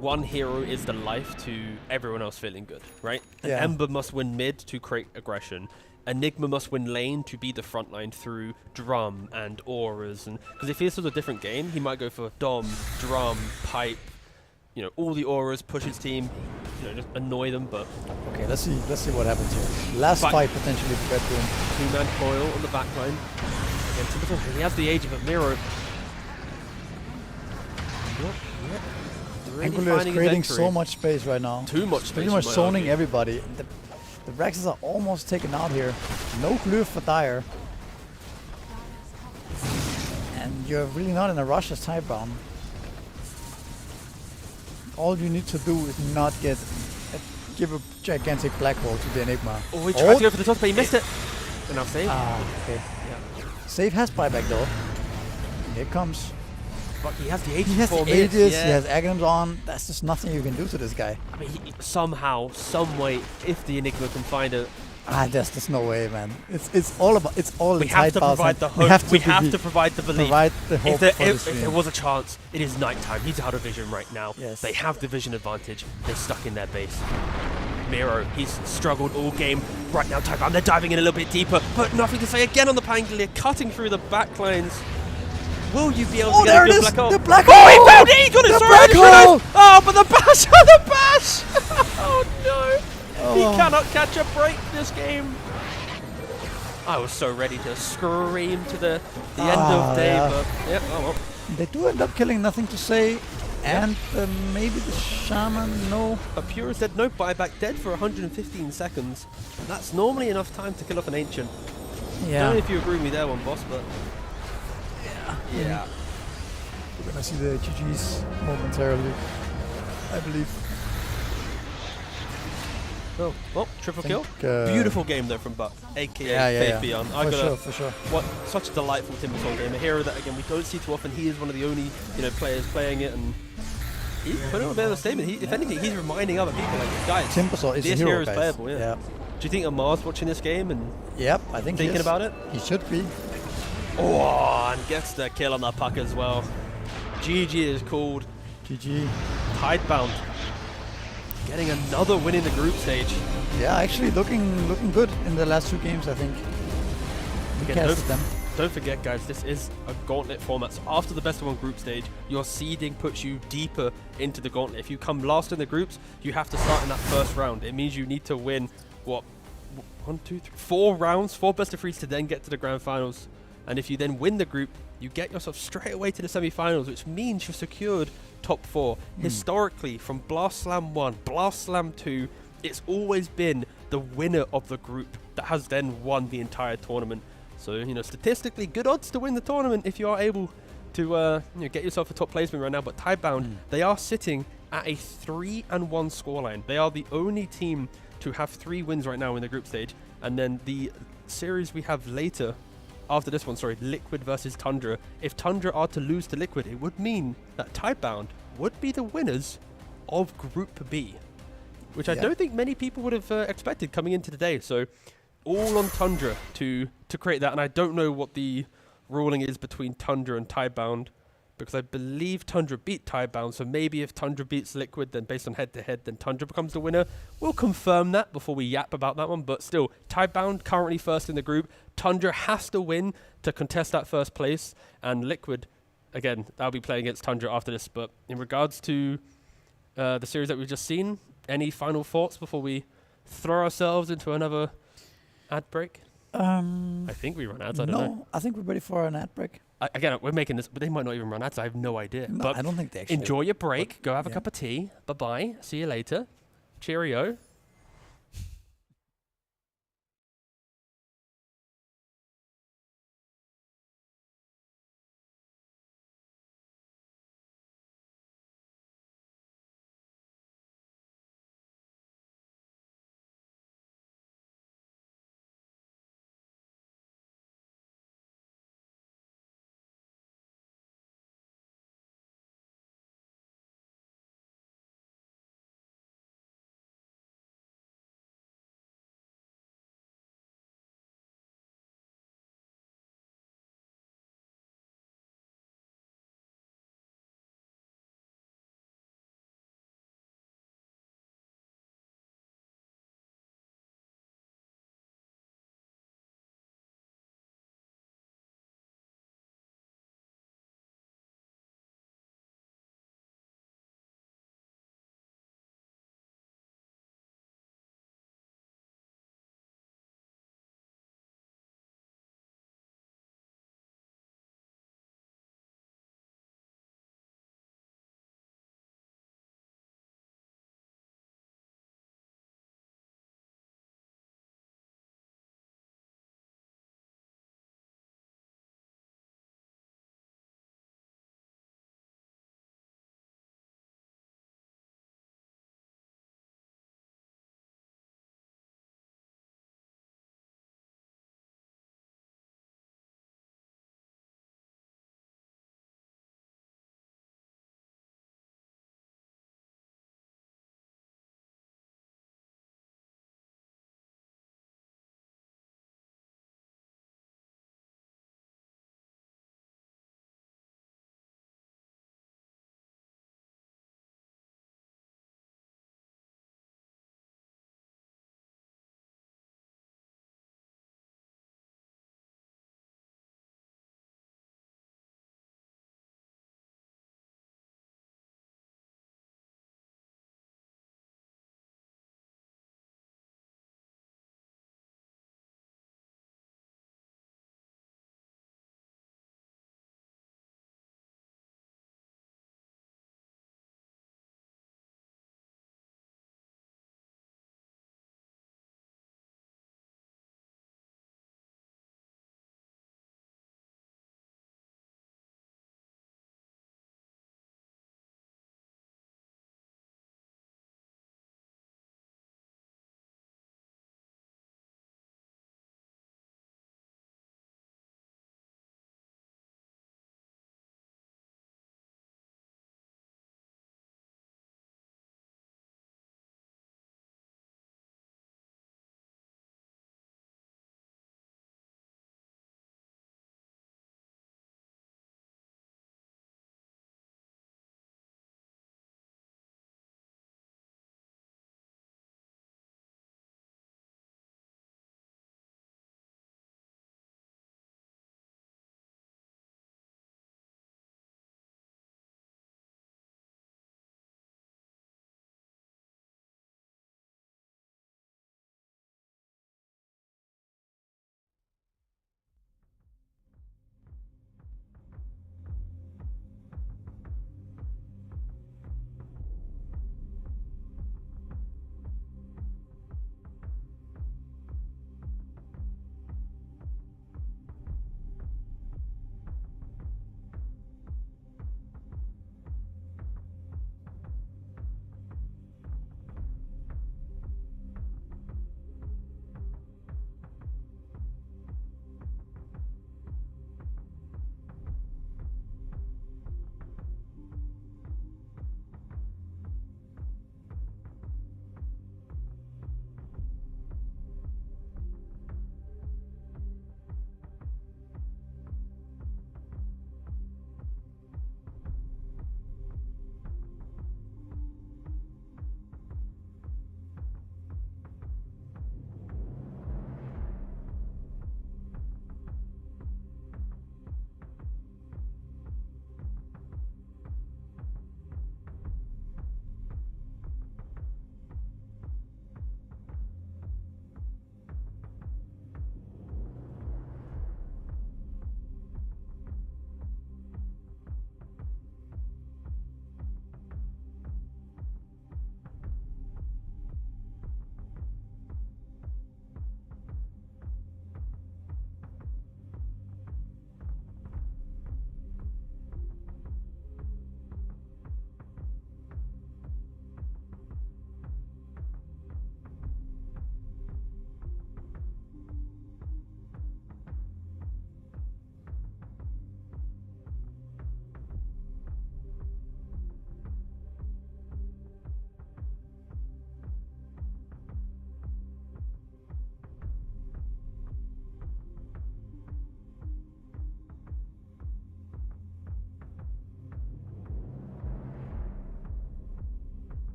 one hero is the life to everyone else feeling good, right? An Yeah. Ember must win mid to create aggression. Enigma must win lane to be the front line through drum and auras, and because if this was a different game, he might go for dom, drum, pipe, you know, all the auras, push his team, you know, just annoy them. But okay, let's see what happens here. Last fight potentially for BetBoom. two-man coil on the back line. Again, Timbersaw, he has the age of a mirror. Really Angular is finding his creating entry. so much space right now. Too much space. Pretty you much might zoning argue. everybody. The Raxes are almost taken out here. No glyph for Dire. And you're really not in a rush as Tidebound. All you need to do is not give a gigantic black hole to the Enigma. Oh, he tried to go for the top, but he missed it. And now save. Okay. Yeah. Save has buyback though. Here it comes. But he has the Aegis. He has the for minutes, Aegis, yeah. he has Aghanims on. That's just nothing you can do to this guy. I mean, somehow, some way, if the Enigma can find a There's no way, man. It's all We the have to Tidebound. provide the hope. We have to provide the belief. provide the hope If for the there stream. was a chance, it is nighttime. He's out of vision right now. Yes. They have the vision advantage. They're stuck in their base. Miro, he's struggled all game. Right now, Tidebound, they're diving in a little bit deeper, but nothing to say again on the Pangolier, cutting through the back lines. Will you be able to get a good black hole? The black Oh, hole! he found it! He got it! The Sorry, black I just realised. hole! Oh, but the bash! The bash! Oh, no! Oh. He cannot catch a break this game. I was so ready to scream to the end of day, yeah. but yeah, oh well. They do end up killing Nothing to Say, and maybe the Shaman, no. But Pura said no buyback, dead for 115 seconds. That's normally enough time to kill off an Ancient. I don't know if you agree with me there, one boss, but yeah. We're gonna see the GGs momentarily, I believe. Oh, well, triple kill. Think, Beautiful game though from Buck, aka Faith Beyond. For sure. What such a delightful Timbersaw game. A hero that again we don't see too often. He is one of the only players playing it, and he's putting on a bit of a statement. If anything, he's reminding other people like, guys, Timbersaw is this a hero, is guys. playable. Yeah. Yep. Do you think Amar's watching this game and Yep, I think thinking about it? He should be. Oh, and gets the kill on that puck as well. GG is called. GG. Tidebound getting another win in the group stage. Yeah, actually looking good in the last two games, I think. We Again, casted them. Don't forget, guys, this is a gauntlet format. So after the best of one group stage, your seeding puts you deeper into the gauntlet. If you come last in the groups, you have to start in that first round. It means you need to win, what, 1, 2, 3, 4 rounds, 4 best of 3s to then get to the grand finals. And if you then win the group, you get yourself straight away to the semi-finals, which means you've secured top 4. Historically, from Blast Slam 1, Blast Slam 2, it's always been the winner of the group that has then won the entire tournament. So, statistically, good odds to win the tournament if you are able to get yourself a top placement right now. But Tidebound, they are sitting at a 3-1 scoreline. They are the only team to have 3 wins right now in the group stage. And then the series we have later, after this one, Liquid versus Tundra. If Tundra are to lose to Liquid, it would mean that Tidebound would be the winners of Group B, which I don't think many people would have expected coming into today. So all on Tundra to create that. And I don't know what the ruling is between Tundra and Tidebound, because I believe Tundra beat Tidebound. So maybe if Tundra beats Liquid, then based on head-to-head, then Tundra becomes the winner. We'll confirm that before we yap about that one. But still, Tidebound currently first in the group. Tundra has to win to contest that first place. And Liquid, again, I'll be playing against Tundra after this. But in regards to the series that we've just seen, any final thoughts before we throw ourselves into another ad break? I think we run ads. I don't know. No, I think we're ready for an ad break. Again, we're making this, but they might not even run ads. I have no idea. No, but I don't think they actually enjoy do. your break. Go have a yeah. cup of tea. Bye-bye. See you later. Cheerio.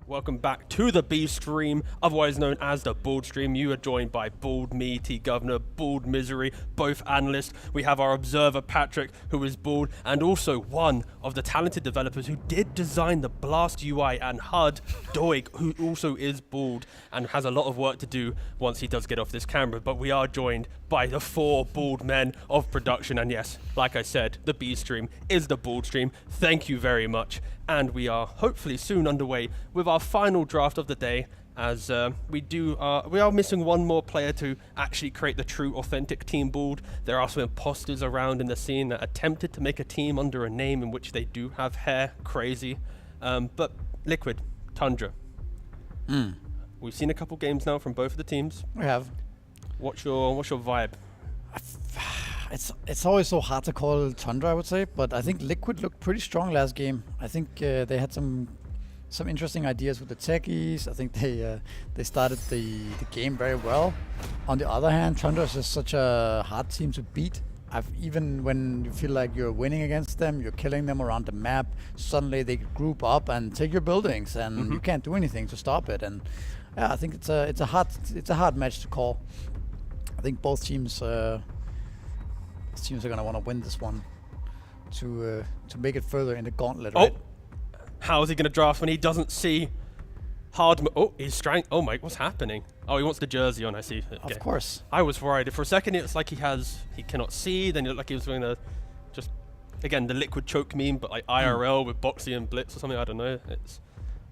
welcome back to the B stream, otherwise known as the Bald stream. You are joined by Bald Me, T Governor, Bald Misery, both analysts. We have our observer Patrick, who is bald, and also one of the talented developers who did design the Blast UI and HUD, Doig, who also is bald and has a lot of work to do once he does get off this camera. But we are joined by the 4 bald men of production, and yes, like I said, the B stream is the Bald stream. Thank you very much. And we are hopefully soon underway with our final draft of the day, as we are missing one more player to actually create the true authentic Team Bald. There are some imposters around in the scene that attempted to make a team under a name in which they do have hair. Crazy. But Liquid, Tundra. We've seen a couple games now from both of the teams. We have. What's your vibe? It's always so hard to call Tundra, I would say, but I think Liquid looked pretty strong last game. I think they had some interesting ideas with the techies. I think they started the game very well. On the other hand, Tundra is just such a hard team to beat. Even when you feel like you're winning against them, you're killing them around the map, suddenly they group up and take your buildings, and you can't do anything to stop it. And yeah, I think it's a hard match to call. I think both teams are gonna want to win this one to make it further in the gauntlet. Oh, right? How is he gonna draft when he doesn't see hard? Oh, he's strang. Oh my, what's happening? Oh, he wants the jersey on. I see. Okay. Of course. I was worried for a second. It's like he cannot see. Then it looked like he was going to just again the Liquid choke meme, but like IRL with Boxy and Blitz or something. I don't know.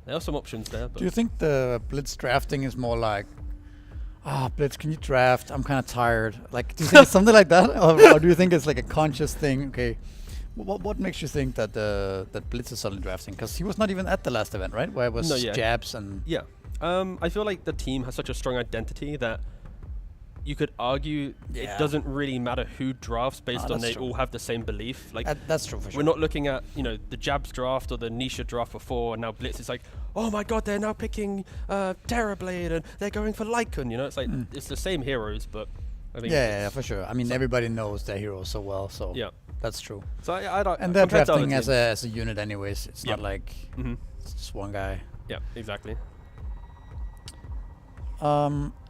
There are some options there. But Do you think the Blitz drafting is more like, Blitz, can you draft? I'm kind of tired. Like, do you think it's something like that, or do you think it's like a conscious thing? Okay, what makes you think that that Blitz is suddenly drafting? Because he was not even at the last event, right? Where it was jabs and yeah. I feel like the team has such a strong identity that you could argue it doesn't really matter who drafts based on they all have the same belief. Like that's true for sure. We're not looking at the Jabs draft or the Nisha draft before, and now Blitz is like, oh my god, they're now picking Terrorblade and they're going for Lycan. It's like it's the same heroes, but I think yeah, for sure. I mean, everybody knows their heroes so well, so yeah, that's true. So I don't. And they're drafting as a unit, anyways. It's not like it's just one guy. Yeah, exactly.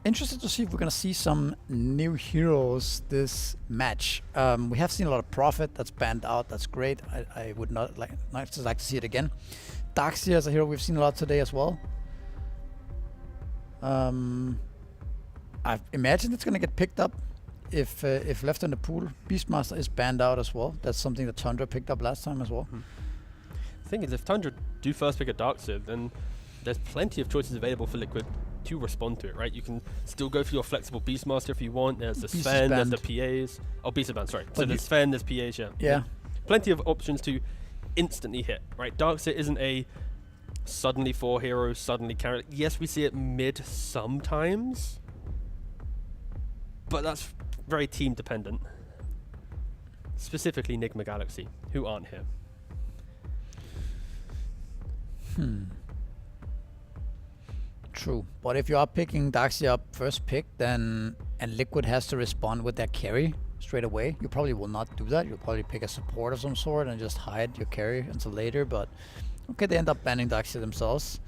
Interested to see if we're gonna see some new heroes this match. We have seen a lot of Prophet that's banned out. That's great. I would not like to see it again. Darkseer is a hero we've seen a lot today as well. I imagine it's gonna get picked up if left in the pool. Beastmaster is banned out as well. That's something that Tundra picked up last time as well. The thing is, if Tundra do first pick a Darkseer, then there's plenty of choices available for Liquid to respond to it, right? You can still go for your flexible Beastmaster if you want. There's the Sven, there's the PAs. Oh, Beast is banned, sorry. So there's Sven, there's PAs, yeah. Plenty of options to instantly hit, right? Darkseer isn't a suddenly 4 heroes, suddenly carry. Yes, we see it mid sometimes, but that's very team dependent. Specifically Nigma Galaxy, who aren't here. True, but if you are picking Darkseer up first pick, then and Liquid has to respond with their carry straight away, you probably will not do that. You'll probably pick a support of some sort and just hide your carry until later. But okay, they end up banning Darkseer themselves.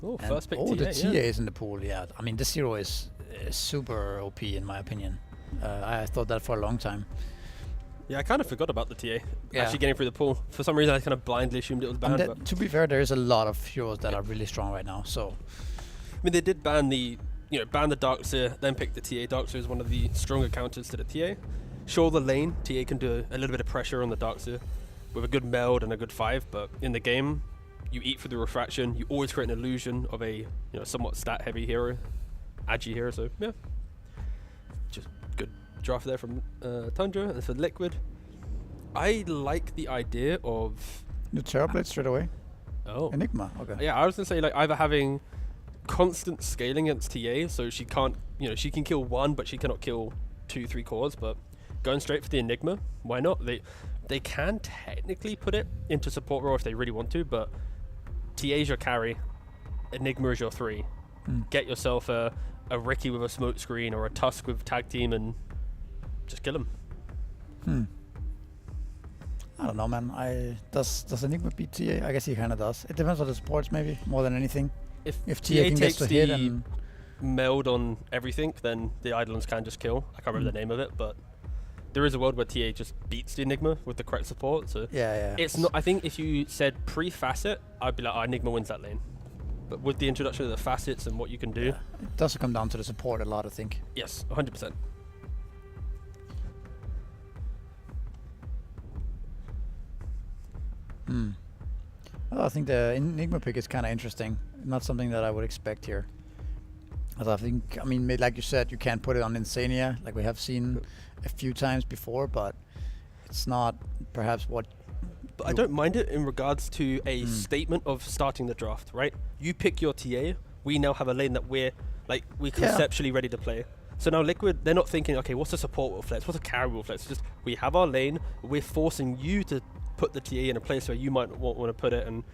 Oh, first pick. The TA is in the pool. Yeah, I mean this hero is super OP in my opinion. I thought that for a long time. Yeah, I kind of forgot about the TA actually getting through the pool. For some reason, I kind of blindly assumed it was banned. But to be fair, there is a lot of heroes that are really strong right now. So, I mean, they did ban the Darkseer, then pick the TA. Darkseer is one of the stronger counters to the TA. Sure, the lane TA can do a little bit of pressure on the Darkseer with a good meld and a good 5, but in the game, you eat through the refraction. You always create an illusion of a somewhat stat-heavy hero, agi hero. So yeah, just good draft there from Tundra. And for Liquid, I like the idea of the Terrorblade straight away. Oh, Enigma. Okay. Yeah, I was gonna say like either having constant scaling against TA, so she can't, she can kill 1, but she cannot kill 2-3 cores. But going straight for the Enigma, why not? They can technically put it into support role if they really want to, but TA's your carry, Enigma is your 3. Get yourself a Ricky with a smoke screen or a Tusk with tag team and just kill him. I don't know, man. Does Enigma beat TA? I guess he kind of does. It depends on the supports, maybe more than anything. If TA can get takes to hit the and meld on everything, then the Eidolons can just kill. I can't remember the name of it, but there is a world where TA just beats the Enigma with the correct support. So yeah. it's not. I think if you said pre-facet, I'd be like, oh, Enigma wins that lane. But with the introduction of the facets and what you can do, it does come down to the support a lot, I think. yes, 100%. Well, I think the Enigma pick is kind of interesting. Not something that I would expect here. As I think, I mean, like you said, you can't put it on Insania, like we have seen a few times before, but it's not perhaps what. But I don't mind it in regards to a statement of starting the draft, right? You pick your TA. We now have a lane that we're conceptually ready to play. So now Liquid, they're not thinking, okay, what's a support will flex? What's a carry will flex? It's just, we have our lane. We're forcing you to put the TA in a place where you might want to put it. And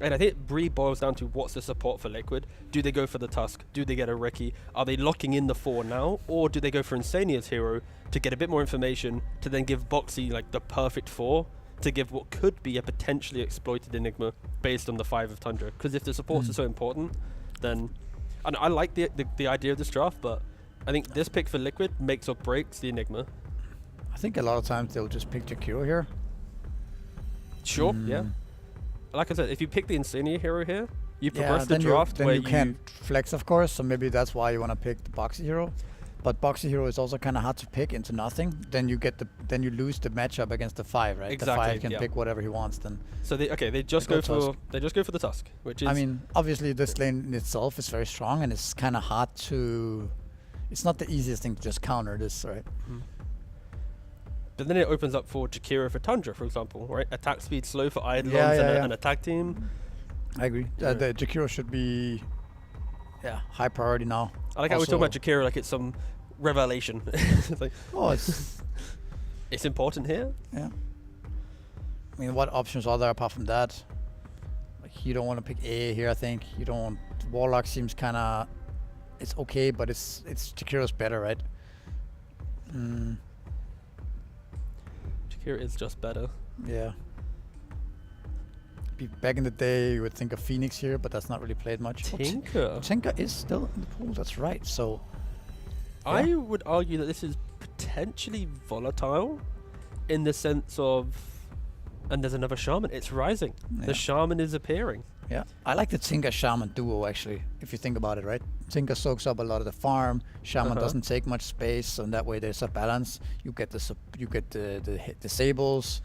I think it really boils down to what's the support for Liquid. Do they go for the Tusk? Do they get a Riki? Are they locking in the 4 now? Or do they go for Insania's hero to get a bit more information to then give Boxy like the perfect 4 to give what could be a potentially exploited Enigma based on the 5 of Tundra? Because if the supports are so important, then... And I like the idea of this draft, but I think this pick for Liquid makes or breaks the Enigma. I think a lot of times they'll just pick Jakiro here. Sure, yeah. Like I said, if you pick the Insania hero here, you progress the draft then where you can't flex, of course, so maybe that's why you want to pick the Boxy hero. But Boxy hero is also kind of hard to pick into nothing. Then you lose the matchup against the 5, right? Exactly, the 5 can pick whatever he wants then. So they just go for the Tusk, which is... I mean, obviously this lane in itself is very strong and it's kind of hard to... It's not the easiest thing to just counter this, right? But then it opens up for Jakiro for Tundra, for example, right? Attack speed slow for Eidolons and an attack team. I agree. Yeah. The Jakiro should be high priority now. I like how we're talking about Jakiro like it's some revelation. It's like, it's important here. Yeah. I mean, what options are there apart from that? Like, you don't want to pick A here, I think. You don't want... Warlock seems kind of... It's okay, but it's Jakiro's better, right? Jakiro is just better. Yeah. Back in the day, you would think of Phoenix here, but that's not really played much. Tinker. Tinker is still in the pool, that's right. So... I would argue that this is potentially volatile in the sense of... And there's another Shaman. It's rising. Yeah. The Shaman is appearing. Yeah, I like the Tinker Shaman duo actually, if you think about it, right? Tinker soaks up a lot of the farm. Shaman doesn't take much space, so in that way there's a balance. You get the disables.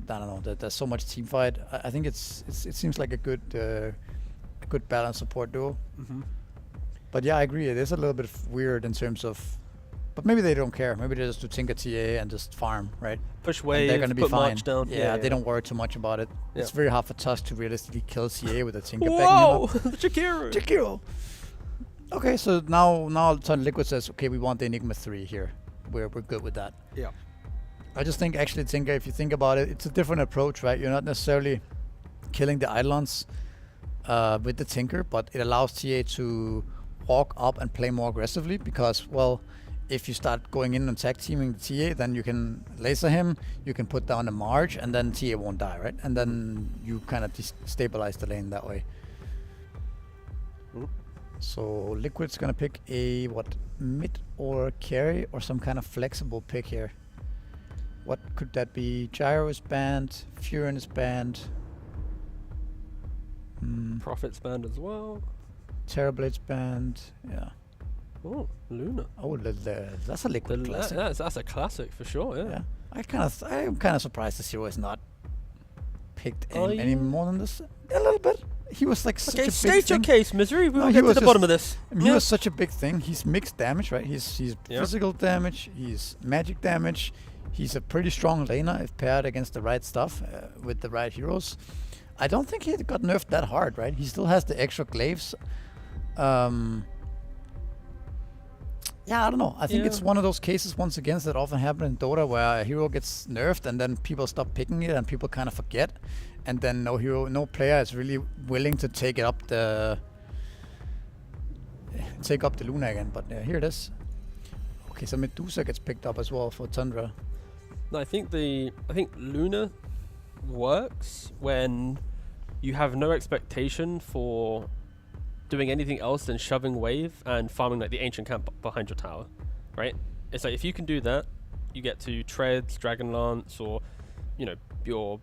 I don't know. There's so much team fight. I think it seems like a good balanced support duo. But yeah, I agree. It is a little bit weird in terms of, but maybe they don't care. Maybe they just do Tinker TA and just farm, right? Push wave, they're gonna be put fine. March down. Yeah, they don't worry too much about it. Yeah. It's very hard for Tusk to realistically kill CA with a Tinker backing Whoa! him up. Jakiro! Okay, so now Liquid says, okay, we want the Enigma 3 here. We're good with that. Yeah. I just think actually Tinker, if you think about it, it's a different approach, right? You're not necessarily killing the Eidolons with the Tinker, but it allows TA to walk up and play more aggressively because, well, if you start going in and tag teaming the TA, then you can laser him, you can put down a March, and then TA won't die, right? And then you kind of stabilize the lane that way. So Liquid's gonna pick a mid or carry or some kind of flexible pick here. What could that be? Gyro is banned, Furin is banned. Prophet's banned as well. Terrorblade's banned. Yeah. Oh, Luna. Oh, that's a Liquid classic. That's a classic for sure. Yeah. I'm kind of surprised the Zero is not picked any more than this. A little bit. He was like such a big state your thing. case, Misery. We'll get to the bottom of this. He was such a big thing. He's mixed damage, right? He's physical damage. He's magic damage. He's a pretty strong laner if paired against the right stuff with the right heroes. I don't think he got nerfed that hard, right? He still has the extra glaives. Yeah, I don't know. I think it's one of those cases, once again, that often happen in Dota where a hero gets nerfed and then people stop picking it and people kind of forget. And then no player is really willing to take up the Luna again. But here it is. Okay, so Medusa gets picked up as well for Tundra. No, I think Luna works when you have no expectation for doing anything else than shoving wave and farming like the ancient camp behind your tower, right? It's like if you can do that, you get to treads, dragon lance, or your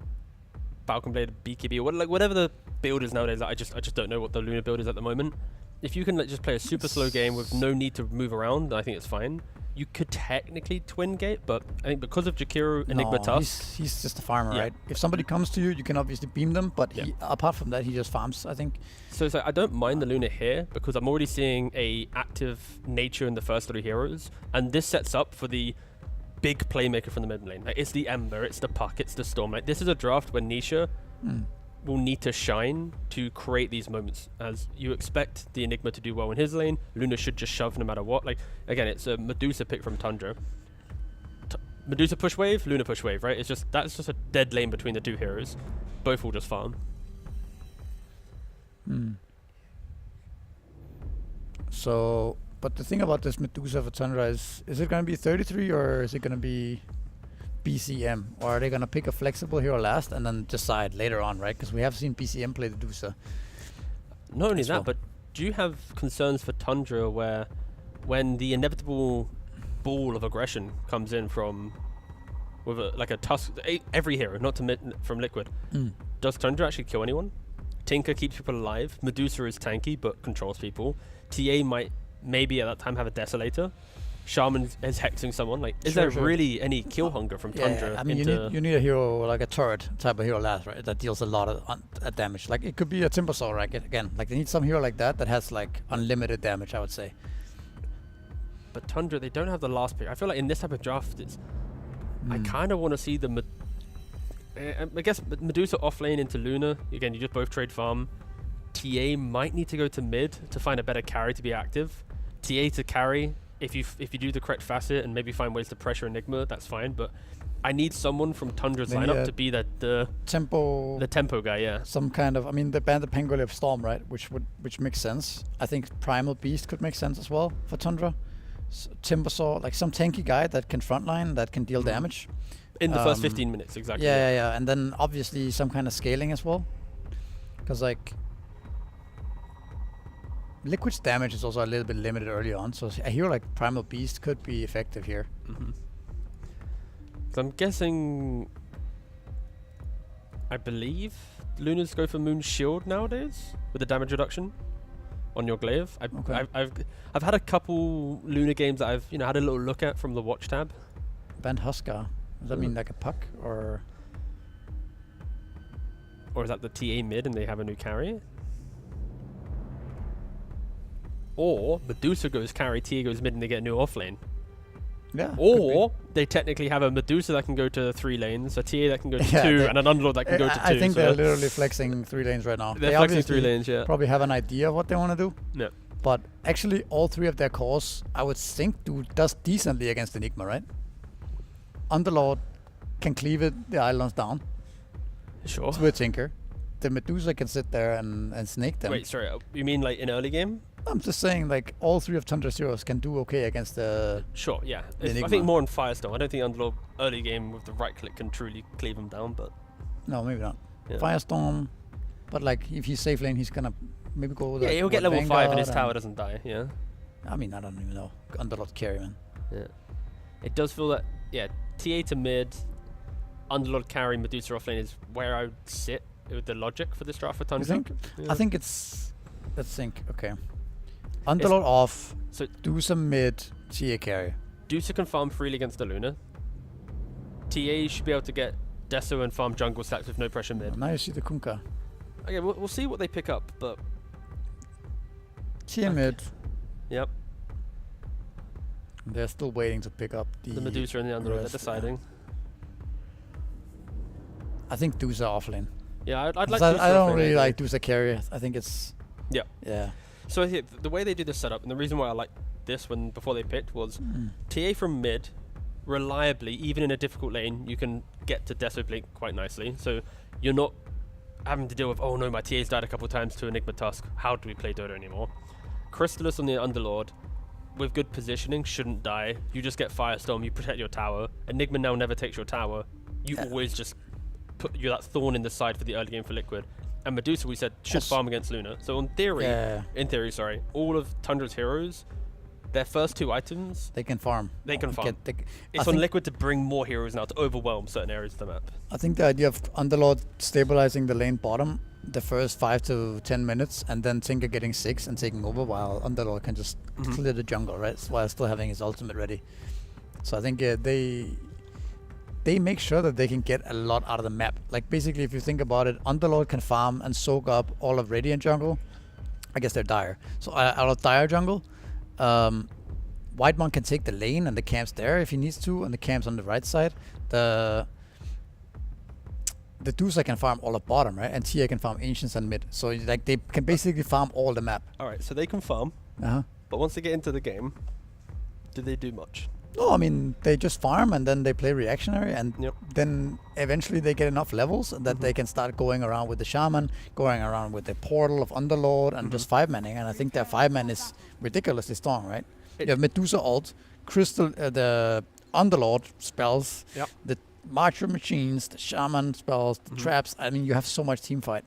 falcon blade, BKB, or whatever the build is nowadays. I just don't know what the Luna build is at the moment. If you can just play a super slow game with no need to move around, I think it's fine. You could technically twin gate, but I think because of Jakiro, Enigma, Tusk, he's just a farmer, right? If somebody comes to you, you can obviously beam them, but apart from that, he just farms, I think. So it's like, I don't mind the Luna here because I'm already seeing a active nature in the first 3 heroes, and this sets up for the big playmaker from the mid lane. Like, it's the Ember, it's the Puck, it's the Storm. Like, this is a draft where Nisha will need to shine to create these moments. As you expect the Enigma to do well in his lane, Luna should just shove no matter what. Like, again, it's a Medusa pick from Tundra. Medusa push wave, Luna push wave, right? That's just a dead lane between the 2 heroes. Both will just farm. So, but the thing about this Medusa for Tundra is it going to be 33 or is it going to be BCM? Or are they going to pick a flexible hero last and then decide later on, right? Because we have seen BCM play the Medusa. Not only that, but do you have concerns for Tundra where when the inevitable ball of aggression comes in from with a Tusk, every hero, not to from Liquid, does Tundra actually kill anyone? Tinker keeps people alive. Medusa is tanky but controls people. TA might maybe at that time have a Desolator. Shaman is hexing someone. Like, is there really any kill hunger from Tundra? I mean, you need a hero like a turret type of hero last, right? That deals a lot of damage. Like, it could be a Timbersaw, right? Again, like they need some hero like that has like unlimited damage, I would say. But Tundra, they don't have the last pick. I feel like in this type of draft, I kind of want to see the I guess Medusa offlane into Luna. Again, you just both trade farm. TA might need to go to mid to find a better carry to be active. TA to carry. If you do the correct facet and maybe find ways to pressure Enigma, that's fine. But I need someone from Tundra's lineup to be the tempo guy. Yeah. Some kind of, I mean, the band the Pangolier of Storm, right? Which makes sense. I think Primal Beast could make sense as well for Tundra. Timbersaw, like some tanky guy that can frontline, that can deal damage. In the first 15 minutes, exactly. Yeah. And then obviously some kind of scaling as well. Because like Liquid's damage is also a little bit limited early on, so a hero like Primal Beast could be effective here. So I'm guessing, I believe Lunas go for Moon's Shield nowadays with the damage reduction on your glaive. I've had a couple Luna games that I've had a little look at from the watch tab. Band Huskar. Does that mean like a Puck or is that the TA mid and they have a new carry? Or Medusa goes carry, TA goes mid and they get a new offlane. Yeah. Or they technically have a Medusa that can go to 3 lanes, a TA that can go to 2, and an Underlord that can go to 2. I think they're literally flexing 3 lanes right now. They're flexing 3 lanes, yeah. Probably have an idea of what they want to do. Yeah. But actually, all 3 of their cores, I would think, does decently against Enigma, right? Underlord can cleave the islands down. Sure. With Tinker. The Medusa can sit there and snake them. Wait, sorry, you mean like in early game? I'm just saying, like, all 3 of Tundra's heroes can do okay against the... Sure, yeah. I think more on Firestone. I don't think Underlord early game with the right click can truly cleave him down, but... No, maybe not. Yeah. Firestorm, but like, if he's safe lane, he's gonna maybe go with... Yeah, he'll get level Vanguard 5 and his tower doesn't die, yeah. I mean, I don't even know. Underlord carry, man. Yeah. It does feel that, yeah, TA to mid, Underlord carry, Medusa offlane is where I would sit with the logic for this draft for Tundra. You think? Yeah. I think it's... Let's think, okay. Underlord off, so do some mid, TA carry. Dusa can farm freely against the Luna. TA should be able to get Deso and farm jungle stacks with no pressure mid. Now you see the Kunkka. Okay, we'll see what they pick up, but... TA mid. Yep. They're still waiting to pick up the Medusa and the Underlord, they're deciding. I think Dusa offlane. Yeah, I'd like Dusa I don't really like Dusa carry. I think it's... Yeah. Yeah. So I think the way they do this setup, and the reason why I liked this before they picked was TA from mid, reliably, even in a difficult lane, you can get to Deso Blink quite nicely. So you're not having to deal with, oh no, my TA's died a couple of times to Enigma Tusk. How do we play Dota anymore? Crystallis on the Underlord, with good positioning, shouldn't die. You just get Firestorm, you protect your tower. Enigma now never takes your tower. You always just put you that thorn in the side for the early game for Liquid. And Medusa, we said, should farm against Luna. So in theory, all of Tundra's heroes, their first 2 items, They can farm. they can farm. I It's on think- Liquid to bring more heroes now to overwhelm certain areas of the map. I think the idea of Underlord stabilizing the lane bottom the first 5 to 10 minutes, and then Tinker getting 6 and taking over, while Underlord can just clear the jungle, right? While still having his ultimate ready. So I think they make sure that they can get a lot out of the map. Like basically, if you think about it, Underlord can farm and soak up all of Radiant jungle. I guess they're Dire. So out of Dire jungle, White Monk can take the lane and the camps there if he needs to, and the camps on the right side. The Dusa can farm all of bottom, right? And Tia can farm Ancients and mid. So like they can basically farm all the map. All right, so they can farm, but once they get into the game, do they do much? No, I mean they just farm and then they play reactionary, and then eventually they get enough levels that they can start going around with the shaman, going around with the portal of Underlord, and just 5-manning. And I think their 5-man is ridiculously strong, right? You have Medusa ult, Crystal, the Underlord spells, the Marcher machines, the shaman spells, the traps. I mean, you have so much team fight.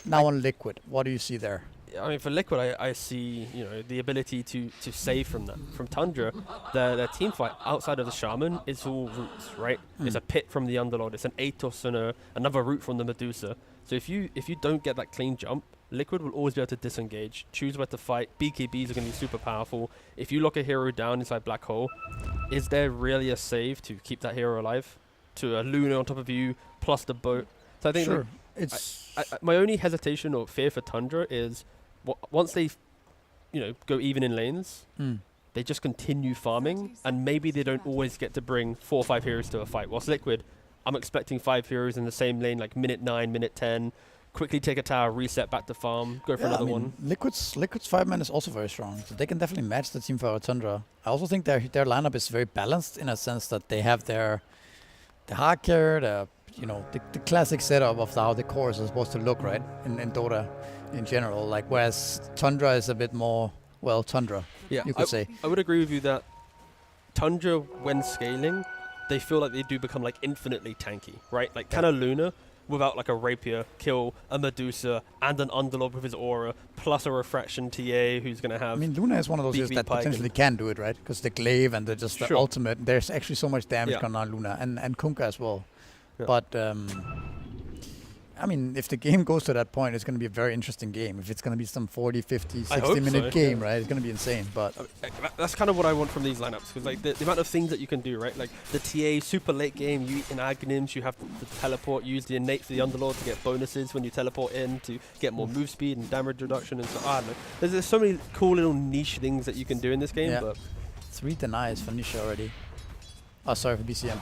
Now on Liquid, what do you see there? I mean, for Liquid, I see the ability to save from that. From Tundra, their team fight outside of the Shaman is all roots, right? It's a pit from the Underlord, it's an Atos and another root from the Medusa. So if you don't get that clean jump, Liquid will always be able to disengage, choose where to fight. BKBs are going to be super powerful. If you lock a hero down inside Black Hole, is there really a save to keep that hero alive? To a Luna on top of you, plus the boat. So I think my only hesitation or fear for Tundra is once they, go even in lanes, they just continue farming, and maybe they don't always get to bring 4 or 5 heroes to a fight. Whilst Liquid, I'm expecting 5 heroes in the same lane, like minute 9, minute 10, quickly take a tower, reset back to farm, go for another one. Liquid's 5-man is also very strong, so they can definitely match the team for Tundra. I also think their lineup is very balanced in a sense that they have the hard carry, the classic setup of how the cores are supposed to look, right? In Dota in general, like whereas Tundra is a bit more, Tundra, you could say. I would agree with you that Tundra, when scaling, they feel like they do become like infinitely tanky, right? Like can a Luna without like a rapier kill a Medusa and an Underlord with his aura, plus a refraction TA who's going to have... I mean, Luna is one of those heroes that potentially can do it, right? Because the glaive and the ultimate, there's actually so much damage going on Luna, and Kunkka as well. Yeah. But, I mean, if the game goes to that point, it's going to be a very interesting game. If it's going to be some 40, 50, 60-minute game, right? It's going to be insane. But that's kind of what I want from these lineups, because like the amount of things that you can do, right? Like the TA super late game, you in Aghanims, you have the teleport, use the innate for the Underlord to get bonuses when you teleport in to get more move speed and damage reduction and so I don't know. There's so many cool little niche things that you can do in this game. But 3 denies for Nisha already. Oh, sorry, for BCM.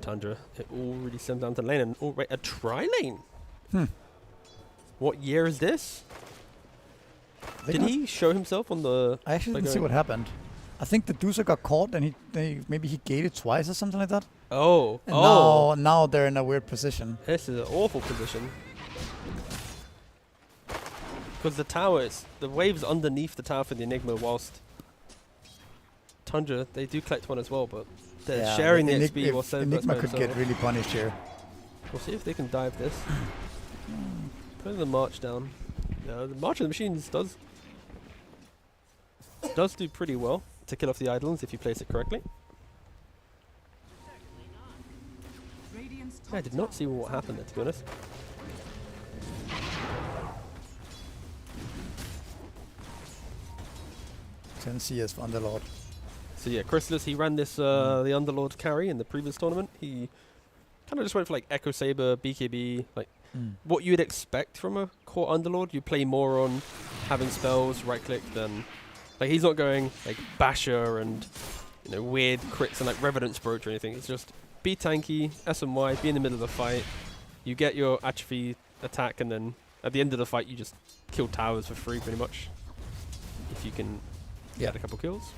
Tundra, it all really stems down to lane, and a tri-lane. What year is this? Did he show himself on the... I actually didn't see what happened. I think the Dusa got caught and maybe he gated twice or something like that. And now they're in a weird position. This is an awful position. Because the tower, the wave's underneath the tower for the Enigma, whilst Tundra, they do collect one as well, but they're sharing the XP while Enigma could get really punished here. We'll see if they can dive this. Put the march down. The March of the Machines does do pretty well to kill off the Eidolons if you place it correctly. I did not see what happened there, to be honest. 10 CS for Underlord. So yeah, Chrysalis, he ran this the Underlord carry in the previous tournament. He kind of just went for like Echo Saber, BKB, like what you'd expect from a core Underlord. You play more on having spells, right click, than like he's not going like Basher and weird crits and like Revenant's Brooch or anything. It's just be tanky, SMY, be in the middle of the fight. You get your atrophy attack, and then at the end of the fight, you just kill towers for free, pretty much. If you can get a couple kills.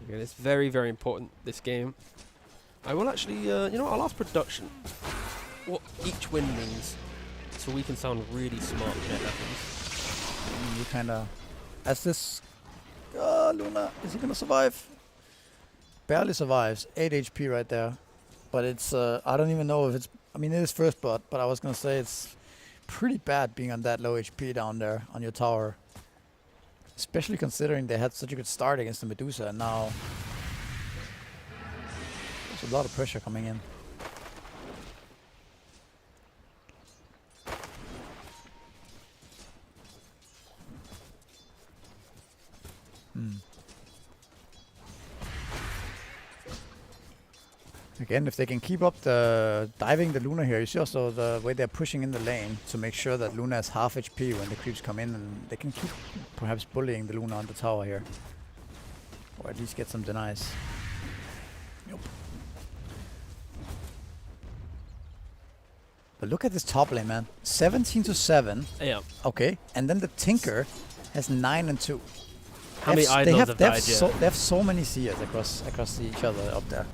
Again, it's very, very important, this game. I will actually, I'll ask production what each win means, so we can sound really smart when it happens. You kind of... As this... Luna, is he going to survive? Barely survives. 8 HP right there. But it's... I don't even know if it's... I mean, it is first blood, but I was going to say it's pretty bad being on that low HP down there on your tower. Especially considering they had such a good start against the Medusa, and now... There's a lot of pressure coming in. Again, if they can keep up the diving the Luna here, you see also the way they're pushing in the lane to make sure that Luna has half HP when the creeps come in, and they can keep perhaps bullying the Luna on the tower here. Or at least get some denies. Nope. But look at this top lane, man. 17-7. Yeah. Okay, and then the Tinker has 9 and 2. How many Eidolons have died? They have so many seers across each other up there.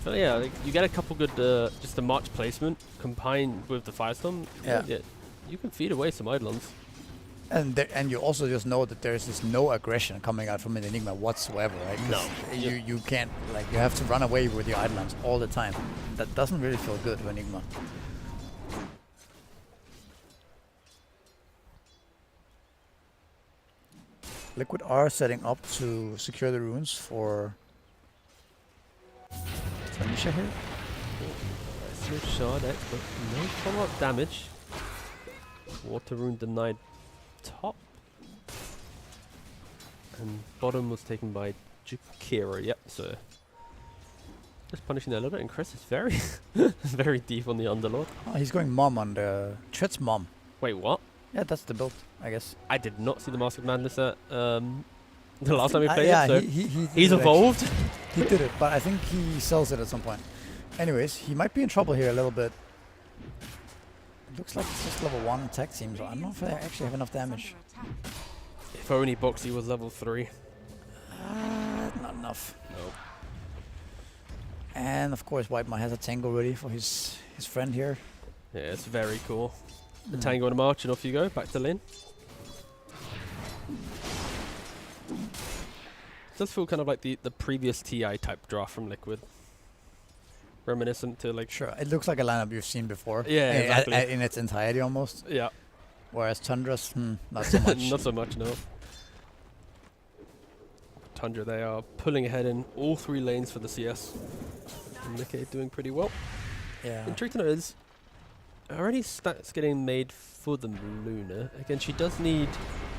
So yeah, like, you get a couple good just the March placement combined with the Firestorm. Yeah. You can feed away some Eidolons. And you also just know that there's just no aggression coming out from an Enigma whatsoever, right? No. You can't, like, you have to run away with your Eidolons all the time. That doesn't really feel good for Enigma. Liquid are setting up to secure the runes for Tanisha here. Smooth shot, but no follow-up damage. Water rune denied top. And bottom was taken by Jakira, yep, so just punishing that a little bit, and Chris is very very deep on the Underlord. Oh, he's going mom on the Tret's mom. Wait, what? Yeah, that's the build, I guess. I did not see the Mask of Madness at the last time we played yeah, it, so he he's evolved. He did it, but I think he sells it at some point. Anyways, he might be in trouble here a little bit. It looks like it's just level 1 attack team, so I don't know if they actually have enough damage. If only Boxy was level 3. Not enough. No. And of course, Whitemar has a tango ready for his friend here. Yeah, it's very cool. The tango and a march, and off you go, back to Lin. Does feel kind of like the previous TI type draft from Liquid. Reminiscent to like... Sure, it looks like a lineup you've seen before. Yeah, exactly. In its entirety almost. Yeah. Whereas Tundra's, not so much. Not so much, no. Tundra, they are pulling ahead in all 3 lanes for the CS. And Nikkei doing pretty well. Yeah. Intriguing to know is, are any stats getting made for the Luna? Again, she does need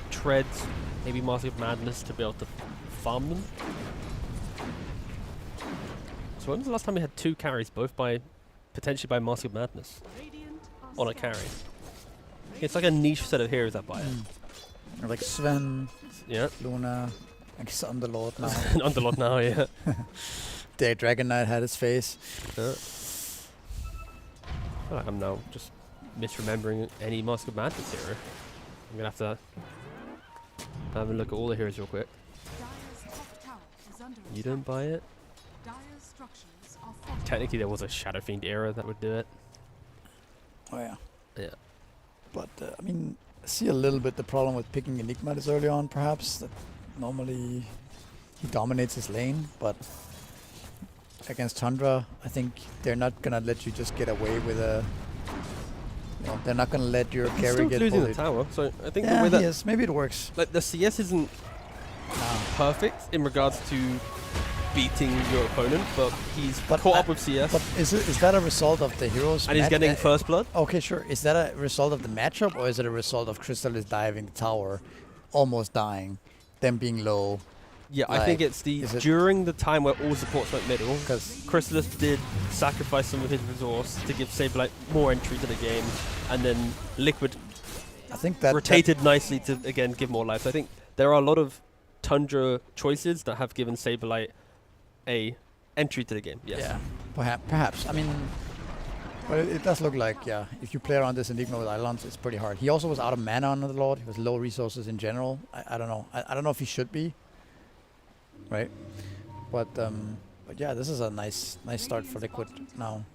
treads, maybe Mask of Madness to be able to farm them. So when was the last time we had 2 carries, both by potentially by Mask of Madness on a carry? It's like a niche set of heroes that buy it. Like Sven, Yeah. Luna, I guess Underlord now. Underlord now, yeah. Their Dragon Knight had his face. I feel like I'm now just misremembering any Mask of Madness hero. I'm gonna have to have a look at all the heroes real quick. You don't buy it? Technically there was a Shadow Fiend era that would do it. Oh yeah. Yeah. But I mean, I see a little bit the problem with picking Enigma this early on, perhaps. That normally he dominates his lane, but against Tundra, I think they're not gonna let you just get away with a. You know, they're not gonna let your He's carry still get losing bullied. the tower, so I think Yeah, the way that he is. Maybe it works. like the CS isn't perfect in regards to beating your opponent, but he's But caught up with CS But is that a result of the heroes? and he's getting first blood. Okay, sure. Is that a result of the matchup, or is it a result of Crystallis diving the tower, almost dying, them being low? Yeah, I think it's the is it- during the time where all supports went middle, 'Cause- Crystallis did sacrifice some of his resource to give Saberlight more entry to the game, and then Liquid I think that rotated nicely to again give more life. So I think there are a lot of Tundra choices that have given Saberlight a entry to the game. Yes. Yeah, perhaps. I mean, but it does look like, yeah, if you play around this Enigma with Islands, it's pretty hard. He also was out of mana on the Lord. He was low resources in general. I don't know. I don't know if he should be. Right? But yeah, this is a nice start for Liquid now.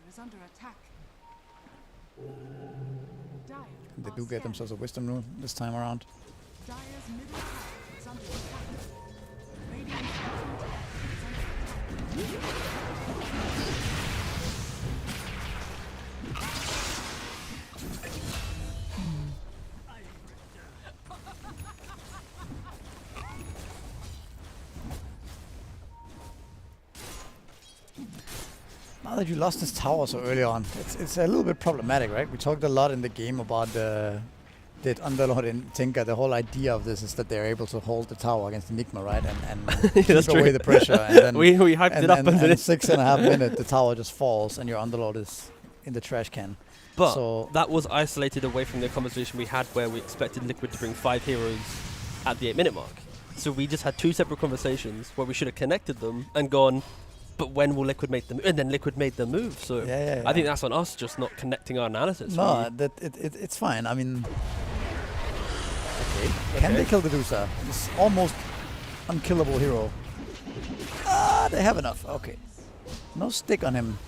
They do get themselves a Wisdom Rune this time around. Dire's middle tower is under attack. Radiant's bottom tower is under attack. Now that you lost this tower so early on, it's a little bit problematic, right? We talked a lot in the game about that Underlord and Tinker. The whole idea of this is that they're able to hold the tower against Enigma, right? And That's keep away true. the pressure. And then we hyped it up, and then in 6.5 minutes, the tower just falls and your Underlord is in the trash can. But So- that was isolated away from the conversation we had where we expected Liquid to bring 5 heroes at the 8-minute mark. So we just had 2 separate conversations where we should have connected them and gone, but when will Liquid make them? And then Liquid made the move. So Yeah. I think that's on us just not connecting our analysis. No, really. it's fine. I mean, can they kill the Dusa? This almost unkillable hero. They have enough. Okay, no stick on him.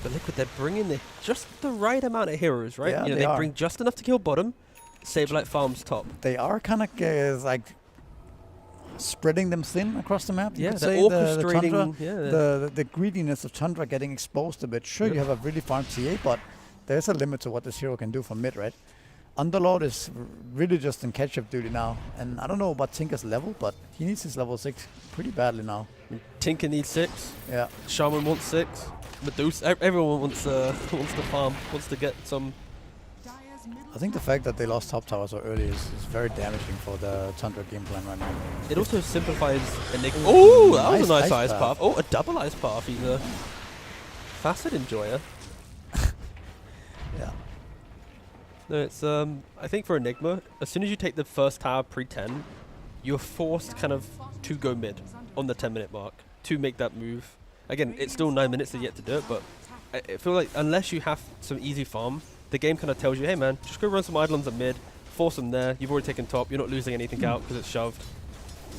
But Liquid, they're bringing just the right amount of heroes, right? Yeah, you know, they are. bring just enough to kill bottom. Saberlight farms top. They are kind of like spreading them thin across the map. You Yeah, could they're say the orchestrating. Tundra, Yeah, the greediness of Tundra getting exposed a bit. Sure, Yep. you have a really farmed TA, but there's a limit to what this hero can do from mid, right? Underlord is really just in catch-up duty now, and I don't know about Tinker's level, but he needs his level 6 pretty badly now. Tinker needs 6. Yeah. Shaman wants 6. Medusa, everyone wants to farm, wants to get some. Dire's middle I think the fact that they lost top tower so early is very damaging for the Tundra game plan right now. It also simplifies Enigma. Oh, that was a Nice nice ice path. path. Oh, a double ice path. He's a facet enjoyer. Yeah. No, it's I think for Enigma, as soon as you take the first tower pre-10, you're forced kind of to go mid on the 10-minute mark to make that move. Again, it's still 9 minutes yet to do it, but I feel like unless you have some easy farm, the game kind of tells you, hey man, just go run some Eidolons at mid, force them there, you've already taken top, you're not losing anything out because it's shoved.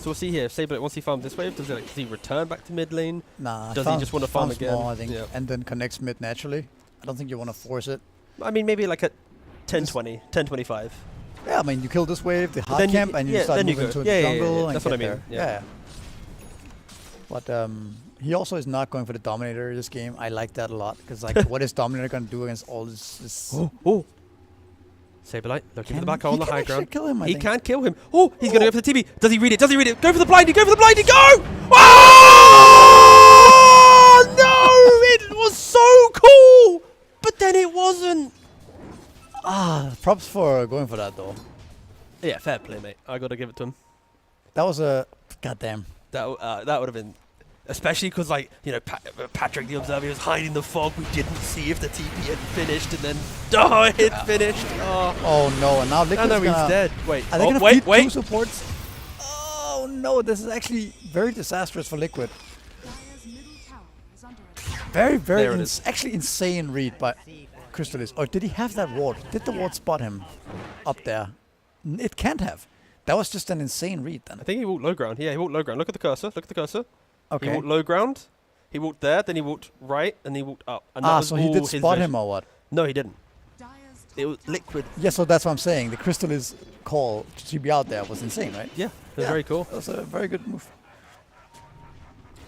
So we'll see here, if Saberlight, once he farms this wave, does he return back to mid lane? Nah. Does he just wanna farm farms again? more, I think, Yeah. and then connects mid naturally. I don't think you want to force it. I mean, maybe like at 10-20, 10-25. Yeah, I mean, you kill this wave, the hard then you- camp, and you yeah, start then you moving go. to Yeah, the yeah, yeah, jungle. yeah. And That's what I get mean, there. yeah. But he also is not going for the Dominator this game. I like that a lot, because like, what is Dominator going to do against all this Oh. Saberlight, looking for the back on the high ground. Kill him, I He think. can't kill him. Oh, he's going to go for the TB. Does he read it? Does he read it? Go for the blindy. Go for the blindy. Go! Oh! No! It was so cool! But then it wasn't. Props for going for that, though. Yeah, fair play, mate. I got to give it to him. That was a... Goddamn. That would have been... Especially because, like, you know, Patrick the Observer was hiding the fog. We didn't see if the TP had finished, and then... Oh, it had finished. Oh, Oh, no. And now Liquid's no, he's gonna... dead. Wait. Are they Oh, going to wait, feed wait. 2 supports? Oh, no. This is actually very disastrous for Liquid. Dire's middle tower is under attack. Very, There it very... is. Actually insane read by Crystalis. Or did he have that ward? Did the ward spot him up there? It can't have. That was just an insane read then. I think he walked low ground. Yeah, he walked low ground. Look at the cursor. Look at the cursor. He Okay. walked low ground. He walked there, then he walked right, and he walked up. And that was So he all did his spot vision. him or what? No, he didn't. Dire's It was top tower Liquid. Yeah, so that's what I'm saying. The Crystalis call to be out there was insane, right? Yeah, it was very cool. That was a very good move.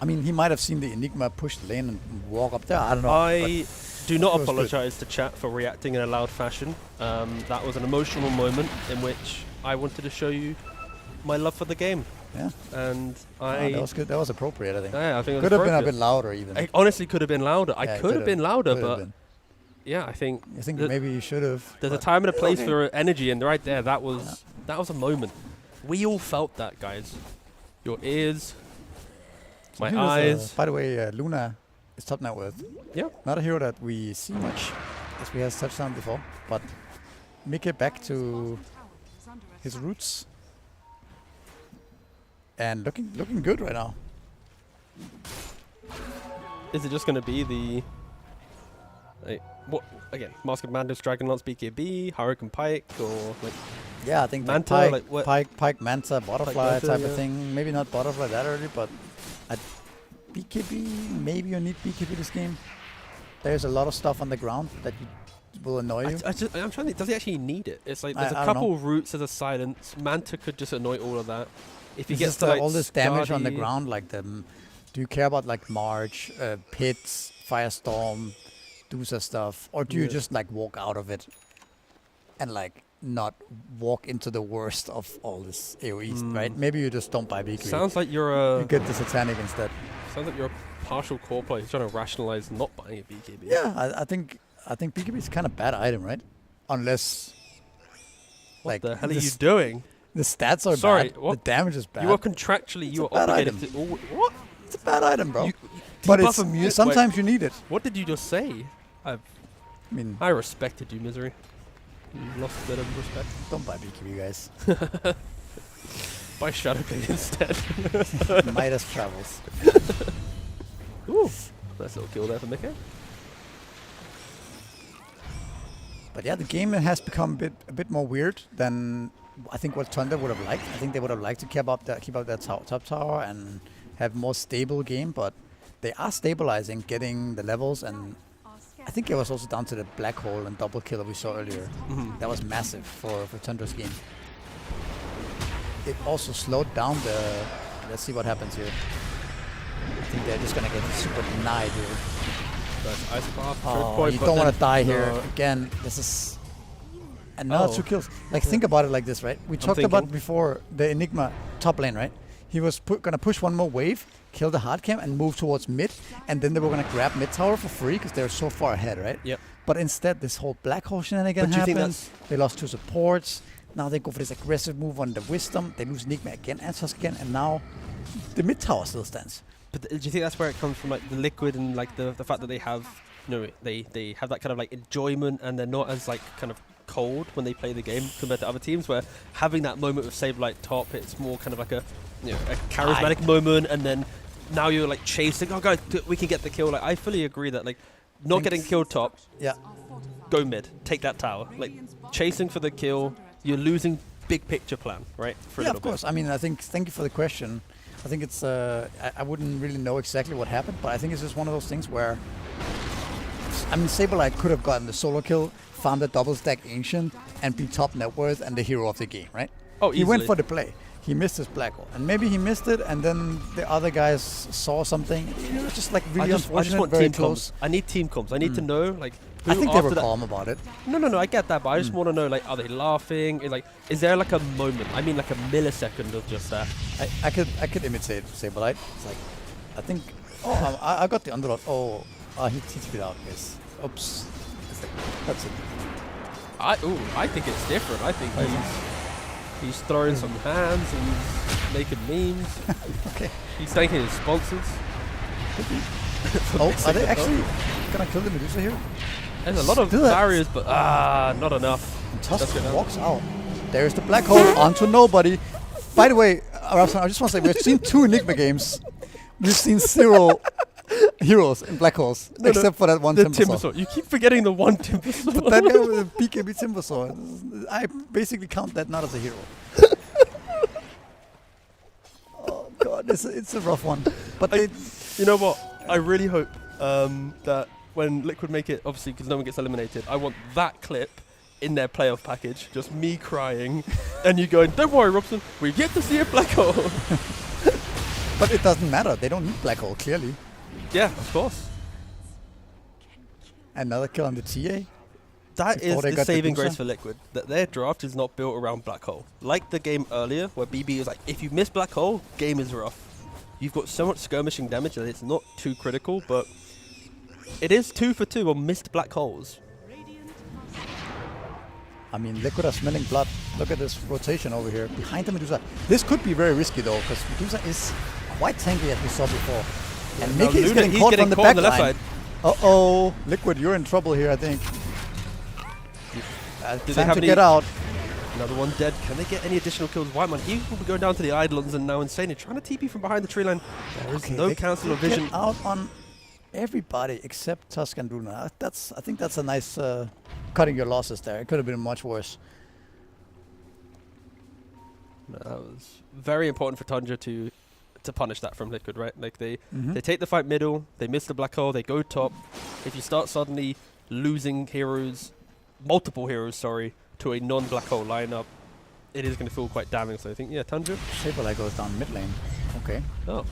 I mean, he might have seen the Enigma push the lane and walk up there. I don't know. I do not it was good. apologize to chat for reacting in a loud fashion. That was an emotional moment in which I wanted to show you my love for the game. Yeah. And That was good. That was appropriate, I think. yeah, I think it was Could have been a appropriate. bit louder even. It honestly could have been louder. Yeah, I it could have been louder, Could have but been. yeah, I think I think that maybe you should have. there's a but- time and a place Okay. for energy, and right there, that was a moment. We all felt that, guys. Your ears, So my he was, eyes. by the way, Luna is top net worth. Yeah. Not a hero that we see much, as we have touched on before. But Mike back to tower is under his attack. roots. And looking good right now. Is it just going to be the like what again? Mask of Madness, Dragonlance, BKB, Hurricane Pike, or like Yeah, I think the Manta, Pike, like what- Pike, Manta, Butterfly Manta, type yeah. of thing. Maybe not Butterfly that early, but at BKB, maybe you need BKB this game. There's a lot of stuff on the ground that you will annoy you. I'm trying to think, does he actually need it? It's like there's a I don't couple routes, there's a silence. Manta could just annoy all of that. If he It's gets just to like all this damage on the Skadi- ground, like do you care about like March, Pits, Firestorm, Dusa stuff, or do you Yeah. just like walk out of it and like not walk into the worst of all this AoEs, right? Maybe you just don't buy BKB. Sounds like you're You a get the Satanic instead. sounds like you're a partial core player. He's trying to rationalize not buying a BKB. Yeah, I think BKB is kind of bad item, right? Unless What like the hell are you s- doing? the stats are Sorry, bad, what? the damage is bad. You are contractually It's you a are bad obligated item. to what? It's a bad item, bro. You- but debuff it's a mute- sometimes you need it. What did you just say? I mean, I respected you, Misery. You lost a bit of respect. don't buy BKB, guys. Buy Shadowblade instead. Midas travels. Ooh, nice little kill there for Mika. But yeah, the game has become a bit more weird than I think what Tundra would have liked. I think they would have liked to keep up that top tower and have more stable game, but they are stabilizing, getting the levels, and I think it was also down to the black hole and double kill that we saw earlier. That was massive for Tundra's game. It also slowed down the... Let's see what happens here. I think they're just gonna get super denied here. Nice ice path. Oh, you don't want to die here. Again, this is another 2 kills. Like, think about it like this, right? We talked about thinking. before the Enigma top lane, right? He was gonna push one more wave, kill the hard cam, and move towards mid, and then they were gonna grab mid tower for free because they're so far ahead, right? Yep. But instead, this whole black hole shenanigan But do you think happens. They lost 2 supports. Now they go for this aggressive move on the Wisdom. They lose Enigma again, and Tusk again, and now the mid tower still stands. But do you think that's where it comes from, like the Liquid and like the fact that they have, you know, they have that kind of like enjoyment and they're not as like kind of cold when they play the game compared to other teams, where having that moment with Saberlight top, it's more kind of like a, you know, a charismatic moment, and then now you're like chasing. Oh, guys, we can get the kill. Like I fully agree that like not getting killed top, Yeah. go mid, take that tower. Like chasing for the kill, you're losing big picture plan, right? For a Yeah, little of course. I mean, thank you for the question. I think it's, I wouldn't really know exactly what happened, but I think it's just one of those things where, I mean, Saberlight could have gotten the solo kill, found the double stack Ancient, and be top net worth and the hero of the game, right? Oh, He went easily. for the play. He missed his black hole. And maybe he missed it, and then the other guys saw something. It was just like I really just unfortunate, want very team close. comms. I need team comms. I need to know like who I think they after were that. calm about it. No, I get that, but I just want to know, like, are they laughing? Is there like a moment? I mean, like a millisecond of just that. I could imitate Saberlight. It's like, I think, oh, I got the underlord. Oh, he speed out, guys. Oops. It's like, that's it. I think it's different. I think he's throwing some hands and he's making memes. Okay. He's thanking his sponsors. Oh, are they actually gonna kill the Medusa here? There's a lot of Still, barriers, but not enough. Tusk That's good. walks out. There's the black hole onto nobody. By the way, Rapson, I just want to say we've seen 2 Enigma games. We've seen 0 heroes in black holes, except for that one The Timbersaw. Timbersaw. You keep forgetting the one Timbersaw. But that guy with the BKB Timbersaw, I basically count that not as a hero. Oh god, it's a rough one. But they, You know what? I really hope that when Liquid make it, obviously because no one gets eliminated, I want that clip in their playoff package. Just me crying and you going, don't worry, Robson, we've yet to see a black hole. but it doesn't matter. They don't need black hole, clearly. Yeah, of course. Another kill on the TA. That is Before they the got the saving grace Dusa. for Liquid. That their draft is not built around black hole. Like the game earlier, where BB was like, if you miss black hole, game is rough. You've got so much skirmishing damage that it's not too critical, but it is 2 for 2 on missed black holes. I mean, Liquid are smelling blood. Look at this rotation over here behind the Medusa. This could be very risky though, because Medusa is quite tanky as we saw before. And Now Mickey is Luna, getting he's caught getting from the caught on back the left line. side. Uh-oh. Liquid, you're in trouble here, I think. Do they Time have to any- get out. Another one dead. Can they get any additional kills? Whiteman, he will be going down to the Eidolons and now Insane. He's trying to TP from behind the tree line. There is no they cancel or get vision. out on everybody except Tusk and Luna. I think that's a nice cutting your losses there. It could have been much worse. No, that was very important for Tundra to punish that from Liquid, right? Like they take the fight middle, they miss the black hole, they go top. If you start suddenly losing heroes multiple heroes, sorry, to a non-black hole lineup, it is going to feel quite damning. So I think, yeah, Tundra. Saberlight goes down mid lane. Okay. Oh,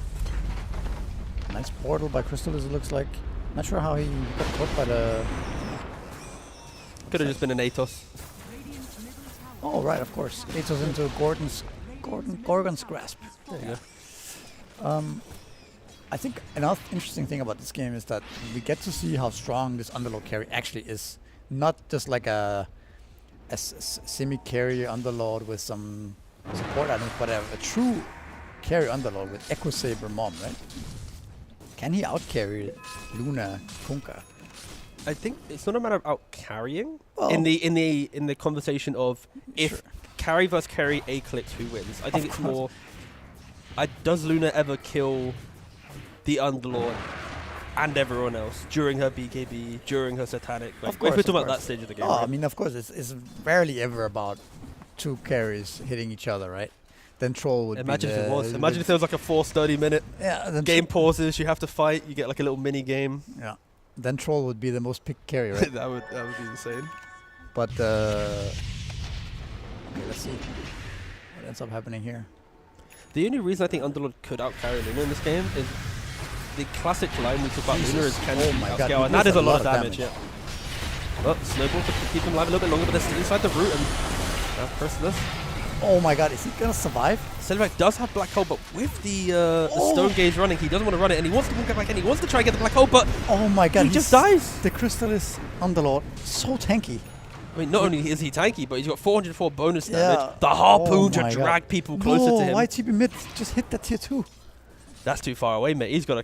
Nice portal by Crystallis, it looks like. Not sure how he got caught by the... could have just been an Atos. Oh, right, of course. Atos into Gorgon's grasp. There you go. I think another interesting thing about this game is that we get to see how strong this underlord carry actually is. Not just like a semi-carry underlord with some support items, but a true carry underlord with Echo Saber Mom, right? Can he out-carry Luna Kunkka? I think it's not a matter of out carrying. Well, in the conversation of if Sure. carry versus carry Eclipse, who wins? I think Of it's course. more. Does Luna ever kill the Underlord and everyone else during her BKB, during her Satanic? Like, Of course, if we're talking of about that course. stage of the game. Oh, I right? mean, of course, it's rarely ever about two carries hitting each other, right? Then Troll would Imagine be if it the- was. Imagine if there was like a forced 30-minute yeah, then game pauses. You have to fight. You get like a little mini game. Yeah, then Troll would be the most picked carry, right? that would be insane. But okay, let's see what ends up happening here. The only reason I think Underlord could outcarry Luna in this game is the classic line we talk about Luna is can Oh she my God, outscale, he and that deals is a a lot lot of of damage. damage. Yeah. Well, Snowball to keep him alive a little bit longer, but they're still inside the root, and Chrysalis. Oh my God, is he gonna survive? Silverback does have Black Hole, but with the Stone Gaze running, he doesn't want to run it, and he wants to get back in. He wants to try and get the Black Hole, but Oh my God, he just dies. The Crystallis Underlord, so tanky. I mean, not only is he tanky, but he's got 404 bonus Yeah. damage. The Harpoon to Oh my God. drag people closer No, to him. why TP mid just hit that tier 2? That's too far away, mate. He's got to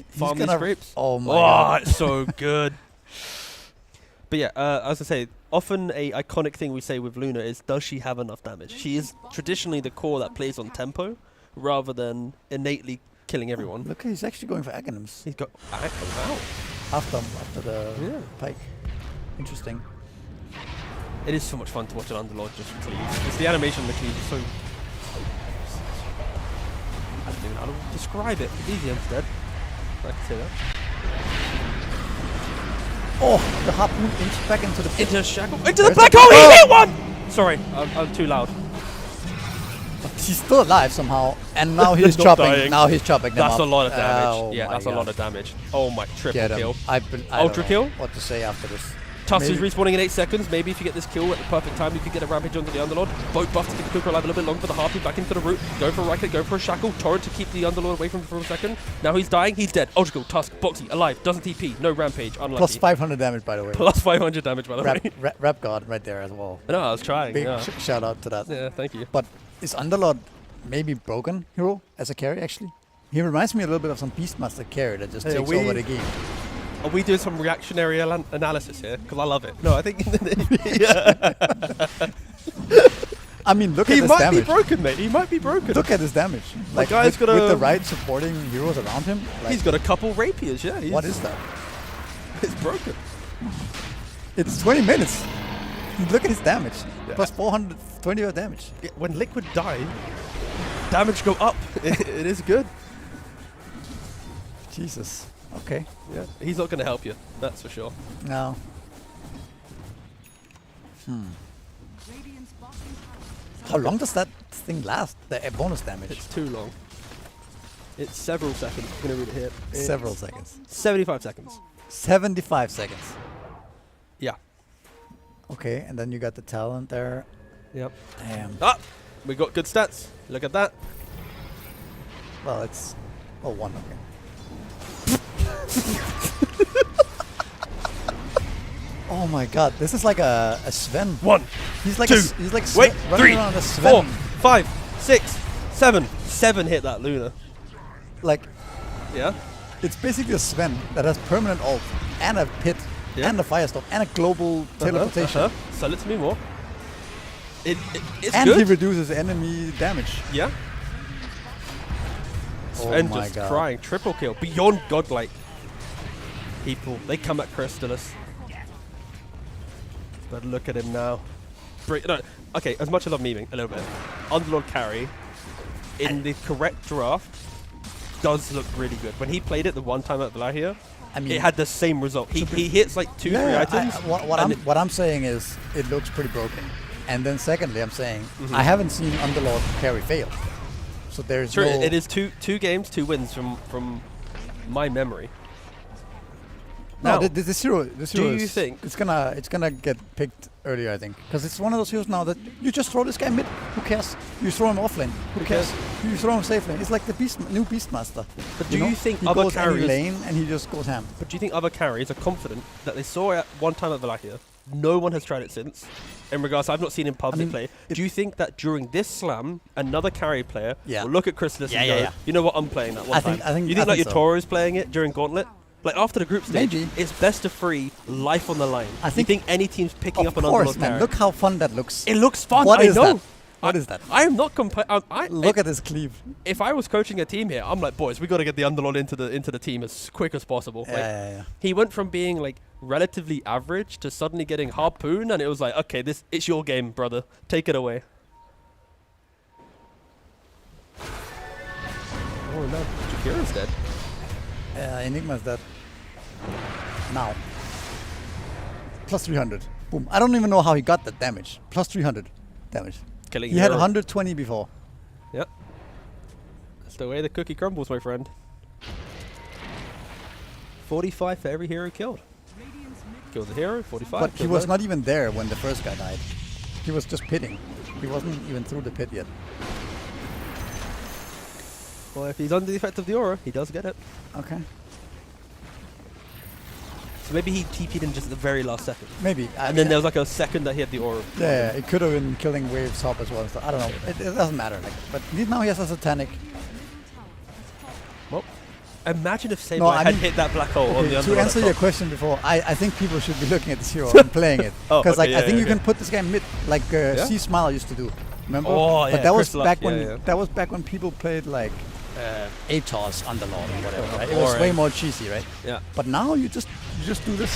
farm these gonna- scrapes. oh my Oh, God. it's so good. But yeah, as I say, often a iconic thing we say with Luna is, does she have enough damage? She is traditionally the core that plays on tempo, rather than innately killing everyone. Look, he's actually going for Aghanims He's got wow. after the Yeah. pike. Interesting. It is so much fun to watch an Underlord just cleave. It's the animation of the cleave is so. I don't even know how to describe it. Easy instead. I can say that. Oh, the harpoon back into the pit. Into shackle. Into the Where's black the- hole. Oh! He hit one. Sorry, I'm too loud. He's still alive somehow, and now he's He's not chopping. dying. Now he's chopping them That's up. a lot of damage. Oh Yeah, my that's a God. lot of damage. Oh my, triple Get him. kill. I Ultra don't kill? know what to say after this? Tusk is Maybe- respawning in 8 seconds. Maybe if you get this kill at the perfect time, you could get a rampage onto the Underlord. Boat buff to keep the Kunkka alive a little bit longer for the Harpoon back into the root. Going for a right click, going for a shackle. Torrent to keep the Underlord away from him for a second. Now he's dying. He's dead. Ultra kill, Tusk, Boxy, alive. Doesn't TP. No rampage. Unlucky. Plus 500 damage, by the way. Plus 500 damage, by the way. Rap God right there as well. No, I was trying. Big Yeah. shout out to that. Yeah, thank you. But is Underlord maybe broken hero as a carry actually? He reminds me a little bit of some Beastmaster carry that just Hey, takes we- over the game. Are we doing some reactionary analysis here? Because I love it. No, I think yeah. I mean, look He at his might damage. be broken, mate. He might be broken. Look at his damage. Like guy's with, got with a- the right supporting heroes around him. Like, He's got a couple rapiers, yeah. what is that? It's broken. It's 20 minutes. Look at his damage. Yeah. Plus 420 of damage. Yeah, when Liquid die, damage go up. It is good. Jesus. Okay. Yeah, he's not going to help you. That's for sure. No. Radiant's bottom tower is How long does that thing last? The bonus damage? It's too long. It's several seconds. I'm going to read it here. It's Several seconds. 75 seconds. 75 seconds. Yeah. Okay, and then you got the talent there. Yep. Damn. Ah, we got good stats. Look at that. Well, it's... Oh, one, okay. Oh my god, this is like a Sven. 1, He's like 2, he's like wait, running 3, around a 4, Sven. 5, 6, 7. 7 hit that Luna. Like, Yeah. it's basically a Sven that has permanent ult and a pit Yeah. and a firestorm and a global teleportation. Sell it to me more. It's And he good. reduces enemy damage. Yeah. Oh Sven my just god. crying. Triple kill. Beyond godlike. People, they come at Crystallis. But look at him now. No, okay, as much as I love memeing a little bit, Underlord carry in the correct draft does look really good. When he played it the one time at Valahia, I mean, it had the same result. He hits like 2-3 items. What I'm saying is it looks pretty broken. And then secondly, I'm saying I haven't seen Underlord carry fail. So there's True, no... it is two games, 2 wins from my memory. No, Now, the zero you is, think- it's gonna get picked earlier? I think because it's one of those heroes now that you just throw this guy mid. Who cares? You throw him off lane. Who cares? You throw him safe lane. It's like the new Beastmaster. But do you think he other goes any carries- lane and he just goes ham? But do you think other carries are confident that they saw it one time at Valakia? No one has tried it since. In regards, I've not seen him public play. Do you think that during this slam, another carry player will look at Chrysalis and go, you know what, I'm playing that one time? You think like your Toro is playing it during Gauntlet? Like after the group stage, Maybe. it's best of 3, life on the line. I You think any team's picking up an Of course, Underlord man. carry? Look how fun that looks. It looks fun. What I is know. that? What is that? I am not complaining. Look at this cleave. If I was coaching a team here, I'm like, boys, we got to get the Underlord into the team as quick as possible. Yeah. He went from being like relatively average to suddenly getting harpoon, and it was like, okay, it's your game, brother. Take it away. Oh no, Jakira's dead. Enigma's dead. Now. Plus 300. Boom. I don't even know how he got that damage. Plus 300 damage. Killing He had hero. 120 before. Yep. That's the way the cookie crumbles, my friend. 45 for every hero killed. Killed the hero, 45. But he killed was the- not even there when the first guy died. He was just pitting. He wasn't even through the pit yet. Well, if he's under the effect of the aura, he does get it. Okay. So maybe he TP'd in just at the very last second. Maybe. And then there was like a second that he had the aura. Yeah, it could have been killing waves top as well. So I don't know. It doesn't matter. Like, but now he has a satanic. Well, imagine if No, Sableye I had mean- hit that black hole on the Okay, to Underlord answer at your top. question before, I think people should be looking at this hero and playing it. Oh, Because okay, I think you okay. can put this guy mid, like C Smile used to do. Remember? Oh, but yeah, that was Crystal back Up, when yeah. that was back when people played like Atos Underlord or whatever. Right? It was Or way more cheesy, right? Yeah. But now you just do this.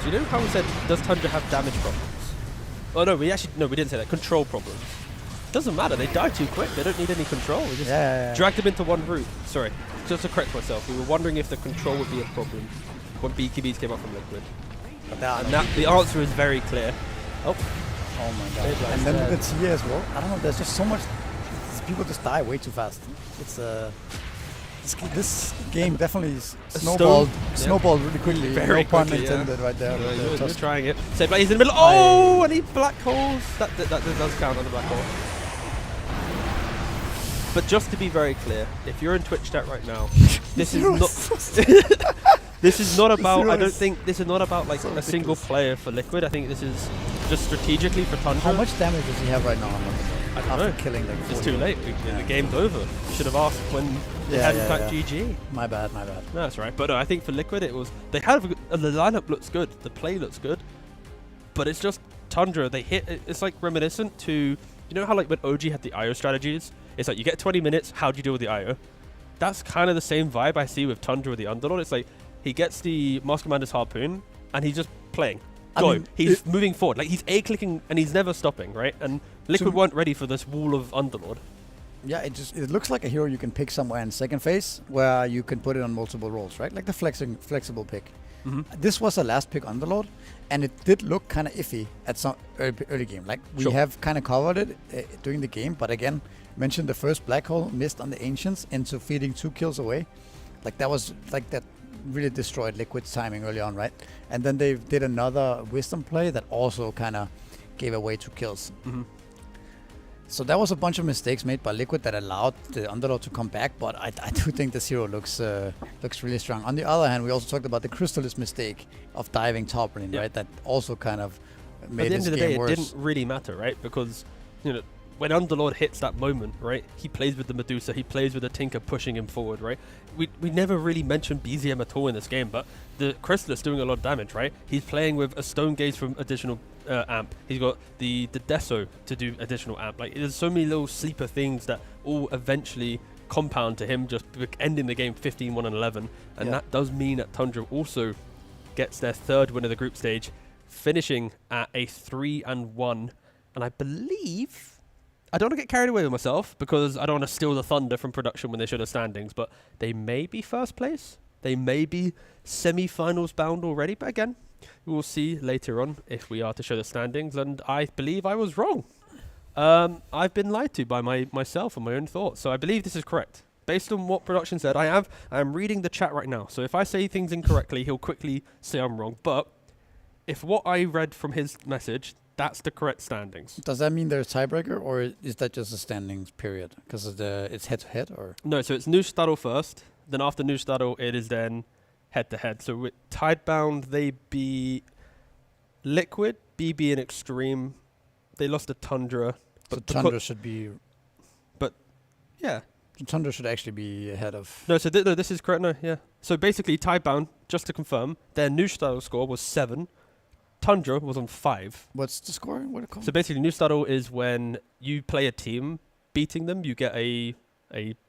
So you know how we said, does Tundra have damage problems? Oh no, we didn't say that. Control problems. Doesn't matter, they die too quick. They don't need any control. We just dragged them into one route. Sorry, just to correct myself. We were wondering if the control would be a problem when BKBs came up from Liquid. But now, And that, the answer is very clear. Oh, oh my god! Sableye And then dead. with the TA as well. I don't know. There's just so much. People just die way too fast. It's this game definitely snowballed really quickly. Very no pun quickly, yeah. intended right there. but, you're just- trying it. Sableye is in the middle. Oh, and he black holes. That does count on the black hole. But just to be very clear, if you're in Twitch chat right now, this is not. This is not about. I don't think this is not about like a single player for Liquid. I think this is just strategically for Tundra. How much damage does he have right now? I don't After know. killing like It's 40? too late. The game's over. You should have asked when they hadn't typed GG. My bad. No, that's right. But I think for Liquid, it was they had the lineup looks good, the play looks good, but it's just Tundra. They hit. It's like reminiscent to you know how like when OG had the IO strategies. It's like you get 20 minutes. How do you deal with the IO? That's kind of the same vibe I see with Tundra with the Underlord. It's like he gets the Master Commander's harpoon and he's just playing. He's moving forward. Like he's A-clicking and he's never stopping, right? And Liquid weren't ready for this wall of Underlord. Yeah, it looks like a hero you can pick somewhere in second phase where you can put it on multiple roles, right? Like the flexible pick. This was a last pick Underlord, and it did look kind of iffy at some early game. Like we have kind of covered it during the game, but again, mentioned the first black hole missed on the Ancients into feeding 2 kills away. Like that was like that really destroyed Liquid's timing early on, right? And then they did another wisdom play that also kind of gave away 2 kills. So that was a bunch of mistakes made by Liquid that allowed the Underlord to come back, but I do think the hero looks really strong. On the other hand, we also talked about the Crystalist mistake of diving top lane, right? That also kind of made At the end this of the game day, worse. it didn't really matter, right? Because when Underlord hits that moment, right, he plays with the Medusa, he plays with the Tinker pushing him forward, right? We never really mentioned BZM at all in this game, but the Crystalist doing a lot of damage, right? He's playing with a Stone Gaze from additional amp. He's got the Deso to do additional amp. Like, there's so many little sleeper things that all eventually compound to him just ending the game 15-1-11. And that does mean that Tundra also gets their 3rd win of the group stage, finishing at a 3-1. And I believe I don't want to get carried away with myself because I don't want to steal the thunder from production when they show the standings, but they may be first place. They may be semi-finals bound already, but again, we will see later on if we are to show the standings, and I believe I was wrong. I've been lied to by myself and my own thoughts, so I believe this is correct. Based on what production said, I am reading the chat right now, so if I say things incorrectly, he'll quickly say I'm wrong, but if what I read from his message, that's the correct standings. Does that mean there's tiebreaker, or is that just a standings period? Because it's head-to-head, or? No, so it's Newstadel first, then after Newstadel, it is then head-to-head. So with Tidebound, they beat Liquid, BB, and Xtreme. They lost to Tundra. So Tundra should be... Yeah. So Tundra should actually be ahead of... No, so no, this is correct, no, yeah. So basically, Tidebound, just to confirm, their Newstadel score was 7. Tundra was on 5. What's the score? What it called? So basically, Newstadel is when you play a team, beating them, you get a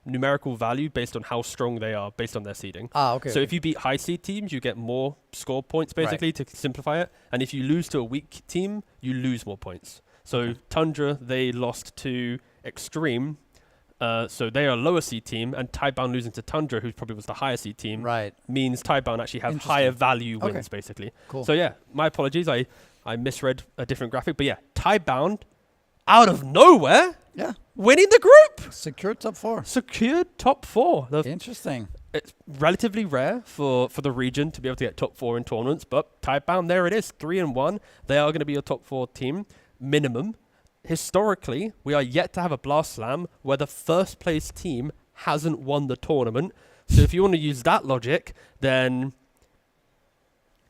numerical value based on how strong they are, based on their seeding. Okay. So if you beat high seed teams, you get more score points, basically, to simplify it. And if you lose to a weak team, you lose more points. So Tundra, they lost to Xtreme. So they are a lower seed team, and Tidebound losing to Tundra, who probably was the higher seed team, means Tidebound actually have higher value wins, basically. Cool. So yeah, my apologies, I misread a different graphic, but yeah, Tidebound, out of nowhere, winning the group! Secured top 4. Secured top 4. Interesting. It's relatively rare for the region to be able to get top 4 in tournaments, but Tidebound, there it is, 3-1. They are going to be a top 4 team, minimum. Historically, we are yet to have a Blast Slam where the first place team hasn't won the tournament. So if you want to use that logic, then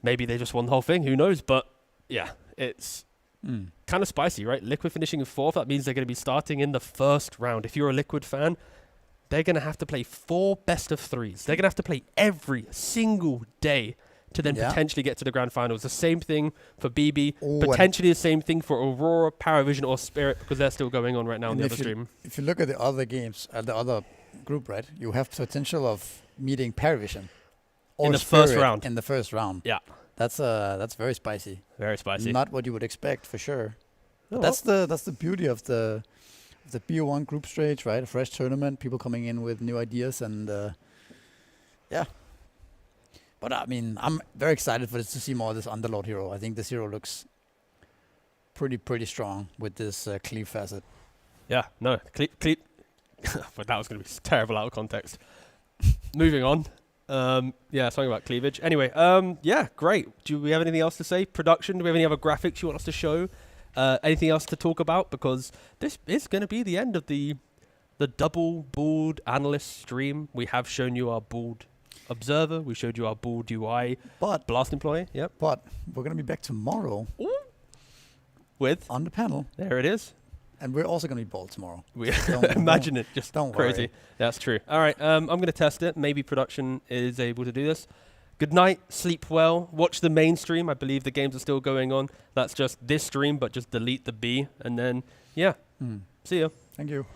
maybe they just won the whole thing. Who knows? But yeah, it's kind of spicy, right? Liquid finishing in 4th. That means they're going to be starting in the first round. If you're a Liquid fan, they're going to have to play 4 best of 3s. They're going to have to play every single day to then potentially get to the grand finals. The same thing for BB, potentially the same thing for Aurora, Paravision, or Spirit, because they're still going on right now on the other stream. If you look at the other games, the other group, right, you have potential of meeting Paravision or in the Spirit first round. In the first round. Yeah. That's very spicy. Very spicy. Not what you would expect, for sure. Oh, that's the beauty of the BO1 group stage, right? A fresh tournament, people coming in with new ideas, and yeah. But I mean, I'm very excited for this to see more of this Underlord hero. I think this hero looks pretty strong with this cleave facet. Yeah, no, cleave. But that was going to be terrible out of context. Moving on. Yeah, something about cleavage. Anyway, yeah, great. Do we have anything else to say? Production? Do we have any other graphics you want us to show? Anything else to talk about? Because this is going to be the end of the double bald analyst stream. We have shown you our bald observer. We showed you our bald UI blast employee. Yep. But we're going to be back tomorrow. Ooh. With? On the panel. There it is. And we're also going to be bald tomorrow. Imagine it. Just don't crazy. Worry. That's true. All right. I'm going to test it. Maybe production is able to do this. Good night. Sleep well. Watch the main stream. I believe the games are still going on. That's just this stream, but just delete the B. And then, yeah. See ya. Thank you.